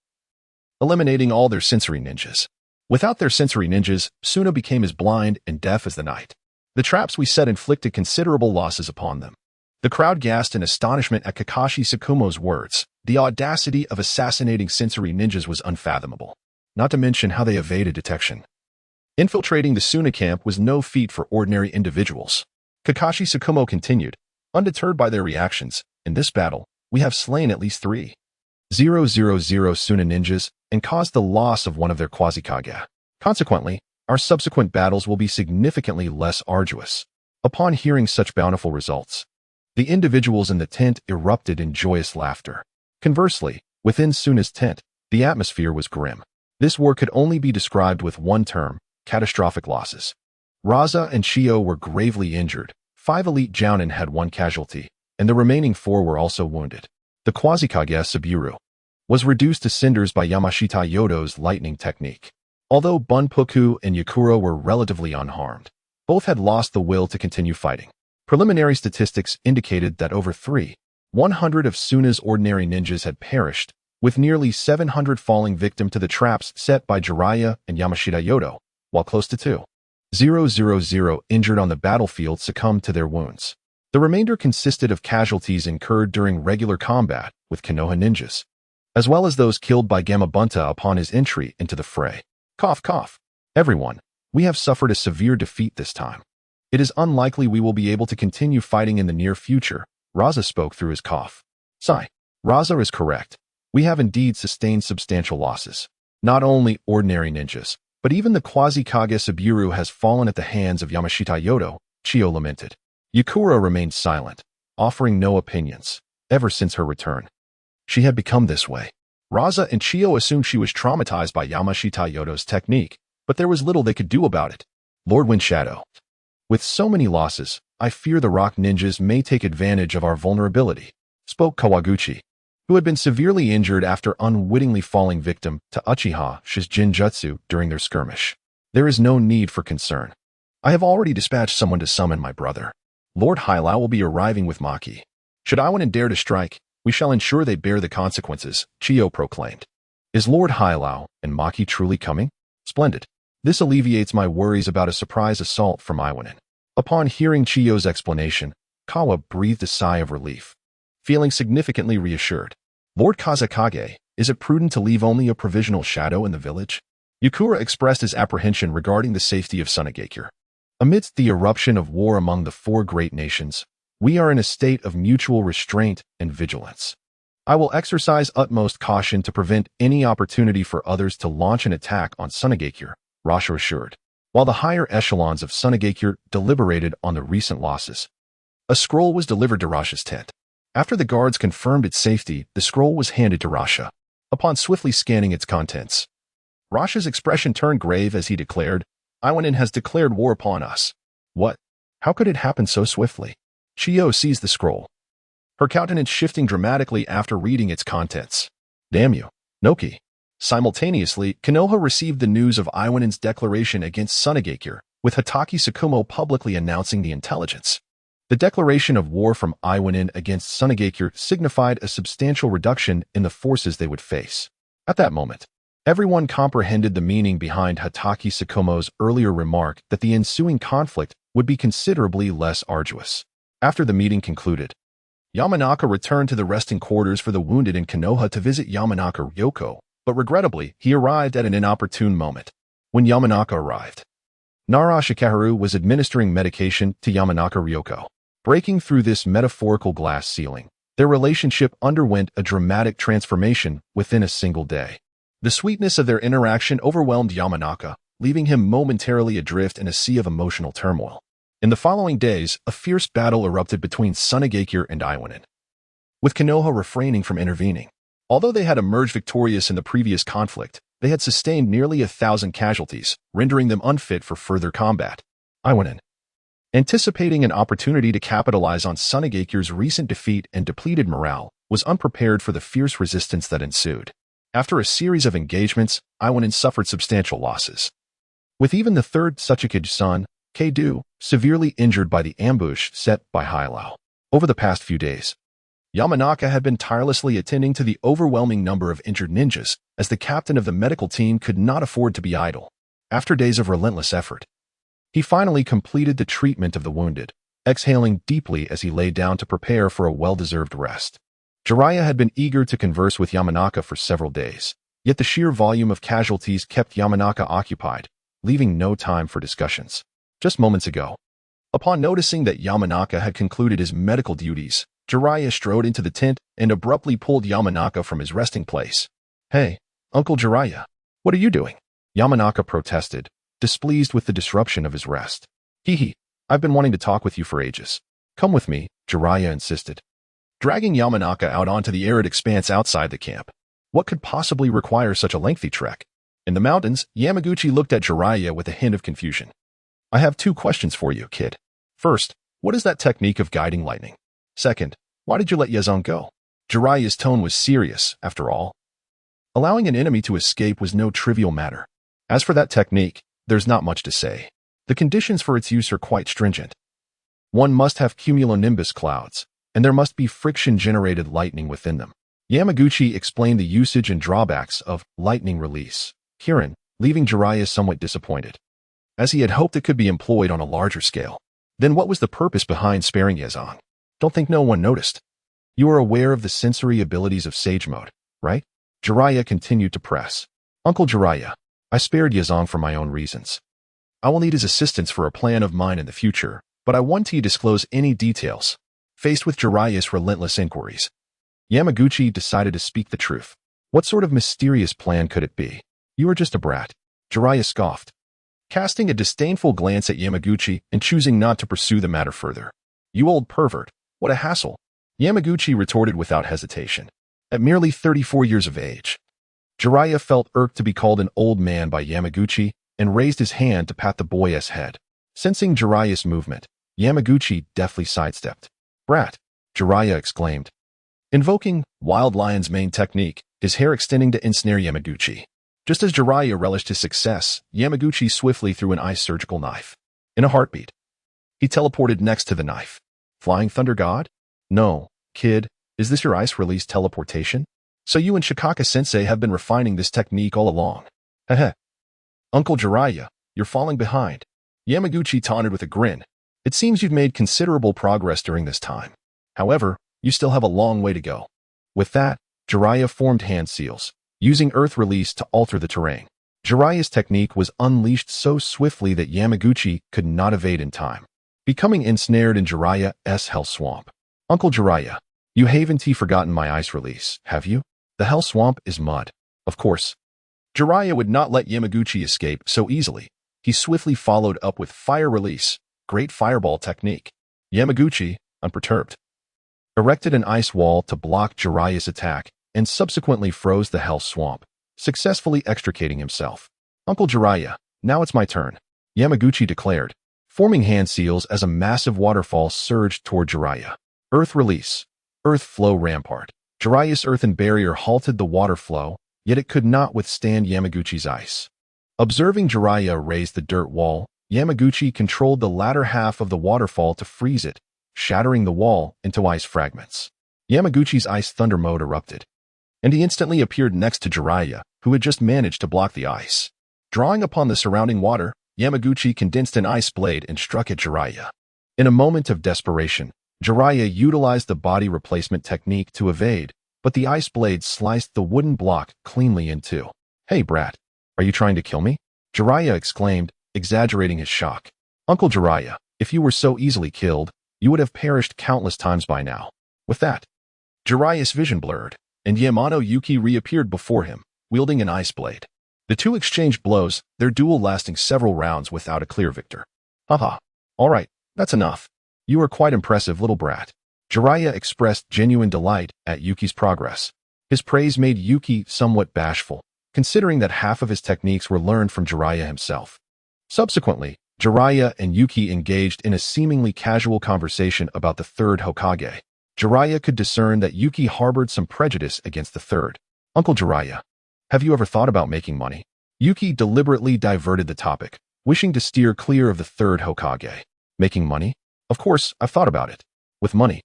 eliminating all their sensory ninjas. Without their sensory ninjas, Suna became as blind and deaf as the night. The traps we set inflicted considerable losses upon them. The crowd gasped in astonishment at Kakashi Tsukumo's words. The audacity of assassinating sensory ninjas was unfathomable, not to mention how they evaded detection. Infiltrating the Suna camp was no feat for ordinary individuals. Kakashi Tsukumo continued, undeterred by their reactions. In this battle, we have slain at least 3,000 Suna ninjas and caused the loss of one of their quasi-kage. Consequently, our subsequent battles will be significantly less arduous. Upon hearing such bountiful results, the individuals in the tent erupted in joyous laughter. Conversely, within Suna's tent, the atmosphere was grim. This war could only be described with one term: catastrophic losses. Raza and Chiyo were gravely injured, 5 elite jounin had 1 casualty, and the remaining 4 were also wounded. The quasi-kage Saburo was reduced to cinders by Yamashita Yodo's lightning technique. Although Bunpuku and Yakuro were relatively unharmed, both had lost the will to continue fighting. Preliminary statistics indicated that over 300 of Suna's ordinary ninjas had perished, with nearly 700 falling victim to the traps set by Jiraiya and Yamashita Yodo, while close to 2,000 injured on the battlefield succumbed to their wounds. The remainder consisted of casualties incurred during regular combat with Konoha ninjas, as well as those killed by Gamabunta upon his entry into the fray. Cough, cough. Everyone, we have suffered a severe defeat this time. It is unlikely we will be able to continue fighting in the near future. Raza spoke through his cough. Sigh. Raza is correct. We have indeed sustained substantial losses. Not only ordinary ninjas, but even the quasi-kage Saburo has fallen at the hands of Yamashita Yodo, Chiyo lamented. Yakura remained silent, offering no opinions, ever since her return. She had become this way. Raza and Chiyo assumed she was traumatized by Yamashita Yodo's technique, but there was little they could do about it. Lord Windshadow. With so many losses, I fear the rock ninjas may take advantage of our vulnerability, spoke Kawaguchi, who had been severely injured after unwittingly falling victim to Uchiha Shinjutsu during their skirmish. There is no need for concern. I have already dispatched someone to summon my brother. Lord Hylau will be arriving with Maki. Should Iwanin dare to strike, we shall ensure they bear the consequences, Chiyo proclaimed. Is Lord Hylau and Maki truly coming? Splendid. This alleviates my worries about a surprise assault from Iwanin. Upon hearing Chiyo's explanation, Kawa breathed a sigh of relief, feeling significantly reassured. Lord Kazakage, is it prudent to leave only a provisional shadow in the village? Yukura expressed his apprehension regarding the safety of Sunagakure. Amidst the eruption of war among the 4 great nations, we are in a state of mutual restraint and vigilance. I will exercise utmost caution to prevent any opportunity for others to launch an attack on Sunagakure, Rasha assured. While the higher echelons of Sunagakure deliberated on the recent losses, a scroll was delivered to Rasha's tent. After the guards confirmed its safety, the scroll was handed to Rasha. Upon swiftly scanning its contents, Rasha's expression turned grave as he declared, Iwanin has declared war upon us. What? How could it happen so swiftly? Chiyo seized the scroll, her countenance shifting dramatically after reading its contents. Damn you, Noki. Simultaneously, Konoha received the news of Iwanin's declaration against Sunagakure, with Hatake Tsukumo publicly announcing the intelligence. The declaration of war from Iwanin against Sunagakure signified a substantial reduction in the forces they would face. At that moment, everyone comprehended the meaning behind Hatake Tsukumo's earlier remark that the ensuing conflict would be considerably less arduous. After the meeting concluded, Yamanaka returned to the resting quarters for the wounded in Konoha to visit Yamanaka Ryoko, but regrettably, he arrived at an inopportune moment. When Yamanaka arrived, Naruto Tohru was administering medication to Yamanaka Ryoko. Breaking through this metaphorical glass ceiling, their relationship underwent a dramatic transformation within a single day. The sweetness of their interaction overwhelmed Yamanaka, leaving him momentarily adrift in a sea of emotional turmoil. In the following days, a fierce battle erupted between Sunagakure and Iwanin, with Konoha refraining from intervening. Although they had emerged victorious in the previous conflict, they had sustained nearly 1,000 casualties, rendering them unfit for further combat. Iwanin, anticipating an opportunity to capitalize on Sunagakure's recent defeat and depleted morale, was unprepared for the fierce resistance that ensued. After a series of engagements, Iwanin suffered substantial losses, with even the third Tsuchikage's son, Keidu, severely injured by the ambush set by Hylau. Over the past few days, Yamanaka had been tirelessly attending to the overwhelming number of injured ninjas, as the captain of the medical team could not afford to be idle. After days of relentless effort, he finally completed the treatment of the wounded, exhaling deeply as he lay down to prepare for a well-deserved rest. Jiraiya had been eager to converse with Yamanaka for several days, yet the sheer volume of casualties kept Yamanaka occupied, leaving no time for discussions. Just moments ago, upon noticing that Yamanaka had concluded his medical duties, Jiraiya strode into the tent and abruptly pulled Yamanaka from his resting place. "Hey, Uncle Jiraiya, what are you doing?" Yamanaka protested, displeased with the disruption of his rest. "Hee, I've been wanting to talk with you for ages. Come with me," Jiraiya insisted, dragging Yamanaka out onto the arid expanse outside the camp. What could possibly require such a lengthy trek? In the mountains, Yamaguchi looked at Jiraiya with a hint of confusion. "I have 2 questions for you, kid. First, what is that technique of guiding lightning? Second, why did you let Yazan go?" Jiraiya's tone was serious, after all. Allowing an enemy to escape was no trivial matter. As for that technique, there's not much to say. The conditions for its use are quite stringent. One must have cumulonimbus clouds, and there must be friction-generated lightning within them. Yamaguchi explained the usage and drawbacks of lightning release, Kirin, leaving Jiraiya somewhat disappointed, as he had hoped it could be employed on a larger scale. Then what was the purpose behind sparing Yazan? Don't think no one noticed. You are aware of the sensory abilities of Sage Mode, right? Jiraiya continued to press. "Uncle Jiraiya, I spared Yazan for my own reasons. I will need his assistance for a plan of mine in the future, but I want to disclose any details." Faced with Jiraiya's relentless inquiries, Yamaguchi decided to speak the truth. "What sort of mysterious plan could it be? You are just a brat," Jiraiya scoffed, casting a disdainful glance at Yamaguchi and choosing not to pursue the matter further. "You old pervert, what a hassle," Yamaguchi retorted without hesitation. At merely 34 years of age, Jiraiya felt irked to be called an old man by Yamaguchi and raised his hand to pat the boy's head. Sensing Jiraiya's movement, Yamaguchi deftly sidestepped. "Brat," Jiraiya exclaimed, invoking Wild Lion's main technique, his hair extending to ensnare Yamaguchi. Just as Jiraiya relished his success, Yamaguchi swiftly threw an ice surgical knife. In a heartbeat, he teleported next to the knife. "Flying Thunder God? No, kid, is this your ice release teleportation? So you and Shikaka-sensei have been refining this technique all along. Heh. Uncle Jiraiya, you're falling behind." Yamaguchi taunted with a grin. "It seems you've made considerable progress during this time. However, you still have a long way to go." With that, Jiraiya formed hand seals, using earth release to alter the terrain. Jiraiya's technique was unleashed so swiftly that Yamaguchi could not evade in time, becoming ensnared in Jiraiya's Hell Swamp. "Uncle Jiraiya, you haven't forgotten my ice release, have you? The Hell Swamp is mud." Of course, Jiraiya would not let Yamaguchi escape so easily. He swiftly followed up with Fire Release, Great Fireball technique. Yamaguchi, unperturbed, erected an ice wall to block Jiraiya's attack and subsequently froze the Hell Swamp, successfully extricating himself. "Uncle Jiraiya, now it's my turn," Yamaguchi declared, forming hand seals as a massive waterfall surged toward Jiraiya. Earth Release, Earth Flow Rampart. Jiraiya's earthen barrier halted the water flow, yet it could not withstand Yamaguchi's ice. Observing Jiraiya raise the dirt wall, Yamaguchi controlled the latter half of the waterfall to freeze it, shattering the wall into ice fragments. Yamaguchi's Ice Thunder mode erupted, and he instantly appeared next to Jiraiya, who had just managed to block the ice. Drawing upon the surrounding water, Yamaguchi condensed an ice blade and struck at Jiraiya. In a moment of desperation, Jiraiya utilized the body replacement technique to evade, but the ice blade sliced the wooden block cleanly in two. "Hey, brat, are you trying to kill me?" Jiraiya exclaimed, exaggerating his shock. Uncle Jiraiya, if you were so easily killed, you would have perished countless times by now. With that, Jiraiya's vision blurred, and Yamato Yuki reappeared before him, wielding an ice blade. The two exchanged blows, their duel lasting several rounds without a clear victor. Haha. All right, that's enough. You are quite impressive, little brat. Jiraiya expressed genuine delight at Yuki's progress. His praise made Yuki somewhat bashful, considering that half of his techniques were learned from Jiraiya himself. Subsequently, Jiraiya and Yuki engaged in a seemingly casual conversation about the third Hokage. Jiraiya could discern that Yuki harbored some prejudice against the third. Uncle Jiraiya, have you ever thought about making money? Yuki deliberately diverted the topic, wishing to steer clear of the third Hokage. Making money? Of course, I've thought about it. With money,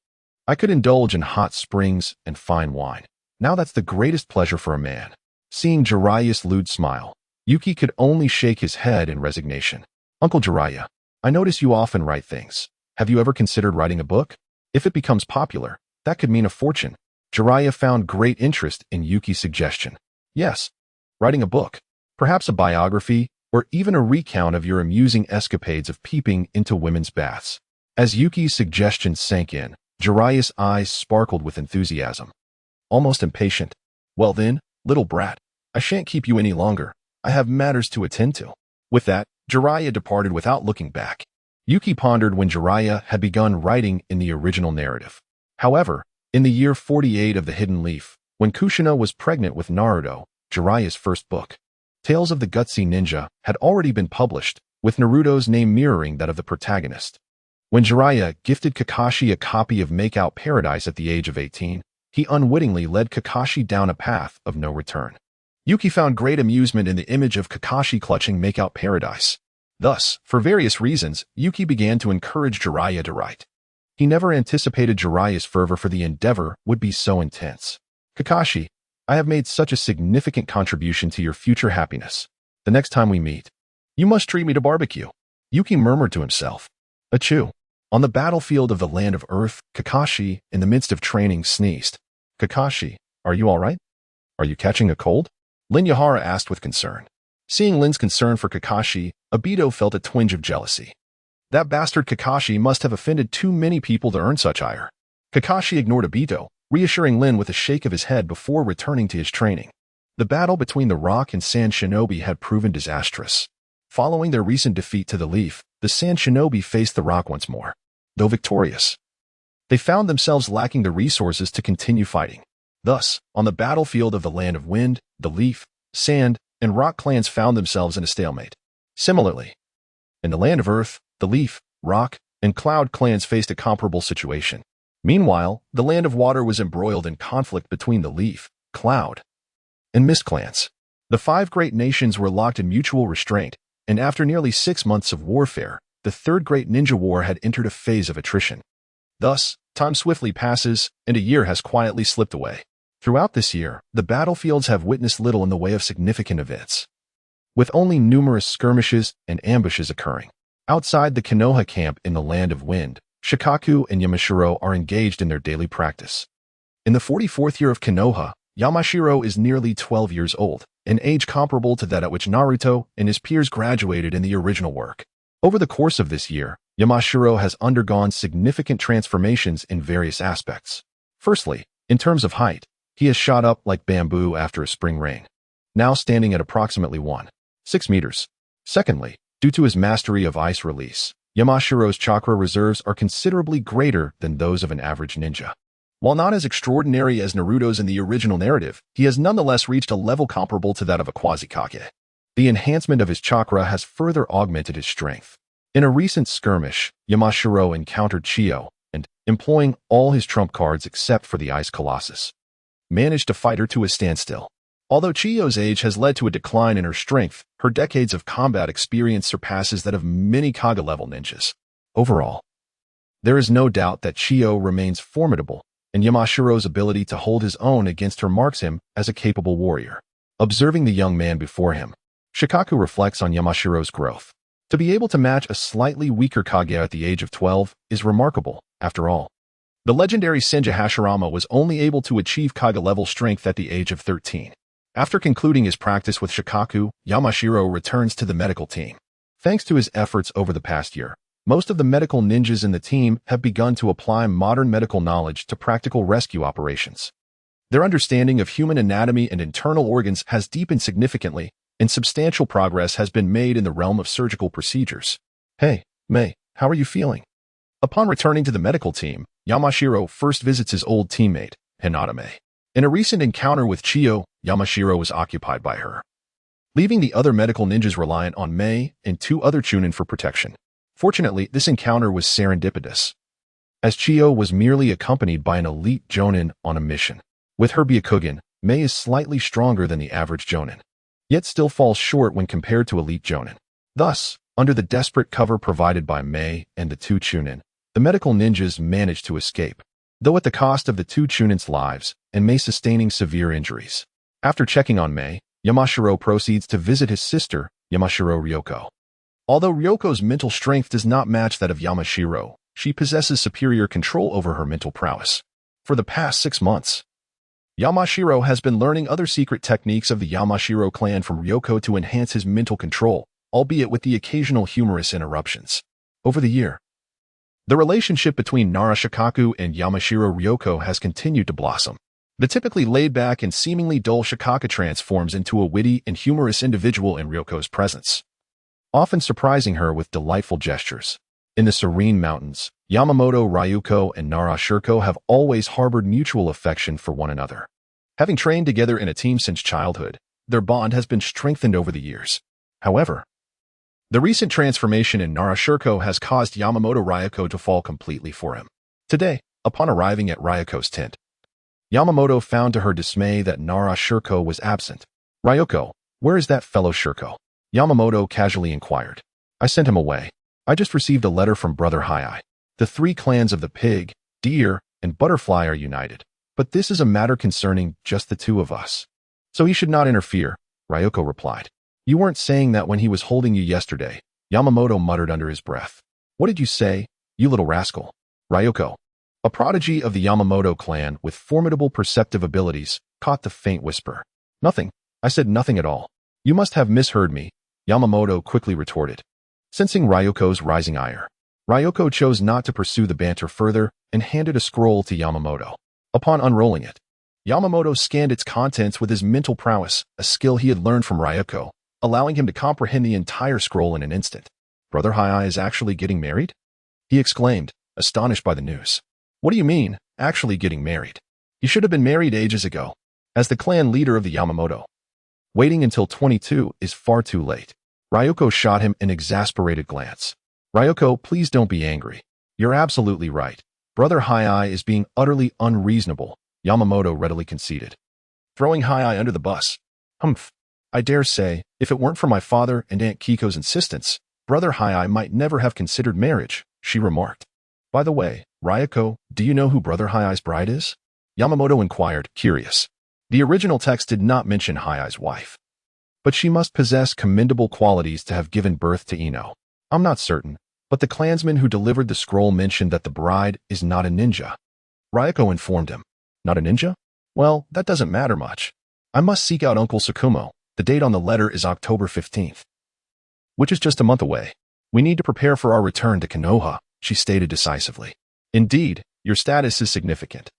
I could indulge in hot springs and fine wine. Now that's the greatest pleasure for a man. Seeing Jiraiya's lewd smile, Yuki could only shake his head in resignation. Uncle Jiraiya, I notice you often write things. Have you ever considered writing a book? If it becomes popular, that could mean a fortune. Jiraiya found great interest in Yuki's suggestion. Yes, writing a book, perhaps a biography, or even a recount of your amusing escapades of peeping into women's baths. As Yuki's suggestion sank in, Jiraiya's eyes sparkled with enthusiasm. Almost impatient. Well then, little brat, I shan't keep you any longer. I have matters to attend to. With that, Jiraiya departed without looking back. Yuki pondered when Jiraiya had begun writing in the original narrative. However, in the year 48 of the Hidden Leaf, when Kushina was pregnant with Naruto, Jiraiya's first book, Tales of the Gutsy Ninja, had already been published, with Naruto's name mirroring that of the protagonist. When Jiraiya gifted Kakashi a copy of Makeout Paradise at the age of 18, he unwittingly led Kakashi down a path of no return. Yuki found great amusement in the image of Kakashi clutching Makeout Paradise. Thus, for various reasons, Yuki began to encourage Jiraiya to write. He never anticipated Jiraiya's fervor for the endeavor would be so intense. Kakashi, I have made such a significant contribution to your future happiness. The next time we meet, you must treat me to barbecue. Yuki murmured to himself. Achoo. On the battlefield of the land of Earth, Kakashi, in the midst of training, sneezed. Kakashi, are you all right? Are you catching a cold? Lin Yahara asked with concern. Seeing Lin's concern for Kakashi, Obito felt a twinge of jealousy. That bastard Kakashi must have offended too many people to earn such ire. Kakashi ignored Obito, reassuring Lin with a shake of his head before returning to his training. The battle between the Rock and Sand Shinobi had proven disastrous. Following their recent defeat to the Leaf, the Sand Shinobi faced the Rock once more. Though victorious, they found themselves lacking the resources to continue fighting. Thus, on the battlefield of the Land of Wind, the Leaf, Sand, and Rock clans found themselves in a stalemate. Similarly, in the Land of Earth, the Leaf, Rock, and Cloud clans faced a comparable situation. Meanwhile, the Land of Water was embroiled in conflict between the Leaf, Cloud, and Mist clans. The five great nations were locked in mutual restraint, and after nearly 6 months of warfare, the Third Great Ninja War had entered a phase of attrition. Thus, time swiftly passes, and a year has quietly slipped away. Throughout this year, the battlefields have witnessed little in the way of significant events, with only numerous skirmishes and ambushes occurring. Outside the Konoha camp in the Land of Wind, Shikaku and Yamashiro are engaged in their daily practice. In the 44th year of Konoha, Yamashiro is nearly 12 years old, an age comparable to that at which Naruto and his peers graduated in the original work. Over the course of this year, Yamashiro has undergone significant transformations in various aspects. Firstly, in terms of height, he has shot up like bamboo after a spring rain, now standing at approximately 1.6 meters. Secondly, due to his mastery of ice release, Yamashiro's chakra reserves are considerably greater than those of an average ninja. While not as extraordinary as Naruto's in the original narrative, he has nonetheless reached a level comparable to that of a quasi-Kage. The enhancement of his chakra has further augmented his strength. In a recent skirmish, Yamashiro encountered Chiyo, and, employing all his trump cards except for the Ice Colossus, managed to fight her to a standstill. Although Chiyo's age has led to a decline in her strength, her decades of combat experience surpasses that of many Kage-level ninjas. Overall, there is no doubt that Chiyo remains formidable, and Yamashiro's ability to hold his own against her marks him as a capable warrior. Observing the young man before him, Shikaku reflects on Yamashiro's growth. To be able to match a slightly weaker Kage at the age of 12 is remarkable, after all. The legendary Senja Hashirama was only able to achieve Kage-level strength at the age of 13. After concluding his practice with Shikaku, Yamashiro returns to the medical team. Thanks to his efforts over the past year, most of the medical ninjas in the team have begun to apply modern medical knowledge to practical rescue operations. Their understanding of human anatomy and internal organs has deepened significantly, and substantial progress has been made in the realm of surgical procedures. Hey, Mei, how are you feeling? Upon returning to the medical team, Yamashiro first visits his old teammate, Hinata Mei. In a recent encounter with Chiyo, Yamashiro was occupied by her, leaving the other medical ninjas reliant on Mei and 2 other Chunin for protection. Fortunately, this encounter was serendipitous, as Chiyo was merely accompanied by an elite Jonin on a mission. With her Byakugan, Mei is slightly stronger than the average Jonin, yet still falls short when compared to elite Jonin. Thus, under the desperate cover provided by Mei and the 2 Chunin, the medical ninjas managed to escape, though at the cost of the 2 Chunin's lives and Mei sustaining severe injuries. After checking on Mei, Yamashiro proceeds to visit his sister, Yamashiro Ryoko. Although Ryoko's mental strength does not match that of Yamashiro, she possesses superior control over her mental prowess. For the past 6 months, Yamashiro has been learning other secret techniques of the Yamashiro clan from Ryoko to enhance his mental control, albeit with the occasional humorous interruptions. Over the year, the relationship between Nara Shikaku and Yamashiro Ryoko has continued to blossom. The typically laid-back and seemingly dull Shikaka transforms into a witty and humorous individual in Ryoko's presence, often surprising her with delightful gestures. In the serene mountains, Yamamoto Ryuko and Nara Shirko have always harbored mutual affection for one another. Having trained together in a team since childhood, their bond has been strengthened over the years. However, the recent transformation in Nara Shirko has caused Yamamoto Ryuko to fall completely for him. Today, upon arriving at Ryuko's tent, Yamamoto found to her dismay that Nara Shirko was absent. "Ryuko, where is that fellow Shirko?" Yamamoto casually inquired. "I sent him away. I just received a letter from Brother Hai. The 3 clans of the pig, deer, and butterfly are united, but this is a matter concerning just the 2 of us, so he should not interfere," Ryuko replied. "You weren't saying that when he was holding you yesterday," Yamamoto muttered under his breath. "What did you say, you little rascal?" Ryuko, a prodigy of the Yamamoto clan with formidable perceptive abilities, caught the faint whisper. "Nothing. I said nothing at all. You must have misheard me," Yamamoto quickly retorted. Sensing Ryuko's rising ire, Ryuko chose not to pursue the banter further and handed a scroll to Yamamoto. Upon unrolling it, Yamamoto scanned its contents with his mental prowess, a skill he had learned from Ryuko, allowing him to comprehend the entire scroll in an instant. "Brother Hai is actually getting married?" he exclaimed, astonished by the news. "What do you mean, actually getting married? You should have been married ages ago. As the clan leader of the Yamamoto, waiting until 22 is far too late." Ryuko shot him an exasperated glance. "Ryuko, please don't be angry. You're absolutely right. Brother Hai is being utterly unreasonable," Yamamoto readily conceded, throwing Hai under the bus. "Humph. I dare say, if it weren't for my father and Aunt Kiko's insistence, Brother Hai might never have considered marriage," she remarked. "By the way, Ryuko, do you know who Brother Hai's bride is?" Yamamoto inquired, curious. The original text did not mention Hai's wife, but she must possess commendable qualities to have given birth to Ino. "I'm not certain, but the clansman who delivered the scroll mentioned that the bride is not a ninja," Ryuko informed him. "Not a ninja? Well, that doesn't matter much. I must seek out Uncle Tsukumo. The date on the letter is October 15th, which is just a month away. We need to prepare for our return to Konoha," she stated decisively. "Indeed, your status is significant.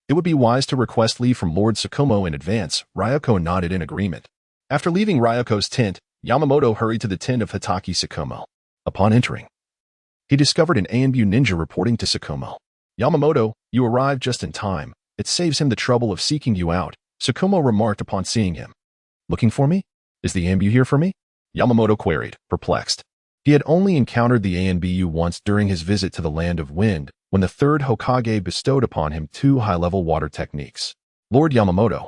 It would be wise to request leave from Lord Tsukumo in advance." Ryuko nodded in agreement. After leaving Ryuko's tent, Yamamoto hurried to the tent of Hitaki Tsukumo. Upon entering, he discovered an ANBU ninja reporting to Tsukumo. "Yamamoto, you arrived just in time. It saves him the trouble of seeking you out," Tsukumo remarked upon seeing him. "Looking for me? Is the ANBU here for me?" Yamamoto queried, perplexed. He had only encountered the ANBU once during his visit to the Land of Wind, when the 3rd Hokage bestowed upon him 2 high-level water techniques. "Lord Yamamoto,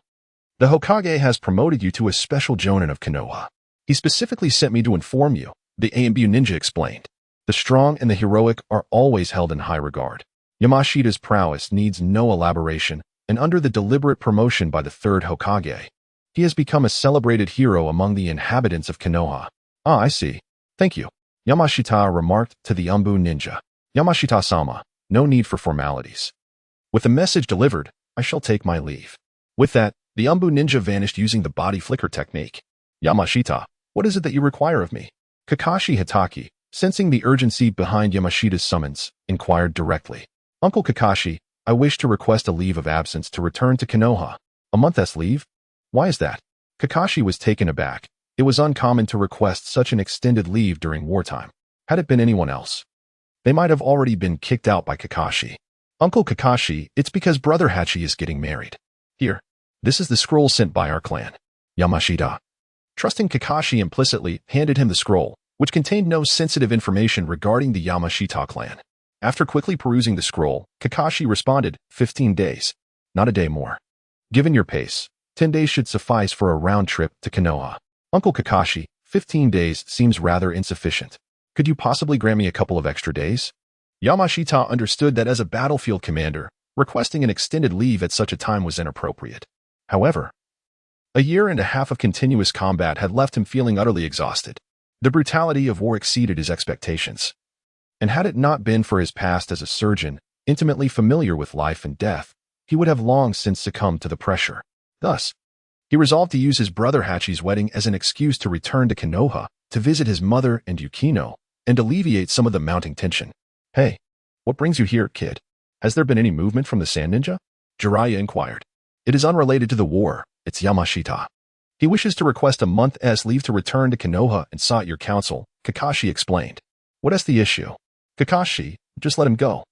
the Hokage has promoted you to a special Jonin of Konoha. He specifically sent me to inform you," the ANBU ninja explained. "The strong and the heroic are always held in high regard. Yamashita's prowess needs no elaboration, and under the deliberate promotion by the 3rd Hokage, he has become a celebrated hero among the inhabitants of Konoha." "Ah, I see. Thank you," Yamashita remarked to the Umbu ninja. "Yamashita-sama, no need for formalities. With the message delivered, I shall take my leave." With that, the Umbu ninja vanished using the body flicker technique. "Yamashita, what is it that you require of me?" Kakashi Hitaki, sensing the urgency behind Yamashita's summons, inquired directly. Uncle Kakashi, I wish to request a leave of absence to return to Konoha. A month's leave? Why is that? Kakashi was taken aback. It was uncommon to request such an extended leave during wartime. Had it been anyone else, they might have already been kicked out by Kakashi. Uncle Kakashi, it's because Brother Hachi is getting married. Here, this is the scroll sent by our clan. Yamashita, trusting Kakashi implicitly, handed him the scroll, which contained no sensitive information regarding the Yamashita clan. After quickly perusing the scroll, Kakashi responded, 15 days. Not a day more. Given your pace, 10 days should suffice for a round trip to Konoha. Uncle Kakashi, 15 days seems rather insufficient. Could you possibly grant me a couple of extra days? Yamashita understood that as a battlefield commander, requesting an extended leave at such a time was inappropriate. However, a year and a half of continuous combat had left him feeling utterly exhausted. The brutality of war exceeded his expectations. And had it not been for his past as a surgeon, intimately familiar with life and death, he would have long since succumbed to the pressure. Thus, he resolved to use his brother Hachi's wedding as an excuse to return to Konoha, to visit his mother and Yukino, and alleviate some of the mounting tension. Hey, what brings you here, kid? Has there been any movement from the Sand Ninja? Jiraiya inquired. It is unrelated to the war, it's Yamashita. He wishes to request a month's leave to return to Konoha and sought your counsel, Kakashi explained. What is the issue? Kakashi, just let him go.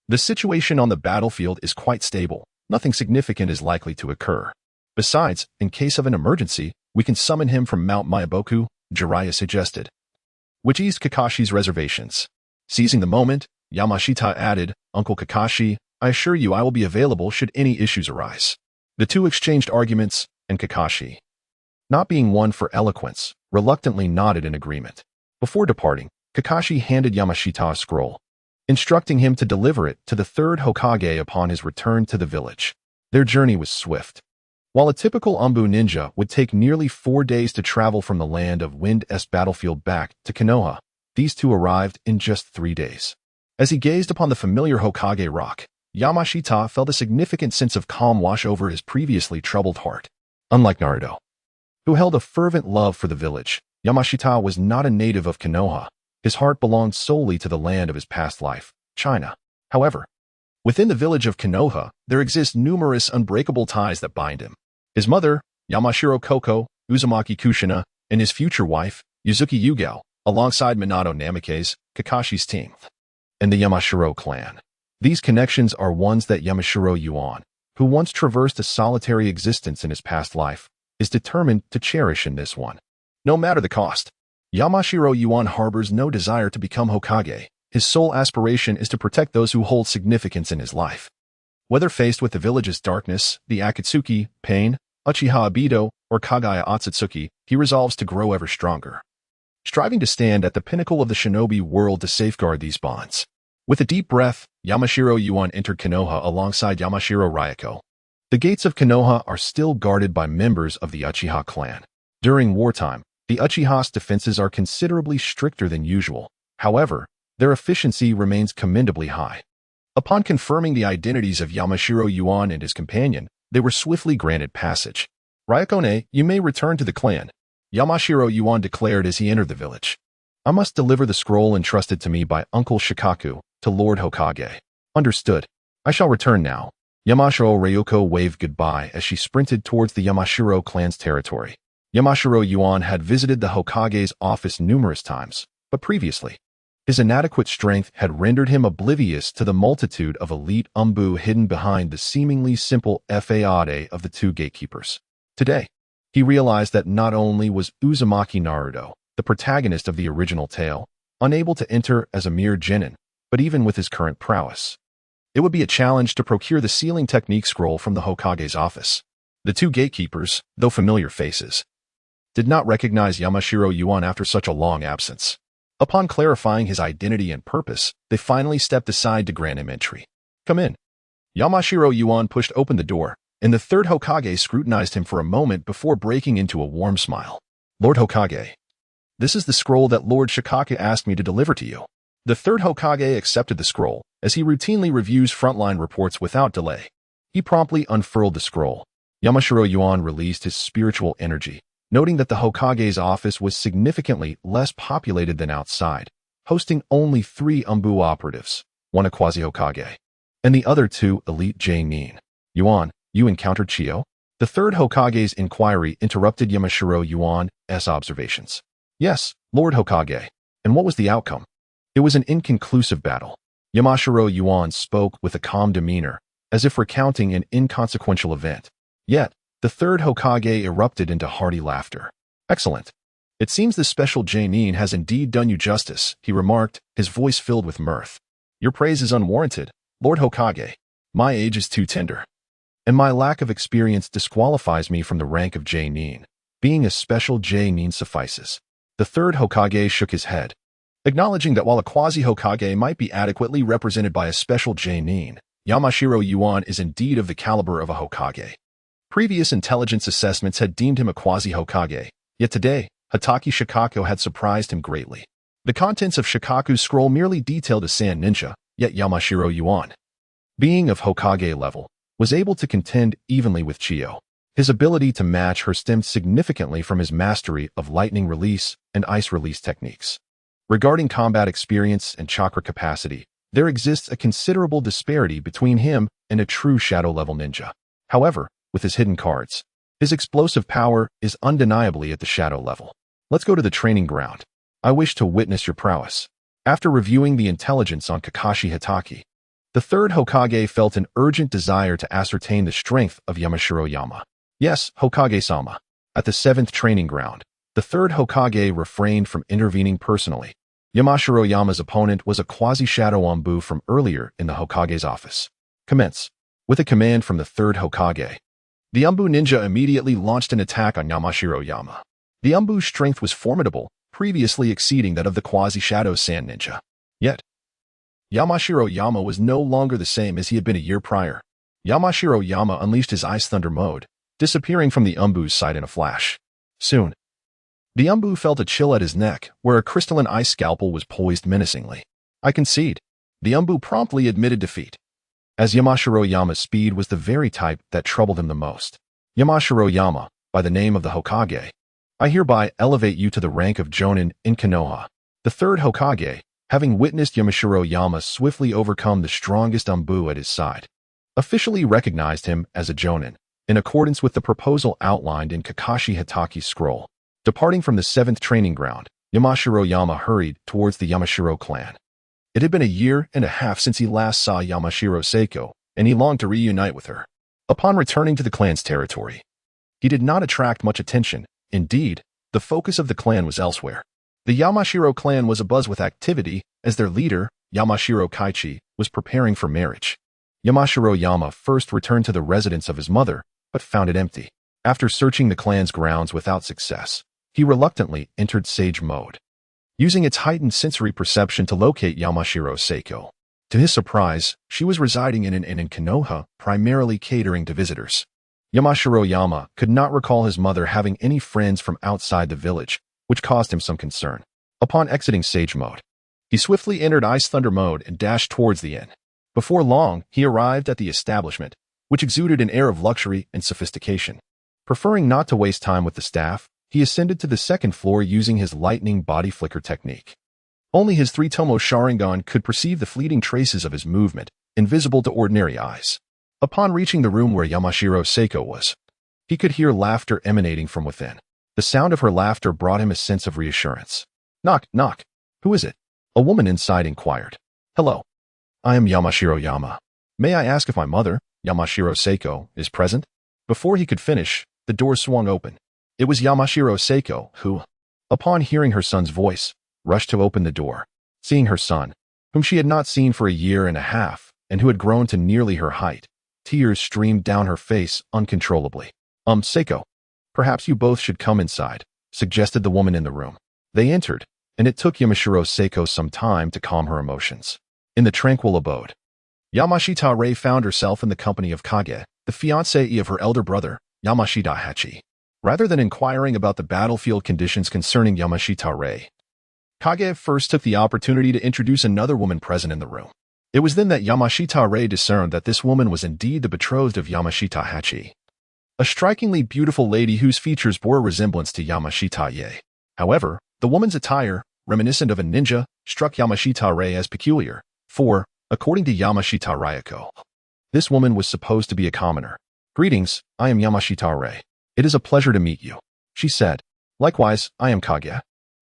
The situation on the battlefield is quite stable. Nothing significant is likely to occur. Besides, in case of an emergency, we can summon him from Mount Miyaboku, Jiraiya suggested, which eased Kakashi's reservations. Seizing the moment, Yamashita added, Uncle Kakashi, I assure you I will be available should any issues arise. The two exchanged arguments, and Kakashi, not being one for eloquence, reluctantly nodded in agreement. Before departing, Kakashi handed Yamashita a scroll, instructing him to deliver it to the third Hokage upon his return to the village. Their journey was swift. While a typical Umbu ninja would take nearly 4 days to travel from the Land of Wind's battlefield back to Konoha, these two arrived in just 3 days. As he gazed upon the familiar Hokage rock, Yamashita felt a significant sense of calm wash over his previously troubled heart. Unlike Naruto, who held a fervent love for the village, Yamashita was not a native of Konoha. His heart belonged solely to the land of his past life, China. However, within the village of Konoha, there exist numerous unbreakable ties that bind him. His mother, Yamashiro Koko, Uzumaki Kushina, and his future wife, Yuzuki Yugao, alongside Minato Namikaze, Kakashi's team, and the Yamashiro clan. These connections are ones that Yamashiro Yuan, who once traversed a solitary existence in his past life, is determined to cherish in this one. No matter the cost, Yamashiro Yuan harbors no desire to become Hokage. His sole aspiration is to protect those who hold significance in his life. Whether faced with the village's darkness, the Akatsuki, pain, Uchiha Obito, or Kagaya Otsutsuki, he resolves to grow ever stronger, striving to stand at the pinnacle of the shinobi world to safeguard these bonds. With a deep breath, Yamashiro Yuan entered Konoha alongside Yamashiro Ryako. The gates of Konoha are still guarded by members of the Uchiha clan. During wartime, the Uchiha's defenses are considerably stricter than usual. However, their efficiency remains commendably high. Upon confirming the identities of Yamashiro Yuan and his companion, they were swiftly granted passage. Ryakone, you may return to the clan, Yamashiro Yuan declared as he entered the village. I must deliver the scroll entrusted to me by Uncle Shikaku to Lord Hokage. Understood. I shall return now. Yamashiro Ryuko waved goodbye as she sprinted towards the Yamashiro clan's territory. Yamashiro Yuan had visited the Hokage's office numerous times, but previously, his inadequate strength had rendered him oblivious to the multitude of elite Umbu hidden behind the seemingly simple facade of the two gatekeepers. Today, he realized that not only was Uzumaki Naruto, the protagonist of the original tale, unable to enter as a mere genin, but even with his current prowess, it would be a challenge to procure the sealing technique scroll from the Hokage's office. The two gatekeepers, though familiar faces, did not recognize Yamashiro Yuan after such a long absence. Upon clarifying his identity and purpose, they finally stepped aside to grant him entry. Come in. Yamashiro Yuan pushed open the door, and the third Hokage scrutinized him for a moment before breaking into a warm smile. Lord Hokage, this is the scroll that Lord Shikaku asked me to deliver to you. The third Hokage accepted the scroll, as he routinely reviews frontline reports without delay. He promptly unfurled the scroll. Yamashiro Yuan released his spiritual energy, noting that the Hokage's office was significantly less populated than outside, hosting only 3 Umbu operatives, one a quasi-Hokage, and the other 2 elite Jonin. Yuan, you encountered Chiyo? The third Hokage's inquiry interrupted Yamashiro Yuan's observations. Yes, Lord Hokage. And what was the outcome? It was an inconclusive battle. Yamashiro Yuan spoke with a calm demeanor, as if recounting an inconsequential event. Yet, the third Hokage erupted into hearty laughter. Excellent. It seems this special Jonin has indeed done you justice, he remarked, his voice filled with mirth. Your praise is unwarranted, Lord Hokage. My age is too tender, and my lack of experience disqualifies me from the rank of Jonin. Being a special Jonin suffices. The third Hokage shook his head, acknowledging that while a quasi-Hokage might be adequately represented by a special Jonin, Yamashiro Yuan is indeed of the caliber of a Hokage. Previous intelligence assessments had deemed him a quasi-Hokage, yet today, Hatake Shikaku had surprised him greatly. The contents of Shikaku's scroll merely detailed a sand ninja, yet Yamashiro Yuan, being of Hokage level, was able to contend evenly with Chiyo. His ability to match her stemmed significantly from his mastery of lightning release and ice release techniques. Regarding combat experience and chakra capacity, there exists a considerable disparity between him and a true shadow-level ninja. However, with his hidden cards, his explosive power is undeniably at the shadow level. Let's go to the training ground. I wish to witness your prowess. After reviewing the intelligence on Kakashi Hatake, the third Hokage felt an urgent desire to ascertain the strength of Yamashiro Yama. Yes, Hokage-sama. At the 7th training ground, the third Hokage refrained from intervening personally. Yamashiro Yama's opponent was a quasi-shadow Umbu from earlier in the Hokage's office. Commence. With a command from the third Hokage, the Umbu ninja immediately launched an attack on Yamashiro Yama. The Umbu's strength was formidable, previously exceeding that of the quasi-shadow sand ninja. Yet, Yamashiro Yama was no longer the same as he had been a year prior. Yamashiro Yama unleashed his Ice Thunder mode, disappearing from the Umbu's sight in a flash. Soon, the Umbu felt a chill at his neck, where a crystalline ice scalpel was poised menacingly. I concede. The Umbu promptly admitted defeat, as Yamashiro Yama's speed was the very type that troubled him the most. Yamashiro Yama, by the name of the Hokage, I hereby elevate you to the rank of Jonin in Konoha. The third Hokage, having witnessed Yamashiro Yama swiftly overcome the strongest Umbu at his side, officially recognized him as a Jonin, in accordance with the proposal outlined in Kakashi Hatake's scroll. Departing from the 7th training ground, Yamashiro Yama hurried towards the Yamashiro clan. It had been a year and a half since he last saw Yamashiro Seiko, and he longed to reunite with her. Upon returning to the clan's territory, he did not attract much attention. Indeed, the focus of the clan was elsewhere. The Yamashiro clan was abuzz with activity as their leader, Yamashiro Kaichi, was preparing for marriage. Yamashiro Yama first returned to the residence of his mother, but found it empty. After searching the clan's grounds without success, he reluctantly entered Sage mode, using its heightened sensory perception to locate Yamashiro Seiko. To his surprise, she was residing in an inn in Konoha, primarily catering to visitors. Yamashiro Yama could not recall his mother having any friends from outside the village, which caused him some concern. Upon exiting Sage mode, he swiftly entered Ice Thunder mode and dashed towards the inn. Before long, he arrived at the establishment, which exuded an air of luxury and sophistication. Preferring not to waste time with the staff, he ascended to the 2nd floor using his lightning body flicker technique. Only his 3-tomo Sharingan could perceive the fleeting traces of his movement, invisible to ordinary eyes. Upon reaching the room where Yamashiro Seiko was, he could hear laughter emanating from within. The sound of her laughter brought him a sense of reassurance. Knock, knock. Who is it? A woman inside inquired. Hello. I am Yamashiro Yama. May I ask if my mother, Yamashiro Seiko, is present? Before he could finish, the door swung open. It was Yamashiro Seiko who, upon hearing her son's voice, rushed to open the door. Seeing her son, whom she had not seen for a year and a half, and who had grown to nearly her height, tears streamed down her face uncontrollably. Seiko, perhaps you both should come inside, suggested the woman in the room. They entered, and it took Yamashiro Seiko some time to calm her emotions. In the tranquil abode, Yamashita Rei found herself in the company of Kage, the fiancé of her elder brother, Yamashita Hachi. Rather than inquiring about the battlefield conditions concerning Yamashita Rei, Kage first took the opportunity to introduce another woman present in the room. It was then that Yamashita Rei discerned that this woman was indeed the betrothed of Yamashita Hachi. a strikingly beautiful lady whose features bore a resemblance to Yamashita Ye. However, the woman's attire, reminiscent of a ninja, struck Yamashita Rei as peculiar, for, according to Yamashita Ryoko, this woman was supposed to be a commoner. "Greetings, I am Yamashita Rei. It is a pleasure to meet you," she said. "Likewise, I am Kaguya.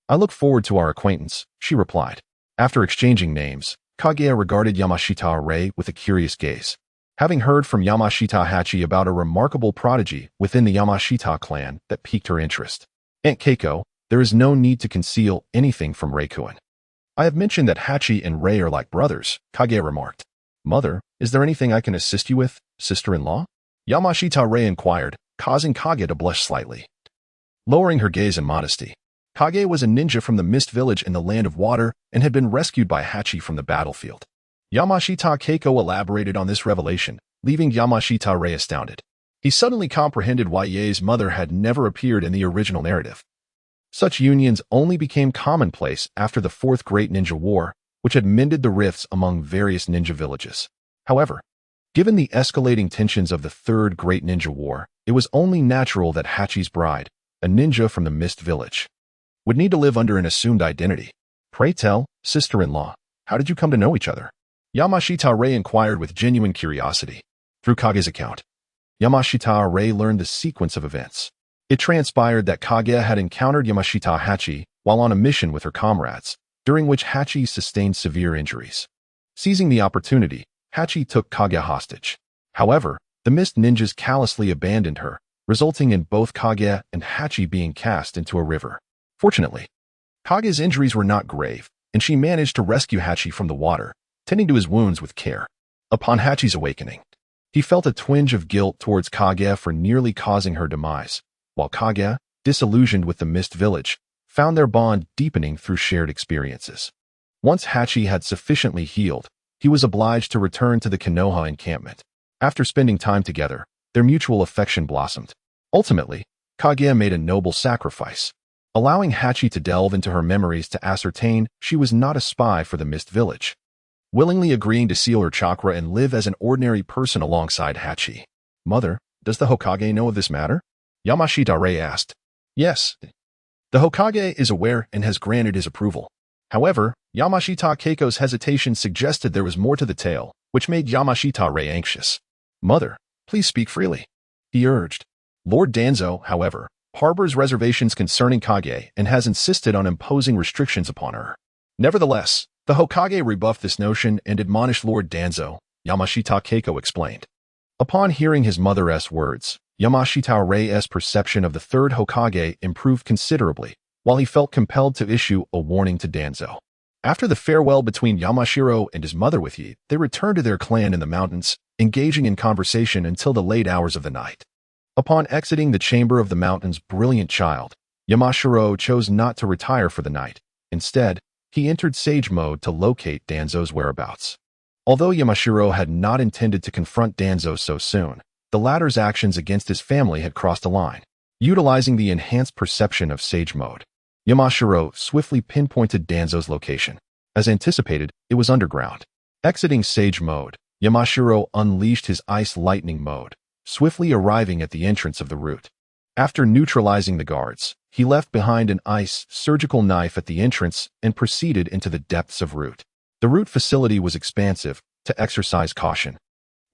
I look forward to our acquaintance," she replied. After exchanging names, Kaguya regarded Yamashita Rei with a curious gaze. Having heard from Yamashita Hachi about a remarkable prodigy within the Yamashita clan that piqued her interest. "Aunt Keiko, there is no need to conceal anything from Reikuin. I have mentioned that Hachi and Rei are like brothers," Kaguya remarked. "Mother, is there anything I can assist you with, sister-in-law?" Yamashita Rei inquired, causing Kaguya to blush slightly. Lowering her gaze in modesty, Kaguya was a ninja from the Mist Village in the Land of Water and had been rescued by Hachi from the battlefield. Yamashita Keiko elaborated on this revelation, leaving Yamashita Rei astounded. He suddenly comprehended why Ye's mother had never appeared in the original narrative. Such unions only became commonplace after the Fourth Great Ninja War, which had mended the rifts among various ninja villages. However, given the escalating tensions of the Third Great Ninja War, it was only natural that Hachi's bride, a ninja from the Mist Village, would need to live under an assumed identity. "Pray tell, sister-in-law, how did you come to know each other?" Yamashita Rei inquired with genuine curiosity. Through Kaguya's account, Yamashita Rei learned the sequence of events. It transpired that Kaguya had encountered Yamashita Hachi while on a mission with her comrades, during which Hachi sustained severe injuries. Seizing the opportunity, Hachi took Kaguya hostage. However, the Mist Ninjas callously abandoned her, resulting in both Kaguya and Hachi being cast into a river. Fortunately, Kaguya's injuries were not grave, and she managed to rescue Hachi from the water, tending to his wounds with care. Upon Hachi's awakening, he felt a twinge of guilt towards Kaguya for nearly causing her demise, while Kaguya, disillusioned with the Mist Village, found their bond deepening through shared experiences. Once Hachi had sufficiently healed, he was obliged to return to the Konoha encampment. After spending time together, their mutual affection blossomed. Ultimately, Kaguya made a noble sacrifice, allowing Hachi to delve into her memories to ascertain she was not a spy for the Mist Village, willingly agreeing to seal her chakra and live as an ordinary person alongside Hachi. "Mother, does the Hokage know of this matter?" Yamashita Rei asked. "Yes. The Hokage is aware and has granted his approval." However, Yamashita Keiko's hesitation suggested there was more to the tale, which made Yamashita Rei anxious. "Mother, please speak freely," he urged. Lord Danzo, however, harbors reservations concerning Kaguya and has insisted on imposing restrictions upon her. Nevertheless, the Hokage rebuffed this notion and admonished Lord Danzo, Yamashita Keiko explained. Upon hearing his mother's words, Yamashita Rei's perception of the third Hokage improved considerably, while he felt compelled to issue a warning to Danzo. After the farewell between Yamashiro and his mother with Yi, they returned to their clan in the mountains, engaging in conversation until the late hours of the night. Upon exiting the chamber of the mountain's brilliant child, Yamashiro chose not to retire for the night. Instead, he entered sage mode to locate Danzo's whereabouts. Although Yamashiro had not intended to confront Danzo so soon, the latter's actions against his family had crossed a line. Utilizing the enhanced perception of sage mode, Yamashiro swiftly pinpointed Danzo's location. As anticipated, it was underground. Exiting sage mode, Yamashiro unleashed his ice lightning mode, swiftly arriving at the entrance of the route. After neutralizing the guards, he left behind an ice surgical knife at the entrance and proceeded into the depths of route. The route facility was expansive, to exercise caution.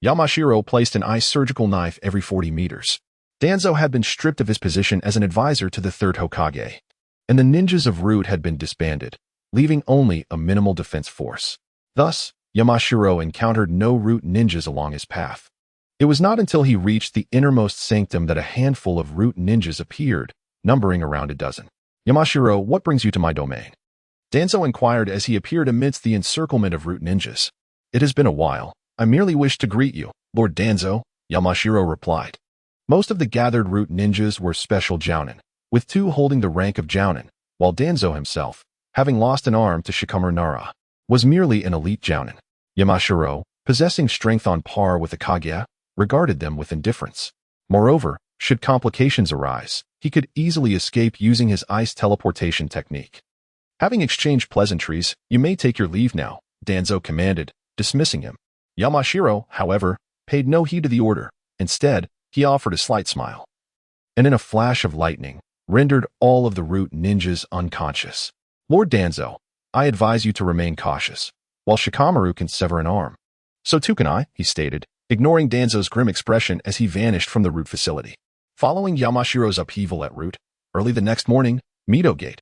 Yamashiro placed an ice surgical knife every 40 meters. Danzo had been stripped of his position as an advisor to the third Hokage, and the ninjas of Root had been disbanded, leaving only a minimal defense force. Thus, Yamashiro encountered no Root ninjas along his path. It was not until he reached the innermost sanctum that a handful of Root ninjas appeared, numbering around a dozen. "Yamashiro, what brings you to my domain?" Danzo inquired as he appeared amidst the encirclement of Root ninjas. "It has been a while. I merely wished to greet you, Lord Danzo," Yamashiro replied. Most of the gathered Root ninjas were special jounin, with 2 holding the rank of jounin, while Danzo himself, having lost an arm to Shikamaru Nara, was merely an elite jounin. Yamashiro, possessing strength on par with the Kaguya, regarded them with indifference. Moreover, should complications arise, he could easily escape using his ice teleportation technique. Having exchanged pleasantries, "You may take your leave now," Danzo commanded, dismissing him. Yamashiro, however, paid no heed to the order. Instead, He offered a slight smile, and in a flash of lightning, rendered all of the root ninjas unconscious. Lord Danzo, I advise you to remain cautious. While Shikamaru can sever an arm, so too can I, he stated, ignoring Danzo's grim expression as he vanished from the root facility. Following Yamashiro's upheaval at root, early the next morning, Mito Gate,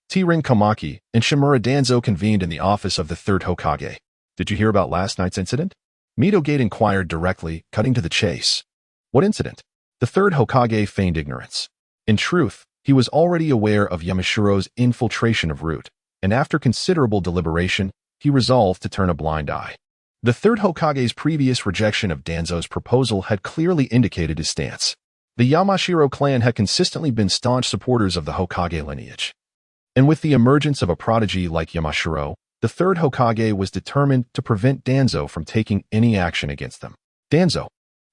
T-Rin Komaki and Shimura Danzo convened in the office of the third Hokage. Did you hear about last night's incident? Mito Gate inquired directly, cutting to the chase. What incident? The third Hokage feigned ignorance. In truth, he was already aware of Yamashiro's infiltration of root, and after considerable deliberation, he resolved to turn a blind eye. The third Hokage's previous rejection of Danzo's proposal had clearly indicated his stance. The Yamashiro clan had consistently been staunch supporters of the Hokage lineage. And with the emergence of a prodigy like Yamashiro, the third Hokage was determined to prevent Danzo from taking any action against them. Danzo,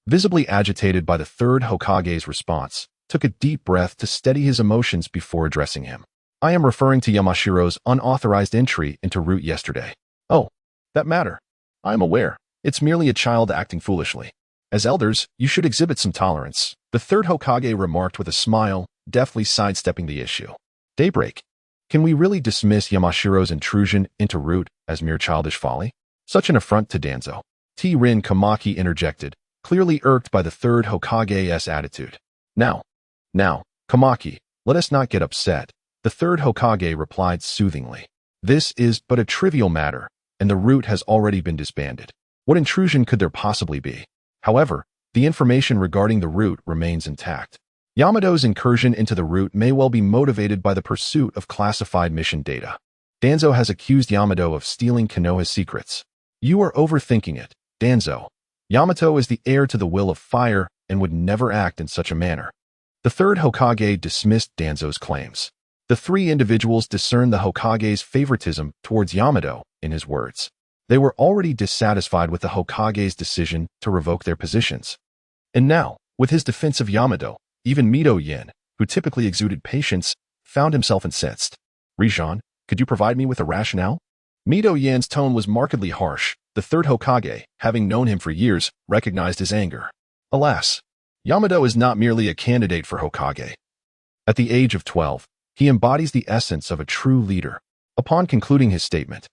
visibly agitated by the third Hokage's response, took a deep breath to steady his emotions before addressing him. I am referring to Yamashiro's unauthorized entry into root yesterday. Oh, that matter. I am aware. It's merely a child acting foolishly. As elders, you should exhibit some tolerance, the third Hokage remarked with a smile, deftly sidestepping the issue. Daybreak. Can we really dismiss Yamashiro's intrusion into root as mere childish folly? Such an affront to Danzo. T-Rin Komaki interjected, clearly irked by the third Hokage's attitude. Now, Komaki, let us not get upset, the third Hokage replied soothingly. This is but a trivial matter, and the root has already been disbanded. What intrusion could there possibly be? However, the information regarding the root remains intact. Yamato's incursion into the root may well be motivated by the pursuit of classified mission data. Danzo has accused Yamato of stealing Konoha's secrets. You are overthinking it, Danzo. Yamato is the heir to the will of fire and would never act in such a manner. The third Hokage dismissed Danzo's claims. The three individuals discerned the Hokage's favoritism towards Yamato in his words. They were already dissatisfied with the Hokage's decision to revoke their positions. And now, with his defense of Yamato, even Mito Yen, who typically exuded patience, found himself incensed. Rijan, could you provide me with a rationale? Mito Yen's tone was markedly harsh. The third Hokage, having known him for years, recognized his anger. Alas, Yamato is not merely a candidate for Hokage. At the age of 12, he embodies the essence of a true leader. Upon concluding his statement,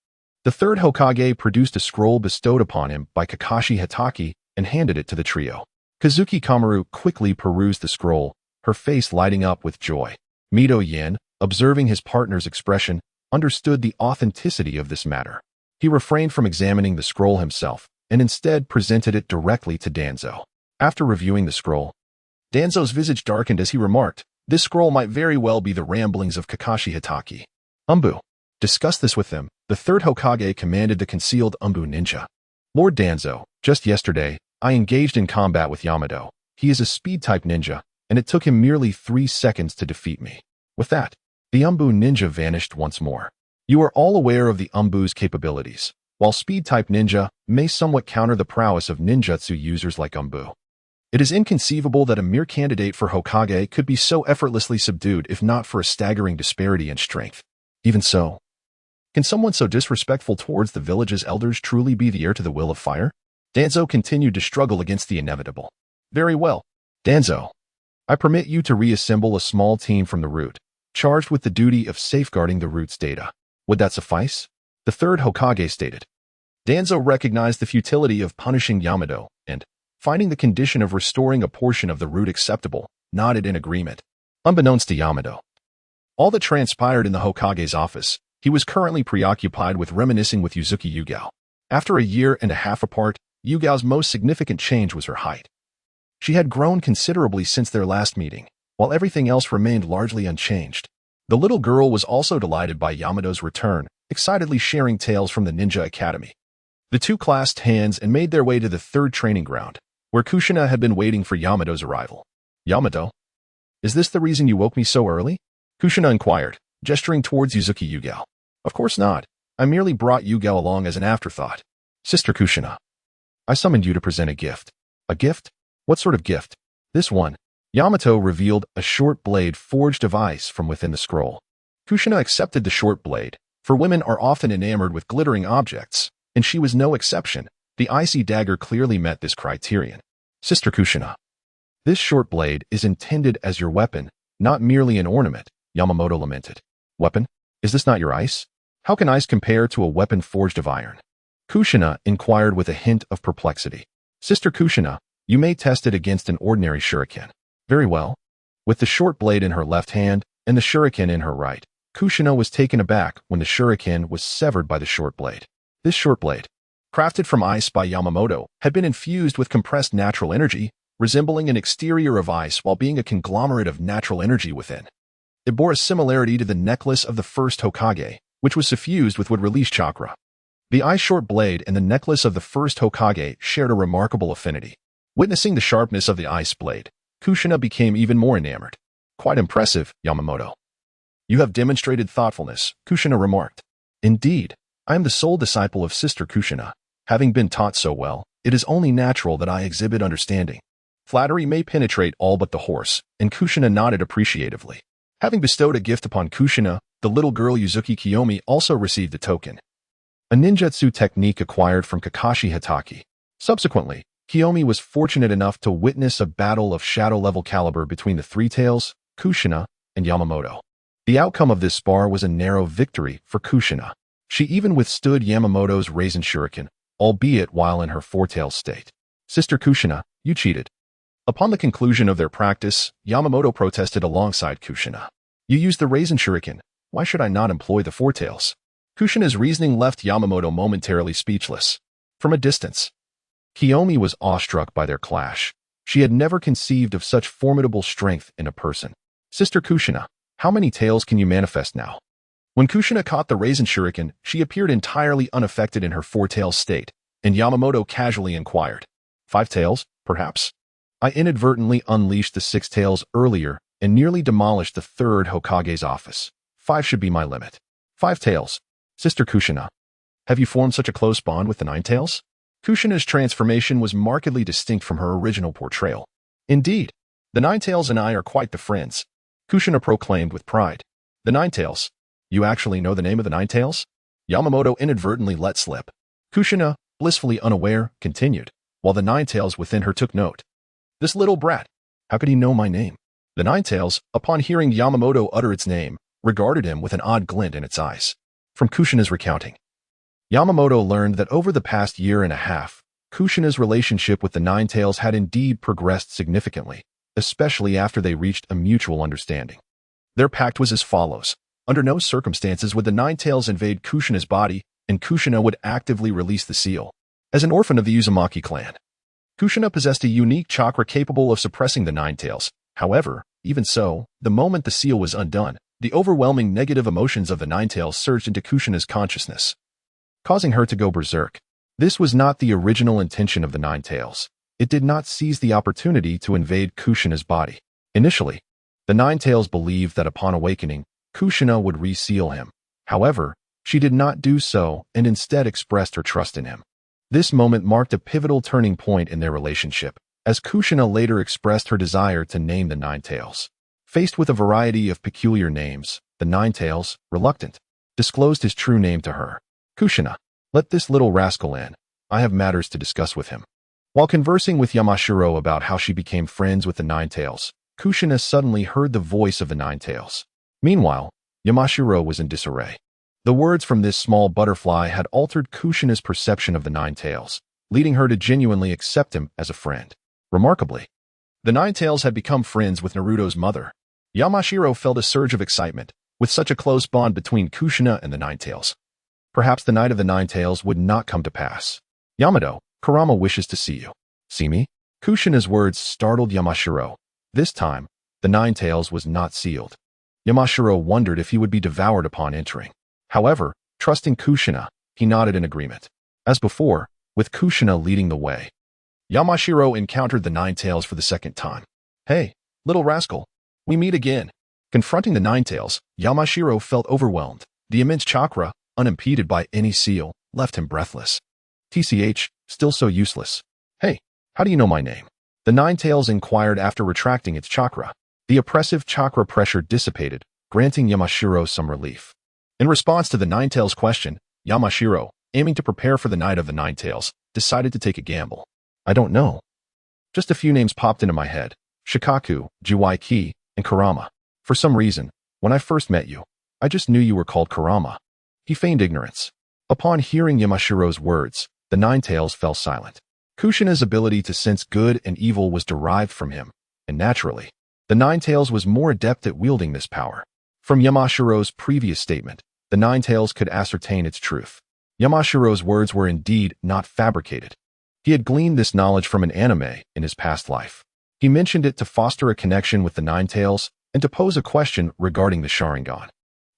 the third Hokage produced a scroll bestowed upon him by Kakashi Hatake and handed it to the trio. Kazuki Kamaru quickly perused the scroll, her face lighting up with joy. Mito Yen, observing his partner's expression, understood the authenticity of this matter. He refrained from examining the scroll himself and instead presented it directly to Danzo. After reviewing the scroll, Danzo's visage darkened as he remarked, this scroll might very well be the ramblings of Kakashi Hatake. Umbu. Discuss this with them, the third Hokage commanded the concealed Umbu ninja. Lord Danzo, just yesterday, I engaged in combat with Yamato. He is a speed-type ninja, and it took him merely 3 seconds to defeat me. With that, the Umbu ninja vanished once more. You are all aware of the Umbu's capabilities, while speed-type ninja may somewhat counter the prowess of ninjutsu users like Umbu. It is inconceivable that a mere candidate for Hokage could be so effortlessly subdued if not for a staggering disparity in strength. Even so, can someone so disrespectful towards the village's elders truly be the heir to the will of fire? Danzo continued to struggle against the inevitable. Very well, Danzo. I permit you to reassemble a small team from the root, charged with the duty of safeguarding the root's data. Would that suffice? The third Hokage stated. Danzo recognized the futility of punishing Yamato and, finding the condition of restoring a portion of the root acceptable, nodded in agreement. Unbeknownst to Yamato, all that transpired in the Hokage's office, he was currently preoccupied with reminiscing with Yuzuki Yugao. After a year and a half apart, Yugao's most significant change was her height. She had grown considerably since their last meeting, while everything else remained largely unchanged. The little girl was also delighted by Yamato's return, excitedly sharing tales from the Ninja Academy. The two clasped hands and made their way to the third training ground, where Kushina had been waiting for Yamato's arrival. Yamato, is this the reason you woke me so early? Kushina inquired, gesturing towards Yuzuki Yugao. Of course not. I merely brought Yugao along as an afterthought. Sister Kushina, I summoned you to present a gift. A gift? What sort of gift? This one. Yamato revealed a short blade forged of ice from within the scroll. Kushina accepted the short blade, for women are often enamored with glittering objects, and she was no exception. The icy dagger clearly met this criterion. Sister Kushina, This short blade is intended as your weapon, not merely an ornament, Yamamoto lamented. Weapon? Is this not your ice? How can ice compare to a weapon forged of iron? Kushina inquired with a hint of perplexity. Sister Kushina, you may test it against an ordinary shuriken. Very well. With the short blade in her left hand and the shuriken in her right, Kushina was taken aback when the shuriken was severed by the short blade. This short blade, crafted from ice by Yamamoto, had been infused with compressed natural energy, resembling an exterior of ice while being a conglomerate of natural energy within. It bore a similarity to the necklace of the first Hokage, which was suffused with would-release chakra. The ice short blade and the necklace of the first Hokage shared a remarkable affinity. Witnessing the sharpness of the ice blade, Kushina became even more enamored. Quite impressive, Yamamoto. You have demonstrated thoughtfulness, Kushina remarked. Indeed, I am the sole disciple of Sister Kushina. Having been taught so well, it is only natural that I exhibit understanding. Flattery may penetrate all but the horse, and Kushina nodded appreciatively. Having bestowed a gift upon Kushina, the little girl Yuzuki Kiyomi also received a token. A ninjutsu technique acquired from Kakashi Hatake. Subsequently, Kiyomi was fortunate enough to witness a battle of shadow-level caliber between the Three Tails, Kushina, and Yamamoto. The outcome of this spar was a narrow victory for Kushina. She even withstood Yamamoto's Raisin Shuriken, albeit while in her four-tailed state. Sister Kushina, you cheated. Upon the conclusion of their practice, Yamamoto protested alongside Kushina. You used the Raisin Shuriken. Why should I not employ the four tails? Kushina's reasoning left Yamamoto momentarily speechless. From a distance, Kiyomi was awestruck by their clash. She had never conceived of such formidable strength in a person. Sister Kushina, how many tails can you manifest now? When Kushina caught the Raisin Shuriken, she appeared entirely unaffected in her four-tail state, and Yamamoto casually inquired. 5 tails, perhaps? I inadvertently unleashed the 6 tails earlier and nearly demolished the third Hokage's office. 5 should be my limit. 5 tails. Sister Kushina, have you formed such a close bond with the 9 tails? Kushina's transformation was markedly distinct from her original portrayal. Indeed, the 9 tails and I are quite the friends, Kushina proclaimed with pride. The 9 tails. You actually know the name of the 9 tails? Yamamoto inadvertently let slip. Kushina, blissfully unaware, continued, while the 9 tails within her took note. This little brat, how could he know my name? The 9 tails, upon hearing Yamamoto utter its name, regarded him with an odd glint in its eyes. From Kushina's recounting, Yamamoto learned that over the past year and a half, Kushina's relationship with the 9 tails had indeed progressed significantly, especially after they reached a mutual understanding. Their pact was as follows. Under no circumstances would the 9 tails invade Kushina's body, and Kushina would actively release the seal. As an orphan of the Uzumaki clan, Kushina possessed a unique chakra capable of suppressing the 9 tails. However, even so, the moment the seal was undone, the overwhelming negative emotions of the 9 tails surged into Kushina's consciousness, causing her to go berserk. This was not the original intention of the 9 tails. It did not seize the opportunity to invade Kushina's body. Initially, the 9 tails believed that upon awakening, Kushina would reseal him. However, she did not do so and instead expressed her trust in him. This moment marked a pivotal turning point in their relationship, as Kushina later expressed her desire to name the 9 tails. Faced with a variety of peculiar names, the 9 tails, reluctant, disclosed his true name to her. Kushina, let this little rascal in. I have matters to discuss with him. While conversing with Yamashiro about how she became friends with the 9 tails, Kushina suddenly heard the voice of the 9 tails. Meanwhile, Yamashiro was in disarray. The words from this small butterfly had altered Kushina's perception of the 9 tails, leading her to genuinely accept him as a friend. Remarkably, the 9 tails had become friends with Naruto's mother. Yamashiro felt a surge of excitement, with such a close bond between Kushina and the 9 tails. Perhaps the night of the 9 tails would not come to pass. Yamato, Kurama wishes to see you. See me? Kushina's words startled Yamashiro. This time, the 9 tails was not sealed. Yamashiro wondered if he would be devoured upon entering. However, trusting Kushina, he nodded in agreement. As before, with Kushina leading the way, Yamashiro encountered the 9 tails for the second time. Hey, little rascal, we meet again. Confronting the 9 tails, Yamashiro felt overwhelmed. The immense chakra, unimpeded by any seal, left him breathless. TCH, still so useless. Hey, how do you know my name? The 9 tails inquired after retracting its chakra. The oppressive chakra pressure dissipated, granting Yamashiro some relief. In response to the 9 tails question, Yamashiro, aiming to prepare for the night of the 9 tails, decided to take a gamble. I don't know. Just a few names popped into my head. Shikaku, Juwaiki, and Kurama. For some reason, when I first met you, I just knew you were called Kurama. He feigned ignorance. Upon hearing Yamashiro's words, the Nine-Tails fell silent. Kushina's ability to sense good and evil was derived from him, and naturally, the Nine-Tails was more adept at wielding this power. From Yamashiro's previous statement, the Nine-Tails could ascertain its truth. Yamashiro's words were indeed not fabricated. He had gleaned this knowledge from an anime in his past life. He mentioned it to foster a connection with the Nine-Tails and to pose a question regarding the Sharingan.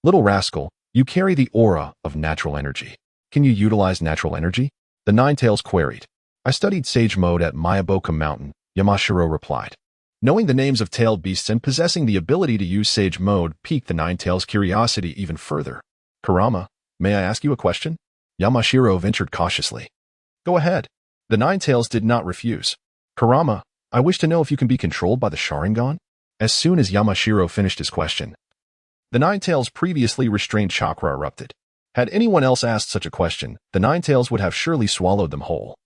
Little rascal, you carry the aura of natural energy. Can you utilize natural energy? The Nine-Tails queried. I studied Sage Mode at Miyaboka Mountain, Yamashiro replied. Knowing the names of tailed beasts and possessing the ability to use Sage Mode piqued the Nine-Tails' curiosity even further. Kurama, may I ask you a question? Yamashiro ventured cautiously. Go ahead. The Nine-Tails did not refuse. Kurama, I wish to know if you can be controlled by the Sharingan? As soon as Yamashiro finished his question, the Nine-Tails' previously restrained chakra erupted. Had anyone else asked such a question, the Nine-Tails would have surely swallowed them whole.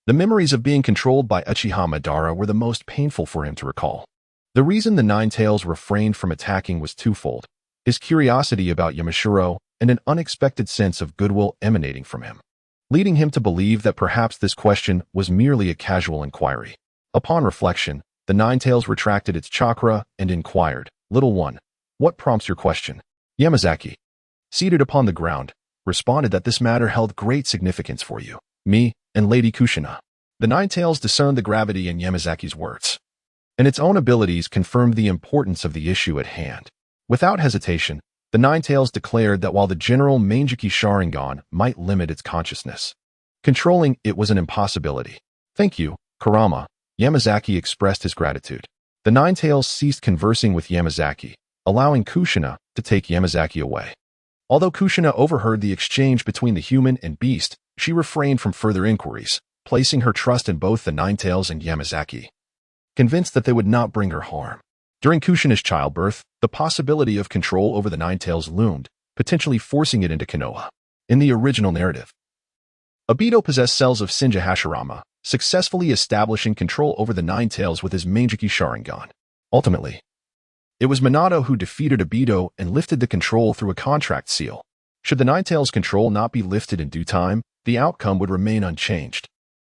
The memories of being controlled by Uchiha Madara were the most painful for him to recall. The reason the Nine-Tails refrained from attacking was twofold: his curiosity about Yamashiro and an unexpected sense of goodwill emanating from him, leading him to believe that perhaps this question was merely a casual inquiry. Upon reflection, the Nine-Tails retracted its chakra and inquired, Little one, what prompts your question? Yamazaki, seated upon the ground, responded that this matter held great significance for you, me, and Lady Kushina. The Nine-Tails discerned the gravity in Yamazaki's words, and its own abilities confirmed the importance of the issue at hand. Without hesitation, the Nine-Tails declared that while the general Mangeki Sharingan might limit its consciousness, controlling it was an impossibility. Thank you, Kurama. Yamazaki expressed his gratitude. The Nine-Tails ceased conversing with Yamazaki, allowing Kushina to take Yamazaki away. Although Kushina overheard the exchange between the human and beast, she refrained from further inquiries, placing her trust in both the Nine-Tails and Yamazaki, convinced that they would not bring her harm. During Kushina's childbirth, the possibility of control over the Nine-Tails loomed, potentially forcing it into Konoha. In the original narrative, Obito possessed cells of Senja Hashirama, successfully establishing control over the Nine-Tails with his Mangeki Sharingan. Ultimately, it was Minato who defeated Obito and lifted the control through a contract seal. Should the Nine-Tails' control not be lifted in due time, the outcome would remain unchanged.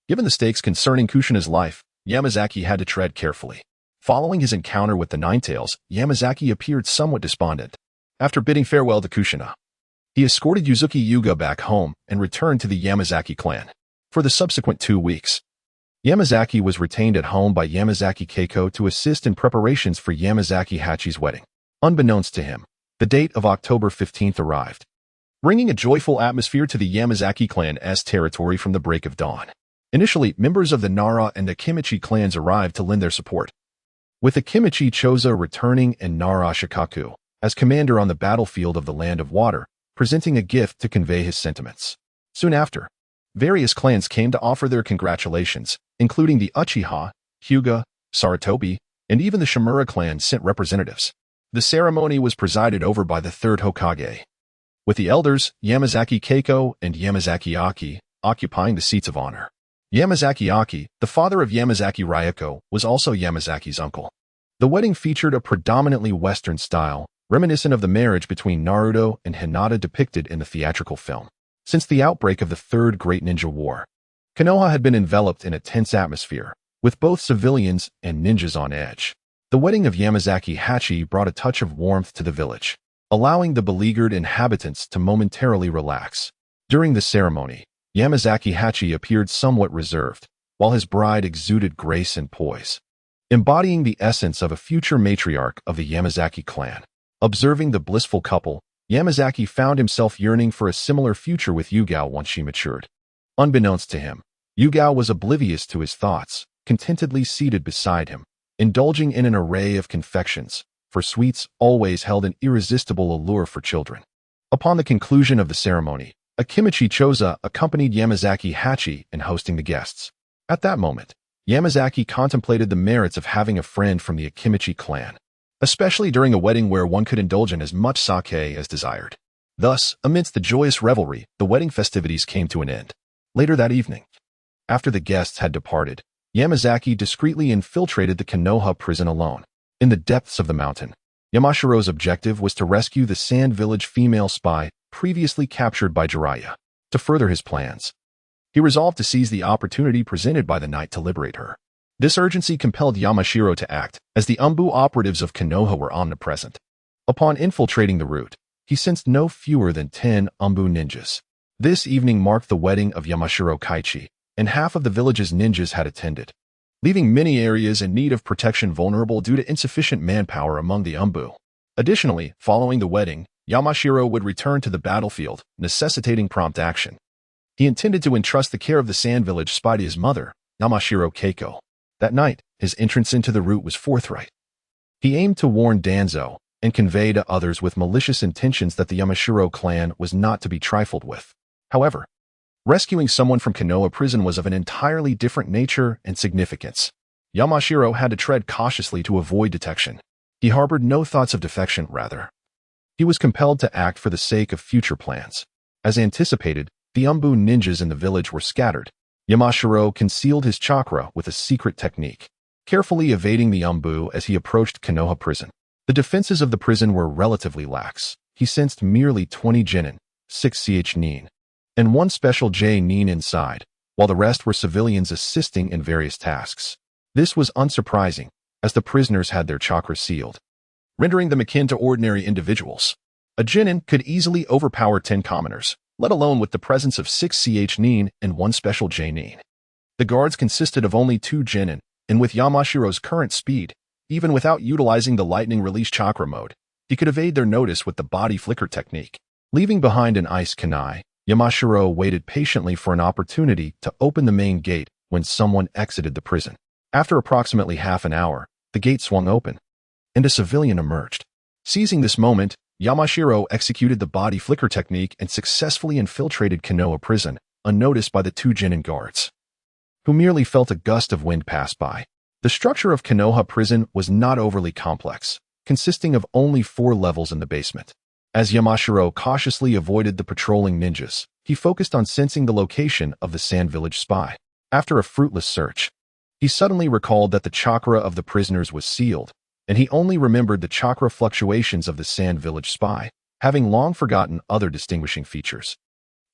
Given the stakes concerning Kushina's life, Yamazaki had to tread carefully. Following his encounter with the Nine-Tails, Yamazaki appeared somewhat despondent. After bidding farewell to Kushina, he escorted Yuzuki Yuga back home and returned to the Yamazaki clan. For the subsequent 2 weeks, Yamazaki was retained at home by Yamazaki Keiko to assist in preparations for Yamazaki Hachi's wedding. Unbeknownst to him, the date of October 15th arrived, bringing a joyful atmosphere to the Yamazaki clan's territory from the break of dawn. Initially, members of the Nara and the Kimichi clans arrived to lend their support, with the Kimichi Choza returning and Nara Shikaku, as commander on the battlefield of the Land of Water, presenting a gift to convey his sentiments. Soon after, various clans came to offer their congratulations, including the Uchiha, Hyuga, Sarutobi, and even the Shimura clan sent representatives. The ceremony was presided over by the third Hokage, with the elders, Yamazaki Keiko and Yamazaki Aki, occupying the seats of honor. Yamazaki Aki, the father of Yamazaki Ryoko, was also Yamazaki's uncle. The wedding featured a predominantly Western style, reminiscent of the marriage between Naruto and Hinata depicted in the theatrical film. Since the outbreak of the Third Great Ninja War, Konoha had been enveloped in a tense atmosphere, with both civilians and ninjas on edge. The wedding of Yamazaki Hachi brought a touch of warmth to the village, allowing the beleaguered inhabitants to momentarily relax. During the ceremony, Yamazaki Hachi appeared somewhat reserved, while his bride exuded grace and poise, embodying the essence of a future matriarch of the Yamazaki clan. Observing the blissful couple, Yamazaki found himself yearning for a similar future with Yugao once she matured. Unbeknownst to him, Yugao was oblivious to his thoughts, contentedly seated beside him, indulging in an array of confections, for sweets always held an irresistible allure for children. Upon the conclusion of the ceremony, a Kimichi Choza accompanied Yamazaki Hachi in hosting the guests. At that moment, Yamazaki contemplated the merits of having a friend from the Akimichi clan, especially during a wedding where one could indulge in as much sake as desired. Thus, amidst the joyous revelry, the wedding festivities came to an end. Later that evening, after the guests had departed, Yamazaki discreetly infiltrated the Konoha prison alone. In the depths of the mountain, Yamashiro's objective was to rescue the Sand Village female spy previously captured by Jiraiya. To further his plans, he resolved to seize the opportunity presented by the night to liberate her. This urgency compelled Yamashiro to act, as the Umbu operatives of Konoha were omnipresent. Upon infiltrating the route, he sensed no fewer than 10 Umbu ninjas. This evening marked the wedding of Yamashiro Kaichi, and half of the village's ninjas had attended, leaving many areas in need of protection vulnerable due to insufficient manpower among the Umbu. Additionally, following the wedding, Yamashiro would return to the battlefield, necessitating prompt action. He intended to entrust the care of the Sand Village spy to his mother, Yamashiro Keiko. That night, his entrance into the route was forthright. He aimed to warn Danzo and convey to others with malicious intentions that the Yamashiro clan was not to be trifled with. However, rescuing someone from Konoha prison was of an entirely different nature and significance. Yamashiro had to tread cautiously to avoid detection. He harbored no thoughts of defection, rather. He was compelled to act for the sake of future plans. As anticipated, the Umbu ninjas in the village were scattered. Yamashiro concealed his chakra with a secret technique, carefully evading the Umbu as he approached Konoha prison. The defenses of the prison were relatively lax. He sensed merely 20 genin, 6 ch-nin, and 1 special j-nin inside, while the rest were civilians assisting in various tasks. This was unsurprising, as the prisoners had their chakra sealed, rendering them akin to ordinary individuals. A genin could easily overpower 10 commoners, let alone with the presence of 6 ch-nin and 1 special j-nin. The guards consisted of only 2 genin, and with Yamashiro's current speed, even without utilizing the lightning release chakra mode, he could evade their notice with the body flicker technique. Leaving behind an ice kunai, Yamashiro waited patiently for an opportunity to open the main gate when someone exited the prison. After approximately half an hour, the gate swung open, and a civilian emerged. Seizing this moment, Yamashiro executed the body flicker technique and successfully infiltrated Konoha prison, unnoticed by the 2 genin guards, who merely felt a gust of wind pass by. The structure of Konoha prison was not overly complex, consisting of only 4 levels in the basement. As Yamashiro cautiously avoided the patrolling ninjas, he focused on sensing the location of the Sand Village spy. After a fruitless search, he suddenly recalled that the chakra of the prisoners was sealed, and he only remembered the chakra fluctuations of the Sand Village spy, having long forgotten other distinguishing features,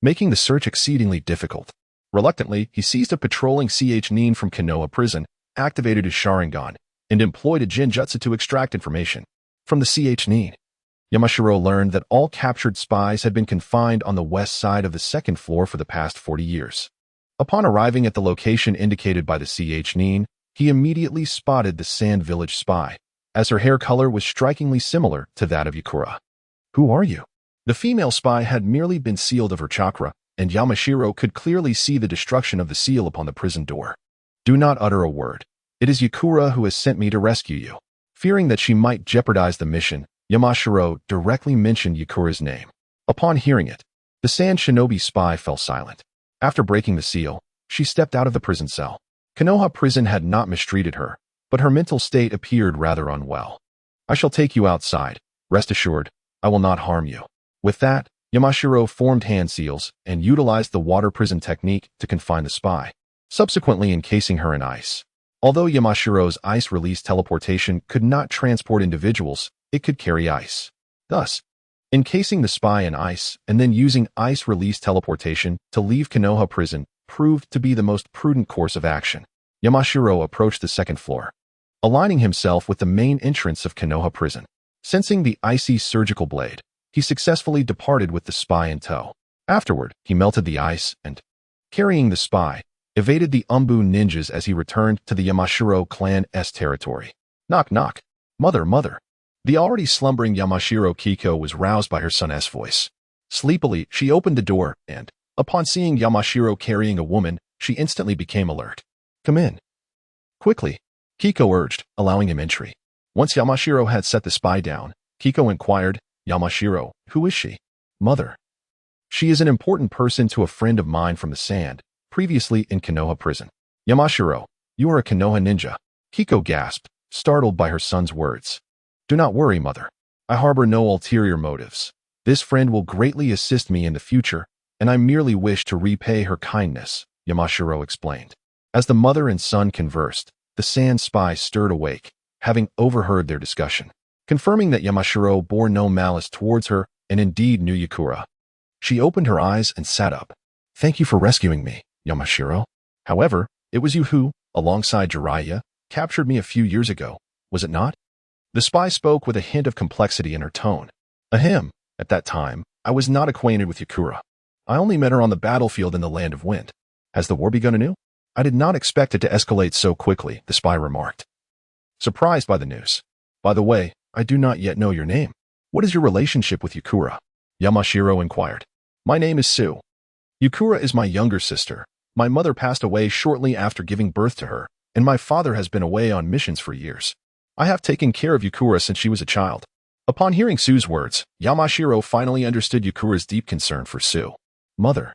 making the search exceedingly difficult. Reluctantly, he seized a patrolling ch-nin from Konoha prison, activated his Sharingan, and employed a Jinjutsu to extract information from the ch-nin. Yamashiro learned that all captured spies had been confined on the west side of the 2nd floor for the past 40 years. Upon arriving at the location indicated by the ch-nin, he immediately spotted the Sand Village spy, as her hair color was strikingly similar to that of Yakura. "Who are you?" The female spy had merely been sealed of her chakra, and Yamashiro could clearly see the destruction of the seal upon the prison door. "Do not utter a word. It is Yakura who has sent me to rescue you." Fearing that she might jeopardize the mission, Yamashiro directly mentioned Yakura's name. Upon hearing it, the Sand Shinobi spy fell silent. After breaking the seal, she stepped out of the prison cell. Konoha prison had not mistreated her, but her mental state appeared rather unwell. "I shall take you outside. Rest assured, I will not harm you." With that, Yamashiro formed hand seals and utilized the water prison technique to confine the spy, subsequently encasing her in ice. Although Yamashiro's ice release teleportation could not transport individuals, it could carry ice. Thus, encasing the spy in ice and then using ice release teleportation to leave Konoha prison proved to be the most prudent course of action. Yamashiro approached the 2nd floor, aligning himself with the main entrance of Konoha prison. Sensing the icy surgical blade, he successfully departed with the spy in tow. Afterward, he melted the ice and, carrying the spy, evaded the Umbu ninjas as he returned to the Yamashiro clan's territory. "Knock knock. Mother, mother." The already slumbering Yamashiro Keiko was roused by her son's voice. Sleepily, she opened the door and, upon seeing Yamashiro carrying a woman, she instantly became alert. "Come in." Quickly, Keiko urged, allowing him entry. Once Yamashiro had set the spy down, Keiko inquired, "Yamashiro, who is she?" "Mother. She is an important person to a friend of mine from the Sand, previously in Konoha prison." "Yamashiro, you are a Konoha ninja." Keiko gasped, startled by her son's words. "Do not worry, mother. I harbor no ulterior motives. This friend will greatly assist me in the future, and I merely wish to repay her kindness," Yamashiro explained. As the mother and son conversed, the sand spy stirred awake, having overheard their discussion, confirming that Yamashiro bore no malice towards her and indeed knew Yakura. She opened her eyes and sat up. "Thank you for rescuing me, Yamashiro. However, it was you who, alongside Jiraiya, captured me a few years ago, was it not?" The spy spoke with a hint of complexity in her tone. Ahem, at that time, I was not acquainted with Yakura. I only met her on the battlefield in the Land of Wind. Has the war begun anew? I did not expect it to escalate so quickly, the spy remarked, surprised by the news. By the way, I do not yet know your name. What is your relationship with Yakura? Yamashiro inquired. My name is Sue. Yakura is my younger sister. My mother passed away shortly after giving birth to her, and my father has been away on missions for years. I have taken care of Yakura since she was a child. Upon hearing Sue's words, Yamashiro finally understood Yakura's deep concern for Sue. Mother,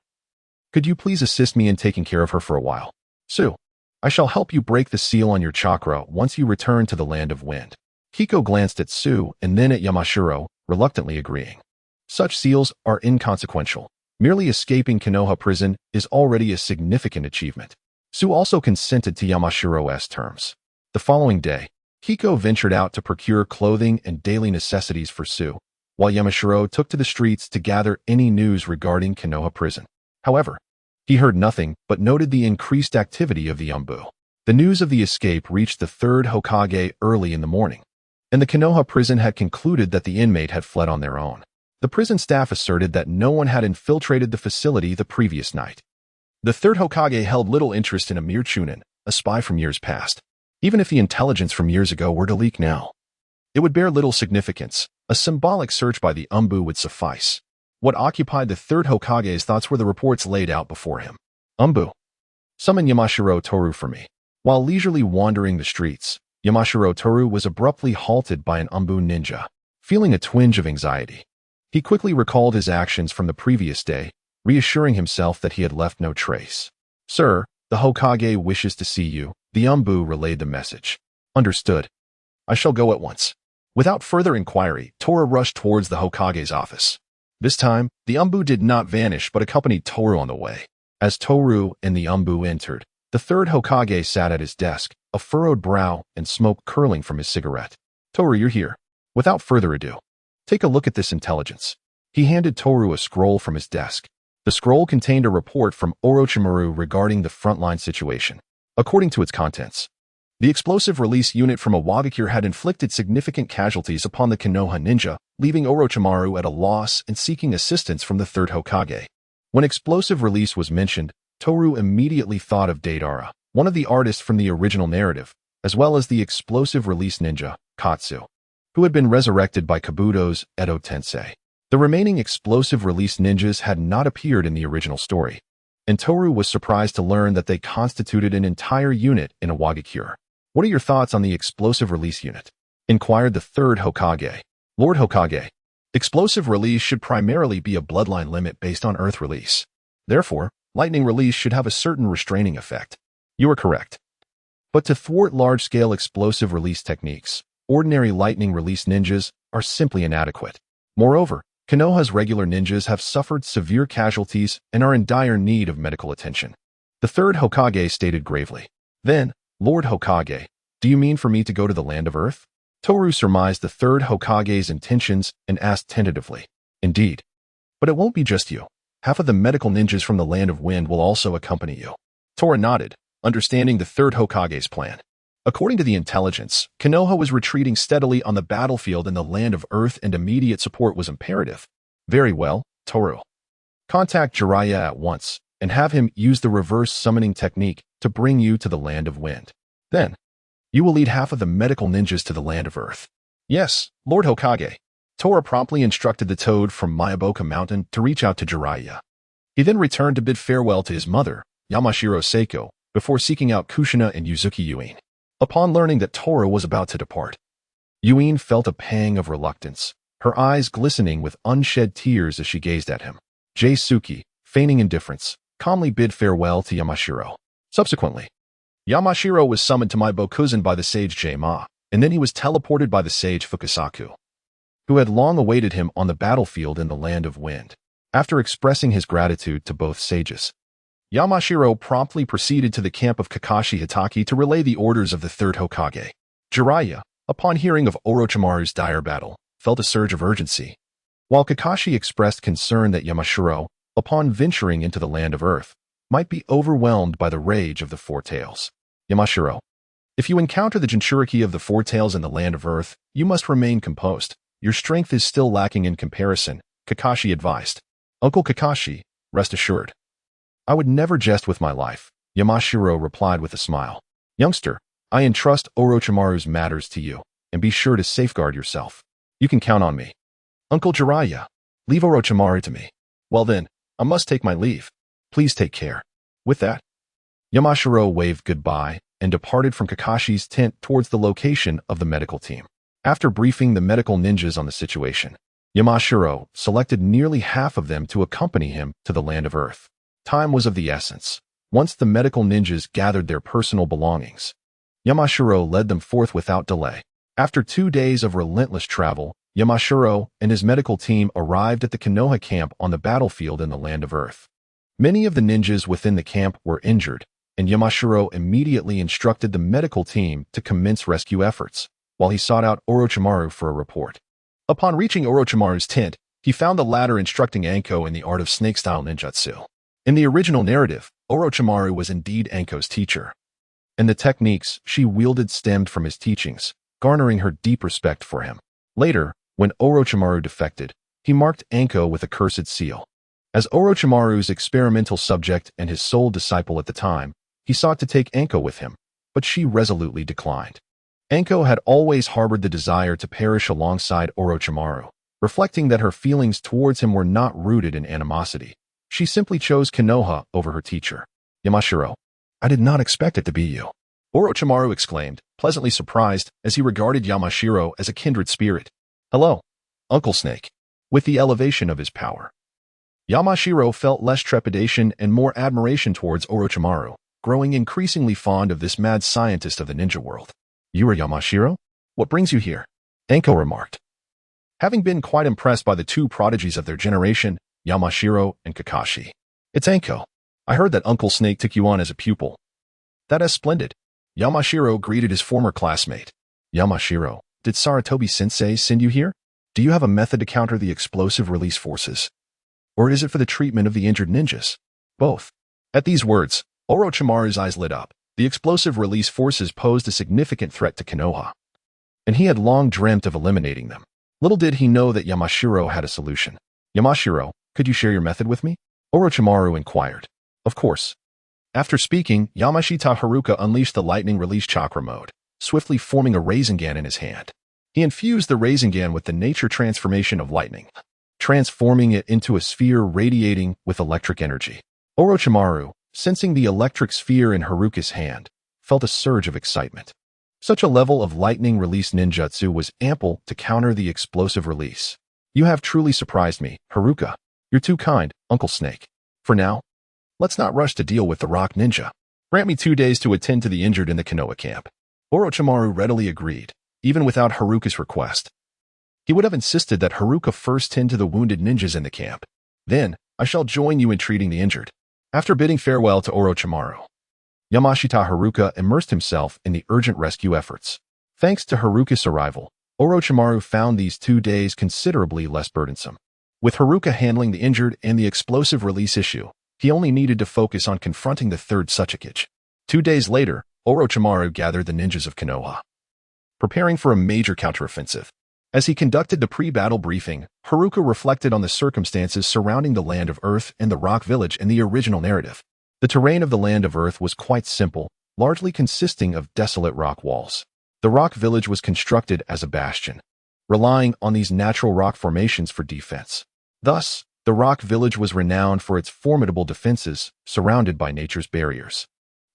could you please assist me in taking care of her for a while? Sue, I shall help you break the seal on your chakra once you return to the Land of Wind. Hiko glanced at Sue and then at Yamashiro, reluctantly agreeing. Such seals are inconsequential. Merely escaping Konoha prison is already a significant achievement. Sue also consented to Yamashiro's terms. The following day, Hiko ventured out to procure clothing and daily necessities for Sue, while Yamashiro took to the streets to gather any news regarding Konoha prison. However, he heard nothing but noted the increased activity of the Umbu. The news of the escape reached the third Hokage early in the morning, and the Konoha prison had concluded that the inmate had fled on their own. The prison staff asserted that no one had infiltrated the facility the previous night. The third Hokage held little interest in a mere Chunin, a spy from years past. Even if the intelligence from years ago were to leak now, it would bear little significance. A symbolic search by the Umbu would suffice. What occupied the third Hokage's thoughts were the reports laid out before him. Umbu, summon Yamashiro Tohru for me. While leisurely wandering the streets, Yamashiro Tohru was abruptly halted by an Umbu ninja. Feeling a twinge of anxiety, he quickly recalled his actions from the previous day, reassuring himself that he had left no trace. Sir, the Hokage wishes to see you. The Umbu relayed the message. Understood. I shall go at once. Without further inquiry, Tohru rushed towards the Hokage's office. This time, the Umbu did not vanish but accompanied Tohru on the way. As Tohru and the Umbu entered, the third Hokage sat at his desk, a furrowed brow and smoke curling from his cigarette. Tohru, you're here. Without further ado, take a look at this intelligence. He handed Tohru a scroll from his desk. The scroll contained a report from Orochimaru regarding the frontline situation. According to its contents, the explosive release unit from Awagakure had inflicted significant casualties upon the Konoha ninja, leaving Orochimaru at a loss and seeking assistance from the third Hokage. When explosive release was mentioned, Tohru immediately thought of Deidara, one of the artists from the original narrative, as well as the explosive release ninja, Katsu, who had been resurrected by Kabuto's Edo Tensei. The remaining explosive release ninjas had not appeared in the original story, and Tohru was surprised to learn that they constituted an entire unit in Awagakure. What are your thoughts on the explosive release unit? Inquired the third Hokage. Lord Hokage, explosive release should primarily be a bloodline limit based on earth release. Therefore, lightning release should have a certain restraining effect. You are correct. But to thwart large-scale explosive release techniques, ordinary lightning release ninjas are simply inadequate. Moreover, Konoha's regular ninjas have suffered severe casualties and are in dire need of medical attention. The third Hokage stated gravely. Then, Lord Hokage, do you mean for me to go to the Land of Earth? Tohru surmised the third Hokage's intentions and asked tentatively. Indeed. But it won't be just you. Half of the medical ninjas from the Land of Wind will also accompany you. Tohru nodded, understanding the third Hokage's plan. According to the intelligence, Konoha was retreating steadily on the battlefield in the Land of Earth and immediate support was imperative. Very well, Tohru. Contact Jiraiya at once and have him use the reverse summoning technique to bring you to the Land of Wind. Then, you will lead half of the medical ninjas to the Land of Earth. Yes, Lord Hokage. Tohru promptly instructed the toad from Miyaboka Mountain to reach out to Jiraiya. He then returned to bid farewell to his mother, Yamashiro Seiko, before seeking out Kushina and Yuzuki Yuin. Upon learning that Tohru was about to depart, Yuin felt a pang of reluctance, her eyes glistening with unshed tears as she gazed at him. Jaisuke, feigning indifference, calmly bid farewell to Yamashiro. Subsequently, Yamashiro was summoned to Miyabokuzen by the sage Jaima, and then he was teleported by the sage Fukasaku, who had long awaited him on the battlefield in the Land of Wind. After expressing his gratitude to both sages, Yamashiro promptly proceeded to the camp of Kakashi Hitaki to relay the orders of the third Hokage. Jiraiya, upon hearing of Orochimaru's dire battle, felt a surge of urgency. While Kakashi expressed concern that Yamashiro, upon venturing into the land of Earth, might be overwhelmed by the rage of the Four Tails. Yamashiro, if you encounter the Jinchuriki of the Four Tails in the land of Earth, you must remain composed. Your strength is still lacking in comparison, Kakashi advised. Uncle Kakashi, rest assured. I would never jest with my life, Yamashiro replied with a smile. Youngster, I entrust Orochimaru's matters to you, and be sure to safeguard yourself. You can count on me. Uncle Jiraiya, leave Orochimaru to me. Well then, I must take my leave. Please take care. With that, Yamashiro waved goodbye and departed from Kakashi's tent towards the location of the medical team. After briefing the medical ninjas on the situation, Yamashiro selected nearly half of them to accompany him to the land of Earth. Time was of the essence. Once the medical ninjas gathered their personal belongings, Yamashiro led them forth without delay. After 2 days of relentless travel, Yamashiro and his medical team arrived at the Konoha camp on the battlefield in the land of Earth. Many of the ninjas within the camp were injured, and Yamashiro immediately instructed the medical team to commence rescue efforts, while he sought out Orochimaru for a report. Upon reaching Orochimaru's tent, he found the latter instructing Anko in the art of snake-style ninjutsu. In the original narrative, Orochimaru was indeed Anko's teacher, and the techniques she wielded stemmed from his teachings, garnering her deep respect for him. Later, when Orochimaru defected, he marked Anko with a cursed seal. As Orochimaru's experimental subject and his sole disciple at the time, he sought to take Anko with him, but she resolutely declined. Anko had always harbored the desire to perish alongside Orochimaru, reflecting that her feelings towards him were not rooted in animosity. She simply chose Konoha over her teacher. Yamashiro, I did not expect it to be you, Orochimaru exclaimed, pleasantly surprised as he regarded Yamashiro as a kindred spirit. Hello, Uncle Snake. With the elevation of his power, Yamashiro felt less trepidation and more admiration towards Orochimaru, growing increasingly fond of this mad scientist of the ninja world. You are Yamashiro? What brings you here? Anko remarked. Having been quite impressed by the two prodigies of their generation, Yamashiro and Kakashi. It's Anko. I heard that Uncle Snake took you on as a pupil. That is splendid. Yamashiro greeted his former classmate. Yamashiro, did Sarutobi-sensei send you here? Do you have a method to counter the explosive release forces? Or is it for the treatment of the injured ninjas? Both. At these words, Orochimaru's eyes lit up. The explosive release forces posed a significant threat to Konoha, and he had long dreamt of eliminating them. Little did he know that Yamashiro had a solution. Yamashiro, could you share your method with me? Orochimaru inquired. Of course. After speaking, Yamashita Haruka unleashed the lightning release chakra mode, swiftly forming a Rasengan in his hand. He infused the Rasengan with the nature transformation of lightning, transforming it into a sphere radiating with electric energy. Orochimaru, sensing the electric sphere in Haruka's hand, felt a surge of excitement. Such a level of lightning release ninjutsu was ample to counter the explosive release. You have truly surprised me, Haruka. You're too kind, Uncle Snake. For now, let's not rush to deal with the rock ninja. Grant me 2 days to attend to the injured in the Konoha camp. Orochimaru readily agreed, even without Haruka's request. He would have insisted that Haruka first tend to the wounded ninjas in the camp. Then, I shall join you in treating the injured. After bidding farewell to Orochimaru, Yamashita Haruka immersed himself in the urgent rescue efforts. Thanks to Haruka's arrival, Orochimaru found these 2 days considerably less burdensome. With Haruka handling the injured and the explosive release issue, he only needed to focus on confronting the third Tsuchikage. 2 days later, Orochimaru gathered the ninjas of Konoha, preparing for a major counteroffensive. As he conducted the pre-battle briefing, Haruka reflected on the circumstances surrounding the Land of Earth and the Rock Village in the original narrative. The terrain of the Land of Earth was quite simple, largely consisting of desolate rock walls. The Rock Village was constructed as a bastion, relying on these natural rock formations for defense. Thus, the Rock Village was renowned for its formidable defenses, surrounded by nature's barriers,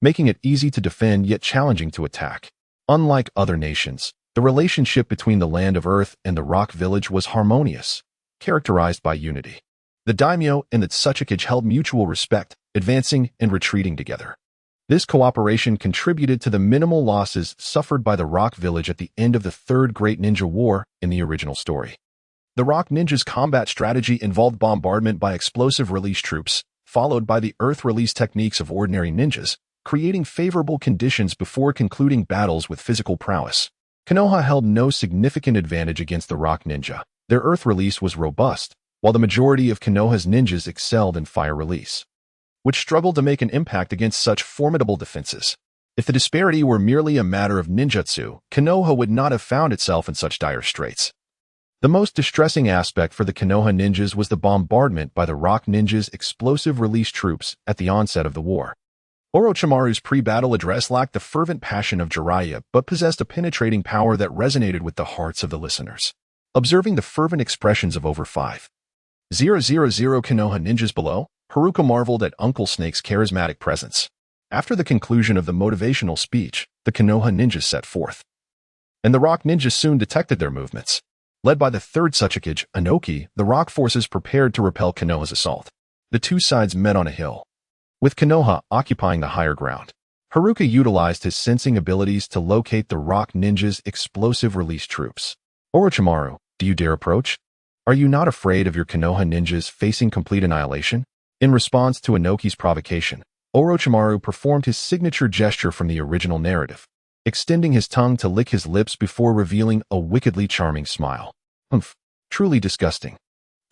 making it easy to defend yet challenging to attack. Unlike other nations, the relationship between the Land of Earth and the Rock Village was harmonious, characterized by unity. The daimyo and the Tsuchikage held mutual respect, advancing and retreating together. This cooperation contributed to the minimal losses suffered by the Rock Village at the end of the Third Great Ninja War in the original story. The Rock Ninjas' combat strategy involved bombardment by explosive release troops, followed by the earth release techniques of ordinary ninjas, creating favorable conditions before concluding battles with physical prowess. Konoha held no significant advantage against the rock ninja. Their earth release was robust, while the majority of Konoha's ninjas excelled in fire release, which struggled to make an impact against such formidable defenses. If the disparity were merely a matter of ninjutsu, Konoha would not have found itself in such dire straits. The most distressing aspect for the Konoha ninjas was the bombardment by the rock ninjas' explosive release troops at the onset of the war. Orochimaru's pre-battle address lacked the fervent passion of Jiraiya, but possessed a penetrating power that resonated with the hearts of the listeners. Observing the fervent expressions of over 5,000 Konoha ninjas below, Haruka marveled at Uncle Snake's charismatic presence. After the conclusion of the motivational speech, the Konoha ninjas set forth, and the rock ninjas soon detected their movements. Led by the third Tsuchikage, Inoki, the rock forces prepared to repel Konoha's assault. The two sides met on a hill, with Konoha occupying the higher ground. Haruka utilized his sensing abilities to locate the rock ninjas' explosive release troops. Orochimaru, do you dare approach? Are you not afraid of your Konoha ninjas facing complete annihilation? In response to Inoki's provocation, Orochimaru performed his signature gesture from the original narrative, extending his tongue to lick his lips before revealing a wickedly charming smile. Humph, truly disgusting.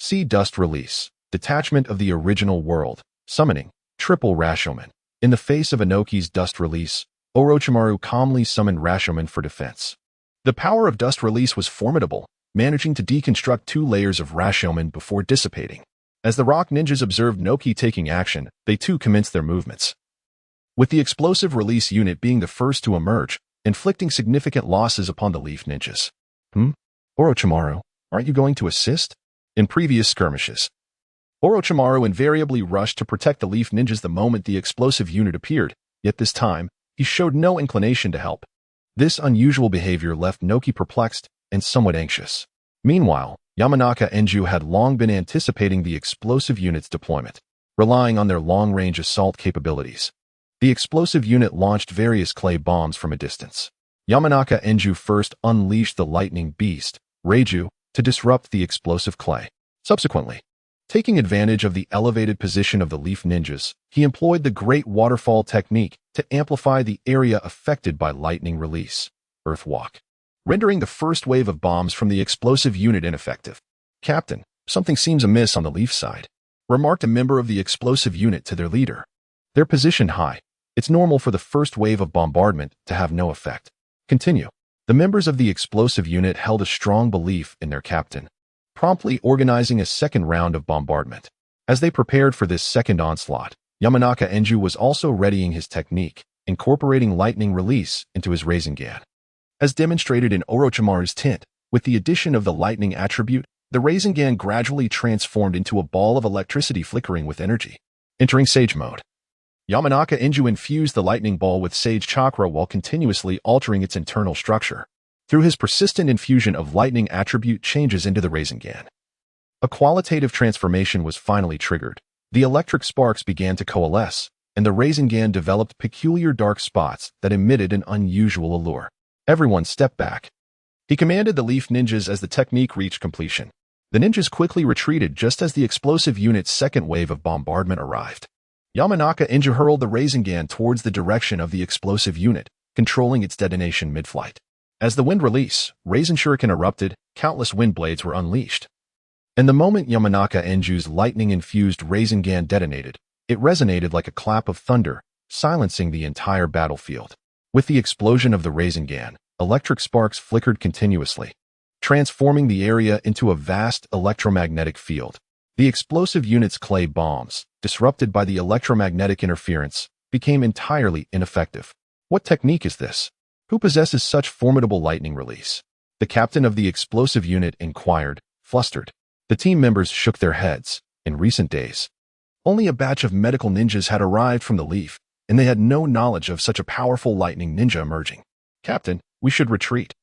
See dust release, detachment of the original world, summoning, triple Rashomon. In the face of Inoki's dust release, Orochimaru calmly summoned Rashomon for defense. The power of dust release was formidable, managing to deconstruct 2 layers of Rashomon before dissipating. As the rock ninjas observed Inoki taking action, they too commenced their movements, with the explosive release unit being the first to emerge, inflicting significant losses upon the leaf ninjas. Orochimaru, aren't you going to assist? In previous skirmishes, Orochimaru invariably rushed to protect the leaf ninjas the moment the explosive unit appeared, yet this time, he showed no inclination to help. This unusual behavior left Inoki perplexed and somewhat anxious. Meanwhile, Yamanaka Enju had long been anticipating the explosive unit's deployment, relying on their long-range assault capabilities. The explosive unit launched various clay bombs from a distance. Yamanaka Enju first unleashed the lightning beast, Reiju, to disrupt the explosive clay. Subsequently, taking advantage of the elevated position of the leaf ninjas, he employed the Great Waterfall technique to amplify the area affected by lightning release, Earthwalk, rendering the first wave of bombs from the explosive unit ineffective. Captain, something seems amiss on the leaf side, remarked a member of the explosive unit to their leader. They're positioned high. It's normal for the first wave of bombardment to have no effect. Continue. The members of the explosive unit held a strong belief in their captain, promptly organizing a second round of bombardment. As they prepared for this second onslaught, Yamanaka Enju was also readying his technique, incorporating lightning release into his Rasengan. As demonstrated in Orochimaru's tent, with the addition of the lightning attribute, the Rasengan gradually transformed into a ball of electricity flickering with energy. Entering Sage mode, Yamanaka Enju infused the lightning ball with Sage chakra while continuously altering its internal structure. Through his persistent infusion of lightning attribute changes into the Rasengan, a qualitative transformation was finally triggered. The electric sparks began to coalesce, and the Rasengan developed peculiar dark spots that emitted an unusual allure. Everyone stepped back. He commanded the leaf ninjas as the technique reached completion. The ninjas quickly retreated just as the explosive unit's second wave of bombardment arrived. Yamanaka Enju hurled the Rasengan towards the direction of the explosive unit, controlling its detonation mid-flight. As the wind release, Rasen Shuriken erupted, countless wind blades were unleashed. And the moment Yamanaka Enju's lightning-infused Rasengan detonated, it resonated like a clap of thunder, silencing the entire battlefield. With the explosion of the Rasengan, electric sparks flickered continuously, transforming the area into a vast electromagnetic field. The explosive unit's clay bombs, disrupted by the electromagnetic interference, became entirely ineffective. What technique is this? Who possesses such formidable lightning release? The captain of the explosive unit inquired, flustered. The team members shook their heads. In recent days, only a batch of medical ninjas had arrived from the Leaf, and they had no knowledge of such a powerful lightning ninja emerging. Captain, we should retreat.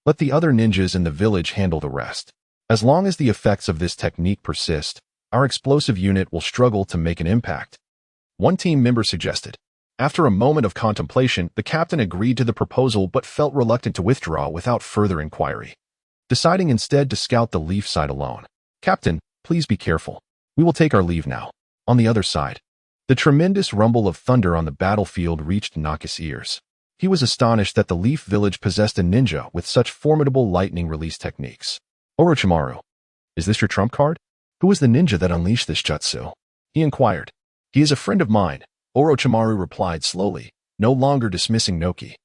Let the other ninjas in the village handle the rest. As long as the effects of this technique persist, our explosive unit will struggle to make an impact. One team member suggested. After a moment of contemplation, the captain agreed to the proposal but felt reluctant to withdraw without further inquiry, deciding instead to scout the Leaf side alone. Captain, please be careful. We will take our leave now. On the other side, the tremendous rumble of thunder on the battlefield reached Naka's ears. He was astonished that the Leaf Village possessed a ninja with such formidable lightning release techniques. Orochimaru, is this your trump card? Who is the ninja that unleashed this jutsu? He inquired. He is a friend of mine, Orochimaru replied slowly, no longer dismissing Noki.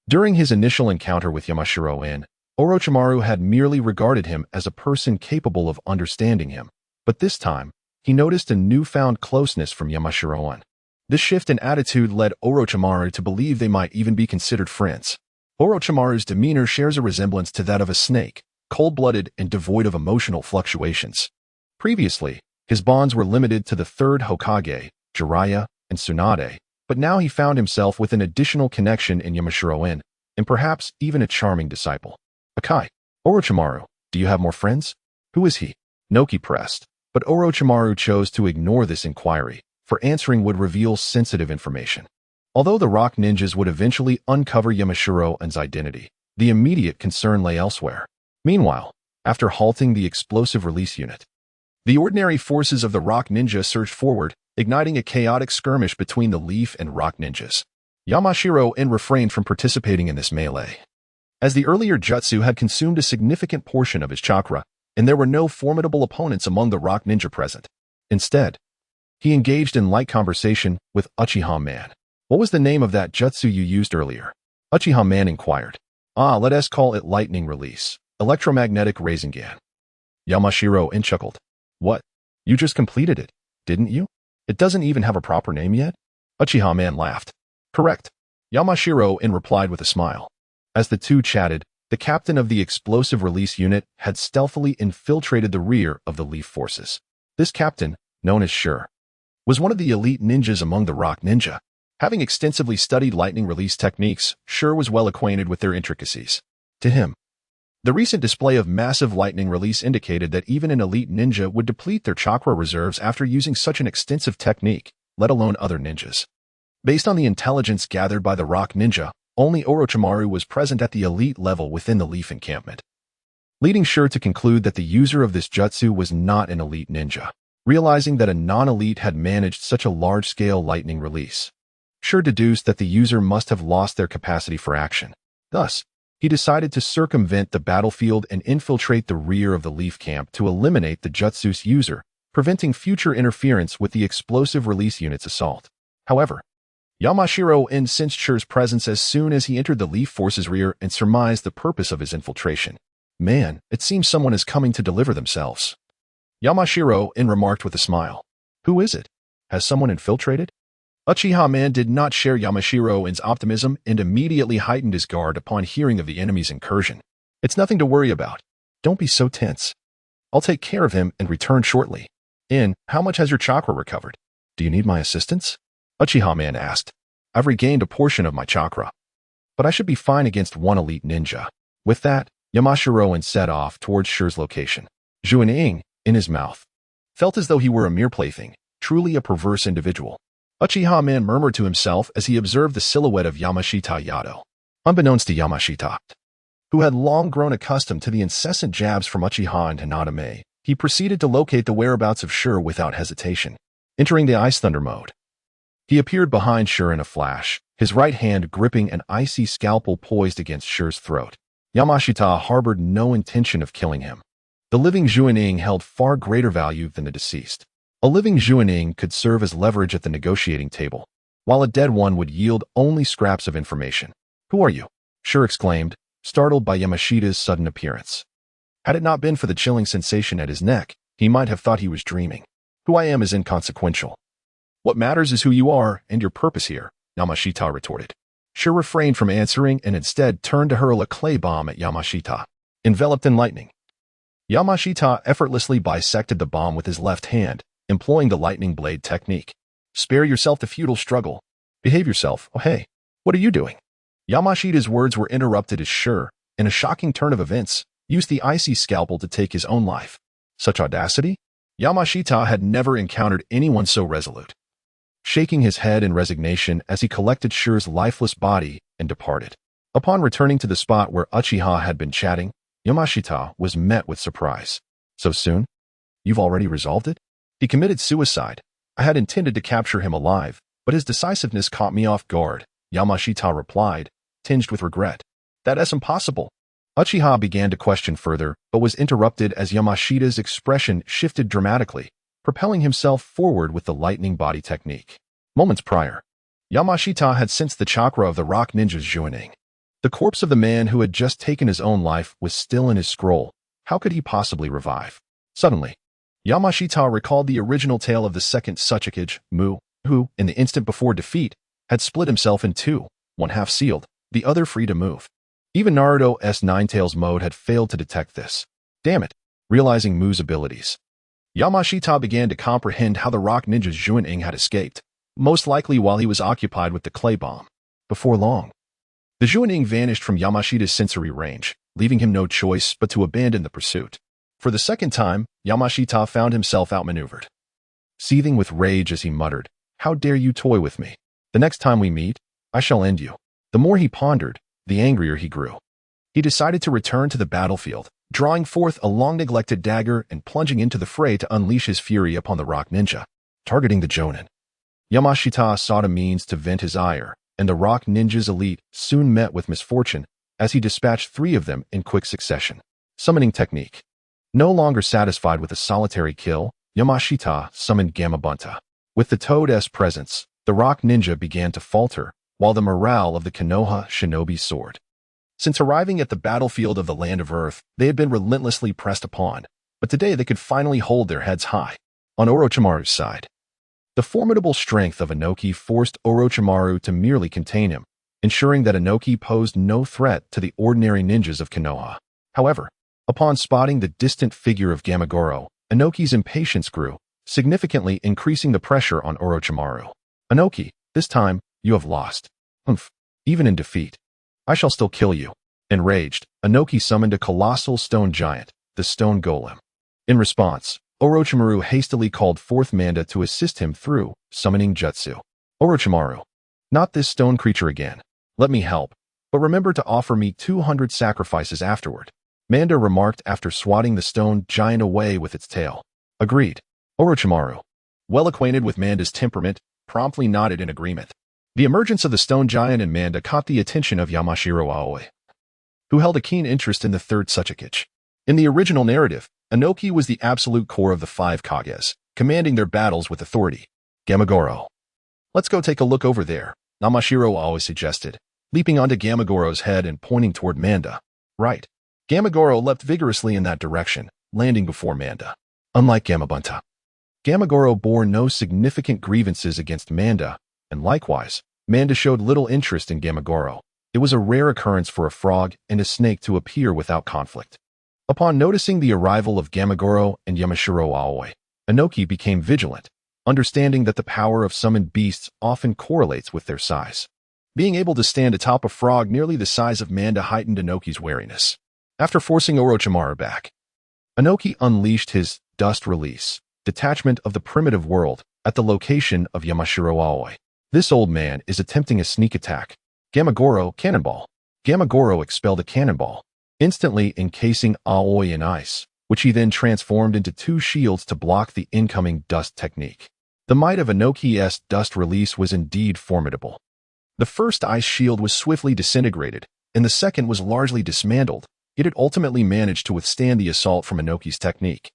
During his initial encounter with Yamashiro, Orochimaru had merely regarded him as a person capable of understanding him, but this time, he noticed a newfound closeness from Yamashiro. This shift in attitude led Orochimaru to believe they might even be considered friends. Orochimaru's demeanor shares a resemblance to that of a snake, cold-blooded and devoid of emotional fluctuations. Previously, his bonds were limited to the third Hokage, Jiraiya, and Tsunade, but now he found himself with an additional connection in Yamashiro, and perhaps even a charming disciple. Akai, Orochimaru, do you have more friends? Who is he? Noki pressed, but Orochimaru chose to ignore this inquiry, for answering would reveal sensitive information. Although the rock ninjas would eventually uncover Yamashiro's identity, the immediate concern lay elsewhere. Meanwhile, after halting the explosive release unit, the ordinary forces of the rock ninja surged forward, igniting a chaotic skirmish between the leaf and rock ninjas. Yamashiro refrained from participating in this melee, as the earlier jutsu had consumed a significant portion of his chakra, and there were no formidable opponents among the rock ninja present. Instead, he engaged in light conversation with Uchiha Man. What was the name of that jutsu you used earlier? Uchiha Man inquired. Let us call it lightning release, electromagnetic Sharingan. Yamashiro chuckled. What? You just completed it, didn't you? It doesn't even have a proper name yet? Uchiha Man laughed. Correct. Yamashiro replied with a smile. As the two chatted, the captain of the explosive release unit had stealthily infiltrated the rear of the Leaf forces. This captain, known as Sure, was one of the elite ninjas among the rock ninja. Having extensively studied lightning release techniques, Sure was well acquainted with their intricacies. To him, the recent display of massive lightning release indicated that even an elite ninja would deplete their chakra reserves after using such an extensive technique, let alone other ninjas. Based on the intelligence gathered by the rock ninja, only Orochimaru was present at the elite level within the Leaf encampment, leading Sure to conclude that the user of this jutsu was not an elite ninja. Realizing that a non-elite had managed such a large-scale lightning release, Sure deduced that the user must have lost their capacity for action. Thus, he decided to circumvent the battlefield and infiltrate the rear of the Leaf camp to eliminate the jutsu's user, preventing future interference with the explosive release unit's assault. However, Yamashiro sensed Sure's presence as soon as he entered the Leaf force's rear and surmised the purpose of his infiltration. Man, it seems someone is coming to deliver themselves. Yamashiro remarked with a smile. Who is it? Has someone infiltrated? Uchiha Man did not share Yamashiro's optimism and immediately heightened his guard upon hearing of the enemy's incursion. It's nothing to worry about. Don't be so tense. I'll take care of him and return shortly. How much has your chakra recovered? Do you need my assistance? Uchiha Man asked. I've regained a portion of my chakra, but I should be fine against one elite ninja. With that, Yamashiro set off towards Sure's location. Juaning, in his mouth, felt as though he were a mere plaything, truly a perverse individual. Uchiha Man murmured to himself as he observed the silhouette of Yamashita Yado. Unbeknownst to Yamashita, who had long grown accustomed to the incessant jabs from Uchiha and Hinata, he proceeded to locate the whereabouts of Sure without hesitation. Entering the Ice Thunder mode, he appeared behind Sure in a flash, his right hand gripping an icy scalpel poised against Sure's throat. Yamashita harbored no intention of killing him. The living Juaning held far greater value than the deceased. A living Juaning could serve as leverage at the negotiating table, while a dead one would yield only scraps of information. Who are you? Sure exclaimed, startled by Yamashita's sudden appearance. Had it not been for the chilling sensation at his neck, he might have thought he was dreaming. Who I am is inconsequential. What matters is who you are and your purpose here, Yamashita retorted. Sure refrained from answering and instead turned to hurl a clay bomb at Yamashita. Enveloped in lightning, Yamashita effortlessly bisected the bomb with his left hand, employing the lightning blade technique. Spare yourself the futile struggle. Behave yourself. Oh hey, what are you doing? Yamashita's words were interrupted as Sure, in a shocking turn of events, used the icy scalpel to take his own life. Such audacity? Yamashita had never encountered anyone so resolute. Shaking his head in resignation as he collected Sure's lifeless body and departed. Upon returning to the spot where Uchiha had been chatting, Yamashita was met with surprise. So soon? You've already resolved it? He committed suicide. I had intended to capture him alive, but his decisiveness caught me off guard, Yamashita replied, tinged with regret. That's impossible. Uchiha began to question further, but was interrupted as Yamashita's expression shifted dramatically, propelling himself forward with the lightning body technique. Moments prior, Yamashita had sensed the chakra of the rock ninja's Juaning. The corpse of the man who had just taken his own life was still in his scroll. How could he possibly revive? Suddenly, Yamashita recalled the original tale of the second Tsuchikage, Mu, who, in the instant before defeat, had split himself in two, one half sealed, the other free to move. Even Naruto's Ninetales mode had failed to detect this. Damn it, realizing Mu's abilities. Yamashita began to comprehend how the rock ninja's Juaning had escaped, most likely while he was occupied with the clay bomb. Before long, the Juaning vanished from Yamashita's sensory range, leaving him no choice but to abandon the pursuit. For the second time, Yamashita found himself outmaneuvered. Seething with rage as he muttered, "How dare you toy with me? The next time we meet, I shall end you." The more he pondered, the angrier he grew. He decided to return to the battlefield, drawing forth a long-neglected dagger and plunging into the fray to unleash his fury upon the rock ninja. Targeting the Jonin, Yamashita sought a means to vent his ire, and the rock ninja's elite soon met with misfortune as he dispatched 3 of them in quick succession. Summoning technique. No longer satisfied with a solitary kill, Yamashita summoned Gamabunta. With the Toad's presence, the rock ninja began to falter, while the morale of the Konoha shinobi soared. Since arriving at the battlefield of the Land of Earth, they had been relentlessly pressed upon, but today they could finally hold their heads high. On Orochimaru's side, the formidable strength of Inoki forced Orochimaru to merely contain him, ensuring that Inoki posed no threat to the ordinary ninjas of Konoha. However, upon spotting the distant figure of Gamagoro, Inoki's impatience grew, significantly increasing the pressure on Orochimaru. "Inoki, this time, you have lost. Humph. Even in defeat, I shall still kill you." Enraged, Inoki summoned a colossal stone giant, the stone golem. In response, Orochimaru hastily called forth Manda to assist him through summoning jutsu. "Orochimaru, not this stone creature again. Let me help, but remember to offer me 200 sacrifices afterward," Manda remarked after swatting the stone giant away with its tail. Agreed. Orochimaru, well acquainted with Manda's temperament, promptly nodded in agreement. The emergence of the stone giant and Manda caught the attention of Yamashiro Aoi, who held a keen interest in the third Tsuchikage. In the original narrative, Inoki was the absolute core of the 5 Kages, commanding their battles with authority. "Gamagoro, let's go take a look over there," Yamashiro Aoi suggested, leaping onto Gamagoro's head and pointing toward Manda. Right. Gamagoro leapt vigorously in that direction, landing before Manda. Unlike Gamabunta, Gamagoro bore no significant grievances against Manda, and likewise, Manda showed little interest in Gamagoro. It was a rare occurrence for a frog and a snake to appear without conflict. Upon noticing the arrival of Gamagoro and Yamashiro Aoi, Inoki became vigilant, understanding that the power of summoned beasts often correlates with their size. Being able to stand atop a frog nearly the size of Manda heightened Inoki's wariness. After forcing Orochimaru back, Inoki unleashed his dust release, detachment of the primitive world, at the location of Yamashiro Aoi. This old man is attempting a sneak attack. Gamagoro, cannonball. Gamagoro expelled a cannonball, instantly encasing Aoi in ice, which he then transformed into 2 shields to block the incoming dust technique. The might of Inoki's dust release was indeed formidable. The first ice shield was swiftly disintegrated, and the second was largely dismantled, yet it ultimately managed to withstand the assault from Inoki's technique.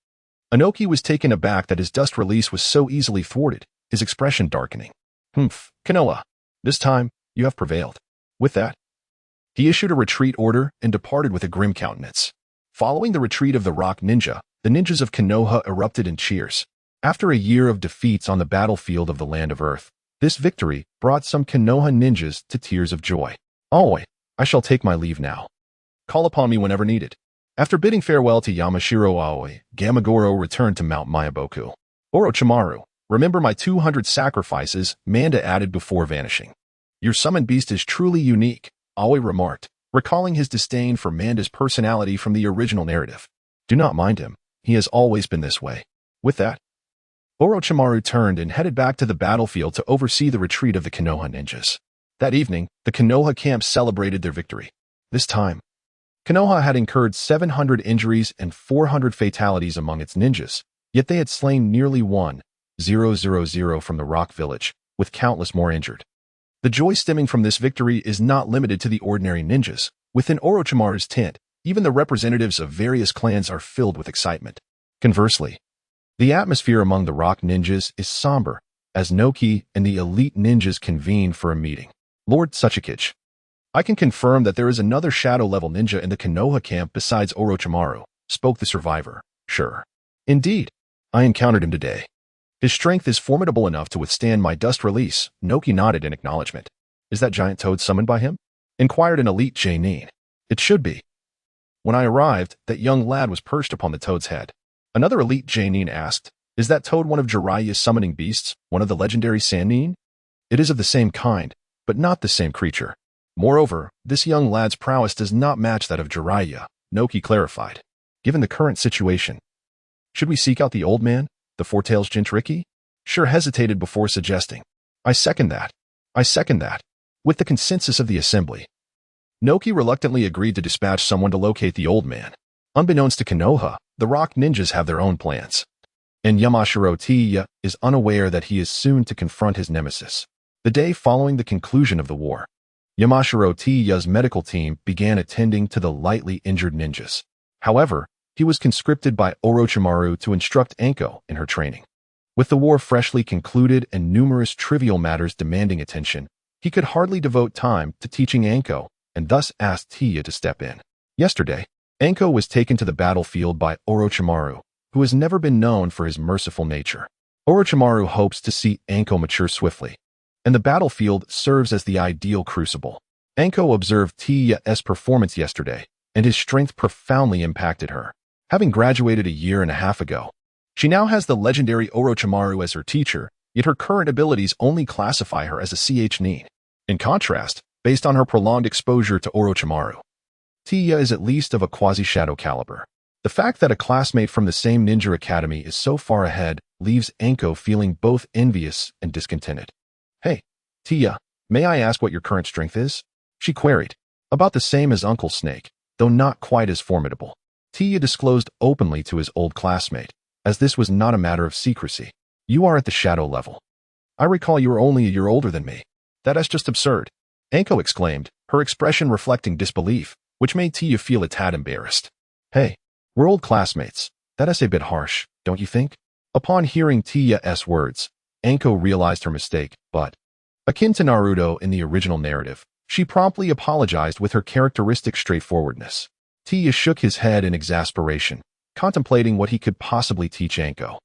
Inoki was taken aback that his dust release was so easily thwarted, his expression darkening. "Humph, Konoha, this time, you have prevailed." With that, he issued a retreat order and departed with a grim countenance. Following the retreat of the rock ninja, the ninjas of Konoha erupted in cheers. After a year of defeats on the battlefield of the Land of Earth, this victory brought some Konoha ninjas to tears of joy. "Aoi, I shall take my leave now. Call upon me whenever needed." After bidding farewell to Yamashiro Aoi, Gamagoro returned to Mount Myaboku. "Orochimaru, remember my 200 sacrifices," Manda added before vanishing. "Your summoned beast is truly unique," Aoi remarked, recalling his disdain for Manda's personality from the original narrative. "Do not mind him. He has always been this way." With that, Orochimaru turned and headed back to the battlefield to oversee the retreat of the Konoha ninjas. That evening, the Konoha camp celebrated their victory. This time, Konoha had incurred 700 injuries and 400 fatalities among its ninjas, yet they had slain nearly 1 000 from the rock village, with countless more injured. The joy stemming from this victory is not limited to the ordinary ninjas. Within Orochimaru's tent, even the representatives of various clans are filled with excitement. Conversely, the atmosphere among the rock ninjas is somber, as Noki and the elite ninjas convene for a meeting. Lord Tsuchikage, I can confirm that there is another shadow-level ninja in the Konoha camp besides Orochimaru, spoke the survivor. Sure. Indeed, I encountered him today. His strength is formidable enough to withstand my dust release. Noki nodded in acknowledgement. Is that giant toad summoned by him? Inquired an elite Jainin. It should be. When I arrived, that young lad was perched upon the toad's head. Another elite Jainin asked, is that toad one of Jiraiya's summoning beasts, one of the legendary Sannin? It is of the same kind, but not the same creature. Moreover, this young lad's prowess does not match that of Jiraiya, Noki clarified. Given the current situation, should we seek out the old man, the Four-Tails Jinchuriki? Sure hesitated before suggesting. I second that. With the consensus of the assembly, Noki reluctantly agreed to dispatch someone to locate the old man. Unbeknownst to Konoha, the rock ninjas have their own plans. And Yamashiro Tiya is unaware that he is soon to confront his nemesis. The day following the conclusion of the war, Yamashiro Tiya's medical team began attending to the lightly injured ninjas. However, he was conscripted by Orochimaru to instruct Anko in her training. With the war freshly concluded and numerous trivial matters demanding attention, he could hardly devote time to teaching Anko, and thus asked Tiya to step in. Yesterday, Anko was taken to the battlefield by Orochimaru, who has never been known for his merciful nature. Orochimaru hopes to see Anko mature swiftly, and the battlefield serves as the ideal crucible. Anko observed Tiya's performance yesterday, and his strength profoundly impacted her. Having graduated a year and a half ago, she now has the legendary Orochimaru as her teacher, yet her current abilities only classify her as a Nin. In contrast, based on her prolonged exposure to Orochimaru, Tiya is at least of a quasi-shadow caliber. The fact that a classmate from the same ninja academy is so far ahead leaves Anko feeling both envious and discontented. Hey, Tiya, may I ask what your current strength is? She queried. About the same as Uncle Snake, though not quite as formidable. Tiya disclosed openly to his old classmate, as this was not a matter of secrecy. You are at the shadow level. I recall you are only a year older than me. That is just absurd. Anko exclaimed, her expression reflecting disbelief, which made Tiya feel a tad embarrassed. Hey, we're old classmates. That is a bit harsh, don't you think? Upon hearing Tiya's words, Anko realized her mistake, but, akin to Naruto in the original narrative, she promptly apologized with her characteristic straightforwardness. Tiya shook his head in exasperation, contemplating what he could possibly teach Anko.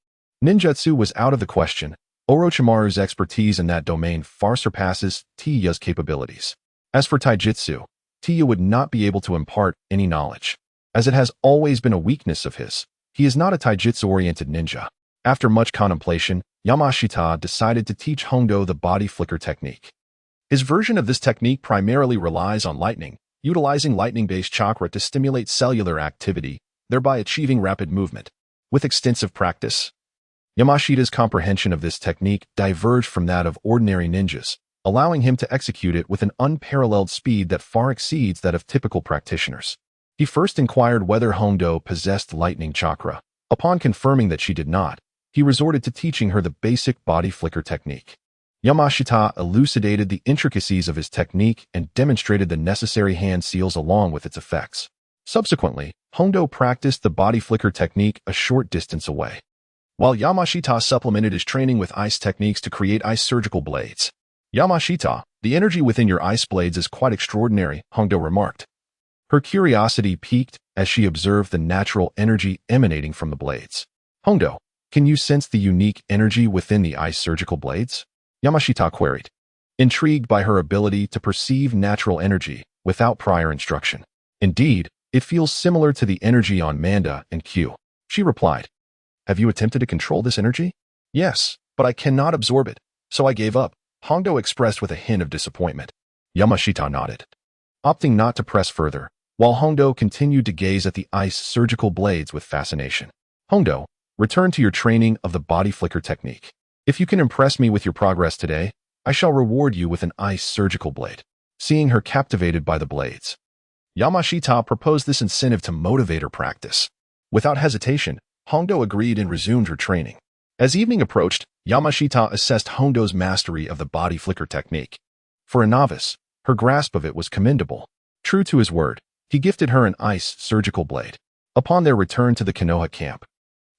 Ninjutsu was out of the question. Orochimaru's expertise in that domain far surpasses Tiya's capabilities. As for taijutsu, Tiya would not be able to impart any knowledge, as it has always been a weakness of his. He is not a taijutsu-oriented ninja. After much contemplation, Yamashita decided to teach Hondo the body flicker technique. His version of this technique primarily relies on lightning, utilizing lightning-based chakra to stimulate cellular activity, thereby achieving rapid movement. With extensive practice, Yamashita's comprehension of this technique diverged from that of ordinary ninjas, allowing him to execute it with an unparalleled speed that far exceeds that of typical practitioners. He first inquired whether Hondo possessed lightning chakra. Upon confirming that she did not, he resorted to teaching her the basic body flicker technique. Yamashita elucidated the intricacies of his technique and demonstrated the necessary hand seals along with its effects. Subsequently, Hondo practiced the body flicker technique a short distance away, while Yamashita supplemented his training with ice techniques to create ice surgical blades. Yamashita, the energy within your ice blades is quite extraordinary, Hondo remarked. Her curiosity piqued as she observed the natural energy emanating from the blades. Hondo, can you sense the unique energy within the ice surgical blades? Yamashita queried, intrigued by her ability to perceive natural energy without prior instruction. Indeed, it feels similar to the energy on Manda and Q. She replied, have you attempted to control this energy? Yes, but I cannot absorb it, so I gave up, Hondo expressed with a hint of disappointment. Yamashita nodded, opting not to press further, while Hondo continued to gaze at the ice surgical blades with fascination. Hondo, return to your training of the body flicker technique. If you can impress me with your progress today, I shall reward you with an ice surgical blade. Seeing her captivated by the blades, Yamashita proposed this incentive to motivate her practice. Without hesitation, Hondo agreed and resumed her training. As evening approached, Yamashita assessed Hondo's mastery of the body flicker technique. For a novice, her grasp of it was commendable. True to his word, he gifted her an ice surgical blade. Upon their return to the Konoha camp,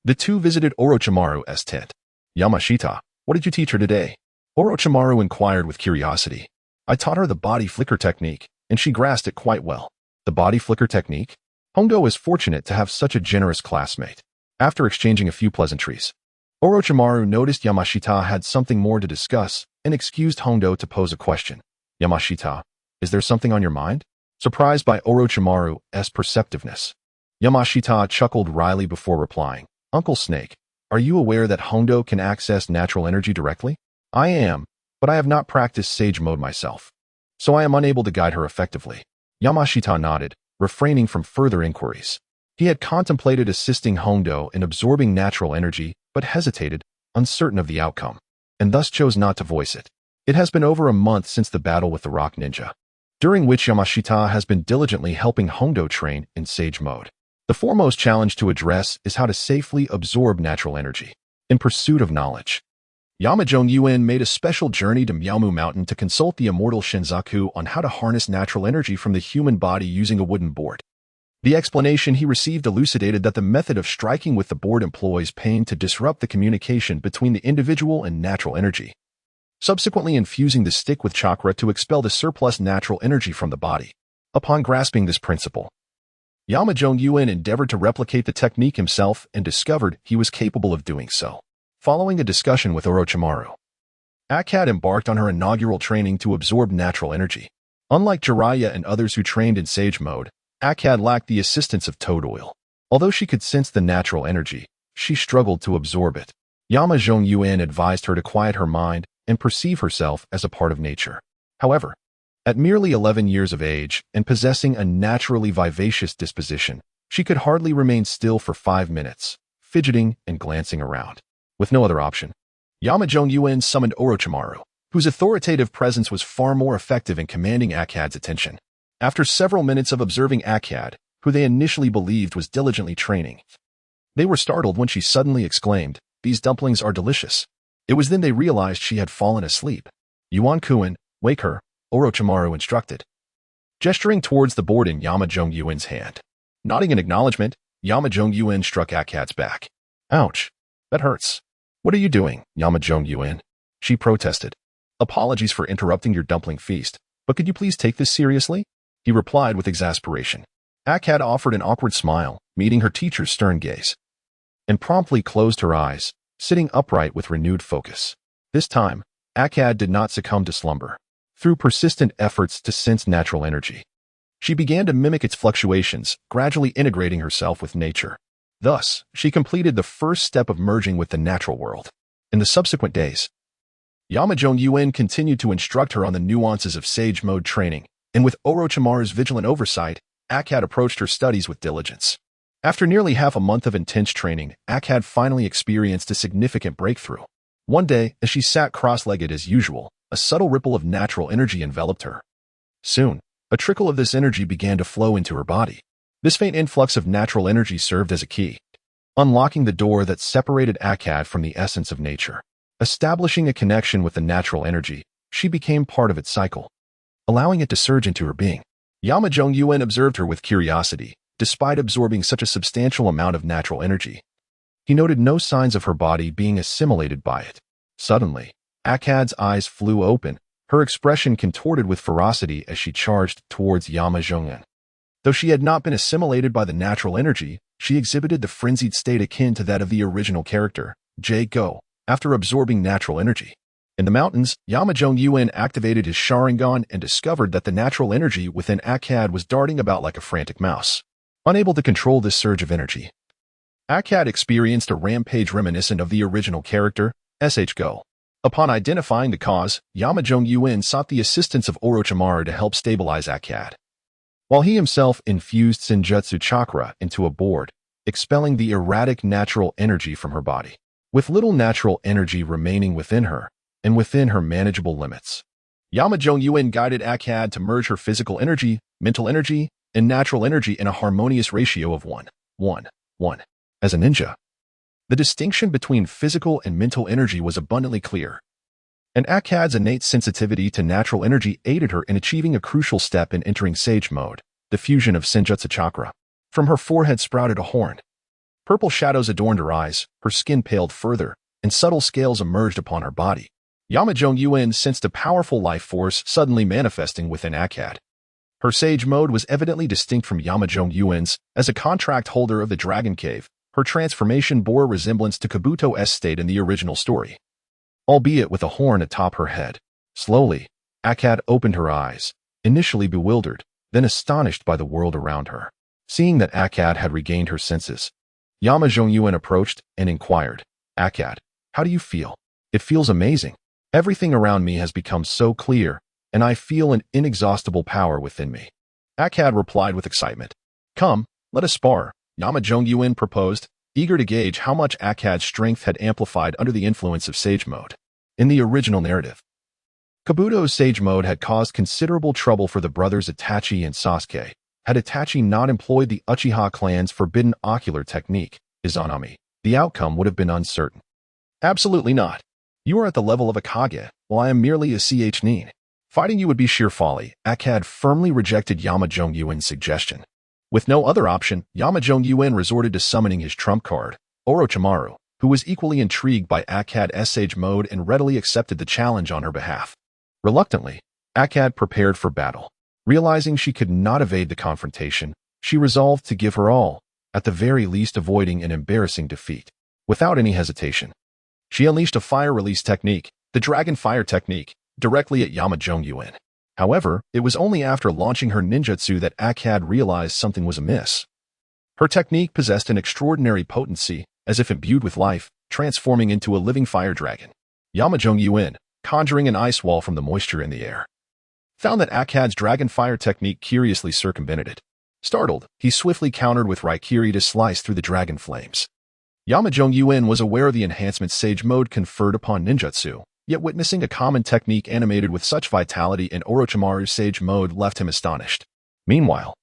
the two visited Orochimaru's tent. "Yamashita, what did you teach her today?" Orochimaru inquired with curiosity. "I taught her the body flicker technique, and she grasped it quite well." "The body flicker technique?" Hondo is fortunate to have such a generous classmate. After exchanging a few pleasantries, Orochimaru noticed Yamashita had something more to discuss and excused Hondo to pose a question. "Yamashita, is there something on your mind?" Surprised by Orochimaru's perceptiveness, Yamashita chuckled wryly before replying. "Uncle Snake, are you aware that Hondo can access natural energy directly?" "I am, but I have not practiced sage mode myself, so I am unable to guide her effectively." Yamashita nodded, refraining from further inquiries. He had contemplated assisting Hondo in absorbing natural energy, but hesitated, uncertain of the outcome, and thus chose not to voice it. It has been over a month since the battle with the Rock Ninja, during which Yamashita has been diligently helping Hondo train in sage mode. The foremost challenge to address is how to safely absorb natural energy. In pursuit of knowledge, Yuan made a special journey to Miaomu Mountain to consult the immortal Shinzaku on how to harness natural energy from the human body using a wooden board. The explanation he received elucidated that the method of striking with the board employs pain to disrupt the communication between the individual and natural energy, subsequently infusing the stick with chakra to expel the surplus natural energy from the body. Upon grasping this principle, Yuan endeavored to replicate the technique himself and discovered he was capable of doing so. Following a discussion with Orochimaru, Akihito embarked on her inaugural training to absorb natural energy. Unlike Jiraiya and others who trained in sage mode, Akihito lacked the assistance of toad oil. Although she could sense the natural energy, she struggled to absorb it. Yuan advised her to quiet her mind and perceive herself as a part of nature. However, at merely 11 years of age and possessing a naturally vivacious disposition, she could hardly remain still for 5 minutes, fidgeting and glancing around. With no other option, Yuan summoned Orochimaru, whose authoritative presence was far more effective in commanding Akihito's attention. After several minutes of observing Akihito, who they initially believed was diligently training, they were startled when she suddenly exclaimed, "These dumplings are delicious." It was then they realized she had fallen asleep. "Yuan-kun, wake her," Orochimaru instructed, gesturing towards the board in Yuan's hand. Nodding in acknowledgement, Yuan struck Akihito's back. "Ouch, that hurts." "What are you doing, Yuan?" she protested. "Apologies for interrupting your dumpling feast, but could you please take this seriously?" he replied with exasperation. Akihito offered an awkward smile, meeting her teacher's stern gaze, and promptly closed her eyes, sitting upright with renewed focus. This time, Akihito did not succumb to slumber. Through persistent efforts to sense natural energy, she began to mimic its fluctuations, gradually integrating herself with nature. Thus, she completed the first step of merging with the natural world. In the subsequent days, Yuan continued to instruct her on the nuances of sage mode training, and with Orochimaru's vigilant oversight, Akihito approached her studies with diligence. After nearly half a month of intense training, Akihito finally experienced a significant breakthrough. One day, as she sat cross-legged as usual, a subtle ripple of natural energy enveloped her. Soon, a trickle of this energy began to flow into her body. This faint influx of natural energy served as a key, unlocking the door that separated Akihito from the essence of nature. Establishing a connection with the natural energy, she became part of its cycle, allowing it to surge into her being. Yuan observed her with curiosity, despite absorbing such a substantial amount of natural energy. He noted no signs of her body being assimilated by it. Suddenly, Akihito's eyes flew open, her expression contorted with ferocity as she charged towards Yuan. Though she had not been assimilated by the natural energy, she exhibited the frenzied state akin to that of the original character, Go, after absorbing natural energy. In the mountains, Yuan activated his Sharingan and discovered that the natural energy within Akihito was darting about like a frantic mouse. Unable to control this surge of energy, Akihito experienced a rampage reminiscent of the original character, Go. Upon identifying the cause, Yuan sought the assistance of Orochimaru to help stabilize Akihito, while he himself infused Senjutsu chakra into a board, expelling the erratic natural energy from her body. With little natural energy remaining within her, and within her manageable limits, Yuan guided Akihito to merge her physical energy, mental energy, and natural energy in a harmonious ratio of 1:1:1. As a ninja, The distinction between physical and mental energy was abundantly clear, and Akkad's innate sensitivity to natural energy aided her in achieving a crucial step in entering sage mode, the fusion of Senjutsu chakra. From her forehead sprouted a horn. Purple shadows adorned her eyes, her skin paled further, and subtle scales emerged upon her body. Yamanaka Yuan sensed a powerful life force suddenly manifesting within Akkad. Her sage mode was evidently distinct from Yamanaka Yuan's. As a contract holder of the Dragon Cave, her transformation bore a resemblance to Kabuto's state in the original story, albeit with a horn atop her head. Slowly, Akkad opened her eyes, initially bewildered, then astonished by the world around her. Seeing that Akkad had regained her senses, Yamanaka Yuan approached and inquired, "Akkad, how do you feel?" "It feels amazing. Everything around me has become so clear, and I feel an inexhaustible power within me." Akkad replied with excitement. "Come, let us spar," Yamanaka Yuan proposed, eager to gauge how much Akkad's strength had amplified under the influence of sage mode. In the original narrative, Kabuto's sage mode had caused considerable trouble for the brothers Itachi and Sasuke. Had Itachi not employed the Uchiha clan's forbidden ocular technique, Izanami, the outcome would have been uncertain. "Absolutely not. You are at the level of a Kage, while I am merely a Ch-nin. Fighting you would be sheer folly." Akkad firmly rejected Yamanaka Yuan's suggestion. With no other option, Yamanaka Yuan resorted to summoning his trump card, Orochimaru, who was equally intrigued by Akkad's sage mode and readily accepted the challenge on her behalf. Reluctantly, Akkad prepared for battle. Realizing she could not evade the confrontation, she resolved to give her all, at the very least avoiding an embarrassing defeat. Without any hesitation, she unleashed a fire release technique, the Dragon Fire technique, directly at Yamanaka Yuan. However, it was only after launching her ninjutsu that Akkad realized something was amiss. Her technique possessed an extraordinary potency, as if imbued with life, transforming into a living fire dragon. Yamanaka Yuan, conjuring an ice wall from the moisture in the air, found that Akkad's Dragon Fire technique curiously circumvented it. Startled, he swiftly countered with Raikiri to slice through the dragon flames. Yamanaka Yuan was aware of the enhancement sage mode conferred upon ninjutsu, yet witnessing a common technique animated with such vitality in Orochimaru's sage mode left him astonished. Meanwhile,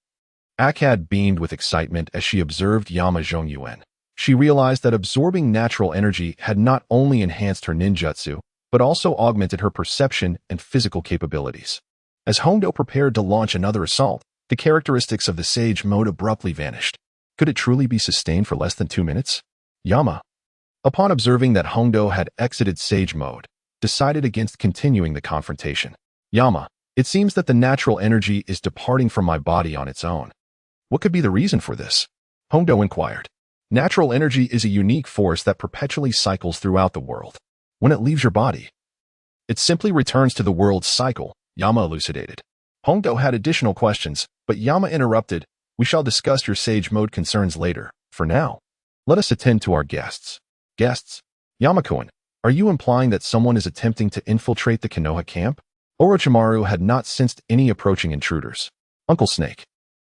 Akkad beamed with excitement as she observed Yamanaka Yuan. She realized that absorbing natural energy had not only enhanced her ninjutsu, but also augmented her perception and physical capabilities. As Hondo prepared to launch another assault, the characteristics of the sage mode abruptly vanished. Could it truly be sustained for less than 2 minutes? Yama, upon observing that Hondo had exited sage mode, decided against continuing the confrontation. "Yama, it seems that the natural energy is departing from my body on its own. What could be the reason for this?" Hondo inquired. "Natural energy is a unique force that perpetually cycles throughout the world. When it leaves your body, it simply returns to the world's cycle," Yama elucidated. Hondo had additional questions, but Yama interrupted. "We shall discuss your sage mode concerns later. For now, let us attend to our guests." "Guests? Yama-kun, are you implying that someone is attempting to infiltrate the Konoha camp?" Orochimaru had not sensed any approaching intruders. "Uncle Snake,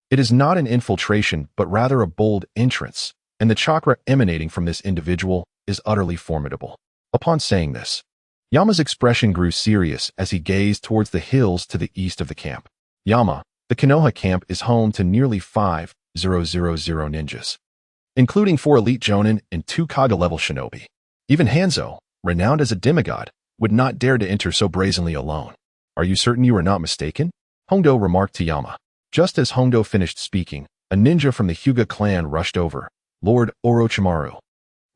it is not an infiltration but rather a bold entrance, and the chakra emanating from this individual is utterly formidable." Upon saying this, Yama's expression grew serious as he gazed towards the hills to the east of the camp. "Yama, the Konoha camp is home to nearly 5,000 ninjas, including 4 elite jonin and 2 Kage-level shinobi. Even Hanzo, renowned as a demigod, would not dare to enter so brazenly alone. Are you certain you are not mistaken?" Hondo remarked to Yama. Just as Hondo finished speaking, a ninja from the Hyuga clan rushed over. "Lord Orochimaru,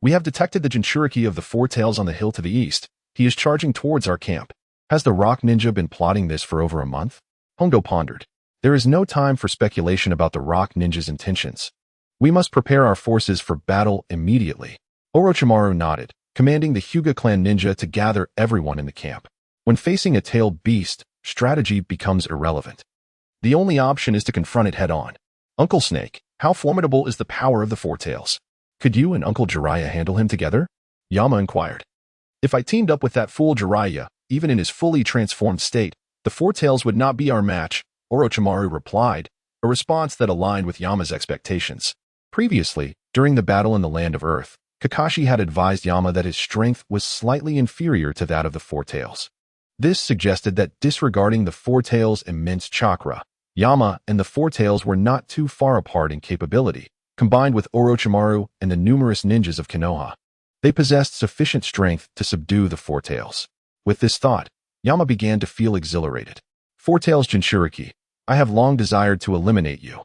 we have detected the Jinchuriki of the Four Tails on the hill to the east. He is charging towards our camp. Has the rock ninja been plotting this for over a month?" Hondo pondered. "There is no time for speculation about the rock ninja's intentions. We must prepare our forces for battle immediately." Orochimaru nodded, commanding the Hyuga clan ninja to gather everyone in the camp. When facing a tailed beast, strategy becomes irrelevant. The only option is to confront it head-on. "Uncle Snake, how formidable is the power of the Four Tails? Could you and Uncle Jiraiya handle him together?" Yama inquired. "If I teamed up with that fool Jiraiya, even in his fully transformed state, the Four Tails would not be our match," Orochimaru replied, a response that aligned with Yama's expectations. Previously, during the battle in the Land of Earth, Kakashi had advised Yama that his strength was slightly inferior to that of the Four Tails. This suggested that disregarding the Four Tails' immense chakra, Yama and the Four Tails were not too far apart in capability, combined with Orochimaru and the numerous ninjas of Konoha. They possessed sufficient strength to subdue the Four Tails. With this thought, Yama began to feel exhilarated. Four Tails Jinchuriki, I have long desired to eliminate you.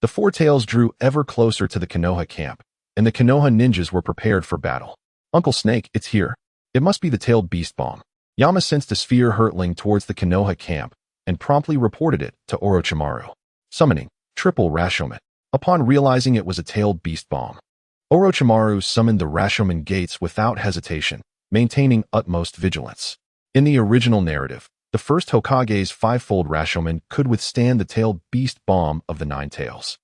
The Four Tails drew ever closer to the Konoha camp, and the Konoha ninjas were prepared for battle. Uncle Snake, it's here. It must be the tailed beast bomb. Yama sensed a sphere hurtling towards the Konoha camp and promptly reported it to Orochimaru. Summoning, triple Rashomon. Upon realizing it was a tailed beast bomb, Orochimaru summoned the Rashomon gates without hesitation, maintaining utmost vigilance. In the original narrative, the first Hokage's five-fold Rashomon could withstand the tailed beast bomb of the Nine Tails.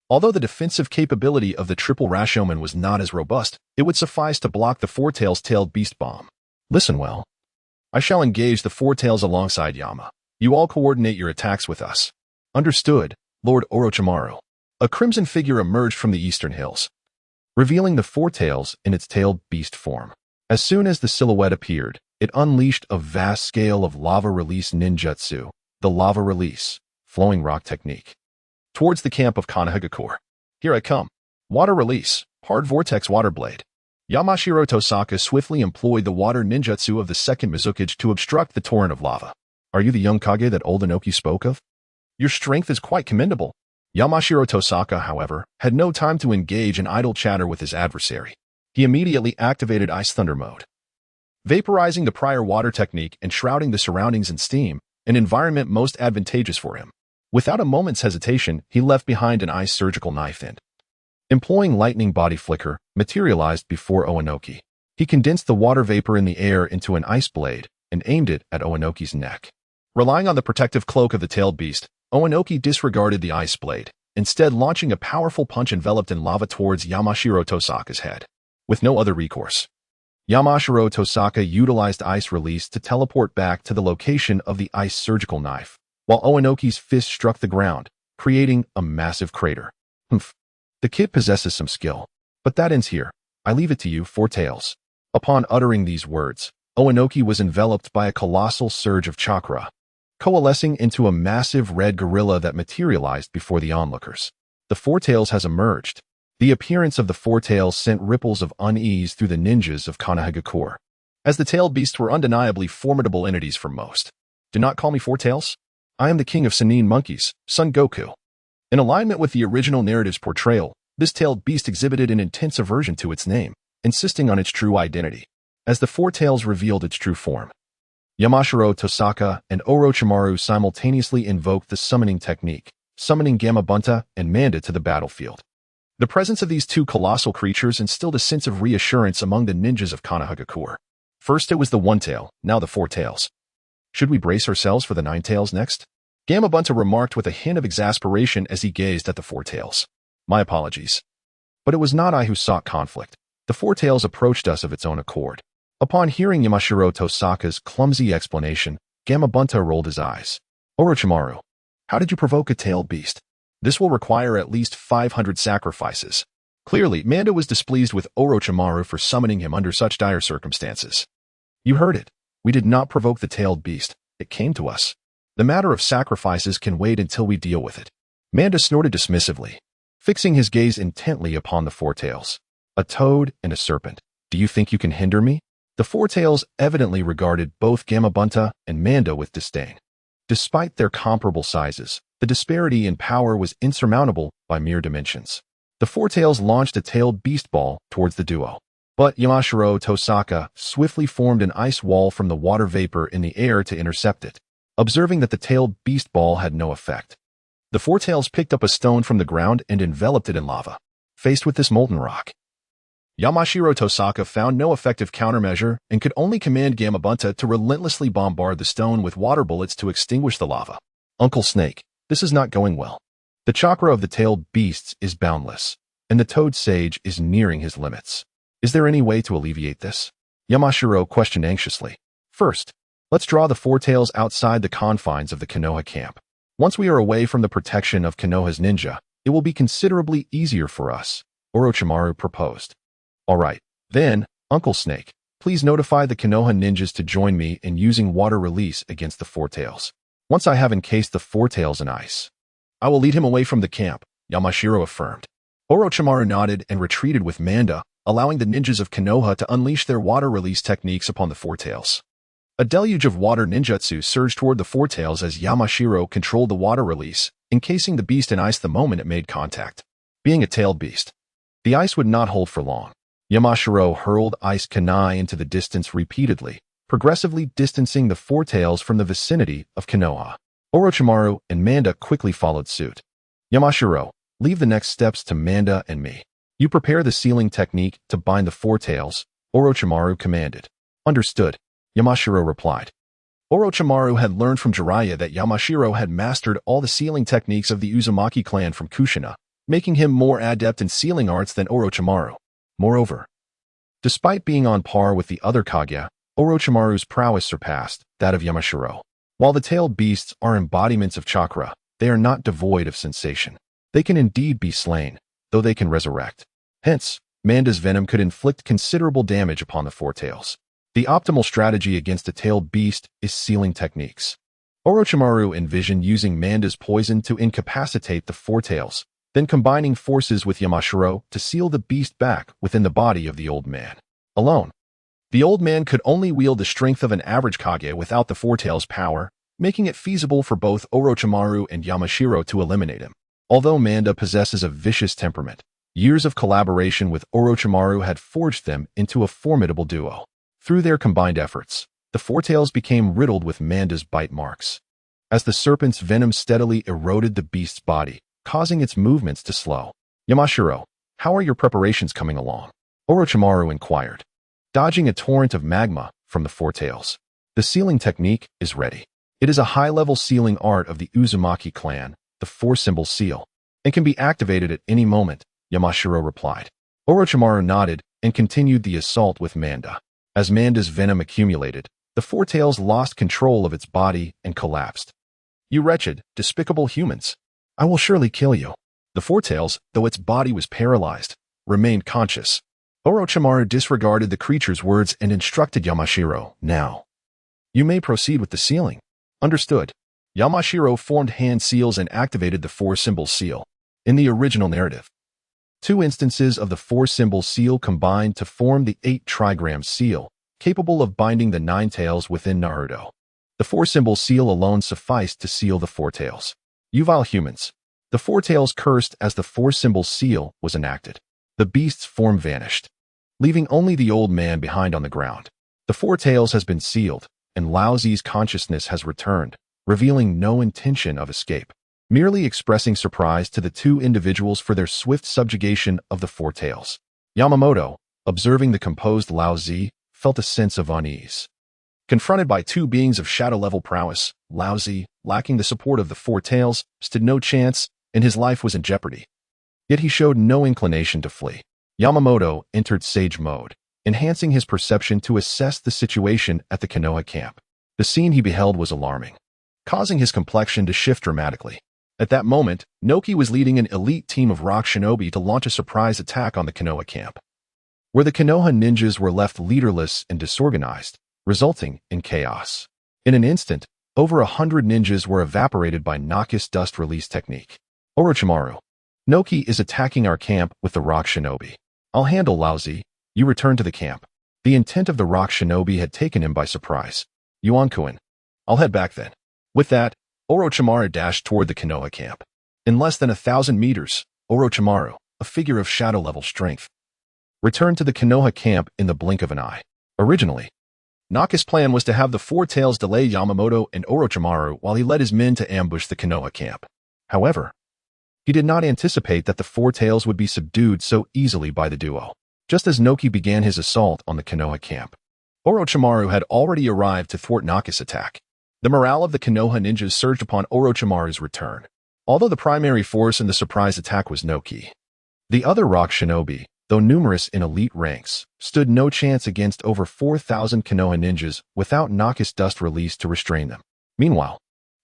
Although the defensive capability of the triple Rashomon was not as robust, it would suffice to block the Four Tails' tailed beast bomb. Listen well. I shall engage the Four Tails alongside Yama. You all coordinate your attacks with us. Understood, Lord Orochimaru. A crimson figure emerged from the eastern hills, revealing the Four Tails in its tailed beast form. As soon as the silhouette appeared, it unleashed a vast scale of lava release ninjutsu, the lava release, flowing rock technique, towards the camp of Konohagakure. Here I come. Water release, hard vortex water blade. Yamashiro Tosaka swiftly employed the water ninjutsu of the second Mizukage to obstruct the torrent of lava. Are you the young Kage that old Inoki spoke of? Your strength is quite commendable. Yamashiro Tosaka, however, had no time to engage in idle chatter with his adversary. He immediately activated Ice Thunder mode, vaporizing the prior water technique and shrouding the surroundings in steam, an environment most advantageous for him. Without a moment's hesitation, he left behind an ice surgical knife and, employing lightning body flicker, materialized before Oanoki. He condensed the water vapor in the air into an ice blade and aimed it at Oanoki's neck. Relying on the protective cloak of the tailed beast, Oanoki disregarded the ice blade, instead launching a powerful punch enveloped in lava towards Yamashiro Tosaka's head. With no other recourse, Yamashiro Tosaka utilized ice release to teleport back to the location of the ice surgical knife, while Oanoki's fist struck the ground, creating a massive crater. Humph. The kid possesses some skill, but that ends here. I leave it to you, Four Tails. Upon uttering these words, Oanoki was enveloped by a colossal surge of chakra, coalescing into a massive red gorilla that materialized before the onlookers. The Four Tails has emerged. The appearance of the Four Tails sent ripples of unease through the ninjas of Konohagakure, as the tailed beasts were undeniably formidable entities for most. Do not call me Four Tails. I am the king of Sannin monkeys, Son Goku. In alignment with the original narrative's portrayal, this tailed beast exhibited an intense aversion to its name, insisting on its true identity. As the Four Tails revealed its true form, Yamashiro Tosaka and Orochimaru simultaneously invoked the summoning technique, summoning Gamabunta and Manda to the battlefield. The presence of these two colossal creatures instilled a sense of reassurance among the ninjas of Konohagakure. First it was the One Tail, now the Four Tails. Should we brace ourselves for the Nine Tails next? Gamabunta remarked with a hint of exasperation as he gazed at the Four Tails. My apologies. But it was not I who sought conflict. The Four Tails approached us of its own accord. Upon hearing Yamashiro Tosaka's clumsy explanation, Gamabunta rolled his eyes. Orochimaru, how did you provoke a tailed beast? This will require at least 500 sacrifices. Clearly, Manda was displeased with Orochimaru for summoning him under such dire circumstances. You heard it. We did not provoke the tailed beast. It came to us. The matter of sacrifices can wait until we deal with it. Manda snorted dismissively, fixing his gaze intently upon the Four Tails. A toad and a serpent. Do you think you can hinder me? The Four Tails evidently regarded both Gamabunta and Manda with disdain. Despite their comparable sizes, the disparity in power was insurmountable by mere dimensions. The Four Tails launched a tailed beast ball towards the duo, but Yamashiro Tosaka swiftly formed an ice wall from the water vapor in the air to intercept it. Observing that the tailed beast ball had no effect, the Four Tails picked up a stone from the ground and enveloped it in lava. Faced with this molten rock, Yamashiro Tosaka found no effective countermeasure and could only command Gamabunta to relentlessly bombard the stone with water bullets to extinguish the lava. Uncle Snake, this is not going well. The chakra of the tailed beasts is boundless, and the toad sage is nearing his limits. Is there any way to alleviate this? Yamashiro questioned anxiously. First, let's draw the Four Tails outside the confines of the Konoha camp. Once we are away from the protection of Konoha's ninja, it will be considerably easier for us, Orochimaru proposed. All right, then, Uncle Snake, please notify the Konoha ninjas to join me in using water release against the Four Tails. Once I have encased the Four Tails in ice, I will lead him away from the camp, Yamashiro affirmed. Orochimaru nodded and retreated with Manda, allowing the ninjas of Konoha to unleash their water release techniques upon the Four Tails. A deluge of water ninjutsu surged toward the Four Tails as Yamashiro controlled the water release, encasing the beast in ice the moment it made contact. Being a tailed beast, the ice would not hold for long. Yamashiro hurled ice kunai into the distance repeatedly, progressively distancing the Four Tails from the vicinity of Konoha. Orochimaru and Manda quickly followed suit. Yamashiro, leave the next steps to Manda and me. You prepare the sealing technique to bind the Four Tails, Orochimaru commanded. Understood, Yamashiro replied. Orochimaru had learned from Jiraiya that Yamashiro had mastered all the sealing techniques of the Uzumaki clan from Kushina, making him more adept in sealing arts than Orochimaru. Moreover, despite being on par with the other Kage, Orochimaru's prowess surpassed that of Yamashiro. While the tailed beasts are embodiments of chakra, they are not devoid of sensation. They can indeed be slain, though they can resurrect. Hence, Manda's venom could inflict considerable damage upon the Four Tails. The optimal strategy against a tailed beast is sealing techniques. Orochimaru envisioned using Manda's poison to incapacitate the Four Tails, then combining forces with Yamashiro to seal the beast back within the body of the old man. Alone, the old man could only wield the strength of an average Kage without the Four Tails' power, making it feasible for both Orochimaru and Yamashiro to eliminate him. Although Manda possesses a vicious temperament, years of collaboration with Orochimaru had forged them into a formidable duo. Through their combined efforts, the Four Tails became riddled with Manda's bite marks. As the serpent's venom steadily eroded the beast's body, causing its movements to slow. Yamashiro, how are your preparations coming along? Orochimaru inquired. Dodging a torrent of magma from the Four Tails. The sealing technique is ready. It is a high-level sealing art of the Uzumaki clan, the four-symbol seal, and can be activated at any moment, Yamashiro replied. Orochimaru nodded and continued the assault with Manda. As Manda's venom accumulated, the Four Tails lost control of its body and collapsed. You wretched, despicable humans! I will surely kill you. The Four Tails, though its body was paralyzed, remained conscious. Orochimaru disregarded the creature's words and instructed Yamashiro, now. You may proceed with the sealing. Understood. Yamashiro formed hand seals and activated the four-symbol seal. In the original narrative, 2 instances of the four-symbol seal combined to form the 8-trigram seal, capable of binding the 9 tails within Naruto. The four-symbol seal alone sufficed to seal the Four Tails. You vile humans. The Four Tails cursed as the four-symbol seal was enacted. The beast's form vanished, leaving only the old man behind on the ground. The Four Tails has been sealed, and Lao Zi's consciousness has returned, revealing no intention of escape, merely expressing surprise to the 2 individuals for their swift subjugation of the Four Tails. Yamamoto, observing the composed Lao Zi, felt a sense of unease. Confronted by 2 beings of shadow-level prowess, Lao Zi, lacking the support of the Four Tails, stood no chance, and his life was in jeopardy. Yet he showed no inclination to flee. Yamamoto entered sage mode, enhancing his perception to assess the situation at the Konoha camp. The scene he beheld was alarming, causing his complexion to shift dramatically. At that moment, Noki was leading an elite team of rock shinobi to launch a surprise attack on the Konoha camp, where the Konoha ninjas were left leaderless and disorganized, resulting in chaos. In an instant, over 100 ninjas were evaporated by Naki's dust release technique. Orochimaru, Noki is attacking our camp with the rock shinobi. I'll handle Lao Zi. You return to the camp. The intent of the rock shinobi had taken him by surprise. Yuan-kun, I'll head back then. With that, Orochimaru dashed toward the Konoha camp. In less than 1,000 meters, Orochimaru, a figure of shadow-level strength, returned to the Konoha camp in the blink of an eye. Originally, Naki's plan was to have the Four Tails delay Yamamoto and Orochimaru while he led his men to ambush the Konoha camp. However, he did not anticipate that the Four Tails would be subdued so easily by the duo. Just as Noki began his assault on the Konoha camp, Orochimaru had already arrived to thwart Naki's attack. The morale of the Konoha ninjas surged upon Orochimaru's return, although the primary force in the surprise attack was Noki. The other rock shinobi, though numerous in elite ranks, stood no chance against over 4,000 Konoha ninjas without Naki's dust release to restrain them. Meanwhile,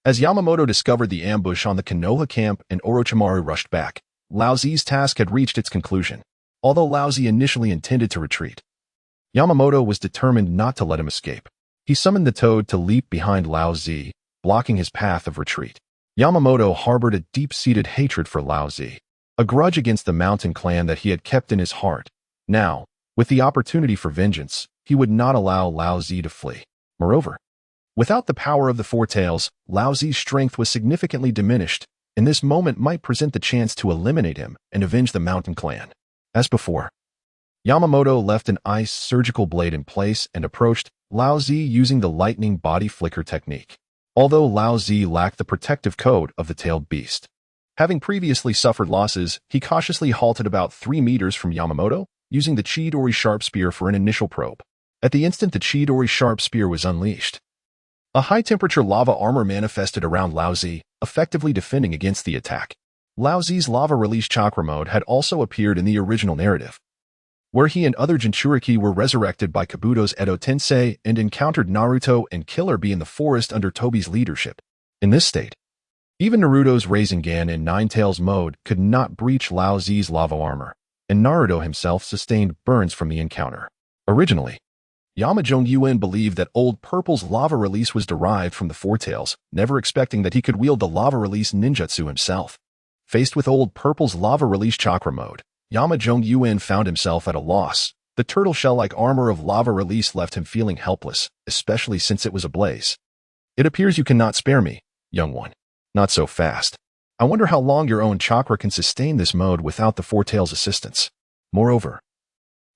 as Yamamoto discovered the ambush on the Konoha camp and Orochimaru rushed back, Lao Zi's task had reached its conclusion. Although Lao Zi initially intended to retreat, Yamamoto was determined not to let him escape. He summoned the toad to leap behind Lao Zi, blocking his path of retreat. Yamamoto harbored a deep-seated hatred for Lao Zi, a grudge against the mountain clan that he had kept in his heart. Now, With the opportunity for vengeance, he would not allow Lao Zi to flee. Moreover, without the power of the Four Tails, Lao Zi's strength was significantly diminished, and this moment might present the chance to eliminate him and avenge the Mountain Clan. As before, Yamamoto left an ice surgical blade in place and approached Lao Zi using the lightning body flicker technique. Although Lao Zi lacked the protective coat of the tailed beast, having previously suffered losses, he cautiously halted about 3 meters from Yamamoto, using the Chidori sharp spear for an initial probe. At the instant the Chidori sharp spear was unleashed, a high-temperature lava armor manifested around Lao Zi, effectively defending against the attack. Lao Zi's lava release chakra mode had also appeared in the original narrative, where he and other Jinchuriki were resurrected by Kabuto's Edo Tensei and encountered Naruto and Killer Bee in the forest under Tobi's leadership. In this state, even Naruto's Rasengan and Nine Tails mode could not breach Lao Zi's lava armor, and Naruto himself sustained burns from the encounter. Originally, Yamajong Yuan believed that Old Purple's lava release was derived from the Four Tails, never expecting that he could wield the lava release ninjutsu himself. Faced with Old Purple's lava release chakra mode, Yamajong Yuan found himself at a loss. The turtle shell-like armor of lava release left him feeling helpless, especially since it was ablaze. It appears you cannot spare me, young one. Not so fast. I wonder how long your own chakra can sustain this mode without the Four Tails' assistance. Moreover,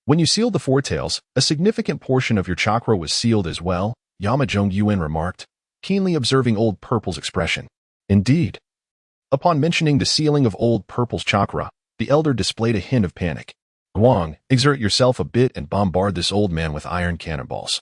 when you sealed the Four Tails, a significant portion of your chakra was sealed as well, Yamajong Yuan remarked, keenly observing Old Purple's expression. Indeed. Upon mentioning the sealing of Old Purple's chakra, the elder displayed a hint of panic. Guang, exert yourself a bit and bombard this old man with iron cannonballs.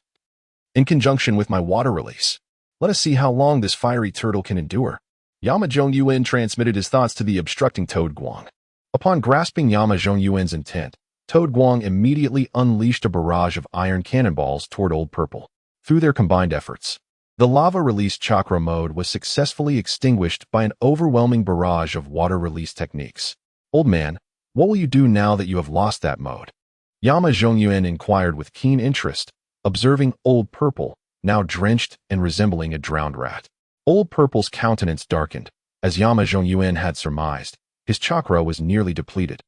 In conjunction with my water release, let us see how long this fiery turtle can endure. Yamajong Yuan transmitted his thoughts to the obstructing Toad Guang. Upon grasping Yamajong Yuan's intent, Toad Guang immediately unleashed a barrage of iron cannonballs toward Old Purple. Through their combined efforts, the lava release chakra mode was successfully extinguished by an overwhelming barrage of water release techniques. Old man, what will you do now that you have lost that mode? Yamajong Yuan inquired with keen interest, observing Old Purple, now drenched and resembling a drowned rat. Old Purple's countenance darkened. As Yamajong Yuan had surmised, his chakra was nearly depleted.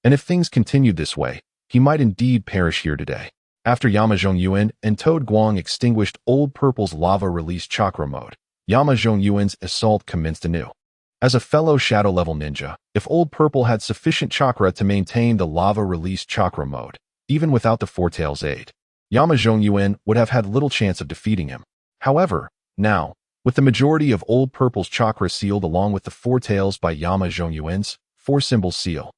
And if things continued this way, he might indeed perish here today. After Yamajong Yuan and Toad Guang extinguished Old Purple's lava release chakra mode, Yamajong Yuan's assault commenced anew. As a fellow shadow-level ninja, if Old Purple had sufficient chakra to maintain the lava release chakra mode, even without the Four Tails' aid, Yamajong Yuan would have had little chance of defeating him. However, now, with the majority of Old Purple's chakra sealed along with the Four Tails by Yamajong Yuan's four-symbol seal,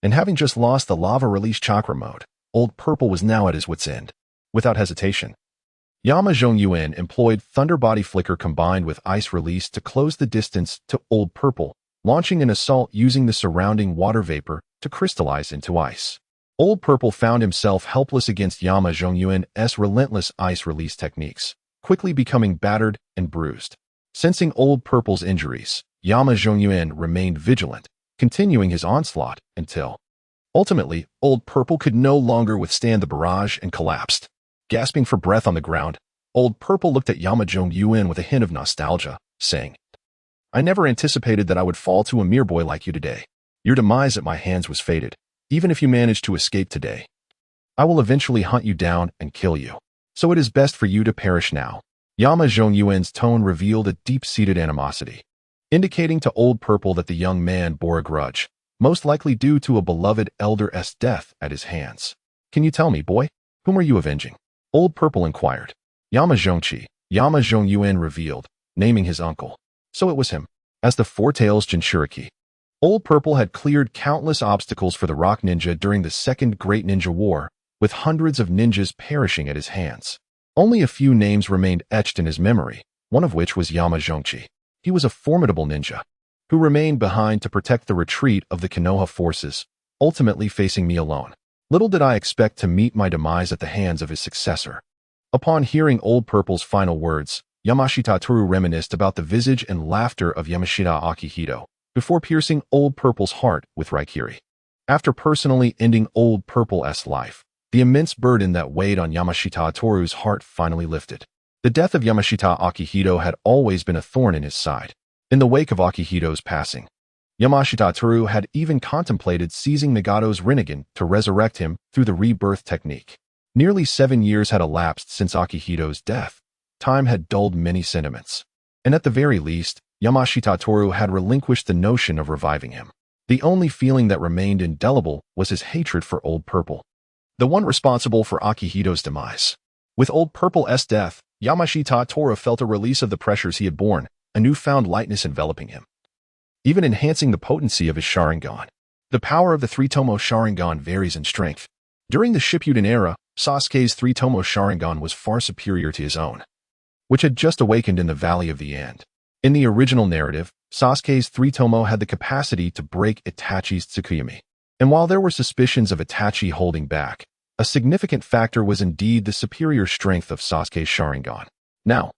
and having just lost the lava release chakra mode, Old Purple was now at his wit's end. Without hesitation, Yamajong Yuan employed Thunder Body Flicker combined with Ice Release to close the distance to Old Purple, launching an assault using the surrounding water vapor to crystallize into ice. Old Purple found himself helpless against Yamajong Yuan's relentless ice release techniques, quickly becoming battered and bruised. Sensing Old Purple's injuries, Yamajong Yuan remained vigilant, continuing his onslaught until, ultimately, Old Purple could no longer withstand the barrage and collapsed. Gasping for breath on the ground, Old Purple looked at Yamajong Yuan with a hint of nostalgia, saying, I never anticipated that I would fall to a mere boy like you today. Your demise at my hands was fated. Even if you manage to escape today, I will eventually hunt you down and kill you. So it is best for you to perish now. Yamajong Yuan's tone revealed a deep-seated animosity, indicating to Old Purple that the young man bore a grudge, most likely due to a beloved elder's death at his hands. Can you tell me, boy, whom are you avenging? Old Purple inquired. Yamajong Yuan revealed, naming his uncle. So it was him. As the Four Tails Jinchuriki, Old Purple had cleared countless obstacles for the Rock Ninja during the Second Great Ninja War, with hundreds of ninjas perishing at his hands. Only a few names remained etched in his memory, one of which was Yamajong. He was a formidable ninja, who remained behind to protect the retreat of the Konoha forces, ultimately facing me alone. Little did I expect to meet my demise at the hands of his successor. Upon hearing Old Purple's final words, Yamanaka Tohru reminisced about the visage and laughter of Yamanaka Akihito, before piercing Old Purple's heart with Raikiri. After personally ending Old Purple's life, the immense burden that weighed on Yamanaka Tohru's heart finally lifted. The death of Yamanaka Akihito had always been a thorn in his side. In the wake of Akihito's passing, Yamanaka Tohru had even contemplated seizing Nagato's Rinnegan to resurrect him through the rebirth technique. Nearly 7 years had elapsed since Akihito's death. Time had dulled many sentiments. And at the very least, Yamanaka Tohru had relinquished the notion of reviving him. The only feeling that remained indelible was his hatred for Old Purple, the one responsible for Akihito's demise. With Old Purple's death, Yamanaka Tohru felt a release of the pressures he had borne, a newfound lightness enveloping him, even enhancing the potency of his Sharingan. The power of the three-tomo Sharingan varies in strength. During the Shippuden era, Sasuke's three-tomo Sharingan was far superior to his own, which had just awakened in the Valley of the End. In the original narrative, Sasuke's three-tomo had the capacity to break Itachi's Tsukuyomi. And while there were suspicions of Itachi holding back, a significant factor was indeed the superior strength of Sasuke's Sharingan. Now,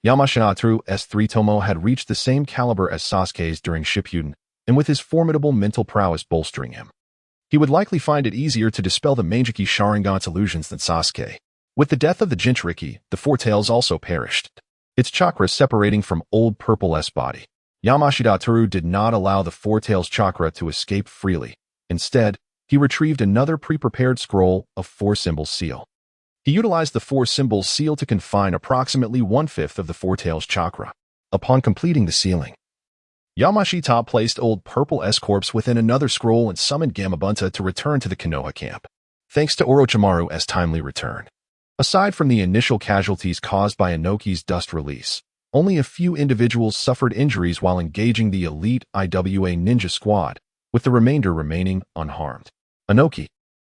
Yamanaka Tohru's three-tomo had reached the same caliber as Sasuke's during Shippuden, and with his formidable mental prowess bolstering him, he would likely find it easier to dispel the Mangekyou Sharingan's illusions than Sasuke. With the death of the Jinchuriki, the Four Tails also perished, its chakra separating from Old Purple's body. Yamanaka Tohru did not allow the Four Tails chakra to escape freely. Instead, he retrieved another pre-prepared scroll of 4 symbols seal. He utilized the 4 symbols seal to confine approximately 1/5 of the Four Tails chakra. Upon completing the sealing, Yamanaka placed Old Purple's corpse within another scroll and summoned Gamabunta to return to the Konoha camp. Thanks to Orochimaru's timely return, aside from the initial casualties caused by Inoki's dust release, only a few individuals suffered injuries while engaging the elite IWA ninja squad, with the remainder remaining unharmed. Inoki,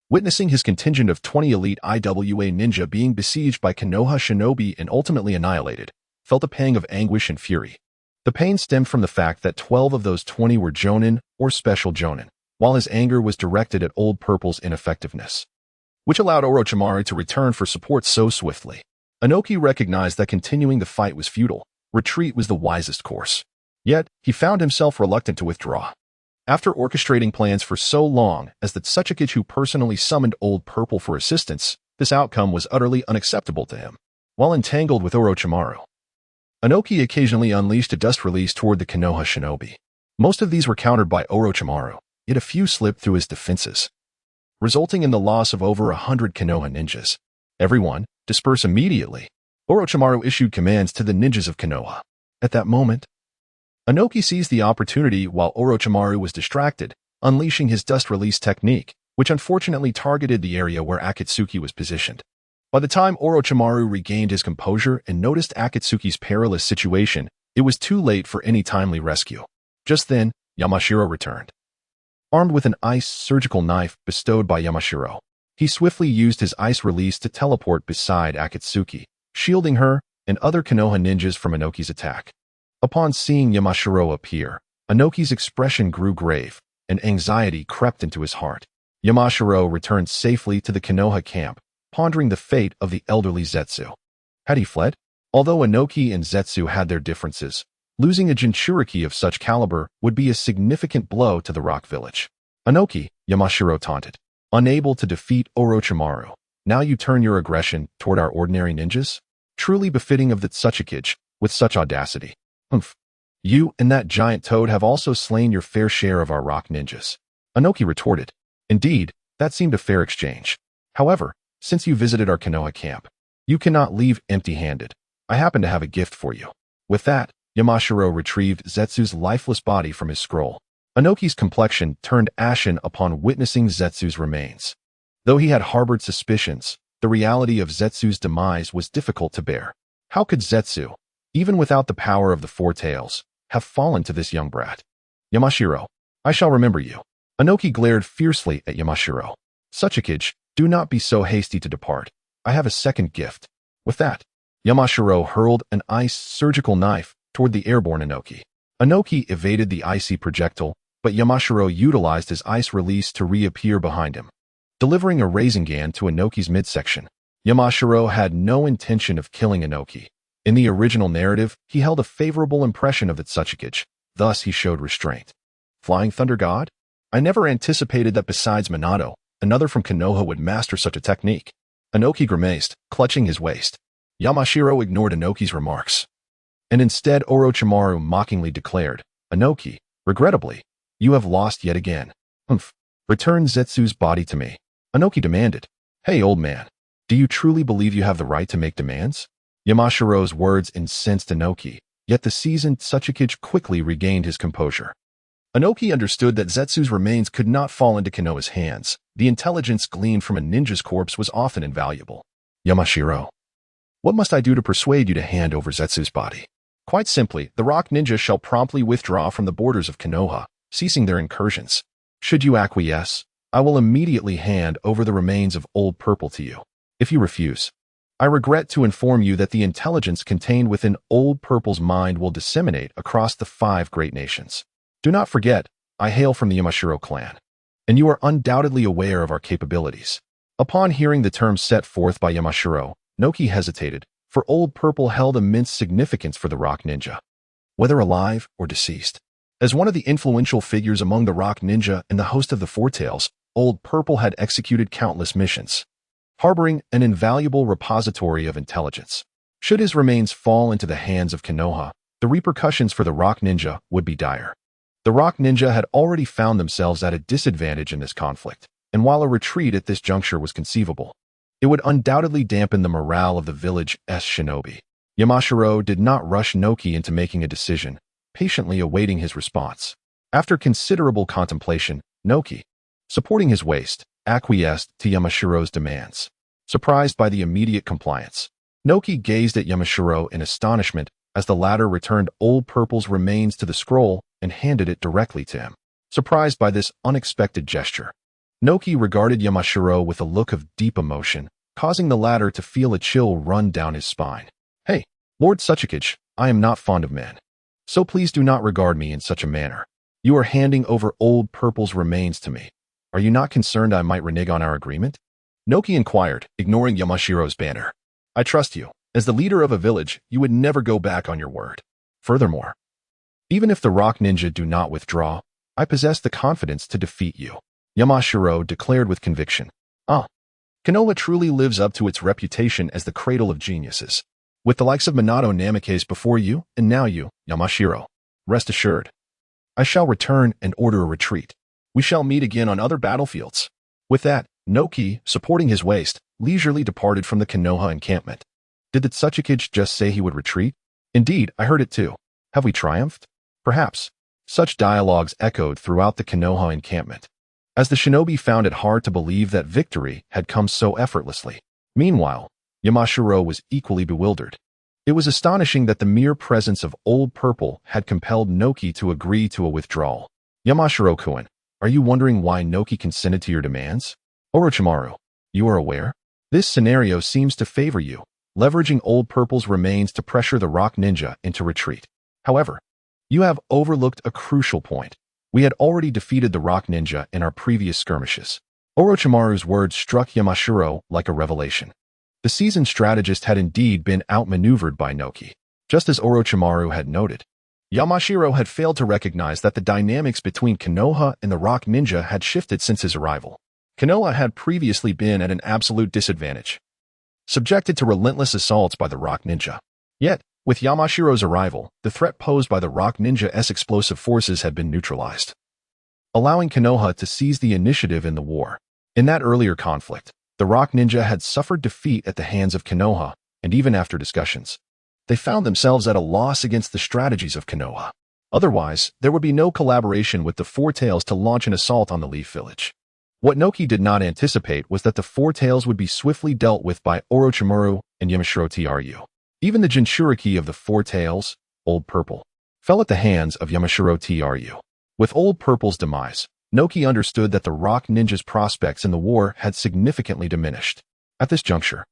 witnessing his contingent of 20 elite IWA ninja being besieged by Konoha shinobi and ultimately annihilated, felt a pang of anguish and fury. The pain stemmed from the fact that 12 of those 20 were Jonin or Special Jonin, while his anger was directed at Old Purple's ineffectiveness, which allowed Orochimaru to return for support so swiftly. Inoki recognized that continuing the fight was futile. Retreat was the wisest course. Yet, he found himself reluctant to withdraw. After orchestrating plans for so long as the Tsuchikage who personally summoned Old Purple for assistance, this outcome was utterly unacceptable to him. While entangled with Orochimaru, Inoki occasionally unleashed a dust release toward the Konoha shinobi. Most of these were countered by Orochimaru, yet a few slipped through his defenses, resulting in the loss of over 100 Konoha ninjas. Everyone, disperse immediately. Orochimaru issued commands to the ninjas of Konoha. At that moment, Inoki seized the opportunity while Orochimaru was distracted, unleashing his dust release technique, which unfortunately targeted the area where Akatsuki was positioned. By the time Orochimaru regained his composure and noticed Akatsuki's perilous situation, it was too late for any timely rescue. Just then, Yamashiro returned. Armed with an ice surgical knife bestowed by Yamashiro, he swiftly used his ice release to teleport beside Akatsuki, shielding her and other Konoha ninjas from Inoki's attack. Upon seeing Yamashiro appear, Inoki's expression grew grave, and anxiety crept into his heart. Yamashiro returned safely to the Konoha camp, pondering the fate of the elderly Zetsu. Had he fled? Although Inoki and Zetsu had their differences, losing a Jinchuriki of such caliber would be a significant blow to the Rock Village. Inoki, Yamashiro taunted. Unable to defeat Orochimaru, now you turn your aggression toward our ordinary ninjas? Truly befitting of the Tsuchikage, with such audacity. Humph. You and that giant toad have also slain your fair share of our rock ninjas. Inoki retorted. Indeed, that seemed a fair exchange. However, since you visited our Konoha camp, you cannot leave empty-handed. I happen to have a gift for you. With that, Yamashiro retrieved Zetsu's lifeless body from his scroll. Inoki's complexion turned ashen upon witnessing Zetsu's remains. Though he had harbored suspicions, the reality of Zetsu's demise was difficult to bear. How could Zetsu, even without the power of the Four Tails, have fallen to this young brat? Yamashiro, I shall remember you. Inoki glared fiercely at Yamashiro. Tsuchikage, do not be so hasty to depart. I have a second gift. With that, Yamashiro hurled an ice surgical knife toward the airborne Inoki. Inoki evaded the icy projectile, but Yamashiro utilized his ice release to reappear behind him, delivering a Rasengan to Inoki's midsection. Yamashiro had no intention of killing Inoki. In the original narrative, he held a favorable impression of the Tsuchikage, thus he showed restraint. Flying Thunder God? I never anticipated that besides Minato, another from Konoha would master such a technique. Inoki grimaced, clutching his waist. Yamashiro ignored Inoki's remarks, and instead Orochimaru mockingly declared, Inoki, regrettably, You have lost yet again. Humph. Return Zetsu's body to me. Inoki demanded. Hey, old man. Do you truly believe you have the right to make demands? Yamashiro's words incensed Inoki, yet the seasoned Tsuchikage quickly regained his composure. Inoki understood that Zetsu's remains could not fall into Konoha's hands. The intelligence gleaned from a ninja's corpse was often invaluable. Yamashiro, what must I do to persuade you to hand over Zetsu's body? Quite simply, the rock ninja shall promptly withdraw from the borders of Konoha, ceasing their incursions. Should you acquiesce, I will immediately hand over the remains of Old Purple to you. If you refuse, I regret to inform you that the intelligence contained within Old Purple's mind will disseminate across the 5 great nations. Do not forget, I hail from the Yamashiro clan, and you are undoubtedly aware of our capabilities. Upon hearing the terms set forth by Yamashiro, Inoki hesitated, for Old Purple held immense significance for the rock ninja, whether alive or deceased. As one of the influential figures among the rock ninja and the host of the Four Tails, Old Purple had executed countless missions, harboring an invaluable repository of intelligence. Should his remains fall into the hands of Konoha, the repercussions for the rock ninja would be dire. The rock ninja had already found themselves at a disadvantage in this conflict, and while a retreat at this juncture was conceivable, it would undoubtedly dampen the morale of the village's shinobi. Yamashiro did not rush Inoki into making a decision, patiently awaiting his response. After considerable contemplation, Inoki, supporting his waist, acquiesced to Yamashiro's demands. Surprised by the immediate compliance, Inoki gazed at Yamashiro in astonishment as the latter returned Old Purple's remains to the scroll and handed it directly to him. Surprised by this unexpected gesture, Inoki regarded Yamashiro with a look of deep emotion, causing the latter to feel a chill run down his spine. Hey, Lord Tsuchikage, I am not fond of men, so please do not regard me in such a manner. You are handing over Old Purple's remains to me. Are you not concerned I might renege on our agreement? Inoki inquired, ignoring Yamashiro's banter. I trust you. As the leader of a village, you would never go back on your word. Furthermore, even if the rock ninja do not withdraw, I possess the confidence to defeat you, Yamashiro declared with conviction. Konoha truly lives up to its reputation as the cradle of geniuses. With the likes of Minato Namikaze before you, and now you, Yamashiro, rest assured, I shall return and order a retreat. We shall meet again on other battlefields. With that, Inoki, supporting his waist, leisurely departed from the Konoha encampment. Did the Tsuchikage just say he would retreat? Indeed, I heard it too. Have we triumphed? Perhaps. Such dialogues echoed throughout the Konoha encampment, as the shinobi found it hard to believe that victory had come so effortlessly. Meanwhile, Yamashiro was equally bewildered. It was astonishing that the mere presence of Old Purple had compelled Inoki to agree to a withdrawal. Yamashiro-kun, are you wondering why Inoki consented to your demands? Orochimaru, you are aware? This scenario seems to favor you, leveraging Old Purple's remains to pressure the rock ninja into retreat. However, you have overlooked a crucial point. We had already defeated the rock ninja in our previous skirmishes. Orochimaru's words struck Yamashiro like a revelation. The seasoned strategist had indeed been outmaneuvered by Inoki. Just as Orochimaru had noted, Yamashiro had failed to recognize that the dynamics between Konoha and the rock ninja had shifted since his arrival. Konoha had previously been at an absolute disadvantage, subjected to relentless assaults by the rock ninja. Yet, with Yamashiro's arrival, the threat posed by the rock ninja's explosive forces had been neutralized, allowing Konoha to seize the initiative in the war. In that earlier conflict, the rock ninja had suffered defeat at the hands of Konoha, and even after discussions, they found themselves at a loss against the strategies of Konoha. Otherwise, there would be no collaboration with the Four Tails to launch an assault on the Leaf Village. What Inoki did not anticipate was that the Four Tails would be swiftly dealt with by Orochimaru and Yamashiro Tru. Even the Jinchuriki of the Four Tails, Old Purple, fell at the hands of Yamashiro Tru. With Old Purple's demise, Inoki understood that the rock ninja's prospects in the war had significantly diminished. At this juncture,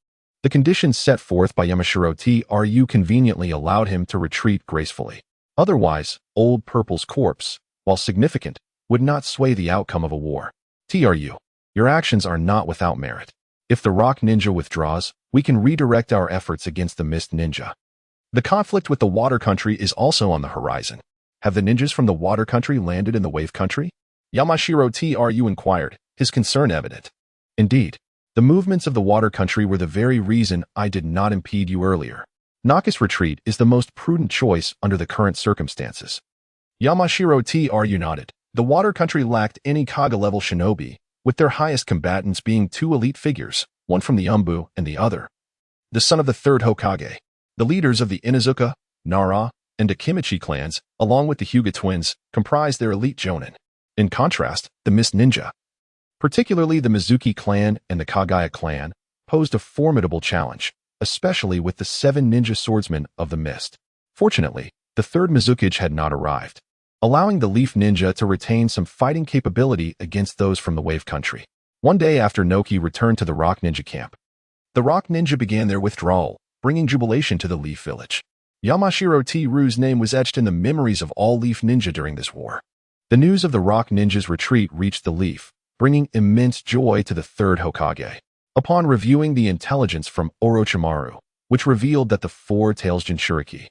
the conditions set forth by Yamashiro Tru conveniently allowed him to retreat gracefully. Otherwise, Old Purple's corpse, while significant, would not sway the outcome of a war. Tru, your actions are not without merit. If the rock ninja withdraws, we can redirect our efforts against the mist ninja. The conflict with the water country is also on the horizon. Have the ninjas from the water country landed in the wave country? Yamashiro Tru inquired, his concern evident. Indeed, the movements of the water country were the very reason I did not impede you earlier. Naka's retreat is the most prudent choice under the current circumstances. Yamashiro Tru nodded, The water country lacked any Kaga-level shinobi, with their highest combatants being two elite figures, one from the Umbu and the other the son of the third Hokage. The leaders of the Inazuka, Nara, and Akimichi clans, along with the Hyuga twins, comprised their elite jonin. In contrast, the Mist Ninja, particularly the Mizuki clan and the Kagaya clan, posed a formidable challenge, especially with the 7 ninja swordsmen of the Mist. Fortunately, the third Mizukage had not arrived, allowing the Leaf Ninja to retain some fighting capability against those from the Wave Country. One day after Noki returned to the Rock Ninja camp, the Rock Ninja began their withdrawal, bringing jubilation to the Leaf Village. Yamashiro T-Ru's name was etched in the memories of all Leaf Ninja during this war. The news of the Rock Ninja's retreat reached the Leaf, bringing immense joy to the third Hokage. Upon reviewing the intelligence from Orochimaru, which revealed that the 4 Tails Jinchuriki,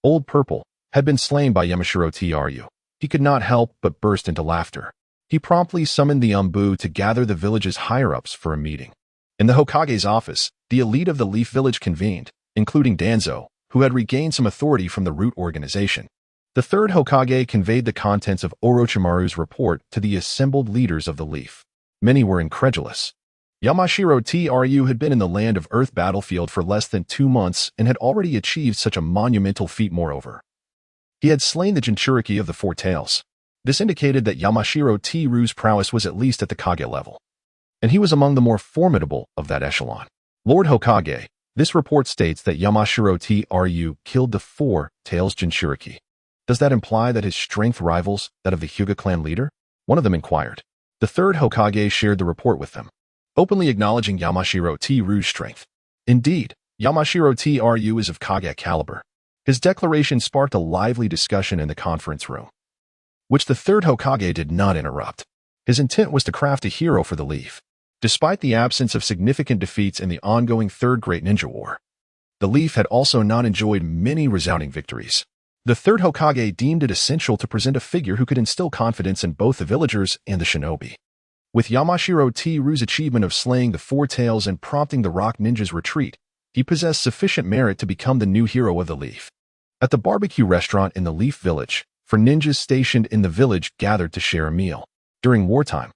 Old Purple, had been slain by Yamashiro Tru, he could not help but burst into laughter. He promptly summoned the Umbu to gather the village's higher-ups for a meeting. In the Hokage's office, the elite of the Leaf Village convened, including Danzo, who had regained some authority from the root organization. The third Hokage conveyed the contents of Orochimaru's report to the assembled leaders of the Leaf. Many were incredulous. Yamashiro Tru had been in the Land of Earth battlefield for less than 2 months and had already achieved such a monumental feat. Moreover, he had slain the Jinchuriki of the 4 Tails. This indicated that Yamashiro Tru's prowess was at least at the Kage level, and he was among the more formidable of that echelon. Lord Hokage, this report states that Yamashiro Tru killed the 4 Tails Jinchuriki. Does that imply that his strength rivals that of the Hyuga clan leader? One of them inquired. The third Hokage shared the report with them, openly acknowledging Yamashiro Tru's strength. Indeed, Yamashiro Tru is of Kage caliber. His declaration sparked a lively discussion in the conference room, which the third Hokage did not interrupt. His intent was to craft a hero for the Leaf. Despite the absence of significant defeats in the ongoing Third Great Ninja War, the Leaf had also not enjoyed many resounding victories. The third Hokage deemed it essential to present a figure who could instill confidence in both the villagers and the shinobi. With Yamashiro Tru's achievement of slaying the 4 Tails and prompting the Rock Ninja's retreat, he possessed sufficient merit to become the new hero of the Leaf. At the barbecue restaurant in the Leaf Village, 4 ninjas stationed in the village gathered to share a meal. During wartime,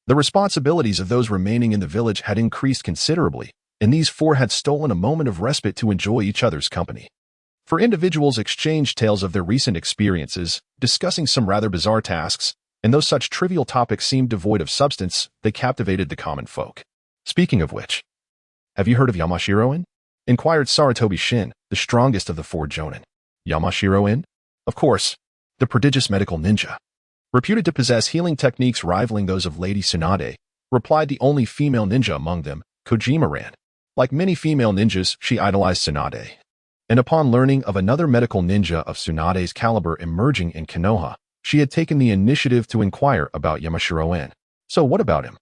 the responsibilities of those remaining in the village had increased considerably, and these 4 had stolen a moment of respite to enjoy each other's company. 4 individuals exchanged tales of their recent experiences, discussing some rather bizarre tasks, and though such trivial topics seemed devoid of substance, they captivated the common folk. Speaking of which, have you heard of Yamashiro-in? Inquired Sarutobi Shin, the strongest of the 4 jonin. Yamashiro-in? Of course, the prodigious medical ninja, reputed to possess healing techniques rivaling those of Lady Tsunade, replied the only female ninja among them, Kojima-ran. Like many female ninjas, she idolized Tsunade. And upon learning of another medical ninja of Tsunade's caliber emerging in Konoha, she had taken the initiative to inquire about Yamashiro-in. So what about him?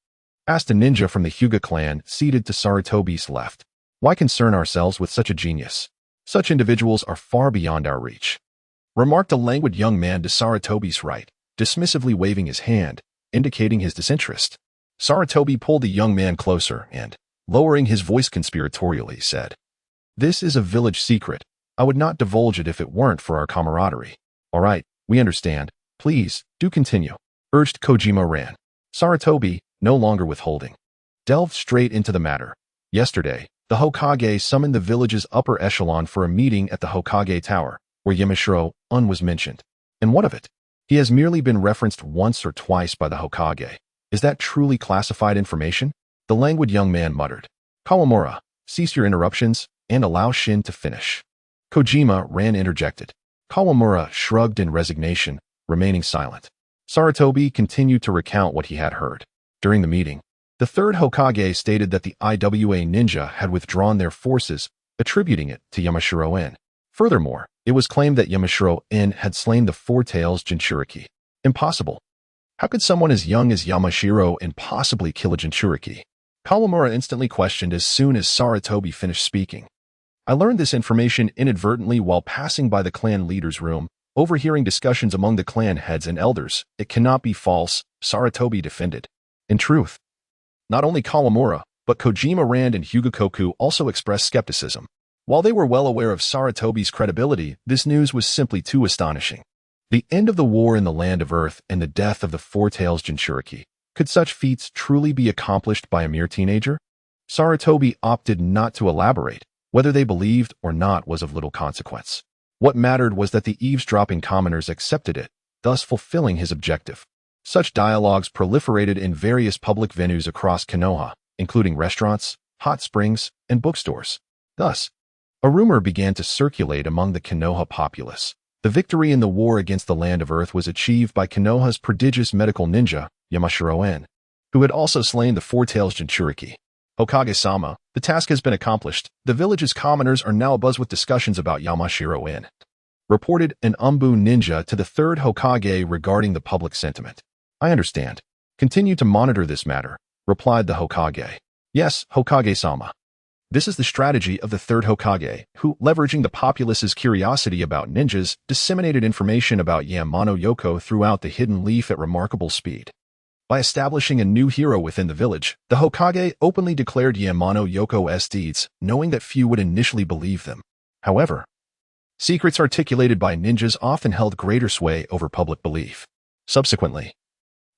Asked a ninja from the Hyuga clan seated to Sarutobi's left. Why concern ourselves with such a genius? Such individuals are far beyond our reach. Remarked a languid young man to Sarutobi's right, dismissively waving his hand, indicating his disinterest. Sarutobi pulled the young man closer and, lowering his voice conspiratorially, said, "This is a village secret. I would not divulge it if it weren't for our camaraderie." "All right, we understand. Please, do continue," urged Kojima-ran. Sarutobi, no longer withholding, delved straight into the matter. Yesterday, the Hokage summoned the village's upper echelon for a meeting at the Hokage Tower, where Yamashiro-un was mentioned. And what of it? He has merely been referenced once or twice by the Hokage. Is that truly classified information? The languid young man muttered. "Kawamura, cease your interruptions and allow Shin to finish." Kojima-ran interjected. Kawamura shrugged in resignation, remaining silent. Sarutobi continued to recount what he had heard. During the meeting, the third Hokage stated that the IWA ninja had withdrawn their forces, attributing it to Yamashiro-in. Furthermore, it was claimed that Yamashiro-in had slain the 4 Tails Jinchuriki. Impossible. How could someone as young as Yamashiro-in possibly kill a Jinchuriki? Kawamura instantly questioned as soon as Sarutobi finished speaking. "I learned this information inadvertently while passing by the clan leader's room, overhearing discussions among the clan heads and elders. It cannot be false," Sarutobi defended. In truth, not only Kawamura, but Kojima-ran and Hyuga-koku also expressed skepticism. While they were well aware of Sarutobi's credibility, this news was simply too astonishing. The end of the war in the land of Earth and the death of the Four-Tails Jinchuriki. Could such feats truly be accomplished by a mere teenager? Sarutobi opted not to elaborate. Whether they believed or not was of little consequence. What mattered was that the eavesdropping commoners accepted it, thus fulfilling his objective. Such dialogues proliferated in various public venues across Konoha, including restaurants, hot springs, and bookstores. Thus, a rumor began to circulate among the Konoha populace. The victory in the war against the land of Earth was achieved by Konoha's prodigious medical ninja, Yamashiroen, who had also slain the Four-Tails Jinchuriki. Hokage-sama, the task has been accomplished. The village's commoners are now abuzz with discussions about Yamashiroen. Reported an Umbu ninja to the third Hokage regarding the public sentiment. I understand. Continue to monitor this matter, replied the Hokage. Yes, Hokage-sama. This is the strategy of the third Hokage, who, leveraging the populace's curiosity about ninjas, disseminated information about Yamano-yoko throughout the Hidden Leaf at remarkable speed. By establishing a new hero within the village, the Hokage openly declared Yamano-yoko's deeds, knowing that few would initially believe them. However, secrets articulated by ninjas often held greater sway over public belief. Subsequently,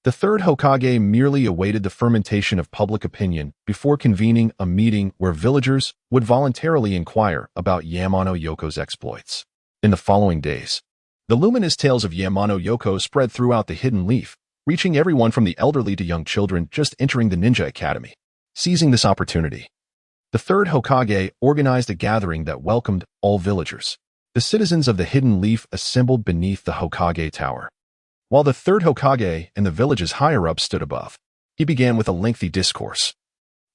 the third Hokage merely awaited the fermentation of public opinion before convening a meeting where villagers would voluntarily inquire about Yamano-yoko's exploits. In the following days, the luminous tales of Yamano-yoko spread throughout the Hidden Leaf, reaching everyone from the elderly to young children just entering the ninja academy. Seizing this opportunity, the third Hokage organized a gathering that welcomed all villagers. The citizens of the Hidden Leaf assembled beneath the Hokage Tower. While the third Hokage and the village's higher-ups stood above, he began with a lengthy discourse,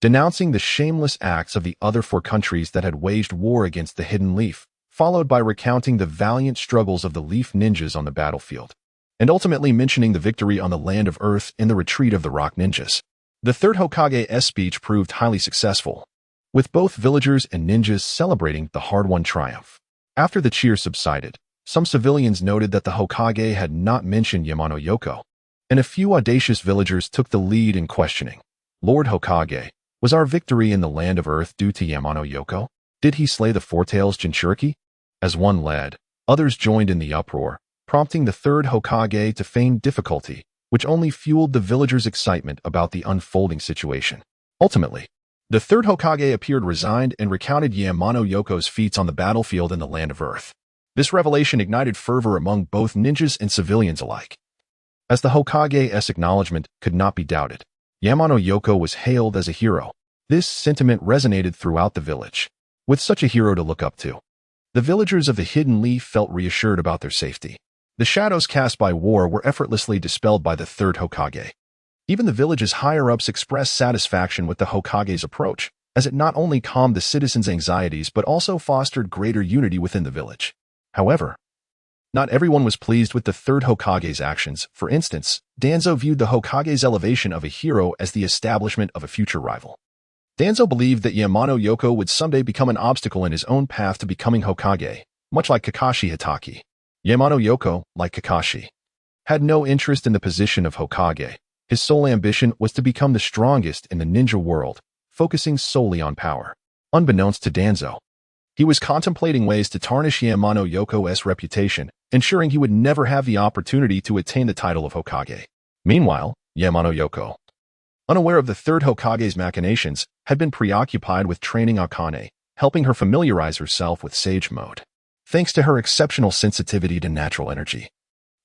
denouncing the shameless acts of the other four countries that had waged war against the Hidden Leaf, followed by recounting the valiant struggles of the Leaf ninjas on the battlefield, and ultimately mentioning the victory on the land of Earth and the retreat of the Rock ninjas. The third Hokage's speech proved highly successful, with both villagers and ninjas celebrating the hard-won triumph. After the cheers subsided, some civilians noted that the Hokage had not mentioned Yamano-yoko, and a few audacious villagers took the lead in questioning. Lord Hokage, was our victory in the land of Earth due to Yamano-yoko? Did he slay the Four-Tails Jinchuriki? As one led, others joined in the uproar, prompting the third Hokage to feign difficulty, which only fueled the villagers' excitement about the unfolding situation. Ultimately, the third Hokage appeared resigned and recounted Yamano-yoko's feats on the battlefield in the land of Earth. This revelation ignited fervor among both ninjas and civilians alike. As the Hokage's acknowledgement could not be doubted, Yamano-yoko was hailed as a hero. This sentiment resonated throughout the village. With such a hero to look up to, the villagers of the Hidden Leaf felt reassured about their safety. The shadows cast by war were effortlessly dispelled by the third Hokage. Even the village's higher-ups expressed satisfaction with the Hokage's approach, as it not only calmed the citizens' anxieties but also fostered greater unity within the village. However, not everyone was pleased with the third Hokage's actions. For instance, Danzo viewed the Hokage's elevation of a hero as the establishment of a future rival. Danzo believed that Yamano-yoko would someday become an obstacle in his own path to becoming Hokage, much like Kakashi Hatake. Yamano-yoko, like Kakashi, had no interest in the position of Hokage. His sole ambition was to become the strongest in the ninja world, focusing solely on power. Unbeknownst to Danzo, he was contemplating ways to tarnish Yamano-yoko's reputation, ensuring he would never have the opportunity to attain the title of Hokage. Meanwhile, Yamano-yoko, unaware of the third Hokage's machinations, had been preoccupied with training Akane, helping her familiarize herself with Sage Mode. Thanks to her exceptional sensitivity to natural energy,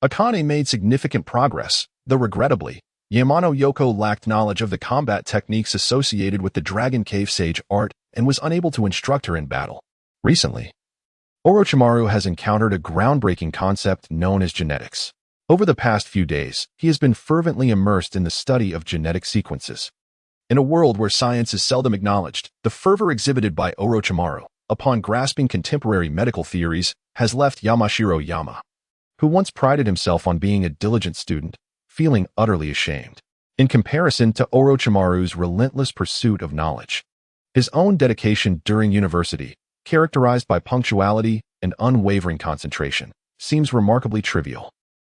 Akane made significant progress, though regrettably, Yamano-yoko lacked knowledge of the combat techniques associated with the Dragon Cave Sage art and was unable to instruct her in battle. Recently, Orochimaru has encountered a groundbreaking concept known as genetics. Over the past few days, he has been fervently immersed in the study of genetic sequences. In a world where science is seldom acknowledged, the fervor exhibited by Orochimaru, upon grasping contemporary medical theories, has left Yamashiro Yama, who once prided himself on being a diligent student, feeling utterly ashamed. In comparison to Orochimaru's relentless pursuit of knowledge, his own dedication during university, characterized by punctuality and unwavering concentration, seems remarkably trivial.